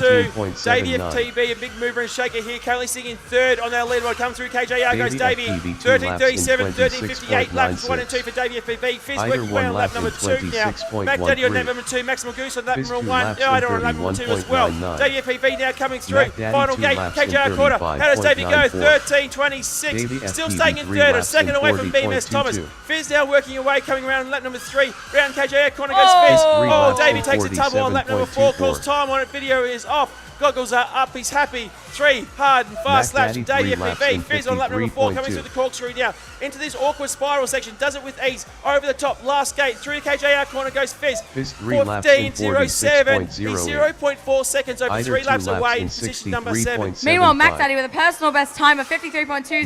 Davey FTV, a big mover and shaker here, currently sitting in 3rd on our leaderboard. Come through KJR goes Davey. 13:37, 13:58, laps 1 and 2 for Davey FPV. Fizz working away on lap number 2 now. Mac Daddy on lap number 2, Maximal Goose on lap number 1. Ida on lap number 2 as well. Davey FPV now coming through. Final gate, KJR corner. How does Davey go? 13:26. Still staying in 3rd, a second away from BMS Thomas. Fizz now working away, coming around on lap number 3. Round KJR corner goes Fizz. Oh, Davey takes a tumble on lap number 4. Calls time on it. Video is off. Goggles are up, he's happy. 3 hard and fast laps from Davey FPV. Fizz on lap number 4, coming through the corkscrew now. Into this awkward spiral section, does it with ease. Over the top, last gate, through the KJR corner goes Fizz. 14:07. He's 0.4 seconds over 3 laps away in position number 7. Meanwhile, Mac Daddy with a personal best time of 53.20,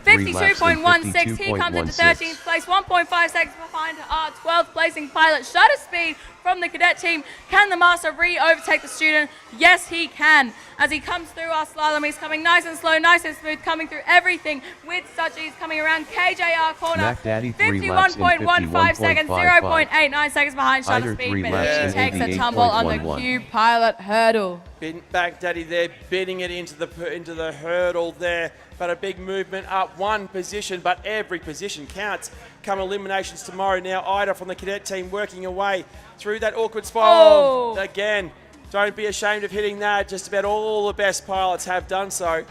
52.16. He comes into 13th place, 1.5 seconds behind our 12th placing pilot. Shutter speed from the cadet team. Can the master overtake the student? Yes, he can. As he comes through our slalom, he's coming nice and slow, nice and smooth, coming through everything with such ease, coming around KJR corner. 51.15 seconds, 0.89 seconds behind shutter speed, but he takes a tumble on the Q pilot hurdle. Back Daddy there, bidding it into the hurdle there, but a big movement up 1 position, but every position counts. Come eliminations tomorrow. Now Ida from the cadet team working away through that awkward spiral again. Don't be ashamed of hitting that. Just about all the best pilots have done so,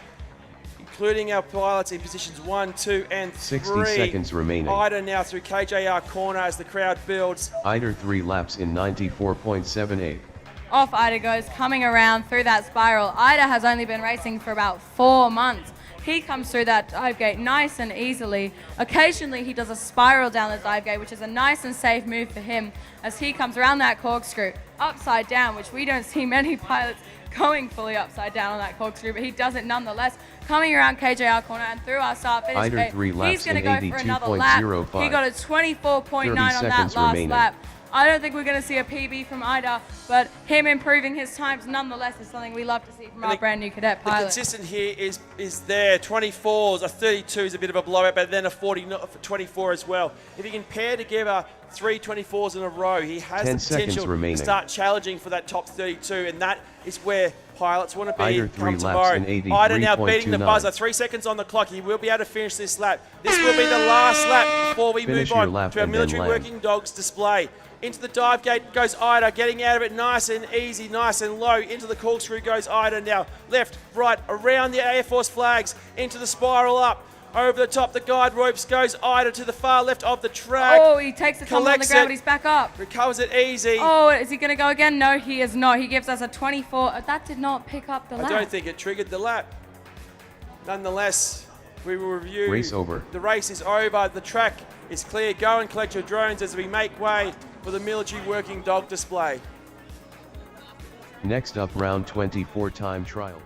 including our pilots in positions 1, 2, and 3. 60 seconds remaining. Ida now through KJR corner as the crowd builds. Ida 3 laps in 94.78. Off Ida goes, coming around through that spiral. Ida has only been racing for about 4 months. He comes through that dive gate nice and easily. Occasionally he does a spiral down the dive gate, which is a nice and safe move for him as he comes around that corkscrew upside down, which we don't see many pilots going fully upside down on that corkscrew, but he does it nonetheless. Coming around KJR corner and through our start finish gate, he's going to go for another lap. He got a 24.9 on that last lap. I don't think we're going to see a PB from Ida, but him improving his times nonetheless is something we love to see from our brand new cadet pilot. The consistent here is there. 24s, a 32 is a bit of a blowout, but then a 24 as well. If he can pair together 3 24s in a row, he has the potential to start challenging for that top 32, and that is where pilots want to be Eider 3 come laps tomorrow. in Eider now beating the 83.29. buzzer. 3 seconds on the clock. He will be able to finish this lap. This will be the last lap before we Finish move your on lap to our and then military land. working dogs display. Into the dive gate goes Eider, getting out of it nice and easy, nice and low. Into the corkscrew goes Eider now. Left, right, around the Air Force flags, into the spiral up. Over the top, the guide ropes goes Eider to the far left of the track. Oh, he takes the tumble on the ground, but he's back up. Recovers it easy. Oh, is he going to go again? No, he is not. He gives us a 24. That did not pick up the lap. I don't think it triggered the lap. Nonetheless, we will review. Race over. The race is over. The track is clear. Go and collect your drones as we make way for the military working dog display. Next up, round 24 time trial.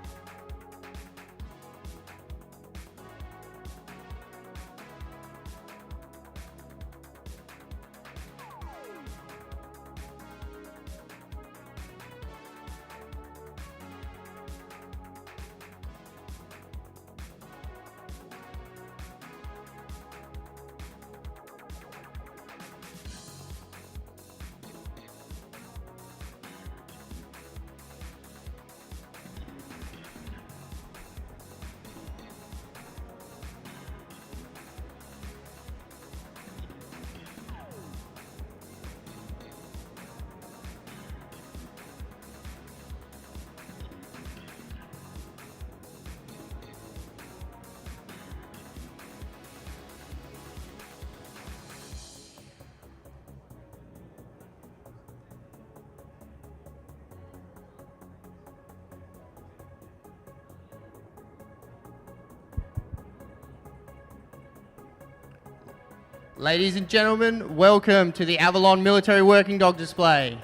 Ladies and gentlemen, welcome to the Avalon Military Working Dog Display.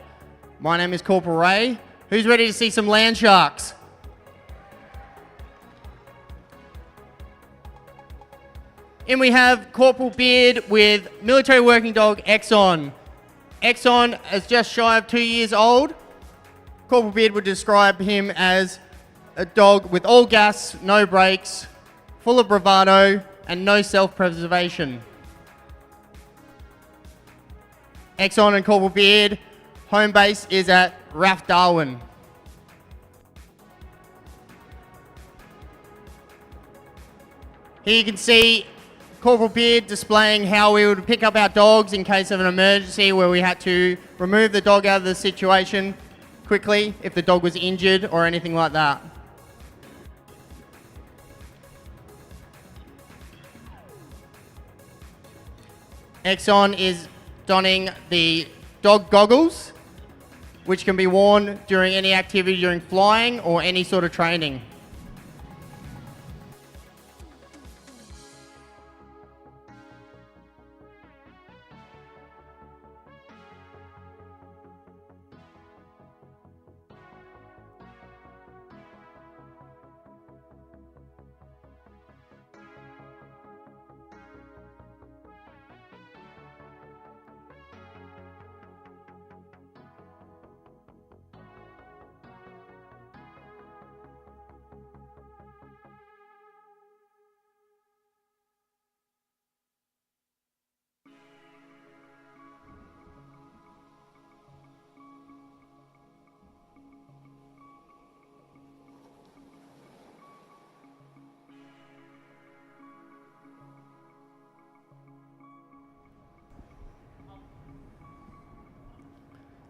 My name is Corporal Ray. Who's ready to see some land sharks? And we have Corporal Beard with Military Working Dog Exxon. Exxon is just shy of 2 years old. Corporal Beard would describe him as a dog with all gas, no brakes, full of bravado, and no self-preservation. Exxon and Corporal Beard, home base is at RAF Darwin. Here you can see Corporal Beard displaying how we would pick up our dogs in case of an emergency where we had to remove the dog out of the situation quickly if the dog was injured or anything like that. Exxon is donning the dog goggles, which can be worn during any activity during flying or any sort of training.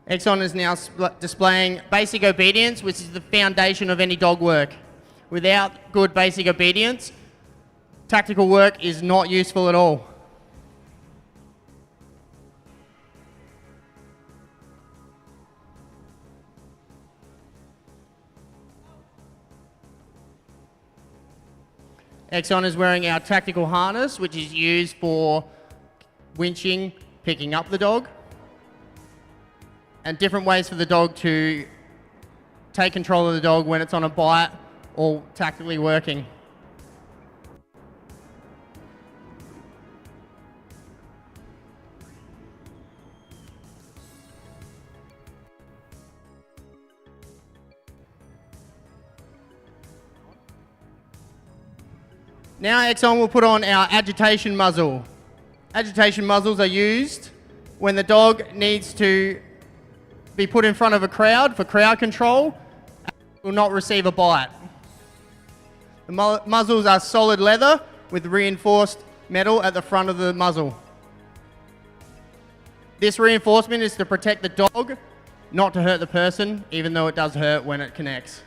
Exxon is now displaying basic obedience, which is the foundation of any dog work. Without good basic obedience, tactical work is not useful at all. Exxon is wearing our tactical harness, which is used for winching, picking up the dog, and different ways for the dog to take control of the dog when it's on a bite or tactically working. Now Exxon will put on our agitation muzzle. Agitation muzzles are used when the dog needs to be put in front of a crowd for crowd control. will not receive a bite. The muzzles are solid leather with reinforced metal at the front of the muzzle. This reinforcement is to protect the dog, not to hurt the person, even though it does hurt when it connects.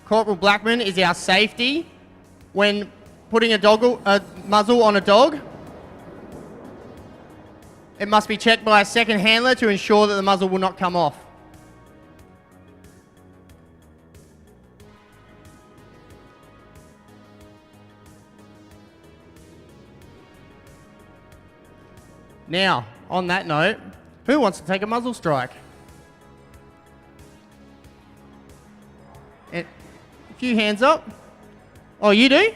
Corporal Blackman is our safety when putting a muzzle on a dog. It must be checked by a second handler to ensure that the muzzle will not come off. Now, on that note, who wants to take a muzzle strike? A few hands up. Oh, you do?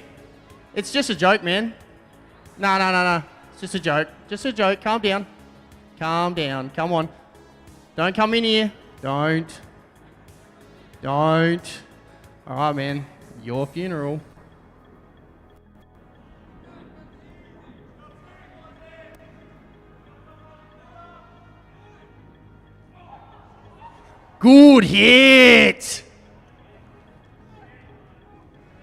It's just a joke, man. No. It's just a joke. Just a joke. Calm down. Calm down. Come on. Don't come in here. Don't. All right, man. Your funeral. Good hit!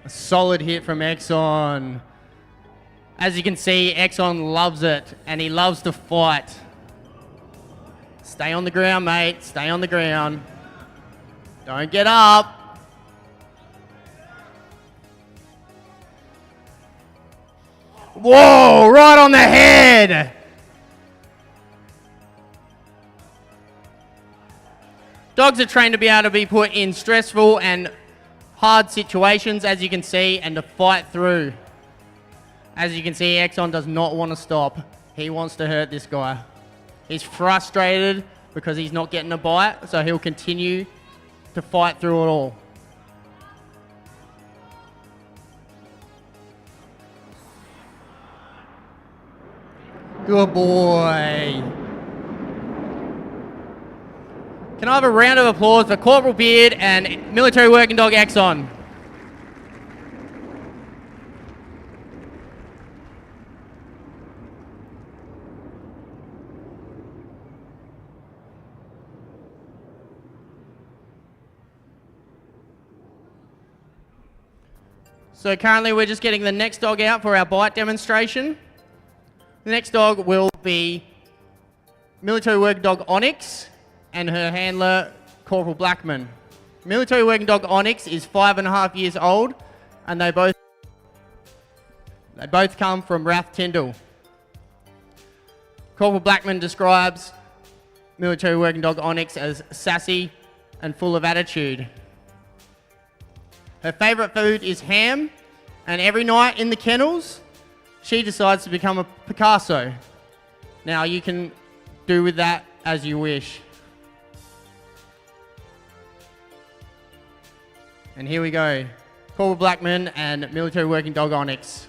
A solid hit from Exxon. As you can see, Exxon loves it, and he loves to fight. Stay on the ground, mate. Stay on the ground. Don't get up. Whoa, right on the head. Dogs are trained to be able to be put in stressful and hard situations, as you can see, and to fight through. As you can see, Exxon does not want to stop. He wants to hurt this guy. He's frustrated because he's not getting a bite, so he'll continue to fight through it all. Good boy. Can I have a round of applause for Corporal Beard and Military Working Dog Exxon? So currently we're just getting the next dog out for our bite demonstration. The next dog will be Military Working Dog Onyx and her handler, Corporal Blackman. Military Working Dog Onyx is 5.5 years old, and they both come from Rath Tyndall. Corporal Blackman describes Military Working Dog Onyx as sassy and full of attitude. Her favourite food is ham, and every night in the kennels, she decides to become a Picasso. Now you can do with that as you wish. And here we go. Corporal Blackman and Military Working Dog Onyx.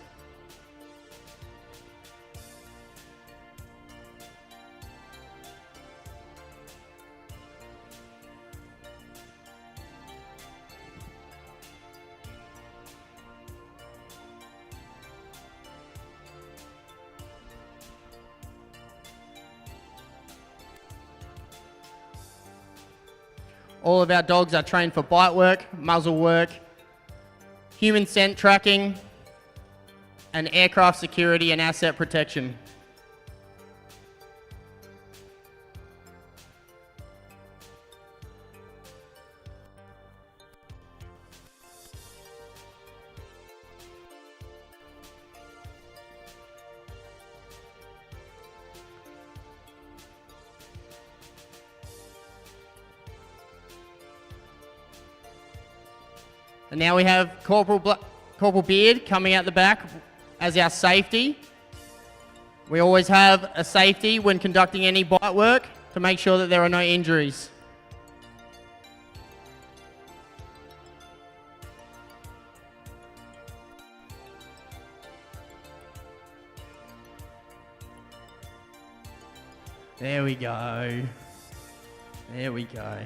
All of our dogs are trained for bite work, muzzle work, human scent tracking, and aircraft security and asset protection. And now we have Corporal Beard coming out the back as our safety. We always have a safety when conducting any bite work to make sure that there are no injuries. There we go. There we go.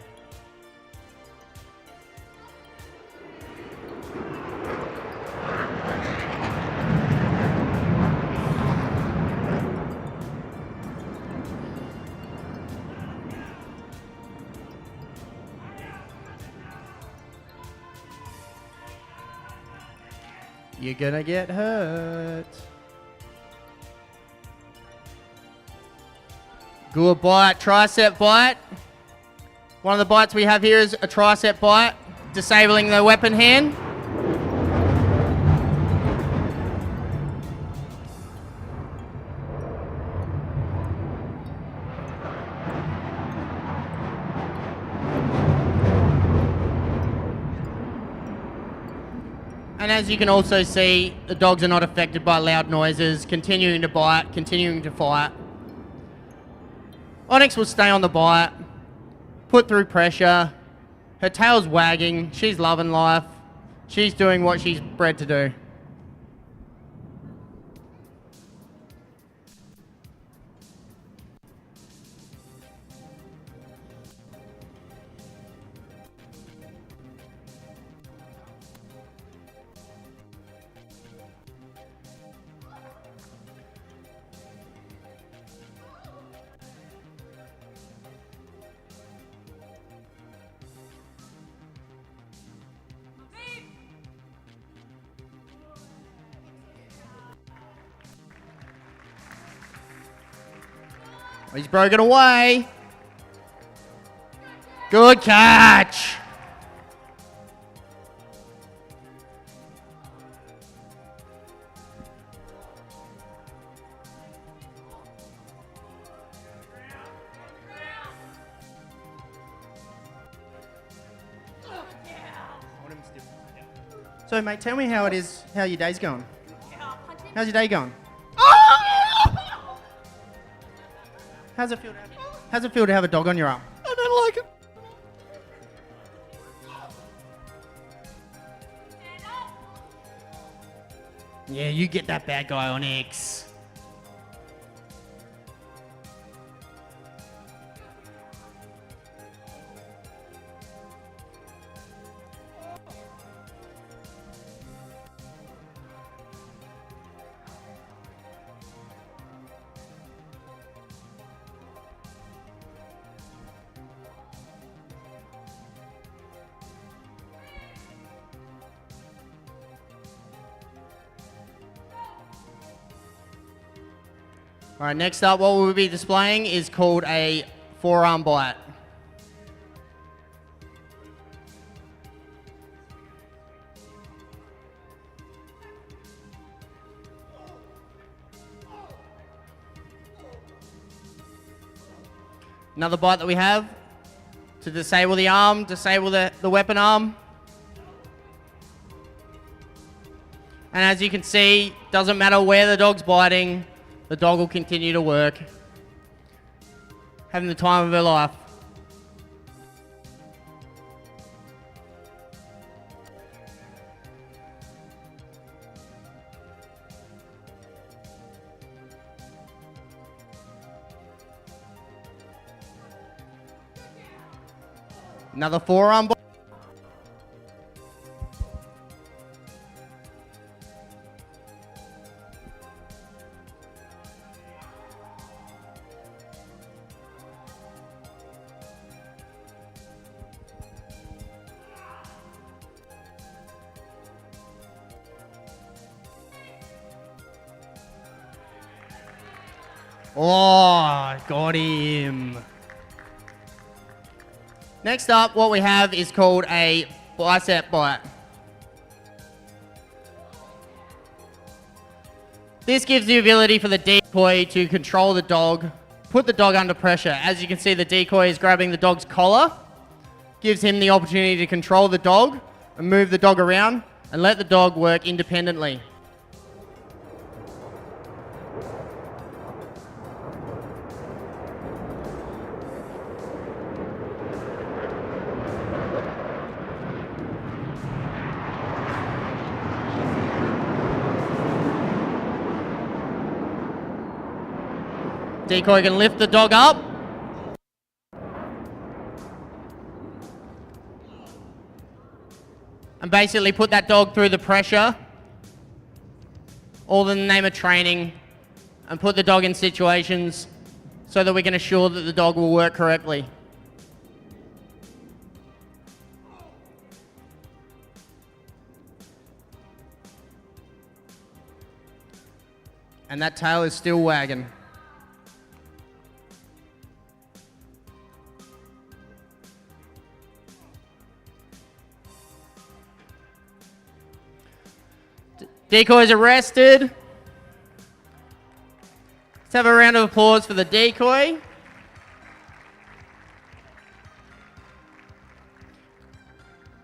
You're gonna get hurt. Good bite, tricep bite. One of the bites we have here is a tricep bite, disabling the weapon hand. And as you can also see, the dogs are not affected by loud noises, continuing to bite, continuing to fight. Onyx will stay on the bite, put through pressure. Her tail's wagging, she's loving life. She's doing what she's bred to do. He's broken away. Good catch. So, mate, tell me how it is, how your day's going. How's your day going? How's it feel to have a dog on your arm? I don't like it. Yeah, you get that bad guy on X. All right, next up, what we'll be displaying is called a forearm bite. Another bite that we have to disable the arm, disable the weapon arm. And as you can see, doesn't matter where the dog's biting, the dog will continue to work, having the time of her life. Another forearm bite. Oh, got him. Next up, what we have is called a bicep bite. This gives the ability for the decoy to control the dog, put the dog under pressure. As you can see, the decoy is grabbing the dog's collar, gives him the opportunity to control the dog and move the dog around and let the dog work independently. Decoy can lift the dog up and basically put that dog through the pressure, all in the name of training, and put the dog in situations so that we can assure that the dog will work correctly. And that tail is still wagging. Decoys arrested. Let's have a round of applause for the decoy.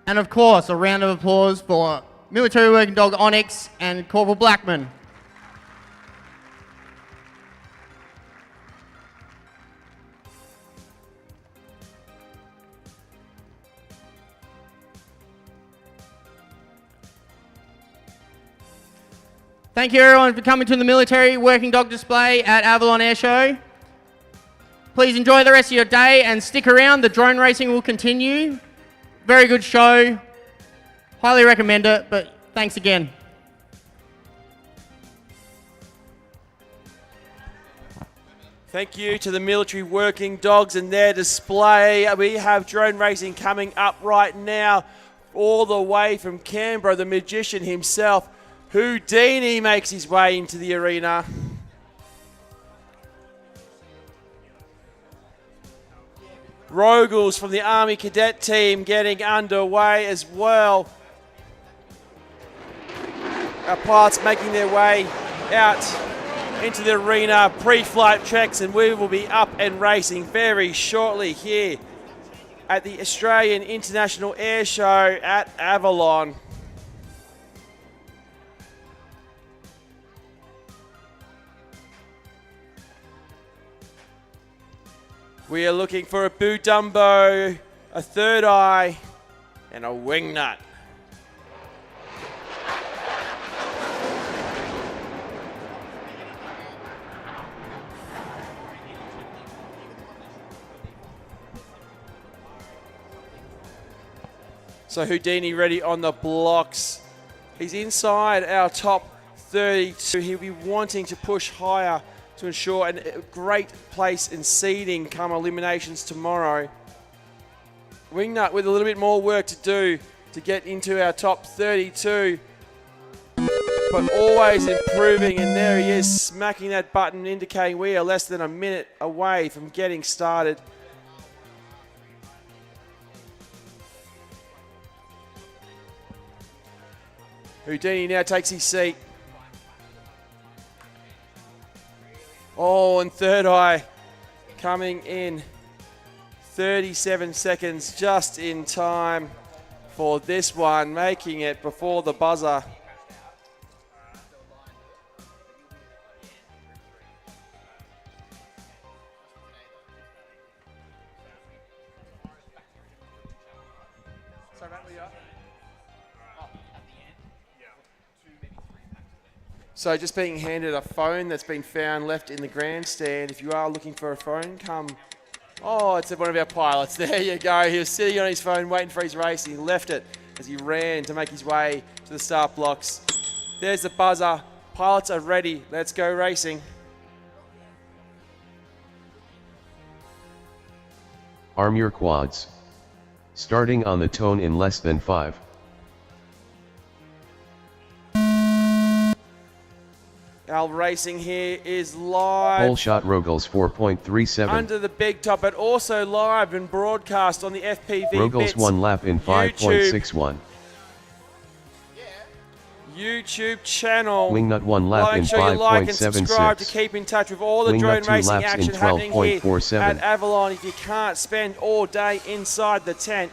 And of course, a round of applause for Military Working Dog Onyx and Corporal Blackman. Thank you everyone for coming to the Military Working Dog display at Avalon Airshow. Please enjoy the rest of your day and stick around. The drone racing will continue. Very good show. Highly recommend it, but thanks again. Thank you to the Military Working Dogs and their display. We have drone racing coming up right now, all the way from Canberra. The magician himself, Houdini, makes his way into the arena. Rogels from the Army Cadet team getting underway as well. Our pilots making their way out into the arena, pre-flight checks, and we will be up and racing very shortly here at the Australian International Airshow at Avalon. We are looking for a boot Dumbo, a third eye, and a wing nut. So Houdini ready on the blocks. He's inside our top 32. He'll be wanting to push higher to ensure a great place in seeding come eliminations tomorrow. Wingnut with a little bit more work to do to get into our top 32, but always improving, and there he is smacking that button indicating we are less than a minute away from getting started. Houdini now takes his seat. Oh, and third eye coming in 37 seconds, just in time for this one, making it before the buzzer. So just being handed a phone that's been found left in the grandstand. If you are looking for a phone, come. Oh, it's one of our pilots. There you go. He was sitting on his phone waiting for his race, and he left it as he ran to make his way to the start blocks. There's the buzzer. Pilots are ready. Let's go racing. Arm your quads. Starting on the tone in less than 5. Our racing here is live. Whole shot Rogels 4.37. Under the big top, but also live and broadcast on the FPV Rogels Bits 1 lap in 5.61. YouTube channel. Wingnut 1 lap in 5.76. Make sure you like and subscribe to keep in touch with all the Wingnut drone 2 racing laps action in happening here 12.47. at Avalon if you can't spend all day inside the tent.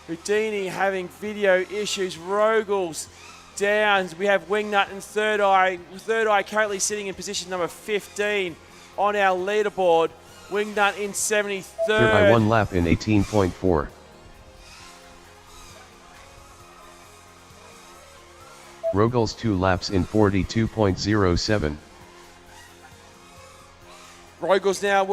Houdini having video issues. Rogels down. We have Wingnut and Third Eye. Third Eye currently sitting in position number 15 on our leaderboard. Wingnut in 73rd. Third Eye 1 lap in 18.4. Rogels 2 laps in 42.07. Rogels now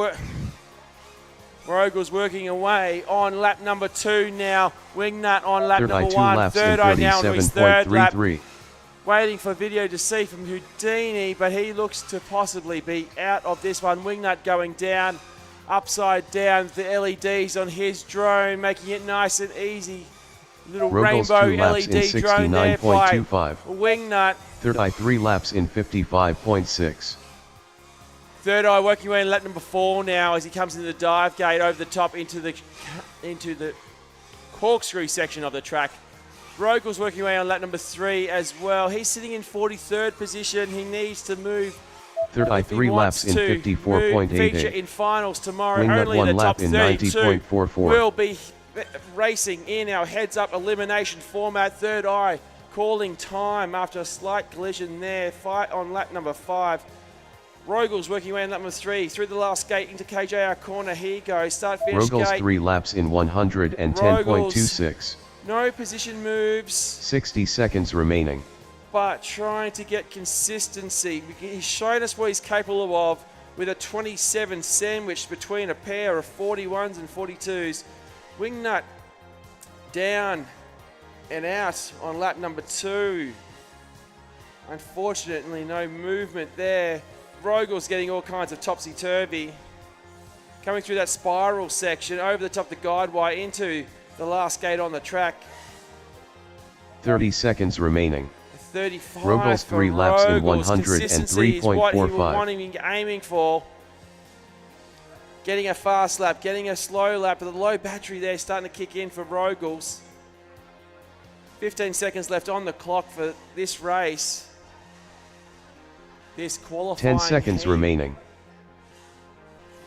Rogel's working away on lap number 2 now. Wingnut on lap Third eye number 2 1. laps Third in eye down to his third lap. 37.33. Waiting for video to see from Houdini, but he looks to possibly be out of this one. Wingnut going down, upside down, the LEDs on his drone, making it nice and easy. Little Rogel's rainbow 2 laps in LED drone there by 69.25. Wingnut. Third eye 3 laps in 55.6. Third eye working away in lap number 4 now as he comes into the dive gate over the top into the corkscrew section of the track. Rogel's working away on lap number 3 as well. He's sitting in 43rd position. He needs to move. Third eye 3 laps in Feature 54.88. in finals tomorrow. Wingnut Only 1 the lap top in 32 90.44. will be racing in our heads-up elimination format. Third eye calling time after a slight collision there. Fight on lap number 5. Rogel's working away on lap number 3 through the last gate into KJR corner. Here he goes. Start finish Rogel's gate. 3 laps in 110.26. No position moves, 60 seconds remaining. but trying to get consistency. He's shown us what he's capable of with a 27 sandwiched between a pair of 41s and 42s. Wingnut down and out on lap number 2. Unfortunately, no movement there. Rogel's getting all kinds of topsy-turvy. Coming through that spiral section, over the top of the guide wire into the last gate on the track. 30 seconds remaining. 35 Rogel's for 3 laps in Rogel's. Consistency is what he will 103.45. want him aiming for. Getting a fast lap, getting a slow lap, but the low battery there starting to kick in for Rogel's. 15 seconds left on the clock for this race. This qualifying 10 seconds heat. remaining.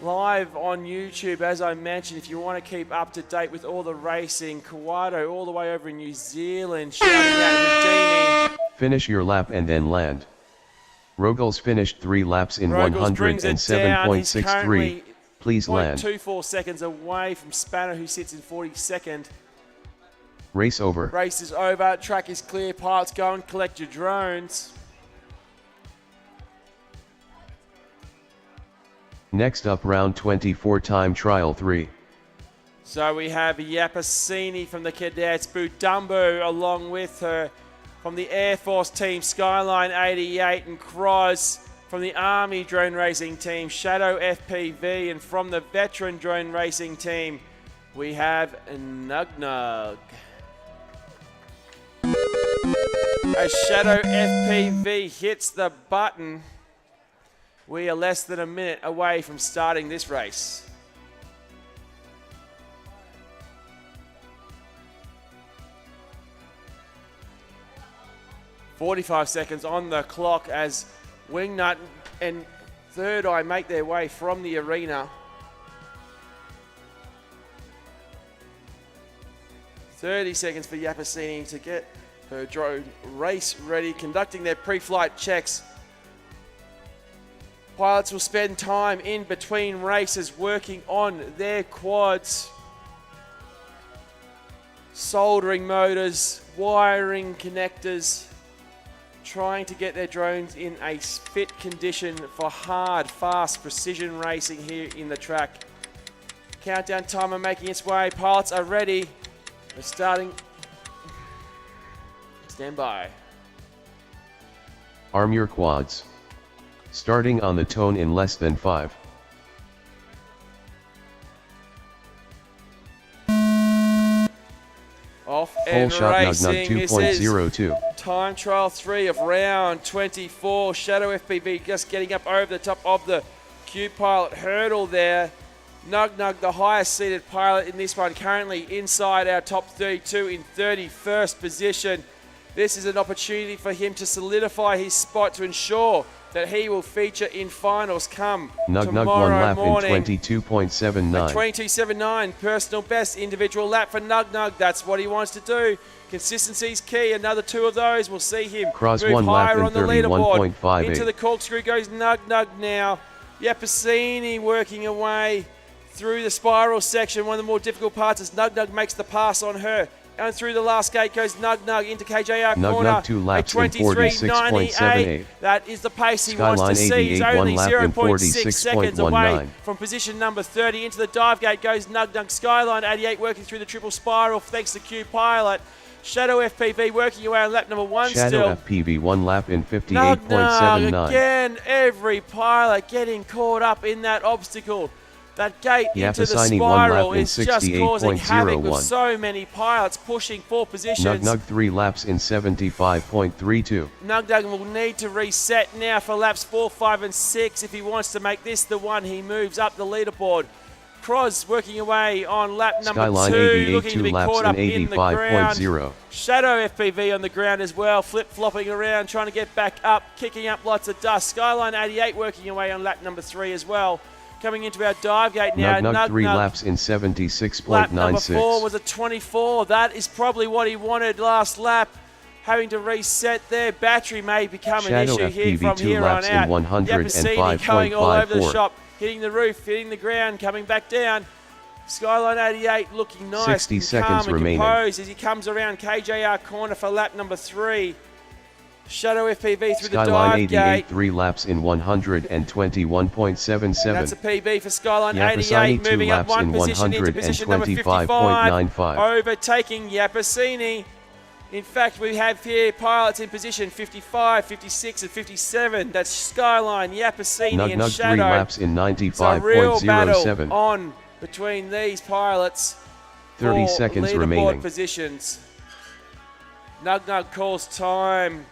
Live on YouTube, as I mentioned, if you want to keep up to date with all the racing, Kawato all the way over in New Zealand, shouting out Houdini. Finish your lap and then land. Rogel's finished 3 laps in Rogel's brings it down. He's 107.63. currently Please land. 0.24 seconds away from Spanner, who sits in 42nd. Race over. Race is over. Track is clear. Pilots, go and collect your drones. Next up, round 24, time trial 3. So we have Yapasini from the Cadets, Budumbu along with her from the Air Force team, Skyline 88, and Cross from the Army drone racing team, Shadow FPV, and from the veteran drone racing team, we have Nug Nug. As Shadow FPV hits the button, we are less than a minute away from starting this race. "45 seconds on the clock as Wingnut and Third Eye make their way from the arena. 30 seconds for Yapasini to get her drone race ready, conducting their pre-flight checks. Pilots will spend time in between races working on their quads, soldering motors, wiring connectors, trying to get their drones in a fit condition for hard, fast precision racing here in the track. Countdown timer making its way. Pilots are ready. We're starting. Stand by. Arm your quads. Starting on the tone in less than 5. Off Full and shot racing. Nug Nug This is 2.02. time trial 3 of round 24. Shadow FPV just getting up over the top of the Q-Pilot hurdle there. Nug Nug, the highest seated pilot in this one, currently inside our top 32 in 31st position. This is an opportunity for him to solidify his spot to ensure that he will feature in finals come Nug Nug 1 tomorrow lap morning. in 22.79. 22.79, personal best individual lap for Nug Nug. That's what he wants to do. Consistency's key. Another 2 of those will see him Cross move 1 lap higher in on the leaderboard. 31.58. Into the corkscrew goes Nug Nug now. Yapasini working away through the spiral section. One of the more difficult parts as Nug Nug makes the pass on her. And through the last gate goes Nug Nug into KJR Nug corner. Nug 2 laps a in 46.78. That is the pace he wants Skyline to see. He's 88 only 1 lap in 0.6 seconds away 46.19. from position number 30. Into the dive gate goes Nug Nug. Skyline 88 working through the triple spiral thanks to Q Pilot. Shadow FPV working away on lap number 1 Shadow still. FPV 1 lap in Nug Nug 58.79. again, every pilot getting caught up in that obstacle. That gate into the Yapasini 1 spiral lap in is just causing havoc with 68.01. so many pilots pushing for Nug positions. Nug 3 laps in 75.32. Nug Nug will need to reset now for laps 4, 5 and 6 if he wants to make this the one he moves up the leaderboard. Croz working away on lap number Skyline 2, 88 looking to 2 be laps caught in up in the ground. 85.0. Shadow FPV on the ground as well, flip-flopping around, trying to get back up, kicking up lots of dust. Skyline 88 working away on lap number 3 as well. Coming into our dive gate now, Nug Nug 3 Nug. laps in 76.96. Lap number 4 was a 24. That is probably what he wanted last lap. Having to reset there. Battery may become Shadow an issue here FPV from 2 here on laps in out. 105.54. Yapasini going all over the shop, hitting the roof, hitting the ground, coming back down. Skyline 88 looking nice 60 and seconds calm and remaining. composed as he comes around KJR corner for lap number 3. Shadow FPV through the Skyline dive 88 gate. 3 laps in 121.77. That's a PB for Skyline Yapasini 88, 2 moving up laps 1 in position into position number 55, 125.95. overtaking Yapasini. In fact, we have here pilots in position 55, 56 and 57. That's Skyline, Yapasini Nug and Nug 3 Shadow. laps in So a real battle 95.07. on between these pilots 30 for seconds leaderboard remaining. positions. Nug Nug calls time,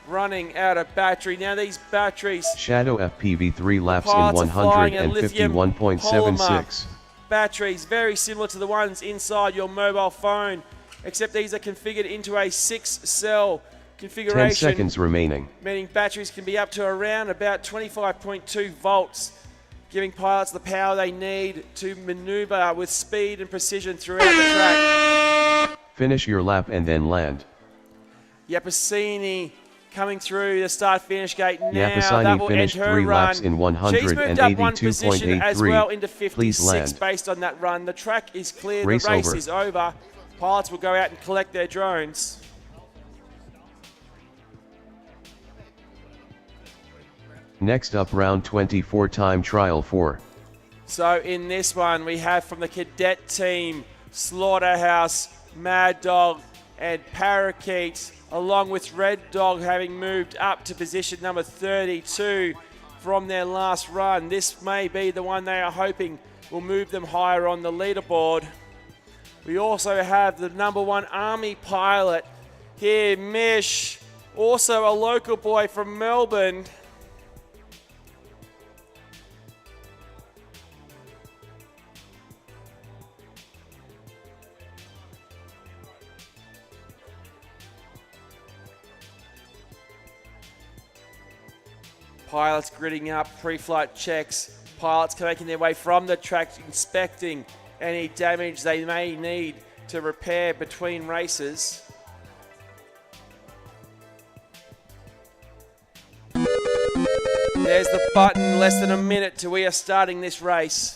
running out of battery. Now these batteries, Shadow FPV 3 laps in pilots are flying a lithium 151.76. batteries, very similar to the ones inside your mobile phone, except these are configured into a 6-cell 10 configuration, seconds remaining. meaning batteries can be up to around about 25.2 volts, giving pilots the power they need to maneuver with speed and precision throughout the track. Finish your lap and then land. Yapasini coming through the start-finish gate now. Yapasini That will end finished her 3 run. laps in She's moved up 1 position as well 182.83. into Please 56 land. based on that run. The track is clear. Race the race over. is over. Pilots will go out and collect their drones. Next up, round 24 time trial 4. So in this one, we have from the Cadet team, Slaughterhouse, Mad Dog, and Parakeet, along with Red Dog having moved up to position number 32 from their last run. This may be the one they are hoping will move them higher on the leaderboard. We also have the number 1 Army pilot here, Mish, also a local boy from Melbourne. Pilots gridding up, pre-flight checks. Pilots making their way from the track, inspecting any damage they may need to repair between races. There's the button, less than a minute till we are starting this race.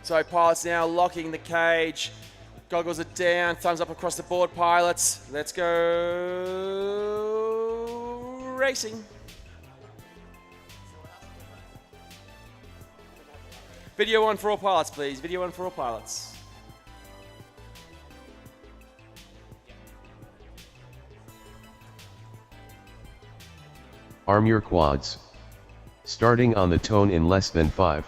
So pilots now locking the cage. Goggles are down, thumbs up across the board, pilots. Let's go racing. Video on for all pilots, please. Video on for all pilots. Arm your quads. Starting on the tone in less than 5.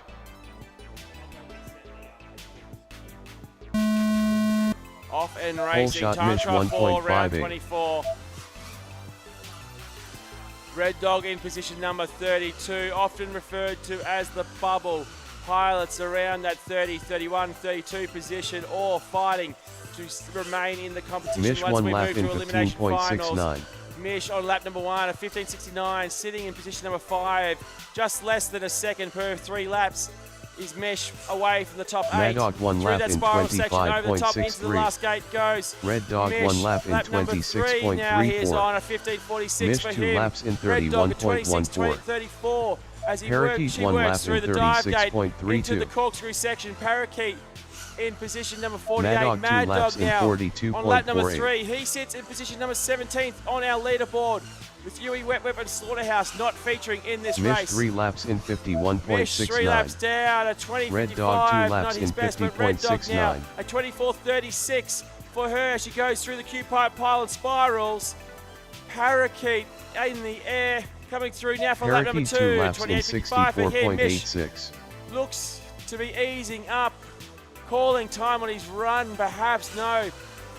Off and racing, shot time Mish trial 4, round 1.58. 24. Red Dog in position number 32, often referred to as the bubble. Pilots around that 30, 31, 32 position, or fighting to remain in the competition Mish once 1 we lap move in to elimination finals. 15.69. Mish on lap number 1 at 15.69, sitting in position number 5, just less than a second per 3 laps. his mesh away from the top Mad 8. Dog 1 Through lap that in spiral section over the top into the 25.63. last gate goes. Red Dog Mesh, 1 lap in number 3 now. He is 26.34. on a 15.46 Mish for 2 him. laps in Red Dog at 31.14. 26.34 as he Parakeet she 1 works lap through in the dive gate into 36.32. the corkscrew section. Parakeet in position number 48. Mad Dog 2 Mad laps Dog in now on lap number 42.48. 3. He sits in position number 17th on our leaderboard, with Yui Wet Weapon Slaughterhouse not featuring in this Mish race. 3 laps in Mish 3 laps 51.69. down at 20.55. Red Dog 2 not laps his in best, but Red Dog now 50.69. at 24.36 for her. She goes through the Q-pipe pile spirals. Parakeet in the air coming through now for lap number Parakeet 2. 2 laps in 28.55 for him. Mish 64.86. looks to be easing up, calling time on his run, perhaps no.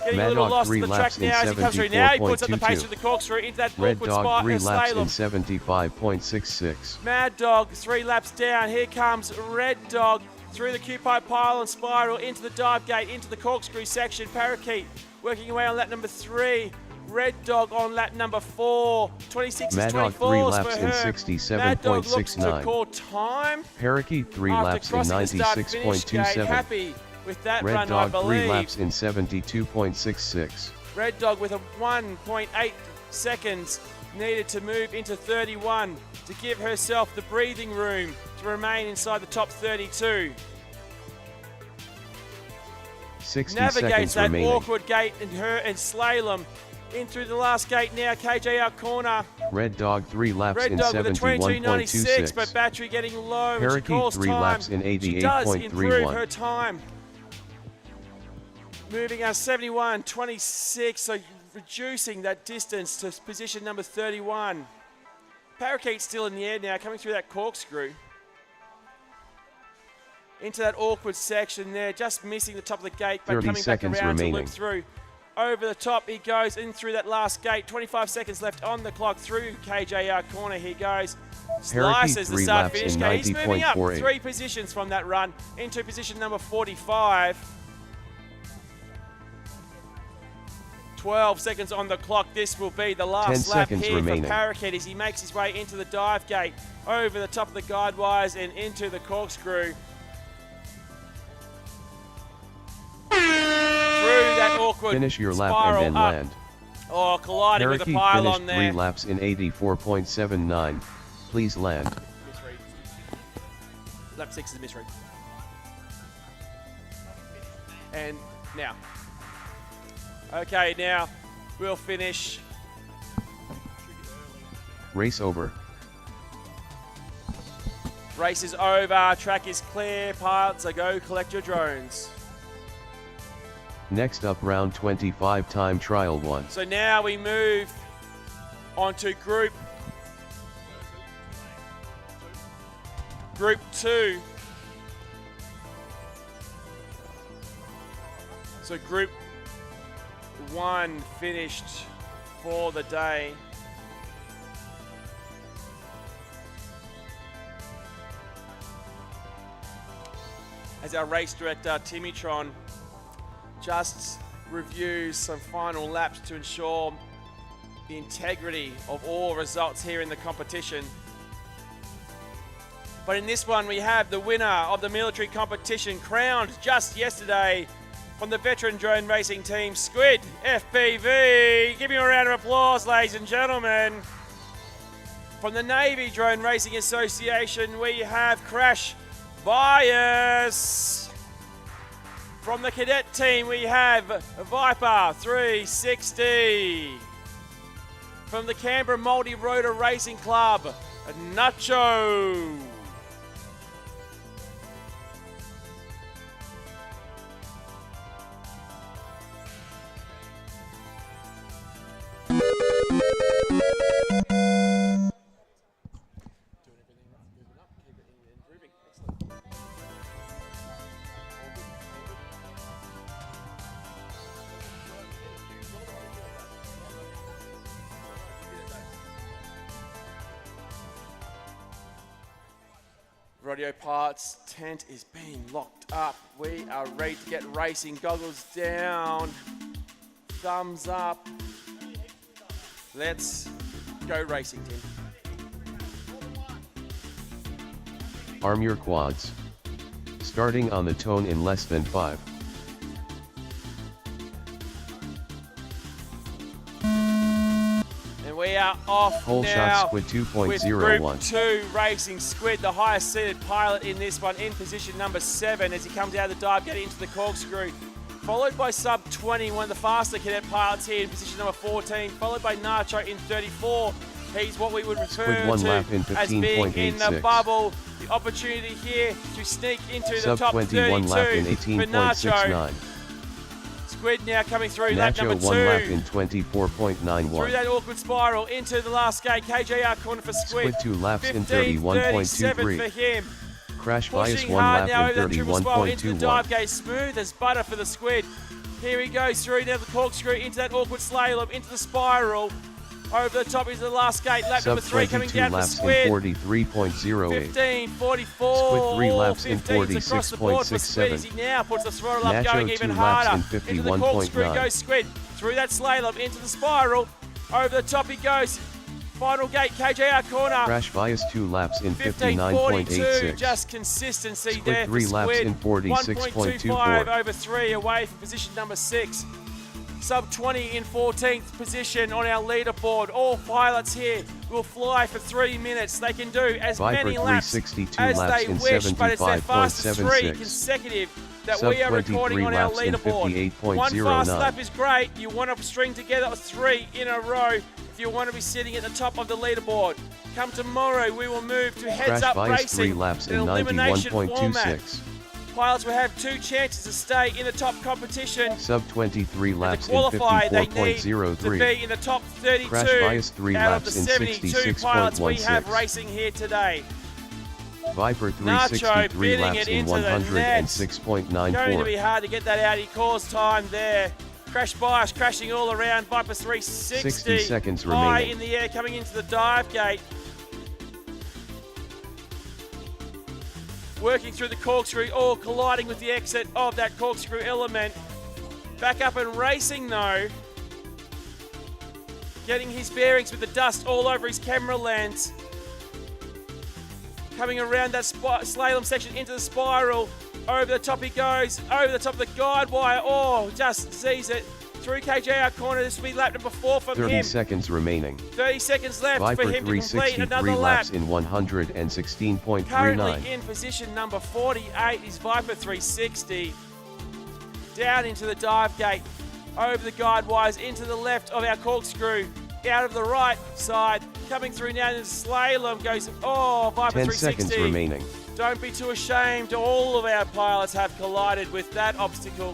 Getting Mad a little Dog lost 3 in the track laps in now as he comes through. Now he puts up the pace 74.22. with the corkscrew into that Red awkward Dog spot 3 and laps in slalom. 75.66. Mad Dog 3 laps down. Here comes Red Dog through the Q-pipe pile and spiral into the dive gate, into the corkscrew section. Parakeet working away on lap number 3. Red Dog on lap number 4. 26 Mad Dog 3 24s laps for in her. Mad Dog looks to 67.69. call time. Parakeet 3 After laps in crossing the start-finish gate. 96.27. Happy with that Red run, Dog I 3 believe. laps in 72.66. Red Dog with a 1.8 seconds needed to move into 31 to give herself the breathing room to remain inside the top 32. 60 Navigates seconds that remaining. awkward gate and her and slalom in through the last gate now. KJ out corner. Red Dog 3 laps Red in Dog with a 22.96, 71.26. but battery getting low. And she Parakeet calls 3 time. laps in She does improve 88.31. her time. Moving out 71.26, so reducing that distance to position number 31. Parakeet's still in the air now, coming through that corkscrew. Into that awkward section there, just missing the top of the gate, but 30 coming back seconds around to remaining. loop through. Over the top he goes, in through that last gate. 25 seconds left on the clock through KJR corner. He goes. Slices the 3 start laps finish in gate. He's moving up 90.48. 3 positions from that run into position number 45. 12 seconds on the clock. This will be the 10 last lap seconds here remaining. for Parakeet as he makes his way into the dive gate, over the top of the guide wires and into the corkscrew. Through that awkward Finish your lap spiral and then up. land. Oh, colliding with the Parakeet pylon finished there. 3 laps in 84.79. Please land. Misread. Lap 6 is a misread. And now. Okay, now we'll finish. Race over. Race is over. Track is clear. Pilots, so go collect your drones. Next up, round 25 time trial 1. So now we move on to Group 2. So Group 1 finished for the day. As our race director, Timitron, just reviews some final laps to ensure the integrity of all results here in the competition. But in this one, we have the winner of the military competition, crowned just yesterday from the veteran drone racing team, Squid FPV. Give him a round of applause, ladies and gentlemen. From the Navy Drone Racing Association, we have Crash Bias. From the Cadet team, we have Viper 360. From the Canberra Multi-Rotor Racing Club, Nacho. Rodeo Parts tent is being locked up. We are ready to get racing. Goggles down. Thumbs up. Let's go racing, Tim. Arm your quads. Starting on the tone in less than 5. And we are off Whole now shot Squid with 2.01. Group 2 racing Squid, the highest seeded pilot in this one, in position number 7 as he comes out of the dive, getting into the corkscrew. Followed by sub 20, one of the faster cadet pilots here in position number 14, followed by Nacho in 34. He's what we would refer Squid 1 to lap in as being in the 15.86. bubble. The opportunity here to sneak into Sub the top 21 lap in 32 for Nacho. 18.69. Squid now coming through lap number Nacho 2. 1 lap in Through 24.91. that awkward spiral into the last gate. KJR corner for Squid. Squid 2 laps in 15:37 for 31.23. him. Crash bias Pushing 1 hard lap now in over that triple spiral into the dive 31.21. gate. Smooth as butter for the Squid. Here he goes through now the corkscrew into that awkward slalom, into the spiral. Over the top into the last gate. Lap Sub number 3 coming 22 down for laps in Squid. 43.08. 15:44. Squid 3 laps in 15's across the board for Squid as he 46.67. now puts the throttle up, Nacho going even 2 laps harder. in Into the corkscrew 51.9. goes Squid. Through that slalom into the spiral. Over the top he goes. Final gate, KJR corner. Crash bias 2 laps in 15:42. 59.86. Just consistency Squid there for 3 laps Squid. in 1.25 46.24. over 3 away from position number 6. Sub 20 in 14th position on our leaderboard. All pilots here will fly for 3 minutes. They can do as Viper many laps 362 as laps they in wish, but it's their fastest 3 75.76. consecutive that Sub we are recording 23 on our laps in leaderboard. 58.09. One fast lap is great. You want to string together 3 in a row if you want to be sitting at the top of the leaderboard. Come tomorrow, we will move to Crash heads-up bias 3 racing, laps an in elimination format. 91.26. Pilots will have 2 chances to stay in the top competition. Sub 23 To laps in qualify, they need to 54.03. be in the top 32 Crash bias 3 out of laps the in 72 pilots we have 66.16. racing here today. Viper Nacho 363 bidding laps it in into the net. Going to 106.94. be hard to get that out. He calls time there. Crash bias crashing all around. Viper 360. 60 seconds high remaining. in the air coming into the dive gate. Working through the corkscrew, all colliding with the exit of that corkscrew element. Back up and racing though. Getting his bearings with the dust all over his camera lens. Coming around that slalom section into the spiral. Over the top he goes, over the top of the guide wire. Oh, just sees it. Through KJR corner, this will be lap number 4 from 30 him. seconds remaining. 30 seconds left Viper for him to complete 363 another lap. laps in 116.39. Currently in position number 48 is Viper 360. Down into the dive gate, over the guide wires, into the left of our corkscrew, out of the right side, coming through now in the slalom, goes, oh, Viper 10 360. seconds remaining. Don't be too ashamed, all of our pilots have collided with that obstacle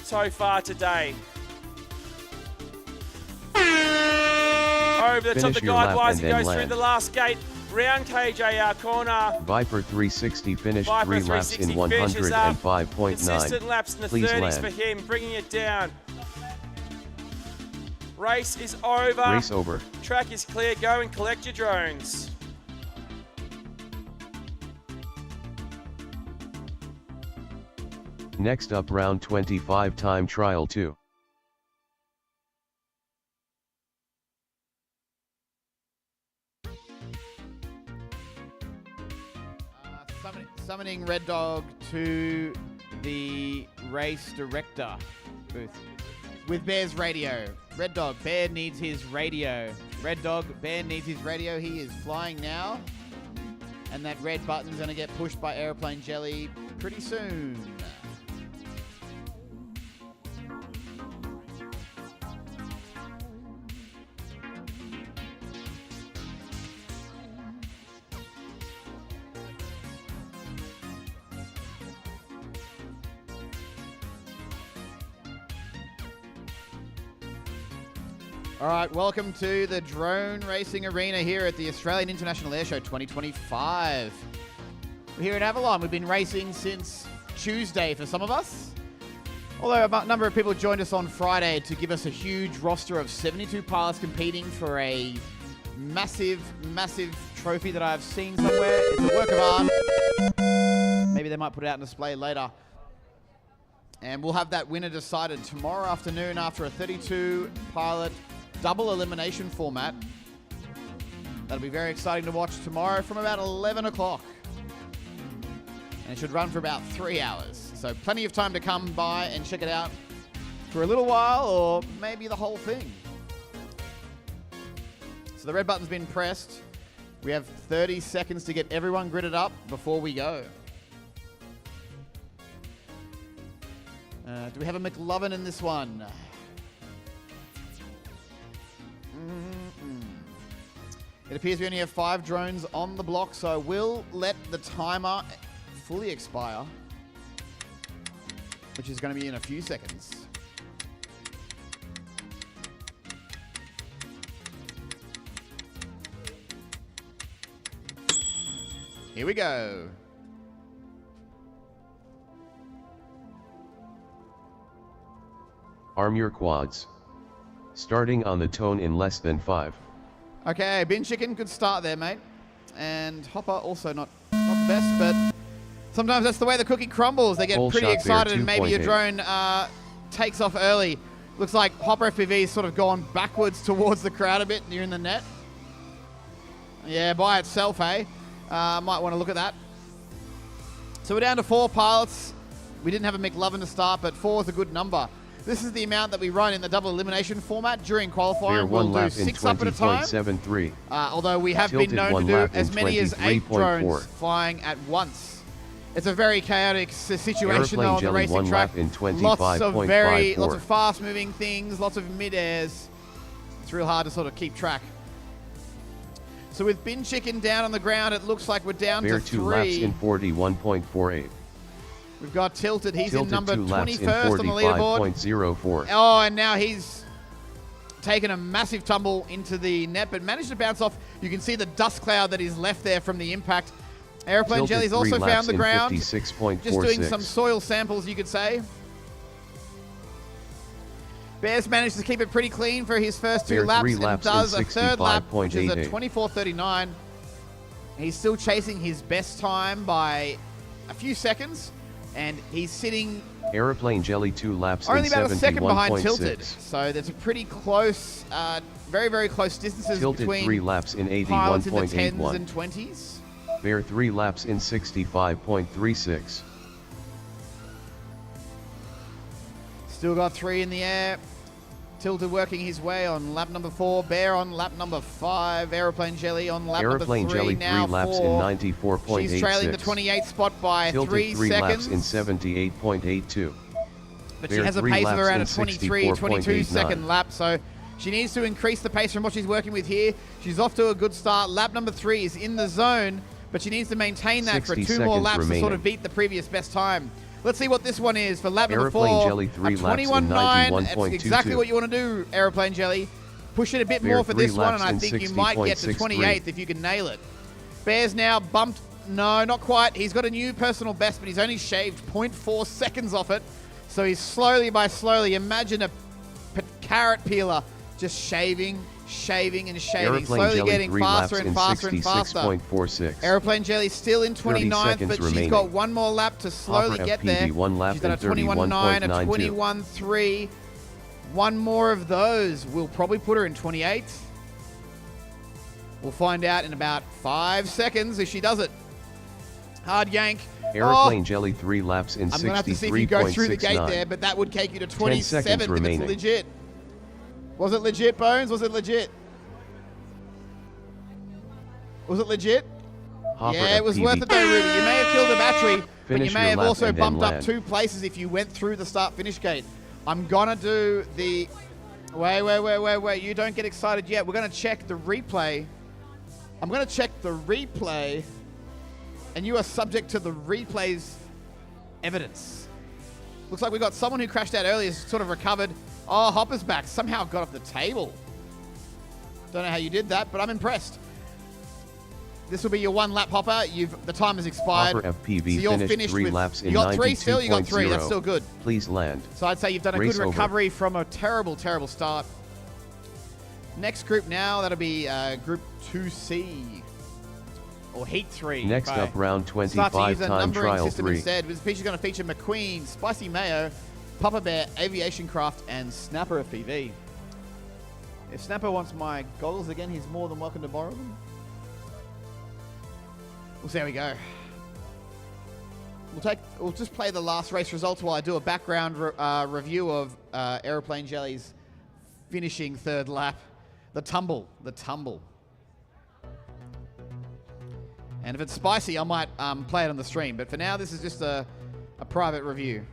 so far today. Over the top of Finish the your guide lap wires, and he then goes through land. the last gate, round KJR corner. Viper 360 finished Viper 3 laps in 360 finishes up. 105.9. Consistent laps in the Please 30s land. for him, bringing it down. Race is over. Race over. Track is clear. Go and collect your drones. Next up, round 25 time trial 2. Summoning Red Dog to the race director booth with Bear's radio. Red Dog, Bear needs his radio. Red Dog, Bear needs his radio. He is flying now. And that red button's going to get pushed by Aeroplane Jelly pretty soon. All right, welcome to the drone racing arena here at the Australian International Airshow 2025. We're here in Avalon. We've been racing since Tuesday for some of us. Although a number of people joined us on Friday to give us a huge roster of 72 pilots competing for a massive, massive trophy that I've seen somewhere. It's a work of art. Maybe they might put it out on display later. And we'll have that winner decided tomorrow afternoon after a 32 pilot double elimination format. That'll be very exciting to watch tomorrow from about 11 o'clock. And it should run for about 3 hours. So plenty of time to come by and check it out for a little while, or maybe the whole thing. So the red button's been pressed. We have 30 seconds to get everyone gridded up before we go. Do we have a McLovin in this one? It appears we only have 5 drones on the block, so we'll let the timer fully expire, which is going to be in a few seconds. Here we go. Arm your quads. Starting on the tone in less than 5. Okay, Bin Chicken, good start there, mate. And Hopper also not the best, but sometimes that's the way the cookie crumbles. They get Whole pretty shot excited there, and maybe your 2.8. drone takes off early. Looks like Hopper FPV has sort of gone backwards towards the crowd a bit near in the net. Yeah, by itself, eh? Might want to look at that. So we're down to 4 pilots. We didn't have a McLovin to start, but 4 is a good number. This is the amount that we run in the double elimination format during Bear qualifying. 1 We'll do lap in 6 up at a time. 20.73. Although we have Tilted been known 1 to do lap in as many as 8 drones 23.4. flying at once. It's a very chaotic situation though Airplane on the Jelly racing 1 track. lap in Lots of 25.54. fast moving things, lots of mid-airs. It's real hard to sort of keep track. So with Bin Chicken down on the ground, it looks like we're down Bear to 2 laps 3. in 41.48. We've got Tilted. He's Tilted in number 2 laps in 21st on the leaderboard. 45.04. Oh, and now he's taken a massive tumble into the net, but managed to bounce off. You can see the dust cloud that is left there from the impact. Aeroplane Tilted Jelly's 3 also laps found the in ground. 56.46. Just doing some soil samples, you could say. Bears managed to keep it pretty clean for his first 2 Bear laps 3 and laps does in a third lap, which is a 65.88. 24:39. He's still chasing his best time by a few seconds, and he's sitting Aeroplane Jelly 2 laps only in about a second behind 71.6. Tilted. So there's a pretty close, very, very close distances Tilted between 3 laps in pilots in the 10s 81.81. and 20s. Bear 3 laps in 65.36. Still got 3 in the air. Tilted working his way on lap number 4. Bear on lap number 5. Aeroplane Jelly on lap Aeroplane number 3. Jelly 3 now laps 4. in 94.86. She's trailing the 28th spot by Tilted 3 3 seconds. laps in 78.82. But Bear she has a 3 pace of laps around in a 23, 22 64.89. second lap. So she needs to increase the pace from what she's working with here. She's off to a good start. Lap number 3 is in the zone, but she needs to maintain that for 60 2 more seconds laps to sort remaining. of beat the previous best time. Let's see what this one is for lap number Aeroplane 4. Jelly 3 a laps in 21.9. That's 91.22. exactly what you want to do, Aeroplane Jelly. Push it a bit Bear more for 3 this one, and laps I in think you might get to 60.63. 28th if you can nail it. Bear's now bumped. No, not quite. He's got a new personal best, but he's only shaved 0.4 seconds off it. So he's slowly by slowly. Imagine a carrot peeler just shaving, and shaving, Aeroplane slowly Jelly getting 3 faster laps and in faster and faster. 66.46. Aeroplane Jelly still in 30 29th, seconds but she's remaining. got one more lap to slowly Hopper get FPV there. 1 lap She's done a in 21.9, a 31.92. 21.3. One more of those will probably put her in 28th. We'll find out in about 5 seconds if she does it. Hard yank. Aeroplane Jelly 3 laps in 63.69. I'm going to have to see if you go through the gate there, but that would take you to 27 seconds if it's remaining. legit. Was it legit, Bones? Was it legit? Was it legit? Hopper Yeah, it was FPV. worth it though, Ruby. You may have killed the battery, but Finish you may your have lap also and then bumped up land. 2 places if you went through the start-finish gate. I'm going to do the... Wait. You don't get excited yet. We're going to check the replay. I'm going to check the replay, and you are subject to the replay's evidence. Looks like we got someone who crashed out earlier, sort of recovered. Oh, Hopper's back. Somehow got off the table. Don't know how you did that, but I'm impressed. This will be your 1 lap, Hopper. The time has expired. Hopper FPV so you're finished finished 3 with, laps in you got 3 still? You got 3. That's 92.0. still good. Please land. So I'd say you've done a Race good over. recovery from a terrible, terrible start. Next group now, that'll be Group 2C. Or Heat 3. Next Okay. up, round Start to 25, use a time numbering trial system 3. instead. This feature's going to feature McQueen, Spicy Mayo, Papa Bear, Aviation Craft, and Snapper FPV. If Snapper wants my goggles again, he's more than welcome to borrow them. Well, there we go. We'll just play the last race results while I do a background review of Aeroplane Jelly's finishing third lap. The tumble. And if it's spicy, I might play it on the stream. But for now, this is just a private review.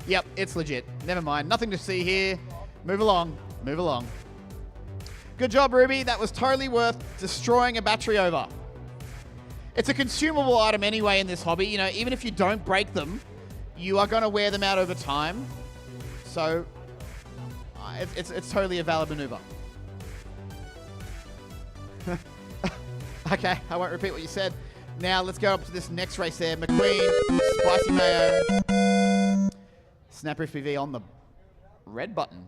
Yep, it's legit. Never mind. Nothing to see here. Move along. Good job, Ruby. That was totally worth destroying a battery over. It's a consumable item anyway in this hobby. You know, even if you don't break them, you are going to wear them out over time. So, it's totally a valid maneuver. Okay, I won't repeat what you said. Now, let's go up to this next race there. McQueen, Spicy Mayo. Snap FPV on the red button.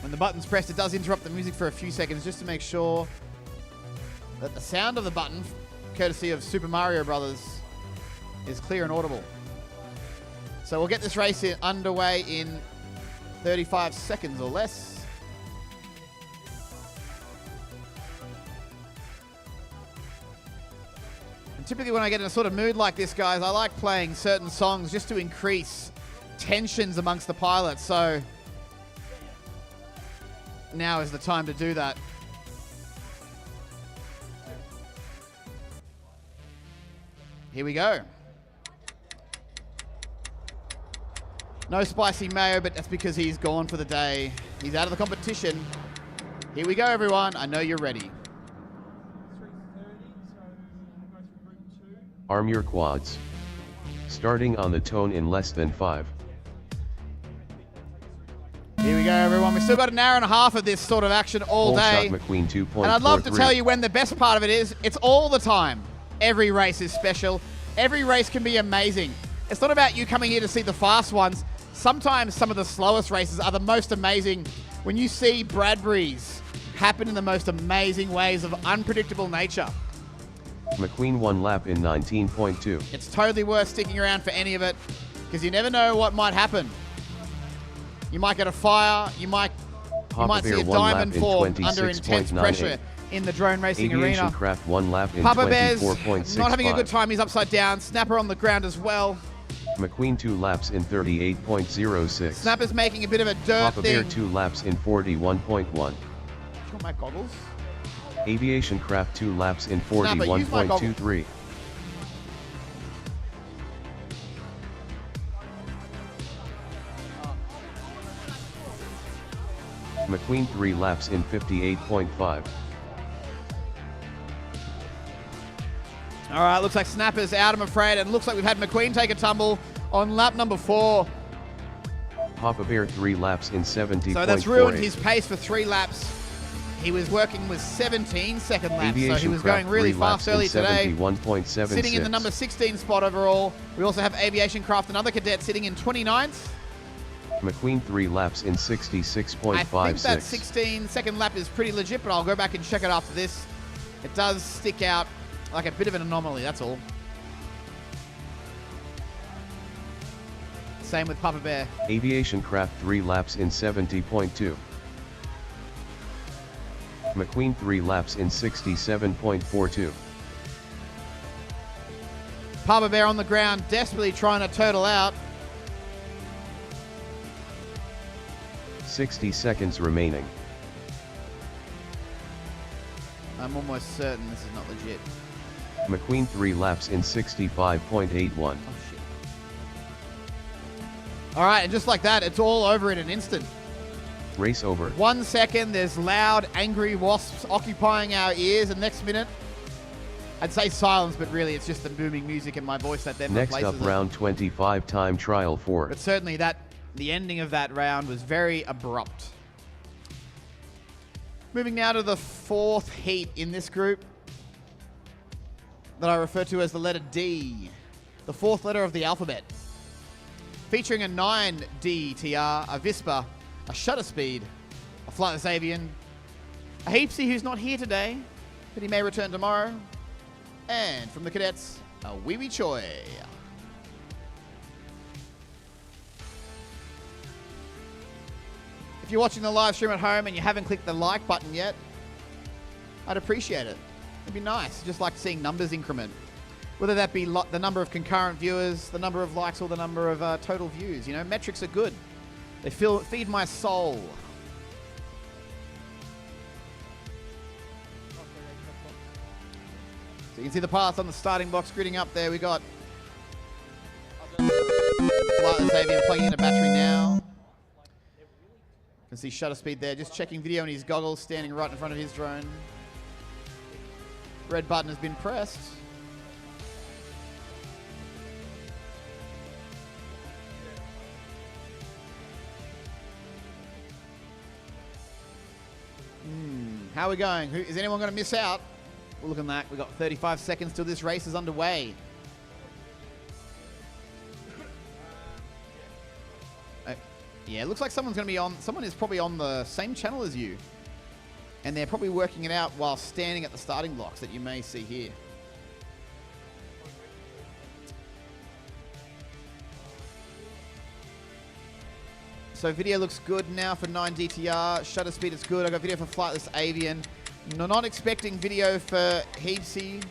When the button's pressed, it does interrupt the music for a few seconds just to make sure that the sound of the button, courtesy of Super Mario Brothers, is clear and audible. So we'll get this race underway in 35 seconds or less. And typically when I get in a sort of mood like this, guys, I like playing certain songs just to increase tensions amongst the pilots. So now is the time to do that. Here we go. No Spicy Mayo, but that's because he's gone for the day. He's out of the competition. Here we go, everyone. I know you're ready. Arm your quads. Starting on the tone in less than 5. Here we go, everyone. We've still got an hour and a half of this sort of action all day. Shot McQueen 2.43. And I'd love to tell you when the best part of it is. It's all the time. Every race is special. Every race can be amazing. It's not about you coming here to see the fast ones. Sometimes some of the slowest races are the most amazing when you see Bradburys happen in the most amazing ways of unpredictable nature. McQueen 1 lap in 19.2. It's totally worth sticking around for any of it because you never know what might happen. You might get a fire, you might see a diamond form under intense pressure in the drone racing Aviation arena. Craft 1 lap in Papa Bear's 24.65. not having a good time, he's upside down. Snapper on the ground as well. McQueen 2 laps in 38.06. Snapper's making a bit of a dirt Papa thing. Bear 2 laps in 41.1. Got my goggles. Aviation Craft 2 laps in Snapper, use my goggles. 41.23. McQueen 3 laps in 58.5. All right, looks like Snapper's out, I'm afraid, and looks like we've had McQueen take a tumble on lap number 4. Papa Bear 3 laps in 70.48. So that's ruined his pace for 3 laps. He was working with 17 second laps, Aviation so he was Craft going really 3 fast laps early in today. 71.76. Sitting in the number 16 spot overall. We also have Aviation Craft, another cadet, sitting in 29th. McQueen 3 laps in 66.56. I think that 16 second lap is pretty legit, but I'll go back and check it after this. It does stick out like a bit of an anomaly, that's all. Same with Papa Bear. Aviation Craft 3 laps in 70.2. McQueen 3 laps in 67.42. Papa Bear on the ground, desperately trying to turtle out. 60 seconds remaining. I'm almost certain this is not legit. McQueen 3 laps in 65.81. All right, and just like that, it's all over in an instant. Race over. 1 second, there's loud, angry wasps occupying our ears, and next minute, I'd say silence, but really it's just the booming music in my voice that then Next replaces up, round 25 time trial 4. But certainly the ending of that round was very abrupt. Moving now to the 4th heat in this group that I refer to as the letter D, the 4th letter of the alphabet. Featuring a 9D TR, a Vispa, a Shutter Speed, a Flightless Avian, a Heapsy who's not here today, but he may return tomorrow, and from the cadets, a Wee Wee Choi. If you're watching the live stream at home and you haven't clicked the like button yet, I'd appreciate it. It'd be nice, just like seeing numbers increment. Whether that be the number of concurrent viewers, the number of likes, or the number of total views. You know, metrics are good. They feed my soul. So you can see the pilots on the starting box gridding up there. We got Flightless Avian plugging in a battery now. You can see shutter speed there, just checking video in his goggles, standing right in front of his drone. Red button has been pressed. How are we going? Is anyone going to miss out? Well, look at that. We've got 35 seconds till this race is underway. Yeah, it looks like someone's going to be on. Someone is probably on the same channel as you. And they're probably working it out while standing at the starting blocks that you may see here. So video looks good now for 9DTR. Shutter speed is good. I got video for Flightless Avian. Not expecting video for Heatsy.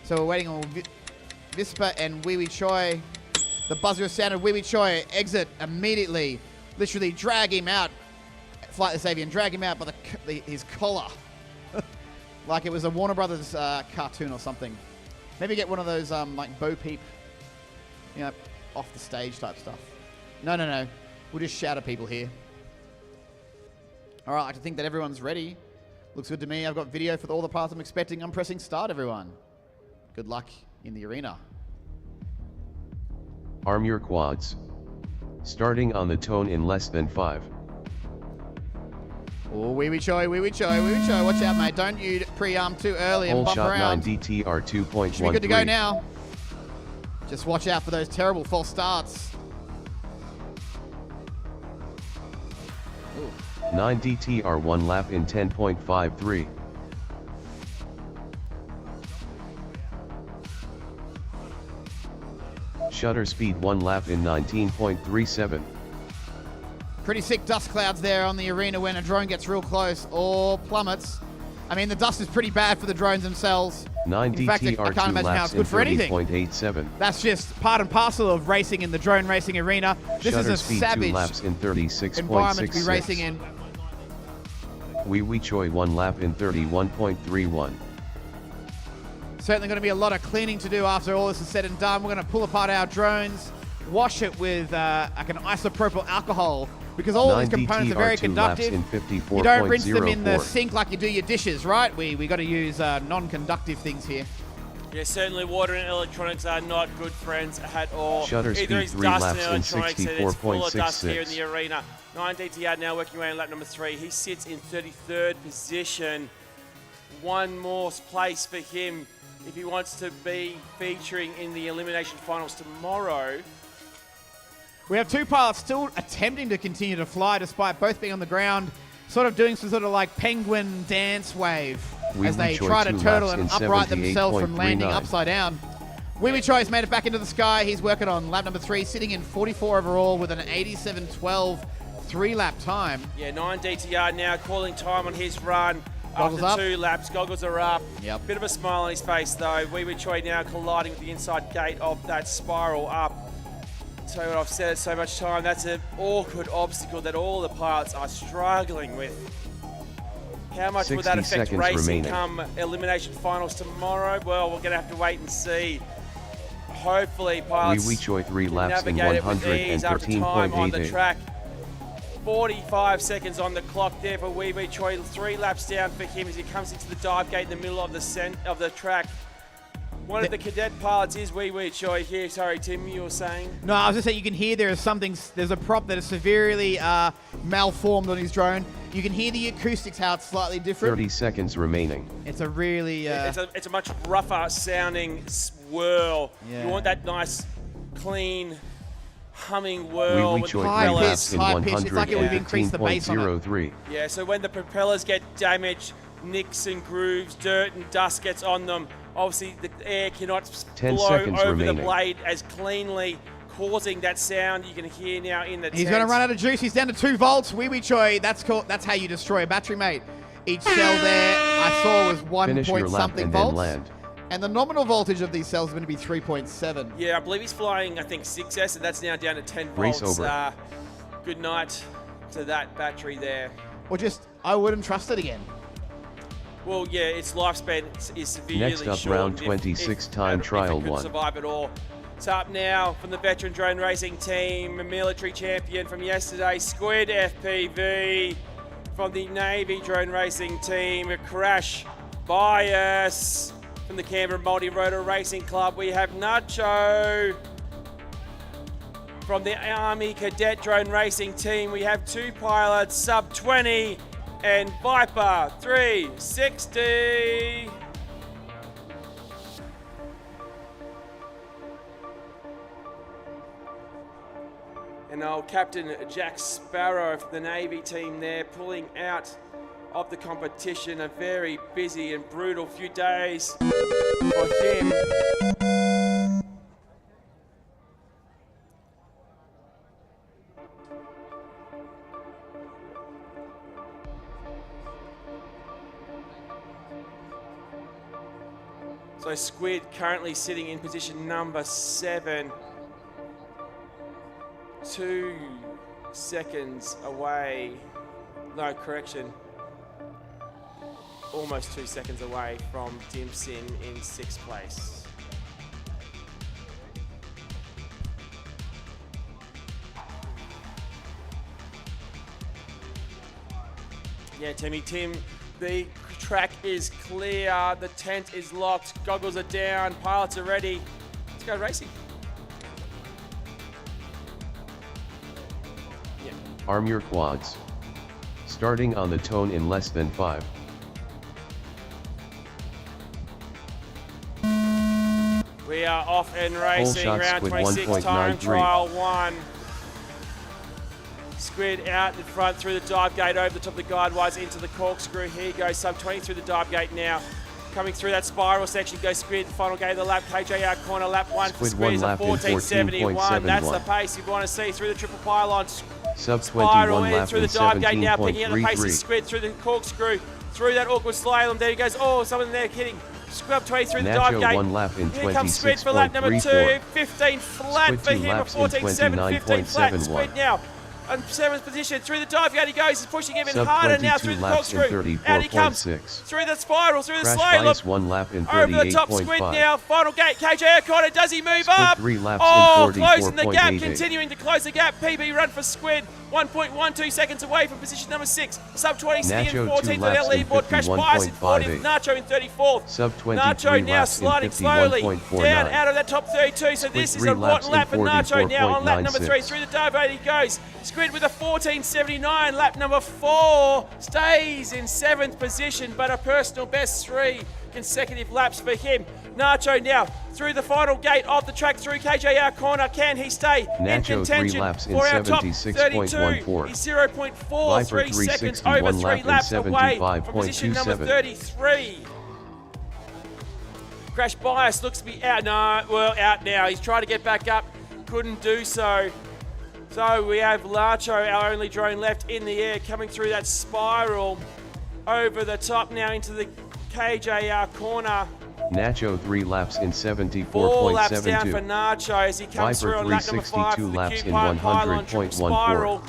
So we're waiting on Vispa and Wee Wee Choi. The buzzer sounded. Wee Wee Choi exit immediately. Literally drag him out. Flightless Avian, drag him out by his collar. Like it was a Warner Brothers cartoon or something. Maybe get one of those like Bo Peep, you know, off the stage type stuff. No. We'll just shout at people here. All right, I like to think that everyone's ready. Looks good to me. I've got video for all the parts I'm expecting. I'm pressing start, everyone. Good luck in the arena. Arm your quads. Starting on the tone in less than 5. Oh, Wee Wee Choi, Wee Wee Choi, Wee Wee Choi. Watch out, mate. Don't you pre-arm too early and Whole bump shot around. 9DTR 2.13. Should be good to go now. Just watch out for those terrible false starts. 9DTR 1 lap in 10.53. Shutter speed 1 lap in 19.37. Pretty sick dust clouds there on the arena when a drone gets real close or plummets. I mean, the dust is pretty bad for the drones themselves. 9DTR In fact, I can't 2 imagine how laps it's good for in anything. 30.87. That's just part and parcel of racing in the drone racing arena. This Shutter is a speed savage 2 laps in environment to be racing 36.66. in. Wee Wee Choi 1 lap in 31.31. Certainly going to be a lot of cleaning to do after all this is said and done. We're going to pull apart our drones, wash it with like an isopropyl alcohol, because all these components are very 9DTR 2 laps conductive. in 54.04. You don't rinse them in the sink like you do your dishes, right? We got to use non-conductive things here. Yeah, certainly water and electronics are not good friends at all. Shutter Either speed it's 3 dust laps and in electronics, and it's full of dust here in 64.66. the arena. 9DTR now working away in lap number 3. He sits in 33rd position. One more place for him if he wants to be featuring in the elimination finals tomorrow. We have two pilots still attempting to continue to fly despite both being on the ground, sort of doing some sort of like penguin dance wave as they try to turtle and upright themselves from landing upside down. Wee Wee Choi's made it back into the sky. He's working on lap number 3, sitting in 44 overall with an 87.12 3-lap time. Yeah, 9DTR now calling time on his run. Goggles After up. 2 laps, goggles are up. Yep. Bit of a smile on his face though. Wee Wee Choi now colliding with the inside gate of that spiral up. So what I've said it so much time, that's an awkward obstacle that all the pilots are struggling with. How much will that 60 affect seconds racing remaining. come elimination finals tomorrow? Well, we're going to have to wait and see. Hopefully pilots Wee Wee Choi 3 can laps in navigate it with ease after time on the 113.88. track. 45 seconds on the clock there for Wee Wee Choi. 3 laps down for him as he comes into the dive gate in the middle of the track. One of the cadet pilots is Wee Wee Choi here. Sorry, Tim, you were saying? No, I was just saying you can hear there's a prop that is severely malformed on his drone. You can hear the acoustics, how it's slightly different. 30 seconds remaining. It's a really... It's a much rougher sounding swirl. Yeah. You want that nice, clean, humming whirl Wee Wee with Choi 3 propellers. laps in high pitch. It's like we've increased the bass on it. 115.03. Yeah, so when the propellers get damaged, nicks and grooves, dirt and dust gets on them, obviously the air cannot 10 blow seconds over remaining. the blade as cleanly, causing that sound you can hear now in the He's tent. going to run out of juice. He's down to 2 volts. Wee Wee Choi. That's how you destroy a battery, mate. Each cell there I saw was 1 Finish your point lap something and then volts. land. And the nominal voltage of these cells is going to be 3.7. Yeah, I believe he's flying, I think, 6S, and that's now down to 10 Race volts. over. Good night to that battery there. Or just, I wouldn't trust it again. Well, yeah, its lifespan is severely Next up, short. round if- 26 if- time if trial it could 1. survive at all. It's up now from the veteran drone racing team, a military champion from yesterday, Squid FPV. From the Navy drone racing team, a crash bias. From the Canberra Multi-Rotor Racing Club, we have Nacho. From the Army Cadet drone racing team, we have 2 pilots, sub 20 and Viper 360. And old Captain Jack Sparrow from the Navy team there, pulling out of the competition. A very busy and brutal few days for him. So Squid currently sitting in position number 7. 2 seconds away. No, correction. Almost 2 seconds away from Dimsin in 6th place. Yeah, Tim, the track is clear, the tent is locked, goggles are down, pilots are ready. Let's go racing. Yeah. Arm your quads. Starting on the tone in less than 5. We are off and racing, shot round Squid 26, time 1.93. trial 1. Squid out in front through the dive gate, over the top of the guidewires into the corkscrew. Here he goes, sub 20 through the dive gate now. Coming through that spiral section goes Squid, final gate of the lap, KJR corner, lap 1 for Squid Squid is a 1 lap in 14.71. That's the 14.71. pace you want to see through the triple pylon. Sub Spiral 21 in lap through in the dive gate now, picking out the pace of 17.33. Squid through the corkscrew, through that awkward slalom. There he goes. Oh, someone there hitting. Scrub 20 through the dive Nacho gate. 1 lap in Here comes Squid for lap number 2. 26.34. 15 flat Squid for 2 him. A laps in 14.7, 15 flat. 29.71. Squid now on 7th position. Through the dive gate he goes. He's pushing even Sub harder 22 now through the laps in corkscrew. Out he comes. 34.6. Through the spiral, through the Crash slalom. bias 1 lap in Over the top, Squid 38.5. now. Final gate, KJ O'Connor. Does he move Squid up? 3 laps Oh, in closing the gap, 44.88. continuing to close the gap. PB run for Squid. 1.12 seconds away from position number 6. Sub 20 sitting in Nacho 14th 2 for their laps in leaderboard. Crash bias in 40th. 51.58. Nacho in 34th. Sub 23 Nacho now laps in sliding slowly 51.49. down out of that top 32. So this is 3 a laps rotten lap for in Nacho now on lap number 3. 44.96. Through the dive gate he goes. Squid with a 14.79. Lap number 4 stays in 7th position, but a personal best 3 consecutive laps for him. Nacho now through the final gate of the track through KJR corner. Can he stay in Nacho 3 contention laps in for our top 76.14. 32? He's Viper 0.43 seconds 361 over 3 lap in laps away from position number 75.27. 33. Crash bias looks to be out. No, well, out now. He's trying to get back up. Couldn't do so. So we have Lacho, our only drone left in the air, coming through that spiral over the top now into the KJR corner. Nacho 3 laps in 4 laps down for 74.72. Nacho as he comes Viper through on lap number 5 362 for the laps in Q-Pylon pylon triple 100.14. spiral.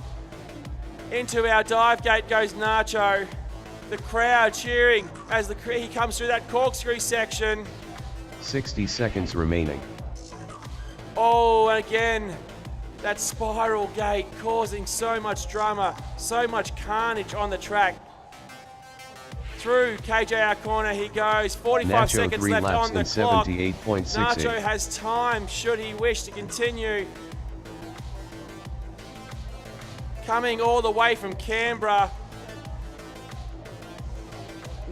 Into our dive gate goes Nacho. The crowd cheering as he comes through that corkscrew section. 60 seconds remaining. Oh, and again, that spiral gate causing so much drama, so much carnage on the track. Through KJR corner he goes, 45 Nacho seconds 3 left laps on the in clock. 78.68. Nacho has time should he wish to continue. Coming all the way from Canberra.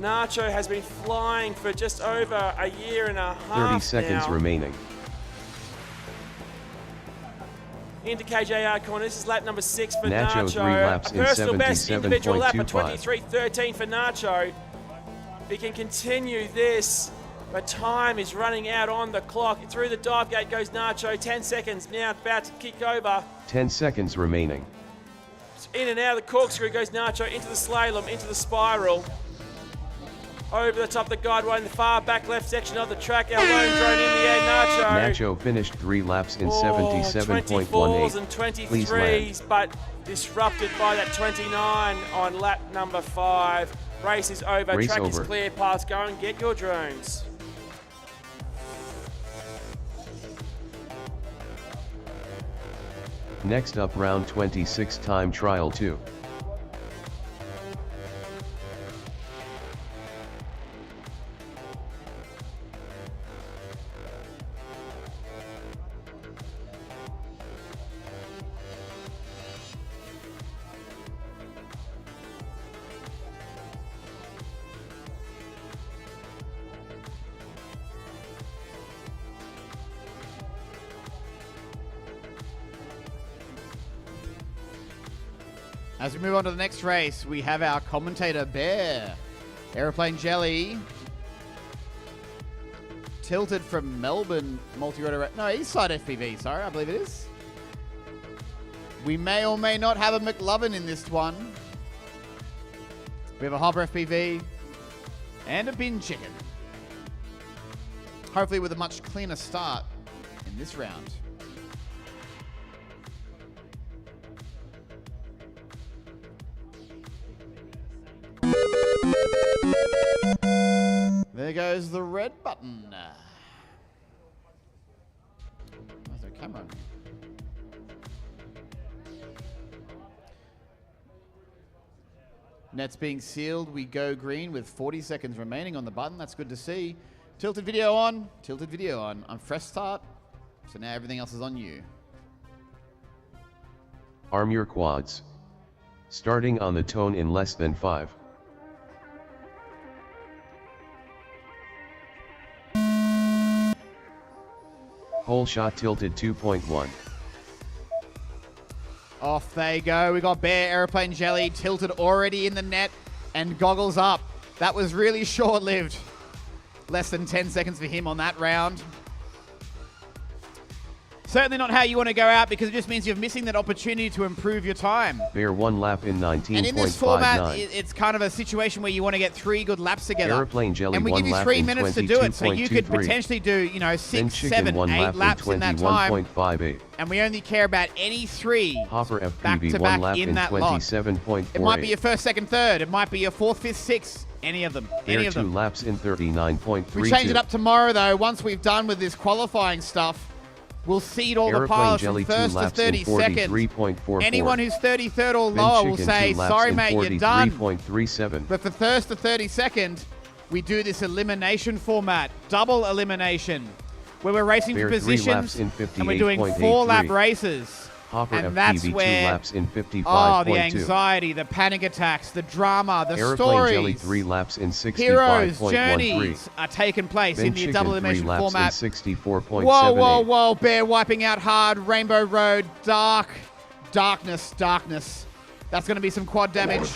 Nacho has been flying for just over a year and a half 30 seconds now. remaining. Into KJR corner. This is lap number 6 for Nacho Nacho. 3 laps a in personal best individual lap of 77.25. 23.13 for Nacho. He can continue this But time is running out on the clock. Through the dive gate goes Nacho. 10 seconds now, about to kick over. 10 seconds remaining. In and out of the corkscrew goes Nacho, into the slalom, into the spiral. Over the top of the guideway in the far back left section of the track. Our lone drone in the air, Nacho. Nacho finished 3 laps in 24s 77.18. and Please land. 23s, but disrupted by that 29 on lap number 5. Race is over, Race track is over. clear, pass, go and get your drones. Next up, round 26 time trial 2. As we move on to the next race, we have our commentator, Bear. Aeroplane Jelly. Tilted from Melbourne multi-rotor. No, Eastside FPV, sorry, I believe it is. We may or may not have a McLovin in this one. We have a Hopper FPV and a Bin Chicken. Hopefully with a much cleaner start in this round. There goes the red button. Where's the camera? Net's being sealed. We go green with 40 seconds remaining on the button. That's good to see. Tilted video on. Tilted video on. I'm fresh start. So now everything else is on you. Arm your quads. Starting on the tone in less than 5. Whole shot tilted 2.1. Off they go. We got Bear, Aeroplane Jelly, tilted already in the net, and goggles up. That was really short-lived. Less than 10 seconds for him on that round. Certainly not how you want to go out, because it just means you're missing that opportunity to improve your time. Bear 1 lap in 19.59. And in this format, it's kind of a situation where you want to get 3 good laps together. Aeroplane Jelly and we 1 give you lap 3 in minutes to do it, so you could 22.23. potentially do, you know, 6, Then Chicken 7, 1 8 lap laps in that time. 21.58. And we only care about any 3 Hopper FPV back-to-back 1 lap in in that lot. 27.48. It might be your first, second, third. It might be your 4th, 5th, 6th. Any of them. Bear Any of 2 them. laps in 39.32. We change it up tomorrow, though. Once we've done with this qualifying stuff, we'll seed all the Aeroplane pilots Jelly from 2 first to laps in 32nd. 43.44. Anyone who's 33rd or Then lower will Chicken say, 2 laps sorry, in mate, you're done. 43.37. But for first to 32nd, we do this elimination format, double elimination, where we're racing Bear for 3 laps positions, in and we're doing 4-lap 58.83. races. Hopper And FPV that's 2 where, laps in 55.2. oh, the anxiety, the panic attacks, the drama, the Aeroplane Jelly stories, 3 laps in heroes, 65.13. journeys are taking place Then in the Chicken double 3 elimination laps format. in 64.78. Whoa, whoa, whoa, Bear wiping out hard, Rainbow Road, darkness. That's going to be some quad damage.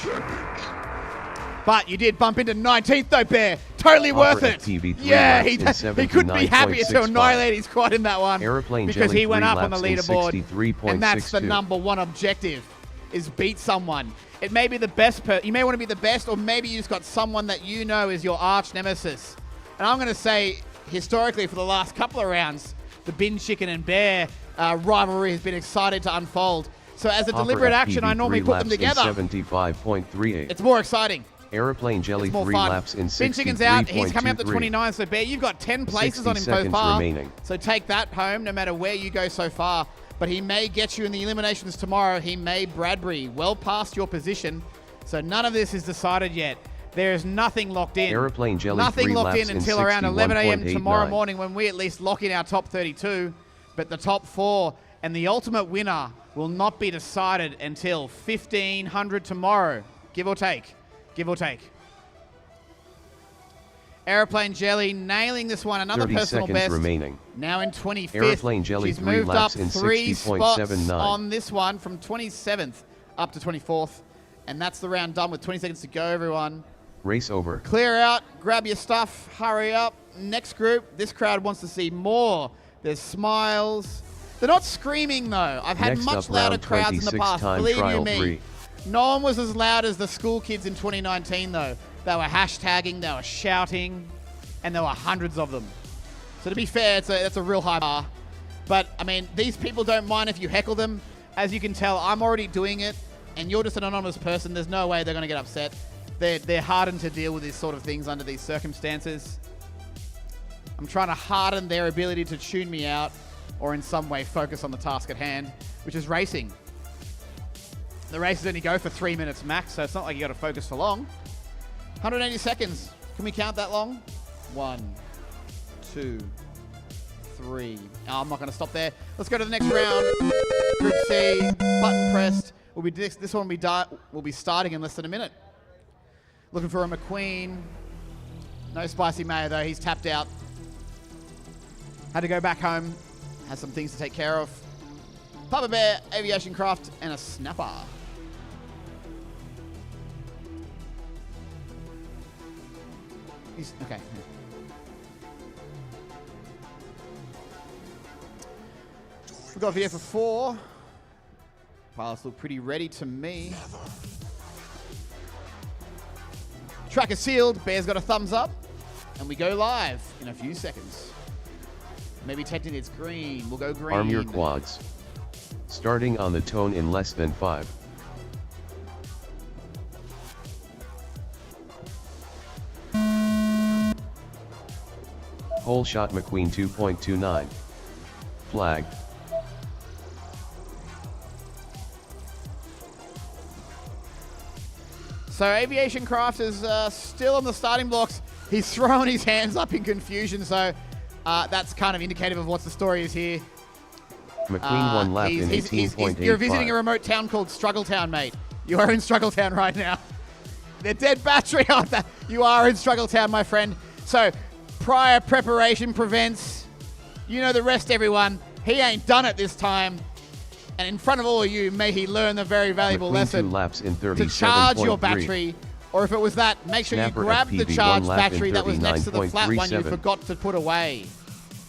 But you did bump into 19th though, Bear. Totally Hopper worth it. FPV 3 Yeah, laps in he couldn't be happier to 79.65. annihilate his quad in that one. Aeroplane because Jelly he went 3 up on the laps in leaderboard. 63.62. And that's the number one objective, is beat someone. It may be the best, you may want to be the best, or maybe you just got someone that you know is your arch nemesis. And I'm going to say, historically, for the last couple of rounds, the Bin Chicken and Bear rivalry has been excited to unfold. So as a Hopper deliberate action, FPV I normally 3 put them laps in together. 75.38. It's more exciting. Aeroplane Jelly It's more 3 fun. laps in 63.23. Bin Chicken's out. He's coming up to 29. So, Bear, you've got 10 places on him 60 so seconds far. remaining. So take that home no matter where you go so far. But he may get you in the eliminations tomorrow. He may Bradbury well past your position. So none of this is decided yet. There is nothing locked in. Aeroplane Jelly Nothing 3 locked laps in until around 61.89. 11 a.m. tomorrow morning, when we at least lock in our top 32. But the top 4 and the ultimate winner will not be decided until 1500 tomorrow. Give or take. Give or take. Aeroplane Jelly nailing this one. Another 30 personal seconds best. remaining. Now in 25th. Aeroplane Jelly She's 3 moved laps up in 3 spots 60.79. on this one, from 27th up to 24th. And that's the round done with 20 seconds to go, everyone. Race over. Clear out, grab your stuff, hurry up. Next group, this crowd wants to see more. There's smiles. They're not screaming though. I've had Next much up, louder round crowds in the 26, past, time believe you trial me. 3. No one was as loud as the school kids in 2019 though. They were hashtagging, they were shouting, and there were hundreds of them. So to be fair, that's a real high bar. But I mean, these people don't mind if you heckle them. As you can tell, I'm already doing it, and you're just an anonymous person. There's no way they're going to get upset. They're hardened to deal with these sort of things under these circumstances. I'm trying to harden their ability to tune me out or in some way focus on the task at hand, which is racing. The races only go for 3 minutes max, so it's not like you got to focus for long. 180 seconds. Can we count that long? 1, 2, 3. Oh, I'm not going to stop there. Let's go to the next round. Group C, button pressed. This one will be starting in less than a minute. Looking for a McQueen. No spicy mayo though, he's tapped out. Had to go back home. Has some things to take care of. Papa Bear, Aviation Craft, and a snapper. He's, okay. We've got VF for 4. Pilots look pretty ready to me. Track is sealed. Bear's got a thumbs up. And we go live in a few seconds. Maybe technically it's green. We'll go green. Arm your quads. Starting on the tone in less than 5. Hole shot McQueen 2.29. Flag. So Aviation Craft is still on the starting blocks. He's throwing his hands up in confusion, so that's kind of indicative of what the story is here. McQueen one lap in 18.85. You're visiting a remote town called Struggletown, mate. You are in Struggletown right now. They're dead battery on that. You are in Struggletown, my friend. So prior preparation prevents. You know the rest, everyone. He ain't done it this time. And in front of all of you, may he learn the very valuable McQueen lesson 2 laps in to charge your 37.3. battery. Or if it was that, make sure Snapper you grab the FPV charged 1 lap battery in that was next to the flat one you 39.37. forgot to put away.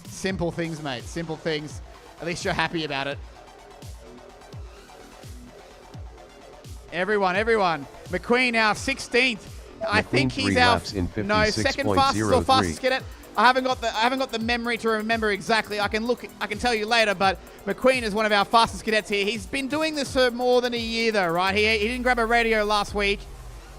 Simple things, mate. Simple things. At least you're happy about it. Everyone. McQueen now 16th. I think he's 3 our laps in second fastest or 56.03. fastest cadet. I haven't got the memory to remember exactly. I can tell you later, but McQueen is one of our fastest cadets here. He's been doing this for more than a year though, right? He didn't grab a radio last week.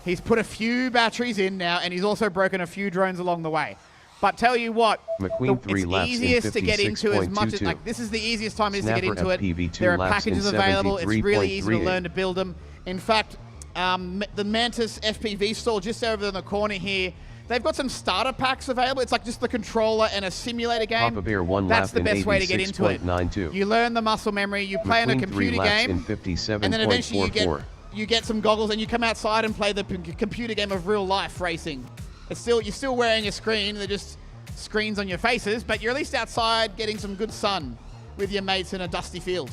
He's put a few batteries in now, and he's also broken a few drones along the way. But tell you what, McQueen 3 laps in easiest to get into as much as 56.22. this is the easiest time it is to get Snapper into it. FPV 2 There are laps in packages available. It's really easy to 73.38. learn to build them. In fact, the Mantis FPV store just over in the corner here, they've got some starter packs available. It's like just the controller and a simulator game. Papa Bear 1 That's lap the in best way to get into it. 86.92. You learn the muscle memory. You play in a McQueen 3 computer laps game, in and then eventually 57.44. you get some goggles and you come outside and play the computer game of real life racing. You're still wearing a screen. They're just screens on your faces, but you're at least outside getting some good sun with your mates in a dusty field.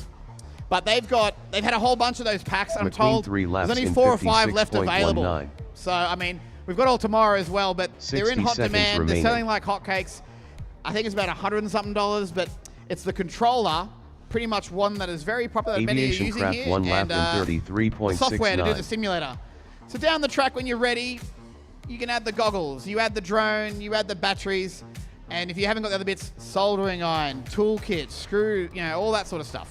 But they've had a whole bunch of those packs. I'm McQueen told 3 laps there's only in 4 or 5 left 56.19. available. So I mean, we've got all tomorrow as well, but they're in 60 hot seconds demand. remaining. They're selling like hotcakes. I think it's about $100 and something, but it's the controller, pretty much one that is very popular that many are Aviation using Craft here, 1 lap and in the software to do the 33.69. simulator. So down the track when you're ready, you can add the goggles, you add the drone, you add the batteries, and if you haven't got the other bits, soldering iron, toolkit, screw, all that sort of stuff.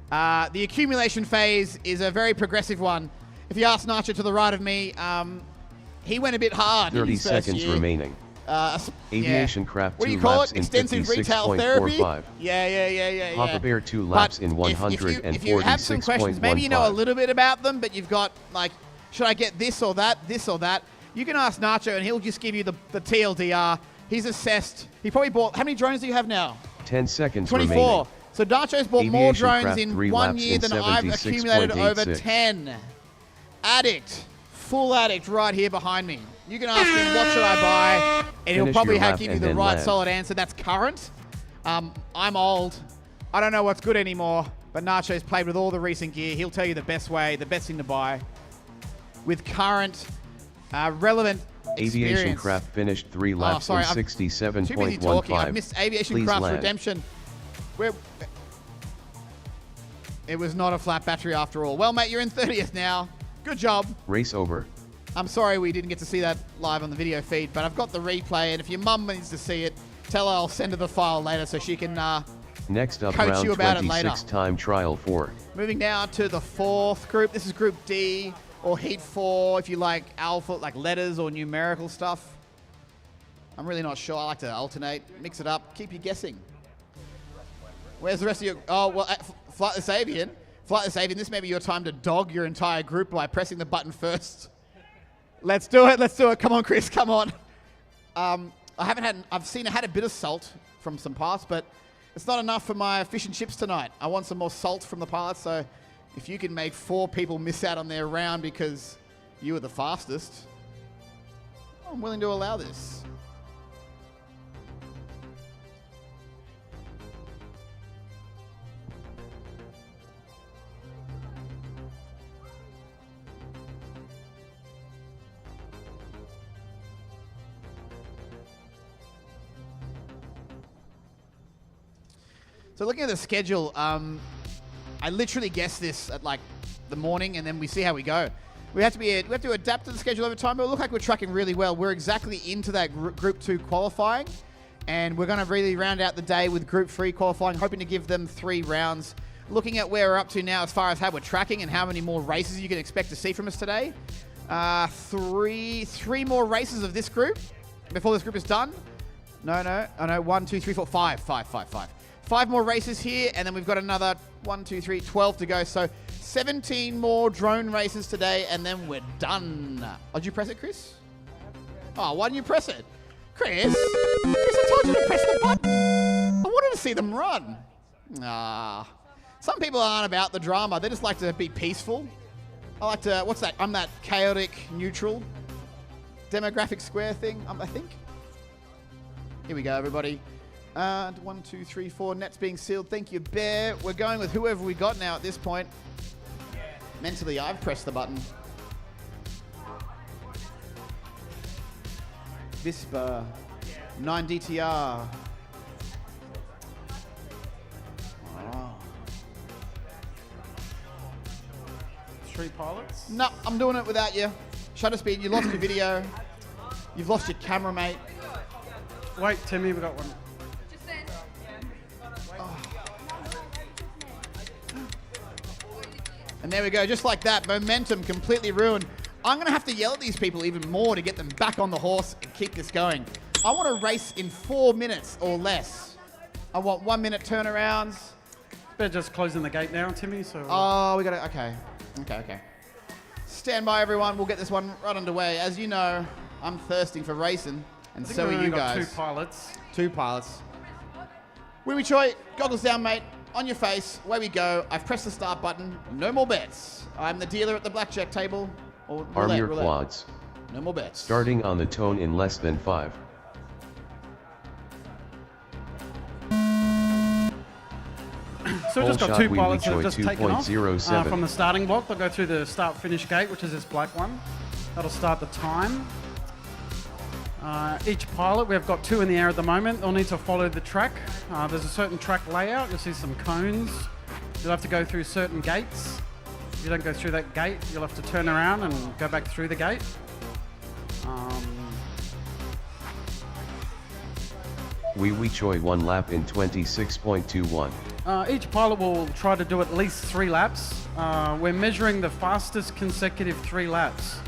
The accumulation phase is a very progressive one. If you ask Nacho to the right of me, he went a bit hard. 30 in his first seconds year. remaining. Aviation Craft What do 2 you call laps it? in Extensive retail therapy? 56.45. Yeah. Papa Bear 2 laps in If you have some questions, maybe you know a 146.15. little bit about them, but you've got like, should I get this or that, you can ask Nacho and he'll just give you the TLDR. He's assessed. He probably bought, how many drones do you have now? 10 seconds 24. remaining. So Nacho's bought more Aviation drones Craft in 3 1 laps year in than I've accumulated over 76.86. 10. Addict. Full addict right here behind me. You can ask him, what should I buy? And he'll Finish probably your lap give you and the then right land. solid answer. That's current. I'm old. I don't know what's good anymore. But Nacho's played with all the recent gear. He'll tell you the best way, the best thing to buy. With current, Relevant Aviation experience. Craft finished 3 laps sorry, in I'm too busy 67.15. talking. I missed Aviation Please Craft's land. redemption. It was not a flat battery after all. Well, mate, you're in 30th now. Good job. Race over. I'm sorry we didn't get to see that live on the video feed, but I've got the replay, and if your mum needs to see it, tell her I'll send her the file later so she can Next up, coach round you about it later. 26 time trial 4. Moving now to the 4th group. This is Group D, or Heat 4, if you like alpha, like letters or numerical stuff. I'm really not sure. I like to alternate, mix it up, keep you guessing. Where's the rest of your... Oh, well, Flightless Avian. Flightless Avian, this may be your time to dog your entire group by pressing the button first. Let's do it. Let's do it. Come on, Chris. Come on. I've had a bit of salt from some pilots, but it's not enough for my fish and chips tonight. I want some more salt from the pilots, so if you can make 4 people miss out on their round because you were the fastest, I'm willing to allow this. So looking at the schedule, I literally guessed this at like the morning, and then we see how we go. We have to adapt to the schedule over time, but it looks like we're tracking really well. We're exactly into that Group 2 qualifying, and we're going to really round out the day with Group 3 qualifying, hoping to give them 3 rounds. Looking at where we're up to now as far as how we're tracking and how many more races you can expect to see from us today. 3 more races of this group before this group is done. No. 1, 2, 3, 4, 5. 5 more races here, and then we've got another 1, 2, 3, 12 to go. So 17 more drone races today, and then we're done. Oh, did you press it, Chris? Oh, why didn't you press it? Chris, I told you to press the button. I wanted to see them run. Some people aren't about the drama. They just like to be peaceful. I like to, what's that? I'm that chaotic neutral demographic square thing, I think. Here we go, everybody. 1, 2, 3, 4. Net's being sealed. Thank you, Bear. We're going with whoever we got now at this point. Mentally, I've pressed the button. Vispa. 9 DTR. Oh. 3 pilots? No, I'm doing it without you. Shutter speed, you lost your video. You've lost your camera, mate. Wait, Timmy, we got one. And there we go, just like that, momentum completely ruined. I'm going to have to yell at these people even more to get them back on the horse and keep this going. I want to race in 4 minutes or less. I want 1 minute turnarounds. Better just closing the gate now, Timmy. So. Oh, we got to, okay. Stand by, everyone. We'll get this one right underway. As you know, I'm thirsting for racing, and so are you guys. 2 pilots. 2 pilots. Wee Choi, goggles down, mate. On your face, away we go. I've pressed the start button. No more bets. I'm the dealer at the blackjack table. Or Arm your roulette. quads. No more bets. Starting on the tone in less than 5. So we've just got 2 pilots that have just taken off 2.07. from the starting block. They'll go through the start-finish gate, which is this black one. That'll start the time. Each pilot, we've got 2 in the air at the moment. They'll need to follow the track. There's a certain track layout. You'll see some cones. You'll have to go through certain gates. If you don't go through that gate, you'll have to turn around and go back through the gate. Wee Choi 1 lap in 26.21. Each pilot will try to do at least 3 laps. We're measuring the fastest consecutive 3 laps.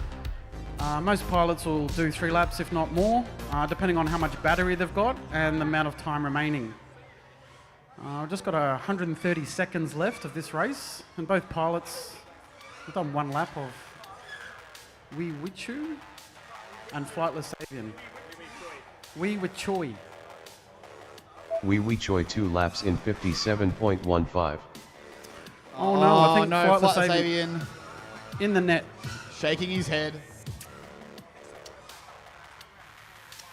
Most pilots will do 3 laps, if not more, depending on how much battery they've got and the amount of time remaining. I've just got 130 seconds left of this race, and both pilots have done 1 lap of Wee Choi and Flightless Avian. Wee Choi. Wee Choi 2 laps in 57.15. Oh no, I think no, Flightless Avian in the net. Shaking his head.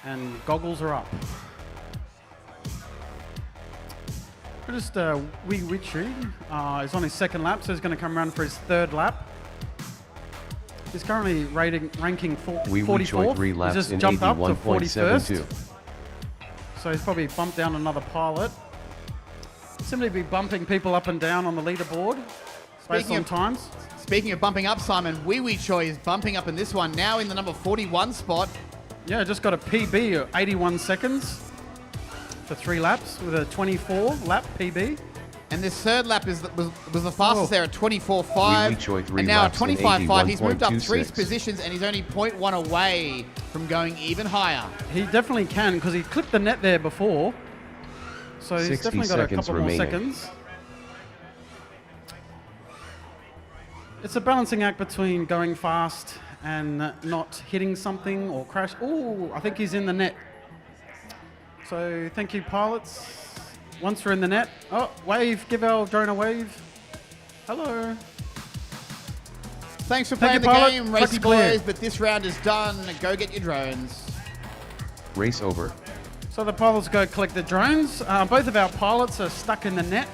And goggles are up. Just Wee Choi is on his 2nd lap, so he's going to come around for his 3rd lap. He's currently ranking We reached 44th. 3 He's laps just in jumped up to 81.72. 41st. So he's probably bumped down another pilot. Simply be bumping people up and down on the leaderboard based on times. Speaking of bumping up, Simon, Wee Choi is bumping up in this one, now in the number 41 spot. Yeah, just got a PB of 81 seconds for 3 laps with a 24 lap PB. And this third lap was the fastest there at 24.5. Choi 3 And now at laps in 25.5. He's moved up 3 81.26. positions and he's only 0.1 away from going even higher. He definitely can because he clipped the net there before. So he's 60 definitely got a seconds couple remaining. more seconds. It's a balancing act between going fast and not hitting something or crash. Oh, I think he's in the net. So thank you, pilots. Once we're in the net, oh, wave, give our drone a wave. Hello. Thanks for Thank playing you, the pilot. game, Flex Racy clear. boys, but this round is done. Go get your drones. Race over. So the pilots go collect the drones. Both of our pilots are stuck in the net.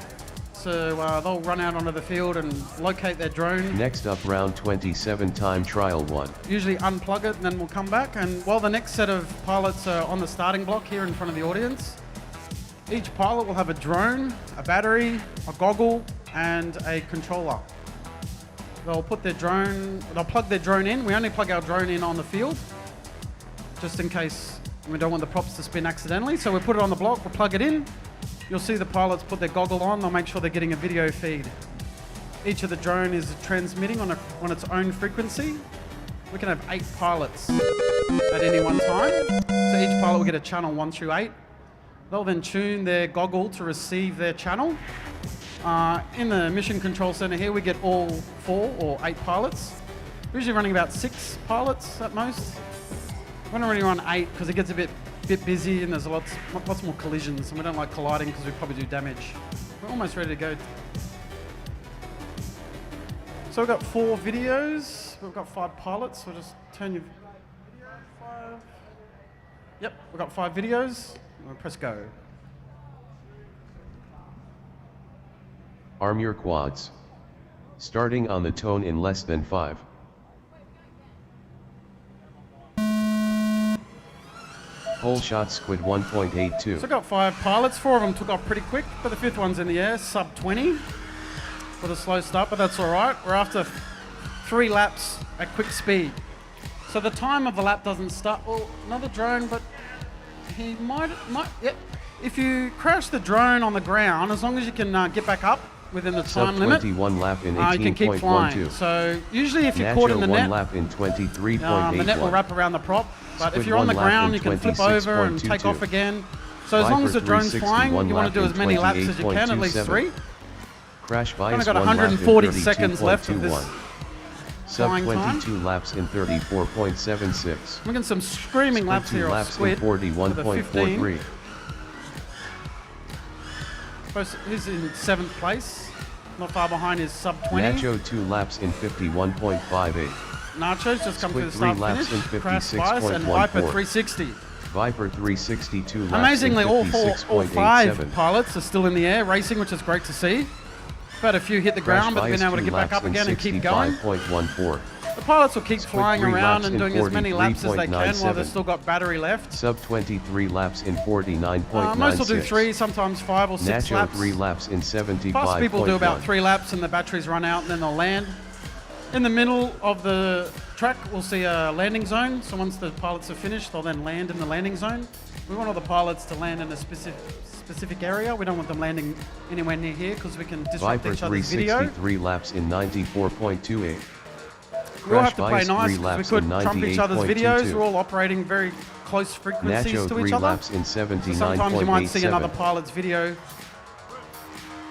So they'll run out onto the field and locate their drone. Next up, round 27, time trial 1. Usually unplug it and then we'll come back. And while the next set of pilots are on the starting block here in front of the audience, each pilot will have a drone, a battery, a goggle, and a controller. They'll plug their drone in. We only plug our drone in on the field, just in case we don't want the props to spin accidentally. So we put it on the block, we'll plug it in. You'll see the pilots put their goggle on, they'll make sure they're getting a video feed. Each of the drone is transmitting on its own frequency. We can have 8 pilots at any one time. So each pilot will get a channel 1 through 8. They'll then tune their goggle to receive their channel. In the mission control center here, we get all 4 or 8 pilots. We're usually running about 6 pilots at most. We're not really run 8 because it gets a bit busy and there's lots more collisions, and we don't like colliding because we probably do damage. We're almost ready to go. So we've got 4 videos. We've got 5 pilots. We'll just turn your video 5. Yep, we've got 5 videos. We'll press go. Arm your quads. Starting on the tone in less than 5. Whole shot squid 1.82. So we've got 5 pilots. 4 of them took off pretty quick, but the 5th one's in the air, sub 20. With a slow start, but that's all right. We're after 3 laps at quick speed. So the time of the lap doesn't start. Oh, another drone, but he might, yep. If you crash the drone on the ground, as long as you can get back up within the time limit, 21 lap in you can keep flying. 18.12. So usually if you're Nacho caught in the 1 net, lap in 23.81. the net will wrap around the prop. But Squid if you're on the 1 lap ground, in you can flip over and take 26.22. off again. So as long as the drone's 360, flying, you 1 want to do lap as in many laps as you can, at least 28.27. 3. Crash Only bias got 1 lap in 140 seconds left of this 32.21. Sub flying time. 22 laps in 34.76. We're getting some screaming laps Squid 2 here off laps Squid. in with a 41.43. 15. He's in 7th place. Not far behind is sub 20. Nacho 2 laps in 51.58. Nacho's just come through Squid the 3 start laps in finish. Crash Bias and 56.14. Viper 360. Viper 362 laps Amazingly, in all 5 56.87. pilots are still in the air racing, which is great to see. We've had a few hit the Crash ground, but they've bias been able to 2 get back laps up in again and keep going. 65.14. The pilots will keep Squid flying 3 around laps and in doing as many laps as they can while 43.97. they've still got battery left. Sub 23 laps in 49.96. Most will do 3, sometimes 5 or 6 Nacho laps. 3 laps in 75.1. Fast people do about 3 laps and the batteries run out and then they'll land. In the middle of the track, we'll see a landing zone. So once the pilots are finished, they'll then land in the landing zone. We want all the pilots to land in a specific area. We don't want them landing anywhere near here because we can disrupt Viper each other's video. 363 laps in 94.28. We all have to play Bias nice 3 because we laps could in trump each other's 98.22. videos. We're all operating very close frequencies Nacho to 3 each other. laps in So sometimes you might see another 79.87. pilot's video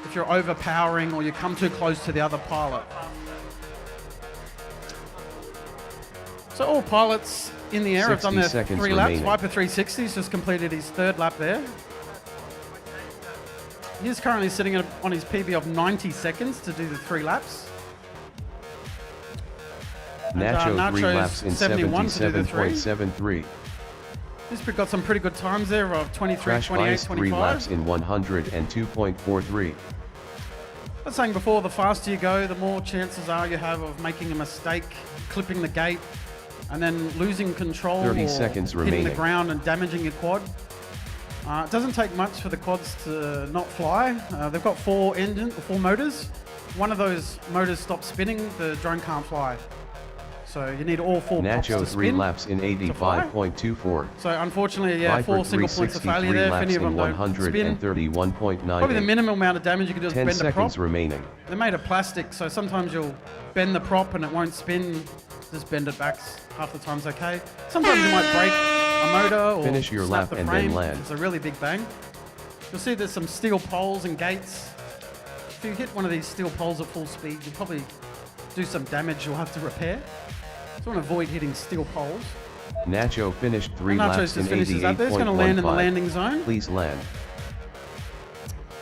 if you're overpowering or you come too close to the other pilot. So all pilots in the air have done 60 their seconds 3 laps. remaining. Viper 360's just completed his 3rd lap there. He's currently sitting on his PB of 90 seconds to do the 3 laps. Nacho 3 Nacho's laps in 71 to do the 3. 77.73. He's got some pretty good times there of 23, Crash 28, bias 3 25. laps in 102.43. I was saying before, the faster you go, the more chances are you have of making a mistake, clipping the gate, and then losing control 30 or seconds hitting the remaining. ground and damaging your quad. It doesn't take much for the quads to not fly. They've got 4 motors. One of those motors stops spinning, the drone can't fly. So you need all 4 pops Nacho to 3 spin. laps in 85.24. So unfortunately, yeah, 4 single points of failure there. If any of them don't spin, 131.98. probably the minimum amount of damage you can do is 10 bend a prop. seconds remaining. They're made of plastic, so sometimes you'll bend the prop and it won't spin. Just bend it back. Half the time's okay. Sometimes you might break a motor or Finish your snap lap the and frame. then land. It's a really big bang. You'll see there's some steel poles and gates. If you hit one of these steel poles at full speed, you'll probably do some damage you'll have to repair. So I want to avoid hitting steel poles. Nacho finished 3 Nacho's laps in just finishes up there. He's going to land in the 88.15. landing zone. Please land.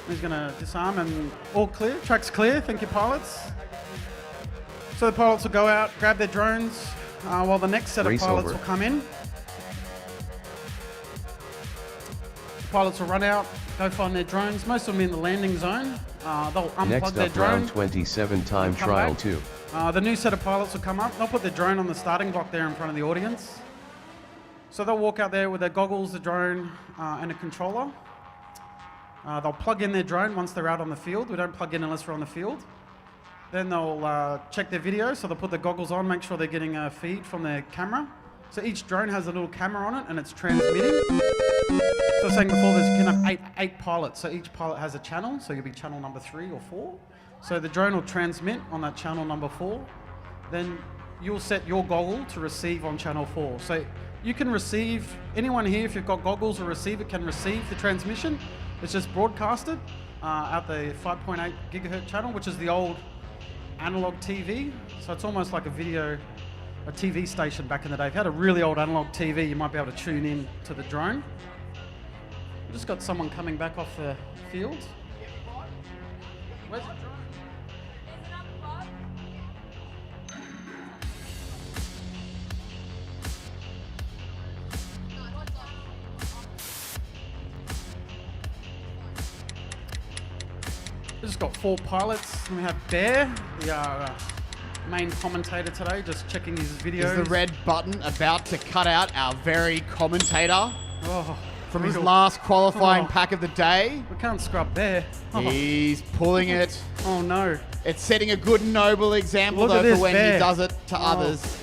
He's going to disarm and all clear. Track's clear. Thank you, pilots. So the pilots will go out, grab their drones, while the next set of Race pilots over. will come in. The pilots will run out, go find their drones. Most of them in the landing zone. They'll unplug Next their up, drone. round 27 time come trial back. 2. The new set of pilots will come up. They'll put their drone on the starting block there in front of the audience. So they'll walk out there with their goggles, the drone, and a controller. They'll plug in their drone once they're out on the field. We don't plug in unless we're on the field. Then they'll check their video, so they'll put their goggles on, make sure they're getting a feed from their camera. So each drone has a little camera on it, and it's transmitting. So I was saying before, you can have eight pilots, so each pilot has a channel, so you'll be channel number 3 or 4. So the drone will transmit on that channel number 4. Then you'll set your goggle to receive on channel 4. So you can receive, anyone here, if you've got goggles or receiver, can receive the transmission. It's just broadcasted at the 5.8 gigahertz channel, which is the old analog TV. So it's almost like a TV station back in the day. If you had a really old analog TV, you might be able to tune in to the drone. We've just got someone coming back off the field. Where's the drone? We've just got 4 pilots. And we have Bear, the main commentator today, just checking his videos. Is the red button about to cut out our very commentator from his brutal. last qualifying pack of the day? We can't scrub Bear. He's pulling it. Oh no. It's setting a good and noble example Look at though this for when Bear. he does it to Oh. others.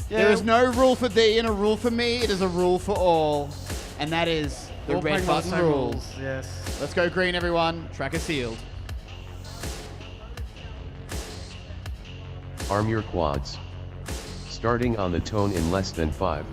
Yeah. There is no rule for thee and a rule for me. It is a rule for all. And that is the All red playing by the button same rules. rules, yes. Let's go green, everyone. Track is sealed. Arm your quads. Starting on the tone in less than 5.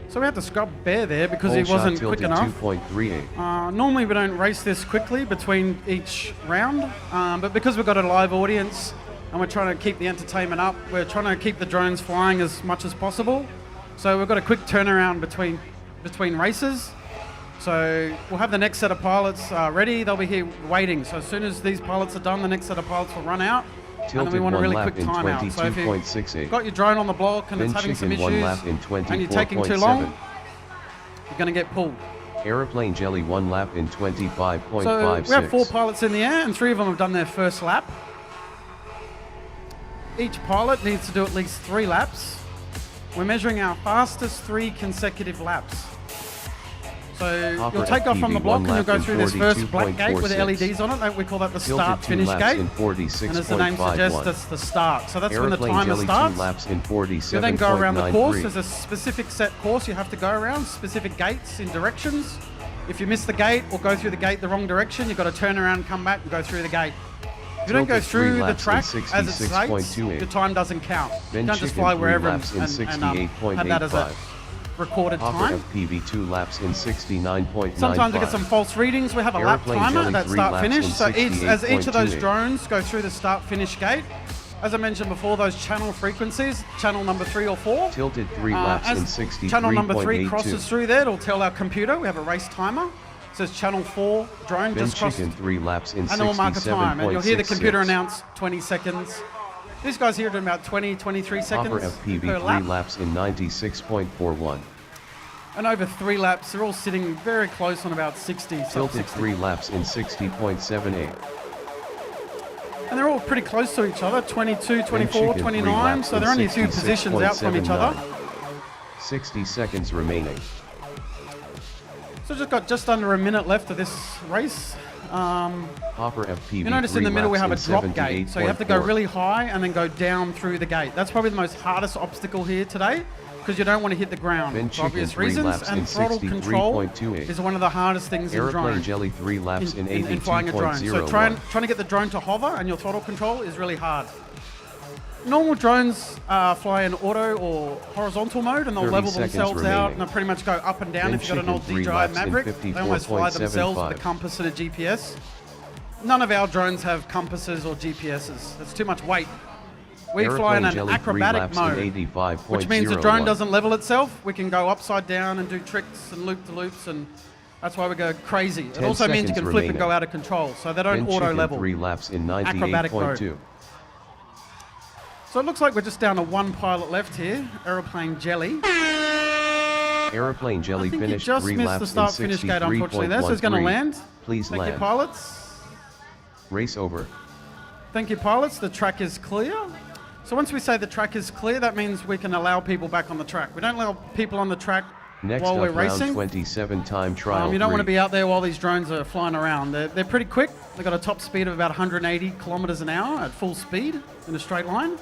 So we had to scrub Bear there because Whole he wasn't shot quick tilted enough. 2.38. Normally we don't race this quickly between each round, but because we've got a live audience and we're trying to keep the entertainment up, we're trying to keep the drones flying as much as possible. So we've got a quick turnaround between races. So we'll have the next set of pilots ready. They'll be here waiting. So as soon as these pilots are done, the next set of pilots will run out. And then we Tilted want a 1 really lap quick in timeout. So if 22.68. you've got your drone on the block and it's Bin having some chicken 1 issues lap in and you're taking too 24.7. long, you're going to get pulled. Aeroplane jelly 1 lap in 25.56. So we have 4 pilots in the air and 3 of them have done their first lap. Each pilot needs to do at least 3 laps. We're measuring our fastest 3 consecutive laps. So Hopper you'll take off from the FPV block 1 and you'll lap go in through this first black gate with the 42.46. LEDs on it. We call that the Tilted 2 start-finish laps gate. in And as the name suggests, 46.51. that's the start. So that's when the Aeroplane timer jelly starts. 2 laps in You then go around the course. 47.93. There's a specific set course you have to go around, specific gates in directions. If you miss the gate or go through the gate the wrong direction, you've got to turn around, come back and go through the gate. If you don't go Tilted 3 through the laps in track as it states, 66.28. your time doesn't count. You Bin don't just chicken fly 3 wherever laps in and have that as a 68.85. recorded Hopper time. FPV 2 laps in 69.95. Sometimes we get some false readings. We have a lap Aeroplane timer jelly that 3 start laps finish. in So as each of those 68.28. drones go through the start finish gate, as I mentioned before, those channel frequencies, channel number 3 or 4. Tilted 3 laps in as 63.82. channel number 3 crosses through there, it'll tell our computer. We have a race timer. It says channel 4 drone Bin just crossed. chicken 3 laps in And then we'll mark a time. And you'll hear the 67.66. computer announce 20 seconds. These guys here are doing about 20, 23 seconds Hopper FPV per 3 lap. laps in 96.41. And over 3 laps, they're all sitting very close on about 60. Tilted 3 laps in 60.78. And they're all pretty close to each other, 22, 24, Chicken 3 29, laps so in they're only a few positions out from each other. 60 seconds remaining. So just got just under a minute left of this race. Hopper FPV. You notice in the middle we have a drop gate, so you have to go really high and then go down through the gate. That's probably the most hardest obstacle here today, because you don't want to hit the ground for obvious reasons, and throttle control is one of the hardest things in drone. Airplane Jelly 3 laps in 82.01. In flying a drone. So trying to get the drone to hover and your throttle control is really hard. Normal drones fly in auto or horizontal mode, and they'll level themselves out and they'll pretty much go up and down. If you've got an old DJI Maverick, they almost fly themselves with a compass and a GPS. None of our drones have compasses or GPSs. That's too much weight. We fly in an acrobatic mode, which means the drone doesn't level itself. We can go upside down and do tricks and loop-to-loops, and that's why we go crazy. It also means you can flip and go out of control, so they don't auto-level. 3 laps in Acrobatic mode. 98.2. So it looks like we're just down to 1 pilot left here, Aeroplane Jelly. Aeroplane Jelly finished just 3 missed laps the start-finish gate, unfortunately. There, so he's going to land. Please Thank land. you, pilots. Race over. Thank you, pilots. The track is clear. So once we say the track is clear, that means we can allow people back on the track. We don't allow people on the track Next while we're up, round racing. 27 time trial. You don't want to 3. be out there while these drones are flying around. They're pretty quick. They've got a top speed of about 180 kilometers an hour at full speed in a straight line.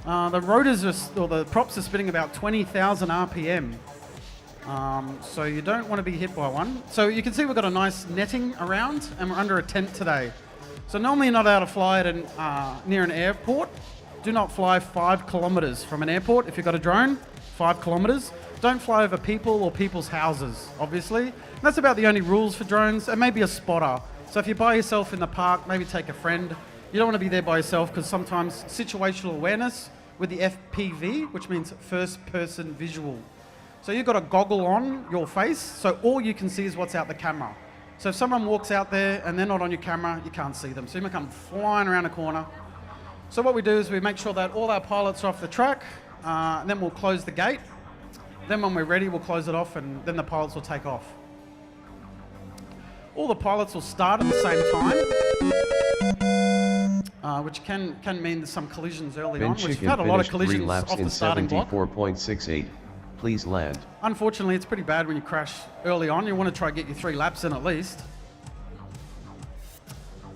The rotors or the props are spinning about 20,000 RPM. So you don't want to be hit by one. So you can see we've got a nice netting around, and we're under a tent today. So normally you're not allowed to fly at near an airport. Do not fly 5 kilometers from an airport if you've got a drone. 5 kilometers. Don't fly over people or people's houses, obviously. And that's about the only rules for drones, and maybe a spotter. So if you're by yourself in the park, maybe take a friend. You don't want to be there by yourself, because sometimes situational awareness with the FPV, which means first person visual. So you've got a goggle on your face, so all you can see is what's out the camera. So if someone walks out there and they're not on your camera, you can't see them. So you might come flying around a corner. So what we do is we make sure that all our pilots are off the track, and then we'll close the gate. Then when we're ready, we'll close it off, and then the pilots will take off. All the pilots will start at the same time, which can mean there's some collisions early on, which we've had a lot of collisions off the starting block. 74.68. Please land. Unfortunately, it's pretty bad when you crash early on. You want to try and get your 3 laps in at least.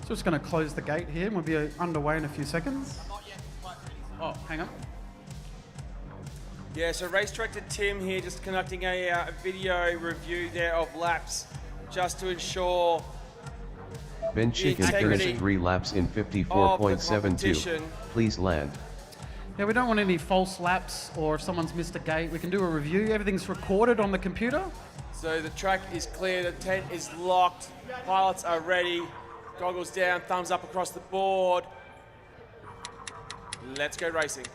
So just going to close the gate here, and we'll be underway in a few seconds. Oh, hang on. Yeah, so race director Tim here, just conducting a video review there of laps, just to ensure Ben Chicken finished 3 laps in 54.72. Please land. Yeah, we don't want any false laps, or if someone's missed a gate, we can do a review. Everything's recorded on the computer. So the track is clear, the tent is locked, pilots are ready, goggles down, thumbs up across the board. Let's go racing.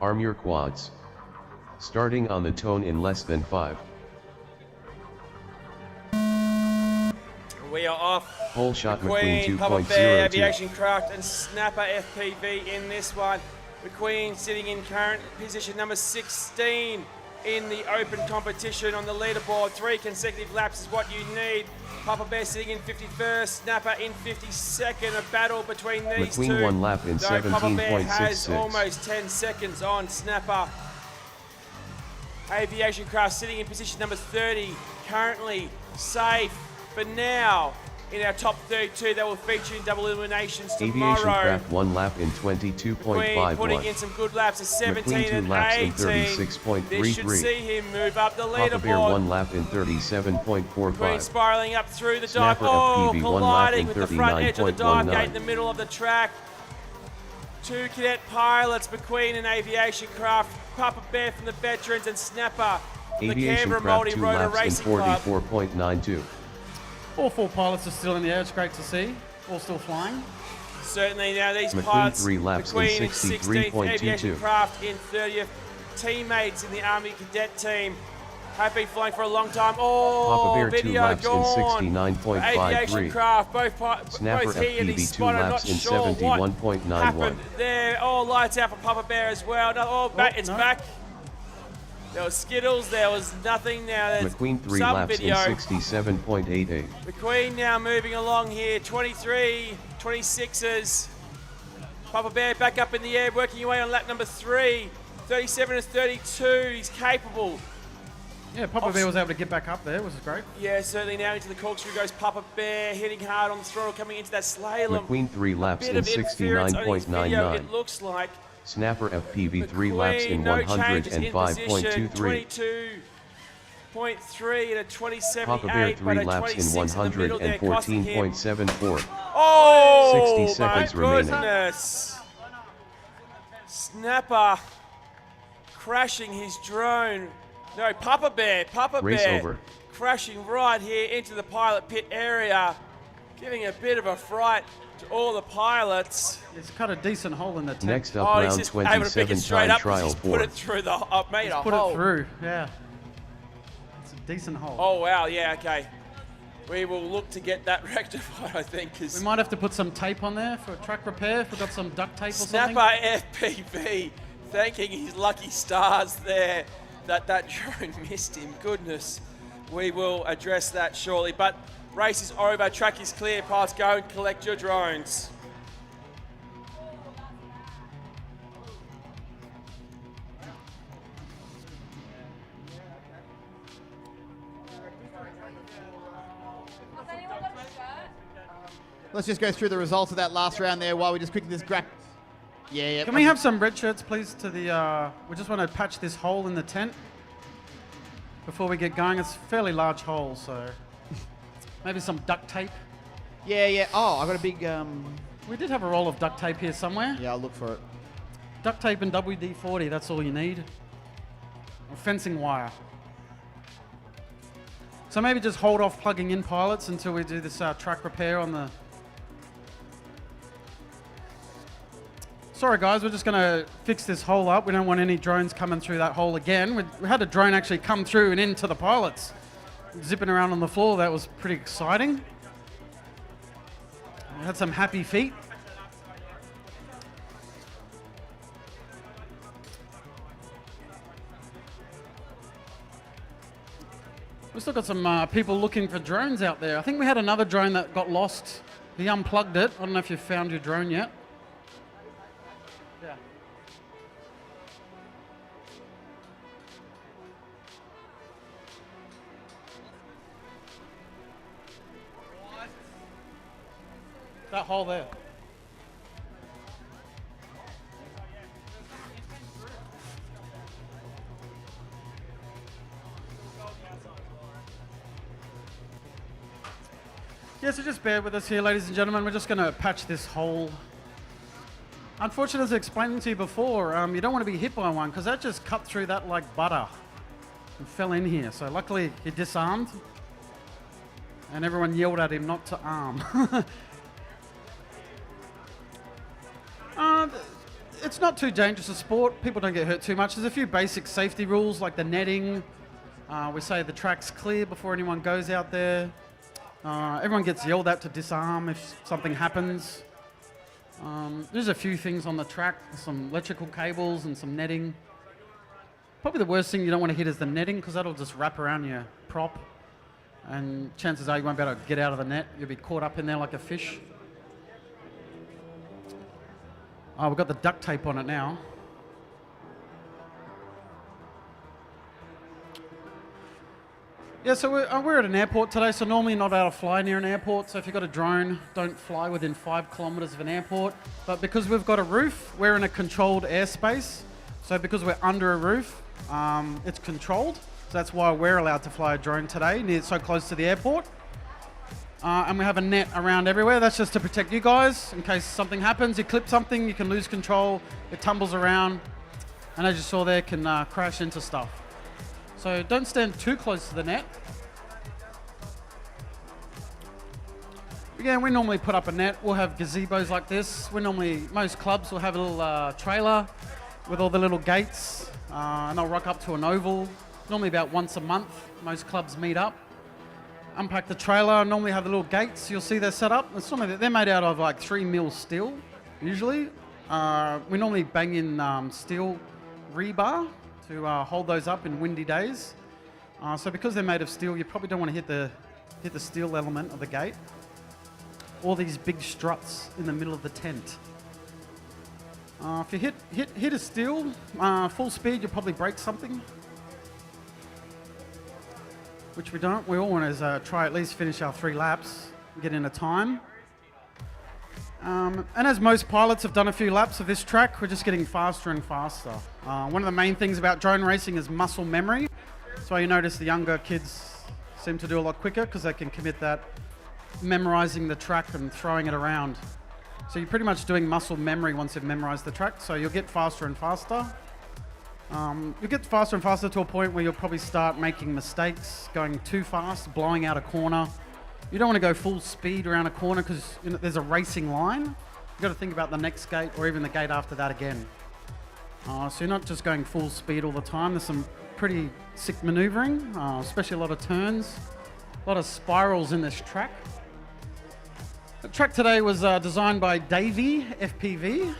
Arm your quads. Starting on the tone in less than 5. We are off. Whole shot McQueen Papa Bear, 2.02. Aviation Craft and Snapper FPV in this one. McQueen sitting in current position number 16 in the open competition on the leaderboard. 3 consecutive laps is what you need. Papa Bear sitting in 51st, Snapper in 52nd. A battle between these McQueen two. 1 lap in Though Papa Bear has 17.66. almost 10 seconds on Snapper. Aviation Craft sitting in position number 30, currently safe for now in our top 32 that will feature in double eliminations tomorrow. Aviation Craft 1 lap in Queen putting 22.51. in some good laps of 17 McQueen 2 and laps 18. in 36.33. This should see him move up the Papa Bear 1 leaderboard. lap in Queen 37.45. spiraling up through the dive. Snapper Oh, FPV 1 lap colliding in with the front edge of the dive 39.19. gate in the middle of the track. 2 cadet pilots, McQueen and Aviation Craft. Papa Bear from the veterans, and Snapper from the Aviation Canberra Craft 2 Multi-Rotor laps in Racing Club. 44.92. All 4 pilots are still in the air. It's great to see. All still flying. Certainly now these McQueen pilots, 3 laps in McQueen in 16th, 63.22. Aviation Craft in 30th, teammates in the Army Cadet team Have been flying for a long time. Oh, Papa Bear 2 video laps gone. in Aviation 69.53. craft, Snapper both he and his FPV 2 spotter, not laps in sure what 71.91. happened there. Oh, lights out for Papa Bear as well. No, it's back. There was Skittles, there was nothing. Now there's McQueen 3 some laps video. in 67.88. McQueen now moving along here, 23, 26s. Papa Bear back up in the air, working away on lap number 3. 37 and 32, he's capable. Yeah, Papa Bear was able to get back up there, which is great. Yeah, certainly now into the corkscrew goes Papa Bear, hitting hard on the throttle, coming into that slalom. McQueen 3 laps Bit in of interference on his video, 69.99. it looks like. Snapper FPV 3 laps in No changes in position, 105.23. 22.3 and a 27.8, Papa Bear 3 but a laps 26 in in the middle there, costing him. 114.74. Oh, 60 seconds my remaining. goodness. Snapper crashing his drone. No, Papa Bear Race over. crashing right here into the pilot pit area, giving a bit of a fright to all the pilots. It's cut a decent hole in the tank. Next up, round he's just able to pick 27 it straight time up 'cause trial he's 4. put it through the made He's a put hole. it through, yeah. It's a decent hole. Oh wow, yeah, okay. We will look to get that rectified, I think. We might have to put some tape on there for track repair if we've got some duct tape or something. Snapper FPV thanking his lucky stars there that drone missed him. Goodness, we will address that shortly. But race is over, track is clear. Pilots, go and collect your drones. Let's just go through the results of that last round there while we just quickly Yeah. Can we have some red shirts, please, to the... we just want to patch this hole in the tent before we get going. It's a fairly large hole, so... maybe some duct tape. Yeah. Oh, I got a big... We did have a roll of duct tape here somewhere. Yeah, I'll look for it. Duct tape and WD-40, that's all you need. Or fencing wire. So maybe just hold off plugging in pilots until we do this track repair on the... Sorry guys, we're just going to fix this hole up. We don't want any drones coming through that hole again. We had a drone actually come through and into the pilots. Zipping around on the floor, that was pretty exciting. We had some happy feet. We've still got some people looking for drones out there. I think we had another drone that got lost. He unplugged it. I don't know if you've found your drone yet. Yeah. That hole there. Yeah, so just bear with us here, ladies and gentlemen. We're just going to patch this hole. Unfortunately, as I was explaining to you before, you don't want to be hit by one because that just cut through that like butter and fell in here. So luckily, he disarmed and everyone yelled at him not to arm. It's not too dangerous a sport. People don't get hurt too much. There's a few basic safety rules like the netting. We say the track's clear before anyone goes out there. Everyone gets yelled at to disarm if something happens. There's a few things on the track, some electrical cables and some netting. Probably the worst thing you don't want to hit is the netting because that'll just wrap around your prop and chances are you won't be able to get out of the net. You'll be caught up in there like a fish. We've got the duct tape on it now. Yeah, so we're at an airport today, so normally you're not allowed to fly near an airport, so if you've got a drone, don't fly within 5 kilometres of an airport. But because we've got a roof, we're in a controlled airspace, so because we're under a roof, it's controlled, so that's why we're allowed to fly a drone today, so close to the airport. And we have a net around everywhere. That's just to protect you guys. In case something happens, you clip something, you can lose control, it tumbles around, and as you saw there, can crash into stuff. So don't stand too close to the net. Again, we normally put up a net. We'll have gazebos like this. Most clubs will have a little trailer with all the little gates, and they'll rock up to an oval. Normally about once a month, most clubs meet up. Unpack the trailer, normally have the little gates. You'll see they're set up. It's normally, they're made out of like 3 mil steel, usually. We normally bang in steel rebar to hold those up in windy days. So because they're made of steel, you probably don't want to hit the steel element of the gate. Or these big struts in the middle of the tent. If you hit a steel, full speed, you'll probably break something. Which we don't. We all want to try at least finish our 3 laps, get in a time. And as most pilots have done a few laps of this track, we're just getting faster and faster. One of the main things about drone racing is muscle memory. That's why you notice the younger kids seem to do a lot quicker because they can commit that memorizing the track and throwing it around. So you're pretty much doing muscle memory once you've memorized the track, so you'll get faster and faster. You'll get faster and faster to a point where you'll probably start making mistakes, going too fast, blowing out a corner. You don't want to go full speed around a corner because there's a racing line. You've got to think about the next gate or even the gate after that again. So you're not just going full speed all the time. There's some pretty sick maneuvering, especially a lot of turns, a lot of spirals in this track. The track today was designed by Davey, FPV.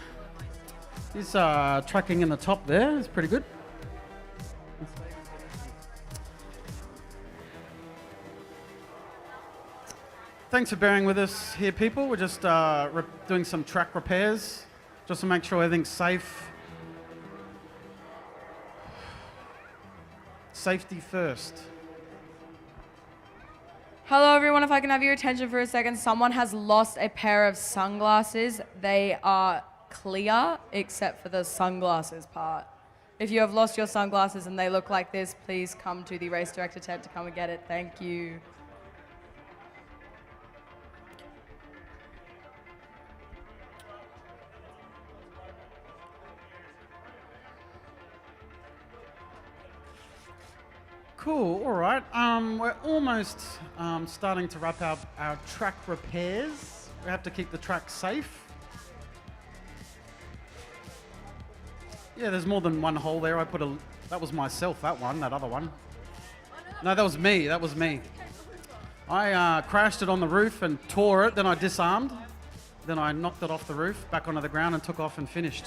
He's tracking in the top there. It's pretty good. Thanks for bearing with us here, people. We're just doing some track repairs just to make sure everything's safe. Safety first. Hello everyone, if I can have your attention for a second. Someone has lost a pair of sunglasses. They are clear except for the sunglasses part. If you have lost your sunglasses and they look like this, please come to the race director tent to come and get it. Thank you. Cool, all right. We're almost starting to wrap up our track repairs. We have to keep the track safe. Yeah, there's more than one hole there. That was myself, that other one. No, that was me, I crashed it on the roof and tore it, then I disarmed. Then I knocked it off the roof, back onto the ground and took off and finished.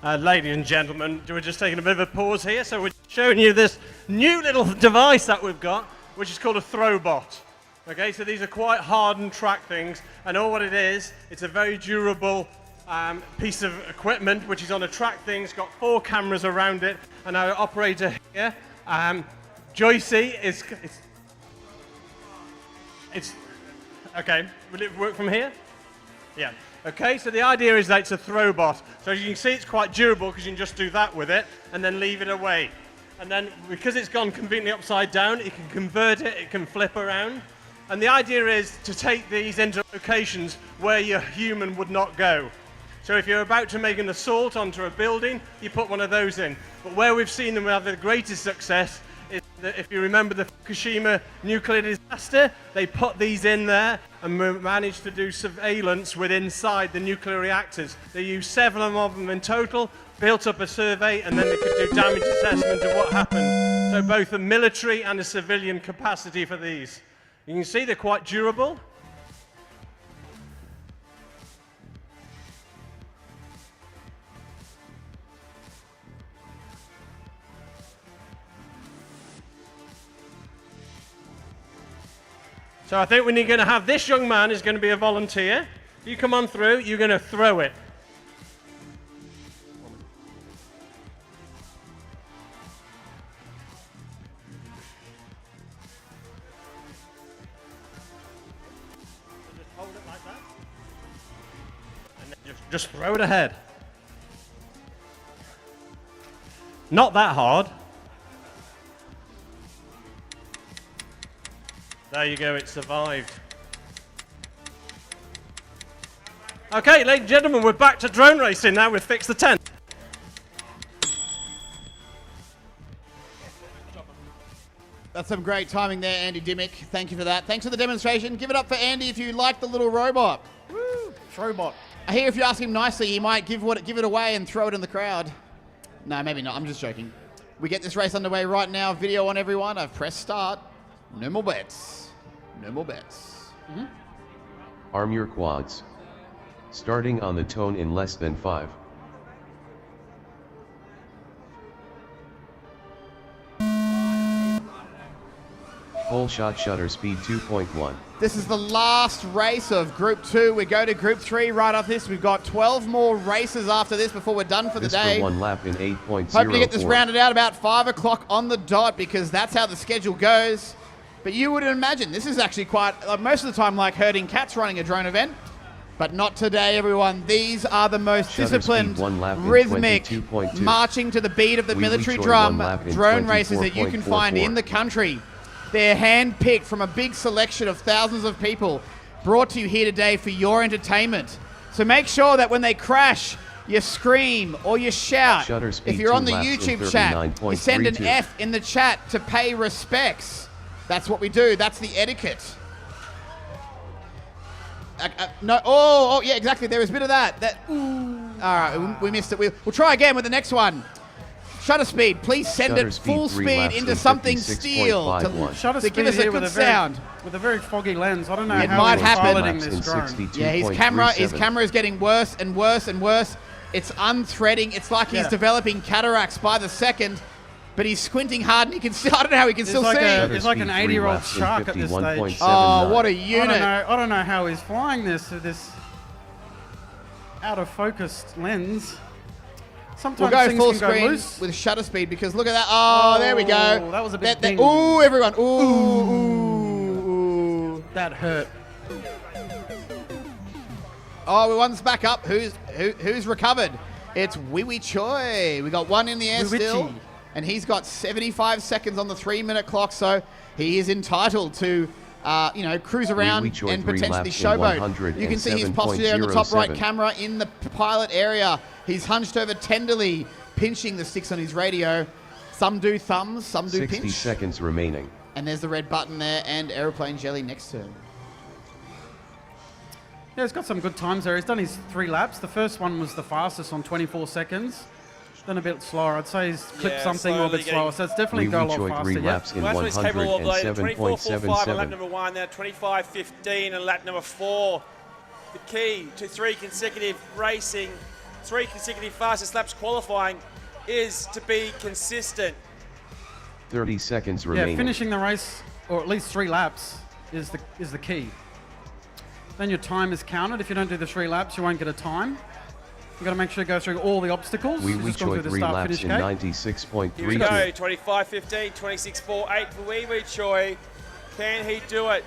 Ladies and gentlemen, we're just taking a bit of a pause here. So we're showing you this new little device that we've got, which is called a throwbot. Okay, so these are quite hardened track things, and all what it is, it's a very durable piece of equipment which is on a track thing. It's got 4 cameras around it, and our operator here, Joycey, it's okay. Will it work from here? Yeah. Okay, so the idea is that it's a throwbot. So as you can see, it's quite durable because you can just do that with it and then leave it away. And then because it's gone conveniently upside down, it can convert it, it can flip around. And the idea is to take these into locations where your human would not go. So if you're about to make an assault onto a building, you put one of those in. But where we've seen them have the greatest success is that if you remember the Fukushima nuclear disaster, they put these in there and managed to do surveillance inside the nuclear reactors. They used 7 of them in total, built up a survey, and then they could do damage assessment of what happened. So both a military and a civilian capacity for these. You can see they're quite durable. So I think we're going to have this young man is going to be a volunteer. You come on through, you're going to throw it. So just hold it like that. And then just throw it ahead. Not that hard. There you go, it survived. Okay, ladies and gentlemen, we're back to drone racing now. We've fixed the tent. That's some great timing there, Andy Dimmick. Thank you for that. Thanks for the demonstration. Give it up for Andy if you like the little robot. Woo! Throwbot. I hear if you ask him nicely, he might give it away and throw it in the crowd. No, maybe not. I'm just joking. We get this race underway right now. Video on, everyone. I've pressed start. No more bets. No more bets. Arm your quads. Starting on the tone in less than 5. Whole shot shutter speed 2.1. This is the last race of Group 2. We go to Group 3 right off this. We've got 12 more races after this before we're done for the day. For 1 lap in 8.04. Hoping to get this rounded out about 5 o'clock on the dot because that's how the schedule goes. But you would imagine this is actually quite, most of the time, like herding cats running a drone event. But not today, everyone. These are the most disciplined, rhythmic, marching to the beat of the military drum drone races that you can find in the country. They're hand-picked from a big selection of thousands of people brought to you here today for your entertainment. So make sure that when they crash, you scream or you shout. If you're on the YouTube chat, you send an F in the chat to pay respects. That's what we do. That's the etiquette. No, yeah, exactly. There was a bit of that. All right, we missed it. We'll try again with the next one. Shutter speed, please send it full speed into something steel to give us a good sound. With a very foggy lens. I don't know it how might he's happen. piloting this drone. Yeah, his camera is getting worse and worse and worse. It's unthreading. It's like he's developing cataracts by the second, but he's squinting hard and he can still, I don't know how he can still see. He's like an 80-year-old shark at this stage. Oh, what a unit. I don't know how he's flying this with this out of focused lens. Sometimes we'll go full can screen go loose. with shutter speed because look at that. Oh, there we go. That was a bit ding. Ooh, everyone. Ooh. That hurt. Oh, one's back up. Who's recovered? It's Wee Choi. We got one in the air still. And he's got 75 seconds on the 3-minute clock, so he is entitled to cruise around and potentially showboat. You can see his posture there in the top right camera in the pilot area. He's hunched over tenderly, pinching the sticks on his radio. Some do thumbs, some do 60 pinch. seconds remaining. And there's the red button there and aeroplane jelly next to him. Yeah, he's got some good times there. He's done his 3 laps. The first one was the fastest on 24 seconds. Then a bit slower. I'd say he's clipped something a bit slower, so it's definitely go a lot faster. 3 laps in 107.77. on lap number 1, now 25.15 and lap number 4. The key to 3 consecutive fastest laps qualifying is to be consistent. 30 seconds remaining. Yeah, finishing the race, or at least 3 laps, is the key. Then your time is counted. If you don't do the 3 laps, you won't get a time. You've got to make sure you go through all the obstacles. Wee Choi 3 laps in 96.32. Here we go, 25.15, 26.48 for Wee Choi. Can he do it?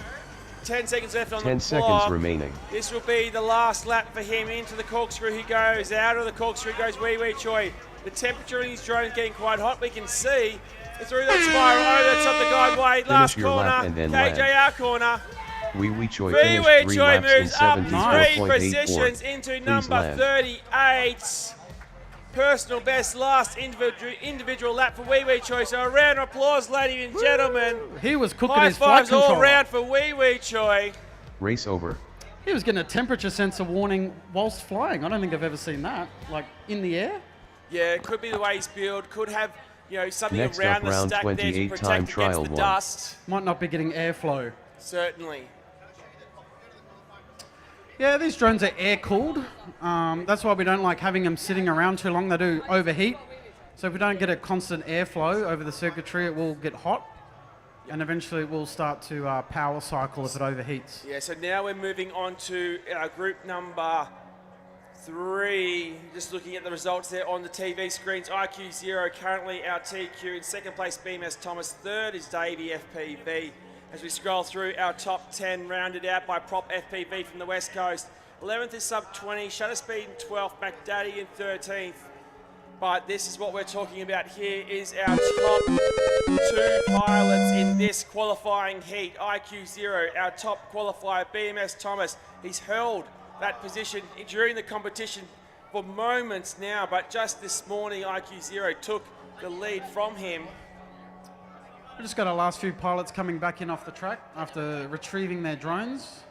10 seconds left on the clock. 10 seconds remaining. This will be the last lap for him. Into the corkscrew he goes. Out of the corkscrew goes Wee Choi. The temperature in his drone is getting quite hot. We can see through that spiral. Oh, that's up the guideway. Last corner. KJR corner. Wee Choi moves up 3 positions positions into number 38. Personal best last individual lap for Wee Choi. So a round of applause, ladies and gentlemen. He was cooking High his flight fives all controller. round for Wee Choi. Race over. He was getting a temperature sensor warning whilst flying. I don't think I've ever seen that, like in the air. Yeah, it could be the way he's built. Could have, something Next around up, the round stack there to 28 protect time against trial the 1. dust. Might not be getting airflow. Certainly. Yeah, these drones are air-cooled. That's why we don't like having them sitting around too long. They do overheat. So if we don't get a constant airflow over the circuitry, it will get hot. And eventually it will start to power cycle if it overheats. Yeah, so now we're moving on to group number 3. Just looking at the results there on the TV screens. ImmersionRC currently our TQ. In second place, BMS Thomas. Third is Davey FPV. As we scroll through our top 10, rounded out by Prop FPV from the West Coast. 11th is Sub 20, Shutter Speed in 12th, McDaddy in 13th. But this is what we're talking about here, is our top 2 pilots in this qualifying heat. ImmersionRC, our top qualifier, BMS Thomas. He's held that position during the competition for moments now, but just this morning, ImmersionRC took the lead from him. We just got our last few pilots coming back in off the track after retrieving their drones.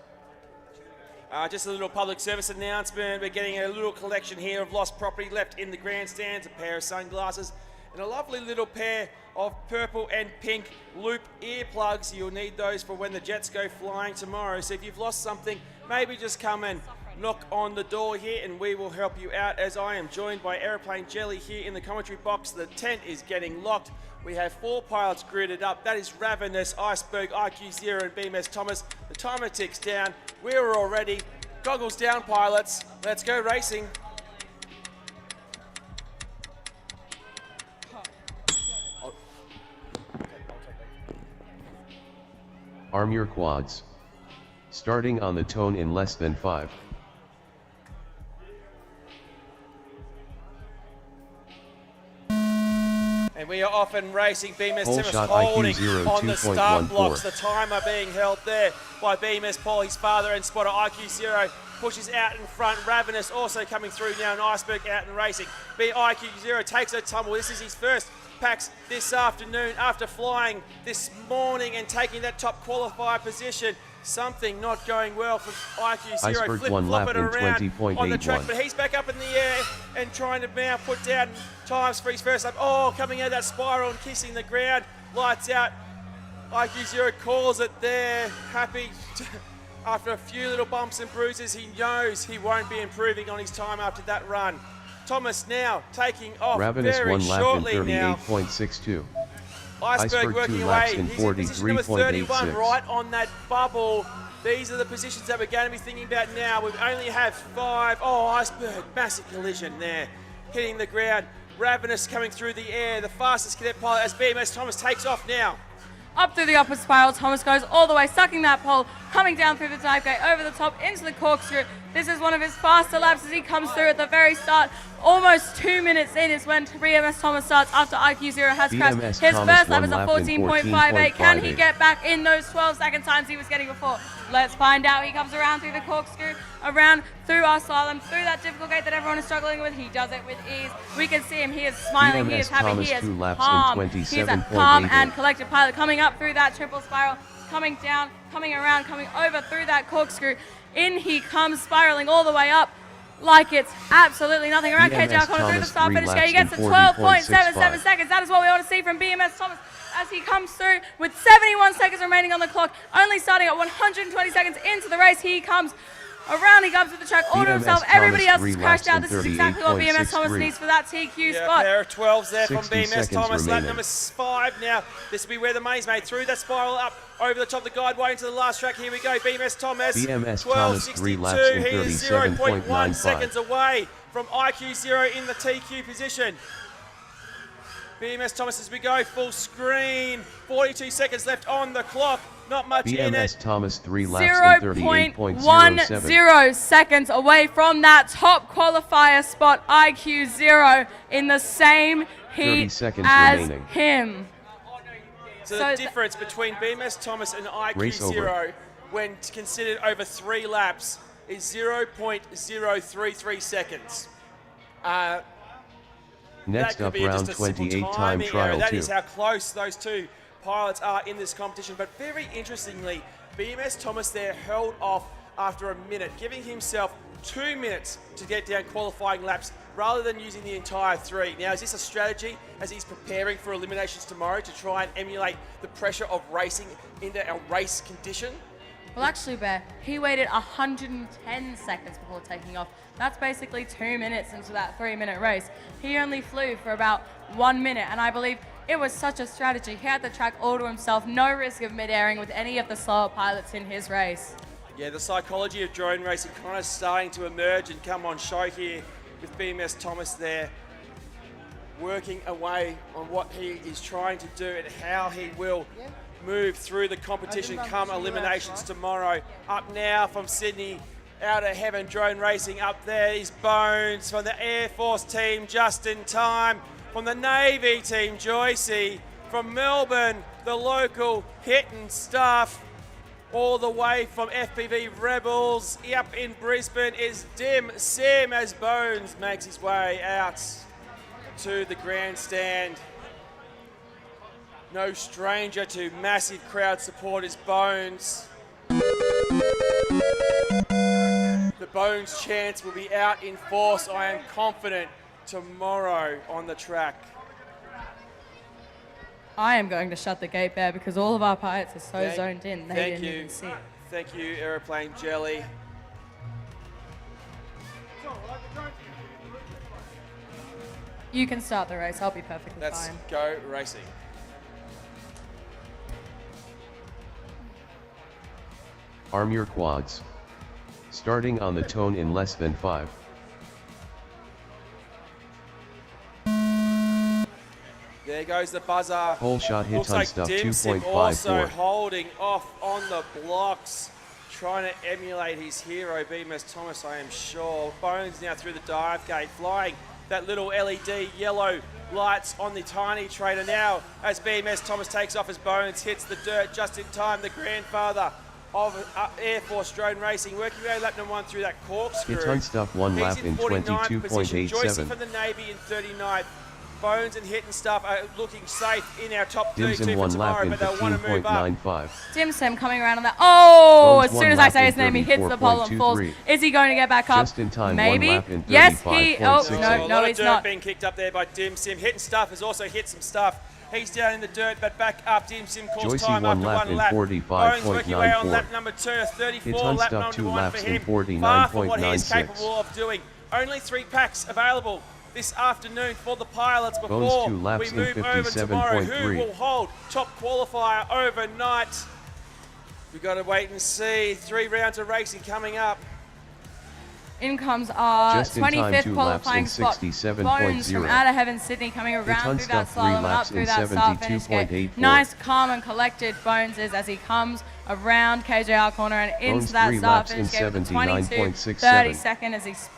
Just a little public service announcement. We're getting a little collection here of lost property left in the grandstands, a pair of sunglasses, and a lovely little pair of purple and pink loop earplugs. You'll need those for when the jets go flying tomorrow. So if you've lost something, maybe just come and knock on the door here and we will help you out, as I am joined by Aeroplane Jelly here in the commentary box. The tent is getting locked. We have 4 pilots gridded up. That is Ravenous, Iceberg, IQ0 and BMS Thomas. The timer ticks down. We're all ready. Goggles down, pilots. Let's go racing. Arm your quads. Starting on the tone in less than 5. And we are off and racing. BMS Pole Thomas shot holding IQ0 on the start 2.14. blocks. The timer being held there by BMS Paul, his father and spotter. IQ0 pushes out in front. Ravenous also coming through now, and Iceberg out and racing. IQ0 takes a tumble. This is his first PAX this afternoon after flying this morning and taking that top qualifier position. Something not going well for IQ0. Iceberg Flip 1 flop lap it in around on the track, 20.81. but he's back up in the air and trying to now put down times for his first lap. Oh, coming out of that spiral and kissing the ground. Lights out. IQ0 calls it there. Happy after a few little bumps and bruises. He knows he won't be improving on his time after that run. Thomas now taking off Ravenous very 1 lap in shortly now. 38.62. Iceberg working 2 away. laps in He's in position number 31, 40.886. right on that bubble. These are the positions that we're going to be thinking about now. We only have 5. Oh, Iceberg, massive collision there. Hitting the ground. Ravenous coming through the air. The fastest cadet pilot as BMS Thomas takes off now. Up through the upper spiral, Thomas goes all the way, sucking that pole, coming down through the dive gate, over the top, into the corkscrew. This is one of his faster laps as he comes through at the very start. Almost 2 minutes in is when BMS Thomas starts after IQ0 has crashed. BMS His Thomas first lap is a 1 lap in 14.58. Can he 14.58. get back in those 12-second times he was getting before? Let's find out. He comes around through the corkscrew, around through our slalom, through that difficult gate that everyone is struggling with. He does it with ease. We can see him. He is smiling. He BMS is happy. Thomas He is 2 laps in calm. He's a 27.88. calm and collected pilot coming up through that triple spiral, coming down, coming around, coming over through that corkscrew. In he comes, spiraling all the way up like it's absolutely nothing. Around BMS KJR coming through the Thomas start 3 finish gate. laps He gets to in 12.77 40.65. seconds. That is what we want to see from BMS Thomas as he comes through with 71 seconds remaining on the clock. Only starting at 120 seconds into the race. He comes around, he comes with the track all to BMS himself. Thomas Everybody else 3 has crashed laps out. in This is exactly what BMS Thomas 38.63. needs for that TQ Yeah, spot. pair of 12s there from 60 BMS seconds Thomas. Lap remaining. number 5 now. This will be where the money's made. Through that spiral up over the top of the guideway into the last track. Here we go. BMS Thomas. BMS Thomas 3 laps in 12.62. He is 0.1 37.95. seconds away from IQ0 in the TQ position. BMS Thomas as we go full screen. 42 seconds left on the clock. Not much in BMS it. Thomas 3 laps in 38.07. 0.10 seconds away from that top qualifier spot. IQ0 in the same 30 heat seconds as remaining. him. So So the th- difference between BMS Thomas and Race over. IQ0 when considered over 3 laps is 0.033 seconds. Next that up, could be round just a simple 28 time timing error. trial That 2. is how close those two pilots are in this competition. But very interestingly, BMS Thomas there held off after a minute, giving himself 2 minutes to get down qualifying laps rather than using the entire 3. Now, is this a strategy as he's preparing for eliminations tomorrow to try and emulate the pressure of racing into a race condition? Well, actually, Bear, he waited 110 seconds before taking off. That's basically 2 minutes into that 3-minute race. He only flew for about 1 minute, and I believe it was such a strategy. He had the track all to himself, no risk of mid-airing with any of the slower pilots in his race. Yeah, the psychology of drone racing kind of starting to emerge and come on show here with BMS Thomas there, working away on what he is trying to do and how he will move through the competition come eliminations tomorrow. Up now from Sydney, out of heaven, drone racing. Up there is Bones from the Air Force team, just in time. From the Navy team, Joycey. From Melbourne, the local Hitton staff. All the way from FPV Rebels, up in Brisbane is Dim Sim as Bones makes his way out to the grandstand. No stranger to massive crowd support is Bones. The Bones chants will be out in force, I am confident, tomorrow on the track. I am going to shut the gate there because all of our pilots are so zoned in, they thank didn't you. even see it. Thank you, Aeroplane Jelly. You can start the race, I'll be perfectly Let's fine. go racing. Arm your quads. Starting on the tone in less than 5. There goes the buzzer. Whole shot hit Looks on like stuff Dim Sim also 2.54. holding off on the blocks, trying to emulate his hero, BMS Thomas, I am sure. Bones now through the dive gate, flying that little LED yellow lights on the tiny trainer now as BMS Thomas takes off as Bones hits the dirt just in time. The grandfather of Air Force drone racing, working away lap number 1 through that corkscrew. Hit on stuff 1 He's lap in 49th position. Joycey 22.87. from the Navy in 39th. Bones and Hit and Stuff are looking safe in our top 32 Dim for 1 lap tomorrow, in but they'll want to move up. 15.95. Dim Sim coming around on that. Oh, Bones as soon as I say his name, he hits the pole and falls. 34.23. Is he going to get back up? Just in time, Maybe. 1 lap in Yes, he. Oh, 35.68. no, A lot he's of dirt not. being kicked up there by Dim Sim. Hit and Stuff has also hit some stuff. He's down in the dirt, but back up. Dim Sim calls Joycey time 1 after lap 1 in lap. Bones working away on 45.94. lap number 2, a 34 Hit on lap stuff number 2 1 laps for in him. Far from what he is 49.96. capable of doing. Only 3 packs available this afternoon for the pilots Bones before 2 laps we in move over tomorrow. Who 57.3. will hold top qualifier overnight? We've got to wait and see. 3 rounds of racing coming up. In comes our Just in time, 25th 2 laps qualifying in spot. 67.0. Bones from out of heaven, Sydney, coming around Hit on through that stuff 3 slalom and up laps through in that start finish gate. 72.84. Nice, calm and collected Bones is as he comes around KJR corner and Bones into that 3 start laps in finish gate with 22, 79.67. 32nd as he's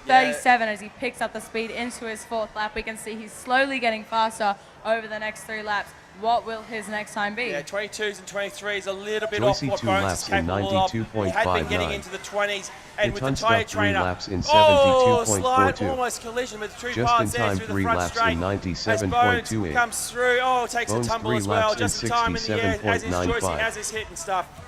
37 as he picks up the speed into his 4th lap. We can see he's slowly getting faster over the next 3 laps. What will his next time be? Yeah, 22s and 23s, a little bit Joycey off what 2 Bones laps is in capable of. He had been getting 92.59. into the 20s, and Hit with the on tyre stuff 3 trainer, laps in oh, slide, 72.42. almost collision with 2 Just in pilots there time, through the 3 front laps straight. in As Bones 97.28. comes through, oh, takes Bones a tumble 3 as well, laps just in in time in the air, as is Joycey, 67.95. as is Hit and Stuff.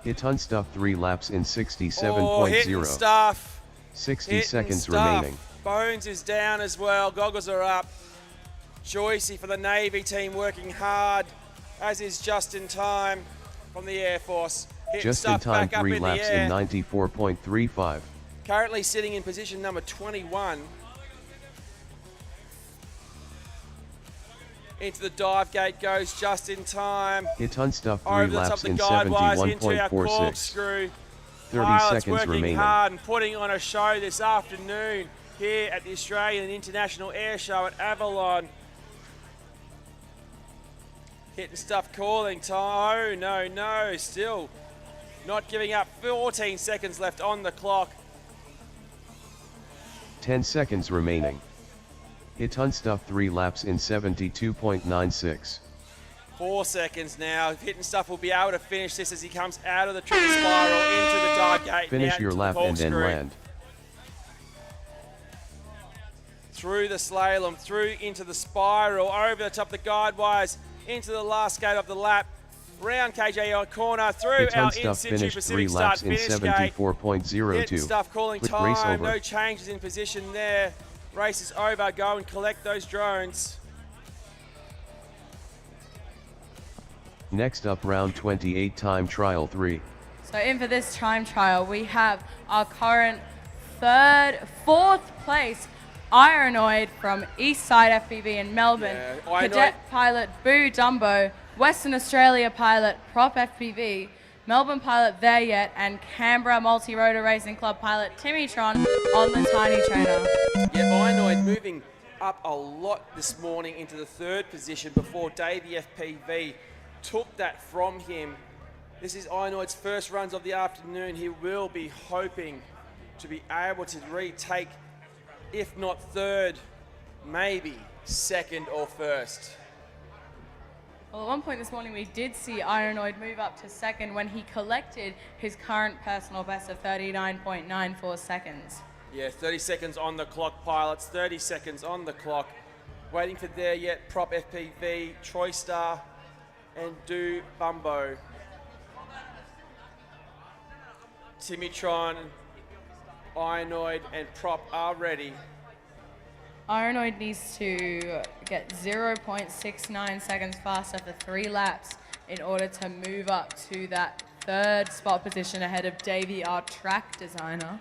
Hit on stuff 3 laps in Oh, Hit and 67.0. Stuff. 60 Hit and seconds Stuff. remaining. Bones is down as well. Goggles are up. Joycey for the Navy team working hard, as is Just in Time from the Air Force. Hit Just in Stuff time, back up 3 in laps the air. in 94.35. Currently sitting in position number 21. Into the dive gate goes Just in Time. Hit on stuff 3 Over the top laps of the in guide wires into our 71.46. corkscrew. 30 Pilots seconds working remaining. hard and putting on a show this afternoon here at the Australian International Airshow at Avalon. Hit and Stuff calling time. Oh, no, still not giving up. 14 seconds left on the clock. 10 seconds remaining. Hit on stuff 3 laps in 72.96. 4 seconds now. Hit and Stuff will be able to finish this as he comes out of the triple spiral into the dive gate. Finish out your into the lap and then corkscrew. land. Through the slalom, through into the spiral, over the top of the guide wires, into the last gate of the lap, round KJR corner, through Hit our on in stuff situ finished 3 Pacific start laps in finish gate. 74.02. Hit and Stuff calling Quick race time, over. no changes in position there. Race is over, go and collect those drones. Next up, round 28, time trial 3. So in for this time trial, we have our current 4th place Ironoid from Eastside FPV in Melbourne, Ironoid- Cadet pilot Boo Dumbo, Western Australia pilot Prop FPV, Melbourne pilot There Yet, and Canberra Multi-Rotor Racing Club pilot Timmy Tron on the tiny trainer. Yeah, Ironoid moving up a lot this morning into the 3rd position before Davey FPV took that from him. This is Ironoid's first runs of the afternoon. He will be hoping to be able to retake, if not 3rd, maybe 2nd or 1st. Well, at one point this morning, we did see Ironoid move up to 2nd when he collected his current personal best of 39.94 seconds. Yeah, 30 seconds on the clock, pilots. 30 seconds on the clock. Waiting for there yet, Prop FPV, Troystar, and Do Bumbo. Timitron, Ironoid, and Prop are ready. Ironoid needs to get 0.69 seconds faster for 3 laps in order to move up to that 3rd spot position ahead of Davey, our track designer.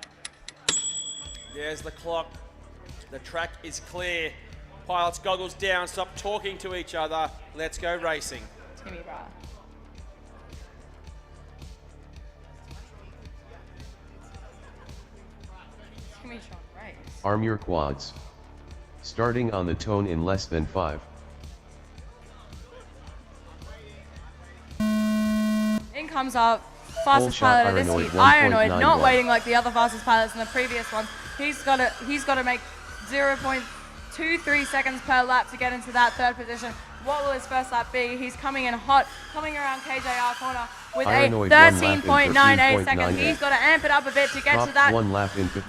There's the clock. The track is clear. Pilots goggles down, stop talking to each other. Let's go racing. Timmy Bra. Timitron race. Arm your quads. Starting on the tone in less than 5. In comes our fastest shot pilot of this Ironoid heat, Ironoid, 1.91. not waiting like the other fastest pilots in the previous one. He's got to make 0.23 seconds per lap to get into that 3rd position. What will his first lap be? He's coming in hot, coming around KJR corner with Ironoid, a 1 lap 13.98 in seconds. 15.98. He's got to amp it up a bit to get Prop to that 1 lap in that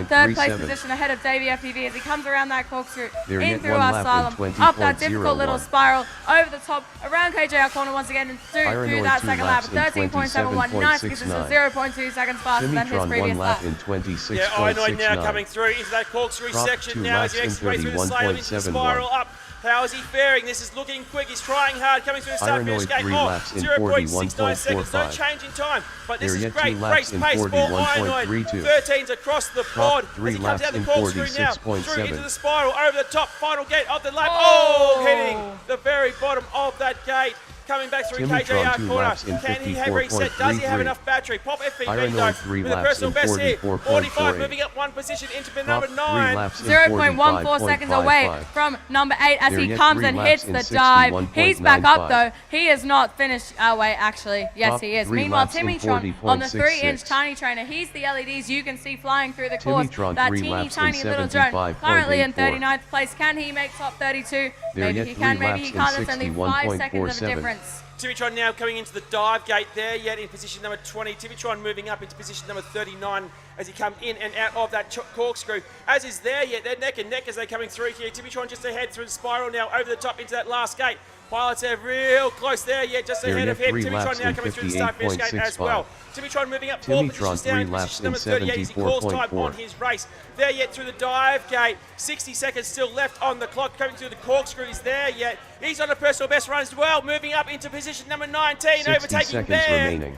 3rd place 15.37. position ahead of Davey FPV as he comes around that corkscrew, There in yet through 1 our lap in slalom, up that difficult 20.01. little spiral, over the top, around KJR corner once again, and through Ironoid, that 2 second lap, laps in 13.71, nice because this is 27.69. 0.2 seconds faster than his Timitron 1 previous lap lap. in 26.69. Yeah, Ironoid now coming through into that corkscrew Prop section 2 now as he laps makes in his way through the slalom into the 31.71. spiral up. How is he faring? This is looking quick. He's trying hard, coming through the start finish Ironoid gate. 3 Oh, laps in 0.69 seconds, no 41.45. change in time. But this There is yet great 2 laps race in pace for Ironoid. 41.32. 13's across the Prop board 3 as he comes laps down the in corkscrew now. Through 46.7. into the spiral, over the top, final gate of the lap. Oh, hitting the very bottom of that gate. Coming back through Timitron, KJR 2 corner. laps in Can he have reset? Does he have 54.33? enough battery? Pop FPV Ironoid, though 3 with a laps personal in best here. 44.48. 45 moving up 1 position into pin Prop number 3 9. laps in 0.14 seconds away 45.55. from number 8 as There he yet comes 3 and laps hits in the dive. 61.95. He's back up though. He is not finished. Wait, actually, yes Top he is. 3 Meanwhile, laps in Timitron on the 3-inch 40.66. tiny trainer. He's the LEDs you can see flying through the course. Timitron, That 3 teeny laps in tiny little drone. 75.84. Currently in 39th place. Can he make top 32? There Maybe yet he 3 can. Maybe he laps can't. in It's only 5 seconds of a 61.47. difference. Timitron now coming into the dive gate there, yet in position number 20. Timitron moving up into position number 39 as he comes in and out of that corkscrew. As is there yet, they're neck and neck as they're coming through here. Timitron just ahead through the spiral now, over the top into that last gate. Pilots are real close there yet, just There ahead yet of him. 3 Timitron laps now in coming through the start finish gate as 58.65. well. Timitron moving up 4 Timitron, positions down 3 in laps position in number 38 as he calls time 74.4. on his race. There yet through the dive gate, 60 seconds still left on the clock. Coming through the corkscrew is there yet. He's on a personal best run as well, moving up into position number 19, 60 overtaking seconds there. remaining.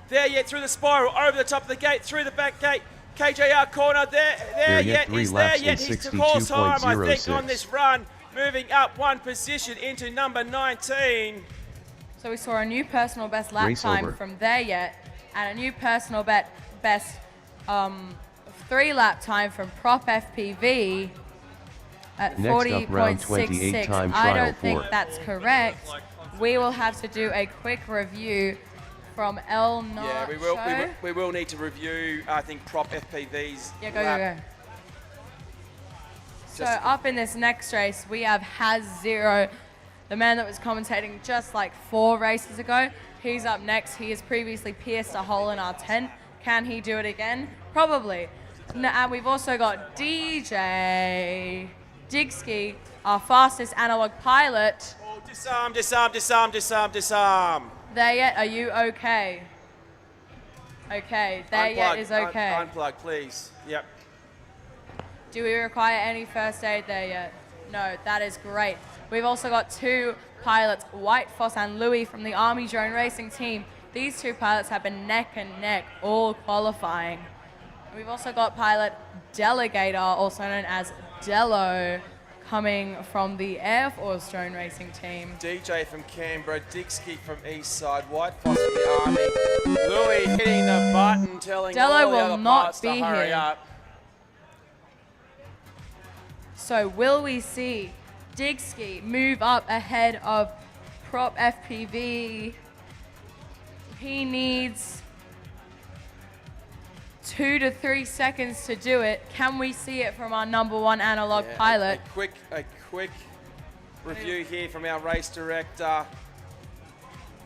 There yet through the spiral, over the top of the gate, through the back gate. KJR corner there yet yet, 3 he's there laps yet, in he's to call time I think 62.06. on this run, moving up 1 position into number 19. So we saw a new personal best lap Race time over. from there yet, and a new personal best 3-lap time from Prop FPV at Next up, round 28 40.66. time I trial don't think 4. that's correct. We will have to do a quick review from El Nacho. Yeah, we will need to review, I think, Prop FPV's Yeah, go, lap. go, go. So up in this next race, we have HDZero, the man that was commentating just like 4 races ago. He's up next. He has previously pierced a hole in our tent. Can he do it again? Probably. And we've also got DJ Digsky, our fastest analog pilot. Oh, disarm, disarm, disarm, disarm, disarm. There yet? Are you okay? Okay, there yet is okay. Unplug, please. Yep. Do we require any first aid there yet? No, that is great. We've also got 2 pilots, White Foss and Louis from the Army Drone Racing team. These 2 pilots have been neck and neck, all qualifying. We've also got pilot Delegator, also known as Dello, coming from the Air Force Drone Racing team. DJ from Canberra, Dixkey from East Side, White Foss from the Army. Louis hitting the button, telling Dello all the will other not pilots to be hurry here. up. So will we see Digsky move up ahead of Prop FPV? He needs 2 to 3 seconds to do it. Can we see it from our number 1 analog Yeah, pilot? A quick review here from our race director.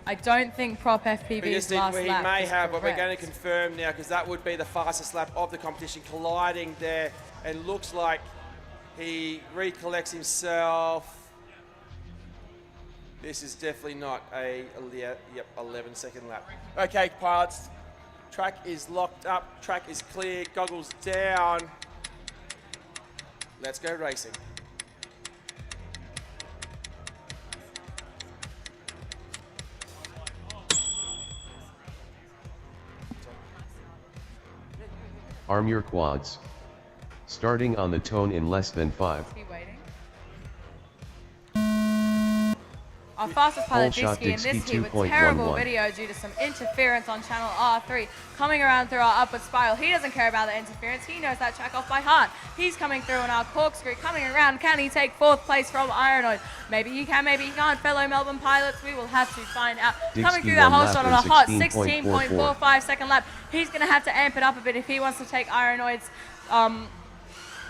I don't think Prop FPV's last He lap may is have, but we're going to correct. confirm now because that would be the fastest lap of the competition, colliding there, and looks like He recollects himself. This is definitely not a 11-second lap. Okay, pilots. Track is locked up. Track is clear. Goggles down. Let's go racing. Arm your quads. Starting on the tone in less than 5. Our fastest pilot Whole shot Disky in this Dixie heat with terrible 2.11. video due to some interference on channel R3 coming around through our upward spiral. He doesn't care about the interference. He knows that track off by heart. He's coming through on our corkscrew, coming around. Can he take 4th place from Ironoid? Maybe he can, maybe he can't. Fellow Melbourne pilots, we will have to find out. Dixie Coming through that one whole lap shot on in a hot 16.44. 16.45 second lap. He's going to have to amp it up a bit if he wants to take Ironoid's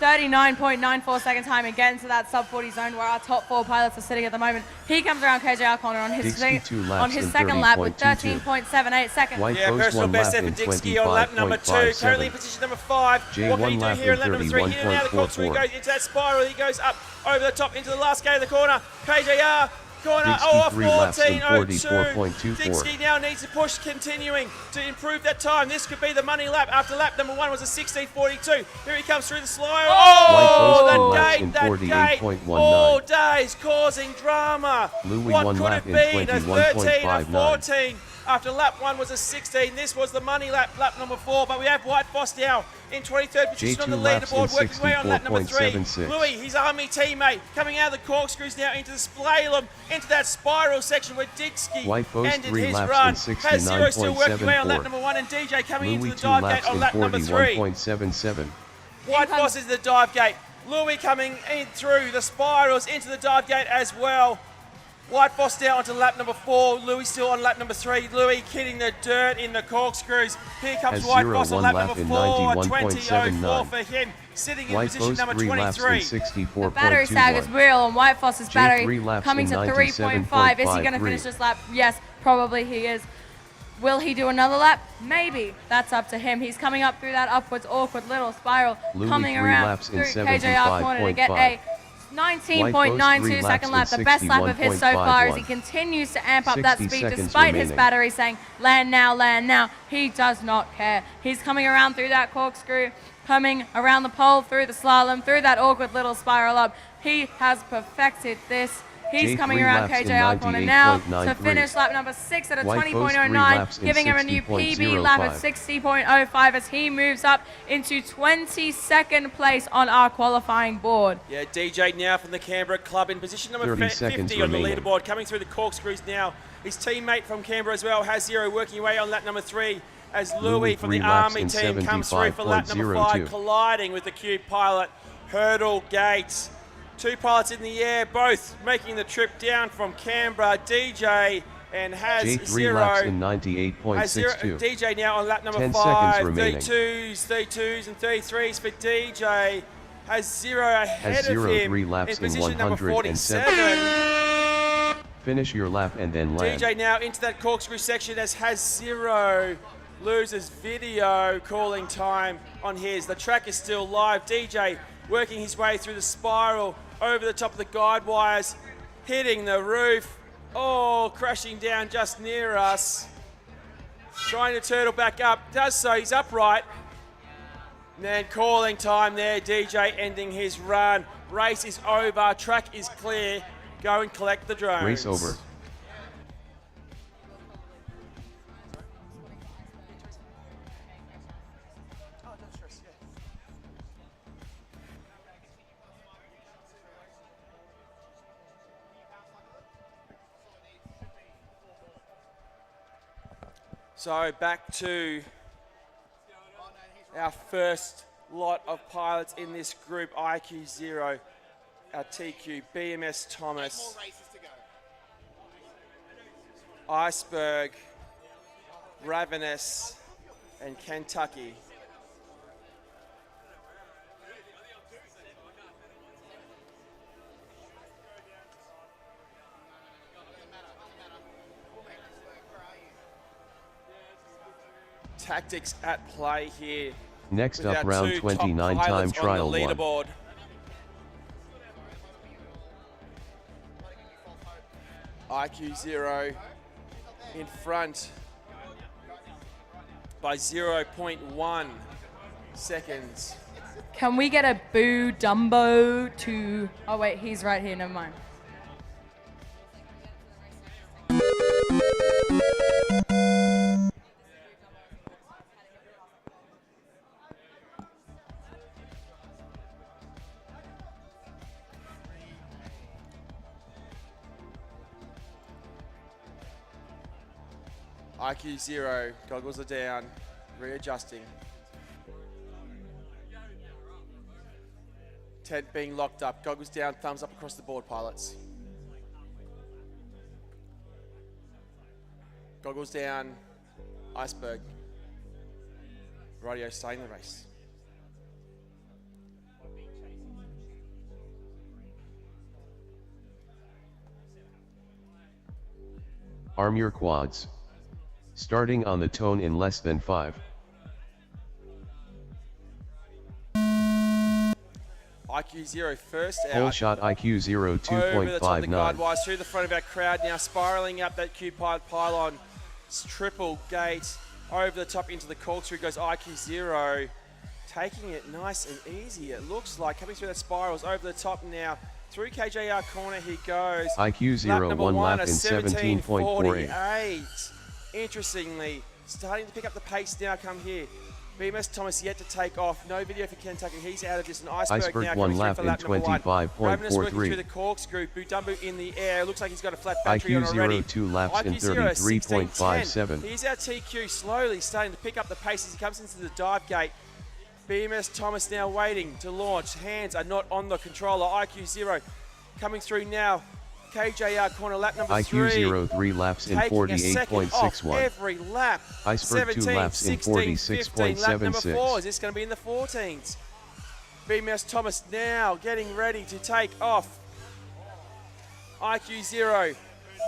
39.94 second time and get into that sub 40 zone where our top 4 pilots are sitting at the moment. He comes around KJR corner on his, second lap with 13.78 seconds. White Yeah, Post personal one best lap effort in Dixie on lap number 2, 25.57. currently in position number 5. J1 What can he do lap here in in lap number 3? In and out of the corkscrew, he 31.44. goes into that spiral, he goes up over the top into the last gate of the corner. KJR corner, Dixie off 3 laps in 14.02. 44.24. Dixie now needs to push, continuing to improve that time. This could be the money lap after lap number 1 was a 16.42. Here he comes through the slide. Oh, that gate, that gate. 48.19. All days causing drama. Louis What one could lap it in be? A 13, a 21.59. 14. After lap 1 was a 16. This was the money lap, lap number 4. But we have White Foss now in 23rd position on the J2 laps leaderboard, in working his way on lap number 3. 64.76. Louis, his army teammate, coming out of the corkscrews now into the slalom, into that spiral section where Dixie White Post ended 3 his laps run. in Has Zero still working away on lap 69.74. number 1, and DJ coming Louis into the 2 dive laps gate on in lap number 3. 41.77. White Foss is the dive gate. Louis coming in through the spirals into the dive gate as well. White Foss down onto lap number 4. Louis still on lap number 3. Louis kidding the dirt in the corkscrews. Here comes White HDZero Foss on one lap lap number in 4. 91.79. 20.04 for him. Sitting in White position Post number 3 laps in 23. 64.21. The battery sag is real on White Foss's battery, J3 laps coming in to 3.5. Is he going to 97.53. finish this lap? Yes, probably he is. Will he do another lap? Maybe. That's up to him. He's coming up through that upwards awkward little spiral, Louis coming 3 around laps in through KJR corner to get 75.5. a 19.92 second lap, the best lap of his so far as he continues to amp up that 60 speed seconds despite his remaining. battery saying land now, land now. He does not care. He's coming around through that corkscrew, coming around the pole, through the slalom, through that awkward little spiral up. He has perfected this. He's J3 coming around laps in KJR corner now to 98.93. finish lap number 6 at a White Post 3 20.09, laps in giving him a new PB lap at 60.05 as he moves up into 22nd place on our qualifying board. Yeah, DJ now from the Canberra club in position number 30 seconds 50 on the remaining. leaderboard, coming through the corkscrews now. His teammate from Canberra as well, HDZero, working away on lap number 3 as Louis from the 3 laps Army in team comes through for lap number 5, 75.02. colliding with the Cube pilot. Hurdle gate. 2 pilots in the air, both making the trip down from Canberra. DJ and J3 laps in HDZero. 98.62. DJ now on lap number 10 5. seconds remaining. 32s and 33s for DJ. HDZero ahead of HDZero him 3 laps in in position number 47. 107. Finish your lap and then land. DJ now into that corkscrew section as HDZero loses video calling time on his. The track is still live. DJ working his way through the spiral over the top of the guide wires, hitting the roof. Oh, crashing down just near us. Trying to turtle back up. Does so. He's upright. And then calling time there. DJ ending his run. Race is over. Track is clear. Go and collect the drones. Race over. So back to our first lot of pilots in this group, IQ0, our TQ, BMS Thomas, Iceberg, Ravenous, and Kentucky. Tactics at play here. Next with up, our round 2 top 29 time pilots on trial the 1. leaderboard. IQ0 in front by 0.1 seconds. Can we get a boo Dumbo to... Oh, wait, he's right here. Never mind. IQ0, goggles are down, readjusting. Tent being locked up, goggles down, thumbs up across the board, pilots. Goggles down, iceberg. Radio staying in the race. Arm your quads. Starting on the tone in less than 5. IQ0 first out. Whole shot IQ0 Over the top of the 2.59. guide wires through the front of our crowd now, spiraling up that Q-pipe pylon. Triple gate over the top into the corkscrew goes IQ0, taking it nice and easy. It looks like coming through that spirals over the top now. Through KJR corner he goes. IQ0 number one lap a in 17.48. 17:48. Interestingly, starting to pick up the pace now. Come here. BMS Thomas yet to take off. No video for Kentucky. He's out of this. An iceberg now one coming lap through for in lap number 1. Ravenous working 25.43. through the corkscrew. Budumbu in the air. Looks like he's got a flat battery on already. IQ0 2 laps in IQ0 33.57. Here's our TQ slowly starting to pick up the pace as he comes into the dive gate. BMS Thomas now waiting to launch. Hands are not on the controller. IQ0 coming through now. KJR corner lap number 3. IQ0 3 laps in Taking a second off 48.61. every lap. Iceberg 2 laps in 16, lap number 4. 46.76. Is this going to be in the 14s? BMS Thomas now getting ready to take off. IQ0.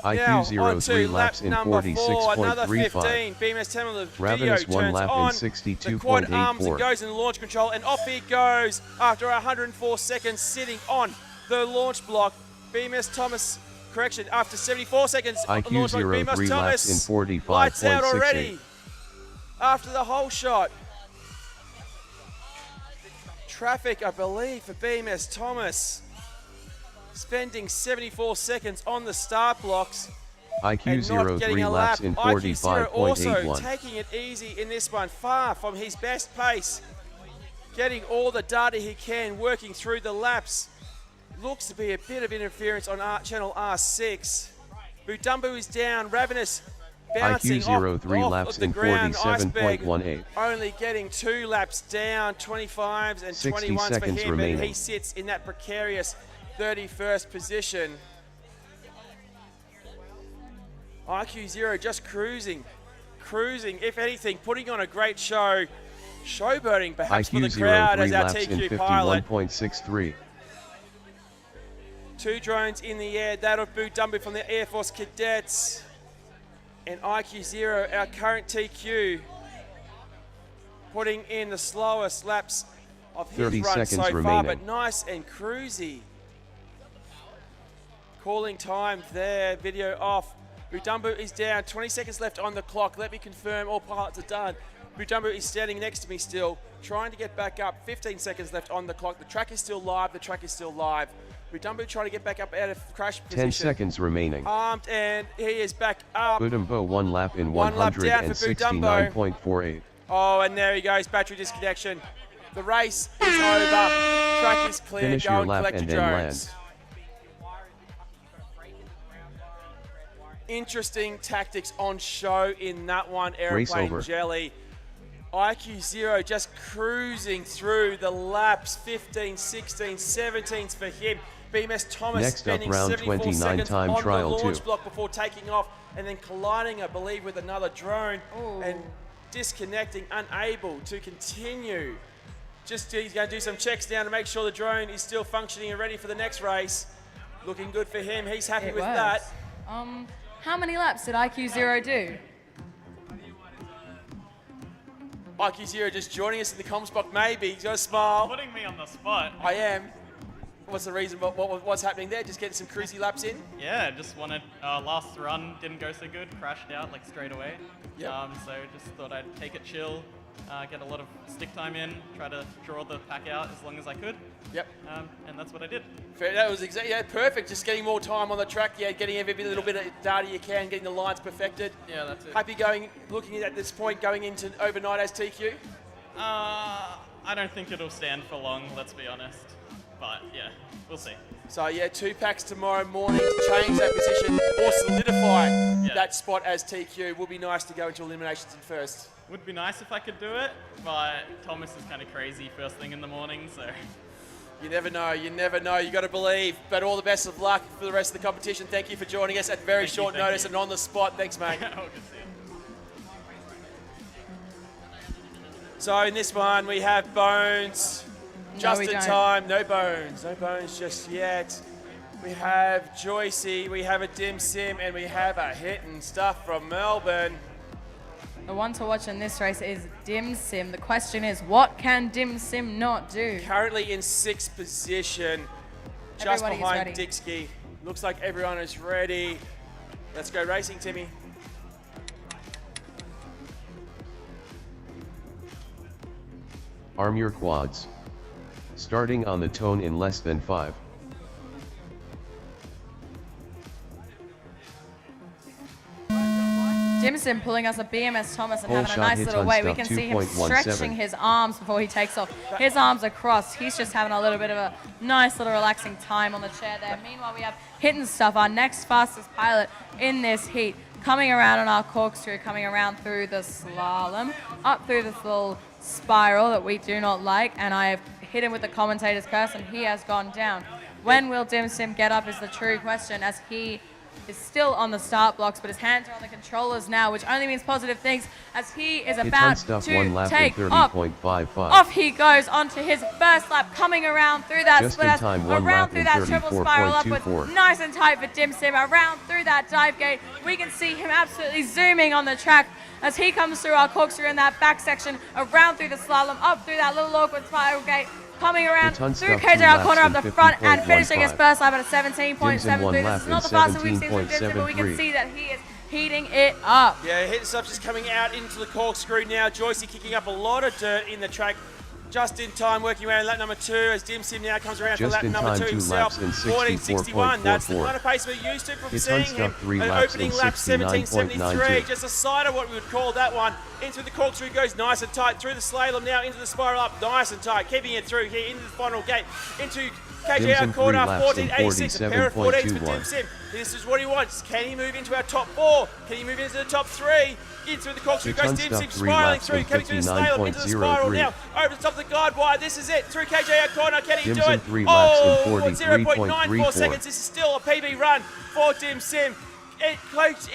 IQ0 3 laps in number 4, another 15. 46.35. BMS Thomas, the video Ravenous 1 turns lap on. in The quad arms and 62.84. goes in launch control, and off he goes after 104 seconds sitting on the launch block. BMS Thomas, correction, after 74 seconds on the launch block, IQ0 BMS 3 laps in Thomas lights out 45.68. already after the whole shot. Traffic, I believe, for BMS Thomas. Spending 74 seconds on the start blocks. And not IQ0 getting 3 a laps lap. in IQ0 also 45.81. taking it easy in this one, far from his best pace. Getting all the data he can, working through the laps. Looks to be a bit of interference on channel R6. Budumbu is down, Ravenous bouncing IQ0 off, 3 off laps of the in ground. Iceberg 47.18. only getting 2 laps down, 25s and 60 21s for seconds him, remaining. and he sits in that precarious 31st position. IQ0 just cruising, if anything, putting on a great show, showboating perhaps for the IQ0 crowd 3 as our laps in TQ pilot. 51.63. 2 drones in the air, that of Budumbu from the Air Force Cadets. And IQ0, our current TQ, putting in the slowest laps of his 30 run seconds so far, remaining. but nice and cruisy. Calling time there, video off. Budumbu is down, 20 seconds left on the clock. Let me confirm all pilots are done. Budumbu is standing next to me still, trying to get back up. 15 seconds left on the clock. The track is still live, Budumbu trying to get back up out of crash position. 10 seconds remaining. Armed, and he is back up. Budumbu 1 lap in One lap down for Budumbu. 169.48. Oh, and there he goes, battery disconnection. The race is over. Track is clear. Finish Go your and lap collect and your then drones. land. Interesting tactics on show in that one, Race Aeroplane over. Jelly. IQ0 just cruising through the laps, 15, 16, 17s for him. BMS Thomas Next up, spending round 74 29 seconds time on trial the launch 2. block before taking off and then colliding, I believe, with another drone and disconnecting, unable to continue. Just he's going to do some checks down to make sure the drone is still functioning and ready for the next race. Looking good for him. He's happy with that. How many laps did IQ0 do? IQ0 just joining us in the comms box, maybe. He's got a smile. Putting me on the spot. I am. What's the reason? What's happening there? Just getting some cruisy laps in? Yeah, just wanted, last run didn't go so good, crashed out like straight away. Yep. So just thought I'd take it chill, get a lot of stick time in, try to draw the pack out as long as I could. Yep. And that's what I did. Fair, that was perfect. Just getting more time on the track. Yeah, getting every little bit of data you can, getting the lines perfected. Yeah, that's it. Happy looking at this point, going into overnight as TQ? I don't think it'll stand for long, let's be honest. But yeah, we'll see. So yeah, 2 packs tomorrow morning to change that position or solidify that spot as TQ. Would be nice to go into eliminations in first. Would be nice if I could do it, but Thomas is kind of crazy first thing in the morning, so. You never know, you got to believe. But all the best of luck for the rest of the competition. Thank you for joining us at very short notice and on the spot. Thanks, mate. Oh, good to see you. So in this one, we have Bones. Just in time, no Bones just yet. We have Joycey, we have a Dim Sim, and we have a Hit and Stuff from Melbourne. The one to watch in this race is Dim Sim. The question is, what can Dim Sim not do? Currently in 6th position, just Everybody is behind ready. Dixkie. Looks like everyone is ready. Let's go racing, Timmy. Arm your quads. Starting on the tone in less than 5. Dim Sim pulling us a BMS Thomas and Whole having a shot nice hits little on way. We stuff can see him 2.17. stretching his arms before he takes off. His arms are crossed. He's just having a little bit of a nice little relaxing time on the chair there. Meanwhile, we have Hit and Stuff, our next fastest pilot in this heat, coming around on our corkscrew, coming around through the slalom, up through this little spiral that we do not like, and I have hit him with the commentator's curse and he has gone down. When will Dim Sim get up is the true question, as he is still on the start blocks, but his hands are on the controllers now, which only means positive things, as he is about Stuff to 1 lap take in off. 30.55. Off he goes onto his first lap, coming around through that Just split, in time, 1 around lap through in that triple spiral upwards, 34.24. nice and tight for Dim Sim, around through that dive gate. We can see him absolutely zooming on the track as he comes through our corkscrew in that back section, around through the slalom, up through that little awkward spiral gate, coming around through Stuff 2 KJR corner up laps the in front and finishing his 50.15. first lap at a 17.73. 1 This lap is not in the fastest we've seen from Dim Sim, but we can 17.73. see that he is heating it up. Yeah, Hit and Stuff just coming out into the corkscrew now. Joycey kicking up a lot of dirt in the track. Just in time, working around lap number 2 as Dim Sim now comes around Just for lap in number time, 2 2 himself. laps in 14.61. That's the 64.44. kind of pace we're used to from Hits seeing on him. stuff 3 An laps opening in lap 17.73. 69.92. Just a cider, what we would call that one. Into the corkscrew goes nice and tight through the slalom now into the spiral up, nice and tight, keeping it through here into the final gate, into Dim KJR Sim corner, 3 laps in 14.86. A pair of 14s for 47.21. Dim Sim. This is what he wants. Can he move into our top 4? Can he move into the top 3? In through the corkscrew Hits goes on Dim stuff Sim, 3 spiraling laps through, in coming through the slalom into the spiral 59.03. now, over the top of the guide wire. This is it, through KJR corner. Can he Dim do Sim it? 3 laps in 0.94 43.34. seconds. This is still a PB run for Dim Sim.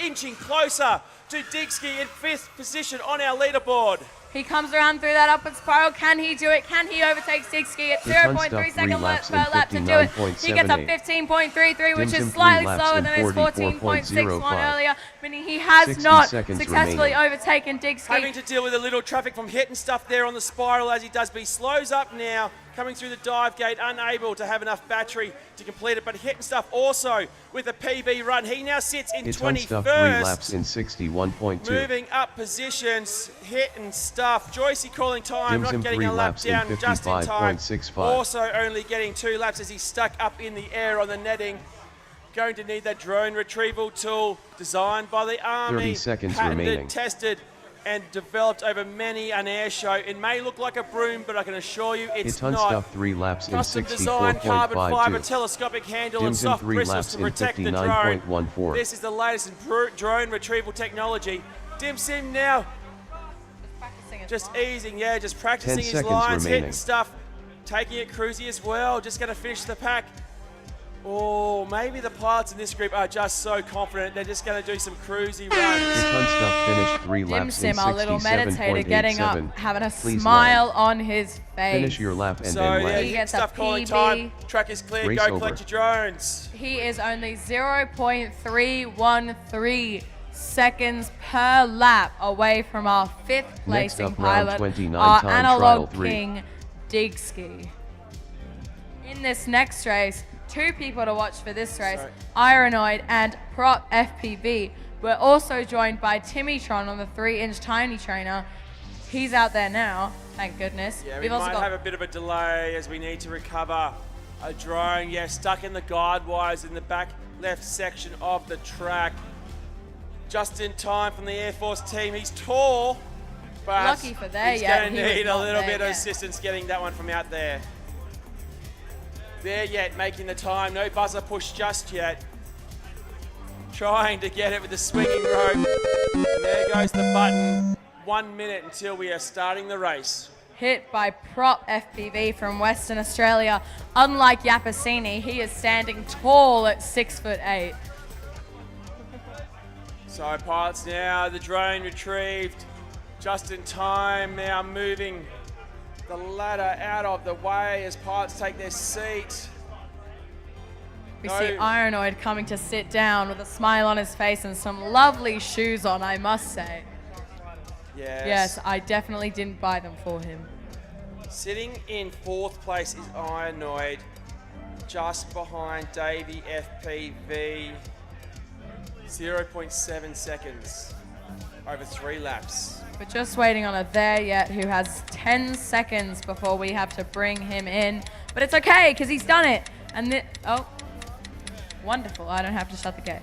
Inching closer to Dixie in 5th position on our leaderboard. He comes around through that upward spiral. Can he do it? Can he overtake Dixie at Hits on 0.3 stuff 3 seconds laps per in lap to do it? He gets up 59.78. 15.33, which Dim Sim is slightly 3 laps slower in than his 14.61 44.05. earlier, meaning he has 60 not seconds successfully remaining. overtaken Dixie. Having to deal with a little traffic from Hit and Stuff there on the spiral as he does, but he slows up now, coming through the dive gate, unable to have enough battery to complete it. But Hit and Stuff also with a PB run. He now sits in Hits on stuff 3 21st. laps in 61.2. Moving up positions, Hit and Stuff. Joycey calling time, Dim not Sim getting 3 a lap laps in down just in time. 55.65. Also only getting 2 laps as he's stuck up in the air on the netting. Going to need that drone retrieval tool designed by the Army. 30 seconds patented, remaining. tested, and developed over many an air show. It may look like a broom, but I can assure you it's Hits on not. stuff 3 laps in Custom design, carbon fiber, 64.52. telescopic handle, Dim and Sim soft 3 bristles laps to in protect the drone. 59.14. This is the latest in drone retrieval technology. Dim Sim now just easing, just practicing 10 his seconds lines, remaining. hitting stuff, taking it cruisy as well. Just going to finish the pack. Oh, maybe the pilots in this group are just so confident they're just going to do some cruisy runs. Hits on stuff finished 3 Dim laps in Sim, our little meditator, getting up, 67.87. having a Please smile land. on his face. Finish your lap and So then yeah, land. He Hit gets a Stuff calling PB. time. Track is clear. Race Go over. collect your drones. He is only 0.313 seconds per lap away from our 5th Next placing up, round pilot, 29 our time analog trial 3. king, Dixie. In this next race, 2 people to watch for this race, Ironoid and Prop FPV. We're also joined by Timmytron on the 3-inch Tiny Trainer. He's out there now, thank goodness. Yeah, we We've also might got have a bit of a delay as we need to recover a drone. Yeah, stuck in the guide wires in the back left section of the track. Just in time from the Air Force team. He's tall, but Lucky for there, he's yeah, going he to was need a not little there bit of yet. assistance getting that one from out there. There yet, making the time. No buzzer push just yet. Trying to get it with the swinging rope. And there goes the button. 1 minute until we are starting the race. hit by Prop FPV from Western Australia. Unlike Yapasini, he is standing tall at 6'8". So pilots now, the drone retrieved just in time, now moving the ladder out of the way as pilots take their seat. We see Ironoid coming to sit down with a smile on his face and some lovely shoes on, I must say. Yes, I definitely didn't buy them for him. Sitting in 4th place is Ironoid, just behind Davey FPV. 0.7 seconds over 3 laps. We're just waiting on a there yet who has 10 seconds before we have to bring him in. But it's okay, because he's done it. And oh, wonderful. I don't have to shut the gate.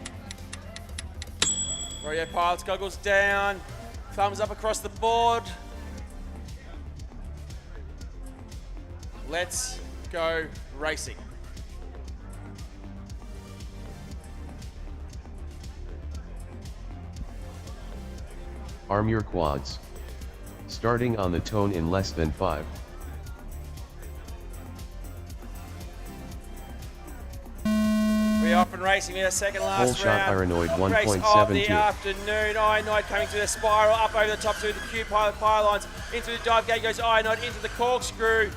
Rodeo pilots, goggles down, thumbs up across the board. Let's go racing. Arm your quads. Starting on the tone in less than 5. We're off and racing in a second last Whole shot round. Ironoid Race of the 1.72. afternoon. Ironoid coming through the spiral, up over the top through the Q pylons. Into the dive gate goes Ironoid, into the corkscrew.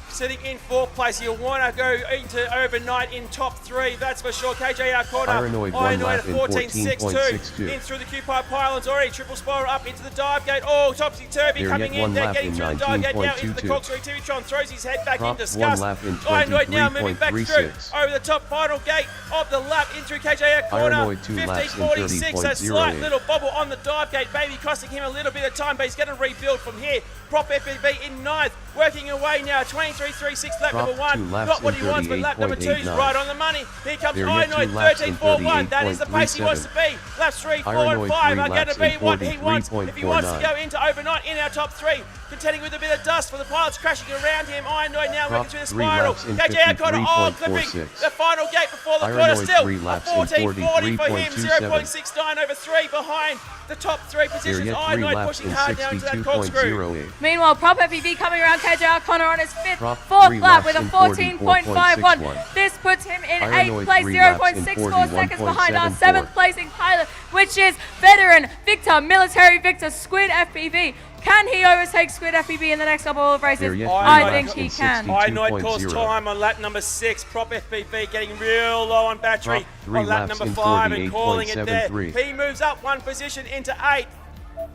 Sitting in 4th place, he'll want to go into overnight in top 3, that's for sure. KJR corner. Ironoid one lap in 14.62. In through the Q-pipe pylons already. Triple spiral up into the dive gate. Oh, topsy-turvy There coming yet in one there, lap getting in through the dive gate now into the 19.22. corkscrew. Timitron throws his head back in Prop disgust. 1 lap in Ironoid now moving back through 23.36. over the top final gate of the lap in through KJR corner. Ironoid 2 laps in 15.46. That slight 30.08. little bobble on the dive gate, maybe costing him a little bit of time, but he's going to rebuild from here. Prop FPV in 9th, working away now. 23.36 lap Prop number 1. 2 laps Not what in he wants, but lap number 2 is 38.89. right on the money. Here comes There yet Ironoid, 2 laps in 13.41. That is the pace he wants to be. Laps 3, 4, and Ironoid 5 3 are going to laps be in what he wants if he wants to 43.49. go into overnight in our top 3. Contending with a bit of dust for the pilots crashing around him. Ironoid now Prop working through the 3 spiral. laps in KJR corner, oh, clipping 53.46. the final gate before the quarter Ironoid still. 3 A laps in 14.40 for him, 43.27. 0.69 over 3 behind the top 3 There positions. yet 3 Ironoid laps pushing in hard now into that corkscrew. 62.08. Meanwhile, Prop FPV coming around KJR Connor on his Prop 4th 3 lap laps with a in 14.51. 44.61. This puts him in Ironoid 8th place, 3 laps in 0.64 seconds behind our 41.74. 7th placing pilot, which is veteran Victor, military Victor, Squid FPV. Can he overtake Squid FPV in the next couple of races? There yet I three think laps he in can. 62. Ironoid calls 2.0. time on lap number 6. Prop FPV getting real low on battery Prop 3 on lap laps number in 5 and calling it there. 48.73. He moves up 1 position into 8th.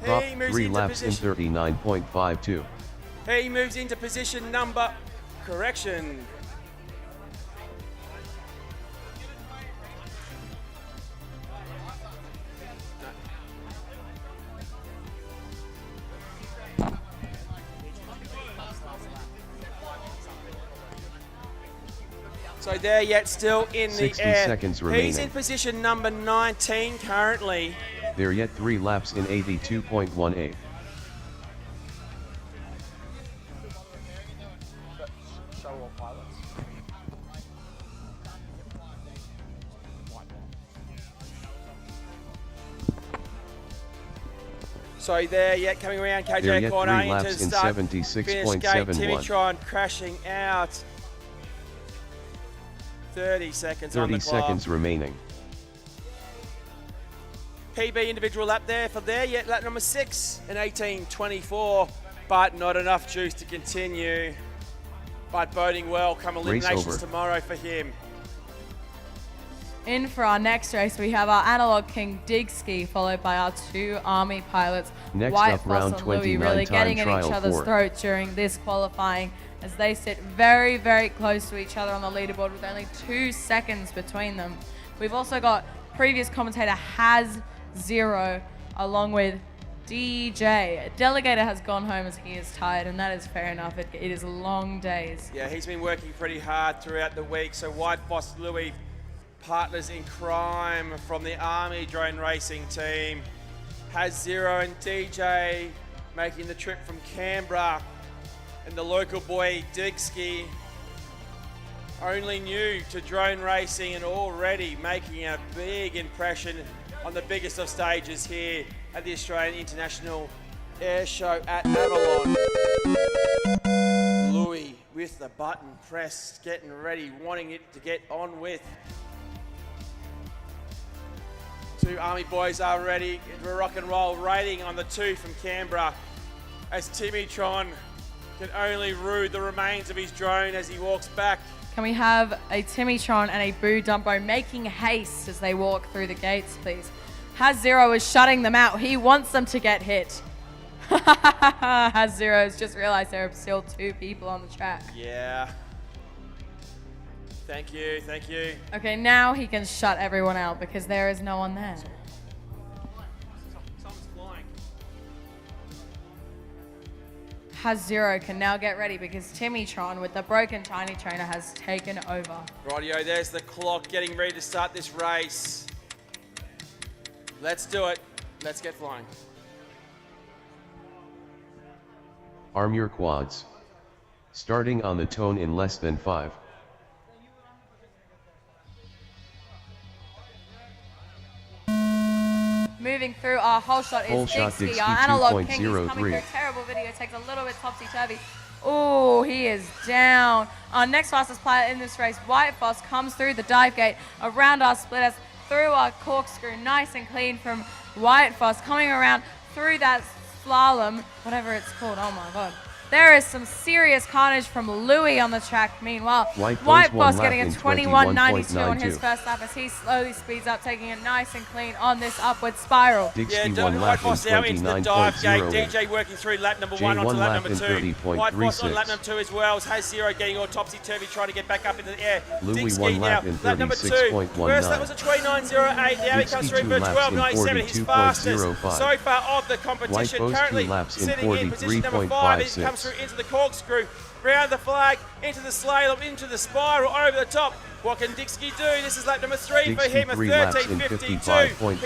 Prop He moves 3 into laps in position. 39.52. He moves into position number correction. So there yet still in the 60 air. seconds He's remaining. in position number 19 currently. There yet 3 laps in 82.18. So there yet coming around There KJ yet corner 3 into laps in start finish gate. 76.71. Timitron crashing out. 30 seconds on 30 the clock. seconds remaining. PB individual lap there for there yet lap number 6 and 18.24, but not enough juice to continue. But boding well come eliminations over. tomorrow for him. In for our next race, we have our analog king Digski, followed by our two Army pilots, Next White up, Foss round and Louis, 29 really time getting in trial each other's 4. throats during this qualifying as they sit very, very close to each other on the leaderboard with only 2 seconds between them. We've also got previous commentator HDZero along with DJ. Delegator has gone home as he is tired, and that is fair enough. It is long days. Yeah, he's been working pretty hard throughout the week. So White Foss, Louis, partners in crime from the Army drone racing team. HDZero and DJ making the trip from Canberra. And the local boy, Digski, only new to drone racing and already making a big impression on the biggest of stages here at the Australian International Airshow at Avalon. Louis with the button pressed, getting ready, wanting it to get on with. Two Army boys are ready to rock and roll, rating on the 2 from Canberra as Timitron can only rue the remains of his drone as he walks back. Can we have a Timitron and a Boo Dumbo making haste as they walk through the gates, please? HDZero is shutting them out. He wants them to get hit. HDZero has just realized there are still 2 people on the track. Yeah. Thank you, thank you. Okay, now he can shut everyone out because there is no one there. Someone's flying. HDZero can now get ready because Timitron with the broken tiny trainer has taken over. Rightio, there's the clock getting ready to start this race. Let's do it. Let's get flying. Arm your quads. Starting on the tone in less than 5. Moving through our whole shot Whole is shot Digski, Digski our analog king. He's 2.03. coming through. Terrible video, takes a little bit topsy-turvy. Oh, he is down. Our next fastest player in this race, White Foss, comes through the dive gate, around our splitters, through our corkscrew, nice and clean from White Foss, coming around through that slalom, whatever it's called, oh my God. There is some serious carnage from Louis on the track. Meanwhile, White Foss getting a 21.92 on his first lap as he slowly speeds up, taking it nice and clean on this upward spiral. White Foss now into the dive gate. DJ working through lap number 1 onto lap number 2. White Foss on lap number 2 as well. HDZero getting all topsy-turvy, trying to get back up into the air. Louis Digski now, lap number 2. First lap was a 29.08. Now he comes through for 12.97. He's fastest so far of the competition. Currently sitting in position number 5. He comes through into the corkscrew, round the flag, into the slalom, into the spiral, over the top. What can Digski do? This is lap number 3 for him, a 13.52. He's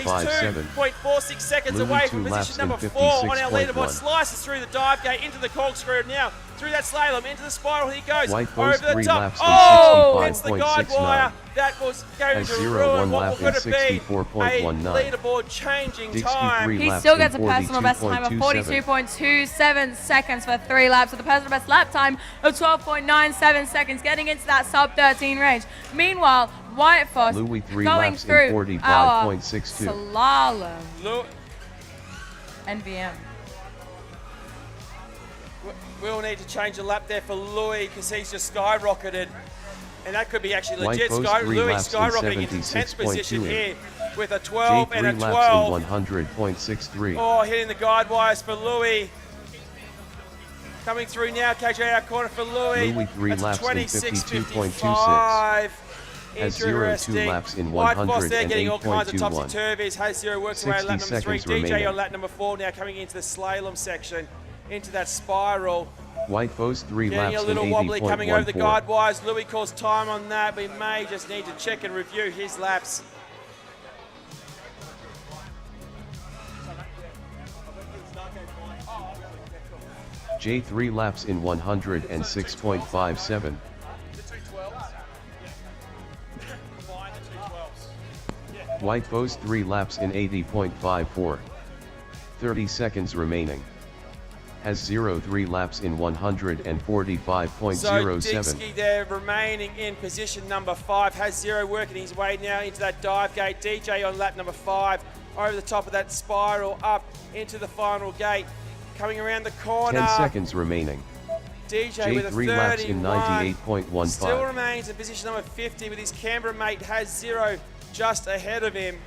2.46 seconds away from position number 4 on our leaderboard. Slices through the dive gate, into the corkscrew now. Through that slalom, into the spiral he goes, over the top. Oh, hits the guide wire. That was going to ruin what would have been a leaderboard changing time. He still gets a personal best time of 42.27 seconds for 3 laps with a personal best lap time of 12.97 seconds, getting into that sub-13 range. Meanwhile, White Foss going through our slalom. NVM. We'll need to change a lap there for Louis because he's just skyrocketed. And that could be actually legit. Louis skyrocketing into 10th position here with a 12 and a 12. 100.63. Oh, hitting the guide wires for Louis. Coming through now, KJ out corner for Louis. Louis 3 That's laps in 26.55. HDZero 2 laps in White Foss there getting all kinds of 108.21. topsy-turvies. HDZero works away at lap number 3. DJ remaining. on lap number 4 now coming into the slalom section, into that spiral. White Foss 3 laps Getting a in little wobbly coming over the 80.14. guide wires. Louis calls time on that. We may just need to check and review his laps. J 3 laps in 106.57. White Foss 3 laps in 80.54. 30 seconds remaining. HDZero 3 laps in 145.07. So Digski there remaining in position number 5. HDZero working his way now into that dive gate. DJ on lap number 5 over the top of that spiral up into the final gate. Coming around the corner. 10 seconds remaining. DJ with a 3 laps in 31. 98.15. Still remains in position number 50 with his Canberra mate HDZero just ahead of him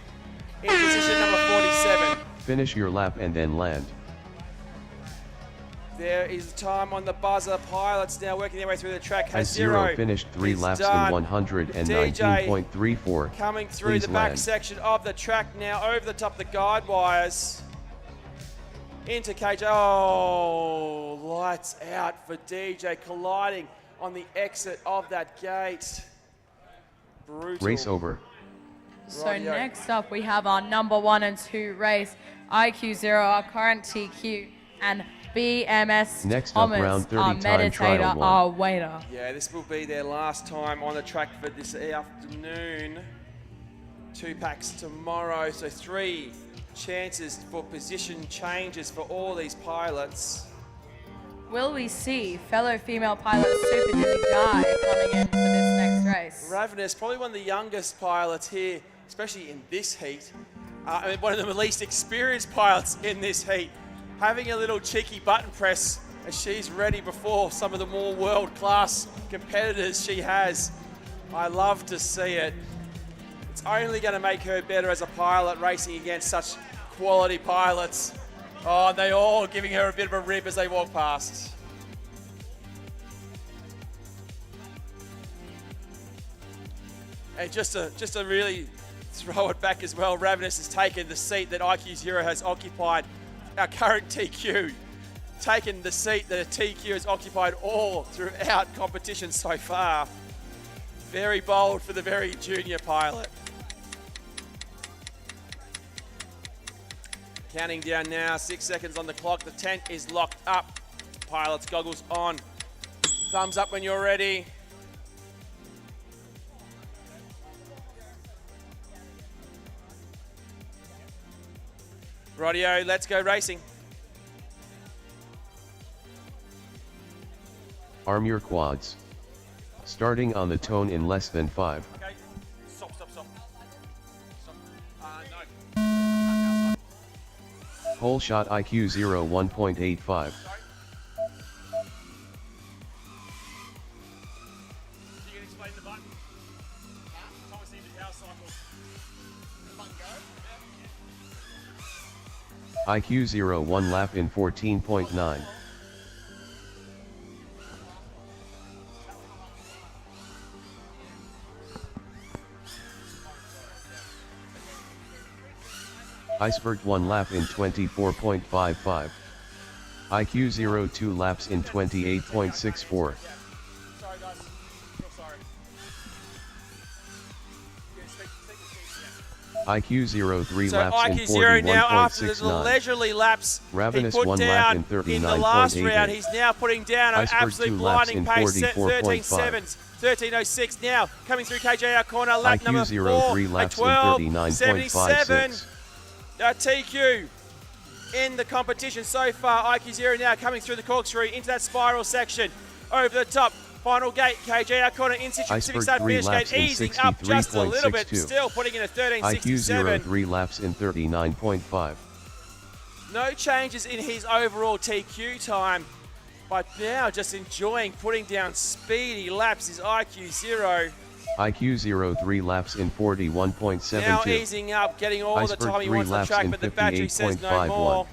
in position number 47. Finish your lap and then land. There is time on the buzzer. Pilots now working their way through the track. HDZero finished 3 laps in 119.34. Coming through Please the back land. section of the track now, over the top of the guide wires. Into KJ. Oh, lights out for DJ, colliding on the exit of that gate. Brutal. Race over. So Rightio. next up we have our number 1 and 2 race, IQ0, our current TQ, and BMS Next up, Thomas, round 30 our time trial meditator, one. our waiter. Yeah, this will be their last time on the track for this afternoon. 2 packs tomorrow, so 3 chances for position changes for all these pilots. Will we see fellow female pilot Super Dizzy Guy coming in for this next race? Ravenous, probably one of the youngest pilots here, especially in this heat. I mean, one of the least experienced pilots in this heat. Having a little cheeky button press as she's ready before some of the more world-class competitors she has. I love to see it. It's only going to make her better as a pilot, racing against such quality pilots. Oh, they all giving her a bit of a rib as they walk past. And just to really throw it back as well, Ravenous has taken the seat that IQ0 has occupied, our current TQ, taken the seat that a TQ has occupied all throughout competition so far. Very bold for the very junior pilot. Counting down now, 6 seconds on the clock. The tent is locked up. Pilot's goggles on. Thumbs up when you're ready. Rightio, let's go racing. Arm your quads. Starting on the tone in less than 5. Okay, stop. No. Whole shot IQ0 1.85. IQ0 1 lap in 14.9. Iceberg 1 lap in 24.55. IQ0 2 laps in 28.64. IQ0 3 So laps in IQ0 now, after the 41.69. leisurely laps Ravenous he put 1 down lap in in the last 39.88. round, he's now putting down an Iceberg absolute 2 laps blinding in pace, 44.5. 13.06 now, coming through KJ our corner, lap number IQ0 4, 3 laps in 12.77. 39.56. TQ in the competition so far. IQ0 now coming through the corkscrew into that spiral section, over the top. Final gate, KJ our corner in Pacific Iceberg Start 3 finish laps gate, in easing up just a little bit, 63.62. still putting in a IQ0 13.67. 3 laps in 39.5. No changes in his overall TQ time, but now just enjoying putting down speedy laps is IQ0. IQ0 3 laps in 41.72. Now easing up, getting all Iceberg the time he 3 wants on the laps track, in but the battery says no 58.51. more.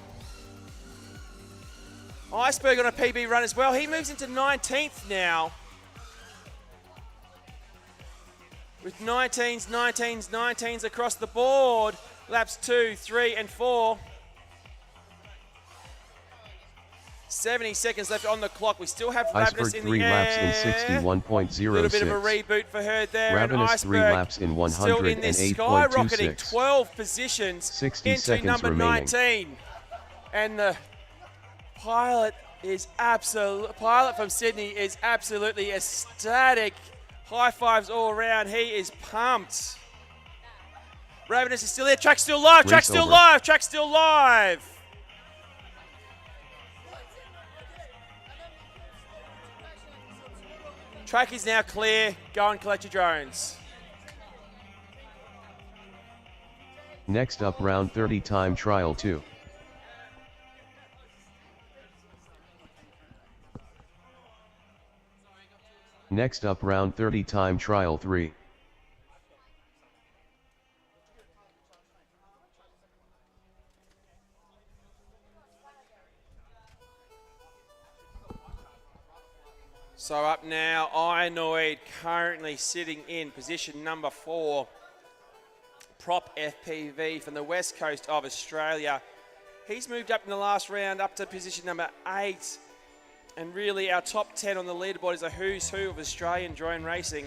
Iceberg on a PB run as well. He moves into 19th now. With 19s across the board. Laps 2, 3, and 4. 70 seconds left on the clock. We still have Ravenous Iceberg in 3 the laps air. in 61.06. Little bit of a reboot for her there. Ravenous and 3 Iceberg laps in still in this skyrocketing 108.26. 12 positions 60 into seconds number remaining. 19. And the pilot from Sydney is absolutely ecstatic. High fives all around. He is pumped. Ravenous is still there. Track's still live. Track's still live. Track's still live. Track is now clear. Go and collect your drones. Next up, round 30 time trial 2. Next up, round 30 time trial 3. So up now, Inoid currently sitting in position number 4. Prop FPV from the west coast of Australia. He's moved up in the last round up to position number 8. And really our top 10 on the leaderboard is a who's who of Australian drone racing.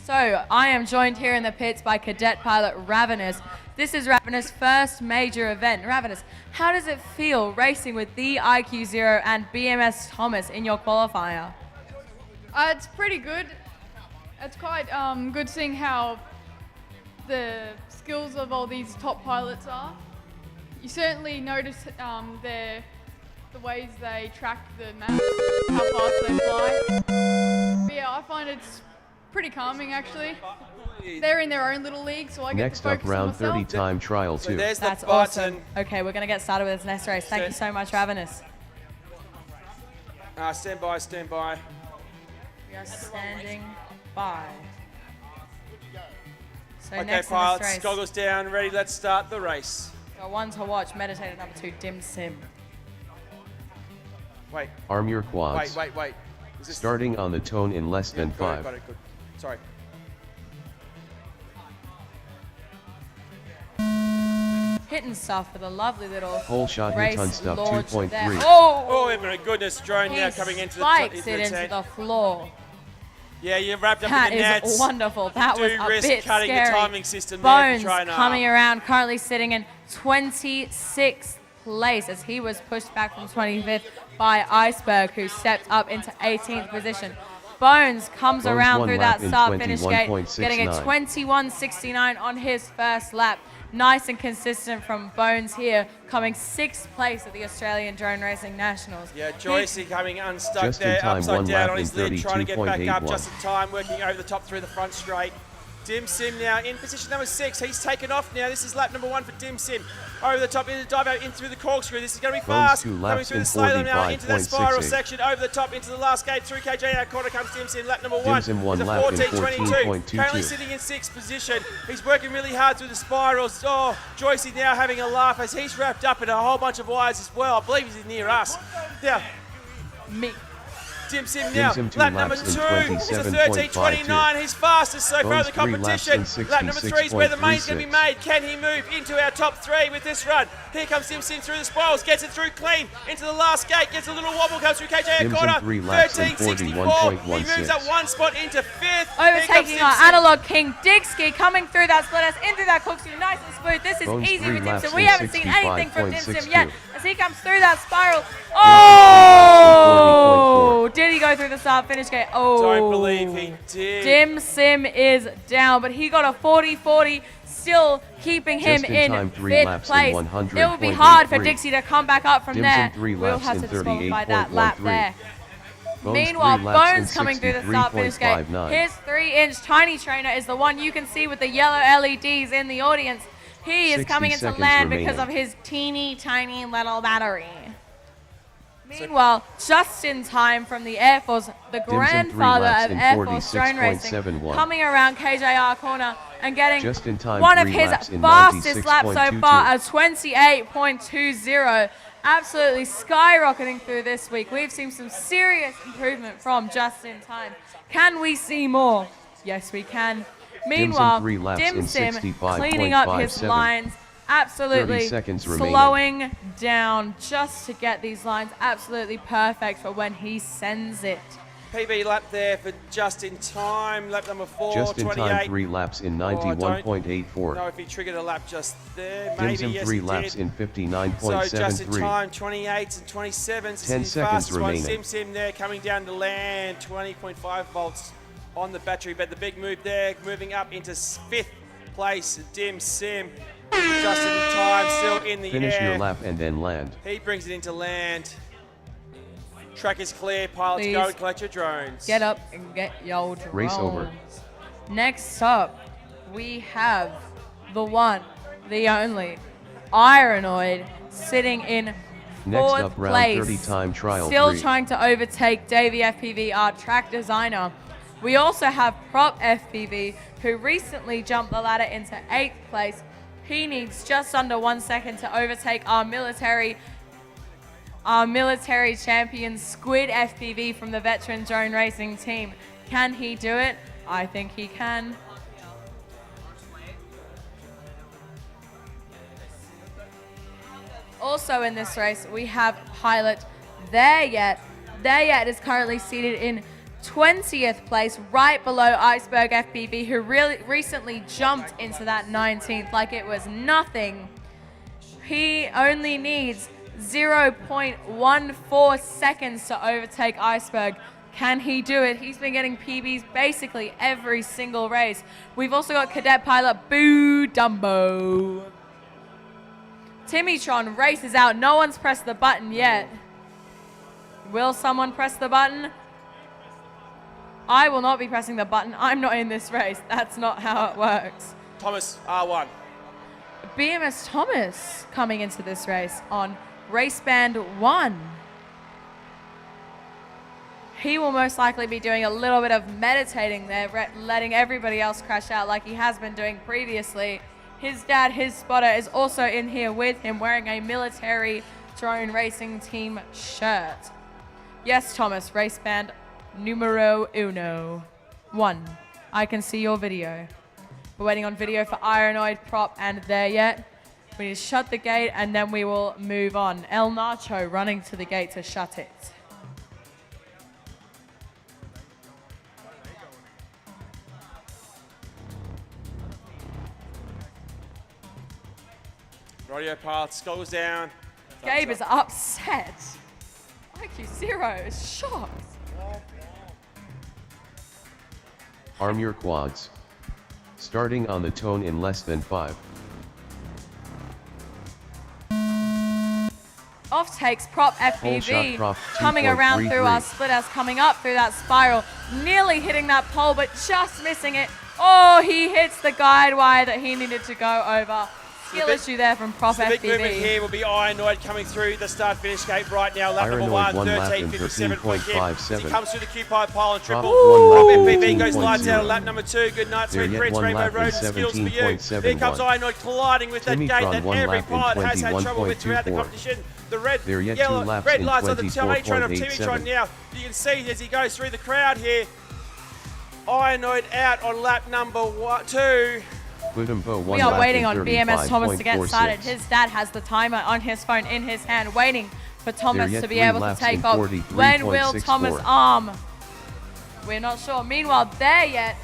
So I am joined here in the pits by Cadet pilot Ravenous. This is Ravenous' first major event. Ravenous, how does it feel racing with the IQ0 and BMS Thomas in your qualifier? It's pretty good. It's quite good seeing how the skills of all these top pilots are. You certainly notice the ways they track the map, how fast they fly. But yeah, I find it's pretty calming actually. They're in their own little league, so I get Next to focus up, round on myself. 30 time trial 2. That's awesome. Okay, we're going to get started with this next race. Thank you so much, Ravenous. Stand by, stand by. We are standing by. So Okay, next pilots, in this race, goggles down, ready, let's start the race. got one to watch, meditator number 2, Dim Sim. Wait. Arm your quads. Wait. Is this Starting on the tone in less than 5. Got it, good. Sorry. Hitting stuff with a lovely little Whole shot hit race ton stuff launch 2.3. there. Oh! Oh my goodness, drone now coming into the spikes it into tent. the floor. Yeah, you're wrapped up That in the nets. is wonderful. That was Do a risk bit cutting scary. the timing system there Bones if you're trying to coming around, currently sitting in 26th place as he was pushed back from 25th by Iceberg, who stepped up into 18th position. Bones comes Bones around one through lap that in start-finish gate, 21.69. getting a 21.69 on his first lap. Nice and consistent from Bones here, coming 6th place at the Australian Drone Racing Nationals. Yeah, Joycey coming unstuck Just in there, time, upside one down lap on in his lid, trying to get back up 32.81. just in time, working over the top through the front straight. Dim Sim now in position number 6. He's taken off now. This is lap number 1 for Dim Sim. Over the top, into the dive out, in through the corkscrew. This is going to be Bones fast. 2 Coming laps through in the slalom now, into that spiral 45.68. section, over the top, into the last gate, through KJ out corner comes Dim Sim, lap number 1. Dim Sim one He's a lap in 14.22. Currently 14.22. sitting in 6th position. He's working really hard through the spirals. Oh, Joycey now having a laugh as he's wrapped up in a whole bunch of wires as well. I believe he's near us. Now, me. Dim Sim Dim now, Sim 2 lap number laps 2 in is a 27.52. 13.29, he's fastest so far in Bones the 3 laps competition. in Lap number 3 is where the main's going to be 66.36. made. Can he move into our top 3 with this run? Here comes Dim Sim through the spirals, gets it through clean, into the last gate, gets a little wobble, comes through KJ Dim Sim corner, 3 laps in 13.64. He moves up 41.16. 1 spot into 5th. Overtaking our analog king, Dixky, coming through that split S, into that corkscrew, nice and smooth. This is Bones easy 3 with Dim laps Sim. We in haven't seen anything from Dim Sim 65.62. yet as he comes through that spiral. Oh! Did he go through the start finish gate? Oh! Don't believe he did. Dim Sim is down, but he got a 40-40, still keeping him Just in in time, 3 fifth laps in place. 100.83. It will be hard for Dixie to come back up from Dim there. Sim 3 We'll laps have in to disqualify that lap 38.13. there. Bones Meanwhile, 3 laps in Bones coming through the start finish gate. 60.59. His 3-inch tiny trainer is the one you can see with the yellow LEDs in the audience. He is 60 coming into seconds land remaining. because of his teeny tiny little battery. Meanwhile, just in time from the Air Force, the Dim Sim 3 grandfather laps of in Air Force drone racing, 46.71. coming around KJR corner and getting Just in time, one of 3 his laps in fastest laps so 96.22. far, a 28.20. Absolutely skyrocketing through this week. We've seen some serious improvement from just in time. Can we see more? Yes, we can. Meanwhile, 3 laps Dim in Sim cleaning up his 65.57. lines, 30 absolutely seconds remaining. slowing down just to get these lines absolutely perfect for when he sends it. PB lap there for just in time, lap number 4, Just in 28. time, 3 laps in No, 91.84. if he triggered a lap just there, Dim maybe, Sim yes 3 he laps did. in So just in 59.73. time, 28s and 27s. 10 His seconds fastest one. remaining. Sim Sim there coming down to land, 20.5 volts on the battery, but the big move there, moving up into 5th place, Dim Sim. Just in time, still in the Finish air. your lap and then land. He brings it into land. Track is clear, pilots Please. go and collect your drones. Get up and get your drones. Race over. Next up, we have the one, the only, Ironoid sitting in Next 4th up, round place. 30 time trial Still 3. trying to overtake Davey FPV, our track designer. We also have Prop FPV, who recently jumped the ladder into 8th place. He needs just under 1 second to overtake our military our military champion Squid FPV from the veteran drone racing team. Can he do it? I think he can. Also in this race, we have pilot There Yet. There Yet is currently seated in 20th place, right below Iceberg FPV, who really recently jumped into that 19th like it was nothing. He only needs 0.14 seconds to overtake Iceberg. Can he do it? He's been getting PBs basically every single race. We've also got Cadet pilot Boo Dumbo. Timmytron races out. No one's pressed the button yet. Will someone press the button? I will not be pressing the button. I'm not in this race. That's not how it works. Thomas, R1. BMS Thomas coming into this race on race band 1. He will most likely be doing a little bit of meditating there, letting everybody else crash out like he has been doing previously. His dad, his spotter, is also in here with him wearing a military drone racing team shirt. Yes, Thomas, race band numero uno. 1. I can see your video. We're waiting on video for Ironoid, Prop, and There Yet. We need to shut the gate and then we will move on. El Nacho running to the gate to shut it. Radio path, skulls down. Gabe is upset. IQ0 is shocked. Arm your quads. Starting on the tone in less than 5. Off takes Prop Whole shot FPV, prop, coming around through 2.33. our splitters, coming up through that spiral, nearly hitting that pole, but just missing it. Oh, he hits the guide wire that he needed to go over. Skill issue there from Prop The big movement FPV. here will be Ironoid coming through the start-finish gate right now. Lap number Ironoid 1, 1 lap in 13.57 for him. As he 13.57. comes through the Q-Pipe pile and triple. Prop 1 Prop lap in FPV goes lights out 15.0. on lap number 2. Good night, There sweet yet Prince, 1 Rainbow lap in Road, and skills for you. Here 17.71. comes Ironoid colliding with that gate Timmytron that 1 every lap in pilot has had trouble with throughout the 21.24. competition. The red, There yet 2 yellow, laps red in lights on the Telemetry of 24.87. Timmytron now. You can see as he goes through the crowd here. Ironoid out on lap number 2. Budumbo 1 We are lap waiting in on BMS Thomas to get 35.46. started. His dad has the timer on his phone in his hand, waiting for Thomas yet to be 3 able to laps take in off. When will 43.64. Thomas arm? We're not sure. Meanwhile, There Yet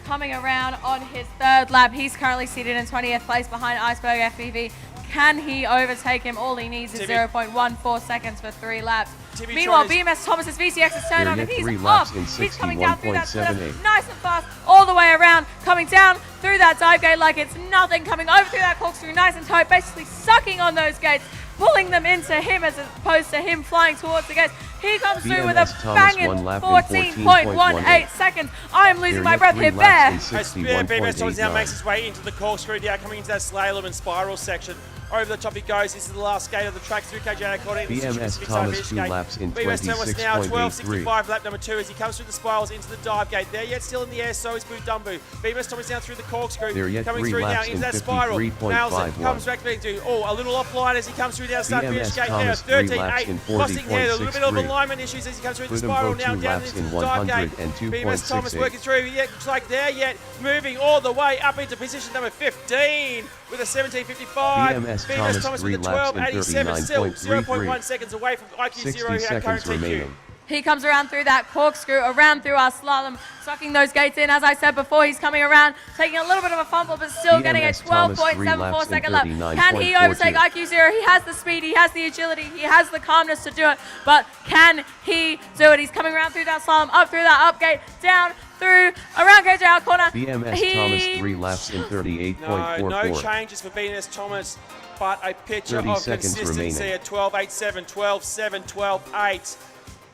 coming around on his 3rd lap. He's currently seated in 20th place behind Iceberg FPV. Can he overtake him? All he needs is Timmy. 0.14 seconds for 3 laps. Timmy Meanwhile, tries- BMS Thomas's VCX is turned There on and yet he's 3 laps off. in He's coming down through that splitter, 61.78. nice and fast, all the way around, coming down through that dive gate like it's nothing, coming over through that corkscrew nice and tight, basically sucking on those gates, pulling them into him as opposed to him flying towards the gates. He comes through with a BMS Thomas banging 1 lap in 14.18 seconds. I am losing There my yet breath 3 here, laps Bear. in As BMS Thomas now 61.89. makes his way into the corkscrew now, coming into that slalom and spiral section. Over the top he goes. This is the last gate of the track through KJ according to the BMS Pacific Thomas Finish 2 gate. laps in BMS Thomas now 26.83. 12.65 lap number 2 as he comes through the spirals into the dive gate. There yet still in the air, so is Boo Dumbo. BMS Thomas now through the corkscrew. There yet coming 3 through now laps into in that spiral. 53.51. Nails it. Comes back to do. Oh, a little offline as he comes through down the start finish BMS gate now. Thomas 3 laps 13.8. in Lost here. A little bit of 40.63. alignment issues as he comes through the Budumbo spiral now 2 down laps into in the dive gate. 102.68. BMS Thomas working through. Yeah, looks like There Yet moving all the way up into position number 15 with a 17.55. BMS Thomas Thomas with 3 a laps in 12.87, still 0.1 39.33. seconds away from IQ0 60 here at seconds current TQ. remaining. He comes around through that corkscrew, around through our slalom, sucking those gates in. As I said before, he's coming around, taking a little bit of a fumble, but still getting a BMS Thomas 3 12.74 laps in second lap. Can he overtake 39.42. IQ0? He has the speed, he has the agility, he has the calmness to do it, but can he do it? He's coming around through that slalom, up through that up gate, down, through, around KJ out corner. BMS Thomas 3 laps in 38.44. No changes for BMS Thomas, but a picture 30 of seconds consistency remaining. at 12.87, 12.7, 12.8.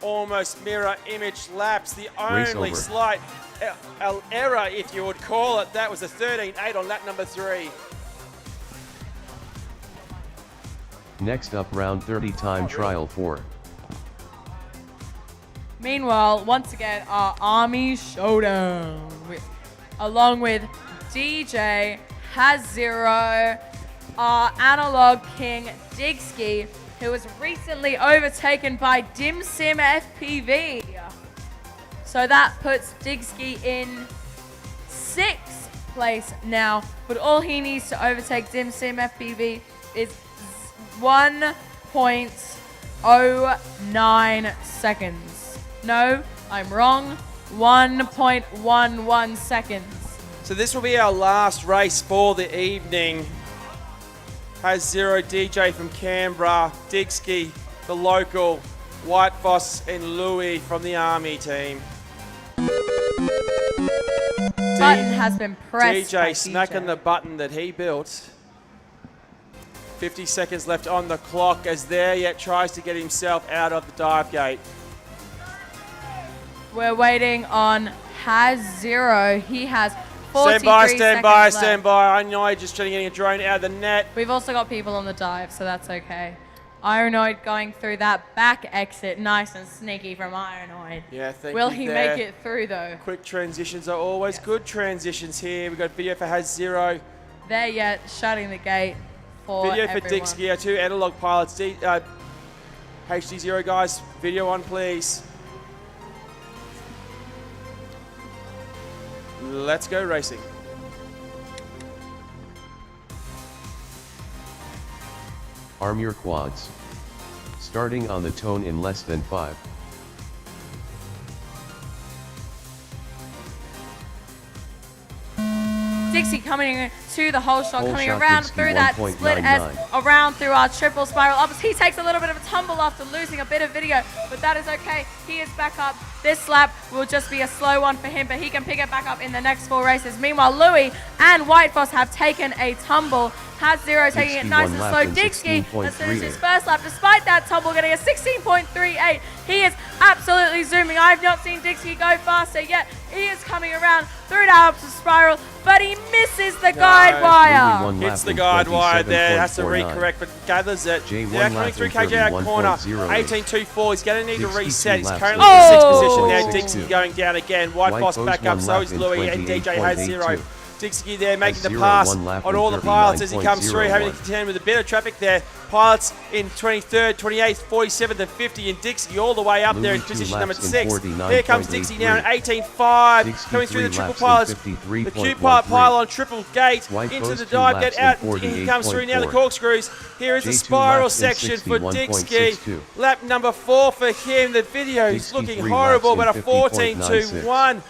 Almost mirror image laps. The Race only over. slight error, if you would call it, that was a 13.8 on lap number 3. Next up, round 30 time trial 4. Meanwhile, once again, our Army Showdown, along with DJ, HDZero, our analog king, Digski, who was recently overtaken by DimSim FPV. So that puts Digski in 6th place now, but all he needs to overtake DimSim FPV is 1.09 seconds. No, I'm wrong. 1.11 seconds. So this will be our last race for the evening. HDZero DJ from Canberra, Digski, the local, White Foss and Louis from the Army team. Button has been pressed by DJ smacking the button that he built. 50 seconds left on the clock as there yet tries to get himself out of the dive gate. We're waiting on HDZero. He has 43 Stand by. seconds left. I know you're just trying to get a drone out of the net. We've also got people on the dive, so that's okay. Ironoid going through that back exit, nice and sneaky from Ironoid. Yeah, thank Will you he there. make it through though? Quick transitions are always good transitions here. We've got video for HDZero. There yet, shutting the gate for Video for everyone. Digski, our 2 analog pilots. HDZero guys, video on please. Let's go racing. Arm your quads. Starting on the tone in less than 5. Dixie coming to the whole shot, Whole coming shot around Dixie through that 1.99. split S, around through our triple spiral uppers. He takes a little bit of a tumble after losing a bit of video, but that is okay. He is back up. This lap will just be a slow one for him, but he can pick it back up in the next 4 races. Meanwhile, Louis and White Foss have taken a tumble. HDZero taking it nice and slow. Digski has finished his first lap despite that tumble, getting a 16.38. He is absolutely zooming. I have not seen Digski go faster yet. He is coming around through the upper spiral, but he misses the guide wire. Hits the guide wire there, has to recorrect, but gathers it. Now coming through KJ out corner, 18.24. He's going to need to reset. He's currently in 6th position now. Digski going down again. White Foss back up, so is Louis and DJ HDZero. Digski there making the pass on all the pilots as he comes through, having to contend with a bit of traffic there. Pilots in 23rd, 28th, 47th and 50, and Digski all into up there in position number 6. Here comes Digski now in 18.5, coming through the triple pilots. The Q-Pilot pylon triple gate into the dive gate out, and he comes through now the corkscrews. Here is the spiral section for Digski. Lap number 4 for him. The video is looking horrible, but a 14.21.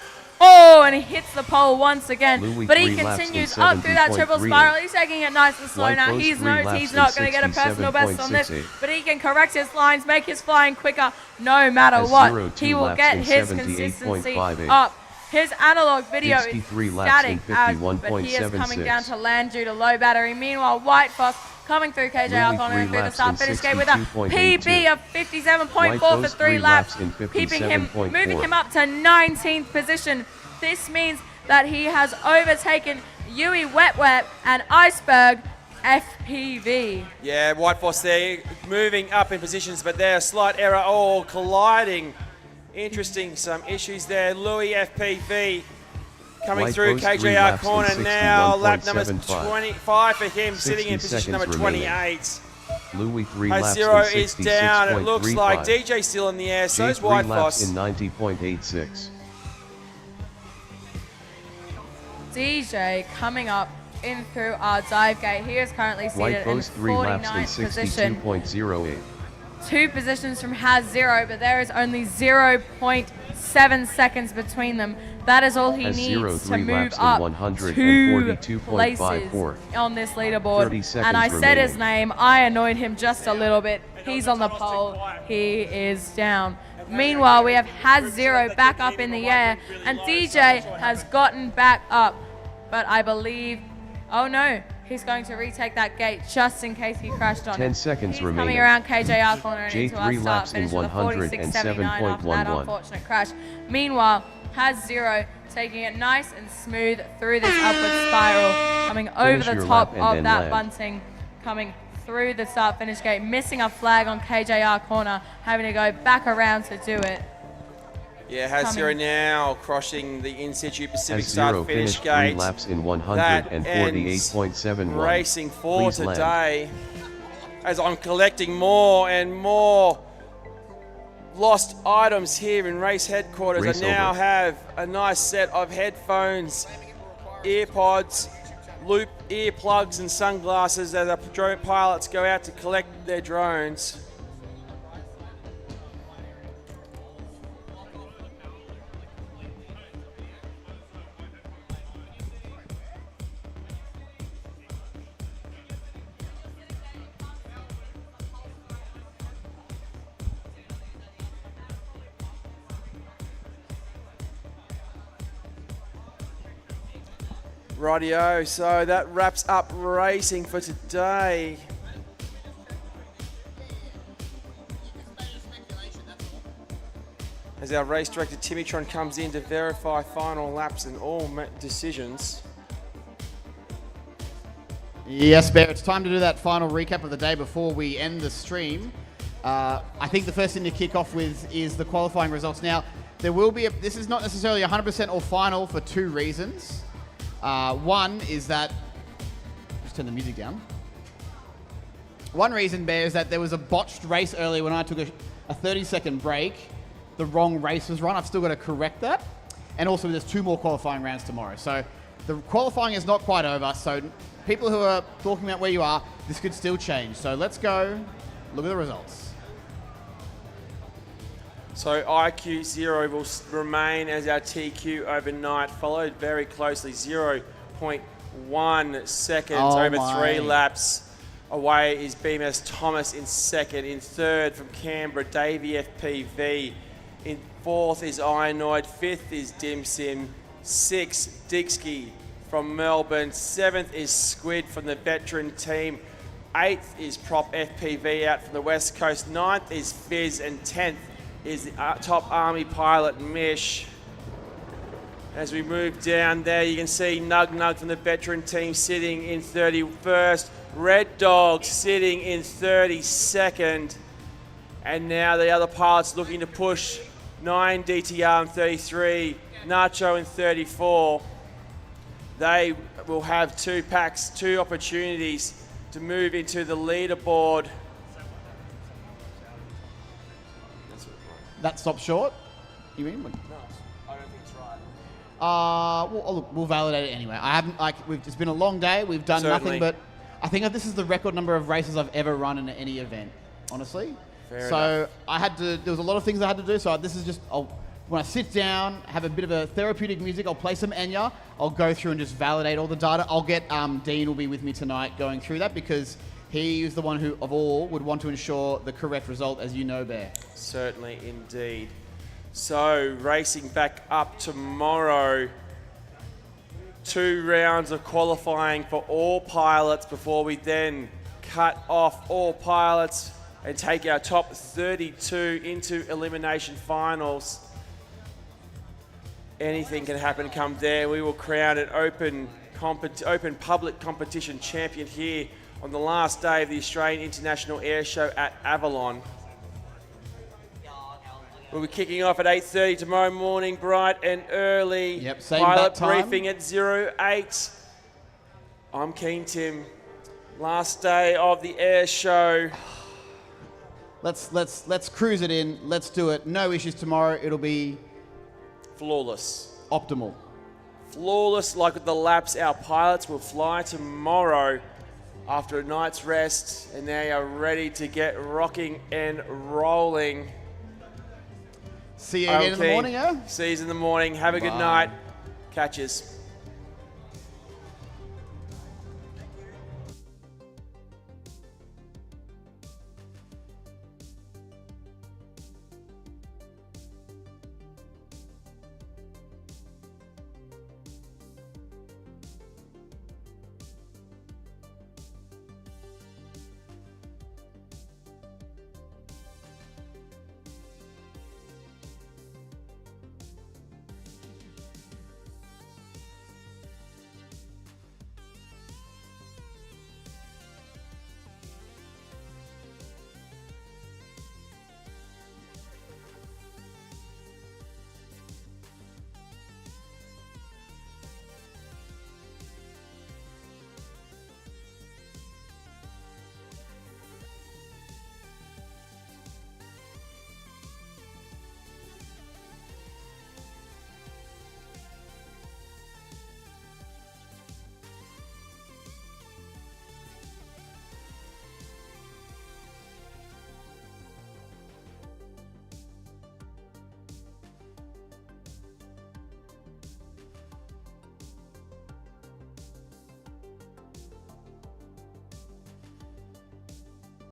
Oh, and he hits the pole once again, but he 3 laps continues in up through that triple 70.38. spiral. He's taking it nice and slow White now. goes He 3 knows laps he's in not going to get a personal best on this, 67.68. but he can correct his lines, make his flying quicker no matter what. HDZero 2 He will laps get in his consistency 78.58. up. His analog video Digski is 3 laps in static, but he is coming 51.76. down to land due to low battery. Meanwhile, White Foss coming through KJ Louis Alcon 3 through the laps start in finish gate with a 62.82. PB of 57.4 for White 3 3 laps, laps in keeping him, 57.4. moving him up to 19th position. This means that he has overtaken Yui Wet Wet and Iceberg FPV. Yeah, White Foss there moving up in positions, but there a slight error. Oh, colliding. Interesting, some issues there. Louis FPV coming White through goes 3 KJR laps in corner now. Lap number 61.75. 25 for him, sitting in 60 position number seconds remaining. 28. Louis 3 laps in HDZero is down. It looks like 66.35. DJ still in the air. So J is 3 White laps Foss. in 90.86. DJ coming up in through our dive gate. He is currently seated White in goes 3 laps in 49th position. 62.08. 2 positions from HDZero, but there is only 0.7 seconds between them. That is all he HDZero needs to 3 move laps in up 2 places 142.54. on this leaderboard. 30 seconds And I said his remaining. name. I annoyed him just a little bit. He's on the pole. He is down. Meanwhile, we have HDZero back up in the air, and DJ has gotten back up. But I believe, oh no, he's going to retake that gate just in case he crashed on 10 it. seconds He's remaining. coming around KJR corner and into our J3 start laps in finish with a 46.79 after that 107.11. unfortunate crash. Meanwhile, HDZero taking it nice and smooth through this upward spiral, coming over Finish the your top lap and of then that land. bunting, coming through the start finish gate, missing a flag on KJR corner, having to go back around to do it. Yeah, HDZero now crossing the in-situ Pacific HDZero start-finish finished 3 gate. laps in That ends 148.71. racing for Please land. today. As I'm collecting more and more lost items here in race headquarters. Race I now over. have a nice set of headphones, earpods, loop earplugs and sunglasses as our drone pilots go out to collect their drones. Rightio, so that wraps up racing for today. As our race director Timitron comes in to verify final laps and all decisions. Yes, Bear, it's time to do that final recap of the day before we end the stream. I think the first thing to kick off with is the qualifying results. Now, there will be this is not necessarily 100% or final for two reasons. One is that, just turn the music down. One reason, Bear, is that there was a botched race earlier when I took a 30-second break. The wrong race was run. I've still got to correct that. And also there's 2 more qualifying rounds tomorrow. So the qualifying is not quite over. So people who are talking about where you are, this could still change. So let's go look at the results. So ImmersionRC will remain as our TQ overnight, followed very closely 0.1 seconds over 3 laps. Away is BMS Thomas in second. In third from Canberra, Davey FPV. In fourth is Ionoid. Fifth is DimSim. Sixth, Dixkey from Melbourne. Seventh is Squid from the veteran team. Eighth is Prop FPV out from the West Coast. Ninth is Fizz. And 10th is the top Army pilot, Mish. As we move down there, you can see Nug from the veteran team sitting in 31st. Red Dog sitting in 32nd. And now the other pilots looking to push 9 DTR in 33, Nacho in 34. They will have 2 packs, 2 opportunities to move into the leaderboard. That stops short? You mean? No, I don't think it's right. We'll validate it anyway. I haven't it's been a long day. We've done Certainly. nothing but I think this is the record number of races I've ever run in any event, honestly. Fair so enough. there was a lot of things I had to do. So this is just when I sit down, have a bit of a therapeutic music, I'll play some Enya. I'll go through and just validate all the data. I'll get Dean will be with me tonight going through that because he is the one who, of all, would want to ensure the correct result, as you know, Bear. Certainly, indeed. So, racing back up tomorrow. 2 rounds of qualifying for all pilots before we then cut off all pilots and take our top 32 into elimination finals. Anything can happen come there. We will crown an open public competition champion here on the last day of the Australian International Airshow at Avalon. We'll be kicking off at 8:30 tomorrow morning, bright and early. Yep, same Pilot bat time. briefing at 08. I'm Keen Tim. Last day of the air show. Let's cruise it in. Let's do it. No issues tomorrow. It'll be flawless. Optimal. Flawless, like with the laps. Our pilots will fly tomorrow after a night's rest, and they are ready to get rocking and rolling. See you again in the morning, eh? See you in the morning. Have a good Bye. night. Catches.